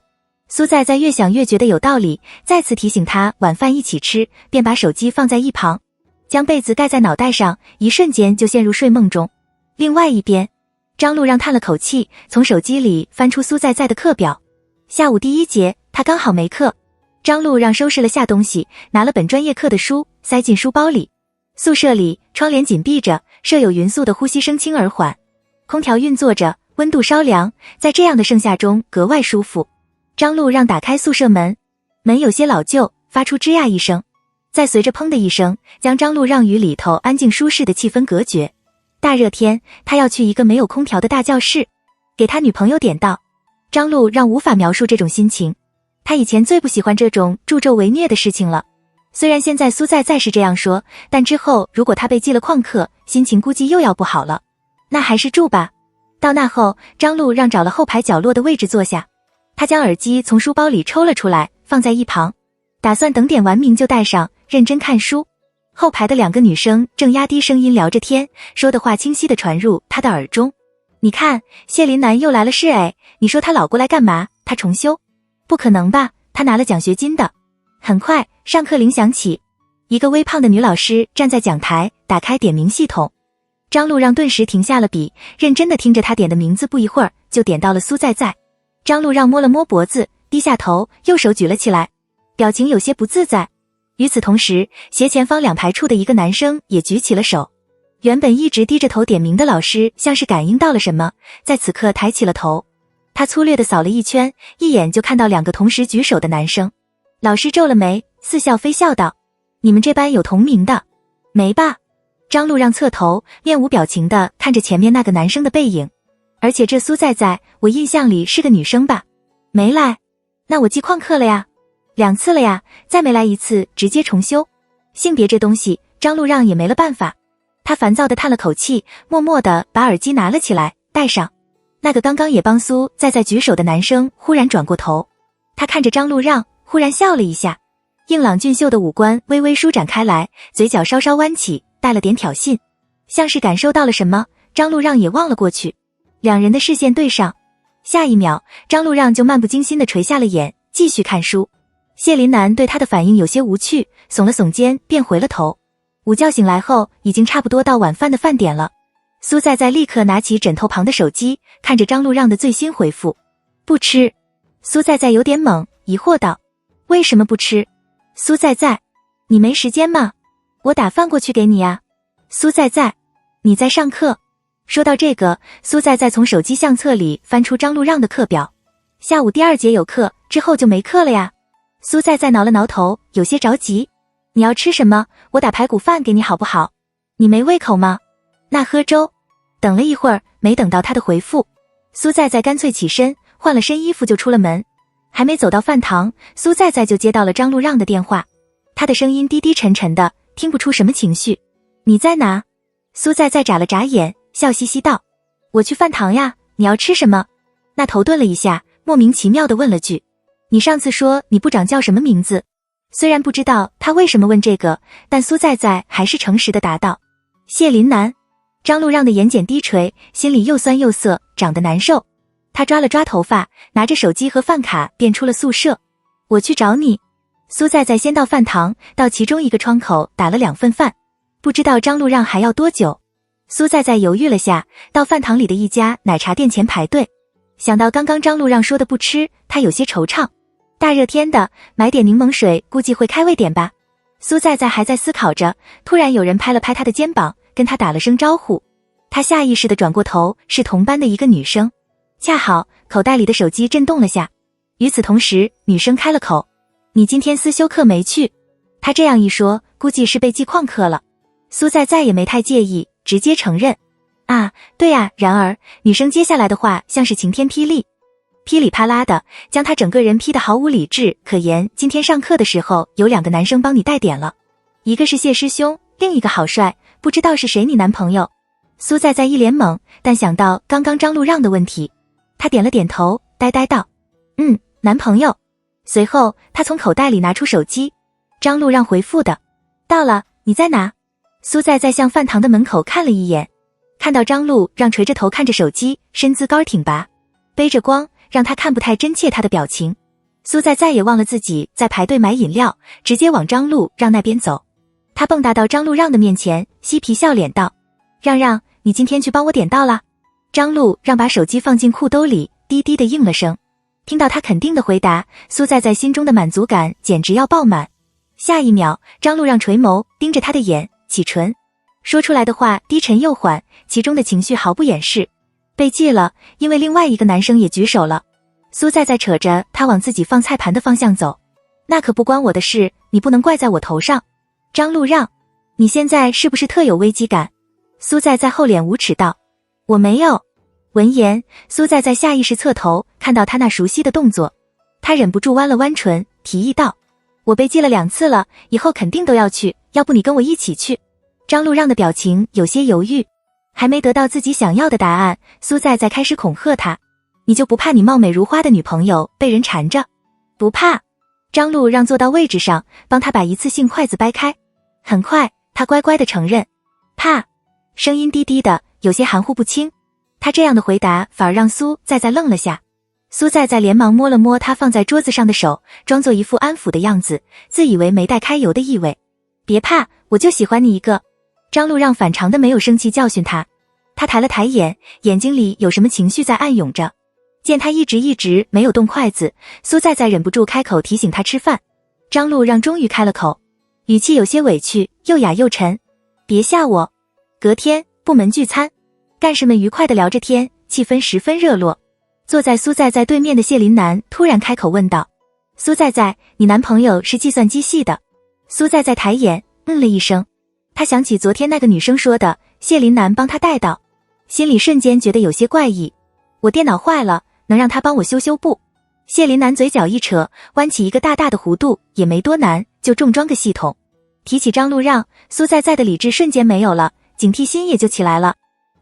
苏在在越想越觉得有道理，再次提醒他晚饭一起吃，便把手机放在一旁，将被子盖在脑袋上，一瞬间就陷入睡梦中。另外一边，张路让叹了口气，从手机里翻出苏在在的课表。下午第1节，他刚好没课。张路让收拾了下东西，拿了本专业课的书塞进书包里。宿舍里窗帘紧闭着，舍友匀速的呼吸声轻而缓，空调运作着，温度稍凉，在这样的盛夏中格外舒服。张路让打开宿舍门，门有些老旧，发出吱呀一声，再随着砰的一声，将张路让与里头安静舒适的气氛隔绝。大热天，他要去一个没有空调的大教室，给他女朋友点到。张路让无法描述这种心情，他以前最不喜欢这种助纣为虐的事情了。虽然现在苏在在是这样说，但之后如果他被记了旷课，心情估计又要不好了。那还是住吧。到那后，张路让找了后排角落的位置坐下，他将耳机从书包里抽了出来，放在一旁，打算等点完名就戴上，认真看书。后排的2个女生正压低声音聊着天，说的话清晰地传入他的耳中。你看，谢林南又来了是哎，你说他老过来干嘛？他重修？不可能吧，他拿了奖学金的。很快，上课铃响起，一个微胖的女老师站在讲台，打开点名系统。张路让顿时停下了笔，认真地听着他点的名字，不一会儿就点到了苏在在。张路让摸了摸脖子，低下头，右手举了起来，表情有些不自在。与此同时，斜前方2排处的一个男生也举起了手。原本一直低着头点名的老师像是感应到了什么，在此刻抬起了头。他粗略地扫了一圈，一眼就看到2个同时举手的男生。老师皱了眉，似笑非笑道：你们这班有同名的？没吧？张路让侧头，面无表情地看着前面那个男生的背影。而且这苏在在，我印象里是个女生吧？没来。那我记旷课了呀，2次了呀，再没来1次直接重修。性别这东西，张路让也没了办法。他烦躁地叹了口气，默默地把耳机拿了起来，戴上。那个刚刚也帮苏在举手的男生忽然转过头，他看着张路让，忽然笑了一下，硬朗俊秀的五官微微舒展开来，嘴角稍稍弯起，带了点挑衅。像是感受到了什么，张路让也望了过去，两人的视线对上。下一秒，张路让就漫不经心地垂下了眼，继续看书。谢林南对他的反应有些无趣，耸了耸肩便回了头。午觉醒来后，已经差不多到晚饭的饭点了。苏在立刻拿起枕头旁的手机，看着张路让的最新回复，不吃。苏在有点懵，疑惑道，为什么不吃？苏在，你没时间吗？我打饭过去给你啊。苏在，你在上课？说到这个，苏在从手机相册里翻出张路让的课表，下午第2节有课，之后就没课了呀。苏在挠了挠头，有些着急。你要吃什么？我打排骨饭给你好不好？你没胃口吗？那喝粥。等了一会儿，没等到他的回复，苏在干脆起身，换了身衣服就出了门。还没走到饭堂，苏在就接到了张路让的电话，他的声音低低沉沉的，听不出什么情绪。你在哪？苏在眨了眨眼，笑嘻嘻道，我去饭堂呀，你要吃什么？那头顿了一下，莫名其妙地问了句，你上次说你部长叫什么名字？虽然不知道他为什么问这个，但苏在还是诚实地答道，谢林南。张路让的眼睑低垂，心里又酸又涩，长得难受。他抓了抓头发，拿着手机和饭卡便出了宿舍。我去找你。苏在先到饭堂，到其中一个窗口打了2份饭，不知道张路让还要多久。苏在犹豫了下，到饭堂里的一家奶茶店前排队。想到刚刚张路让说的不吃，他有些惆怅。大热天的，买点柠檬水估计会开胃点吧。苏在还在思考着，突然有人拍了拍他的肩膀，跟他打了声招呼。他下意识地转过头，是同班的一个女生。恰好口袋里的手机震动了下，与此同时，女生开了口，你今天思修课没去？他这样一说，估计是被记旷课了。苏在也没太介意，直接承认，啊，对啊。然而女生接下来的话像是晴天霹雳，噼里啪啦的将他整个人劈得毫无理智可言。今天上课的时候有2个男生帮你带点了，一个是谢师兄，另一个好帅，不知道是谁你男朋友？苏在一脸懵，但想到刚刚张路让的问题，他点了点头，呆呆道，男朋友。随后他从口袋里拿出手机，张路让回复的，到了，你在哪？苏在向饭堂的门口看了一眼，看到张路让垂着头看着手机，身姿高挺拔，背着光，让他看不太真切他的表情。苏在再也忘了自己在排队买饮料，直接往张路让那边走。他蹦跶到张路让的面前，嬉皮笑脸道，让，你今天去帮我点到了？张路让把手机放进裤兜里，低低的应了声。听到他肯定的回答，苏在心中的满足感简直要爆满。下一秒，张路让垂眸盯着他的眼，启唇，说出来的话低沉又缓，其中的情绪毫不掩饰。被记了，因为另外一个男生也举手了。苏在扯着他往自己放菜盘的方向走，那可不关我的事，你不能怪在我头上。张路让，你现在是不是特有危机感？苏在厚脸无耻道，我没有。闻言，苏在下意识侧头，看到他那熟悉的动作，他忍不住弯了弯唇，提议道，我被记了2次了，以后肯定都要去，要不你跟我一起去？张路让的表情有些犹豫，还没得到自己想要的答案，苏在开始恐吓他，你就不怕你貌美如花的女朋友被人缠着？不怕。张路让坐到位置上，帮他把一次性筷子掰开。很快，他乖乖地承认，怕。声音低低的，有些含糊不清。他这样的回答反而让苏在愣了下。苏在连忙摸了摸他放在桌子上的手，装作一副安抚的样子，自以为没带开油的意味。别怕，我就喜欢你一个。张路让反常的没有生气教训他，他抬了抬眼，眼睛里有什么情绪在暗涌着。见他一直没有动筷子，苏在忍不住开口提醒他吃饭。张路让终于开了口，语气有些委屈，又哑又沉，别吓我。隔天部门聚餐，干事们愉快地聊着天，气氛十分热络。坐在苏在对面的谢林南突然开口问道，苏在，你男朋友是计算机系的？苏在抬眼了一声，他想起昨天那个女生说的谢林南帮他带到，心里瞬间觉得有些怪异。我电脑坏了，能让他帮我修不？谢林南嘴角一扯，弯起一个大大的弧度，也没多难，就重装个系统。提起张路让，苏在在的理智瞬间没有了，警惕心也就起来了。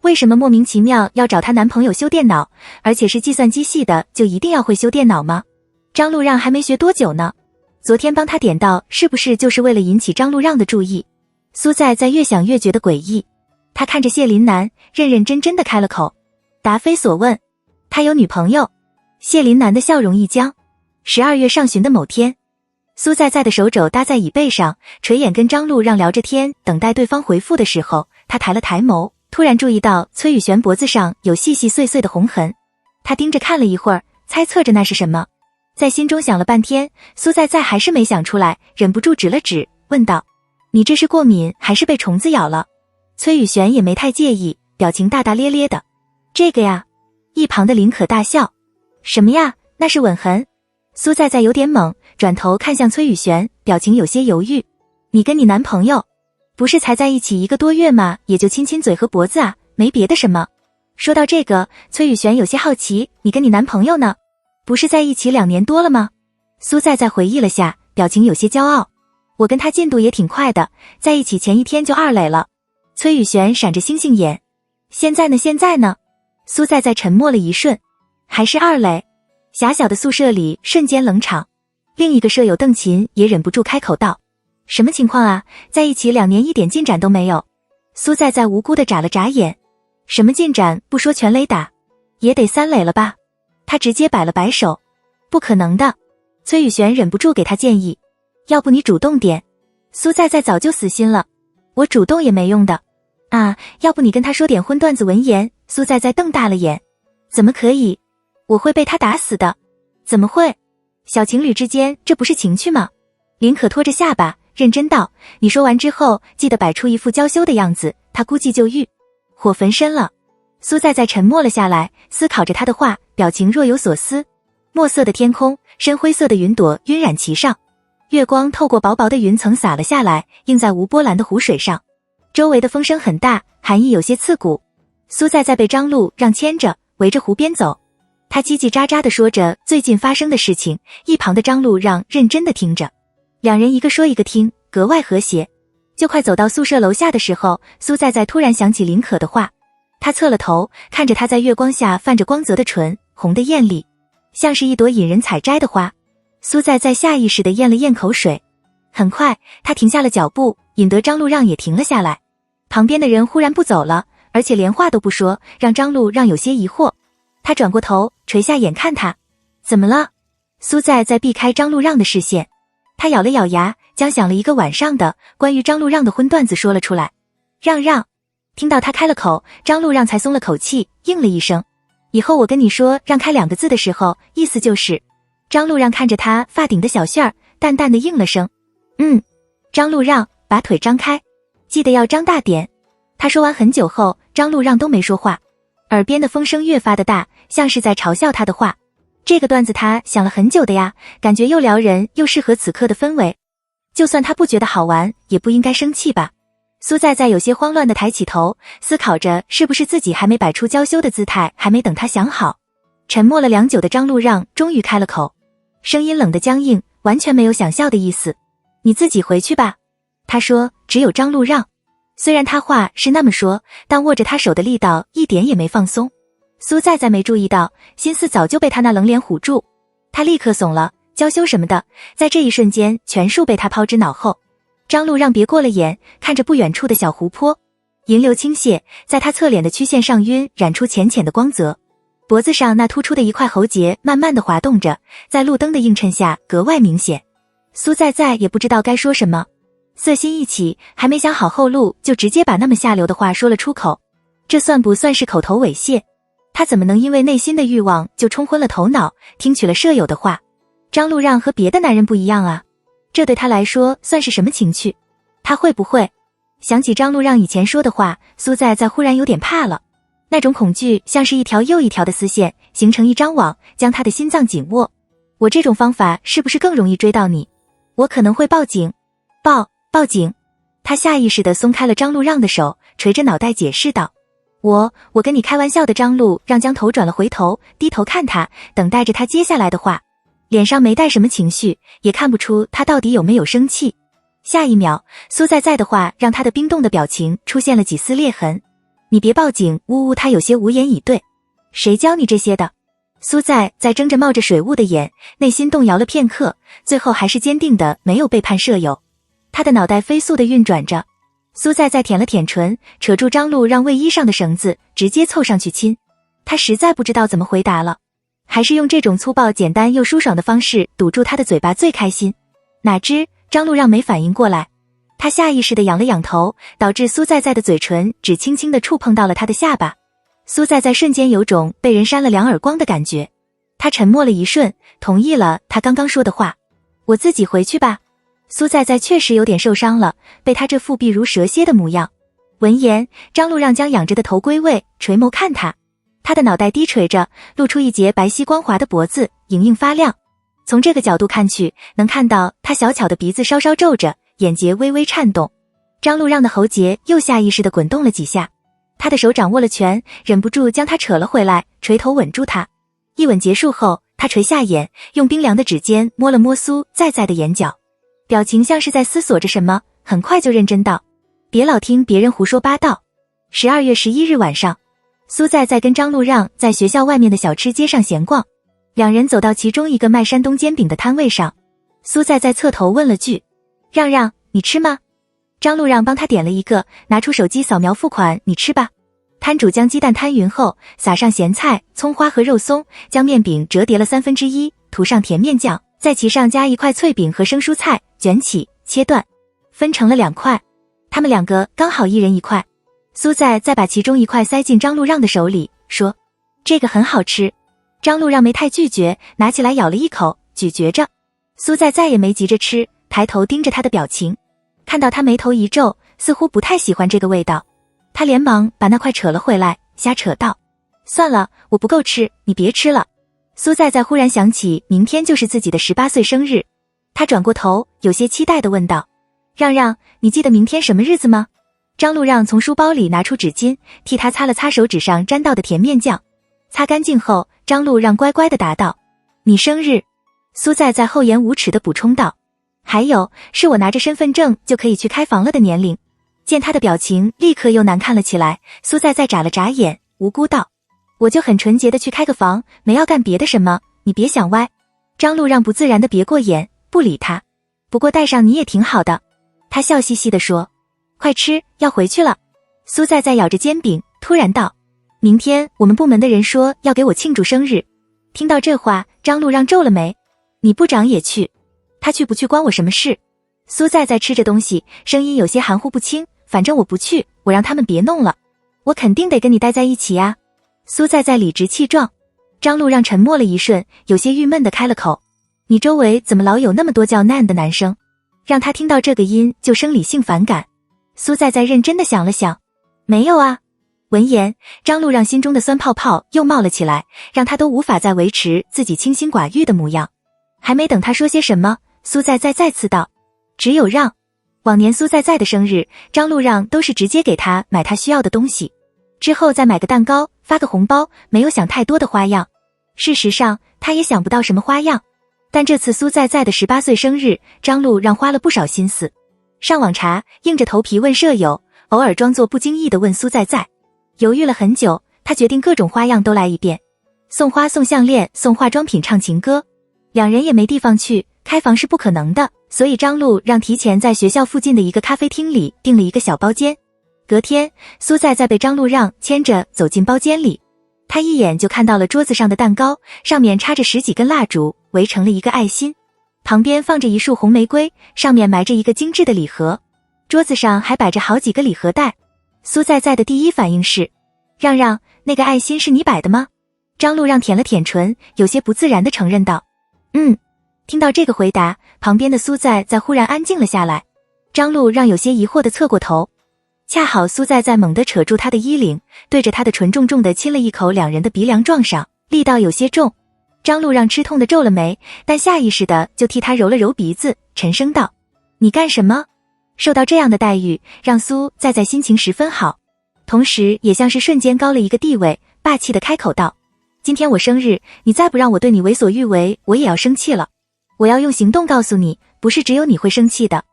为什么莫名其妙要找她男朋友修电脑，而且是计算机系的，就一定要会修电脑吗？张路让还没学多久呢，昨天帮他点到，是不是就是为了引起张路让的注意？苏在在越想越觉得诡异。他看着谢林南，认认真真的开了口，答非所问。他有女朋友。谢林南的笑容一僵。12月上旬的某天，苏在在的手肘搭在椅背上，垂眼跟张路让聊着天，等待对方回复的时候，他抬了抬眸，突然注意到崔宇璇脖子上有细细碎碎的红痕。他盯着看了一会儿，猜测着那是什么。在心中想了半天，苏在在还是没想出来，忍不住指了指，问道：你这是过敏还是被虫子咬了？崔宇璇也没太介意，表情大大咧咧的。这个呀。一旁的林可大笑。什么呀？那是吻痕。苏在在有点懵，转头看向崔宇璇，表情有些犹豫。你跟你男朋友不是才在一起1个多月吗？也就亲亲嘴和脖子啊，没别的什么。说到这个，崔宇璇有些好奇，你跟你男朋友呢？不是在一起2年多了吗？苏在在回忆了下，表情有些骄傲。我跟他进度也挺快的，在一起前1天就2垒了。崔宇璇闪着星星眼。现在呢？苏在在沉默了一瞬。还是2垒。狭小的宿舍里瞬间冷场。另一个舍友邓琴也忍不住开口道：什么情况啊？在一起2年一点进展都没有。苏在在无辜的眨了眨眼。什么进展不说全垒打，也得3垒了吧？他直接摆了摆手。不可能的。崔宇璇忍不住给他建议，要不你主动点。苏在在早就死心了，我主动也没用的。啊，要不你跟他说点荤段子文言。苏在在瞪大了眼。怎么可以？我会被他打死的。怎么会？小情侣之间这不是情趣吗？林可拖着下巴认真道，你说完之后记得摆出一副娇羞的样子，他估计就欲火焚身了。苏在在沉默了下来，思考着他的话，表情若有所思。墨色的天空，深灰色的云朵晕染其上，月光透过薄薄的云层洒了下来，映在无波澜的湖水上。周围的风声很大，寒意有些刺骨。苏在在被张路让牵着围着湖边走，他叽叽喳喳地说着最近发生的事情，一旁的张路让认真地听着。两人一个说一个听，格外和谐。就快走到宿舍楼下的时候，苏在在突然想起林可的话。他侧了头，看着她在月光下泛着光泽的唇，红得艳丽，像是一朵引人采摘的花。苏在在下意识地咽了咽口水。很快，他停下了脚步，引得张路让也停了下来。旁边的人忽然不走了，而且连话都不说，让张路让有些疑惑。他转过头，垂下眼看他。怎么了？苏在在避开张路让的视线。他咬了咬牙，将想了1个晚上的关于张路让的荤段子说了出来。让让。听到他开了口，张路让才松了口气，应了一声。以后我跟你说让开2个字的时候，意思就是。张路让看着他发顶的小旋儿，淡淡的应了声。张路让把腿张开，记得要张大点。他说完很久后，张路让都没说话，耳边的风声越发的大，像是在嘲笑他的话。这个段子他想了很久的呀，感觉又撩人又适合此刻的氛围。就算他不觉得好玩，也不应该生气吧。苏在在有些慌乱的抬起头，思考着是不是自己还没摆出娇羞的姿态，还没等他想好。沉默了良久的张路让终于开了口，声音冷得僵硬，完全没有想笑的意思。你自己回去吧。他说只有张路让。虽然他话是那么说，但握着他手的力道一点也没放松。苏在在没注意到，心思早就被他那冷脸唬住。他立刻怂了，娇羞什么的，在这一瞬间全数被他抛之脑后。张路让别过了眼，看着不远处的小湖泊，银流倾泻，在他侧脸的曲线上染出浅浅的光泽。脖子上那突出的一块喉结慢慢的滑动着，在路灯的映衬下格外明显。苏在在也不知道该说什么，色心一起，还没想好后路，就直接把那么下流的话说了出口。这算不算是口头猥亵？他怎么能因为内心的欲望就冲昏了头脑，听取了舍友的话？张路让和别的男人不一样啊，这对他来说算是什么情趣？他会不会？想起张路让以前说的话，苏在在忽然有点怕了。那种恐惧像是一条又一条的丝线，形成一张网，将他的心脏紧握。我这种方法是不是更容易追到你？我可能会报警。报警。他下意识地松开了张路让的手，垂着脑袋解释道。我跟你开玩笑的。张路让将头转了回头，低头看他，等待着他接下来的话。脸上没带什么情绪，也看不出他到底有没有生气。下一秒，苏在在的话让他的冰冻的表情出现了几丝裂痕。你别报警，呜呜，他有些无言以对。谁教你这些的？苏在在睁着冒着水雾的眼，内心动摇了片刻，最后还是坚定的没有背叛舍友。他的脑袋飞速的运转着。苏在在舔了舔唇，扯住张璐让卫衣上的绳子，直接凑上去亲。他实在不知道怎么回答了，还是用这种粗暴简单又舒爽的方式堵住他的嘴巴最开心。哪知张璐让没反应过来，他下意识地仰了仰头，导致苏在在的嘴唇只轻轻地触碰到了他的下巴。苏在在瞬间有种被人扇了2耳光的感觉。他沉默了一瞬，同意了他刚刚说的话。我自己回去吧。苏在在确实有点受伤了，被他这副避如蛇蝎的模样。闻言，张璐让将仰着的头归位，垂眸看他。他的脑袋低垂着，露出一截白皙光滑的脖子，莹莹发亮。从这个角度看去，能看到他小巧的鼻子稍稍皱着，眼睫微微颤动。张璐让的喉结又下意识地滚动了几下，他的手掌握了拳，忍不住将他扯了回来，垂头吻住他。一吻结束后，他垂下眼，用冰凉的指尖摸了摸苏在在的眼角，表情像是在思索着什么，很快就认真道：别老听别人胡说八道。12月11日晚上，苏在在跟张璐让在学校外面的小吃街上闲逛，两人走到其中一个卖山东煎饼的摊位上，苏在在侧头问了句：让让，你吃吗？张璐让帮他点了一个，拿出手机扫描付款，你吃吧。摊主将鸡蛋摊匀后，撒上咸菜、葱花和肉松，将面饼折叠了1/3，涂上甜面酱，在其上加一块脆饼和生蔬菜，卷起切断，分成了2块。他们2个刚好一人一块。苏在再把其中一块塞进张璐让的手里，说：这个很好吃。张璐让没太拒绝，拿起来咬了一口，咀嚼着。苏在再也没急着吃，抬头盯着他的表情，看到他眉头一皱，似乎不太喜欢这个味道。他连忙把那块扯了回来，瞎扯道：算了，我不够吃，你别吃了。苏在在忽然想起明天就是自己的18岁生日，他转过头，有些期待地问道：让让，你记得明天什么日子吗？张璐让从书包里拿出纸巾，替他擦了擦手指上沾到的甜面酱。擦干净后，张璐让乖乖地答道：你生日。苏在在厚颜无耻地补充道：还有，是我拿着身份证就可以去开房了的年龄。见他的表情立刻又难看了起来，苏在在眨了眨眼，无辜道：我就很纯洁的去开个房，没要干别的什么，你别想歪。张璐让不自然的别过眼，不理他。不过带上你也挺好的，他笑嘻嘻地说。快吃，要回去了。苏在在咬着煎饼，突然道：明天我们部门的人说要给我庆祝生日。听到这话，张璐让皱了眉：你部长也去？他去不去关我什么事？苏在在吃着东西，声音有些含糊不清，反正我不去，我让他们别弄了。我肯定得跟你待在一起呀。苏在在理直气壮。张璐让沉默了一瞬，有些郁闷地开了口：你周围怎么老有那么多叫 Nan 的男生？让他听到这个音就生理性反感。苏在在认真地想了想：没有啊。闻言，张璐让心中的酸泡泡又冒了起来，让他都无法再维持自己清心寡欲的模样。还没等他说些什么，苏在在再次道：只有让。往年苏在在的生日，张璐让都是直接给他买他需要的东西，之后再买个蛋糕，发个红包，没有想太多的花样。事实上，他也想不到什么花样。但这次苏在在的18岁生日，张璐让花了不少心思。上网查，硬着头皮问舍友，偶尔装作不经意地问苏在在。犹豫了很久，他决定各种花样都来一遍。送花、送项链、送化妆品、唱情歌。两人也没地方去，开房是不可能的，所以张璐让提前在学校附近的一个咖啡厅里订了一个小包间。隔天，苏在在被张璐让牵着走进包间里，他一眼就看到了桌子上的蛋糕，上面插着10几根蜡烛，围成了一个爱心，旁边放着一束红玫瑰，上面埋着一个精致的礼盒，桌子上还摆着好几个礼盒袋。苏在在的第一反应是：让让，那个爱心是你摆的吗？张璐让舔了舔唇，有些不自然地承认道：听到这个回答，旁边的苏在在忽然安静了下来。张璐让有些疑惑地侧过头，恰好苏在在猛地扯住他的衣领，对着他的唇重重地亲了一口，两人的鼻梁撞上，力道有些重。张璐让吃痛地皱了眉，但下意识地就替他揉了揉鼻子，沉声道：你干什么？受到这样的待遇，让苏在在心情十分好，同时也像是瞬间高了一个地位，霸气地开口道：今天我生日，你再不让我对你为所欲为，我也要生气了。我要用行动告诉你，不是只有你会生气的。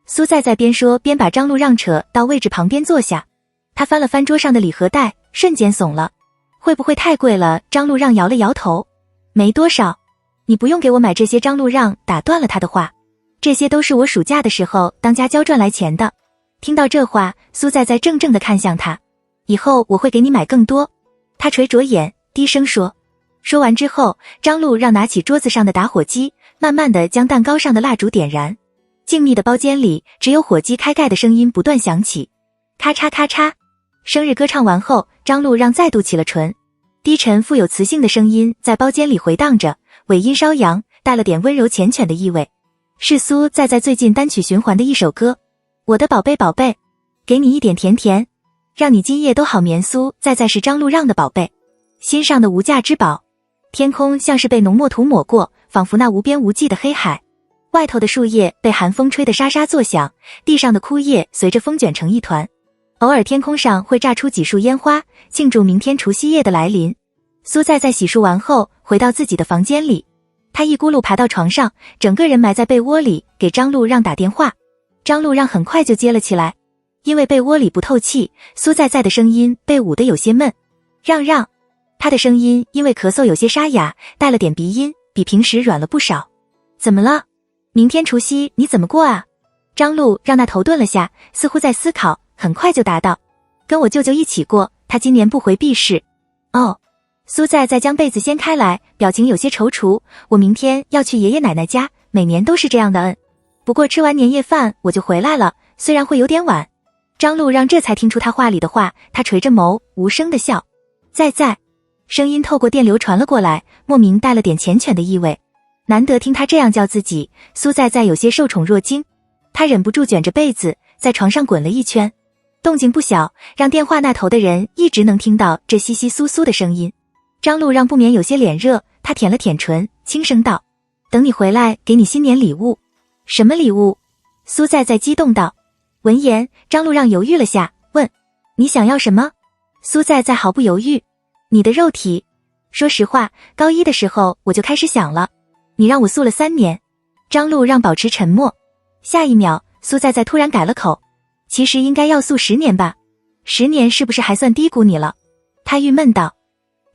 苏在边说边把张路让扯到位置旁边坐下，他翻了翻桌上的礼盒袋，瞬间怂了。会不会太贵了？张路让摇了摇头。没多少，你不用给我买这些。张路让打断了他的话，这些都是我暑假的时候当家教赚来钱的。听到这话，苏在怔怔地看向他，以后我会给你买更多。他垂着眼低声说。说完之后，张路让拿起桌子上的打火机，慢慢地将蛋糕上的蜡烛点燃。静谧的包间里，只有火机开盖的声音不断响起，咔嚓咔嚓。生日歌唱完后，张路让再度起了唇，低沉富有磁性的声音在包间里回荡着，尾音稍扬，带了点温柔缱绻的意味。是苏在最近单曲循环的一首歌。我的宝贝宝贝，给你一点甜甜，让你今夜都好眠。苏在是张路让的宝贝，心上的无价之宝。天空像是被浓墨涂抹过，仿佛那无边无际的黑海。外头的树叶被寒风吹得沙沙作响，地上的枯叶随着风卷成一团。偶尔天空上会炸出几束烟花，庆祝明天除夕夜的来临。苏在洗漱完后回到自己的房间里，他一咕噜爬到床上，整个人埋在被窝里，给张路让打电话。张路让很快就接了起来，因为被窝里不透气，苏在的声音被捂得有些闷。让让，他的声音因为咳嗽有些沙哑，带了点鼻音，比平时软了不少。怎么了？明天除夕你怎么过啊？张路让那头顿了下，似乎在思考，很快就答道，跟我舅舅一起过，他今年不回避世。哦。苏在将被子掀开来，表情有些踌躇。我明天要去爷爷奶奶家，每年都是这样的。不过吃完年夜饭我就回来了，虽然会有点晚。张路让这才听出他话里的话，他垂着眸，无声的笑。在。声音透过电流传了过来，莫名带了点缱绻的意味。难得听他这样叫自己，苏在有些受宠若惊。他忍不住卷着被子在床上滚了一圈，动静不小，让电话那头的人一直能听到这窸窸窣窣的声音。张路让不免有些脸热，他舔了舔唇，轻声道，等你回来给你新年礼物。什么礼物？苏在激动道。闻言，张路让犹豫了下，问，你想要什么？苏在毫不犹豫，你的肉体。说实话，高一的时候我就开始想了，你让我素了3年。张路让保持沉默。下一秒，苏在突然改了口，其实应该要素10年吧，10年是不是还算低估你了？他郁闷道。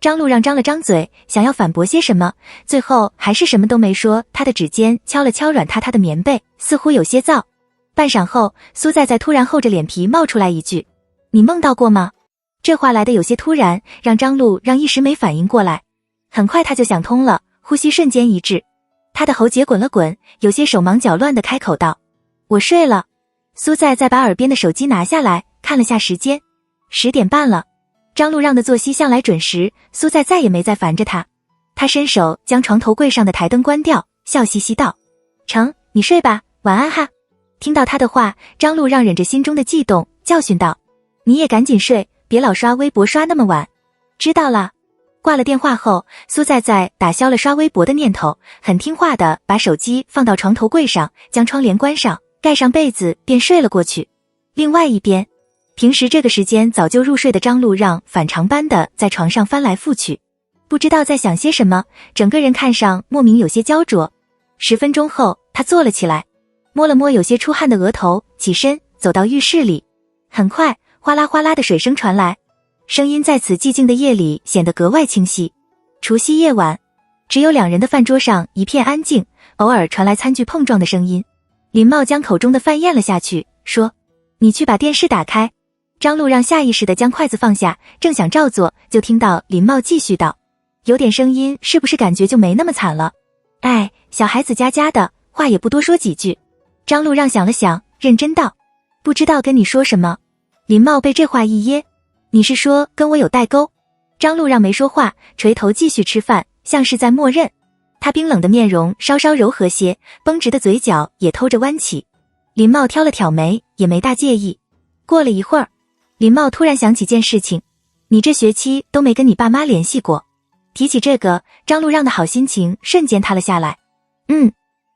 张路让张了张嘴，想要反驳些什么，最后还是什么都没说。他的指尖敲了敲软塌塌的棉被，似乎有些燥。半晌后，苏在突然厚着脸皮冒出来一句，你梦到过吗？这话来的有些突然，让张路让一时没反应过来。很快他就想通了，呼吸瞬间一滞，他的喉结滚了滚，有些手忙脚乱地开口道，我睡了。苏在把耳边的手机拿下来，看了下时间，10点半了。张路让的作息向来准时，苏在再也没再烦着他。他伸手将床头柜上的台灯关掉，笑嘻嘻道，成，你睡吧，晚安哈。听到他的话，张路让忍着心中的悸动，教训道，你也赶紧睡，别老刷微博刷那么晚。知道了。挂了电话后，苏在打消了刷微博的念头，很听话的把手机放到床头柜上，将窗帘关上，盖上被子便睡了过去。另外一边，平时这个时间早就入睡的张路让反常般的在床上翻来覆去，不知道在想些什么，整个人看上莫名有些焦灼。10分钟后，他坐了起来，摸了摸有些出汗的额头，起身走到浴室里。很快，哗啦哗啦的水声传来，声音在此寂静的夜里显得格外清晰。除夕夜晚，只有2人的饭桌上一片安静，偶尔传来餐具碰撞的声音。林茂将口中的饭咽了下去，说，你去把电视打开。张路让下意识地将筷子放下，正想照做，就听到林茂继续道，有点声音，是不是感觉就没那么惨了？哎，小孩子家的，话也不多说几句。张路让想了想，认真道，不知道跟你说什么。林茂被这话一噎，你是说跟我有代沟？张路让没说话，垂头继续吃饭，像是在默认。他冰冷的面容稍稍柔和些，绷直的嘴角也偷着弯起。林茂挑了挑眉，也没大介意。过了一会儿，林茂突然想起件事情，你这学期都没跟你爸妈联系过。提起这个，张路让的好心情瞬间塌了下来。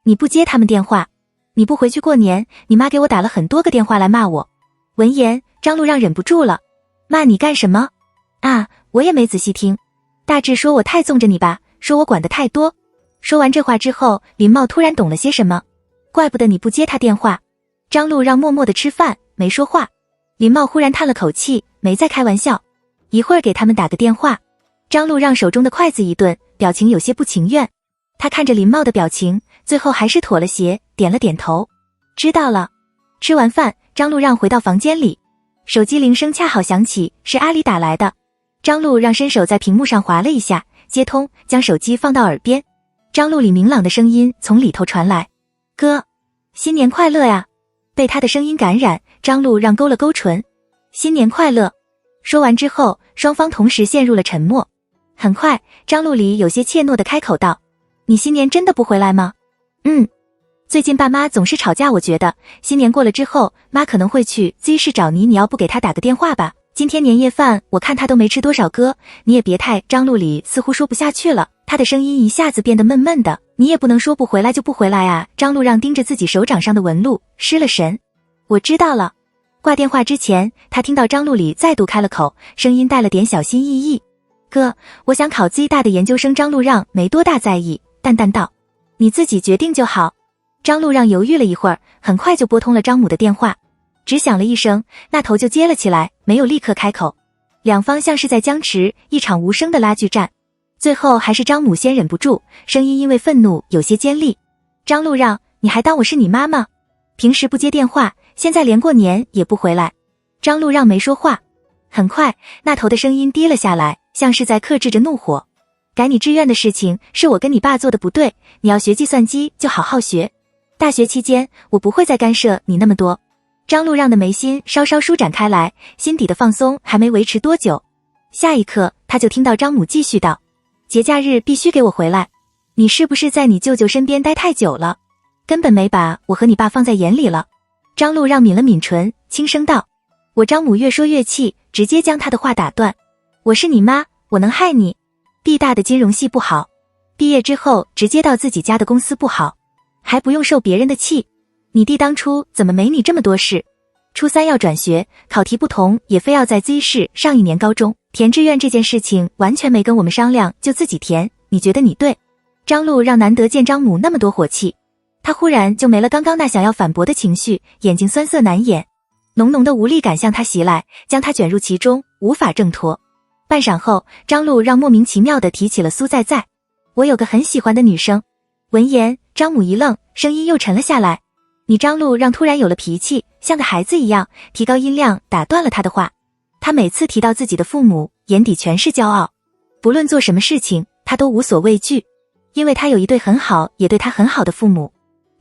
你不接他们电话，你不回去过年，你妈给我打了很多个电话来骂我。闻言，张路让忍不住了，骂你干什么？啊，我也没仔细听。大致说我太纵着你吧，说我管得太多。说完这话之后，林茂突然懂了些什么，怪不得你不接他电话。张路让默默地吃饭，没说话。林茂忽然叹了口气，没再开玩笑。一会儿给他们打个电话。张路让手中的筷子一顿，表情有些不情愿。他看着林茂的表情，最后还是妥了协，点了点头。知道了。吃完饭，张路让回到房间里，手机铃声恰好响起，是阿里打来的。张路让伸手在屏幕上划了一下，接通，将手机放到耳边。张路里明朗的声音从里头传来：哥，新年快乐呀！被他的声音感染，张路让勾了勾唇。新年快乐。说完之后，双方同时陷入了沉默。很快，张路里有些怯懦地开口道：你新年真的不回来吗？最近爸妈总是吵架，我觉得新年过了之后，妈可能会去 Z 市找你，你要不给她打个电话吧？今天年夜饭我看她都没吃多少，哥你也别太……张路里似乎说不下去了，他的声音一下子变得闷闷的，你也不能说不回来就不回来啊！张路让盯着自己手掌上的纹路，失了神。我知道了。挂电话之前，他听到张路里再度开了口，声音带了点小心翼翼。哥，我想考 Z 大的研究生。张路让没多大在意，淡淡道：你自己决定就好。张路让犹豫了一会儿，很快就拨通了张母的电话，只响了一声，那头就接了起来，没有立刻开口。两方像是在僵持，一场无声的拉锯战。最后还是张母先忍不住，声音因为愤怒有些尖利：张路让，你还当我是你妈吗？平时不接电话，现在连过年也不回来。张路让没说话。很快，那头的声音低了下来，像是在克制着怒火：改你志愿的事情是我跟你爸做的不对，你要学计算机就好好学。大学期间我不会再干涉你那么多。张路让的眉心稍稍舒展开来，心底的放松还没维持多久，下一刻他就听到张母继续道：节假日必须给我回来。你是不是在你舅舅身边待太久了，根本没把我和你爸放在眼里了？张路让抿了抿唇，轻声道。我张母越说越气，直接将他的话打断：我是你妈，我能害你？毕大的金融系不好，毕业之后直接到自己家的公司不好，还不用受别人的气。你弟当初怎么没你这么多事？初三要转学，考题不同也非要在 Z 市上一年高中，填志愿这件事情完全没跟我们商量就自己填，你觉得你对？张路让难得见张母那么多火气，他忽然就没了刚刚那想要反驳的情绪，眼睛酸涩难掩，浓浓的无力感向他袭来，将他卷入其中，无法挣脱。半晌后，张路让莫名其妙地提起了苏在在。我有个很喜欢的女生。闻言，张母一愣，声音又沉了下来。你张路让突然有了脾气，像个孩子一样，提高音量打断了他的话。他每次提到自己的父母，眼底全是骄傲，不论做什么事情，他都无所畏惧，因为他有一对很好也对他很好的父母。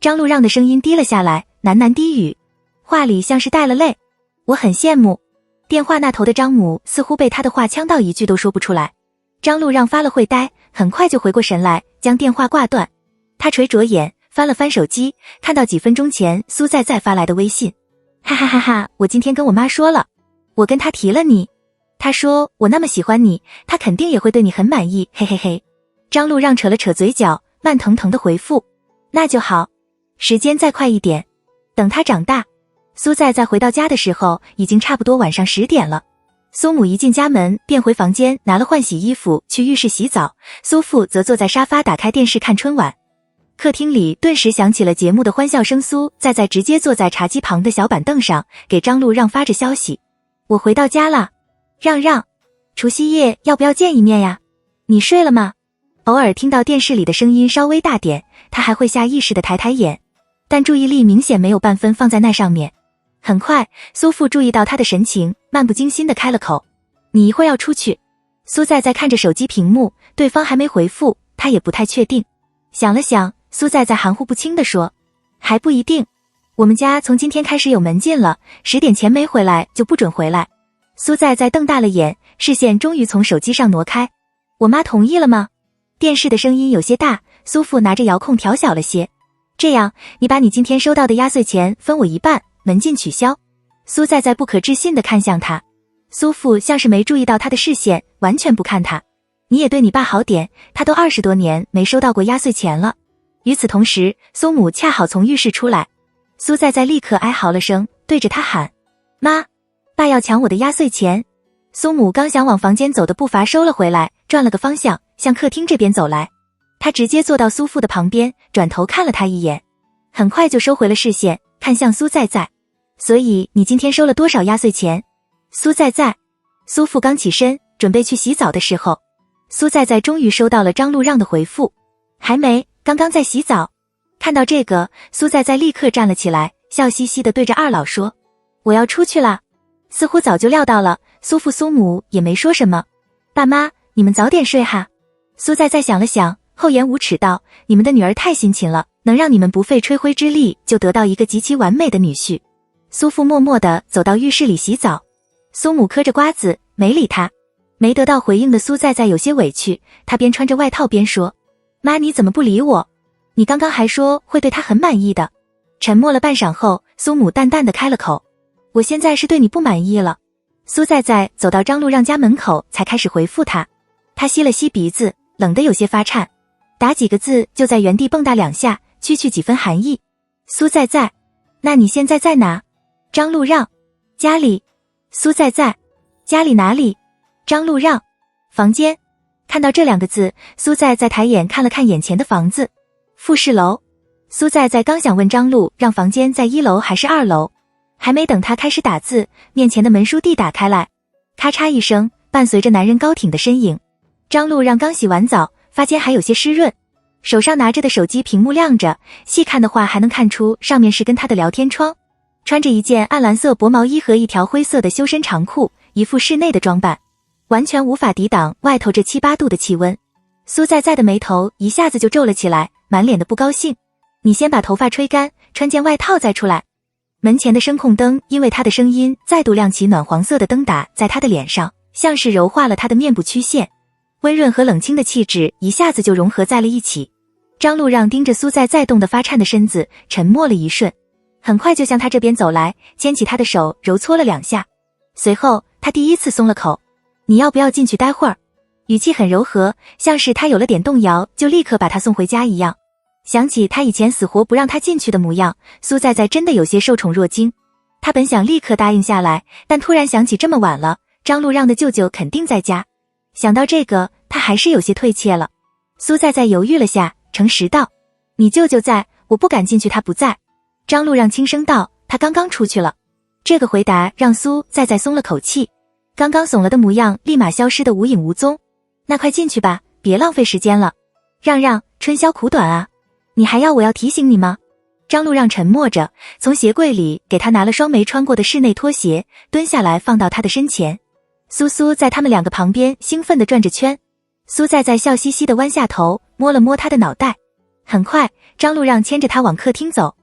张路让的声音低了下来，喃喃低语，话里像是带了泪。我很羡慕。电话那头的张母似乎被他的话呛到，一句都说不出来。张路让发了会呆，很快就回过神来，将电话挂断。他垂着眼翻了翻手机，看到几分钟前苏在在发来的微信。哈哈哈哈，我今天跟我妈说了，我跟她提了你，她说我那么喜欢你，她肯定也会对你很满意，嘿嘿嘿。张路让扯了扯嘴角，慢腾腾的回复，那就好，时间再快一点，等她长大。苏在在回到家的时候，已经差不多晚上10点了。苏母一进家门便回房间拿了换洗衣服去浴室洗澡，苏父则坐在沙发打开电视看春晚。客厅里顿时响起了节目的欢笑声，苏在在直接坐在茶几旁的小板凳上，给张路让发着消息：我回到家了，让，除夕夜要不要见一面呀？你睡了吗？偶尔听到电视里的声音稍微大点，他还会下意识地抬抬眼，但注意力明显没有半分放在那上面。很快，苏父注意到他的神情，漫不经心地开了口：你一会儿要出去？苏在在看着手机屏幕，对方还没回复，他也不太确定。想了想，苏在在含糊不清地说：还不一定，我们家从今天开始有门禁了，10点前没回来就不准回来。苏在在瞪大了眼，视线终于从手机上挪开。我妈同意了吗？电视的声音有些大，苏父拿着遥控调小了些。这样，你把你今天收到的压岁钱分我一半，门禁取消。苏在在不可置信地看向他，苏父像是没注意到他的视线，完全不看他。你也对你爸好点，他都20多年没收到过压岁钱了。与此同时，苏母恰好从浴室出来，苏在在立刻哀嚎了声，对着他喊：妈，爸要抢我的压岁钱。苏母刚想往房间走的步伐收了回来，转了个方向，向客厅这边走来。他直接坐到苏父的旁边，转头看了他一眼，很快就收回了视线，看向苏在在。所以你今天收了多少压岁钱？苏在在。苏父刚起身，准备去洗澡的时候，苏在在终于收到了张路让的回复。还没，刚刚在洗澡。看到这个，苏在在立刻站了起来，笑嘻嘻地对着二老说：我要出去了。似乎早就料到了，苏父苏母也没说什么。爸妈，你们早点睡哈。苏在在想了想，厚颜无耻道：你们的女儿太辛勤了，能让你们不费吹灰之力就得到一个极其完美的女婿。苏父默默地走到浴室里洗澡，苏母嗑着瓜子没理他。没得到回应的苏在在有些委屈，她边穿着外套边说：妈，你怎么不理我？你刚刚还说会对他很满意的。沉默了半晌后，苏母淡淡地开了口：我现在是对你不满意了。苏在在走到张路让家门口才开始回复他。他吸了吸鼻子，冷得有些发颤，打几个字就在原地蹦跶2下，区去几分寒意。苏在在，那你现在在哪？张路让，家里。苏在在，家里哪里？张路让，房间。看到这2个字，苏在在抬眼看了看眼前的房子，复式楼。苏在在刚想问张路让房间在1楼还是2楼，还没等他开始打字，面前的门书屉打开来，咔嚓一声，伴随着男人高挺的身影。张路让刚洗完澡，发间还有些湿润，手上拿着的手机屏幕亮着，细看的话还能看出上面是跟他的聊天窗。穿着一件暗蓝色薄毛衣和一条灰色的修身长裤，一副室内的装扮，完全无法抵挡外头这7、8度的气温。苏在在的眉头一下子就皱了起来，满脸的不高兴。你先把头发吹干，穿件外套再出来。门前的声控灯因为他的声音再度亮起暖黄色的灯打在他的脸上，像是柔化了他的面部曲线，温润和冷清的气质一下子就融合在了一起。张路让盯着苏在在冻得发颤的身子，沉默了一瞬，很快就向他这边走来，牵起他的手揉搓了2下。随后他第一次松了口：你要不要进去待会儿？语气很柔和，像是他有了点动摇就立刻把他送回家一样。想起他以前死活不让他进去的模样，苏在在真的有些受宠若惊。他本想立刻答应下来，但突然想起这么晚了，张路让的舅舅肯定在家。想到这个，他还是有些退怯了。苏在在犹豫了下，诚实道：你舅舅在，我不敢进去，他不在。张路让轻声道：他刚刚出去了。这个回答让苏在在松了口气，刚刚怂了的模样立马消失得无影无踪。那快进去吧，别浪费时间了。让让，春宵苦短啊，你还要我要提醒你吗？张路让沉默着，从鞋柜里给他拿了双没穿过的室内拖鞋，蹲下来放到他的身前。苏苏在他们2个旁边兴奋地转着圈。苏在在笑嘻嘻地弯下头，摸了摸他的脑袋。很快，张路让牵着他往客厅走，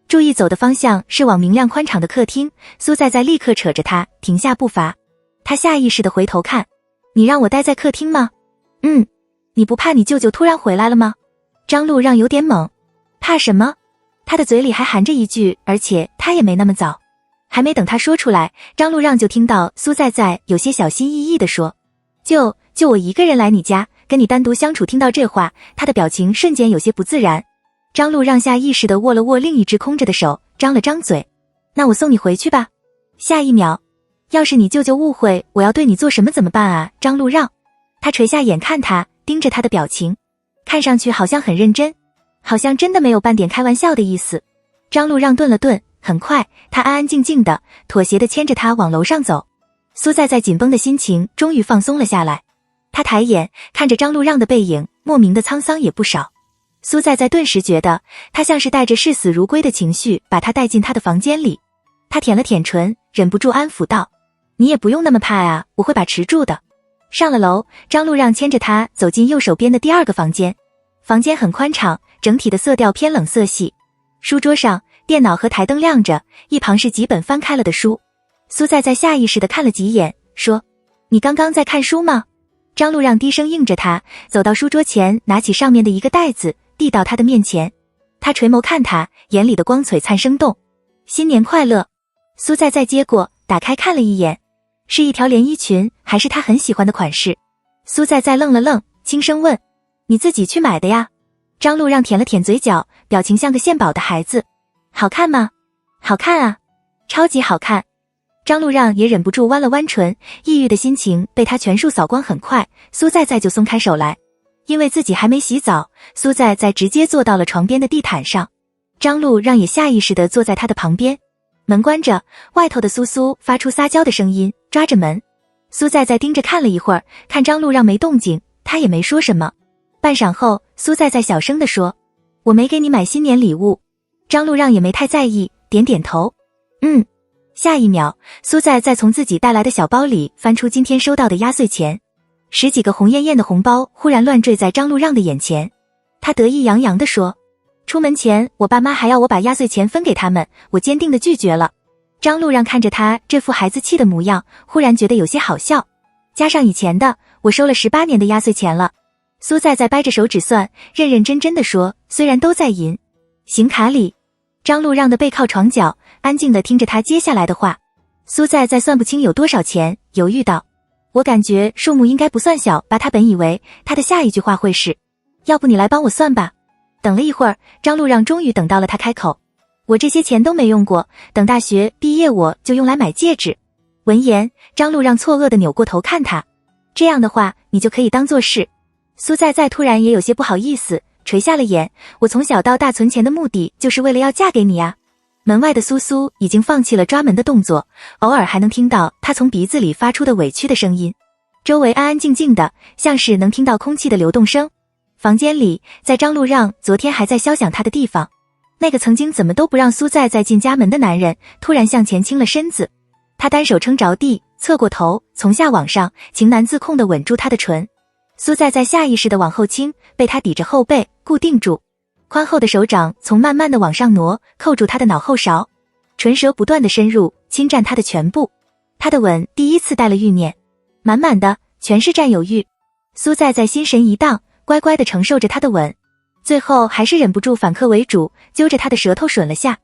注意走的方向是往明亮宽敞的客厅。苏在在立刻扯着他停下步伐，他下意识地回头看：你让我待在客厅吗？你不怕你舅舅突然回来了吗？张路让有点懵，怕什么？他的嘴里还含着一句，而且他也没那么早。还没等他说出来，张路让就听到苏在在有些小心翼翼地说：就我一个人来你家，跟你单独相处。听到这话，他的表情瞬间有些不自然。张路让下意识地握了握另一只空着的手，张了张嘴：那我送你回去吧。下一秒，要是你舅舅误会我要对你做什么怎么办啊？张路让，他垂下眼看他，盯着他的表情，看上去好像很认真，好像真的没有半点开玩笑的意思。张路让顿了顿，很快他安安静静的妥协的牵着他往楼上走。苏在在紧绷的心情终于放松了下来，他抬眼看着张路让的背影，莫名的沧桑也不少。苏在在顿时觉得他像是带着视死如归的情绪把他带进他的房间里。他舔了舔唇，忍不住安抚道：你也不用那么怕啊，我会把持住的。上了楼，张路让牵着他走进右手边的第2个房间。房间很宽敞，整体的色调偏冷色系。书桌上电脑和台灯亮着，一旁是几本翻开了的书。苏在在下意识地看了几眼，说：你刚刚在看书吗？张路让低声应着他，走到书桌前，拿起上面的一个袋子递到他的面前。他垂眸看他，眼里的光璀璨生动。新年快乐。苏在在接过，打开看了一眼，是一条连衣裙，还是他很喜欢的款式。苏在在愣了愣，轻声问：你自己去买的呀？张路让舔了舔嘴角，表情像个献宝的孩子。好看吗？好看啊，超级好看。张路让也忍不住弯了弯唇，抑郁的心情被他全数扫光，很快，苏在在就松开手来。因为自己还没洗澡，苏在在直接坐到了床边的地毯上。张路让也下意识地坐在他的旁边。门关着，外头的苏苏发出撒娇的声音，抓着门。苏在在盯着看了一会儿，看张路让没动静，他也没说什么。半晌后，苏在在小声地说：“我没给你买新年礼物。”张路让也没太在意，点点头。下一秒，苏在在从自己带来的小包里翻出今天收到的压岁钱，10几个红艳艳的红包忽然乱坠在张路让的眼前。他得意洋洋地说：“出门前我爸妈还要我把压岁钱分给他们，我坚定地拒绝了。”张路让看着他这副孩子气的模样，忽然觉得有些好笑。加上以前的，我收了18年的压岁钱了。苏在在掰着手指算，认认真真地说，虽然都在银行卡里。张路让的背靠床角，安静地听着他接下来的话。苏在在算不清有多少钱，犹豫道：“我感觉数目应该不算小吧。”他本以为他的下一句话会是：“要不你来帮我算吧。”等了一会儿，张路让终于等到了他开口：“我这些钱都没用过，等大学毕业我就用来买戒指。”闻言，张路让错愕地扭过头看他：“这样的话，你就可以当做是。”苏在在突然也有些不好意思，垂下了眼：“我从小到大存钱的目的就是为了要嫁给你啊。”门外的苏苏已经放弃了抓门的动作，偶尔还能听到他从鼻子里发出的委屈的声音。周围安安静静的，像是能听到空气的流动声。房间里，在张路让昨天还在肖想他的地方，那个曾经怎么都不让苏在在进家门的男人，突然向前倾了身子。他单手撑着地，侧过头，从下往上，情难自控地吻住他的唇。苏在在下意识地往后倾，被他抵着后背固定住。宽厚的手掌从慢慢地往上挪，扣住他的脑后勺，唇舌不断地深入，侵占他的全部。他的吻第一次带了欲念，满满的全是占有欲。苏在在心神一荡，乖乖地承受着他的吻，最后还是忍不住反客为主，揪着他的舌头吮了下。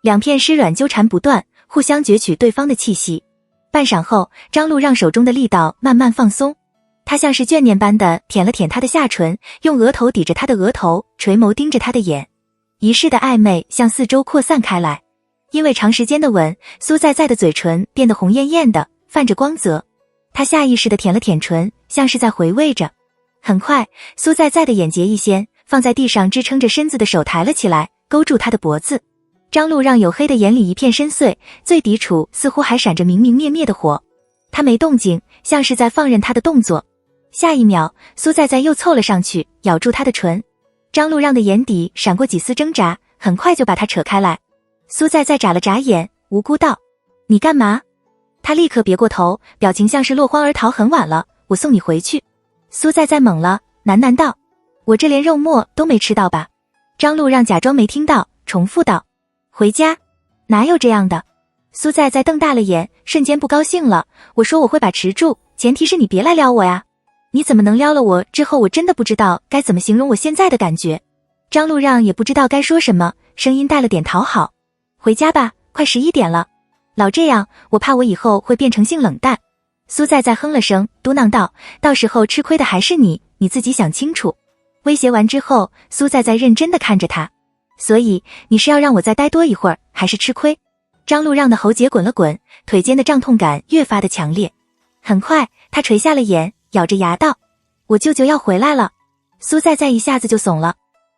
两片湿软纠缠不断，互相攫取对方的气息。半晌后，张路让手中的力道慢慢放松，他像是眷念般的舔了舔他的下唇，用额头抵着他的额头，垂眸盯着他的眼。一世的暧昧向四周扩散开来。因为长时间的吻，苏在在的嘴唇变得红艳艳的，泛着光泽。他下意识地舔了舔唇，像是在回味着。很快，苏在在的眼睫一掀，放在地上支撑着身子的手抬了起来，勾住他的脖子。张路让黝黑的眼里一片深邃，最底处似乎还闪着明明灭灭的火。他没动静，像是在放任他的动作。下一秒，苏在在又凑了上去，咬住他的唇。张路让的眼底闪过几丝挣扎，很快就把他扯开来。苏在在眨了眨眼，无辜道：“你干嘛？”他立刻别过头，表情像是落荒而逃。“很晚了，我送你回去。”苏在在懵了，喃喃道：“我这连肉末都没吃到吧？”张路让假装没听到，重复道：“回家？哪有这样的？”苏在在瞪大了眼，瞬间不高兴了：“我说我会把持住，前提是你别来撩我呀。你怎么能撩了我之后，我真的不知道该怎么形容我现在的感觉。”张路让也不知道该说什么，声音带了点讨好：“回家吧，快11点了。老这样，我怕我以后会变成性冷淡。”苏在在哼了声，嘟囔道：“到时候吃亏的还是你，你自己想清楚。”威胁完之后，苏在在认真地看着他：“所以你是要让我再待多一会儿，还是吃亏？”张路让的喉结滚了滚，腿间的胀痛感越发的强烈。很快，他垂下了眼，咬着牙道：“我舅舅要回来了。”苏在在一下子就怂了：“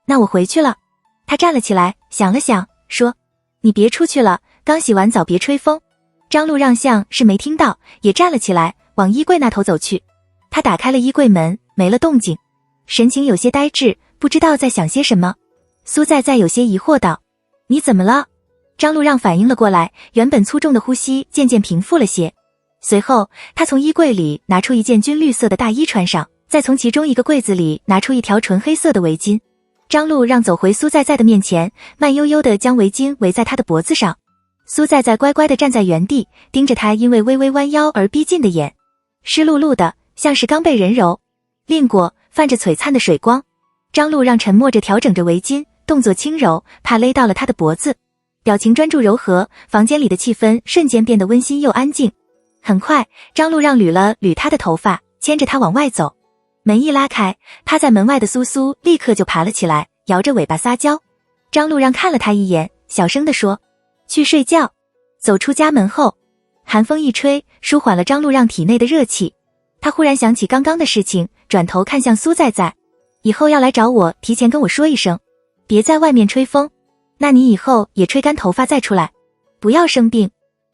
那我回去了。”他站了起来，想了想，说：“你别出去了，刚洗完澡别吹风。”张路让像是没听到，也站了起来，往衣柜那头走去。他打开了衣柜门，没了动静，神情有些呆滞，不知道在想些什么。苏在在有些疑惑道：“你怎么了？”张路让反应了过来，原本粗重的呼吸渐渐平复了些。随后，他从衣柜里拿出一件军绿色的大衣穿上，再从其中一个柜子里拿出一条纯黑色的围巾。张路让走回苏在在的面前，慢悠悠地将围巾围在他的脖子上。苏在在乖乖地站在原地，盯着他因为微微弯腰而逼近的眼，湿漉漉的，像是刚被人揉淋过，泛着璀璨的水光。张路让沉默着调整着围巾，动作轻柔，怕勒到了他的脖子，表情专注柔和，房间里的气氛瞬间变得温馨又安静。很快，张路让捋了捋他的头发，牵着他往外走。门一拉开，趴在门外的苏苏立刻就爬了起来，摇着尾巴撒娇。张路让看了他一眼，小声地说：“去睡觉。”走出家门后，寒风一吹，舒缓了张路让体内的热气。他忽然想起刚刚的事情，转头看向苏在在，以后要来找我，提前跟我说一声，别在外面吹风。那你以后也吹干头发再出来，不要生病。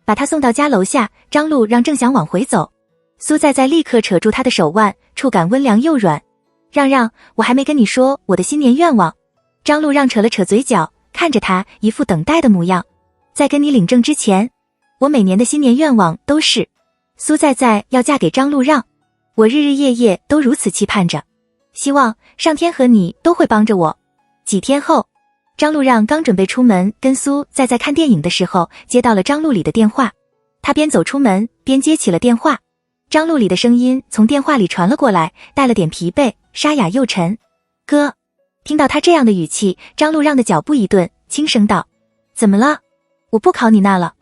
把他送到家楼下，张路让正想往回走，苏在在立刻扯住他的手腕，触感温凉又软。让，我还没跟你说我的新年愿望。张路让扯了扯嘴角，看着他一副等待的模样。在跟你领证之前，我每年的新年愿望都是苏在在要嫁给张路让，我日日夜夜都如此期盼着，希望上天和你都会帮着我。几天后，张路让刚准备出门跟苏在在看电影的时候，接到了张路里的电话。他边走出门边接起了电话，张路里的声音从电话里传了过来，带了点疲惫，沙哑又沉。哥。听到他这样的语气，张路让的脚步一顿，轻声道，怎么了？我不考你那了。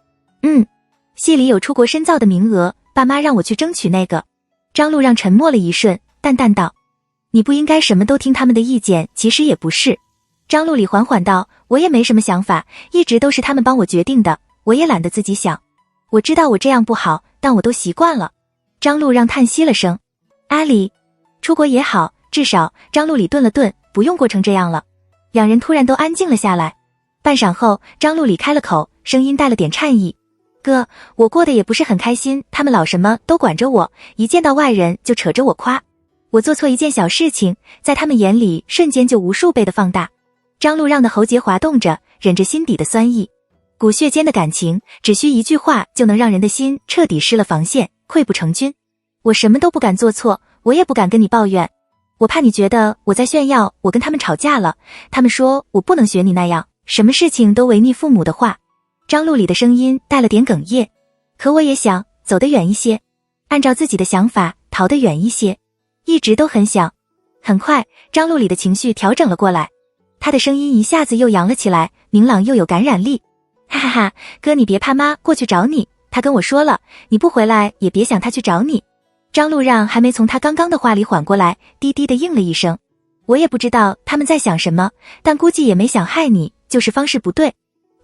系里有出国深造的名额，爸妈让我去争取那个。张路让沉默了一瞬，淡淡道，你不应该什么都听他们的意见，其实也不是。张路里缓缓道，我也没什么想法，一直都是他们帮我决定的，我也懒得自己想。我知道我这样不好，但我都习惯了。张路让叹息了声，阿里，出国也好，至少张路里顿了顿，不用过成这样了。两人突然都安静了下来。半晌后，张路里开了口，声音带了点颤意，哥，我过得也不是很开心，他们老什么都管着我，一见到外人就扯着我夸。我做错一件小事情，在他们眼里瞬间就无数倍的放大。张路让的喉结滑动着，忍着心底的酸意。骨血间的感情，只需一句话就能让人的心彻底失了防线，溃不成军。我什么都不敢做错，我也不敢跟你抱怨，我怕你觉得我在炫耀，我跟他们吵架了，他们说我不能学你那样，什么事情都违逆父母的话。张路里的声音带了点哽咽，可我也想走得远一些，按照自己的想法逃得远一些，一直都很想。很快，张路里的情绪调整了过来，他的声音一下子又扬了起来，明朗又有感染力。哈哈哈，哥你别怕，妈过去找你，他跟我说了，你不回来也别想他去找你。张路让还没从他刚刚的话里缓过来，低低的应了一声，我也不知道他们在想什么，但估计也没想害你，就是方式不对。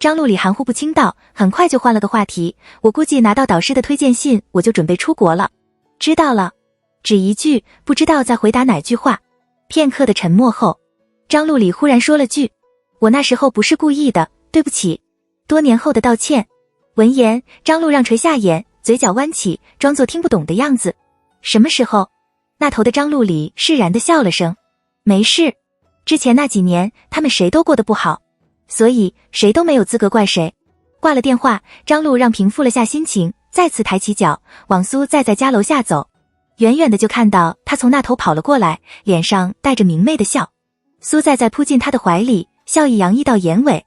张路里含糊不清道，很快就换了个话题，我估计拿到导师的推荐信，我就准备出国了。知道了。只一句，不知道在回答哪句话。片刻的沉默后，张路里忽然说了句，我那时候不是故意的，对不起。多年后的道歉。闻言，张路让垂下眼，嘴角弯起，装作听不懂的样子。什么时候？那头的张路里释然地笑了声，没事，之前那几年他们谁都过得不好，所以谁都没有资格怪谁。挂了电话，张路让平复了下心情，再次抬起脚往苏在家楼下走。远远的就看到他从那头跑了过来，脸上带着明媚的笑。苏在扑进他的怀里，笑意洋溢到眼尾。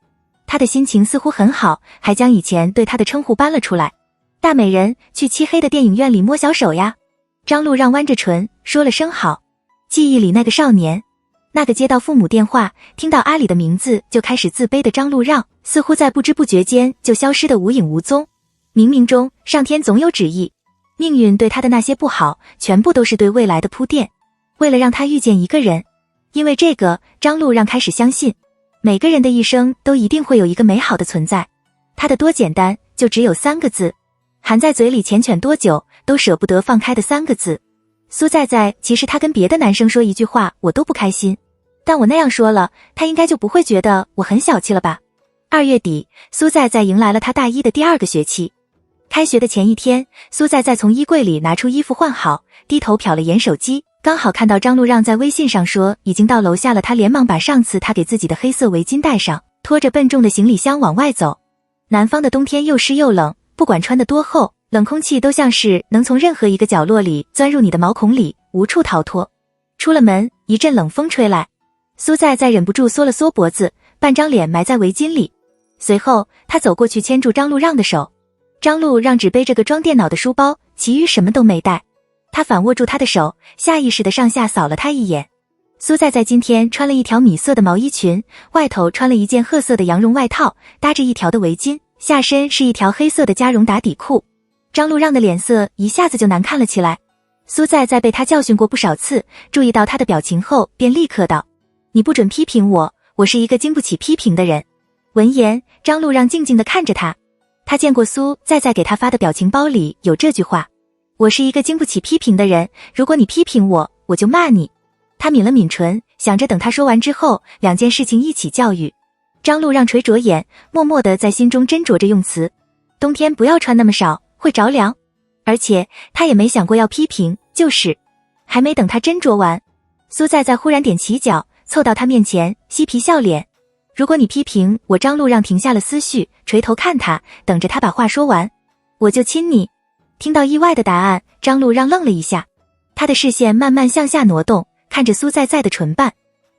他的心情似乎很好，还将以前对他的称呼搬了出来。大美人，去漆黑的电影院里摸小手呀。张路让弯着唇说了声好。记忆里那个少年，那个接到父母电话，听到阿里的名字就开始自卑的张路让，似乎在不知不觉间就消失得无影无踪。冥冥中，上天总有旨意，命运对他的那些不好，全部都是对未来的铺垫，为了让他遇见一个人。因为这个，张路让开始相信，每个人的一生都一定会有一个美好的存在。他的多简单，就只有3个字，含在嘴里缱绻多久都舍不得放开的3个字。苏在其实他跟别的男生说一句话我都不开心，但我那样说了，他应该就不会觉得我很小气了吧。2月底，苏在迎来了他大一的第2个学期。开学的前一天，苏在从衣柜里拿出衣服换好，低头瞟了眼手机，刚好看到张路让在微信上说已经到楼下了，他连忙把上次他给自己的黑色围巾戴上，拖着笨重的行李箱往外走。南方的冬天又湿又冷，不管穿得多厚，冷空气都像是能从任何一个角落里钻入你的毛孔里，无处逃脱。出了门，一阵冷风吹来，苏在忍不住缩了缩脖子，半张脸埋在围巾里。随后他走过去牵住张路让的手。张路让只背着个装电脑的书包，其余什么都没带。他反握住他的手，下意识地上下扫了他一眼。苏在今天穿了一条米色的毛衣裙，外头穿了一件褐色的羊绒外套，搭着一条的围巾，下身是一条黑色的加绒打底裤。张路让的脸色一下子就难看了起来。苏在被他教训过不少次，注意到他的表情后便立刻道，你不准批评我，我是一个经不起批评的人。闻言，张路让静静地看着他，他见过苏在在给他发的表情包里有这句话：我是一个经不起批评的人，如果你批评我，我就骂你。他抿了抿唇，想着等他说完之后，两件事情一起教育。张路让垂着眼，默默地在心中斟酌着用词。冬天不要穿那么少，会着凉。而且他也没想过要批评，就是还没等他斟酌完，苏在在忽然踮起脚，凑到他面前，嬉皮笑脸。如果你批评我，张路让停下了思绪，垂头看他，等着他把话说完，我就亲你。听到意外的答案，张路让愣了一下，他的视线慢慢向下挪动，看着苏在在的唇瓣，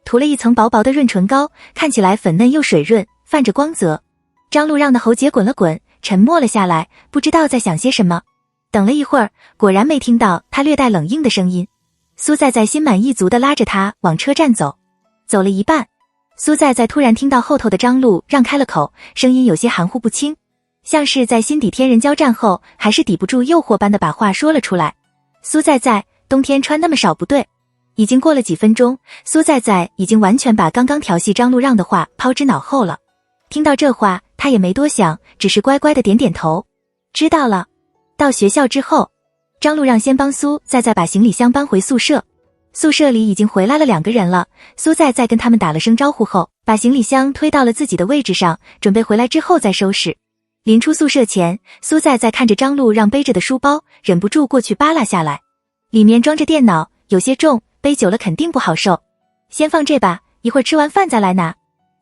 涂了一层薄薄的润唇膏，看起来粉嫩又水润，泛着光泽。张路让的喉结滚了滚，沉默了下来，不知道在想些什么。等了一会儿，果然没听到他略带冷硬的声音。苏在在心满意足地拉着他往车站走，走了一半，苏在在突然听到后头的张路让开了口，声音有些含糊不清，像是在心底天人交战后，还是抵不住诱惑般的把话说了出来。苏在在，冬天穿那么少不对。已经过了几分钟，苏在在已经完全把刚刚调戏张路让的话抛之脑后了。听到这话，他也没多想，只是乖乖的点点头。知道了。到学校之后，张路让先帮苏在在把行李箱搬回宿舍。宿舍里已经回来了2个人了，苏在在跟他们打了声招呼后，把行李箱推到了自己的位置上，准备回来之后再收拾。临出宿舍前，苏在在看着张路让背着的书包，忍不住过去扒拉下来，里面装着电脑，有些重，背久了肯定不好受。先放这吧，一会儿吃完饭再来拿。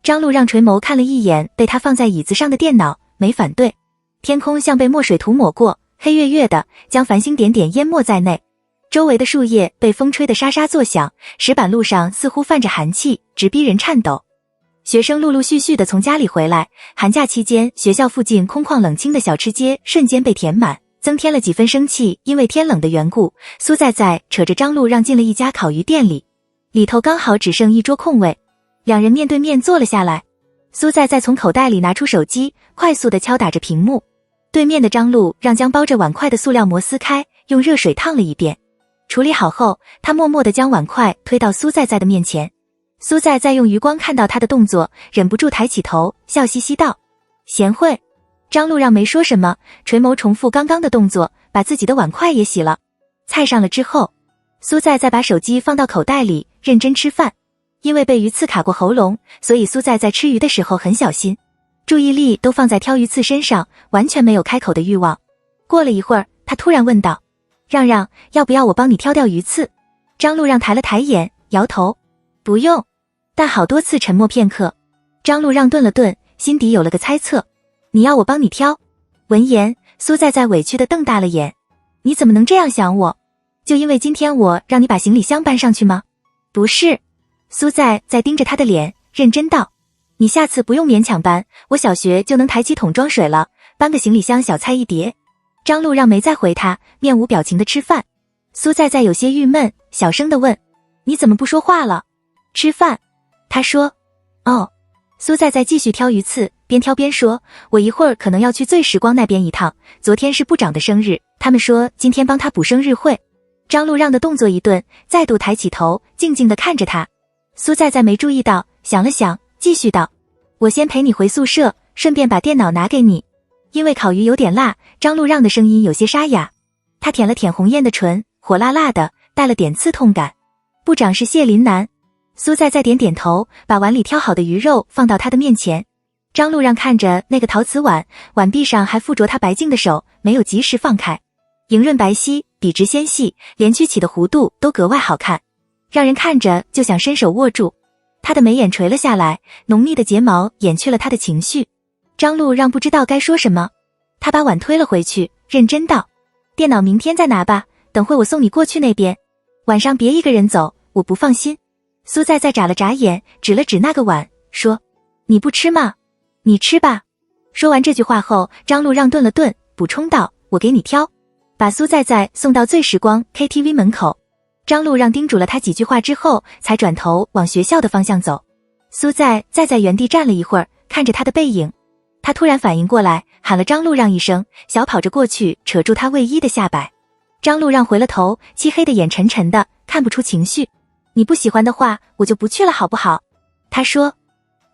张路让垂眸看了一眼被他放在椅子上的电脑，没反对。天空像被墨水涂抹过，黑月月的，将繁星点点淹没在内。周围的树叶被风吹得沙沙作响，石板路上似乎泛着寒气，直逼人颤抖。学生陆陆续续的从家里回来，寒假期间学校附近空旷冷清的小吃街瞬间被填满，增添了几分生气。因为天冷的缘故，苏在在扯着张路让进了一家烤鱼店里，里头刚好只剩一桌空位，两人面对面坐了下来。苏在在从口袋里拿出手机，快速的敲打着屏幕。对面的张路让将包着碗筷的塑料膜撕开，用热水烫了一遍。处理好后，他默默地将碗筷推到苏在在的面前。苏在在用余光看到他的动作，忍不住抬起头，笑嘻嘻道：贤惠。张路让没说什么，垂眸重复刚刚的动作，把自己的碗筷也洗了。菜上了之后，苏在在把手机放到口袋里，认真吃饭。因为被鱼刺卡过喉咙，所以苏在在吃鱼的时候很小心，注意力都放在挑鱼刺身上，完全没有开口的欲望。过了一会儿，他突然问道：让让，要不要我帮你挑掉鱼刺？张路让抬了抬眼，摇头：不用。但好多次沉默片刻，张路让顿了顿，心底有了个猜测：你要我帮你挑？闻言，苏在在委屈地瞪大了眼：你怎么能这样想我？就因为今天我让你把行李箱搬上去吗？不是。苏在在盯着他的脸，认真道：你下次不用勉强搬，我小学就能抬起桶装水了，搬个行李箱小菜一碟。张路让没再回他，面无表情的吃饭。苏在在有些郁闷，小声的问：你怎么不说话了？吃饭。他说：哦。苏在在继续挑鱼刺，边挑边说：我一会儿可能要去最时光那边一趟，昨天是部长的生日，他们说今天帮他补生日会。张路让的动作一顿，再度抬起头，静静地看着他。苏在在没注意到，想了想，继续道：我先陪你回宿舍，顺便把电脑拿给你。因为烤鱼有点辣，张路让的声音有些沙哑。他舔了舔红艳的唇，火辣辣的，带了点刺痛感。部长是谢林南。苏在在点点头，把碗里挑好的鱼肉放到他的面前。张路让看着那个陶瓷碗，碗壁上还附着他白净的手，没有及时放开。莹润白皙，笔直纤细，连曲起的弧度都格外好看，让人看着就想伸手握住。他的眉眼垂了下来，浓密的睫毛掩去了他的情绪。张路让不知道该说什么，他把碗推了回去，认真道：电脑明天再拿吧，等会我送你过去那边，晚上别一个人走，我不放心。苏在在眨了眨眼，指了指那个碗，说：你不吃吗？你吃吧。说完这句话后，张路让顿了顿，补充道：我给你挑。把苏在在送到最时光 KTV 门口。张路让叮嘱了他几句话之后，才转头往学校的方向走。苏在在原地站了一会儿，看着他的背影，他突然反应过来，喊了张路让一声，小跑着过去扯住他卫衣的下摆。张路让回了头，漆黑的眼沉沉的，看不出情绪。你不喜欢的话，我就不去了好不好？他说。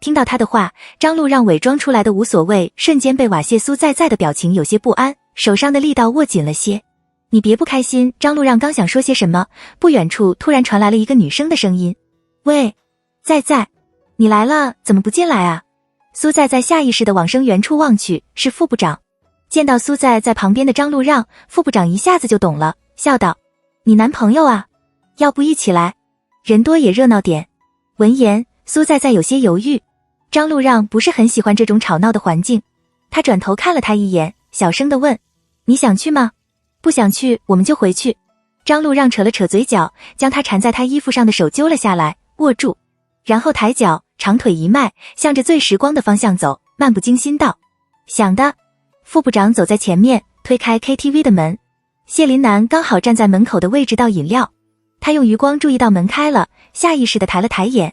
听到他的话，张路让伪装出来的无所谓瞬间被瓦泄，苏在在的表情有些不安，手上的力道握紧了些。你别不开心。张路让刚想说些什么，不远处突然传来了一个女生的声音。喂，在在，你来了，怎么不进来啊？苏在在下意识地往声源处望去，是副部长。见到苏在在旁边的张路让，副部长一下子就懂了，笑道：你男朋友啊？要不一起来，人多也热闹点。闻言，苏在在有些犹豫。张路让不是很喜欢这种吵闹的环境，他转头看了他一眼，小声地问：你想去吗？不想去，我们就回去。张路让扯了扯嘴角，将他缠在他衣服上的手揪了下来，握住，然后抬脚，长腿一迈，向着最时光的方向走，漫不经心道：想的。副部长走在前面，推开 KTV 的门。谢林南刚好站在门口的位置倒饮料，他用余光注意到门开了，下意识地抬了抬眼。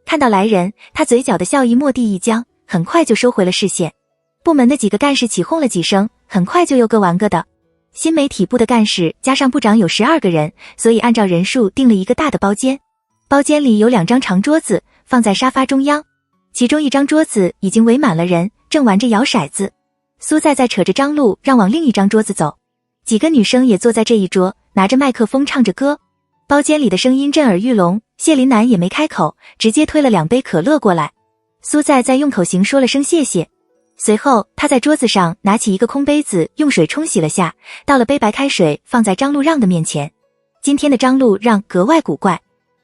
看到来人，他嘴角的笑意蓦地一僵，很快就收回了视线。部门的几个干事起哄了几声，很快就又各玩各的。新媒体部的干事加上部长有12个人，所以按照人数订了一个大的包间。包间里有2张长桌子，放在沙发中央，其中一张桌子已经围满了人，正玩着摇骰子。苏在在扯着张路让往另一张桌子走，几个女生也坐在这一桌，拿着麦克风唱着歌。包间里的声音震耳欲聋，谢林南也没开口，直接推了2杯可乐过来。苏在在用口型说了声谢谢，随后他在桌子上拿起一个空杯子，用水冲洗了下，倒了杯白开水放在张路让的面前。今天的张路让格外古怪，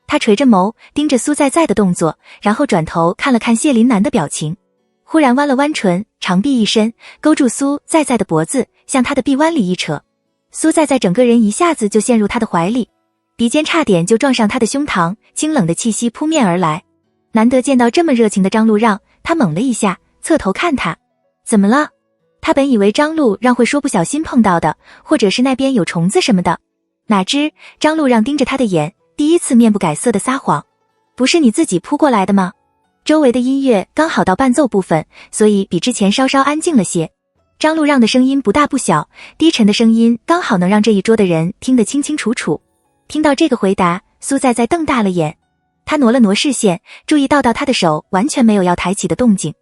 他垂着眸盯着苏在在的动作，然后转头看了看谢林南的表情，忽然弯了弯唇，长臂一伸，勾住苏在在的脖子，向他的臂弯里一扯。苏在在整个人一下子就陷入他的怀里，鼻尖差点就撞上他的胸膛，清冷的气息扑面而来。难得见到这么热情的张路让，他猛了一下，侧头看他。怎么了？他本以为张路让会说不小心碰到的，或者是那边有虫子什么的，哪知张路让盯着他的眼，第一次面不改色的撒谎。不是你自己扑过来的吗？周围的音乐刚好到伴奏部分，所以比之前稍稍安静了些。张路让的声音不大不小，低沉的声音刚好能让这一桌的人听得清清楚楚。听到这个回答，苏在在瞪大了眼，他挪了挪视线，注意到他的手完全没有要抬起的动静。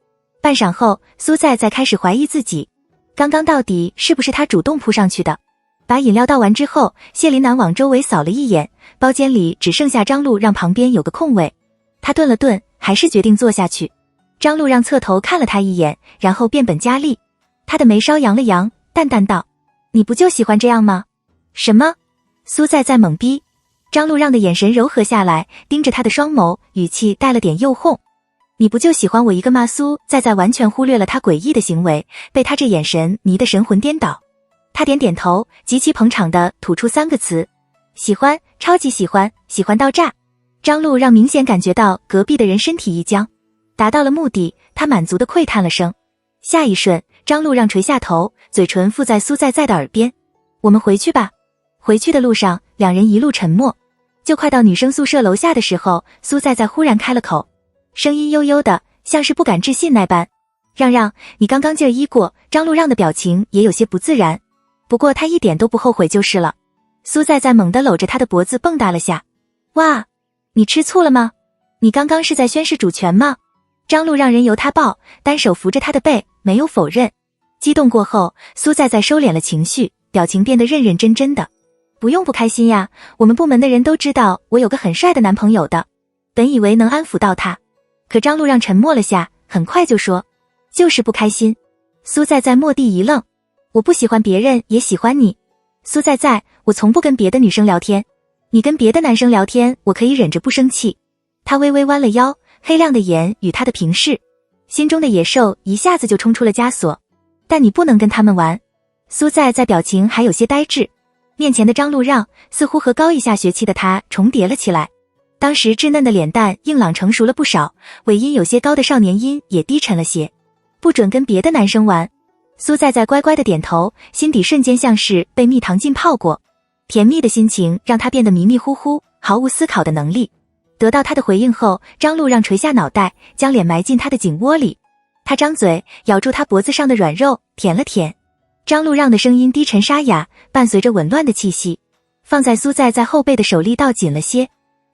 半晌后，苏在在开始怀疑自己，刚刚到底是不是他主动扑上去的。把饮料倒完之后，谢林南往周围扫了一眼，包间里只剩下张路让旁边有个空位。他顿了顿，还是决定坐下去。张路让侧头看了他一眼，然后变本加厉，他的眉梢扬了扬，淡淡道：你不就喜欢这样吗？什么？苏在在懵逼。张路让的眼神柔和下来，盯着他的双眸，语气带了点诱哄。你不就喜欢我一个吗？苏在在完全忽略了他诡异的行为，被他这眼神迷得神魂颠倒。他点点头，极其捧场地吐出3个词：喜欢，超级喜欢，喜欢到炸。张路让明显感觉到隔壁的人身体一僵，达到了目的，他满足地喟叹了声。下一瞬，张路让垂下头，嘴唇附在苏在在的耳边：我们回去吧。回去的路上，两人一路沉默。就快到女生宿舍楼下的时候，苏在在忽然开了口，声音悠悠的，像是不敢置信那般：让让，你刚刚劲儿一过。张路让的表情也有些不自然，不过他一点都不后悔就是了。苏在在猛地搂着他的脖子蹦跶了下：哇，你吃醋了吗？你刚刚是在宣示主权吗？张路让人由他抱，单手扶着他的背，没有否认。激动过后，苏在在收敛了情绪，表情变得认认真真的。不用不开心呀，我们部门的人都知道我有个很帅的男朋友的。本以为能安抚到他，可张路让沉默了下，很快就说：就是不开心。苏在在蓦地一愣：我不喜欢别人也喜欢你。苏在在，我从不跟别的女生聊天，你跟别的男生聊天，我可以忍着不生气。他微微弯了腰，黑亮的眼与他的平视，心中的野兽一下子就冲出了枷锁。但你不能跟他们玩。苏在在表情还有些呆滞，面前的张路让似乎和高一下学期的他重叠了起来，当时稚嫩的脸蛋硬朗成熟了不少，尾音有些高的少年音也低沉了些。不准跟别的男生玩。苏在在乖乖的点头，心底瞬间像是被蜜糖浸泡过，甜蜜的心情让他变得迷迷糊糊，毫无思考的能力。得到他的回应后，张路让垂下脑袋，将脸埋进他的颈窝里。他张嘴咬住他脖子上的软肉，舔了舔。张路让的声音低沉沙哑，伴随着紊乱的气息，放在苏在在后背的手力道紧了些。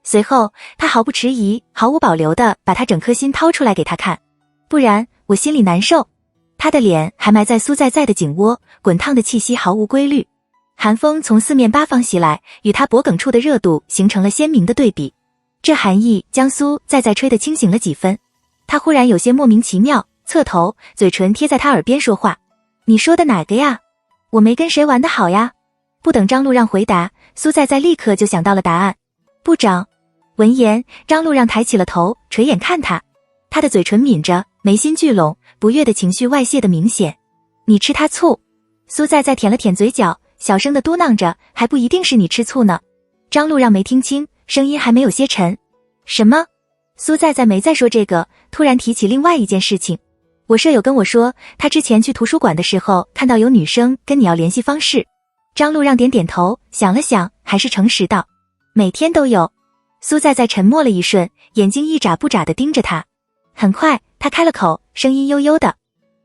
随后，他毫不迟疑、毫无保留地把他整颗心掏出来给他看，不然我心里难受。他的脸还埋在苏在的颈窝，滚烫的气息毫无规律，寒风从四面八方袭来，与他脖颈处的热度形成了鲜明的对比。这寒意将苏在吹得清醒了几分，他忽然有些莫名其妙，侧头，嘴唇贴在他耳边说话：“你说的哪个呀？我没跟谁玩得好呀？”不等张路让回答，苏在立刻就想到了答案。部长。闻言，张路让抬起了头，垂眼看他，他的嘴唇抿着，眉心聚拢，不悦的情绪外泄的明显。你吃他醋？苏在舔了舔嘴角，小声的嘟囔着，还不一定是你吃醋呢。张路让没听清，声音还没有些沉。什么？苏在没再说这个，突然提起另外一件事情。我舍友跟我说，他之前去图书馆的时候，看到有女生跟你要联系方式。张路让点点头，想了想，还是诚实道：每天都有。苏在沉默了一瞬，眼睛一眨不眨地盯着他。很快，他开了口，声音悠悠的：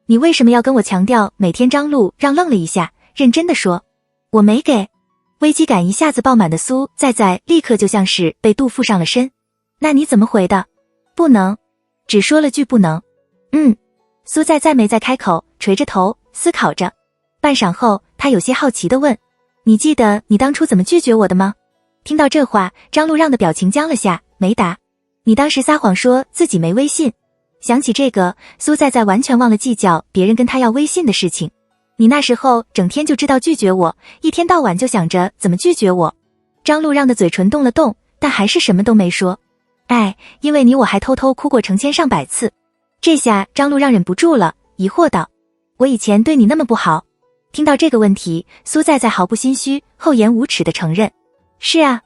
你为什么要跟我强调每天？张路让愣了一下，认真地说：我没给。危机感一下子爆满的苏在立刻就像是被杜附上了身。那你怎么回的？不能。只说了句不能。苏在没再开口，垂着头思考着。半晌后，他有些好奇地问：你记得你当初怎么拒绝我的吗？听到这话，张路让的表情僵了下，没答。你当时撒谎说自己没微信。想起这个，苏在完全忘了计较别人跟他要微信的事情。你那时候整天就知道拒绝我，一天到晚就想着怎么拒绝我。张路让的嘴唇动了动，但还是什么都没说。因为你我还偷偷哭过成千上百次。这下张路让忍不住了，疑惑道：我以前对你那么不好？听到这个问题，苏在毫不心虚，厚颜无耻地承认：是啊。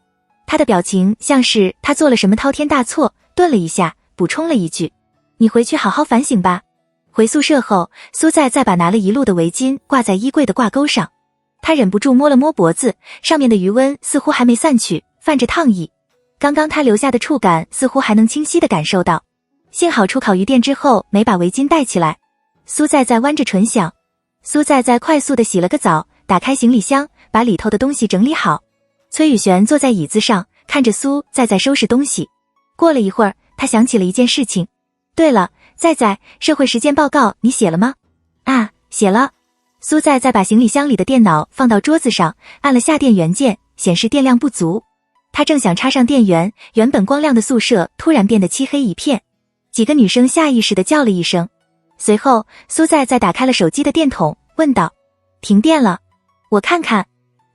他的表情像是他做了什么滔天大错，顿了一下，补充了一句：你回去好好反省吧。回宿舍后，苏在把拿了一路的围巾挂在衣柜的挂钩上，他忍不住摸了摸脖子，上面的余温似乎还没散去，泛着烫意。刚刚他留下的触感似乎还能清晰地感受到。幸好出烤鱼店之后没把围巾戴起来。苏在弯着唇想。苏在快速地洗了个澡，打开行李箱，把里头的东西整理好。崔宇璇坐在椅子上，看着苏在收拾东西。过了一会儿，他想起了一件事情。对了，在社会实践报告你写了吗？写了。苏在把行李箱里的电脑放到桌子上，按了下电源键，显示电量不足。他正想插上电源，原本光亮的宿舍突然变得漆黑一片。几个女生下意识地叫了一声。随后，苏在打开了手机的电筒，问道：停电了？我看看。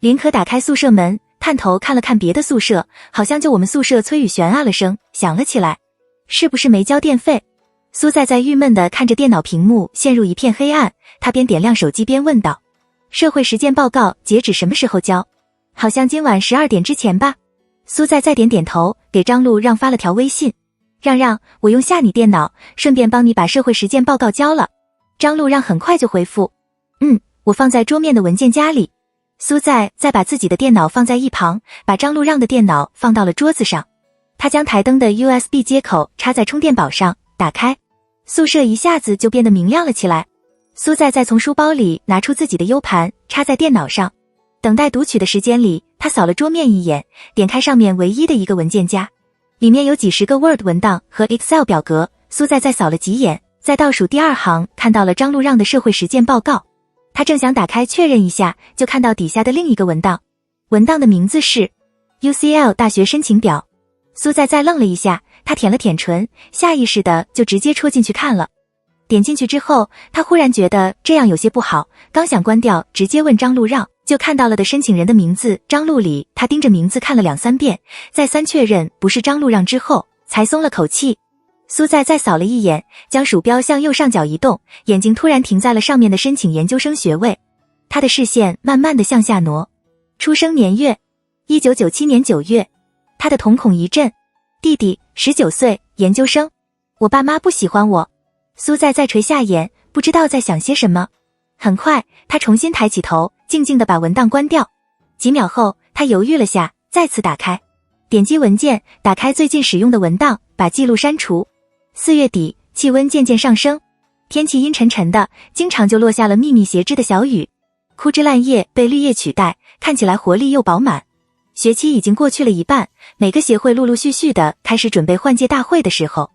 林可打开宿舍门，探头看了看别的宿舍，好像就我们宿舍。崔宇璇啊了声，想了起来，是不是没交电费？苏在郁闷地看着电脑屏幕陷入一片黑暗，他边点亮手机边问道：社会实践报告截止什么时候交？好像今晚12点之前吧。苏在点点头，给张路让发了条微信：让，我用下你电脑，顺便帮你把社会实践报告交了。张路让很快就回复：我放在桌面的文件夹里。苏在把自己的电脑放在一旁，把张路让的电脑放到了桌子上。他将台灯的 USB 接口插在充电宝上，打开，宿舍一下子就变得明亮了起来。苏在从书包里拿出自己的 U 盘，插在电脑上。等待读取的时间里，他扫了桌面一眼，点开上面唯一的一个文件夹，里面有几十个 Word 文档和 Excel 表格。苏在扫了几眼，在倒数第2行看到了张路让的社会实践报告。他正想打开确认一下，就看到底下的另一个文档，文档的名字是 UCL 大学申请表。苏在愣了一下，他舔了舔唇，下意识的就直接戳进去看了。点进去之后，他忽然觉得这样有些不好，刚想关掉直接问张路让，就看到了的申请人的名字张路里。他盯着名字看了2-3遍，再三确认不是张路让之后，才松了口气。苏在再扫了一眼，将鼠标向右上角移动，眼睛突然停在了上面的申请研究生学位。他的视线慢慢的向下挪。出生年月1997年9月。他的瞳孔一震。弟弟19岁，研究生。我爸妈不喜欢我。苏在垂下眼，不知道在想些什么。很快，他重新抬起头，静静地把文档关掉。几秒后，他犹豫了下，再次打开，点击文件，打开最近使用的文档，把记录删除。4月底，气温渐渐上升，天气阴沉沉的，经常就落下了密密斜织的小雨。枯枝烂叶被绿叶取代，看起来活力又饱满。学期已经过去了一半，每个协会陆陆续续的开始准备换届大会的时候，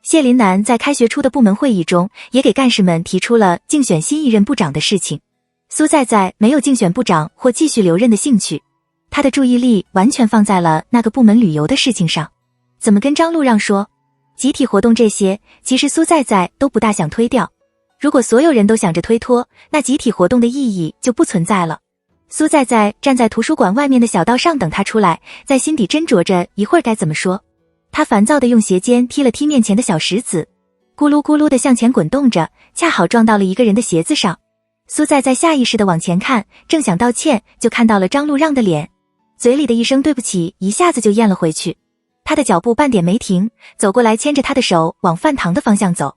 谢林南在开学初的部门会议中也给干事们提出了竞选新一任部长的事情。苏在在没有竞选部长或继续留任的兴趣，他的注意力完全放在了那个部门旅游的事情上。怎么跟张路让说？集体活动这些，其实苏在在都不大想推掉。如果所有人都想着推脱，那集体活动的意义就不存在了。苏在在站在图书馆外面的小道上等他出来，在心底斟酌着一会儿该怎么说。他烦躁地用鞋尖踢了踢面前的小石子，咕噜咕噜地向前滚动着，恰好撞到了一个人的鞋子上。苏在在下意识地往前看，正想道歉，就看到了张路让的脸，嘴里的一声对不起一下子就咽了回去。他的脚步半点没停，走过来牵着他的手往饭堂的方向走。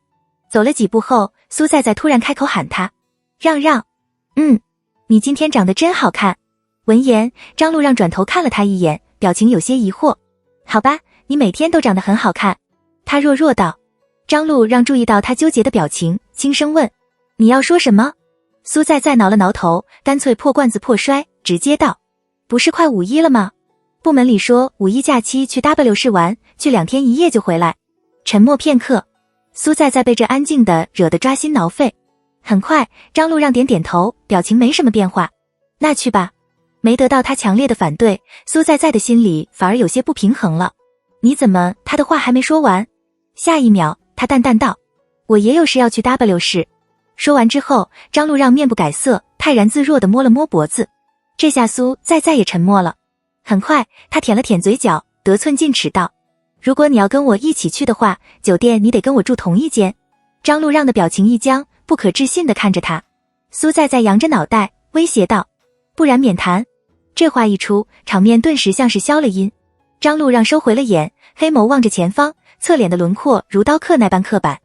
走了几步后，苏在在突然开口喊他：让让，你今天长得真好看。闻言，张路让转头看了他一眼，表情有些疑惑。好吧，你每天都长得很好看。他弱弱道。张路让注意到他纠结的表情，轻声问：你要说什么？苏在在挠了挠头，干脆破罐子破摔，直接道：不是快五一了吗？部门里说五一假期去 W 市玩，去2天1夜就回来。沉默片刻，苏在在被这安静的惹得抓心挠肺。很快，张路让点点头，表情没什么变化。那去吧。没得到他强烈的反对，苏在在的心里反而有些不平衡了。你怎么？他的话还没说完。下一秒，他淡淡道：我也有事要去 W 市。说完之后，张路让面不改色，泰然自若地摸了摸脖子。这下苏在在也沉默了。很快，他舔了舔嘴角，得寸进尺道：如果你要跟我一起去的话，酒店你得跟我住同一间。张路让的表情一僵，不可置信地看着他。苏在在扬着脑袋，威胁道：不然免谈。这话一出，场面顿时像是消了音。张路让收回了眼，黑眸望着前方，侧脸的轮廓如刀刻那般刻板，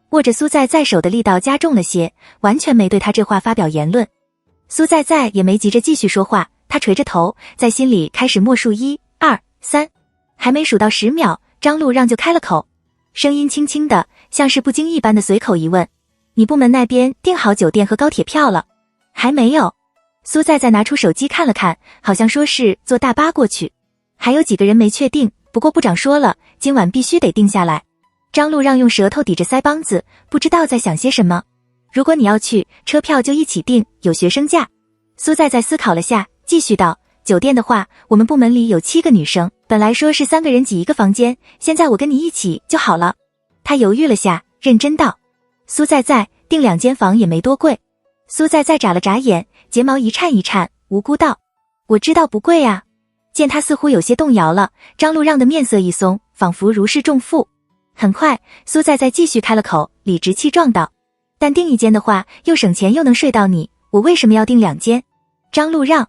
握着苏在在手的力道加重了些，完全没对他这话发表言论。苏在在也没急着继续说话，他垂着头，在心里开始默数1、2、3，还没数到10秒，张路让就开了口，声音轻轻的，像是不经意般的随口一问：你部门那边订好酒店和高铁票了？还没有。苏在在拿出手机看了看，好像说是坐大巴过去，还有几个人没确定，不过部长说了，今晚必须得定下来。张路让用舌头抵着腮帮子，不知道在想些什么。如果你要去，车票就一起订，有学生价。苏在在思考了下，继续道：酒店的话，我们部门里有7个女生，本来说是3个人挤一个房间，现在我跟你一起就好了。他犹豫了下，认真道：苏在在，订2间房也没多贵。苏在在眨了眨眼，睫毛一颤一颤，无辜道：我知道不贵啊。见他似乎有些动摇了，张路让的面色一松，仿佛如释重负。很快，苏在在继续开了口，理直气壮道：但订1间的话，又省钱又能睡到你，我为什么要订2间？张路让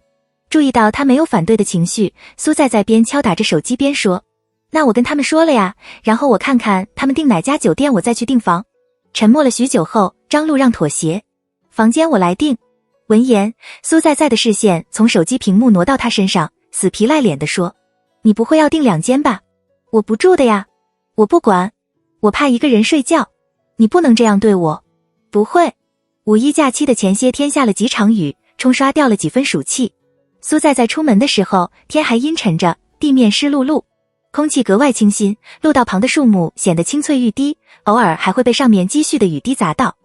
注意到他没有反对的情绪，苏在在边敲打着手机边说：那我跟他们说了呀，然后我看看他们订哪家酒店，我再去订房。沉默了许久后，张路让妥协：房间我来订。闻言，苏在在的视线从手机屏幕挪到他身上，死皮赖脸地说：你不会要订2间吧？我不住的呀。我不管，我怕一个人睡觉。你不能这样对我。不会。五一假期的前些天下了几场雨，冲刷掉了几分暑气。苏在在出门的时候，天还阴沉着，地面湿漉漉，空气格外清新，路道旁的树木显得青翠欲滴，偶尔还会被上面积蓄的雨滴砸到。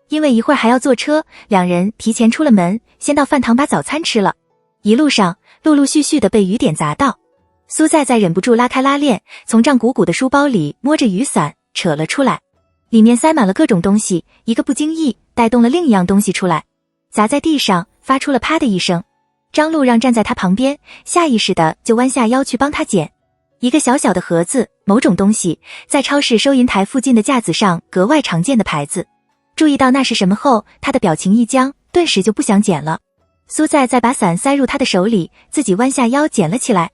因为一会儿还要坐车，两人提前出了门，先到饭堂把早餐吃了。一路上陆陆续续的被雨点砸到，苏在在忍不住拉开拉链，从胀鼓鼓的书包里摸着雨伞扯了出来，里面塞满了各种东西，一个不经意带动了另一样东西出来，砸在地上，发出了啪的一声。张路让站在他旁边，下意识的就弯下腰去帮他捡。一个小小的盒子，某种东西，在超市收银台附近的架子上格外常见的牌子。注意到那是什么后，他的表情一僵，顿时就不想捡了。苏在在把伞塞入他的手里，自己弯下腰捡了起来。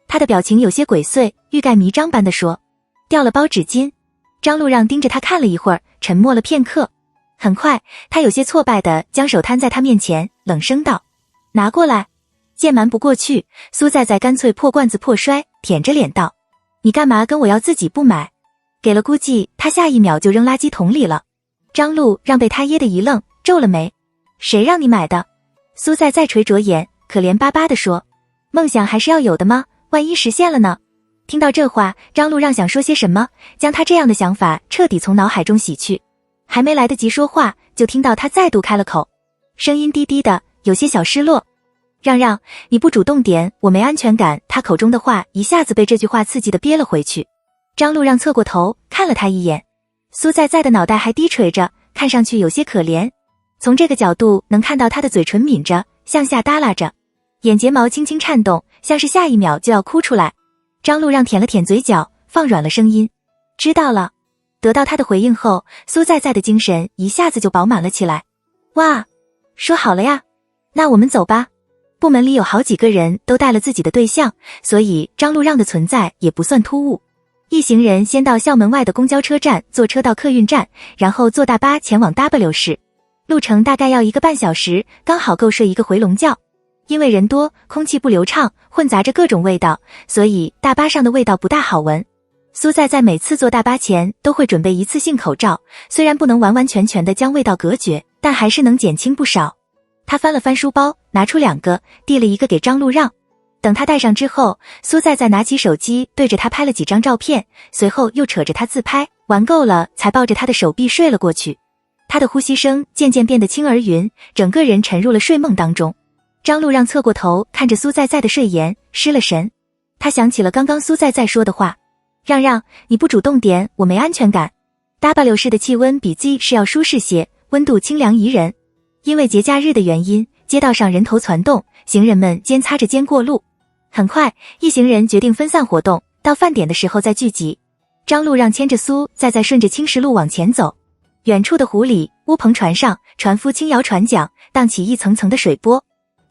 他的表情有些鬼祟，欲盖弥彰般地说：掉了包纸巾。张路让盯着他看了一会儿，沉默了片刻。很快，他有些挫败地将手摊在他面前，冷声道：拿过来。见瞒不过去，苏在在干脆破罐子破摔，舔着脸道：你干嘛跟我要自己不买？给了估计他下一秒就扔垃圾桶里了。张路让被他噎得一愣，皱了眉：谁让你买的？苏在在垂着眼，可怜巴巴地说：梦想还是要有的吗？万一实现了呢？听到这话，张路让想说些什么，将他这样的想法彻底从脑海中洗去。还没来得及说话，就听到他再度开了口，声音低低的，有些小失落。让让，你不主动点，我没安全感。他口中的话一下子被这句话刺激的憋了回去。张路让侧过头看了他一眼，苏在在的脑袋还低垂着，看上去有些可怜。从这个角度能看到他的嘴唇抿着，向下耷拉着，眼睫毛轻轻颤动，像是下一秒就要哭出来。张路让舔了舔嘴角，放软了声音，知道了。得到他的回应后，苏在在的精神一下子就饱满了起来。哇，说好了呀，那我们走吧。部门里有好几个人都带了自己的对象，所以张路让的存在也不算突兀。一行人先到校门外的公交车站坐车到客运站，然后坐大巴前往 W 市，路程大概要1个半小时，刚好够睡一个回笼觉。因为人多，空气不流畅，混杂着各种味道，所以大巴上的味道不大好闻。苏在在每次坐大巴前都会准备一次性口罩，虽然不能完完全全的将味道隔绝，但还是能减轻不少。他翻了翻书包，拿出2个，递了一个给张路让。等他戴上之后，苏在在拿起手机对着他拍了几张照片，随后又扯着他自拍，玩够了才抱着他的手臂睡了过去。他的呼吸声渐渐变得轻而匀，整个人沉入了睡梦当中。张路让侧过头看着苏在在的睡颜，失了神。他想起了刚刚苏在在说的话，让让，你不主动点，我没安全感。W 市的气温比 Z 市要舒适些，温度清凉宜人。因为节假日的原因，街道上人头攒动，行人们肩擦着肩过路。很快，一行人决定分散活动，到饭点的时候再聚集。张路让牵着苏在在顺着青石路往前走。远处的湖里，乌篷船上，船夫轻摇船桨，荡起一层层的水波。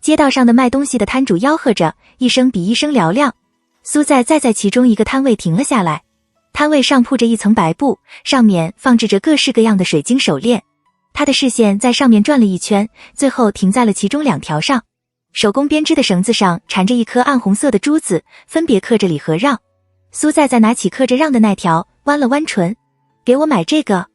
街道上的卖东西的摊主吆喝着，一声比一声嘹亮。苏在在其中一个摊位停了下来，摊位上铺着一层白布，上面放置着各式各样的水晶手链。他的视线在上面转了一圈，最后停在了其中2条上。手工编织的绳子上缠着一颗暗红色的珠子，分别刻着李和让。苏在在拿起刻着让的那条，弯了弯唇，给我买这个。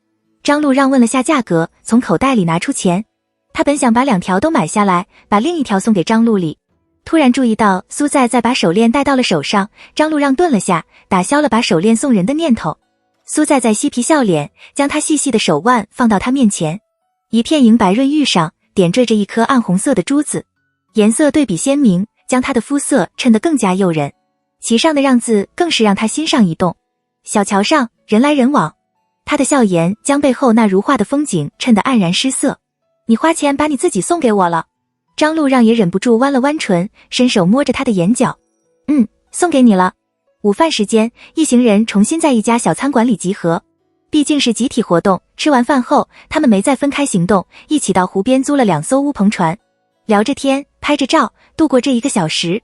张路让问了下价格，从口袋里拿出钱。他本想把2条都买下来，把另一条送给张路里，突然注意到苏在在把手链戴到了手上，张路让顿了下，打消了把手链送人的念头。苏在在嬉皮笑脸，将他细细的手腕放到他面前，一片银白润玉上点缀着一颗暗红色的珠子，颜色对比鲜明，将他的肤色衬得更加诱人。其上的让字更是让他心上一动。小桥上人来人往，他的笑颜将背后那如画的风景衬得黯然失色。你花钱把你自己送给我了。张路让也忍不住弯了弯唇，伸手摸着他的眼角。送给你了。午饭时间，一行人重新在一家小餐馆里集合。毕竟是集体活动，吃完饭后，他们没再分开行动，一起到湖边租了2艘乌篷船，聊着天，拍着照，度过这1个小时。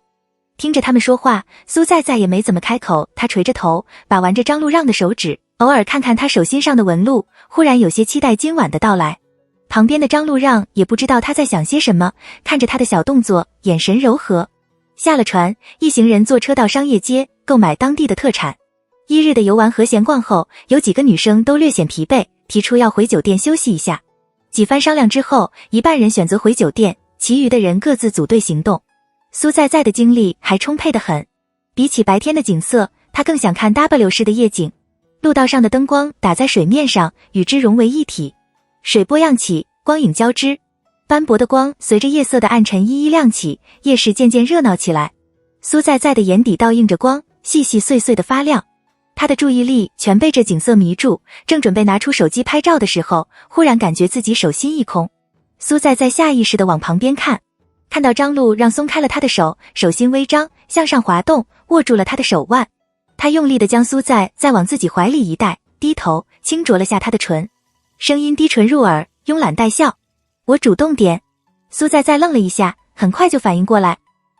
听着他们说话，苏在在也没怎么开口，他垂着头，把玩着张路让的手指，偶尔看看他手心上的纹路，忽然有些期待今晚的到来。旁边的张路让也不知道他在想些什么，看着他的小动作，眼神柔和。下了船，一行人坐车到商业街，购买当地的特产。1日的游玩和闲逛后，有几个女生都略显疲惫，提出要回酒店休息一下。几番商量之后，一半人选择回酒店，其余的人各自组队行动。苏在在的精力还充沛得很，比起白天的景色，他更想看 W 市的夜景。路道上的灯光打在水面上，与之融为一体，水波漾起，光影交织，斑驳的光随着夜色的暗沉一一亮起，夜市渐渐热闹起来。苏在在的眼底倒映着光，细细碎碎的发亮。他的注意力全被这景色迷住，正准备拿出手机拍照的时候，忽然感觉自己手心一空。苏在在下意识地往旁边看，看到张路让松开了他的手，手心微张，向上滑动，握住了他的手腕。他用力地将苏在在往自己怀里一带，低头轻啄了下他的唇，声音低沉入耳，慵懒带笑。我主动点。苏在在愣了一下，很快就反应过来。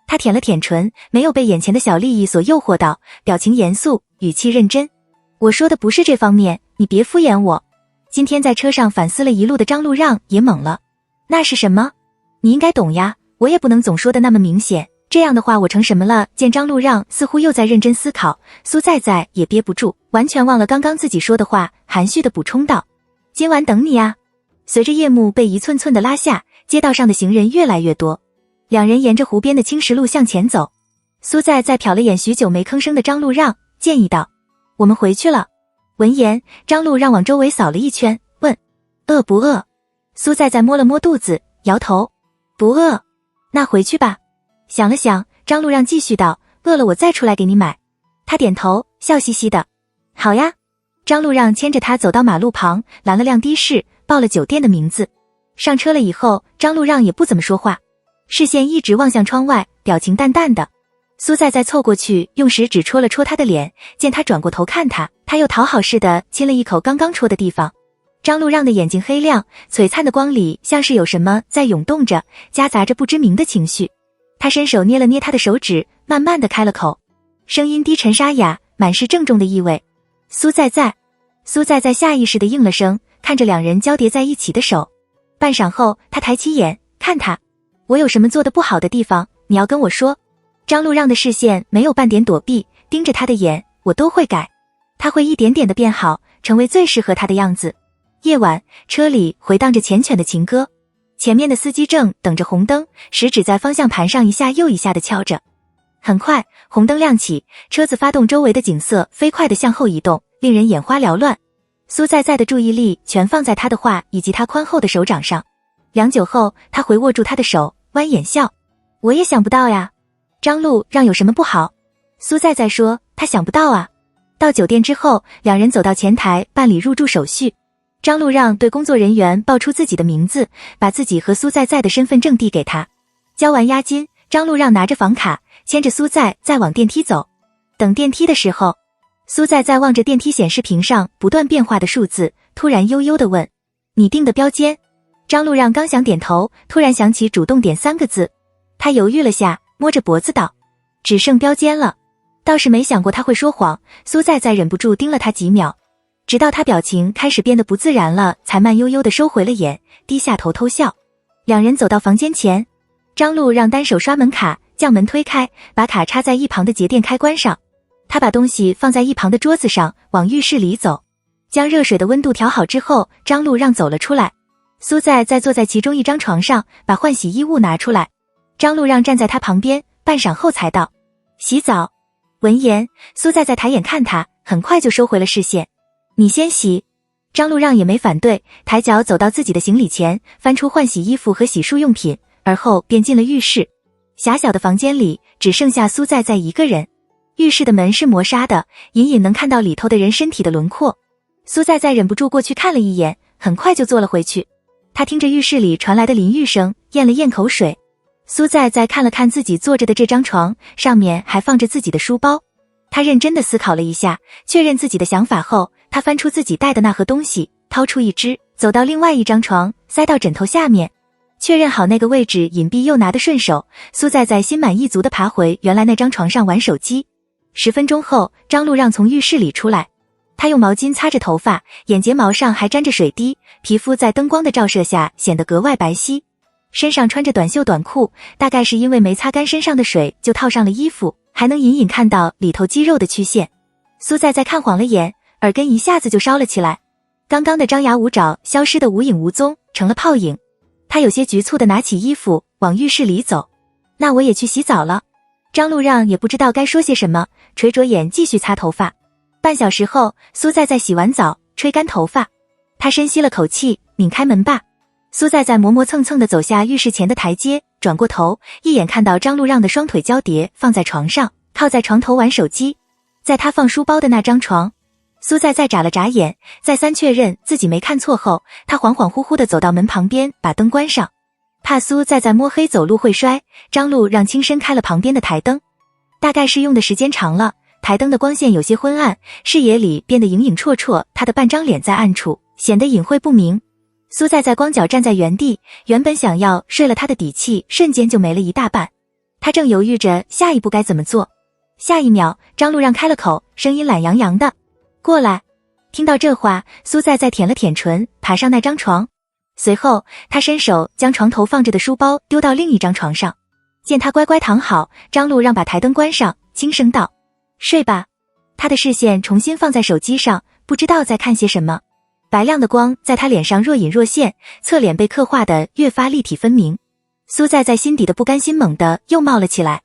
他舔了舔唇，没有被眼前的小利益所诱惑到，表情严肃，语气认真。我说的不是这方面，你别敷衍我。今天在车上反思了一路的张路让也懵了。那是什么？你应该懂呀，我也不能总说的那么明显，这样的话我成什么了？见张路让似乎又在认真思考，苏在在也憋不住，完全忘了刚刚自己说的话，含蓄地补充道：今晚等你啊。随着夜幕被一寸寸地拉下，街道上的行人越来越多，两人沿着湖边的青石路向前走。苏在瞟了眼许久没吭声的张路让，建议道：我们回去了。闻言，张路让往周围扫了一圈，问：饿不饿？苏在摸了摸肚子，摇头：不饿。那回去吧。想了想，张路让继续道：饿了我再出来给你买。他点头，笑嘻嘻的：好呀。张路让牵着他走到马路旁，拦了辆的士，报了酒店的名字。上车了以后，张路让也不怎么说话，视线一直望向窗外，表情淡淡的。苏在凑过去，用食指戳了戳他的脸，见他转过头看他，他又讨好似的亲了一口刚刚戳的地方。张路让的眼睛黑亮，璀璨的光里像是有什么在涌动着，夹杂着不知名的情绪。他伸手捏了捏他的手指，慢慢的开了口，声音低沉沙哑，满是郑重的意味。苏在。苏在下意识的应了声，看着两人交叠在一起的手。半晌后，他抬起眼看他：我有什么做得不好的地方，你要跟我说。张路让的视线没有半点躲避，盯着他的眼：我都会改，他会一点点的变好，成为最适合他的样子。夜晚，车里回荡着缱绻的情歌，前面的司机正等着红灯，食指在方向盘上一下又一下的敲着。很快，红灯亮起，车子发动，周围的景色飞快地向后移动，令人眼花缭乱。苏在的注意力全放在他的话以及他宽厚的手掌上。良久后，他回握住他的手，弯眼笑：我也想不到呀。张路让有什么不好？苏在说：他想不到啊。到酒店之后，两人走到前台办理入住手续。张路让对工作人员报出自己的名字，把自己和苏在的身份证递给他。交完押金，张路让拿着房卡，牵着苏在往电梯走。等电梯的时候，苏在望着电梯显示屏上不断变化的数字，突然悠悠地问：你订的标间？张路让刚想点头，突然想起主动点3个字。他犹豫了下，摸着脖子道：只剩标间了。倒是没想过他会说谎，苏在忍不住盯了他几秒，直到他表情开始变得不自然了，才慢悠悠地收回了眼，低下头偷笑。两人走到房间前，张路让单手刷门卡，将门推开，把卡插在一旁的节电开关上。他把东西放在一旁的桌子上，往浴室里走。将热水的温度调好之后，张路让走了出来。苏在坐在其中一张床上，把换洗衣物拿出来。张路让站在他旁边，半晌后才道：洗澡。闻言，苏在抬眼看他，很快就收回了视线。你先洗。张路让也没反对，抬脚走到自己的行李前，翻出换洗衣服和洗漱用品，而后便进了浴室。狭小的房间里只剩下苏在一个人。浴室的门是磨砂的，隐隐能看到里头的人身体的轮廓。苏在忍不住过去看了一眼，很快就坐了回去。他听着浴室里传来的淋浴声，咽了咽口水。苏在看了看自己坐着的这张床，上面还放着自己的书包。他认真地思考了一下，确认自己的想法后，他翻出自己带的那盒东西，掏出一只，走到另外一张床，塞到枕头下面。确认好那个位置隐蔽又拿得顺手，苏在心满意足地爬回原来那张床上玩手机。10分钟后，张路让从浴室里出来，他用毛巾擦着头发，眼睫毛上还沾着水滴，皮肤在灯光的照射下显得格外白皙。身上穿着短袖短裤，大概是因为没擦干身上的水就套上了衣服，还能隐隐看到里头肌肉的曲线。苏在看晃了眼，耳根一下子就烧了起来。刚刚的张牙舞爪消失得无影无踪，成了泡影。他有些局促地拿起衣服往浴室里走。那我也去洗澡了。张路让也不知道该说些什么，垂着眼继续擦头发。半小时后，苏在洗完澡，吹干头发。他深吸了口气，拧开门把。苏在磨磨蹭蹭地走下浴室前的台阶，转过头，一眼看到张路让的双腿交叠放在床上，靠在床头玩手机。在他放书包的那张床，苏在眨了眨眼，再三确认自己没看错后，他恍恍惚惚地走到门旁边，把灯关上。怕苏在摸黑走路会摔，张路让轻身开了旁边的台灯。大概是用的时间长了，台灯的光线有些昏暗，视野里变得影影绰绰，他的半张脸在暗处显得隐晦不明。苏在光脚站在原地，原本想要睡了他的底气瞬间就没了一大半。他正犹豫着下一步该怎么做，下一秒张路让开了口，声音懒洋洋的：过来。听到这话，苏在舔了舔唇，爬上那张床。随后他伸手将床头放着的书包丢到另一张床上。见他乖乖躺好，张路让把台灯关上，轻声道：睡吧。他的视线重新放在手机上，不知道在看些什么。白亮的光在他脸上若隐若现，侧脸被刻画得越发立体分明。苏在心底的不甘心猛地又冒了起来。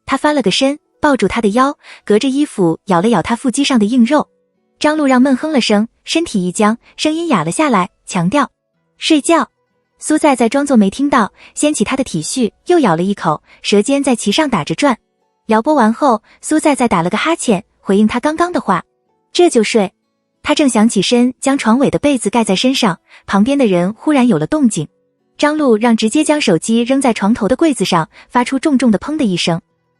他翻了个身，抱住他的腰，隔着衣服咬了咬他腹肌上的硬肉。张路让闷哼了声，身体一僵，声音哑了下来，强调：睡觉。苏在在装作没听到，掀起他的体恤，又咬了一口，舌尖在其上打着转。撩拨完后，苏在在打了个哈欠，回应他刚刚的话：这就睡。他正想起身将床尾的被子盖在身上，旁边的人忽然有了动静。张路让直接将手机扔在床头的柜子上，发出重重的砰的一声。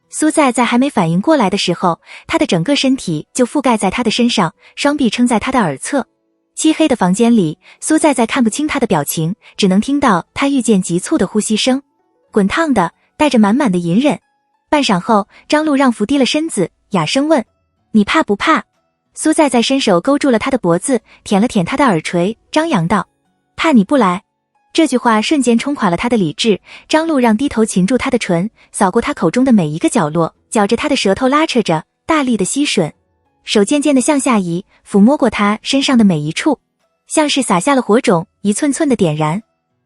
苏在在还没反应过来的时候，他的整个身体就覆盖在他的身上，双臂撑在他的耳侧。漆黑的房间里，苏在在看不清他的表情，只能听到他愈渐急促的呼吸声，滚烫的，带着满满的隐忍。半晌后，张路让伏低了身子，哑声问：你怕不怕？苏在在伸手勾住了他的脖子，舔了舔他的耳垂，张扬道：怕你不来。这句话瞬间冲垮了他的理智。张路让低头擒住他的唇，扫过他口中的每一个角落，绞着他的舌头拉扯着，大力的吸吮，手渐渐的向下移，抚摸过他身上的每一处，像是撒下了火种，一寸寸的点燃。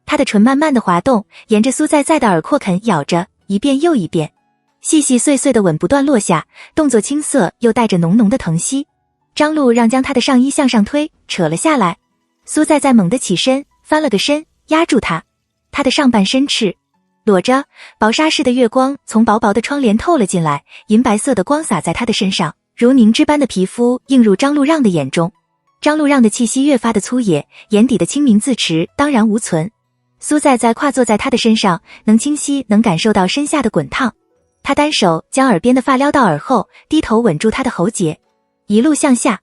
他的唇慢慢的滑动，沿着苏在在的耳廓啃咬着，一遍又一遍，细细碎碎的吻不断落下，动作青涩又带着浓浓的疼惜。张路让将他的上衣向上推，扯了下来。苏在在猛地起身，翻了个身，压住他。他的上半身赤裸着，薄纱似的月光从薄薄的窗帘透了进来，银白色的光洒在他的身上，如凝脂般的皮肤映入张路让的眼中。张路让的气息越发的粗野，眼底的清明自持当然无存。苏在在跨坐在他的身上，能清晰能感受到身下的滚烫。他单手将耳边的发撩到耳后，低头吻住他的喉结，一路向下。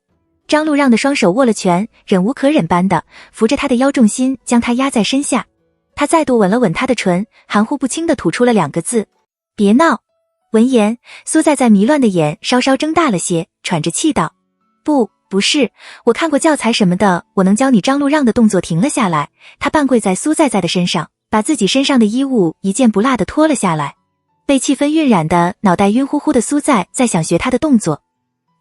张路让的双手握了拳，忍无可忍般的扶着他的腰，重心将他压在身下。他再度吻了吻他的唇，含糊不清的吐出了2个字：别闹。闻言，苏在在迷乱的眼稍稍睁大了些，喘着气道：不是，我看过教材什么的，我能教你。张路让的动作停了下来，他半跪在苏在在的身上，把自己身上的衣物一件不落的脱了下来。被气氛晕染的脑袋晕乎乎的苏在在想学他的动作，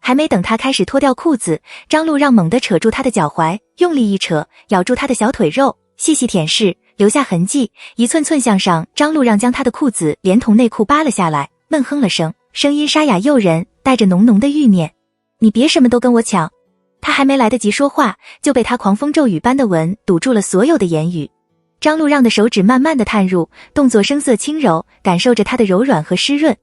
还没等他开始脱掉裤子，张路让猛地扯住他的脚踝，用力一扯，咬住他的小腿肉，细细舔舐，留下痕迹，一寸寸向上。张路让将他的裤子连同内裤扒了下来，闷哼了声，声音沙哑诱人，带着浓浓的欲念：你别什么都跟我抢。他还没来得及说话，就被他狂风骤雨般的吻堵住了所有的言语。张路让的手指慢慢的探入，动作声色轻柔，感受着他的柔软和湿润。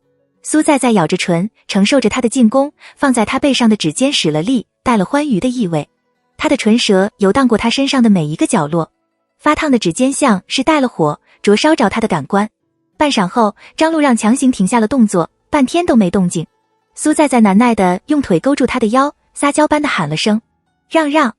苏在在咬着唇，承受着他的进攻，放在他背上的指尖使了力，带了欢愉的意味。他的唇舌游荡过他身上的每一个角落，发烫的指尖像是带了火，灼烧着他的感官。半晌后，张路让强行停下了动作，半天都没动静。苏在在难耐的用腿勾住他的腰，撒娇般的喊了声：让让。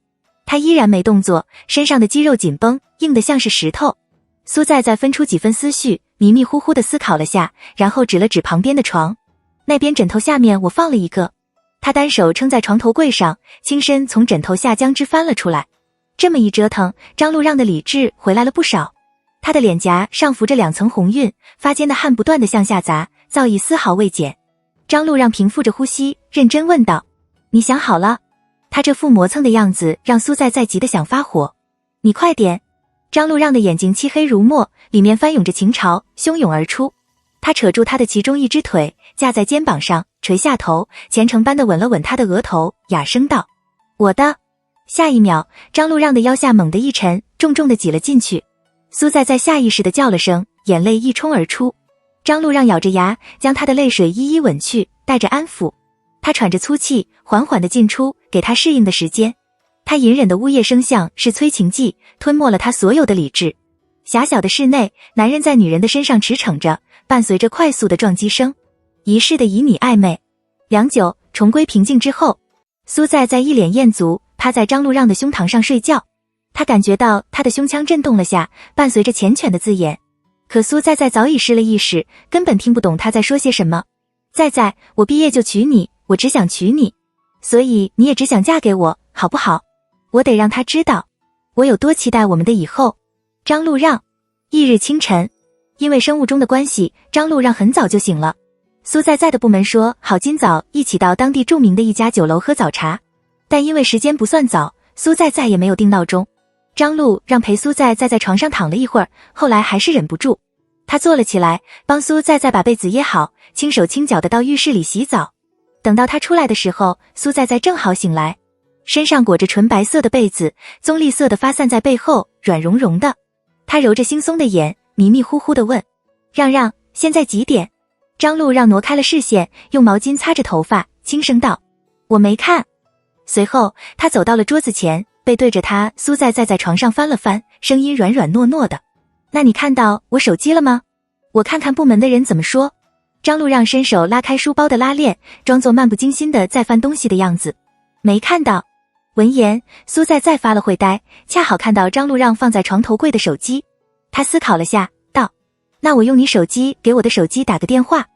他依然没动作，身上的肌肉紧绷，硬得像是石头。苏在在分出几分思绪，迷迷糊糊的思考了下，然后指了指旁边的床，那边枕头下面我放了一个。他单手撑在床头柜上，轻身从枕头下将之翻了出来。这么一折腾，张路让的理智回来了不少。他的脸颊上浮着2层红晕，发间的汗不断的向下砸，造诣丝毫未减。张路让平复着呼吸，认真问道：你想好了？他这副磨蹭的样子让苏在在急得想发火。你快点。张路让的眼睛漆黑如墨，里面翻涌着情潮，汹涌而出。他扯住他的其中一只腿，架在肩膀上，垂下头，虔诚般的吻了吻他的额头，哑声道：我的。下一秒，张路让的腰下猛地一沉，重重的挤了进去。苏在在下意识的叫了声，眼泪一冲而出。张路让咬着牙，将他的泪水一一吻去，带着安抚。他喘着粗气，缓缓的进出，给他适应的时间。他隐忍的呜咽声像是催情剂，吞没了他所有的理智。狭小的室内，男人在女人的身上驰骋着，伴随着快速的撞击声，一世的旖旎暧昧。良久，重归平静之后，苏在在一脸艳足，趴在张路让的胸膛上睡觉。他感觉到他的胸腔震动了下，伴随着缱绻的字眼。可苏在在早已失了意识，根本听不懂他在说些什么。在在，我毕业就娶你，我只想娶你，所以你也只想嫁给我，好不好？我得让他知道我有多期待我们的以后。张路让。翌日清晨，因为生物钟的关系，张路让很早就醒了。苏在在的部门说好今早一起到当地著名的一家酒楼喝早茶，但因为时间不算早，苏在在也没有定闹钟。张路让陪苏在在床上躺了一会儿，后来还是忍不住。他坐了起来，帮苏在在把被子掖好，轻手轻脚的到浴室里洗澡。等到他出来的时候，苏在在正好醒来，身上裹着纯白色的被子，棕栗色的发散在背后，软融融的。他揉着惺忪的眼，迷迷糊糊地问：让让，现在几点？张路让挪开了视线，用毛巾擦着头发，轻声道：我没看。随后他走到了桌子前，背对着他，苏在在床上翻了翻，声音软软糯糯的：那你看到我手机了吗？我看看部门的人怎么说。张路让伸手拉开书包的拉链，装作漫不经心的在翻东西的样子。没看到。闻言，苏在在发了会呆，恰好看到张路让放在床头柜的手机。他思考了下，道：那我用你手机给我的手机打个电话。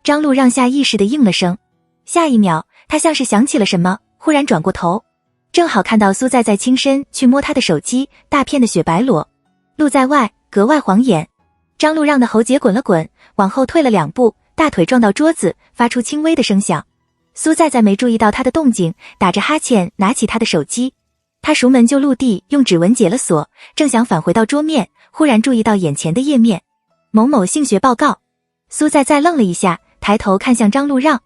张路让下意识地应了声。下一秒，他像是想起了什么，忽然转过头，正好看到苏在在轻身去摸他的手机，大片的雪白裸露在外，格外晃眼。张路让的喉结滚了滚，往后退了2步，大腿撞到桌子，发出轻微的声响。苏在在没注意到他的动静，打着哈欠拿起他的手机。他熟门就入地，用指纹解了锁，正想返回到桌面，忽然注意到眼前的页面，某某性学报告。苏在在愣了一下，抬头看向张路让，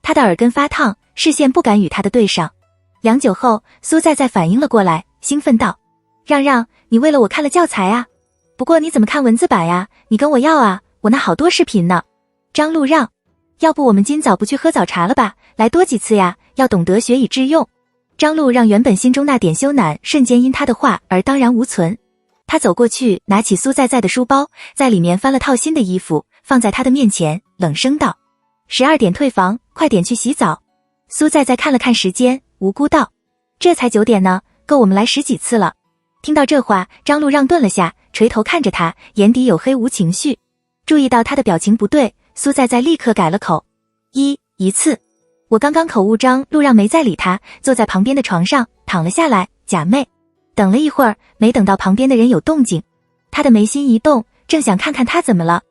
他的耳根发烫，视线不敢与他的对上。良久后，苏在在反应了过来，兴奋道：让让，你为了我看了教材啊，不过你怎么看文字版呀？你跟我要啊，我那好多视频呢。张路让，要不我们今早不去喝早茶了吧，来多几次呀，要懂得学以致用。张路让原本心中那点羞赧瞬间因他的话而当然无存。他走过去，拿起苏在在的书包，在里面翻了套新的衣服，放在他的面前，冷声道：12点退房，快点去洗澡。苏在在看了看时间，无辜道：这才9点呢，够我们来10几次了。听到这话，张路让顿了下，垂头看着他，眼底有黑无情绪。注意到他的表情不对，苏在在立刻改了口：一次。我刚刚口误，张路让没再理他，坐在旁边的床上躺了下来，假寐。等了一会儿，没等到旁边的人有动静，他的眉心一动，正想看看他怎么了，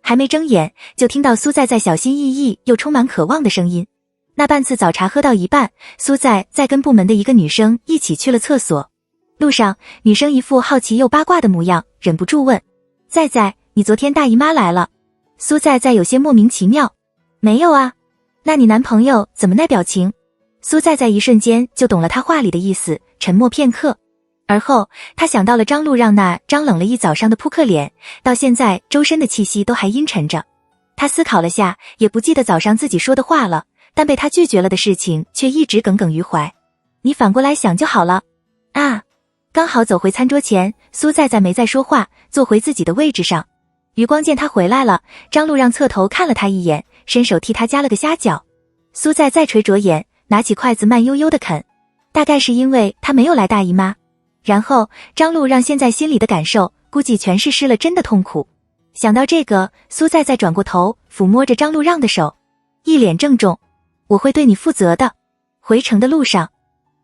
还没睁眼，就听到苏在在小心翼翼又充满渴望的声音。那半次早茶喝到一半，苏在在跟部门的一个女生一起去了厕所。路上，女生一副好奇又八卦的模样，忍不住问：在在，你昨天大姨妈来了？苏在在有些莫名其妙：没有啊。那你男朋友怎么那表情？苏在在一瞬间就懂了他话里的意思，沉默片刻。而后他想到了张路让那张冷了一早上的扑克脸，到现在周身的气息都还阴沉着。他思考了下，也不记得早上自己说的话了，但被他拒绝了的事情却一直耿耿于怀。你反过来想就好了啊。刚好走回餐桌前，苏在在没再说话，坐回自己的位置上。余光见他回来了，张路让侧头看了他一眼，伸手替他夹了个虾饺。苏在在垂着眼，拿起筷子慢悠悠地啃，大概是因为他没有来大姨妈。然后张路让现在心里的感受，估计全是失了真的痛苦。想到这个，苏在在转过头，抚摸着张路让的手，一脸郑重：我会对你负责的。回程的路上，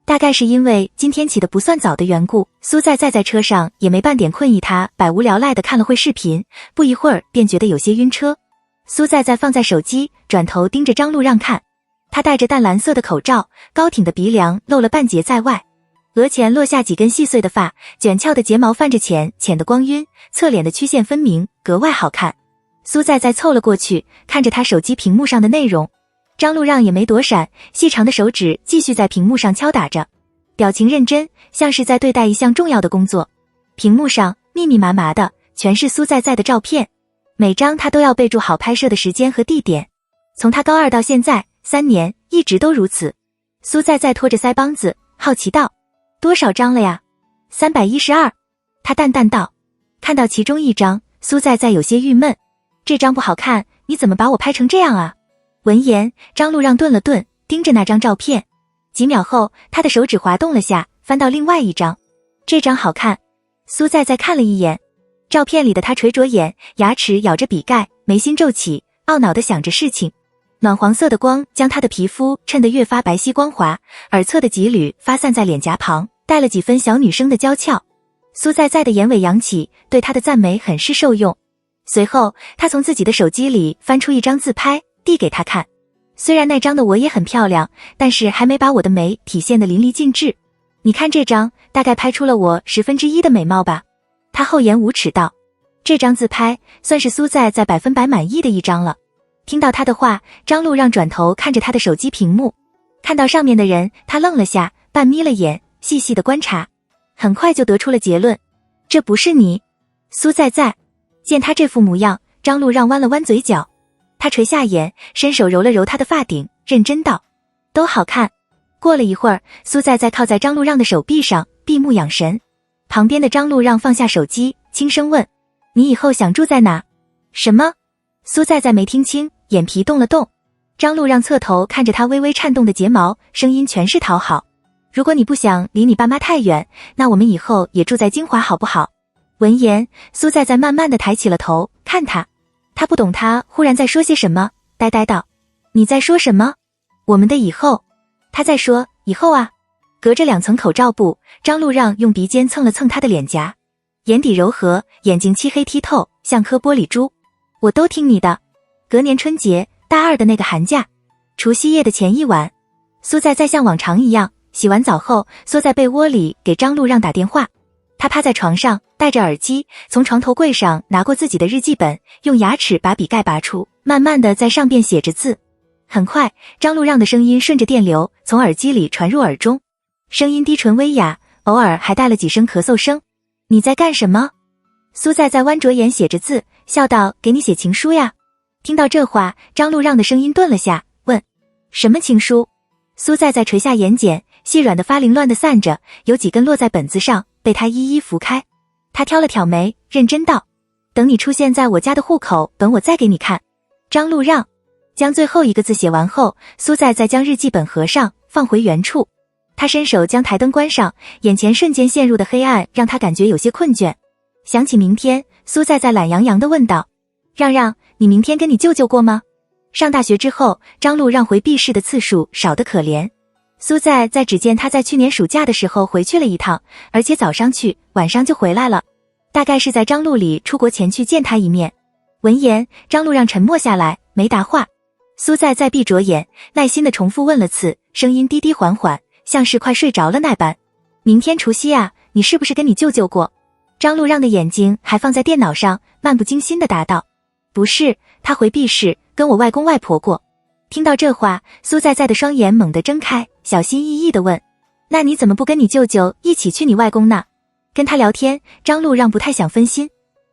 大概是因为今天起的不算早的缘故，苏在在车上也没半点困意，他百无聊赖地看了会视频，不一会儿便觉得有些晕车。苏在在放在手机，转头盯着张路让看。他戴着淡蓝色的口罩，高挺的鼻梁露了半截在外，额前落下几根细碎的发，卷翘的睫毛泛着浅浅的光晕，侧脸的曲线分明，格外好看。苏在在凑了过去，看着他手机屏幕上的内容。张路让也没躲闪，细长的手指继续在屏幕上敲打着，表情认真，像是在对待一项重要的工作。屏幕上密密麻麻的全是苏在在的照片，每张他都要备注好拍摄的时间和地点。从他高2到现在3年，一直都如此。苏在在拖着腮帮子，好奇道：多少张了呀？312。他淡淡道。看到其中一张，苏在在有些郁闷：这张不好看，你怎么把我拍成这样啊？闻言，张路让顿了顿，盯着那张照片。几秒后，他的手指滑动了下，翻到另外一张。这张好看。苏在在看了一眼，照片里的他垂着眼，牙齿咬着笔盖，眉心皱起，懊恼地想着事情。暖黄色的光将他的皮肤衬得越发白皙光滑，耳侧的几缕发散在脸颊旁，带了几分小女生的娇俏。苏在在的眼尾扬起，对他的赞美很是受用。随后，他从自己的手机里翻出一张自拍，递给他看。虽然那张的我也很漂亮，但是还没把我的美体现得淋漓尽致。你看这张，大概拍出了我1/10的美貌吧。他厚颜无耻道。这张自拍算是苏在100%满意的一张了。听到他的话，张路让转头看着他的手机屏幕，看到上面的人，他愣了下，半眯了眼，细细的观察，很快就得出了结论，这不是你。苏在见他这副模样，张路让弯了弯嘴角，他垂下眼，伸手揉了揉他的发顶，认真道，都好看。过了一会儿，苏在靠在张路让的手臂上，闭目养神。旁边的张路让放下手机，轻声问，你以后想住在哪？什么？苏在没听清，眼皮动了动。张路让侧头看着他微微颤动的睫毛，声音全是讨好，如果你不想离你爸妈太远，那我们以后也住在金华好不好？闻言，苏在慢慢的抬起了头，看他。他不懂他忽然在说些什么，呆呆道，你在说什么？我们的以后。他在说以后啊。隔着2层口罩布，张路让用鼻尖蹭了蹭他的脸颊，眼底柔和，眼睛漆黑剔透，像颗玻璃珠。我都听你的。隔年春节，大2的那个寒假，除夕夜的前一晚，苏在像往常一样，洗完澡后缩在被窝里给张路让打电话。他趴在床上，戴着耳机，从床头柜上拿过自己的日记本，用牙齿把笔盖拔出，慢慢的在上边写着字。很快，张路让的声音顺着电流从耳机里传入耳中，声音低沉微哑，偶尔还带了几声咳嗽声。你在干什么？苏在弯着眼写着字，笑道，给你写情书呀。听到这话，张路让的声音顿了下，问，什么情书？苏在垂下眼睑，细软的发凌乱的散着，有几根落在本子上，被他一一拂开。他挑了挑眉，认真道，等你出现在我家的户口本，我再给你看。张路让将最后一个字写完后，苏在将日记本合上，放回原处。他伸手将台灯关上，眼前瞬间陷入的黑暗让他感觉有些困倦。想起明天，苏在懒洋洋地问道，让让，你明天跟你舅舅过吗？上大学之后，张路让回避市的次数少得可怜。苏在只见他在去年暑假的时候回去了一趟，而且早上去，晚上就回来了，大概是在张路里出国前去见他一面。闻言，张路让沉默下来，没答话。苏在闭着眼，耐心地重复问了次，声音低低缓缓，像是快睡着了那般。明天除夕啊，你是不是跟你舅舅过？张路让的眼睛还放在电脑上，漫不经心地答道，不是，他回避市，跟我外公外婆过。听到这话，苏在的双眼猛地睁开，小心翼翼地问，那你怎么不跟你舅舅一起去你外公那？跟他聊天，张路让不太想分心。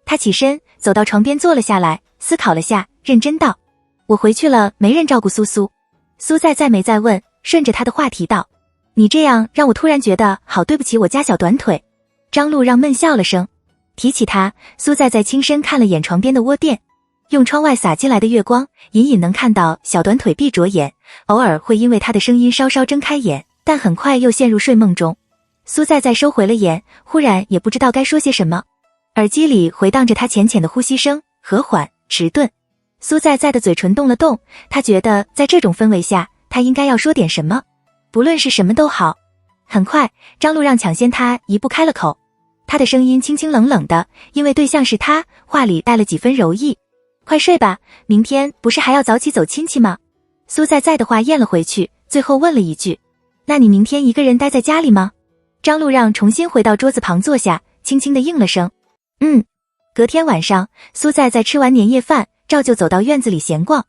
他起身走到床边坐了下来，思考了下，认真道，我回去了，没人照顾苏苏。苏在没再问，顺着他的话题道，你这样让我突然觉得好对不起我家小短腿。张路让闷笑了声，提起他，苏在轻身看了眼床边的窝垫，用窗外洒进来的月光，隐隐能看到小短腿闭着眼，偶尔会因为他的声音稍稍睁开眼，但很快又陷入睡梦中。苏在收回了眼，忽然也不知道该说些什么，耳机里回荡着他浅浅的呼吸声，和缓迟钝。苏在的嘴唇动了动，他觉得在这种氛围下，他应该要说点什么，不论是什么都好。很快，张路让抢先他一步开了口，他的声音清清冷冷的，因为对象是他，话里带了几分柔意。快睡吧，明天不是还要早起走亲戚吗？苏在的话咽了回去，最后问了一句，那你明天一个人待在家里吗？张路让重新回到桌子旁坐下，轻轻地应了声，隔天晚上，苏在吃完年夜饭，照旧走到院子里闲逛。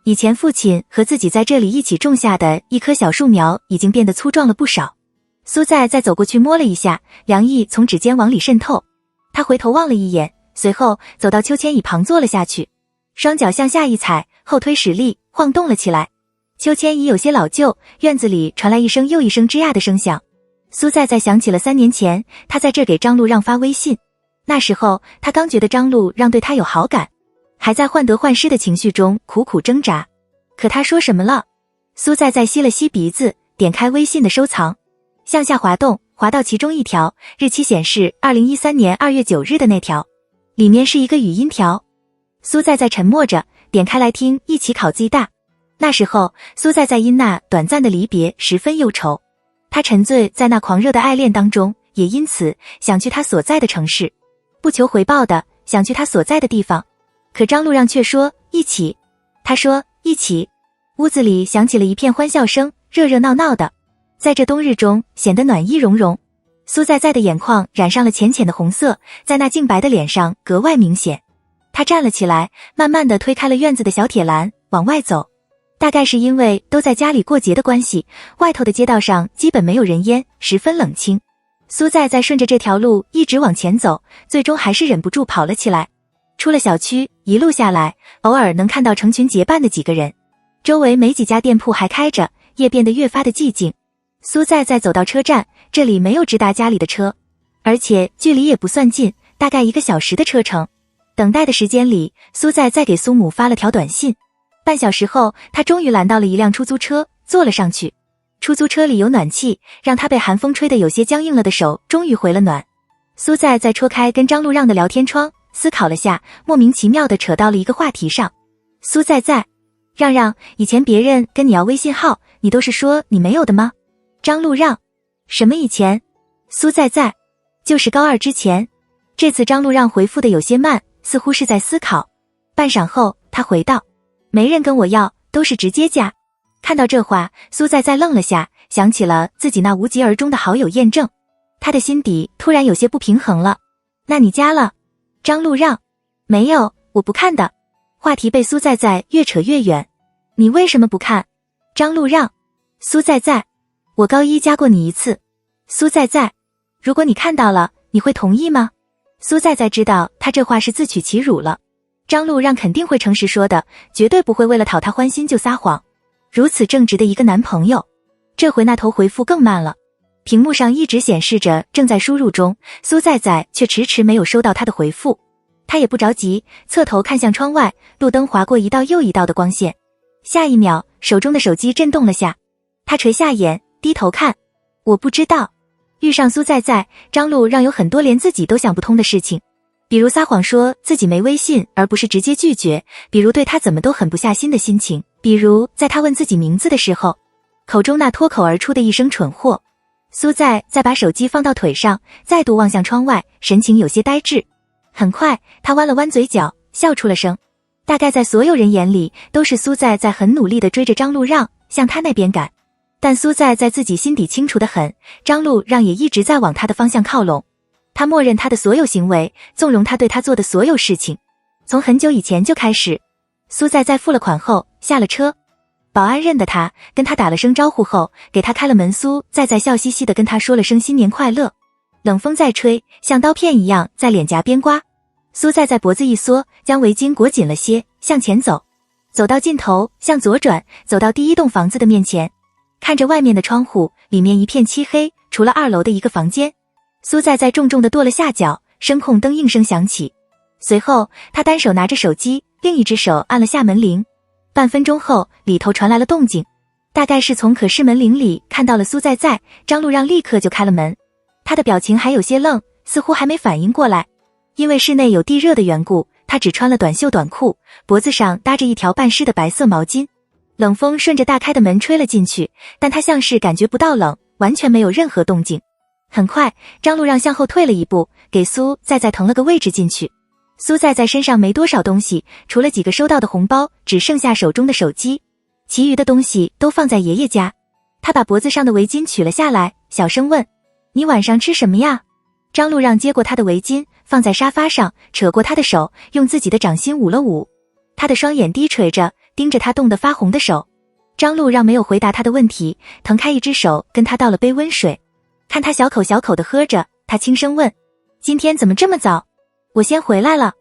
以前父亲和自己在这里一起种下的一棵小树苗已经变得粗壮了不少。苏在走过去摸了一下，凉意从指尖往里渗透。他回头望了一眼，随后走到秋千椅旁坐了下去，双脚向下一踩，后推使力，晃动了起来。秋千椅有些老旧，院子里传来一声又一声吱呀的声响。苏在想起了3年前，他在这给张路让发微信，那时候他刚觉得张路让对他有好感，还在患得患失的情绪中苦苦挣扎。可他说什么了？苏在吸了吸鼻子，点开微信的收藏，向下滑动，滑到其中一条，日期显示2013年2月9日的那条，里面是一个语音条。苏在沉默着，点开来听，一起考最大。那时候，苏在因那短暂的离别十分忧愁，他沉醉在那狂热的爱恋当中，也因此想去他所在的城市，不求回报的想去他所在的地方。可张路让却说一起，他说一起。屋子里响起了一片欢笑声，热热闹闹的，在这冬日中显得暖意融融。苏在在的眼眶染上了浅浅的红色，在那净白的脸上格外明显。他站了起来，慢慢地推开了院子的小铁栏，往外走。大概是因为都在家里过节的关系，外头的街道上基本没有人烟，十分冷清。苏在在顺着这条路一直往前走，最终还是忍不住跑了起来。出了小区，一路下来，偶尔能看到成群结伴的几个人，周围没几家店铺还开着，夜变得越发的寂静。苏在在走到车站，这里没有直达家里的车，而且距离也不算近，大概1个小时的车程。等待的时间里，苏在在给苏母发了条短信。半小时后，他终于拦到了一辆出租车，坐了上去。出租车里有暖气，让他被寒风吹得有些僵硬了的手终于回了暖。苏在在戳开跟张路让的聊天窗，思考了下，莫名其妙地扯到了一个话题上。苏在在，让让，以前别人跟你要微信号，你都是说你没有的吗？张路让，什么以前？苏在在，就是高2之前。这次张路让回复的有些慢，似乎是在思考。半晌后，他回道：没人跟我要，都是直接加。看到这话，苏在在愣了下，想起了自己那无疾而终的好友验证，他的心底突然有些不平衡了。那你加了？张路让，没有，我不看的。话题被苏在在越扯越远。你为什么不看？张路让，苏在在，我高1加过你1次。苏在在，如果你看到了，你会同意吗？苏在在知道他这话是自取其辱了。张路让肯定会诚实说的，绝对不会为了讨他欢心就撒谎。如此正直的一个男朋友，这回那头回复更慢了。屏幕上一直显示着正在输入中，苏在在却迟迟没有收到他的回复。他也不着急，侧头看向窗外，路灯划过一道又一道的光线。下一秒，手中的手机震动了下，他垂下眼，低头看。我不知道。遇上苏在在，张路让有很多连自己都想不通的事情，比如撒谎说自己没微信而不是直接拒绝，比如对他怎么都狠不下心的心情，比如在他问自己名字的时候，口中那脱口而出的一声蠢货。苏在在把手机放到腿上，再度望向窗外，神情有些呆滞。很快，他弯了弯嘴角，笑出了声。大概在所有人眼里，都是苏在在很努力地追着张路让向他那边赶。但苏在在自己心底清楚得很，张路让也一直在往他的方向靠拢。他默认他的所有行为，纵容他对他做的所有事情，从很久以前就开始。苏在在付了款后下了车，保安认得他，跟他打了声招呼后，给他开了门。苏在在笑嘻嘻地跟他说了声新年快乐。冷风在吹，像刀片一样在脸颊边刮。苏在在脖子一缩，将围巾裹紧了些，向前走。走到尽头，向左转，走到第1栋房子的面前。看着外面的窗户，里面一片漆黑，除了2楼的一个房间。苏在在重重地跺了下脚，声控灯应声响起。随后，他单手拿着手机，另一只手按了下门铃。半分钟后，里头传来了动静，大概是从可视门铃里看到了苏在在。张路让立刻就开了门，他的表情还有些愣，似乎还没反应过来。因为室内有地热的缘故，他只穿了短袖短裤，脖子上搭着一条半湿的白色毛巾。冷风顺着大开的门吹了进去，但他像是感觉不到冷，完全没有任何动静。很快，张路让向后退了一步，给苏在在腾了个位置进去。苏在在身上没多少东西，除了几个收到的红包，只剩下手中的手机，其余的东西都放在爷爷家。他把脖子上的围巾取了下来，小声问：你晚上吃什么呀？张路让接过他的围巾，放在沙发上，扯过他的手，用自己的掌心捂了捂。他的双眼低垂着，盯着他冻得发红的手。张路让没有回答他的问题，腾开一只手跟他倒了杯温水，看他小口小口地喝着，他轻声问：今天怎么这么早？我先回来了。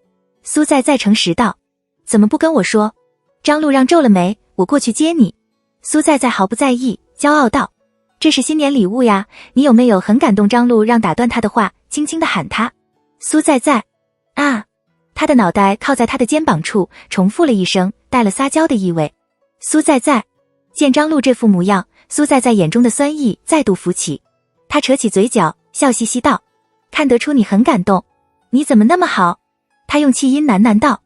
苏在在诚实道：怎么不跟我说？张路让皱了眉：我过去接你。苏在在毫不在意，骄傲道：这是新年礼物呀，你有没有很感动？张路让打断他的话，轻轻地喊他。苏在在啊，他的脑袋靠在他的肩膀处，重复了一声，带了撒娇的意味。苏在在见张路这副模样，苏在在眼中的酸意再度浮起，他扯起嘴角，笑嘻嘻道：看得出你很感动，你怎么那么好？他用气音喃喃道。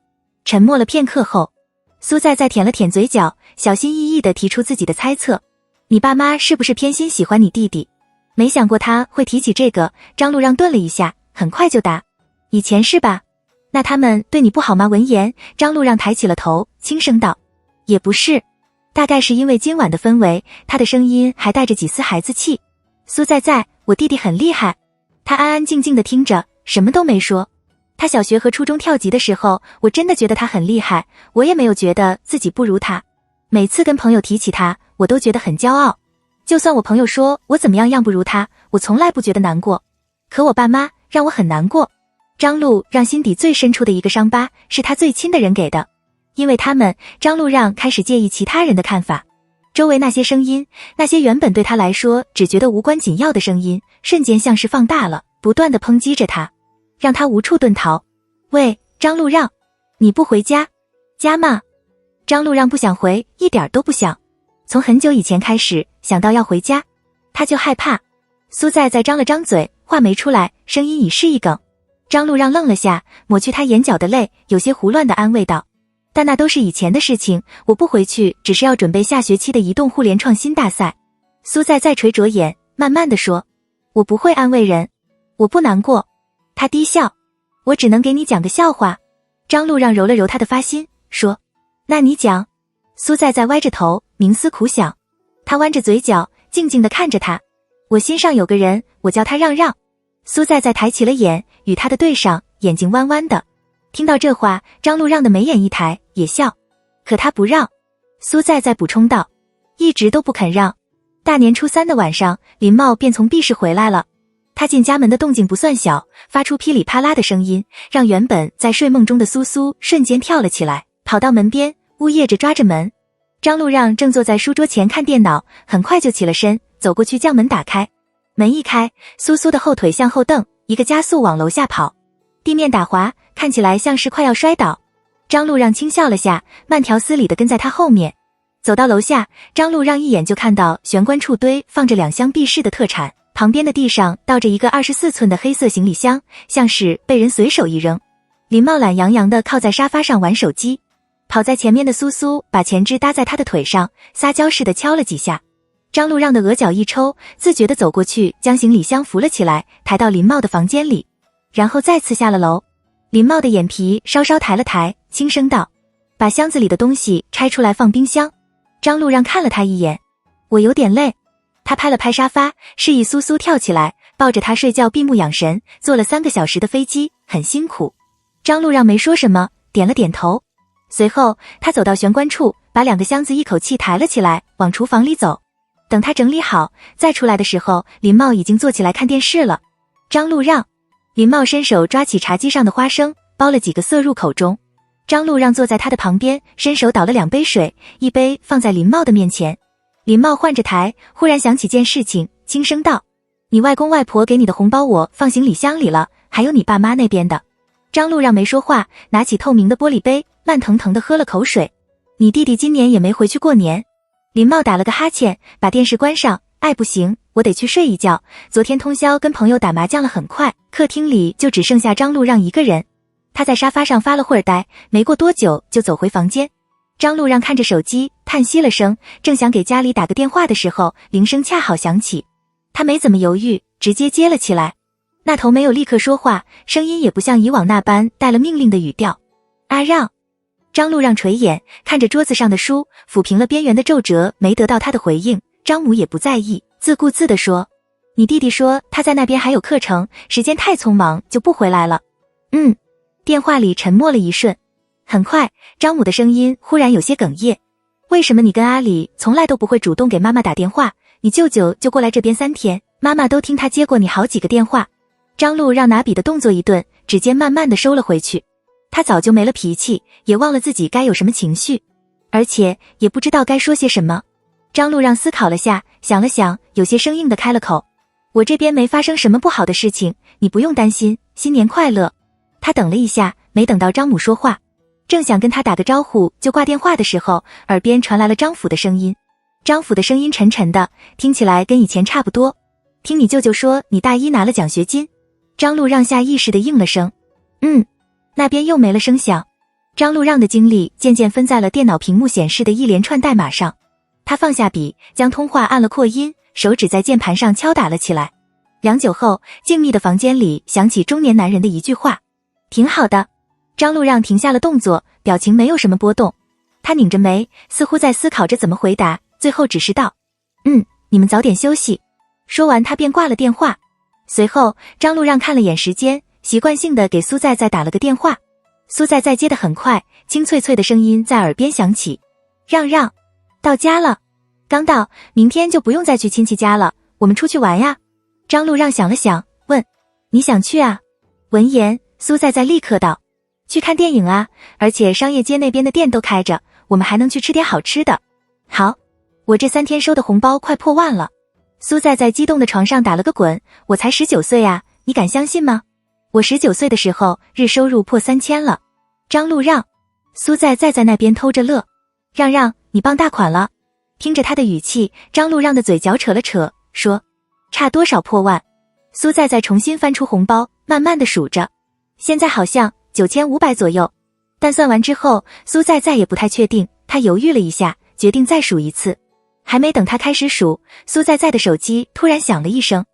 沉默了片刻后，苏在在舔了舔嘴角，小心翼翼地提出自己的猜测：你爸妈是不是偏心喜欢你弟弟？没想过他会提起这个。张路让顿了一下，很快就答：以前是吧？那他们对你不好吗？闻言，张路让抬起了头，轻声道：也不是，大概是因为今晚的氛围。他的声音还带着几丝孩子气。苏在在，我弟弟很厉害，他安安静静地听着，什么都没说。他小学和初中跳级的时候，我真的觉得他很厉害，我也没有觉得自己不如他。每次跟朋友提起他，我都觉得很骄傲。就算我朋友说我怎么样不如他，我从来不觉得难过。可我爸妈让我很难过。张璐让心底最深处的一个伤疤，是他最亲的人给的。因为他们，张璐让开始介意其他人的看法。周围那些声音，那些原本对他来说只觉得无关紧要的声音，瞬间像是放大了，不断地抨击着他，让他无处遁逃。喂，张璐让，你不回家？家吗？张璐让不想回，一点都不想。从很久以前开始，想到要回家，他就害怕。苏在张了张嘴，话没出来，声音已是一哽。张璐让愣了下，抹去他眼角的泪，有些胡乱地安慰道：但那都是以前的事情，我不回去只是要准备下学期的移动互联创新大赛。苏在垂着眼，慢慢地说：我不会安慰人，我不难过。他低笑：我只能给你讲个笑话。张璐让揉了揉他的发心，说：那你讲。苏在歪着头，冥思苦想。他弯着嘴角，静静地看着他。我心上有个人，我叫他让让。苏在抬起了眼，与他的对上，眼睛弯弯的。听到这话，张璐让的眉眼一抬，也笑。可他不让。苏在补充道：一直都不肯让。大年初3的晚上，林茂便从 B 市回来了。他进家门的动静不算小，发出噼里啪啦的声音，让原本在睡梦中的苏苏瞬间跳了起来，跑到门边，呜咽着抓着门。张璐让正坐在书桌前看电脑，很快就起了身，走过去将门打开。门一开，苏苏的后腿向后蹬，一个加速往楼下跑。地面打滑，看起来像是快要摔倒。张璐让轻笑了下，慢条斯理地跟在他后面。走到楼下，张璐让一眼就看到玄关处堆放着2箱 B 市的特产，旁边的地上倒着一个24寸的黑色行李箱，像是被人随手一扔。林茂懒洋洋地靠在沙发上玩手机。跑在前面的苏苏把前肢搭在他的腿上，撒娇似的敲了几下。张璐让的额角一抽，自觉地走过去，将行李箱扶了起来，抬到林茂的房间里，然后再次下了楼。林茂的眼皮稍稍抬了抬，轻声道：把箱子里的东西拆出来放冰箱。张璐让看了他一眼：我有点累。他拍了拍沙发，示意苏苏跳起来，抱着他睡觉闭目养神，坐了3个小时的飞机，很辛苦。张璐让没说什么，点了点头。随后他走到玄关处，把2个箱子一口气抬了起来，往厨房里走。等他整理好再出来的时候，林茂已经坐起来看电视了。张璐让。林茂伸手抓起茶几上的花生，剥了几个塞入口中。张璐让坐在他的旁边，伸手倒了2杯水，一杯放在林茂的面前。林茂换着台，忽然想起件事情，轻声道：你外公外婆给你的红包我放行李箱里了，还有你爸妈那边的。张璐让没说话，拿起透明的玻璃杯，慢腾腾地喝了口水。你弟弟今年也没回去过年。林茂打了个哈欠，把电视关上。不行，我得去睡一觉。昨天通宵跟朋友打麻将了，很快客厅里就只剩下张璐让一个人。他在沙发上发了会儿呆，没过多久就走回房间。张璐让看着手机，叹息了声，正想给家里打个电话的时候，铃声恰好响起。他没怎么犹豫，直接接了起来。那头没有立刻说话，声音也不像以往那般带了命令的语调。阿让。张璐让垂眼看着桌子上的书，抚平了边缘的皱褶，没得到他的回应。张母也不在意，自顾自地说：你弟弟说他在那边还有课程，时间太匆忙就不回来了。电话里沉默了一瞬。很快张母的声音忽然有些哽咽：为什么你跟阿里从来都不会主动给妈妈打电话？你舅舅就过来这边3天，妈妈都听他接过你好几个电话。张璐让拿笔的动作一顿，指尖慢慢地收了回去。他早就没了脾气，也忘了自己该有什么情绪，而且也不知道该说些什么。张璐让思考了下，想了想，有些生硬地开了口：我这边没发生什么不好的事情，你不用担心，新年快乐。他等了一下，没等到张母说话，正想跟他打个招呼就挂电话的时候，耳边传来了张府的声音。张府的声音沉沉的，听起来跟以前差不多。听你舅舅说你大一拿了奖学金。张璐让下意识地应了声那边又没了声响。张璐让的精力渐渐分在了电脑屏幕显示的一连串代码上。他放下笔，将通话按了扩音，手指在键盘上敲打了起来。良久后，静谧的房间里响起中年男人的一句话：挺好的。张璐让停下了动作，表情没有什么波动。他拧着眉，似乎在思考着怎么回答，最后只是道：你们早点休息。说完他便挂了电话。随后张路让看了眼时间，习惯性的给苏在打了个电话。苏在接得很快，清脆脆的声音在耳边响起：让让，到家了，刚到，明天就不用再去亲戚家了，我们出去玩呀。张路让想了想，问：你想去啊？闻言，苏在立刻道：去看电影啊，而且商业街那边的店都开着，我们还能去吃点好吃的。好，我这3天收的红包快破万了。苏在激动的床上打了个滚，我才19岁啊，你敢相信吗？我19岁的时候日收入破3000了。张路让，苏在那边偷着乐。让让，你傍大款了。听着他的语气，张路让的嘴角扯了扯，说：差多少破万？苏在重新翻出红包，慢慢的数着，现在好像9500左右。但算完之后，苏在也不太确定，他犹豫了一下，决定再数一次。还没等他开始数，苏在的手机突然响了一声。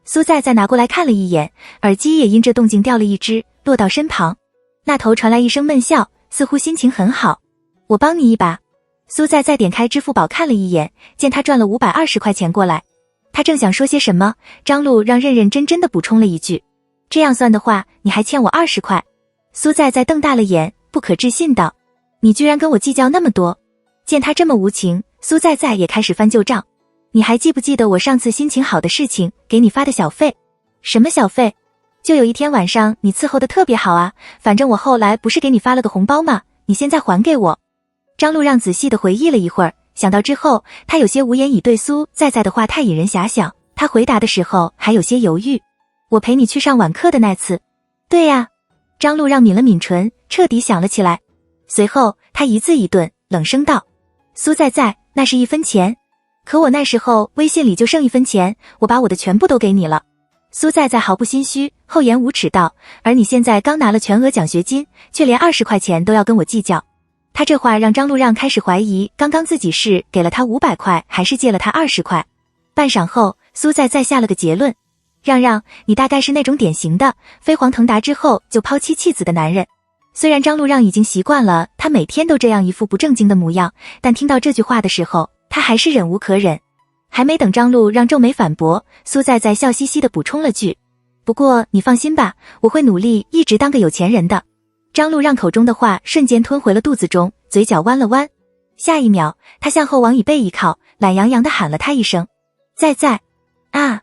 苏在拿过来看了一眼，耳机也因这动静掉了一只，落到身旁。那头传来一声闷笑，似乎心情很好。我帮你一把。苏在点开支付宝看了一眼，见他赚了520块钱过来。他正想说些什么，张路让认认真真的补充了一句：这样算的话，你还欠我20块。苏在瞪大了眼，不可置信道：你居然跟我计较那么多。见他这么无情，苏在也开始翻旧账。你还记不记得我上次心情好的事情给你发的小费？什么小费？就有一天晚上你伺候的特别好啊，反正我后来不是给你发了个红包吗？你现在还给我。张路让仔细的回忆了一会儿，想到之后，他有些无言以对。苏在的话太引人遐想，他回答的时候还有些犹豫。我陪你去上晚课的那次。对呀。张路让抿了抿唇，彻底想了起来。随后他一字一顿，冷声道：苏在那是1分钱，可我那时候微信里就剩1分钱，我把我的全部都给你了。苏在毫不心虚，厚颜无耻道：而你现在刚拿了全额奖学金，却连20块钱都要跟我计较。他这话让张路让开始怀疑，刚刚自己是给了他500块，还是借了他20块。半晌后，苏在下了个结论：让让，你大概是那种典型的飞黄腾达之后就抛妻弃子的男人。虽然张路让已经习惯了他每天都这样一副不正经的模样，但听到这句话的时候，他还是忍无可忍。还没等张路让皱眉反驳，苏在笑嘻嘻的补充了句：不过你放心吧，我会努力一直当个有钱人的。张路让口中的话瞬间吞回了肚子中，嘴角弯了弯。下一秒，他向后往椅背一靠，懒洋洋地喊了他一声：在啊。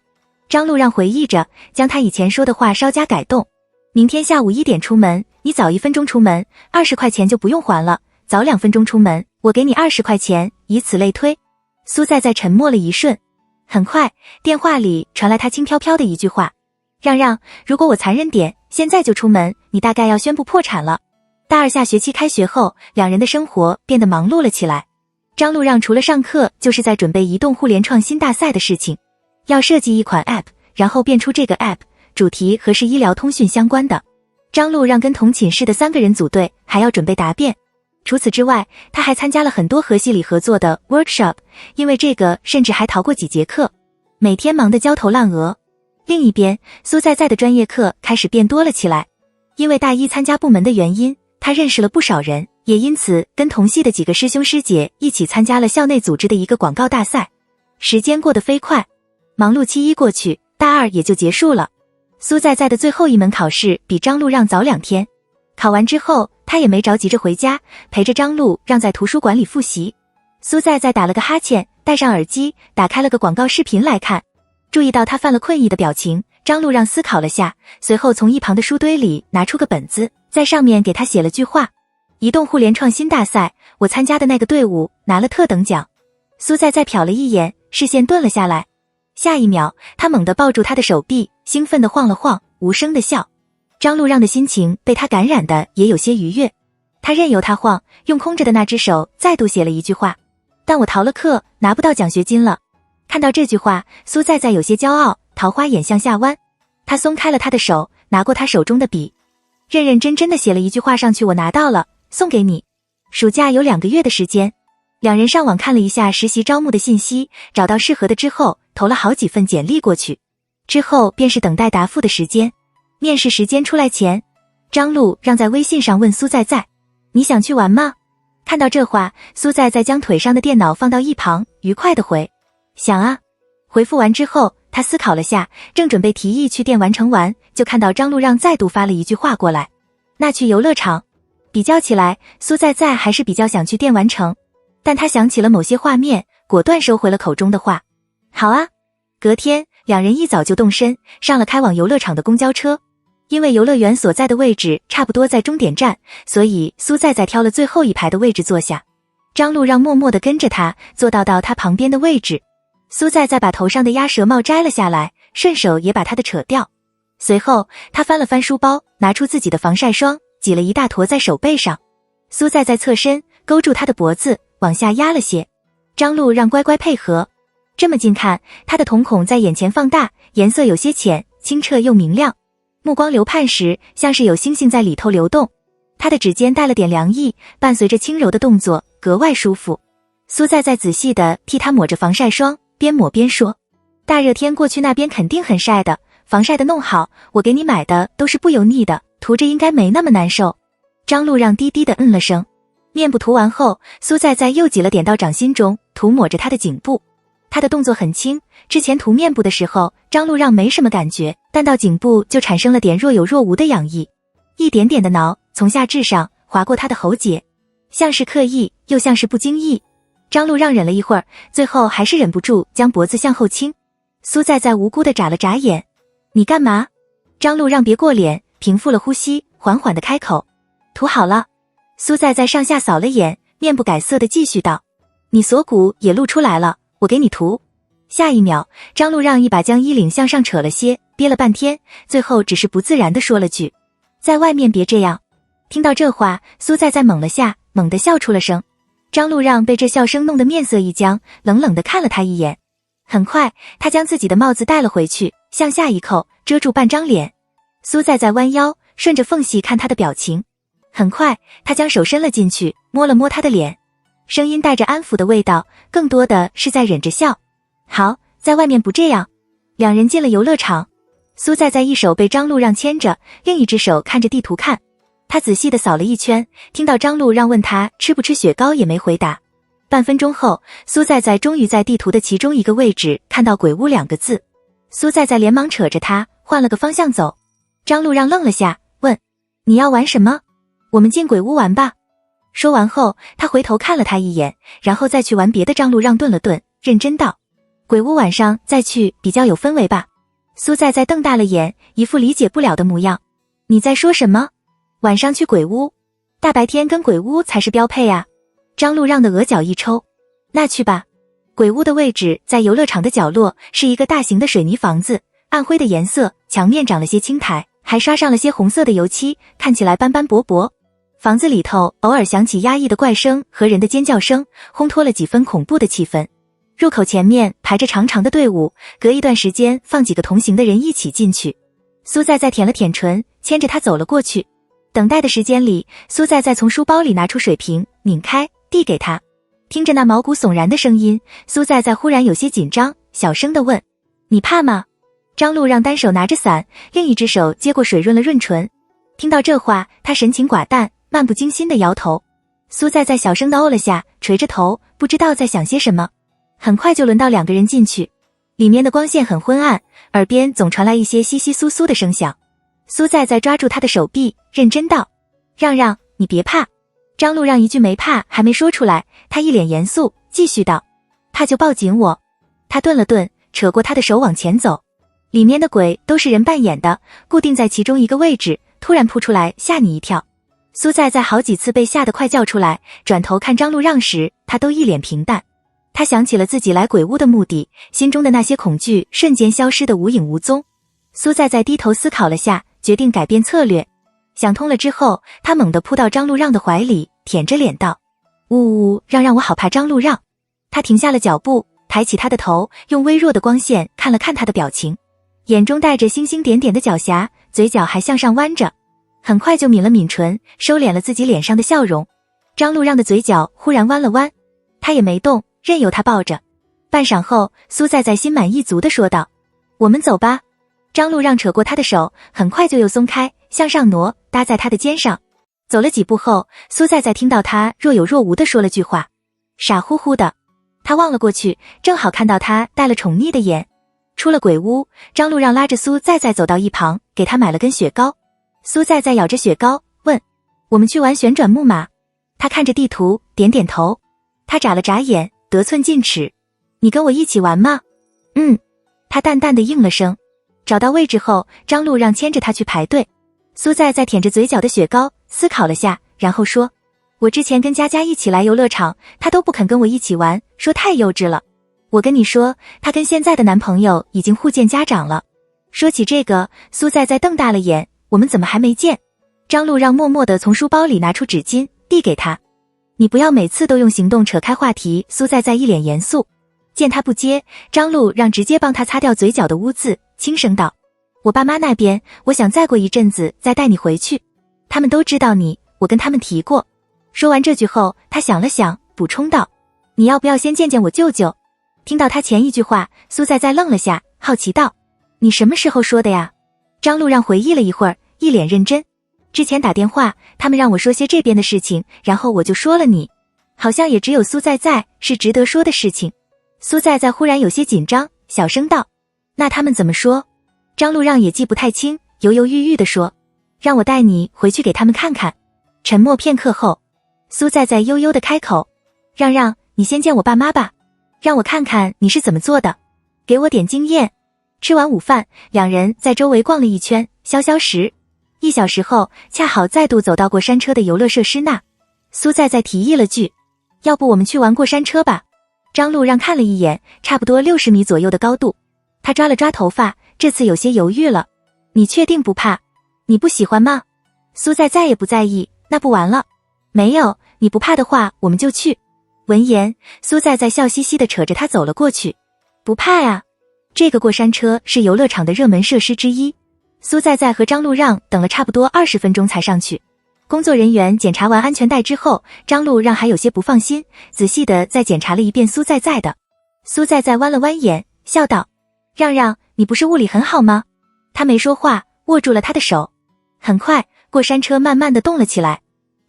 张路让回忆着，将他以前说的话稍加改动：明天下午1点出门，你早1分钟出门，20块钱就不用还了；早2分钟出门，我给你20块钱，以此类推。苏在沉默了一瞬，很快电话里传来他轻飘飘的一句话：让让，如果我残忍点，现在就出门，你大概要宣布破产了。大2下学期开学后，两人的生活变得忙碌了起来。张路让除了上课，就是在准备移动互联创新大赛的事情，要设计一款 App， 然后变出这个 App， 主题和是医疗通讯相关的。张路让跟同寝室的3个人组队，还要准备答辩。除此之外，他还参加了很多和系里合作的 workshop， 因为这个甚至还逃过几节课，每天忙得焦头烂额。另一边，苏在的专业课开始变多了起来，因为大一参加部门的原因，他认识了不少人，也因此跟同系的几个师兄师姐一起参加了校内组织的一个广告大赛。时间过得飞快，忙碌期1过去，大2也就结束了。苏在的最后一门考试比张路让早2天，考完之后他也没着急着回家，陪着张路让在图书馆里复习。苏在打了个哈欠，戴上耳机，打开了个广告视频来看。注意到他犯了困意的表情，张路让思考了下，随后从一旁的书堆里拿出个本子，在上面给他写了句话：移动互联创新大赛，我参加的那个队伍拿了特等奖。苏在瞟了一眼，视线顿了下来。下一秒，他猛地抱住他的手臂，兴奋地晃了晃，无声地笑。张路让的心情被他感染的也有些愉悦，他任由他晃，用空着的那只手再度写了一句话：但我逃了课，拿不到奖学金了。看到这句话，苏在有些骄傲，桃花眼向下弯。他松开了他的手，拿过他手中的笔，认认真真的写了一句话上去：我拿到了，送给你。暑假有2个月的时间，两人上网看了一下实习招募的信息，找到适合的之后，投了好几份简历过去。之后便是等待答复的时间。面试时间出来前，张路让在微信上问苏在你想去玩吗？看到这话，苏在将腿上的电脑放到一旁，愉快地回：想啊。回复完之后，他他思考了下，正准备提议去店完成完，就看到张路让再度发了一句话过来。那去游乐场。比较起来，苏在在还是比较想去店完成，但他想起了某些画面，果断收回了口中的话。好啊。隔天，两人一早就动身，上了开往游乐场的公交车。因为游乐园所在的位置差不多在终点站，所以苏在在挑了最后一排的位置坐下。张路让默默地跟着他，坐到他旁边的位置。苏在在把头上的鸭舌帽摘了下来，顺手也把他的扯掉。随后，他翻了翻书包，拿出自己的防晒霜，挤了一大坨在手背上。苏在在侧身，勾住他的脖子，往下压了些。张路让乖乖配合。这么近看，他的瞳孔在眼前放大，颜色有些浅，清澈又明亮。目光流盼时，像是有星星在里头流动。他的指尖带了点凉意，伴随着轻柔的动作，格外舒服。苏在在仔细地替他抹着防晒霜，边抹边说：大热天过去那边肯定很晒的，防晒的弄好，我给你买的都是不油腻的，涂着应该没那么难受。张路让低低地了声。面部涂完后，苏在在又挤了点到掌心中，涂抹着他的颈部。他的动作很轻，之前涂面部的时候，张路让没什么感觉，但到颈部就产生了点若有若无的痒意，一点点的挠，从下至上划过他的喉结，像是刻意，又像是不经意。张路让忍了一会儿，最后还是忍不住将脖子向后倾。苏在在无辜地眨了眨眼。你干嘛？张路让别过脸，平复了呼吸，缓缓地开口。涂好了。苏在在上下扫了眼，面不改色地继续道。你锁骨也露出来了，我给你涂。下一秒，张路让一把将衣领向上扯了些，憋了半天，最后只是不自然地说了句：在外面别这样。听到这话，苏在在猛了下，猛地笑出了声。张路让被这笑声弄得面色一僵，冷冷地看了他一眼。很快，他将自己的帽子戴了回去，向下一扣，遮住半张脸。苏在在弯腰，顺着缝隙看他的表情。很快，他将手伸了进去，摸了摸他的脸，声音带着安抚的味道，更多的是在忍着笑。好，在外面不这样。两人进了游乐场。苏在在一手被张路让牵着，另一只手看着地图看。他仔细地扫了一圈，听到张路让问他吃不吃雪糕也没回答。半分钟后，苏在在终于在地图的其中一个位置看到鬼屋2个字。苏在在连忙扯着他换了个方向走。张路让愣了下，问：你要玩什么？我们进鬼屋玩吧。说完后，他回头看了他一眼，然后再去玩别的。张路让顿了顿，认真道：鬼屋晚上再去比较有氛围吧。苏在在瞪大了眼，一副理解不了的模样。你在说什么？晚上去鬼屋？大白天跟鬼屋才是标配啊。张路让的额角一抽。那去吧。鬼屋的位置在游乐场的角落，是一个大型的水泥房子，暗灰的颜色，墙面长了些青苔，还刷上了些红色的油漆，看起来斑斑驳驳。房子里头偶尔响起压抑的怪声和人的尖叫声，烘托了几分恐怖的气氛。入口前面排着长长的队伍，隔一段时间放几个同行的人一起进去。苏在在舔了舔唇，牵着他走了过去。等待的时间里，苏在在从书包里拿出水瓶，拧开，递给他。听着那毛骨悚然的声音，苏在在忽然有些紧张，小声地问：你怕吗？张路让单手拿着伞，另一只手接过水润了润唇。听到这话，他神情寡淡，漫不经心地摇头。苏在在小声地哦了下，垂着头，不知道在想些什么。很快就轮到2个人进去，里面的光线很昏暗，耳边总传来一些窸窸窣窣的声响。苏在在抓住他的手臂，认真道：让让，你别怕。张路让一句没怕还没说出来，他一脸严肃，继续道：怕就抱紧我。他顿了顿，扯过他的手往前走。里面的鬼都是人扮演的，固定在其中一个位置，突然扑出来吓你一跳。苏在在好几次被吓得快叫出来，转头看张路让时，他都一脸平淡。他想起了自己来鬼屋的目的，心中的那些恐惧瞬间消失得无影无踪。苏在在低头思考了下，决定改变策略。想通了之后，他猛地扑到张路让的怀里，舔着脸道：呜呜，让我好怕。张路让。他停下了脚步，抬起他的头，用微弱的光线看了看他的表情，眼中带着星星点点的狡黠，嘴角还向上弯着。很快就抿了抿唇，收敛了自己脸上的笑容。张路让的嘴角忽然弯了弯，他也没动，任由他抱着。半晌后，苏在在心满意足地说道：我们走吧。张路让扯过他的手，很快就又松开，向上挪，搭在他的肩上。走了几步后，苏在在听到他若有若无地说了句话：傻乎乎的。他望了过去，正好看到他带了宠溺的眼。出了鬼屋，张路让拉着苏在在走到一旁，给他买了根雪糕。苏在在咬着雪糕，问：我们去玩旋转木马？他看着地图，点点头。他眨了眨眼，得寸进尺：你跟我一起玩吗？他淡淡的应了声。找到位置后，张路让牵着他去排队。苏在在舔着嘴角的雪糕，思考了下，然后说：我之前跟佳佳一起来游乐场，她都不肯跟我一起玩，说太幼稚了。我跟你说，她跟现在的男朋友已经互见家长了。说起这个，苏在在瞪大了眼，我们怎么还没见？张路让默默地从书包里拿出纸巾，递给他。你不要每次都用行动扯开话题。苏在在一脸严肃。见他不接，张路让直接帮他擦掉嘴角的污渍，轻声道：我爸妈那边，我想再过一阵子再带你回去。他们都知道你，我跟他们提过。说完这句后，他想了想，补充道：你要不要先见见我舅舅？听到他前一句话，苏在在愣了下，好奇道：你什么时候说的呀？张路让回忆了一会儿，一脸认真。之前打电话，他们让我说些这边的事情，然后我就说了你。好像也只有苏在在是值得说的事情。苏在在忽然有些紧张，小声道：那他们怎么说？张路让也记不太清，犹犹豫豫地说：让我带你回去给他们看看。沉默片刻后，苏在在悠悠地开口：让让，你先见我爸妈吧，让我看看你是怎么做的，给我点经验。吃完午饭，两人在周围逛了一圈，消消食。1小时后，恰好再度走到过山车的游乐设施那。苏在在提议了句：要不我们去玩过山车吧？张路让看了一眼，差不多60米左右的高度。他抓了抓头发，这次有些犹豫了。你确定不怕？你不喜欢吗？苏在在也不在意，那不玩了。没有，你不怕的话，我们就去。闻言，苏在在笑嘻嘻地扯着他走了过去。不怕呀，这个过山车是游乐场的热门设施之一。苏在在和张路让等了差不多20分钟才上去。工作人员检查完安全带之后，张路让还有些不放心，仔细的再检查了一遍苏在在的。苏在在弯了弯眼，笑道：让让，你不是物理很好吗？他没说话，握住了他的手。很快，过山车慢慢的动了起来，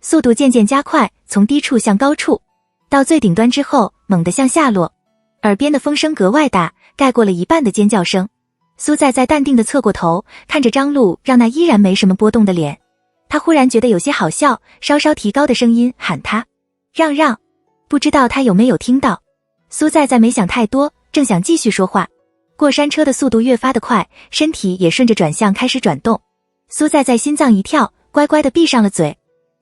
速度渐渐加快，从低处向高处，到最顶端之后，猛地向下落。耳边的风声格外大，盖过了一半的尖叫声。苏在在淡定地侧过头，看着张路让那依然没什么波动的脸。他忽然觉得有些好笑，稍稍提高的声音喊他：让让。不知道他有没有听到。苏在在没想太多，正想继续说话，过山车的速度越发的快，身体也顺着转向开始转动。苏在在心脏一跳，乖乖地闭上了嘴。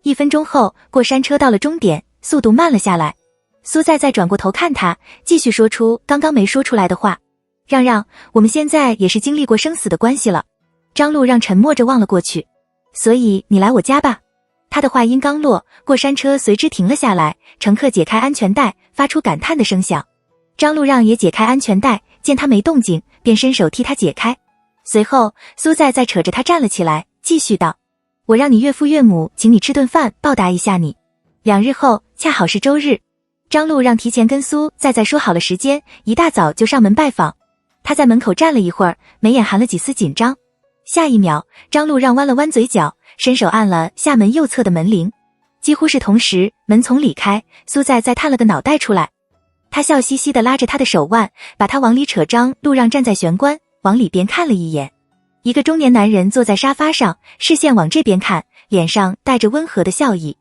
1分钟后，过山车到了终点，速度慢了下来。苏在在转过头看他，继续说出刚刚没说出来的话：让让，我们现在也是经历过生死的关系了。张路让沉默着望了过去：所以你来我家吧。他的话音刚落，过山车随之停了下来，乘客解开安全带，发出感叹的声响。张路让也解开安全带，见他没动静，便伸手替他解开。随后，苏在在扯着他站了起来，继续道：我让你岳父岳母请你吃顿饭，报答一下你。2日后，恰好是周日。张路让提前跟苏在在说好了时间，一大早就上门拜访。他在门口站了一会儿，眉眼含了几丝紧张。下一秒，张路让弯了弯嘴角，伸手按了下门右侧的门铃。几乎是同时，门从里开，苏在在探了个脑袋出来。他笑嘻嘻地拉着他的手腕，把他往里扯。张路让站在玄关，往里边看了一眼。一个中年男人坐在沙发上，视线往这边看，脸上带着温和的笑意。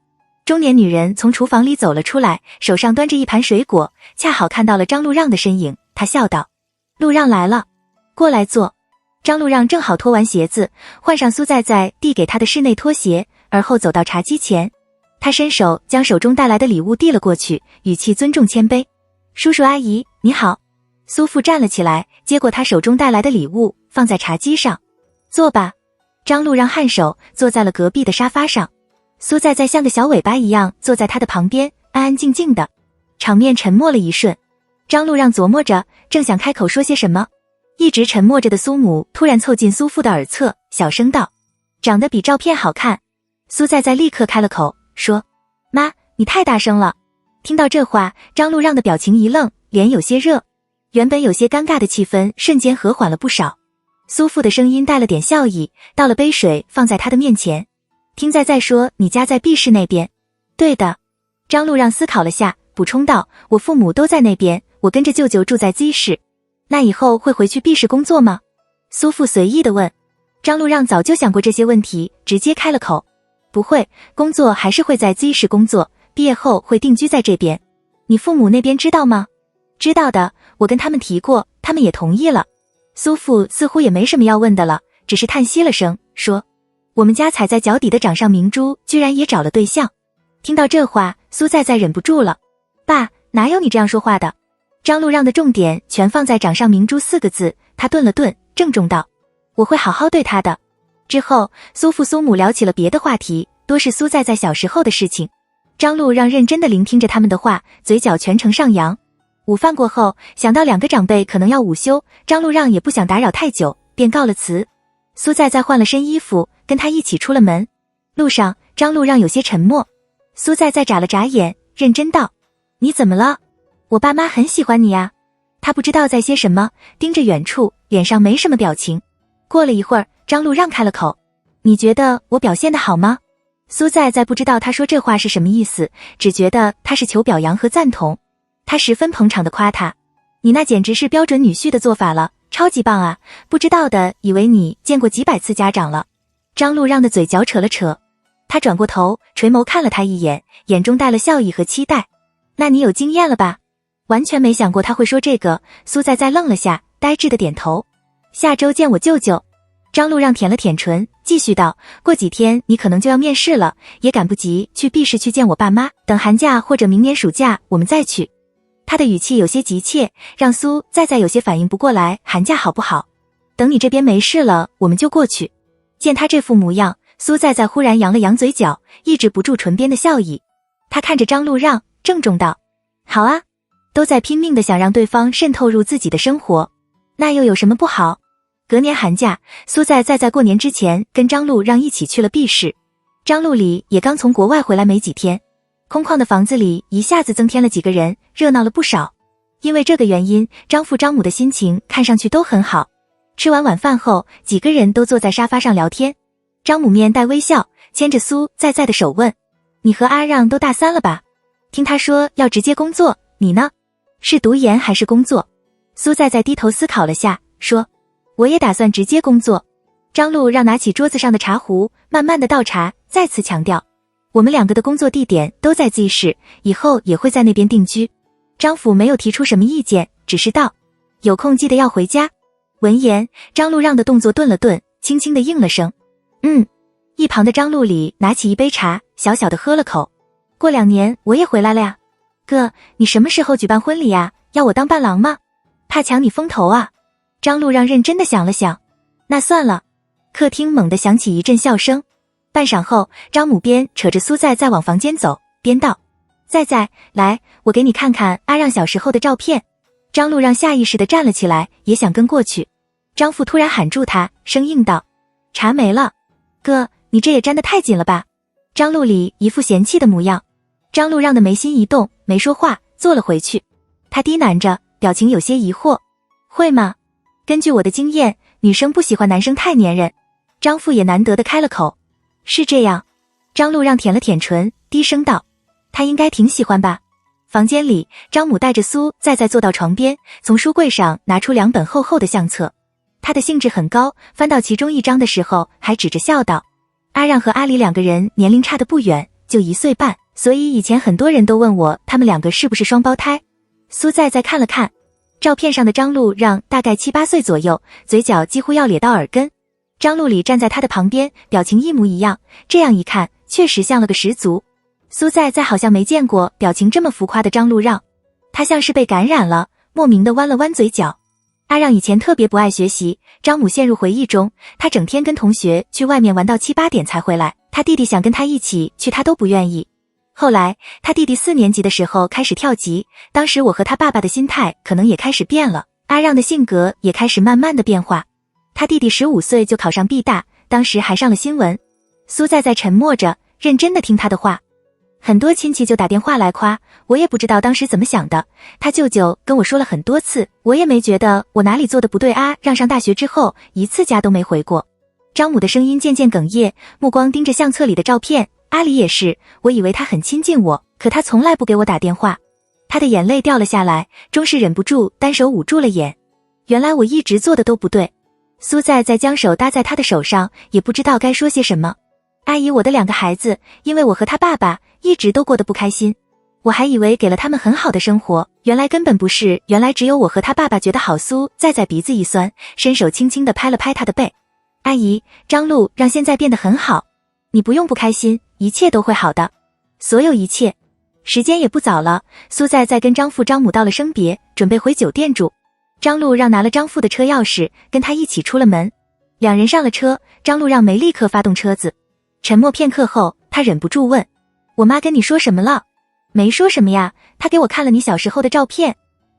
中年女人从厨房里走了出来，手上端着一盘水果，恰好看到了张路让的身影。她笑道：路让来了，过来坐。张路让正好脱完鞋子，换上苏在在递给他的室内拖鞋，而后走到茶几前。他伸手将手中带来的礼物递了过去，语气尊重谦卑：叔叔阿姨你好。苏父站了起来，接过他手中带来的礼物，放在茶几上。坐吧。张路让颔首，坐在了隔壁的沙发上。苏在在像个小尾巴一样坐在他的旁边，安安静静的。场面沉默了一瞬。张路让琢磨着，正想开口说些什么，一直沉默着的苏母突然凑近苏父的耳侧，小声道：长得比照片好看。苏在在立刻开了口，说：妈，你太大声了。听到这话，张路让的表情一愣，脸有些热。原本有些尴尬的气氛瞬间和缓了不少。苏父的声音带了点笑意，倒了杯水放在他的面前。听在在说你家在 B 市那边。对的。张路让思考了下，补充道：我父母都在那边，我跟着舅舅住在 Z 市。那以后会回去 B 市工作吗？苏父随意地问。张路让早就想过这些问题，直接开了口。不会，工作还是会在 Z 市工作，毕业后会定居在这边。你父母那边知道吗？知道的，我跟他们提过，他们也同意了。苏父似乎也没什么要问的了，只是叹息了声，说我们家踩在脚底的掌上明珠居然也找了对象。听到这话，苏在忍不住了。爸，哪有你这样说话的？张路让的重点全放在掌上明珠4个字，他顿了顿，郑重道，我会好好对他的。之后，苏父苏母聊起了别的话题，多是苏在小时候的事情。张路让认真地聆听着他们的话，嘴角全程上扬。午饭过后，想到2个长辈可能要午休，张路让也不想打扰太久，便告了辞。苏在换了身衣服，跟他一起出了门。路上，张路让有些沉默。苏在眨了眨眼，认真道，你怎么了？我爸妈很喜欢你啊。他不知道在些什么，盯着远处，脸上没什么表情。过了一会儿，张路让开了口，你觉得我表现得好吗？苏在不知道他说这话是什么意思，只觉得他是求表扬和赞同。他十分捧场地夸他，你那简直是标准女婿的做法了，超级棒啊，不知道的以为你见过几百次家长了。张路让的嘴角扯了扯，他转过头，垂眸看了他一眼，眼中带了笑意和期待。那你有经验了吧？完全没想过他会说这个。苏在愣了下，呆滞的点头。下周见我舅舅。张路让舔了舔唇，继续道，过几天你可能就要面试了，也赶不及去 B 市去见我爸妈，等寒假或者明年暑假我们再去。他的语气有些急切，让苏在有些反应不过来，寒假好不好？等你这边没事了，我们就过去。见他这副模样，苏在忽然扬了扬嘴角，抑制不住唇边的笑意。他看着张路让，郑重道，好啊，都在拼命的想让对方渗透入自己的生活，那又有什么不好？隔年寒假，苏在过年之前跟张路让一起去了 B 市。张路里也刚从国外回来没几天，空旷的房子里一下子增添了几个人，热闹了不少。因为这个原因，张父张母的心情看上去都很好。吃完晚饭后，几个人都坐在沙发上聊天。张母面带微笑，牵着苏在的手问，你和阿让都大3了吧？听他说要直接工作，你呢？是读研还是工作？苏在低头思考了下，说，我也打算直接工作。张路让拿起桌子上的茶壶，慢慢的倒茶，再次强调，我们2个的工作地点都在 Z 市，以后也会在那边定居。张府没有提出什么意见，只是道，有空记得要回家。闻言，张路让的动作顿了顿，轻轻的应了声，一旁的张路里拿起一杯茶，小小的喝了口。过2年我也回来了呀。哥，你什么时候举办婚礼呀？要我当伴郎吗？怕抢你风头啊？张路让认真的想了想，那算了。客厅猛地响起一阵笑声。半晌后，张母边扯着苏在往房间走，边道，在，来，我给你看看阿让小时候的照片。张路让下意识地站了起来，也想跟过去。张父突然喊住他，生硬道，茶没了。哥，你这也粘得太紧了吧？张路里一副嫌弃的模样。张路让的眉心一动，没说话，坐了回去。他低喃着，表情有些疑惑，会吗？根据我的经验，女生不喜欢男生太粘人。张父也难得的开了口，是这样。张路让舔了舔唇，低声道，他应该挺喜欢吧。房间里，张母带着苏在坐到床边，从书柜上拿出2本厚厚的相册。他的兴致很高，翻到其中一张的时候，还指着笑道，阿让和阿里2个人年龄差得不远，就1岁半，所以以前很多人都问我他们2个是不是双胞胎。苏在看了看照片上的张路让，大概7、8岁左右，嘴角几乎要咧到耳根。张路里站在他的旁边，表情一模一样，这样一看，确实像了个十足。苏在好像没见过表情这么浮夸的张路让，他像是被感染了，莫名的弯了弯嘴角。阿让以前特别不爱学习，张母陷入回忆中，他整天跟同学去外面玩到7、8点才回来，他弟弟想跟他一起去，他都不愿意。后来他弟弟4年级的时候开始跳级，当时我和他爸爸的心态可能也开始变了，阿让的性格也开始慢慢的变化。他弟弟15岁就考上 B 大，当时还上了新闻。苏在沉默着，认真的听他的话。很多亲戚就打电话来夸，我也不知道当时怎么想的，他舅舅跟我说了很多次，我也没觉得我哪里做的不对啊。让上大学之后1次家都没回过。张母的声音渐渐哽咽，目光盯着相册里的照片。阿里也是，我以为他很亲近我，可他从来不给我打电话。他的眼泪掉了下来，终是忍不住单手捂住了眼。原来我一直做的都不对。苏在将手搭在他的手上，也不知道该说些什么。阿姨，我的2个孩子，因为我和他爸爸一直都过得不开心，我还以为给了他们很好的生活，原来根本不是，原来只有我和他爸爸觉得好。苏在鼻子一酸，伸手轻轻地拍了拍他的背。阿姨，张璐让现在变得很好，你不用不开心，一切都会好的，所有一切。时间也不早了，苏在跟张父张母道了声别，准备回酒店住。张璐让拿了张父的车钥匙，跟他一起出了门。2人上了车，张璐让没立刻发动车子。沉默片刻后，他忍不住问：我妈跟你说什么了？没说什么呀，她给我看了你小时候的照片。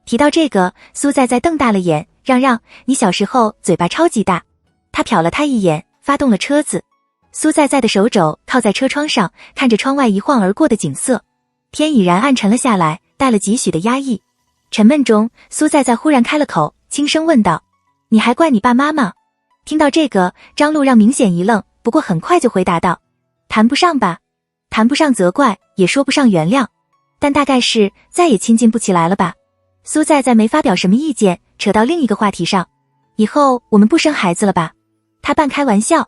提到这个，苏在瞪大了眼，让，你小时候嘴巴超级大。他瞟了他一眼，发动了车子。苏在的手肘靠在车窗上，看着窗外一晃而过的景色。天已然暗沉了下来，带了几许的压抑。沉闷中，苏在忽然开了口，轻声问道：你还怪你爸妈吗？听到这个，张璐让明显一愣，不过很快就回答道：谈不上吧，谈不上责怪，也说不上原谅，但大概是再也亲近不起来了吧。苏在没发表什么意见，扯到另一个话题上：以后我们不生孩子了吧？他半开玩笑。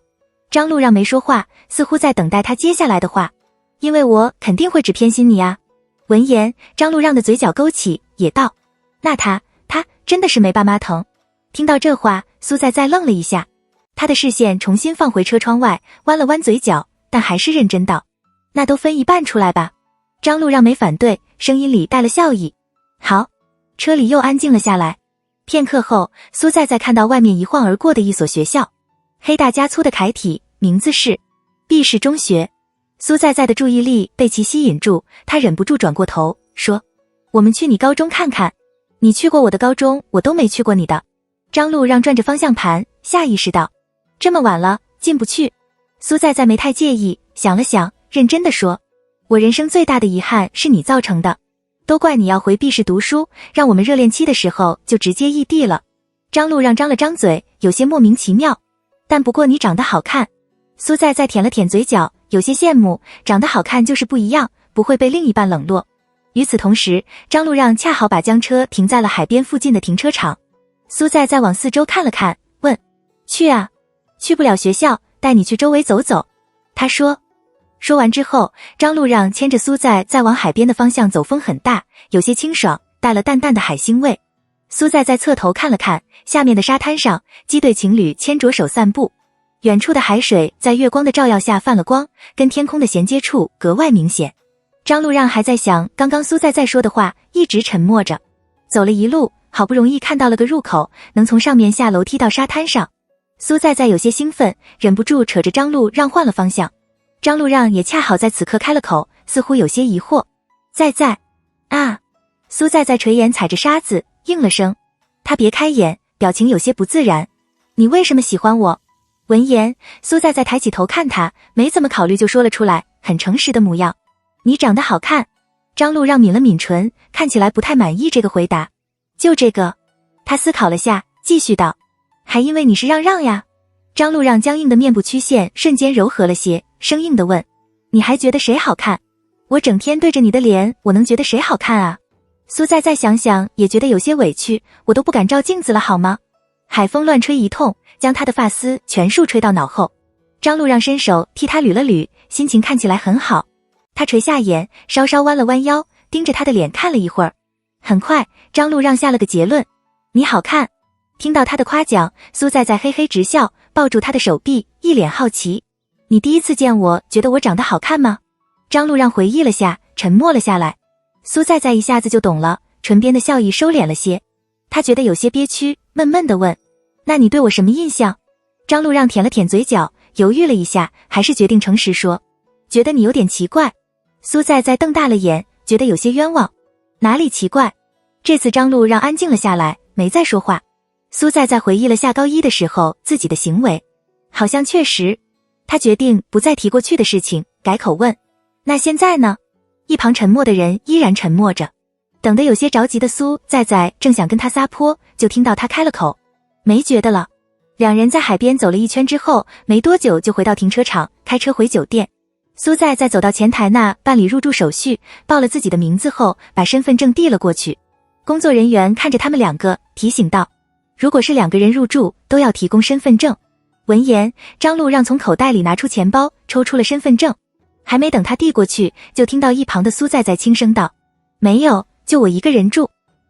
张璐让没说话，似乎在等待他接下来的话。因为我肯定会只偏心你啊。闻言，张璐让的嘴角勾起，也道：那他真的是没爸妈疼。听到这话，苏在愣了一下，他的视线重新放回车窗外，弯了弯嘴角，但还是认真道：那都分一半出来吧。张璐让没反对，声音里带了笑意。好。车里又安静了下来。片刻后，苏在看到外面一晃而过的一所学校，黑大加粗的楷体，名字是毕氏中学。苏在的注意力被其吸引住，他忍不住转过头说：我们去你高中看看。你去过我的高中，我都没去过你的。张璐让转着方向盘，下意识道：这么晚了，进不去。苏在没太介意，想了想，认真地说：我人生最大的遗憾是你造成的，都怪你要回毕氏读书，让我们热恋期的时候就直接异地了。张璐让张了张嘴，有些莫名其妙。但不过你长得好看。苏在舔了舔嘴角，有些羡慕，长得好看就是不一样，不会被另一半冷落。与此同时，张璐让恰好把将车停在了海边附近的停车场。苏在往四周看了看，问：去啊？去不了学校，带你去周围走走。他说。说完之后，张璐让牵着苏在往海边的方向走，风很大，有些清爽，带了淡淡的海腥味。苏在侧头看了看，下面的沙滩上，几对情侣牵着手散步。远处的海水在月光的照耀下泛了光，跟天空的衔接处格外明显。张璐让还在想刚刚苏在说的话，一直沉默着。走了一路，好不容易看到了个入口，能从上面下楼梯到沙滩上。苏在有些兴奋，忍不住扯着张璐让换了方向。张璐让也恰好在此刻开了口，似乎有些疑惑：在啊。苏在垂眼踩着沙子应了声。他别开眼，表情有些不自然。你为什么喜欢我？闻言，苏在抬起头看他，没怎么考虑就说了出来，很诚实的模样。你长得好看。张璐让抿了抿唇，看起来不太满意这个回答。就这个。他思考了下，继续道：还因为你是让呀。张璐让僵硬的面部曲线瞬间柔和了些，生硬地问：你还觉得谁好看？我整天对着你的脸，我能觉得谁好看啊？苏在再想想也觉得有些委屈，我都不敢照镜子了好吗？海风乱吹一通，将他的发丝全数吹到脑后。张璐让伸手替他捋了捋，心情看起来很好。他垂下眼，稍稍弯了弯腰，盯着他的脸看了一会儿。很快，张璐让下了个结论：你好看。听到他的夸奖，苏在嘿嘿直笑，抱住他的手臂，一脸好奇：你第一次见我觉得我长得好看吗？张璐让回忆了下，沉默了下来。苏在一下子就懂了，唇边的笑意收敛了些。他觉得有些憋屈，闷闷地问：那你对我什么印象？张璐让舔了舔嘴角，犹豫了一下，还是决定诚实说：觉得你有点奇怪。苏在瞪大了眼，觉得有些冤枉。哪里奇怪？这次张璐让安静了下来，没再说话。苏在回忆了下高一的时候自己的行为，好像确实。他决定不再提过去的事情，改口问：那现在呢？一旁沉默的人依然沉默着。等得有些着急的苏在正想跟他撒泼，就听到他开了口：没觉得了。两人在海边走了一圈之后，没多久就回到停车场，开车回酒店。苏在走到前台那办理入住手续，报了自己的名字后，把身份证递了过去。工作人员看着他们两个，提醒道：如果是2个人入住，都要提供身份证。闻言，张路让从口袋里拿出钱包，抽出了身份证。还没等他递过去，就听到一旁的苏在在轻声道：“没有，就我一个人住。”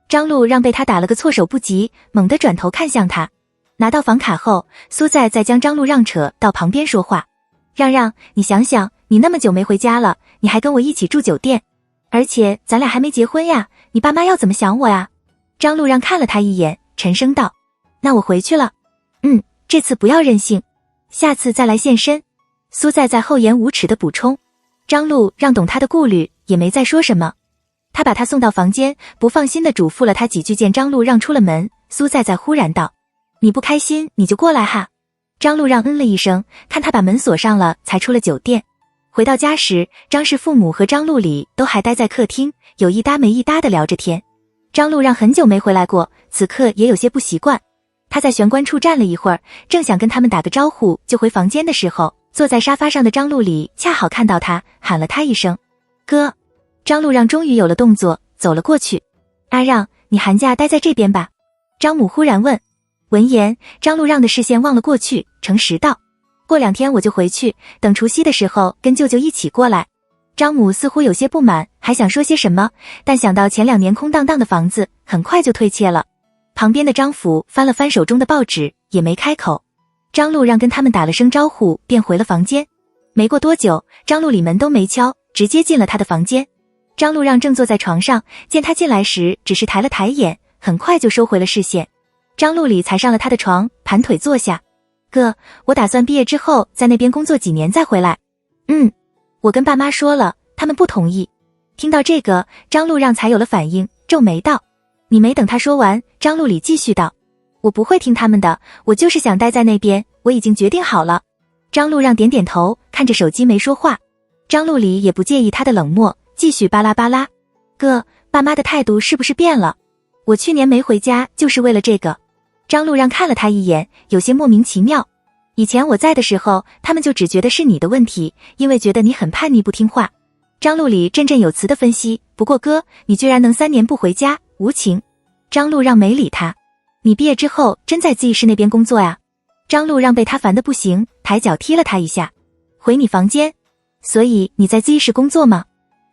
张路让被他打了个措手不及，猛地转头看向他。拿到房卡后，苏在在将张路让扯到旁边说话：“让让，你想想，你那么久没回家了，你还跟我一起住酒店，而且咱俩还没结婚呀，你爸妈要怎么想我呀？”张路让看了他一眼，沉声道：“那我回去了。这次不要任性，下次再来现身。”苏在在厚颜无耻地补充。张路让懂他的顾虑，也没再说什么。他把他送到房间，不放心地嘱咐了他几句。见张路让出了门，苏在在忽然道：“你不开心你就过来哈。”张路让了一声，看他把门锁上了，才出了酒店。回到家时，张氏父母和张路里都还待在客厅，有一搭没一搭地聊着天。张路让很久没回来过，此刻也有些不习惯。他在玄关处站了一会儿，正想跟他们打个招呼就回房间的时候，坐在沙发上的张路里恰好看到他，喊了他一声：“哥。”张路让终于有了动作，走了过去。“阿让，你寒假待在这边吧？”张母忽然问。闻言，张路让的视线望了过去，诚实道：“过2天我就回去，等除夕的时候跟舅舅一起过来。”张母似乎有些不满，还想说些什么，但想到前2年空荡荡的房子，很快就退怯了。旁边的张府翻了翻手中的报纸，也没开口。张路让跟他们打了声招呼，便回了房间。没过多久，张路里门都没敲，直接进了他的房间。张路让正坐在床上，见他进来时，只是抬了抬眼，很快就收回了视线。张路里才上了他的床，盘腿坐下：“哥，我打算毕业之后在那边工作几年再回来。”“我跟爸妈说了，他们不同意。”听到这个，张路让才有了反应，皱眉道：“你没等他说完，张路里继续道：“我不会听他们的，我就是想待在那边，我已经决定好了。”张路让点点头，看着手机没说话。张路里也不介意他的冷漠，继续巴拉巴拉：“哥，爸妈的态度是不是变了？我去年没回家就是为了这个。”张路让看了他一眼，有些莫名其妙。以前我在的时候，他们就只觉得是你的问题，因为觉得你很叛逆不听话。张路里振振有词的分析：“不过哥，你居然能3年不回家，无情。”张路让没理他：“你毕业之后真在自习室那边工作呀？”张路让被他烦得不行，抬脚踢了他一下：“回你房间。”“所以你在自习室工作吗？”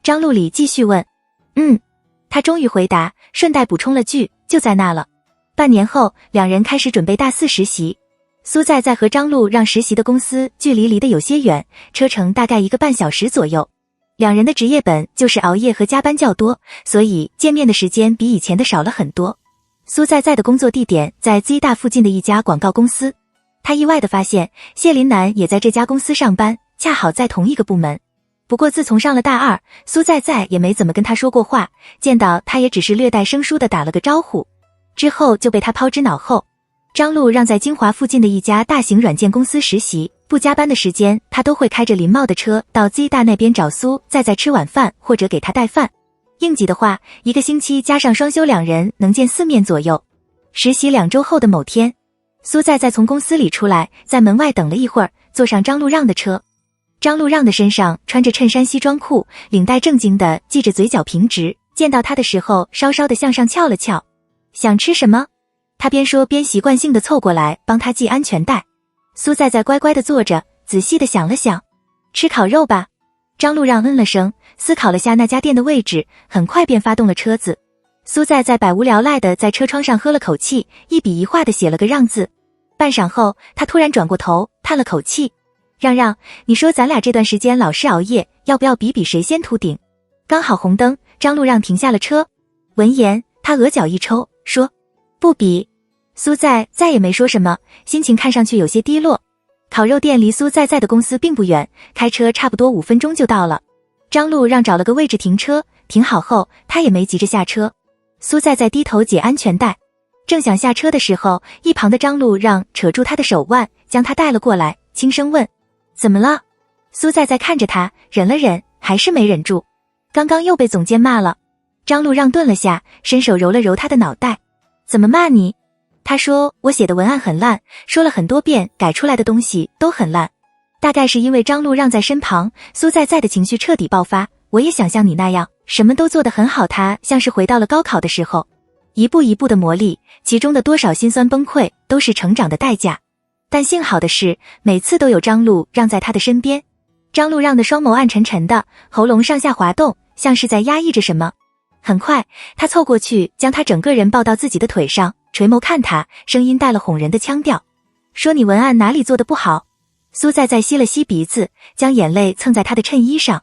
张路里继续问。他终于回答，顺带补充了句：“就在那了。”半年后，2人开始准备大4实习。苏在在和张路让实习的公司距离得有些远，车程大概1个半小时左右。2人的职业本就是熬夜和加班较多，所以见面的时间比以前的少了很多。苏在在的工作地点在 Z 大附近的一家广告公司，他意外地发现谢林南也在这家公司上班，恰好在同一个部门。不过自从上了大2，苏在在也没怎么跟他说过话，见到他也只是略带生疏地打了个招呼，之后就被他抛之脑后。张路让在金华附近的一家大型软件公司实习，不加班的时间，他都会开着林茂的车到 Z 大那边找苏在在吃晚饭或者给他带饭。应急的话，1个星期加上双休2人能见4面左右。实习2周后的某天，苏在在从公司里出来，在门外等了一会儿，坐上张路让的车。张路让的身上穿着衬衫西装裤，领带正经的系着，嘴角平直，见到他的时候稍稍的向上翘了翘。想吃什么？他边说边习惯性的凑过来帮他系安全带。苏在在乖乖的坐着，仔细的想了想，吃烤肉吧。张路让了声，思考了下那家店的位置，很快便发动了车子。苏在在百无聊赖的在车窗上喝了口气，一笔一画的写了个让字。半晌后，他突然转过头，叹了口气：“让让，你说咱俩这段时间老是熬夜，要不要比谁先秃顶？”刚好红灯，张路让停下了车。闻言，他额角一抽，说：“不比。”苏在再也没说什么，心情看上去有些低落。烤肉店离苏在在的公司并不远，开车差不多5分钟就到了。张路让找了个位置停车，停好后，他也没急着下车。苏在在低头解安全带，正想下车的时候，一旁的张路让扯住他的手腕，将他带了过来，轻声问：“怎么了？”苏在在看着他，忍了忍，还是没忍住。刚刚又被总监骂了。张路让顿了下，伸手揉了揉他的脑袋：“怎么骂你？”他说：“我写的文案很烂，说了很多遍，改出来的东西都很烂。”大概是因为张路让在身旁，苏在在的情绪彻底爆发。我也想像你那样，什么都做得很好。他像是回到了高考的时候，一步一步的磨砺，其中的多少辛酸崩溃都是成长的代价。但幸好的是，每次都有张路让在他的身边。张路让的双眸暗沉沉的，喉咙上下滑动，像是在压抑着什么。很快，他凑过去，将他整个人抱到自己的腿上，垂眸看他，声音带了哄人的腔调，说你文案哪里做得不好？苏在在吸了吸鼻子，将眼泪蹭在他的衬衣上，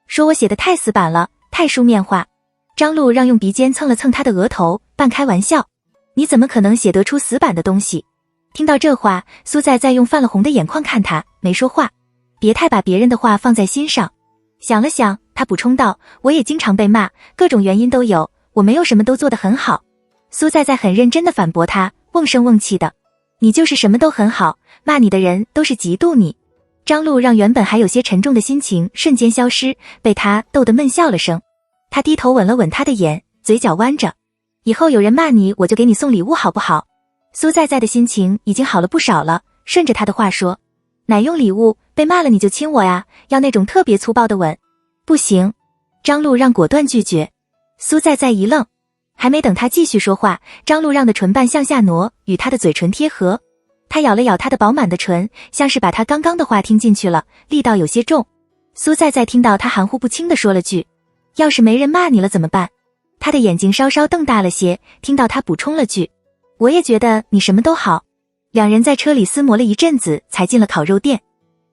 说我写得太死板了，太书面化。张路让用鼻尖蹭了蹭他的额头，半开玩笑，你怎么可能写得出死板的东西？听到这话，苏在在用泛了红的眼眶看他，没说话。别太把别人的话放在心上。想了想，他补充道，我也经常被骂，各种原因都有，我没有什么都做得很好。苏在在很认真地反驳他，瓮声瓮气的，你就是什么都很好，骂你的人都是嫉妒你。张路让原本还有些沉重的心情瞬间消失，被他逗得闷笑了声。他低头吻了吻他的眼，嘴角弯着，以后有人骂你，我就给你送礼物好不好？苏在在的心情已经好了不少了，顺着他的话说，哪用礼物，被骂了你就亲我呀，要那种特别粗暴的吻。不行，张路让果断拒绝。苏在在一愣，还没等他继续说话，张路让的唇瓣向下挪，与他的嘴唇贴合。他咬了咬他的饱满的唇，像是把他刚刚的话听进去了，力道有些重。苏在在听到他含糊不清地说了句，要是没人骂你了怎么办？他的眼睛稍稍瞪大了些，听到他补充了句，我也觉得你什么都好。两人在车里厮磨了一阵子，才进了烤肉店。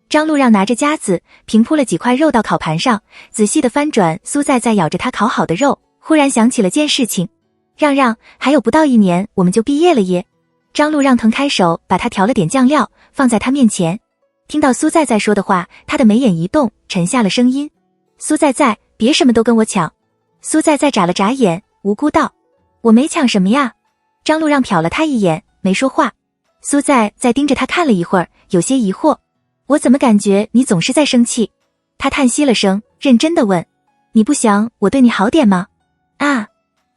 张路让拿着夹子平铺了几块肉到烤盘上，仔细地翻转。苏在在咬着他烤好的肉，忽然想起了件事情，让让，还有不到1年我们就毕业了耶。张路让腾开手，把他调了点酱料放在他面前。听到苏在在说的话，他的眉眼一动，沉下了声音，苏在在，别什么都跟我抢。苏在在眨了眨眼，无辜道，我没抢什么呀。张路让瞟了他一眼，没说话。苏在在盯着他看了一会儿，有些疑惑，我怎么感觉你总是在生气？他叹息了声，认真地问，你不想我对你好点吗？啊，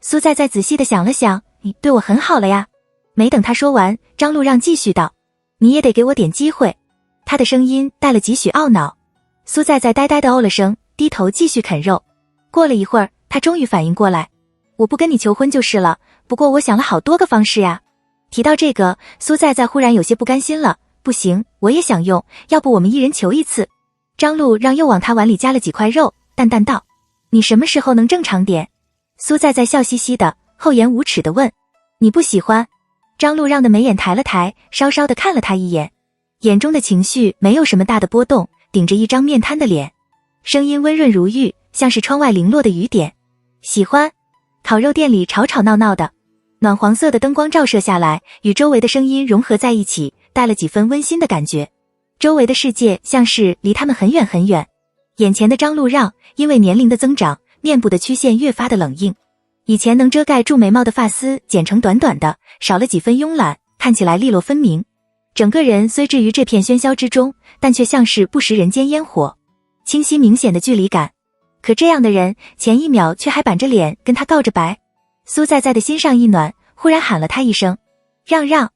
苏在在仔细地想了想，你对我很好了呀。没等他说完，张路让继续道，你也得给我点机会。他的声音带了几许懊恼。苏在在呆呆地哦了声，低头继续啃肉。过了一会儿，他终于反应过来，我不跟你求婚就是了，不过我想了好多个方式呀。提到这个，苏在在忽然有些不甘心了，不行，我也想用，要不我们一人求一次。张路让又往他碗里夹了几块肉，淡淡道，你什么时候能正常点？苏在在笑嘻嘻的，厚颜无耻的问，你不喜欢？张路让的眉眼抬了抬，稍稍的看了他一眼，眼中的情绪没有什么大的波动，顶着一张面瘫的脸，声音温润如玉，像是窗外零落的雨点。喜欢。烤肉店里吵吵闹闹的，暖黄色的灯光照射下来，与周围的声音融合在一起，带了几分温馨的感觉。周围的世界像是离他们很远很远。眼前的张路让因为年龄的增长，面部的曲线越发的冷硬，以前能遮盖住眉毛的发丝剪成短短的，少了几分慵懒，看起来利落分明。整个人虽置于这片喧嚣之中，但却像是不食人间烟火，清晰明显的距离感。可这样的人，前一秒却还板着脸跟他告着白。苏在在的心上一暖，忽然喊了他一声，让让。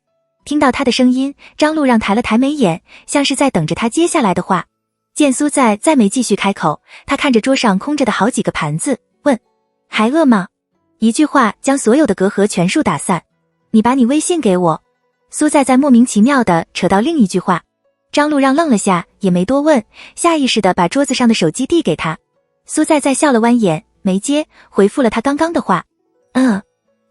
听到他的声音，张路让抬了抬眉眼，像是在等着他接下来的话。见苏在再没继续开口，他看着桌上空着的好几个盘子，问，还饿吗？一句话将所有的隔阂全数打散，你把你微信给我。苏在在莫名其妙地扯到另一句话。张路让愣了下，也没多问，下意识地把桌子上的手机递给他。苏在在笑了弯眼，没接，回复了他刚刚的话。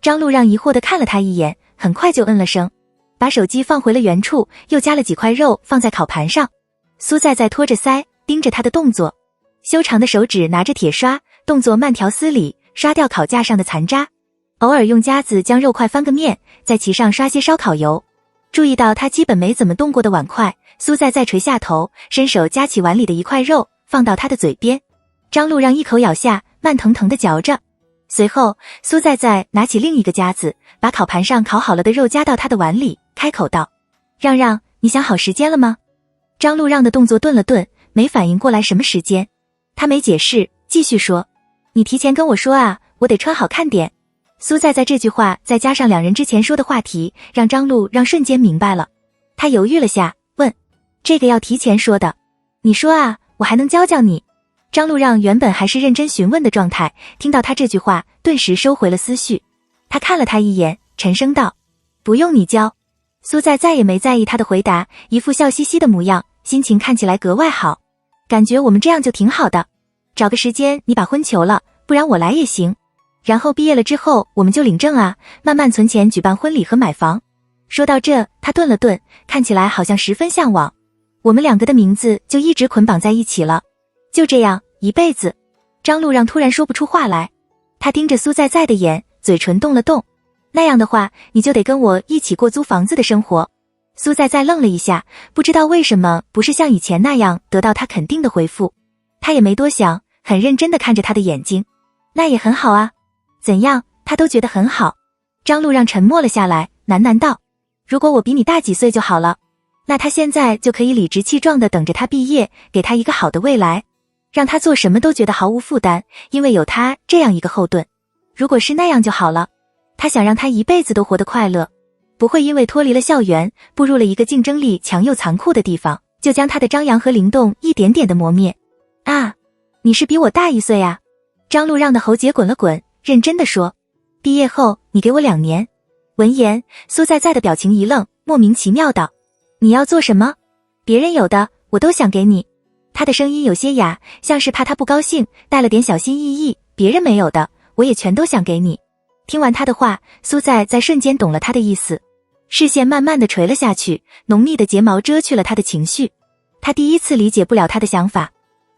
张路让疑惑地看了他一眼，很快就嗯了声，把手机放回了原处，又夹了几块肉放在烤盘上。苏在在托着腮，盯着他的动作，修长的手指拿着铁刷，动作慢条斯理，刷掉烤架上的残渣，偶尔用夹子将肉块翻个面，在其上刷些烧烤油。注意到他基本没怎么动过的碗筷，苏在在垂下头，伸手夹起碗里的一块肉，放到他的嘴边。张路让一口咬下，慢腾腾地嚼着。随后，苏在在拿起另一个夹子，把烤盘上烤好了的肉夹到他的碗里，开口道，让让，你想好时间了吗？张路让的动作顿了顿，没反应过来什么时间。他没解释，继续说，你提前跟我说啊，我得穿好看点。苏在在这句话再加上两人之前说的话题，让张路让瞬间明白了。他犹豫了下，问，这个要提前说的？你说啊，我还能教教你。张路让原本还是认真询问的状态，听到他这句话，顿时收回了思绪。他看了他一眼，沉声道：“不用你教。”苏在再也没在意他的回答，一副笑嘻嘻的模样，心情看起来格外好。感觉我们这样就挺好的，找个时间你把婚求了，不然我来也行。然后毕业了之后我们就领证啊，慢慢存钱举办婚礼和买房。说到这，他顿了顿，看起来好像十分向往。我们两个的名字就一直捆绑在一起了，就这样一辈子。张路让突然说不出话来，他盯着苏在在的眼，嘴唇动了动。那样的话，你就得跟我一起过租房子的生活。苏在在愣了一下，不知道为什么不是像以前那样得到他肯定的回复。他也没多想，很认真地看着他的眼睛。那也很好啊，怎样，他都觉得很好。张路让沉默了下来，喃喃道：如果我比你大几岁就好了，那他现在就可以理直气壮地等着他毕业，给他一个好的未来，让他做什么都觉得毫无负担，因为有他这样一个后盾。如果是那样就好了。他想让他一辈子都活得快乐，不会因为脱离了校园，步入了一个竞争力强又残酷的地方，就将他的张扬和灵动一点点地磨灭。啊，你是比我大1岁啊。张路让的喉结滚了滚，认真地说：毕业后你给我2年。闻言，苏在在的表情一愣，莫名其妙道：你要做什么？别人有的我都想给你。他的声音有些哑，像是怕他不高兴，带了点小心翼翼。别人没有的我也全都想给你。听完他的话，苏在在瞬间懂了他的意思，视线慢慢地垂了下去，浓密的睫毛遮去了他的情绪。他第一次理解不了他的想法。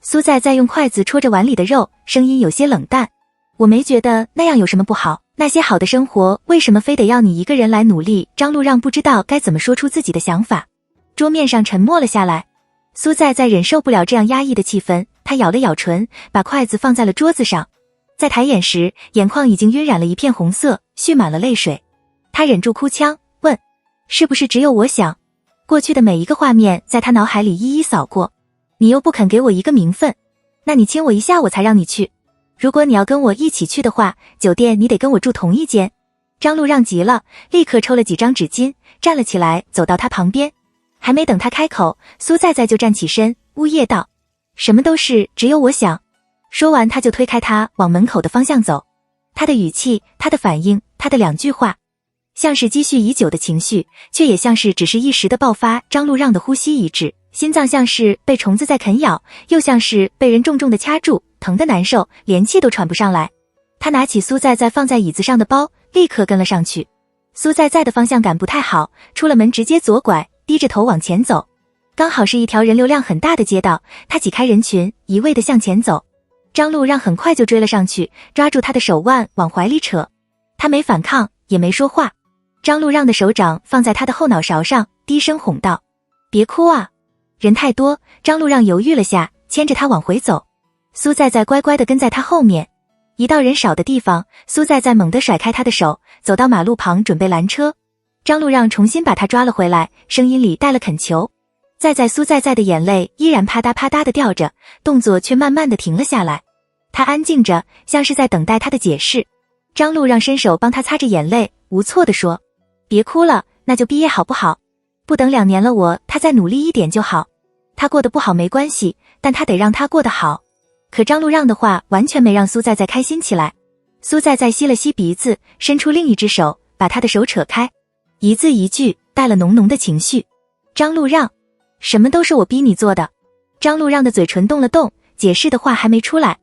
苏在在用筷子戳着碗里的肉，声音有些冷淡：我没觉得那样有什么不好，那些好的生活为什么非得要你一个人来努力？张路让不知道该怎么说出自己的想法。桌面上沉默了下来，苏在在忍受不了这样压抑的气氛，他咬了咬唇，把筷子放在了桌子上。在抬眼时，眼眶已经晕染了一片红色，蓄满了泪水。他忍住哭腔，问：是不是只有我想？过去的每一个画面在他脑海里一一扫过。你又不肯给我一个名分，那你亲我一下我才让你去。如果你要跟我一起去的话，酒店你得跟我住同一间。张路让急了，立刻抽了几张纸巾，站了起来，走到他旁边。还没等他开口，苏在在就站起身，呜咽道：什么都是只有我想。说完，他就推开他往门口的方向走。他的语气，他的反应，他的2句话，像是积蓄已久的情绪，却也像是只是一时的爆发。张路让的呼吸一滞，心脏像是被虫子在啃咬，又像是被人重重的掐住，疼得难受，连气都喘不上来。他拿起苏在在放在椅子上的包，立刻跟了上去。苏在在的方向感不太好，出了门直接左拐，低着头往前走。刚好是一条人流量很大的街道，他挤开人群，一味地向前走。张路让很快就追了上去，抓住他的手腕往怀里扯。他没反抗，也没说话。张路让的手掌放在他的后脑勺上，低声哄道：别哭啊。人太多，张路让犹豫了下，牵着他往回走。苏在在乖乖地跟在他后面。一到人少的地方，苏在在猛地甩开他的手，走到马路旁准备拦车。张路让重新把他抓了回来，声音里带了恳求。苏在在的眼泪依然啪嗒啪嗒地掉着，动作却慢慢地停了下来。他安静着，像是在等待他的解释。张路让伸手帮他擦着眼泪，无措地说：别哭了，那就毕业好不好？不等2年了他再努力一点就好。他过得不好没关系，但他得让他过得好。可张路让的话完全没让苏在在开心起来。苏在在吸了吸鼻子，伸出另一只手，把他的手扯开，一字一句带了浓浓的情绪：张路让，什么都是我逼你做的。张路让的嘴唇动了动，解释的话还没出来。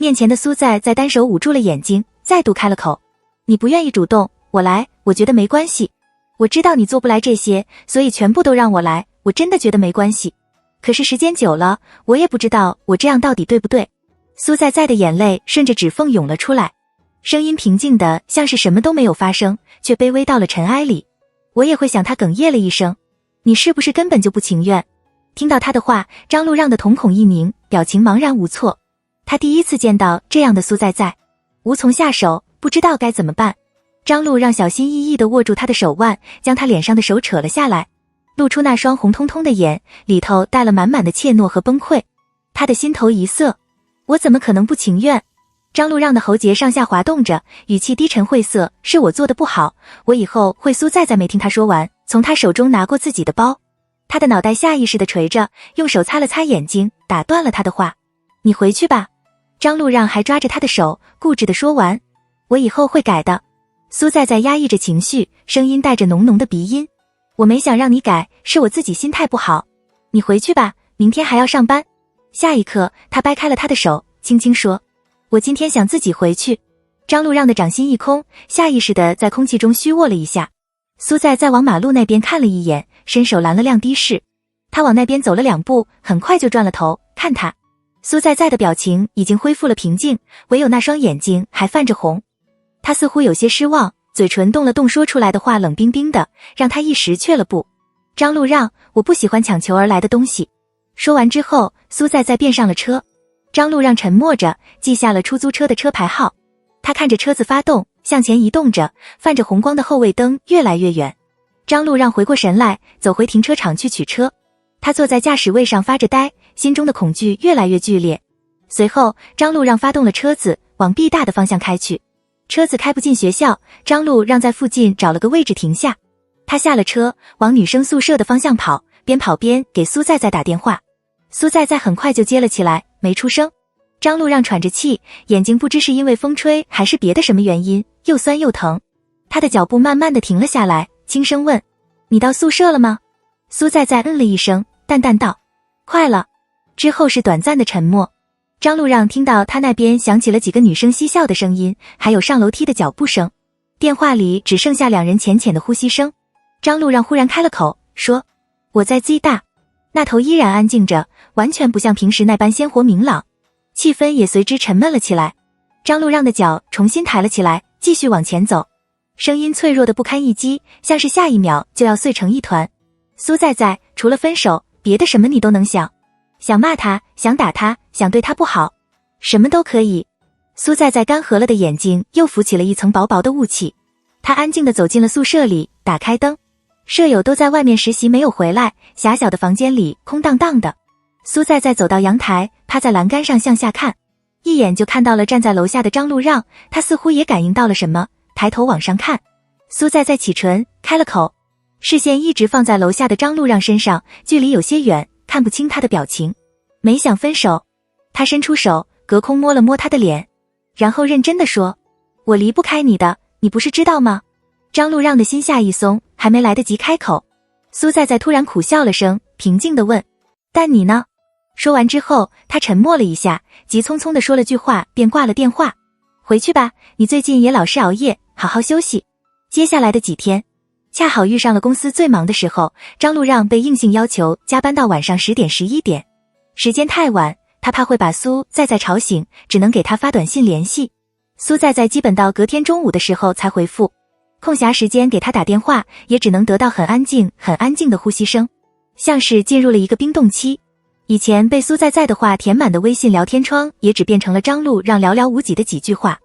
面前的苏在在单手捂住了眼睛，再度开了口：你不愿意主动，我来，我觉得没关系。我知道你做不来这些，所以全部都让我来，我真的觉得没关系。可是时间久了，我也不知道我这样到底对不对。苏在在的眼泪顺着指缝涌了出来，声音平静的像是什么都没有发生，却卑微到了尘埃里。我也会想，他哽咽了一声：你是不是根本就不情愿？听到他的话，张路让的瞳孔一凝，表情茫然无措。他第一次见到这样的苏在在，无从下手，不知道该怎么办。张路让小心翼翼地握住他的手腕，将他脸上的手扯了下来，露出那双红彤彤的眼，里头带了满满的怯懦和崩溃。他的心头一涩，我怎么可能不情愿？张路让的喉结上下滑动着，语气低沉晦涩：是我做的不好，我以后会。苏在在没听他说完，从他手中拿过自己的包。他的脑袋下意识地垂着，用手擦了擦眼睛，打断了他的话：你回去吧。张路让还抓着他的手，固执地说完：我以后会改的。苏在在压抑着情绪，声音带着浓浓的鼻音。我没想让你改，是我自己心态不好。你回去吧，明天还要上班。下一刻，他掰开了他的手，轻轻说：我今天想自己回去。张路让的掌心一空，下意识地在空气中虚握了一下。苏在在往马路那边看了一眼，伸手拦了辆的士。他往那边走了2步，很快就转了头，看他。苏在在的表情已经恢复了平静，唯有那双眼睛还泛着红。他似乎有些失望，嘴唇动了动，说出来的话冷冰冰的，让他一时却了步。张路让，我不喜欢强求而来的东西。说完之后，苏在在便上了车。张路让沉默着，记下了出租车的车牌号。他看着车子发动，向前移动着，泛着红光的后尾灯越来越远。张路让回过神来，走回停车场去取车。他坐在驾驶位上发着呆，心中的恐惧越来越剧烈。随后，张路让发动了车子，往 B 大的方向开去。车子开不进学校，张路让在附近找了个位置停下。他下了车，往女生宿舍的方向跑，边跑边给苏在在打电话。苏在在很快就接了起来，没出声。张路让喘着气，眼睛不知是因为风吹还是别的什么原因，又酸又疼。他的脚步慢慢的停了下来，轻声问：你到宿舍了吗？苏在在嗯了一声，淡淡道：快了。之后是短暂的沉默。张路让听到他那边响起了几个女生嬉笑的声音，还有上楼梯的脚步声。电话里只剩下2人浅浅的呼吸声。张路让忽然开了口，说：我在 Z 大。那头依然安静着，完全不像平时那般鲜活明朗，气氛也随之沉闷了起来。张路让的脚重新抬了起来，继续往前走，声音脆弱的不堪一击，像是下一秒就要碎成一团。苏在在，除了分手，别的什么你都能想。想骂他，想打他，想对他不好，什么都可以。苏在在干涸了的眼睛又浮起了一层薄薄的雾气。他安静地走进了宿舍里，打开灯。舍友都在外面实习没有回来，狭小的房间里空荡荡的。苏在在走到阳台，趴在栏杆上向下看，一眼就看到了站在楼下的张路让，他似乎也感应到了什么，抬头往上看。苏在在启唇，开了口，视线一直放在楼下的张路让身上，距离有些远，看不清他的表情。没想分手。他伸出手，隔空摸了摸他的脸，然后认真地说：我离不开你的，你不是知道吗？张路让的心下一松，还没来得及开口，苏在在突然苦笑了声，平静地问：但你呢？说完之后，他沉默了一下，急匆匆地说了句话，便挂了电话。回去吧，你最近也老是熬夜，好好休息。接下来的几天，恰好遇上了公司最忙的时候，张路让被硬性要求加班到晚上10点11点。时间太晚，他怕会把苏在在吵醒，只能给他发短信联系。苏在在基本到隔天中午的时候才回复，空暇时间给他打电话，也只能得到很安静的呼吸声，像是进入了一个冰冻期。以前被苏在在的话填满的微信聊天窗，也只变成了张路让寥寥无几的几句话。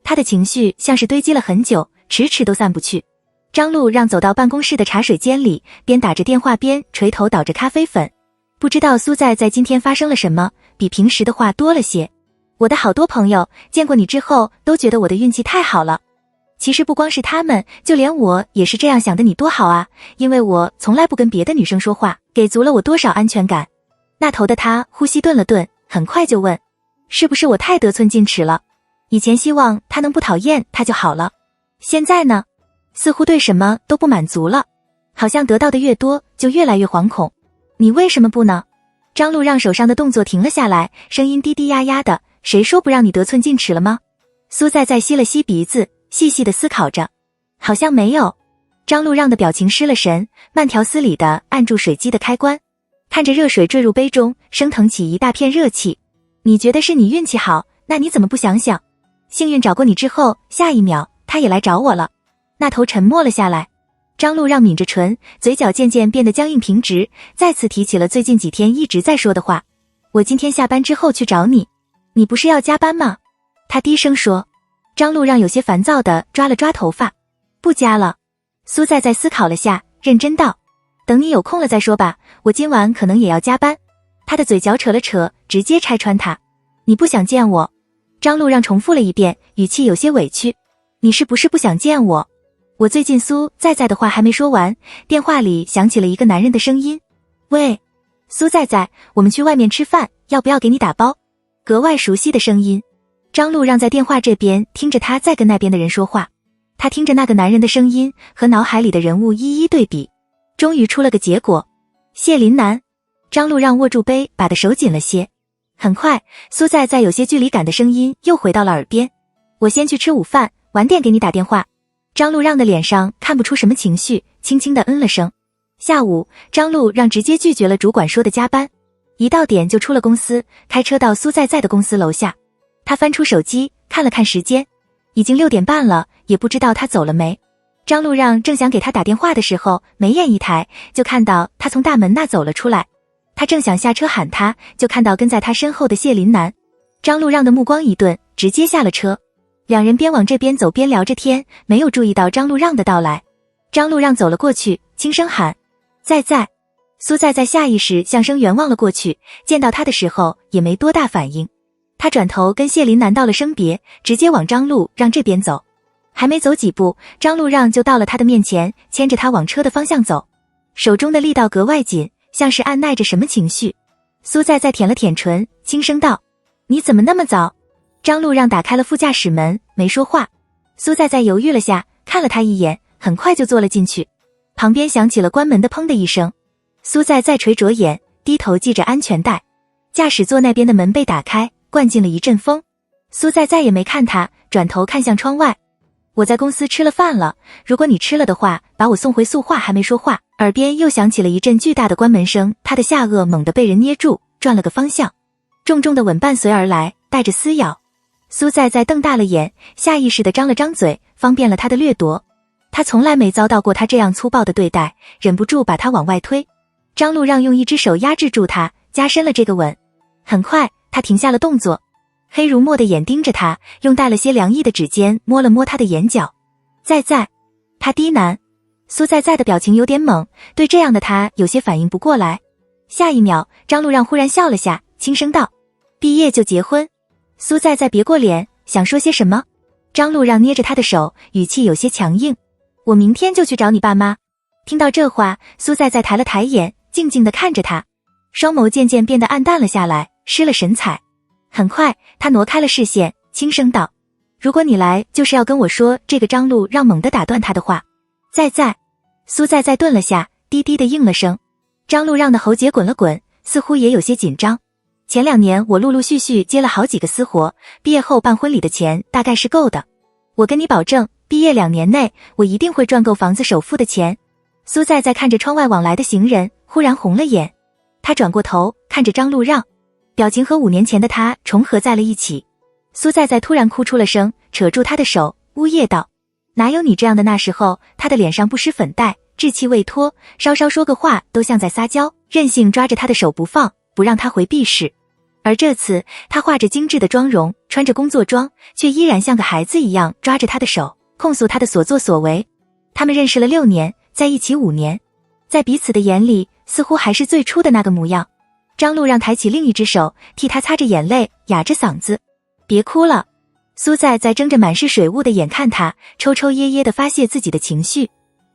他的情绪像是堆积了很久，迟迟都散不去。张路让走到办公室的茶水间里，边打着电话边垂头倒着咖啡粉。不知道苏在在今天发生了什么，比平时的话多了些。我的好多朋友见过你之后都觉得我的运气太好了。其实不光是他们，就连我也是这样想的，你多好啊，因为我从来不跟别的女生说话，给足了我多少安全感。那头的他呼吸顿了顿，很快就问：是不是我太得寸进尺了？以前希望他能不讨厌他就好了，现在呢，似乎对什么都不满足了，好像得到的越多就越来越惶恐。你为什么不呢？张路让手上的动作停了下来，声音低低压压的：谁说不让你得寸进尺了吗？苏在在吸了吸鼻子，细细的思考着，好像没有。张路让的表情失了神，慢条斯理的按住水机的开关，看着热水坠入杯中，升腾起一大片热气。你觉得是你运气好，那你怎么不想想，幸运找过你之后，下一秒他也来找我了。那头沉默了下来。张路让抿着唇，嘴角渐渐变得僵硬平直，再次提起了最近几天一直在说的话：我今天下班之后去找你。你不是要加班吗？他低声说。张路让有些烦躁地抓了抓头发：不加了。苏在在思考了下，认真道：等你有空了再说吧，我今晚可能也要加班。他的嘴角扯了扯，直接拆穿他：你不想见我？张路让重复了一遍，语气有些委屈：你是不是不想见我？我最近苏在在的话还没说完，电话里响起了一个男人的声音：喂，苏在在，我们去外面吃饭，要不要给你打包？格外熟悉的声音。张路让在电话这边听着他在跟那边的人说话，他听着那个男人的声音和脑海里的人物一一对比，终于出了个结果。谢林南。张路让握住杯把的手紧了些。很快，苏在有些距离感的声音又回到了耳边。我先去吃午饭，晚点给你打电话。张路让的脸上看不出什么情绪，轻轻地嗯了声。下午，张路让直接拒绝了主管说的加班，一到点就出了公司，开车到苏在的公司楼下。他翻出手机看了看时间，已经6点半了，也不知道他走了没。张路让正想给他打电话的时候，眉眼一抬，就看到他从大门那走了出来。他正想下车喊他，就看到跟在他身后的谢林南。张路让的目光一顿，直接下了车。两人边往这边走边聊着天，没有注意到张路让的到来。张路让走了过去，轻声喊：在。苏在下意识向声源望了过去，见到他的时候也没多大反应。他转头跟谢林南道了声别，直接往张路让这边走。还没走几步，张路让就到了他的面前，牵着他往车的方向走，手中的力道格外紧，像是按耐着什么情绪。苏在舔了舔唇，轻声道：你怎么那么早？张路让打开了副驾驶门，没说话。苏在犹豫了下，看了他一眼，很快就坐了进去。旁边响起了关门的砰的一声。苏在垂着眼，低头系着安全带。驾驶座那边的门被打开，灌进了一阵风。苏在也没看他，转头看向窗外。我在公司吃了饭了，如果你吃了的话，把我送回宿话。还没说话，耳边又响起了一阵巨大的关门声，他的下颚猛地被人捏住，转了个方向，重重的吻伴随而来，带着撕咬。苏在瞪大了眼，下意识地张了张嘴，方便了他的掠夺。他从来没遭到过他这样粗暴的对待，忍不住把他往外推。张路让用一只手压制住他，加深了这个吻。很快，他停下了动作，黑如墨的眼盯着他，用带了些凉意的指尖摸了摸他的眼角。在，他低喃。苏在的表情有点懵，对这样的他有些反应不过来。下一秒，张路让忽然笑了下，轻声道：毕业就结婚。苏在别过脸，想说些什么。张路让捏着他的手，语气有些强硬：我明天就去找你爸妈。听到这话，苏在抬了抬眼，静静地看着他，双眸渐渐变得暗淡了下来，失了神采。很快，他挪开了视线，轻声道：如果你来就是要跟我说这个。张路让猛地打断他的话。在。苏在顿了下，低低地应了声。张路让的喉结滚了滚，似乎也有些紧张。前2年我陆陆续续接了好几个私活，毕业后办婚礼的钱大概是够的。我跟你保证，毕业2年内我一定会赚够房子首付的钱。苏在看着窗外往来的行人，忽然红了眼。他转过头看着张路让，表情和5年前的他重合在了一起。苏在突然哭出了声，扯住他的手，呜咽道：哪有你这样的。那时候他的脸上不施粉黛，稚气未脱，稍稍说个话都像在撒娇，任性抓着他的手不放，不让他回避世。而这次他化着精致的妆容，穿着工作装，却依然像个孩子一样抓着他的手，控诉他的所作所为。他们认识了6年，在一起5年，在彼此的眼里似乎还是最初的那个模样。张路让抬起另一只手替他擦着眼泪，哑着嗓子：别哭了。苏在睁着满是水雾的眼看他，抽抽噎噎地发泄自己的情绪。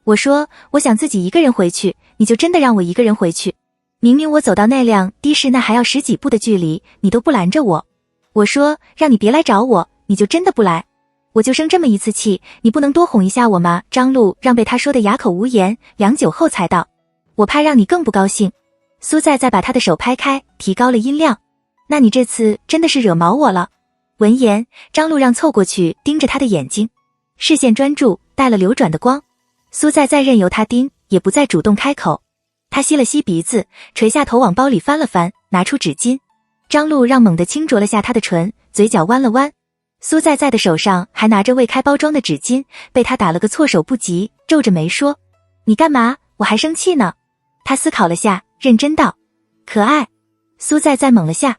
我说我想自己一个人回去，你就真的让我一个人回去？明明我走到那辆的士那还要10几步的距离，你都不拦着我。我说让你别来找我，你就真的不来？我就生这么一次气，你不能多哄一下我吗？张路让被他说的哑口无言，良久后才道：我怕让你更不高兴。苏在把他的手拍开，提高了音量：那你这次真的是惹毛我了。闻言，张路让凑过去盯着他的眼睛，视线专注，带了流转的光。苏在任由他盯，也不再主动开口。他吸了吸鼻子，垂下头往包里翻了翻，拿出纸巾。张路让猛地轻啄了下他的唇，嘴角弯了弯。苏在的手上还拿着未开包装的纸巾，被他打了个措手不及，皱着眉说：你干嘛？我还生气呢。他思考了下，认真道：可爱。苏在猛了下。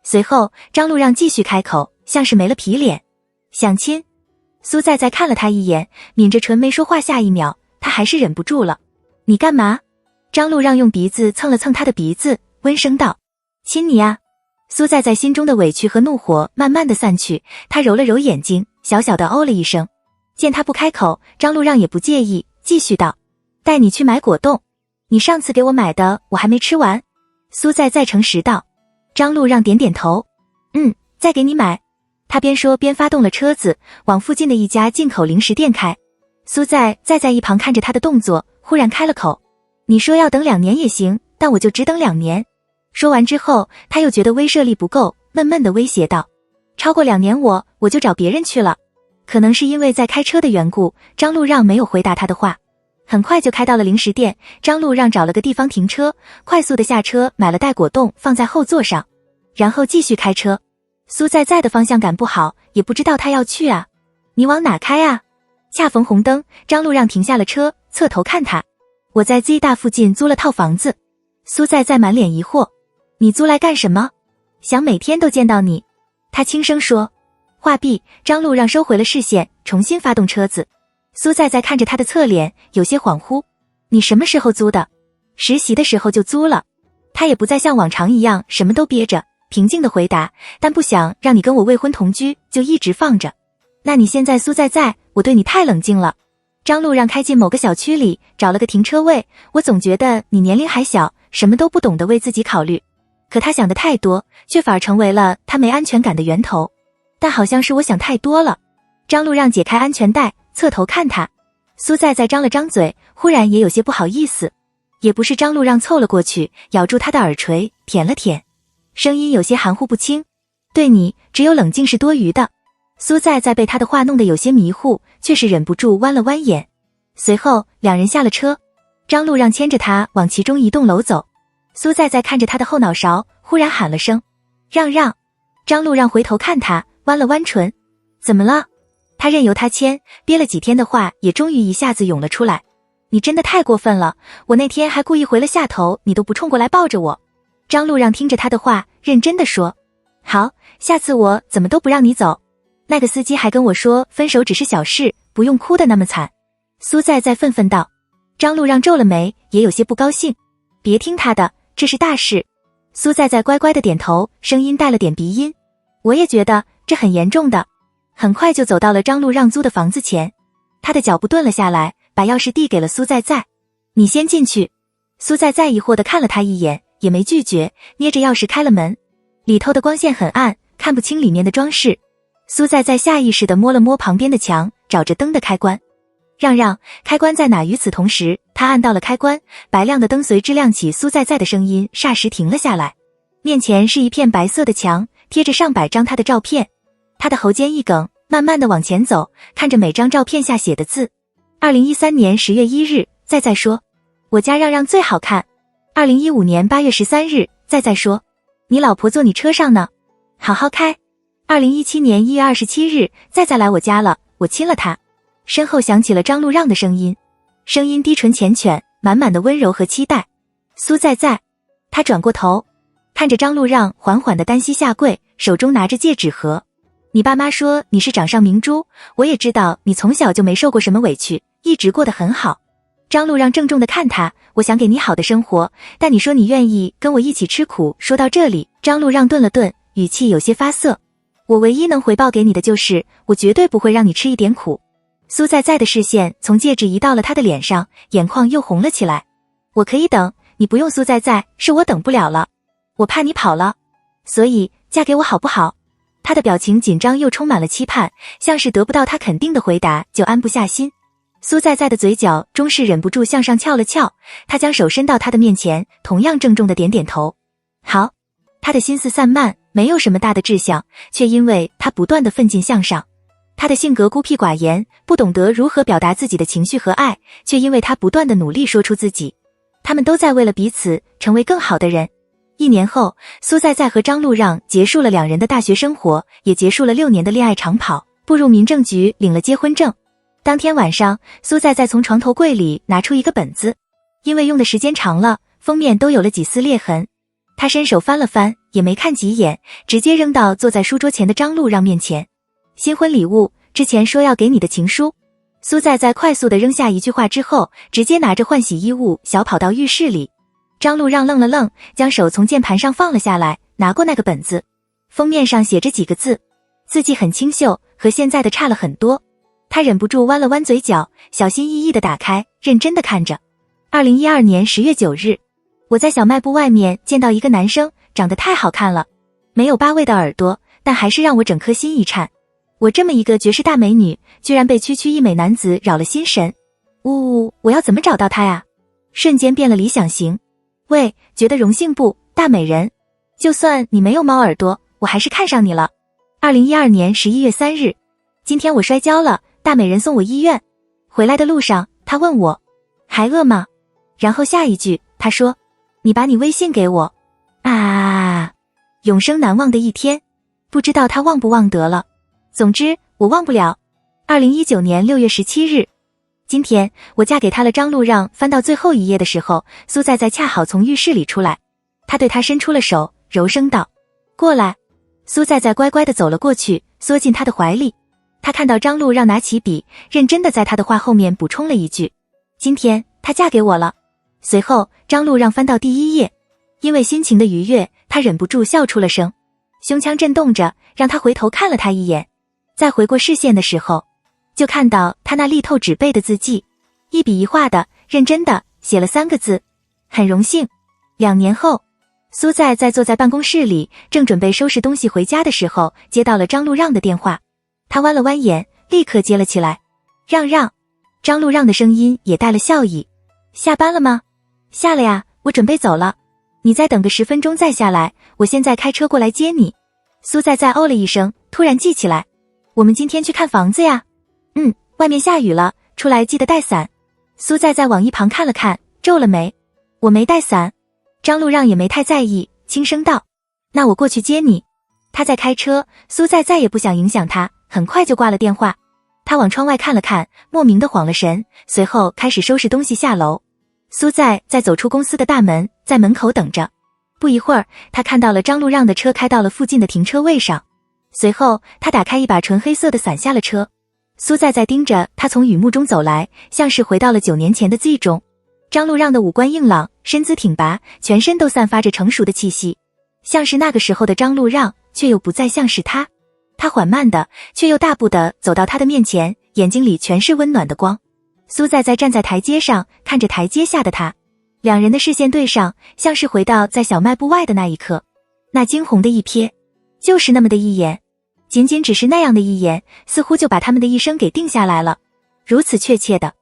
随后张路让继续开口，像是没了皮脸：想亲。苏在看了他一眼，抿着唇没说话。下一秒他还是忍不住了：你干嘛？张路让用鼻子蹭了蹭他的鼻子，温声道：亲你啊。苏在心中的委屈和怒火慢慢的散去，他揉了揉眼睛，小小的哦了一声。见他不开口，张路让也不介意，继续道：带你去买果冻，你上次给我买的我还没吃完。苏在诚实道。张路让点点头：再给你买。他边说边发动了车子，往附近的一家进口零食店开。苏在在一旁看着他的动作，忽然开了口：你说要等2年也行，但我就只等2年。说完之后，他又觉得威慑力不够，闷闷地威胁道：超过2年我就找别人去了。可能是因为在开车的缘故，张路让没有回答他的话。很快就开到了零食店，张路让找了个地方停车，快速的下车买了袋果冻放在后座上，然后继续开车。苏在的方向感不好，也不知道他要去啊。你往哪开啊？恰逢红灯，张路让停下了车，侧头看他。我在 Z 大附近租了套房子。苏在满脸疑惑，你租来干什么？想每天都见到你。他轻声说。话毕，张路让收回了视线，重新发动车子。苏在看着他的侧脸，有些恍惚。你什么时候租的？实习的时候就租了。他也不再像往常一样什么都憋着，平静地回答，但不想让你跟我未婚同居，就一直放着。那你现在苏在，我对你太冷静了。张路让开进某个小区里，找了个停车位，我总觉得你年龄还小，什么都不懂得为自己考虑。可他想的太多，却反而成为了他没安全感的源头。但好像是我想太多了。张路让解开安全带，侧头看他。苏在张了张嘴，忽然也有些不好意思。也不是张路让凑了过去，咬住他的耳垂，舔了舔，声音有些含糊不清。对你，只有冷静是多余的。苏在被他的话弄得有些迷糊，却是忍不住弯了弯眼。随后两人下了车，张路让牵着他往其中一栋楼走。苏在看着他的后脑勺，忽然喊了声让让。张路让回头看他，弯了弯唇。怎么了？他任由他牵，憋了几天的话也终于一下子涌了出来。你真的太过分了，我那天还故意回了下头，你都不冲过来抱着我。张路让听着他的话，认真的说，好，下次我怎么都不让你走。那个司机还跟我说分手只是小事，不用哭得那么惨。苏在愤愤道。张路让皱了眉，也有些不高兴。别听他的，这是大事。苏在乖乖的点头，声音带了点鼻音。我也觉得这很严重的。很快就走到了张路让租的房子前，他的脚步顿了下来，把钥匙递给了苏在。你先进去。苏在疑惑地看了他一眼，也没拒绝，捏着钥匙开了门。里头的光线很暗，看不清里面的装饰。苏在下意识地摸了摸旁边的墙，找着灯的开关。让让，开关在哪？与此同时，他按到了开关，白亮的灯随之亮起，苏在的声音霎时停了下来。面前是一片白色的墙，贴着上百张他的照片。他的喉间一梗，慢慢地往前走，看着每张照片下写的字。2013年10月1日，在说，我家让让最好看。2015年8月13日，在说，你老婆坐你车上呢，好好开。2017年1月27日，在来我家了，我亲了她。身后响起了张路让的声音，声音低沉缱绻，满满的温柔和期待。苏在，他转过头，看着张路让缓缓地单膝下跪，手中拿着戒指盒。你爸妈说你是掌上明珠，我也知道你从小就没受过什么委屈，一直过得很好。张路让郑重地看他，我想给你好的生活，但你说你愿意跟我一起吃苦。说到这里，张路让顿了顿，语气有些发涩。我唯一能回报给你的就是，我绝对不会让你吃一点苦。苏在的视线从戒指移到了他的脸上，眼眶又红了起来。我可以等，你不用。苏在，是我等不了了，我怕你跑了，所以嫁给我好不好？他的表情紧张又充满了期盼，像是得不到他肯定的回答就安不下心。苏在的嘴角终是忍不住向上翘了翘，他将手伸到他的面前，同样郑重的点点头。好。他的心思散漫，没有什么大的志向，却因为他不断的奋进向上。他的性格孤僻寡言，不懂得如何表达自己的情绪和爱，却因为他不断的努力说出自己。他们都在为了彼此成为更好的人。1年后，苏在和张路让结束了2人的大学生活，也结束了6年的恋爱长跑，步入民政局领了结婚证。当天晚上，苏在从床头柜里拿出一个本子，因为用的时间长了，封面都有了几丝裂痕。他伸手翻了翻，也没看几眼，直接扔到坐在书桌前的张路让面前。新婚礼物，之前说要给你的情书。苏在快速地扔下一句话之后，直接拿着换洗衣物小跑到浴室里。张路让愣了愣，将手从键盘上放了下来，拿过那个本子。封面上写着几个字，字迹很清秀，和现在的差了很多。他忍不住弯了弯嘴角，小心翼翼地打开，认真地看着。2012年10月9日，我在小卖部外面见到一个男生，长得太好看了，没有8位的耳朵，但还是让我整颗心一颤。我这么一个绝世大美女，居然被区区一美男子扰了心神。我要怎么找到他呀？瞬间变了理想型。喂，觉得荣幸不，大美人？就算你没有猫耳朵，我还是看上你了。2012年11月3日，今天我摔跤了，大美人送我医院。回来的路上，他问我还饿吗？然后下一句他说，你把你微信给我。永生难忘的一天，不知道他忘不忘得了。总之我忘不了。2019年6月17日，今天我嫁给他了。张路让翻到最后一页的时候，苏在在恰好从浴室里出来，他对他伸出了手，柔声道，过来。苏在在乖乖地走了过去，缩进他的怀里。他看到张路让拿起笔，认真地在他的话后面补充了一句，今天她嫁给我了。随后张路让翻到第1页，因为心情的愉悦，他忍不住笑出了声，胸腔震动着，让他回头看了他一眼。再回过视线的时候，就看到他那力透纸背的字迹，一笔一画的认真的写了3个字，很荣幸。2年后，苏在坐在办公室里，正准备收拾东西回家的时候，接到了张路让的电话。他弯了弯眼，立刻接了起来。让让。张路让的声音也带了笑意。下班了吗？下了呀，我准备走了。你再等个10分钟再下来，我现在开车过来接你。苏在哦了一声，突然记起来，我们今天去看房子呀。外面下雨了，出来记得带伞。苏在往一旁看了看，皱了眉，我没带伞。张路让也没太在意，轻声道，那我过去接你。他在开车，苏在再也不想影响他，很快就挂了电话。他往窗外看了看，莫名的晃了神，随后开始收拾东西下楼。苏在走出公司的大门，在门口等着。不一会儿，他看到了张路让的车开到了附近的停车位上，随后他打开一把纯黑色的伞下了车。苏在盯着他从雨幕中走来，像是回到了9年前的记忆中。张路让的五官硬朗，身姿挺拔，全身都散发着成熟的气息，像是那个时候的张路让，却又不再像是他。他缓慢的却又大步的走到他的面前，眼睛里全是温暖的光。苏在站在台阶上，看着台阶下的他，两人的视线对上，像是回到在小卖部外的那一刻。那惊鸿的一瞥，就是那么的一眼，仅仅只是那样的一眼，似乎就把他们的一生给定下来了，如此确切的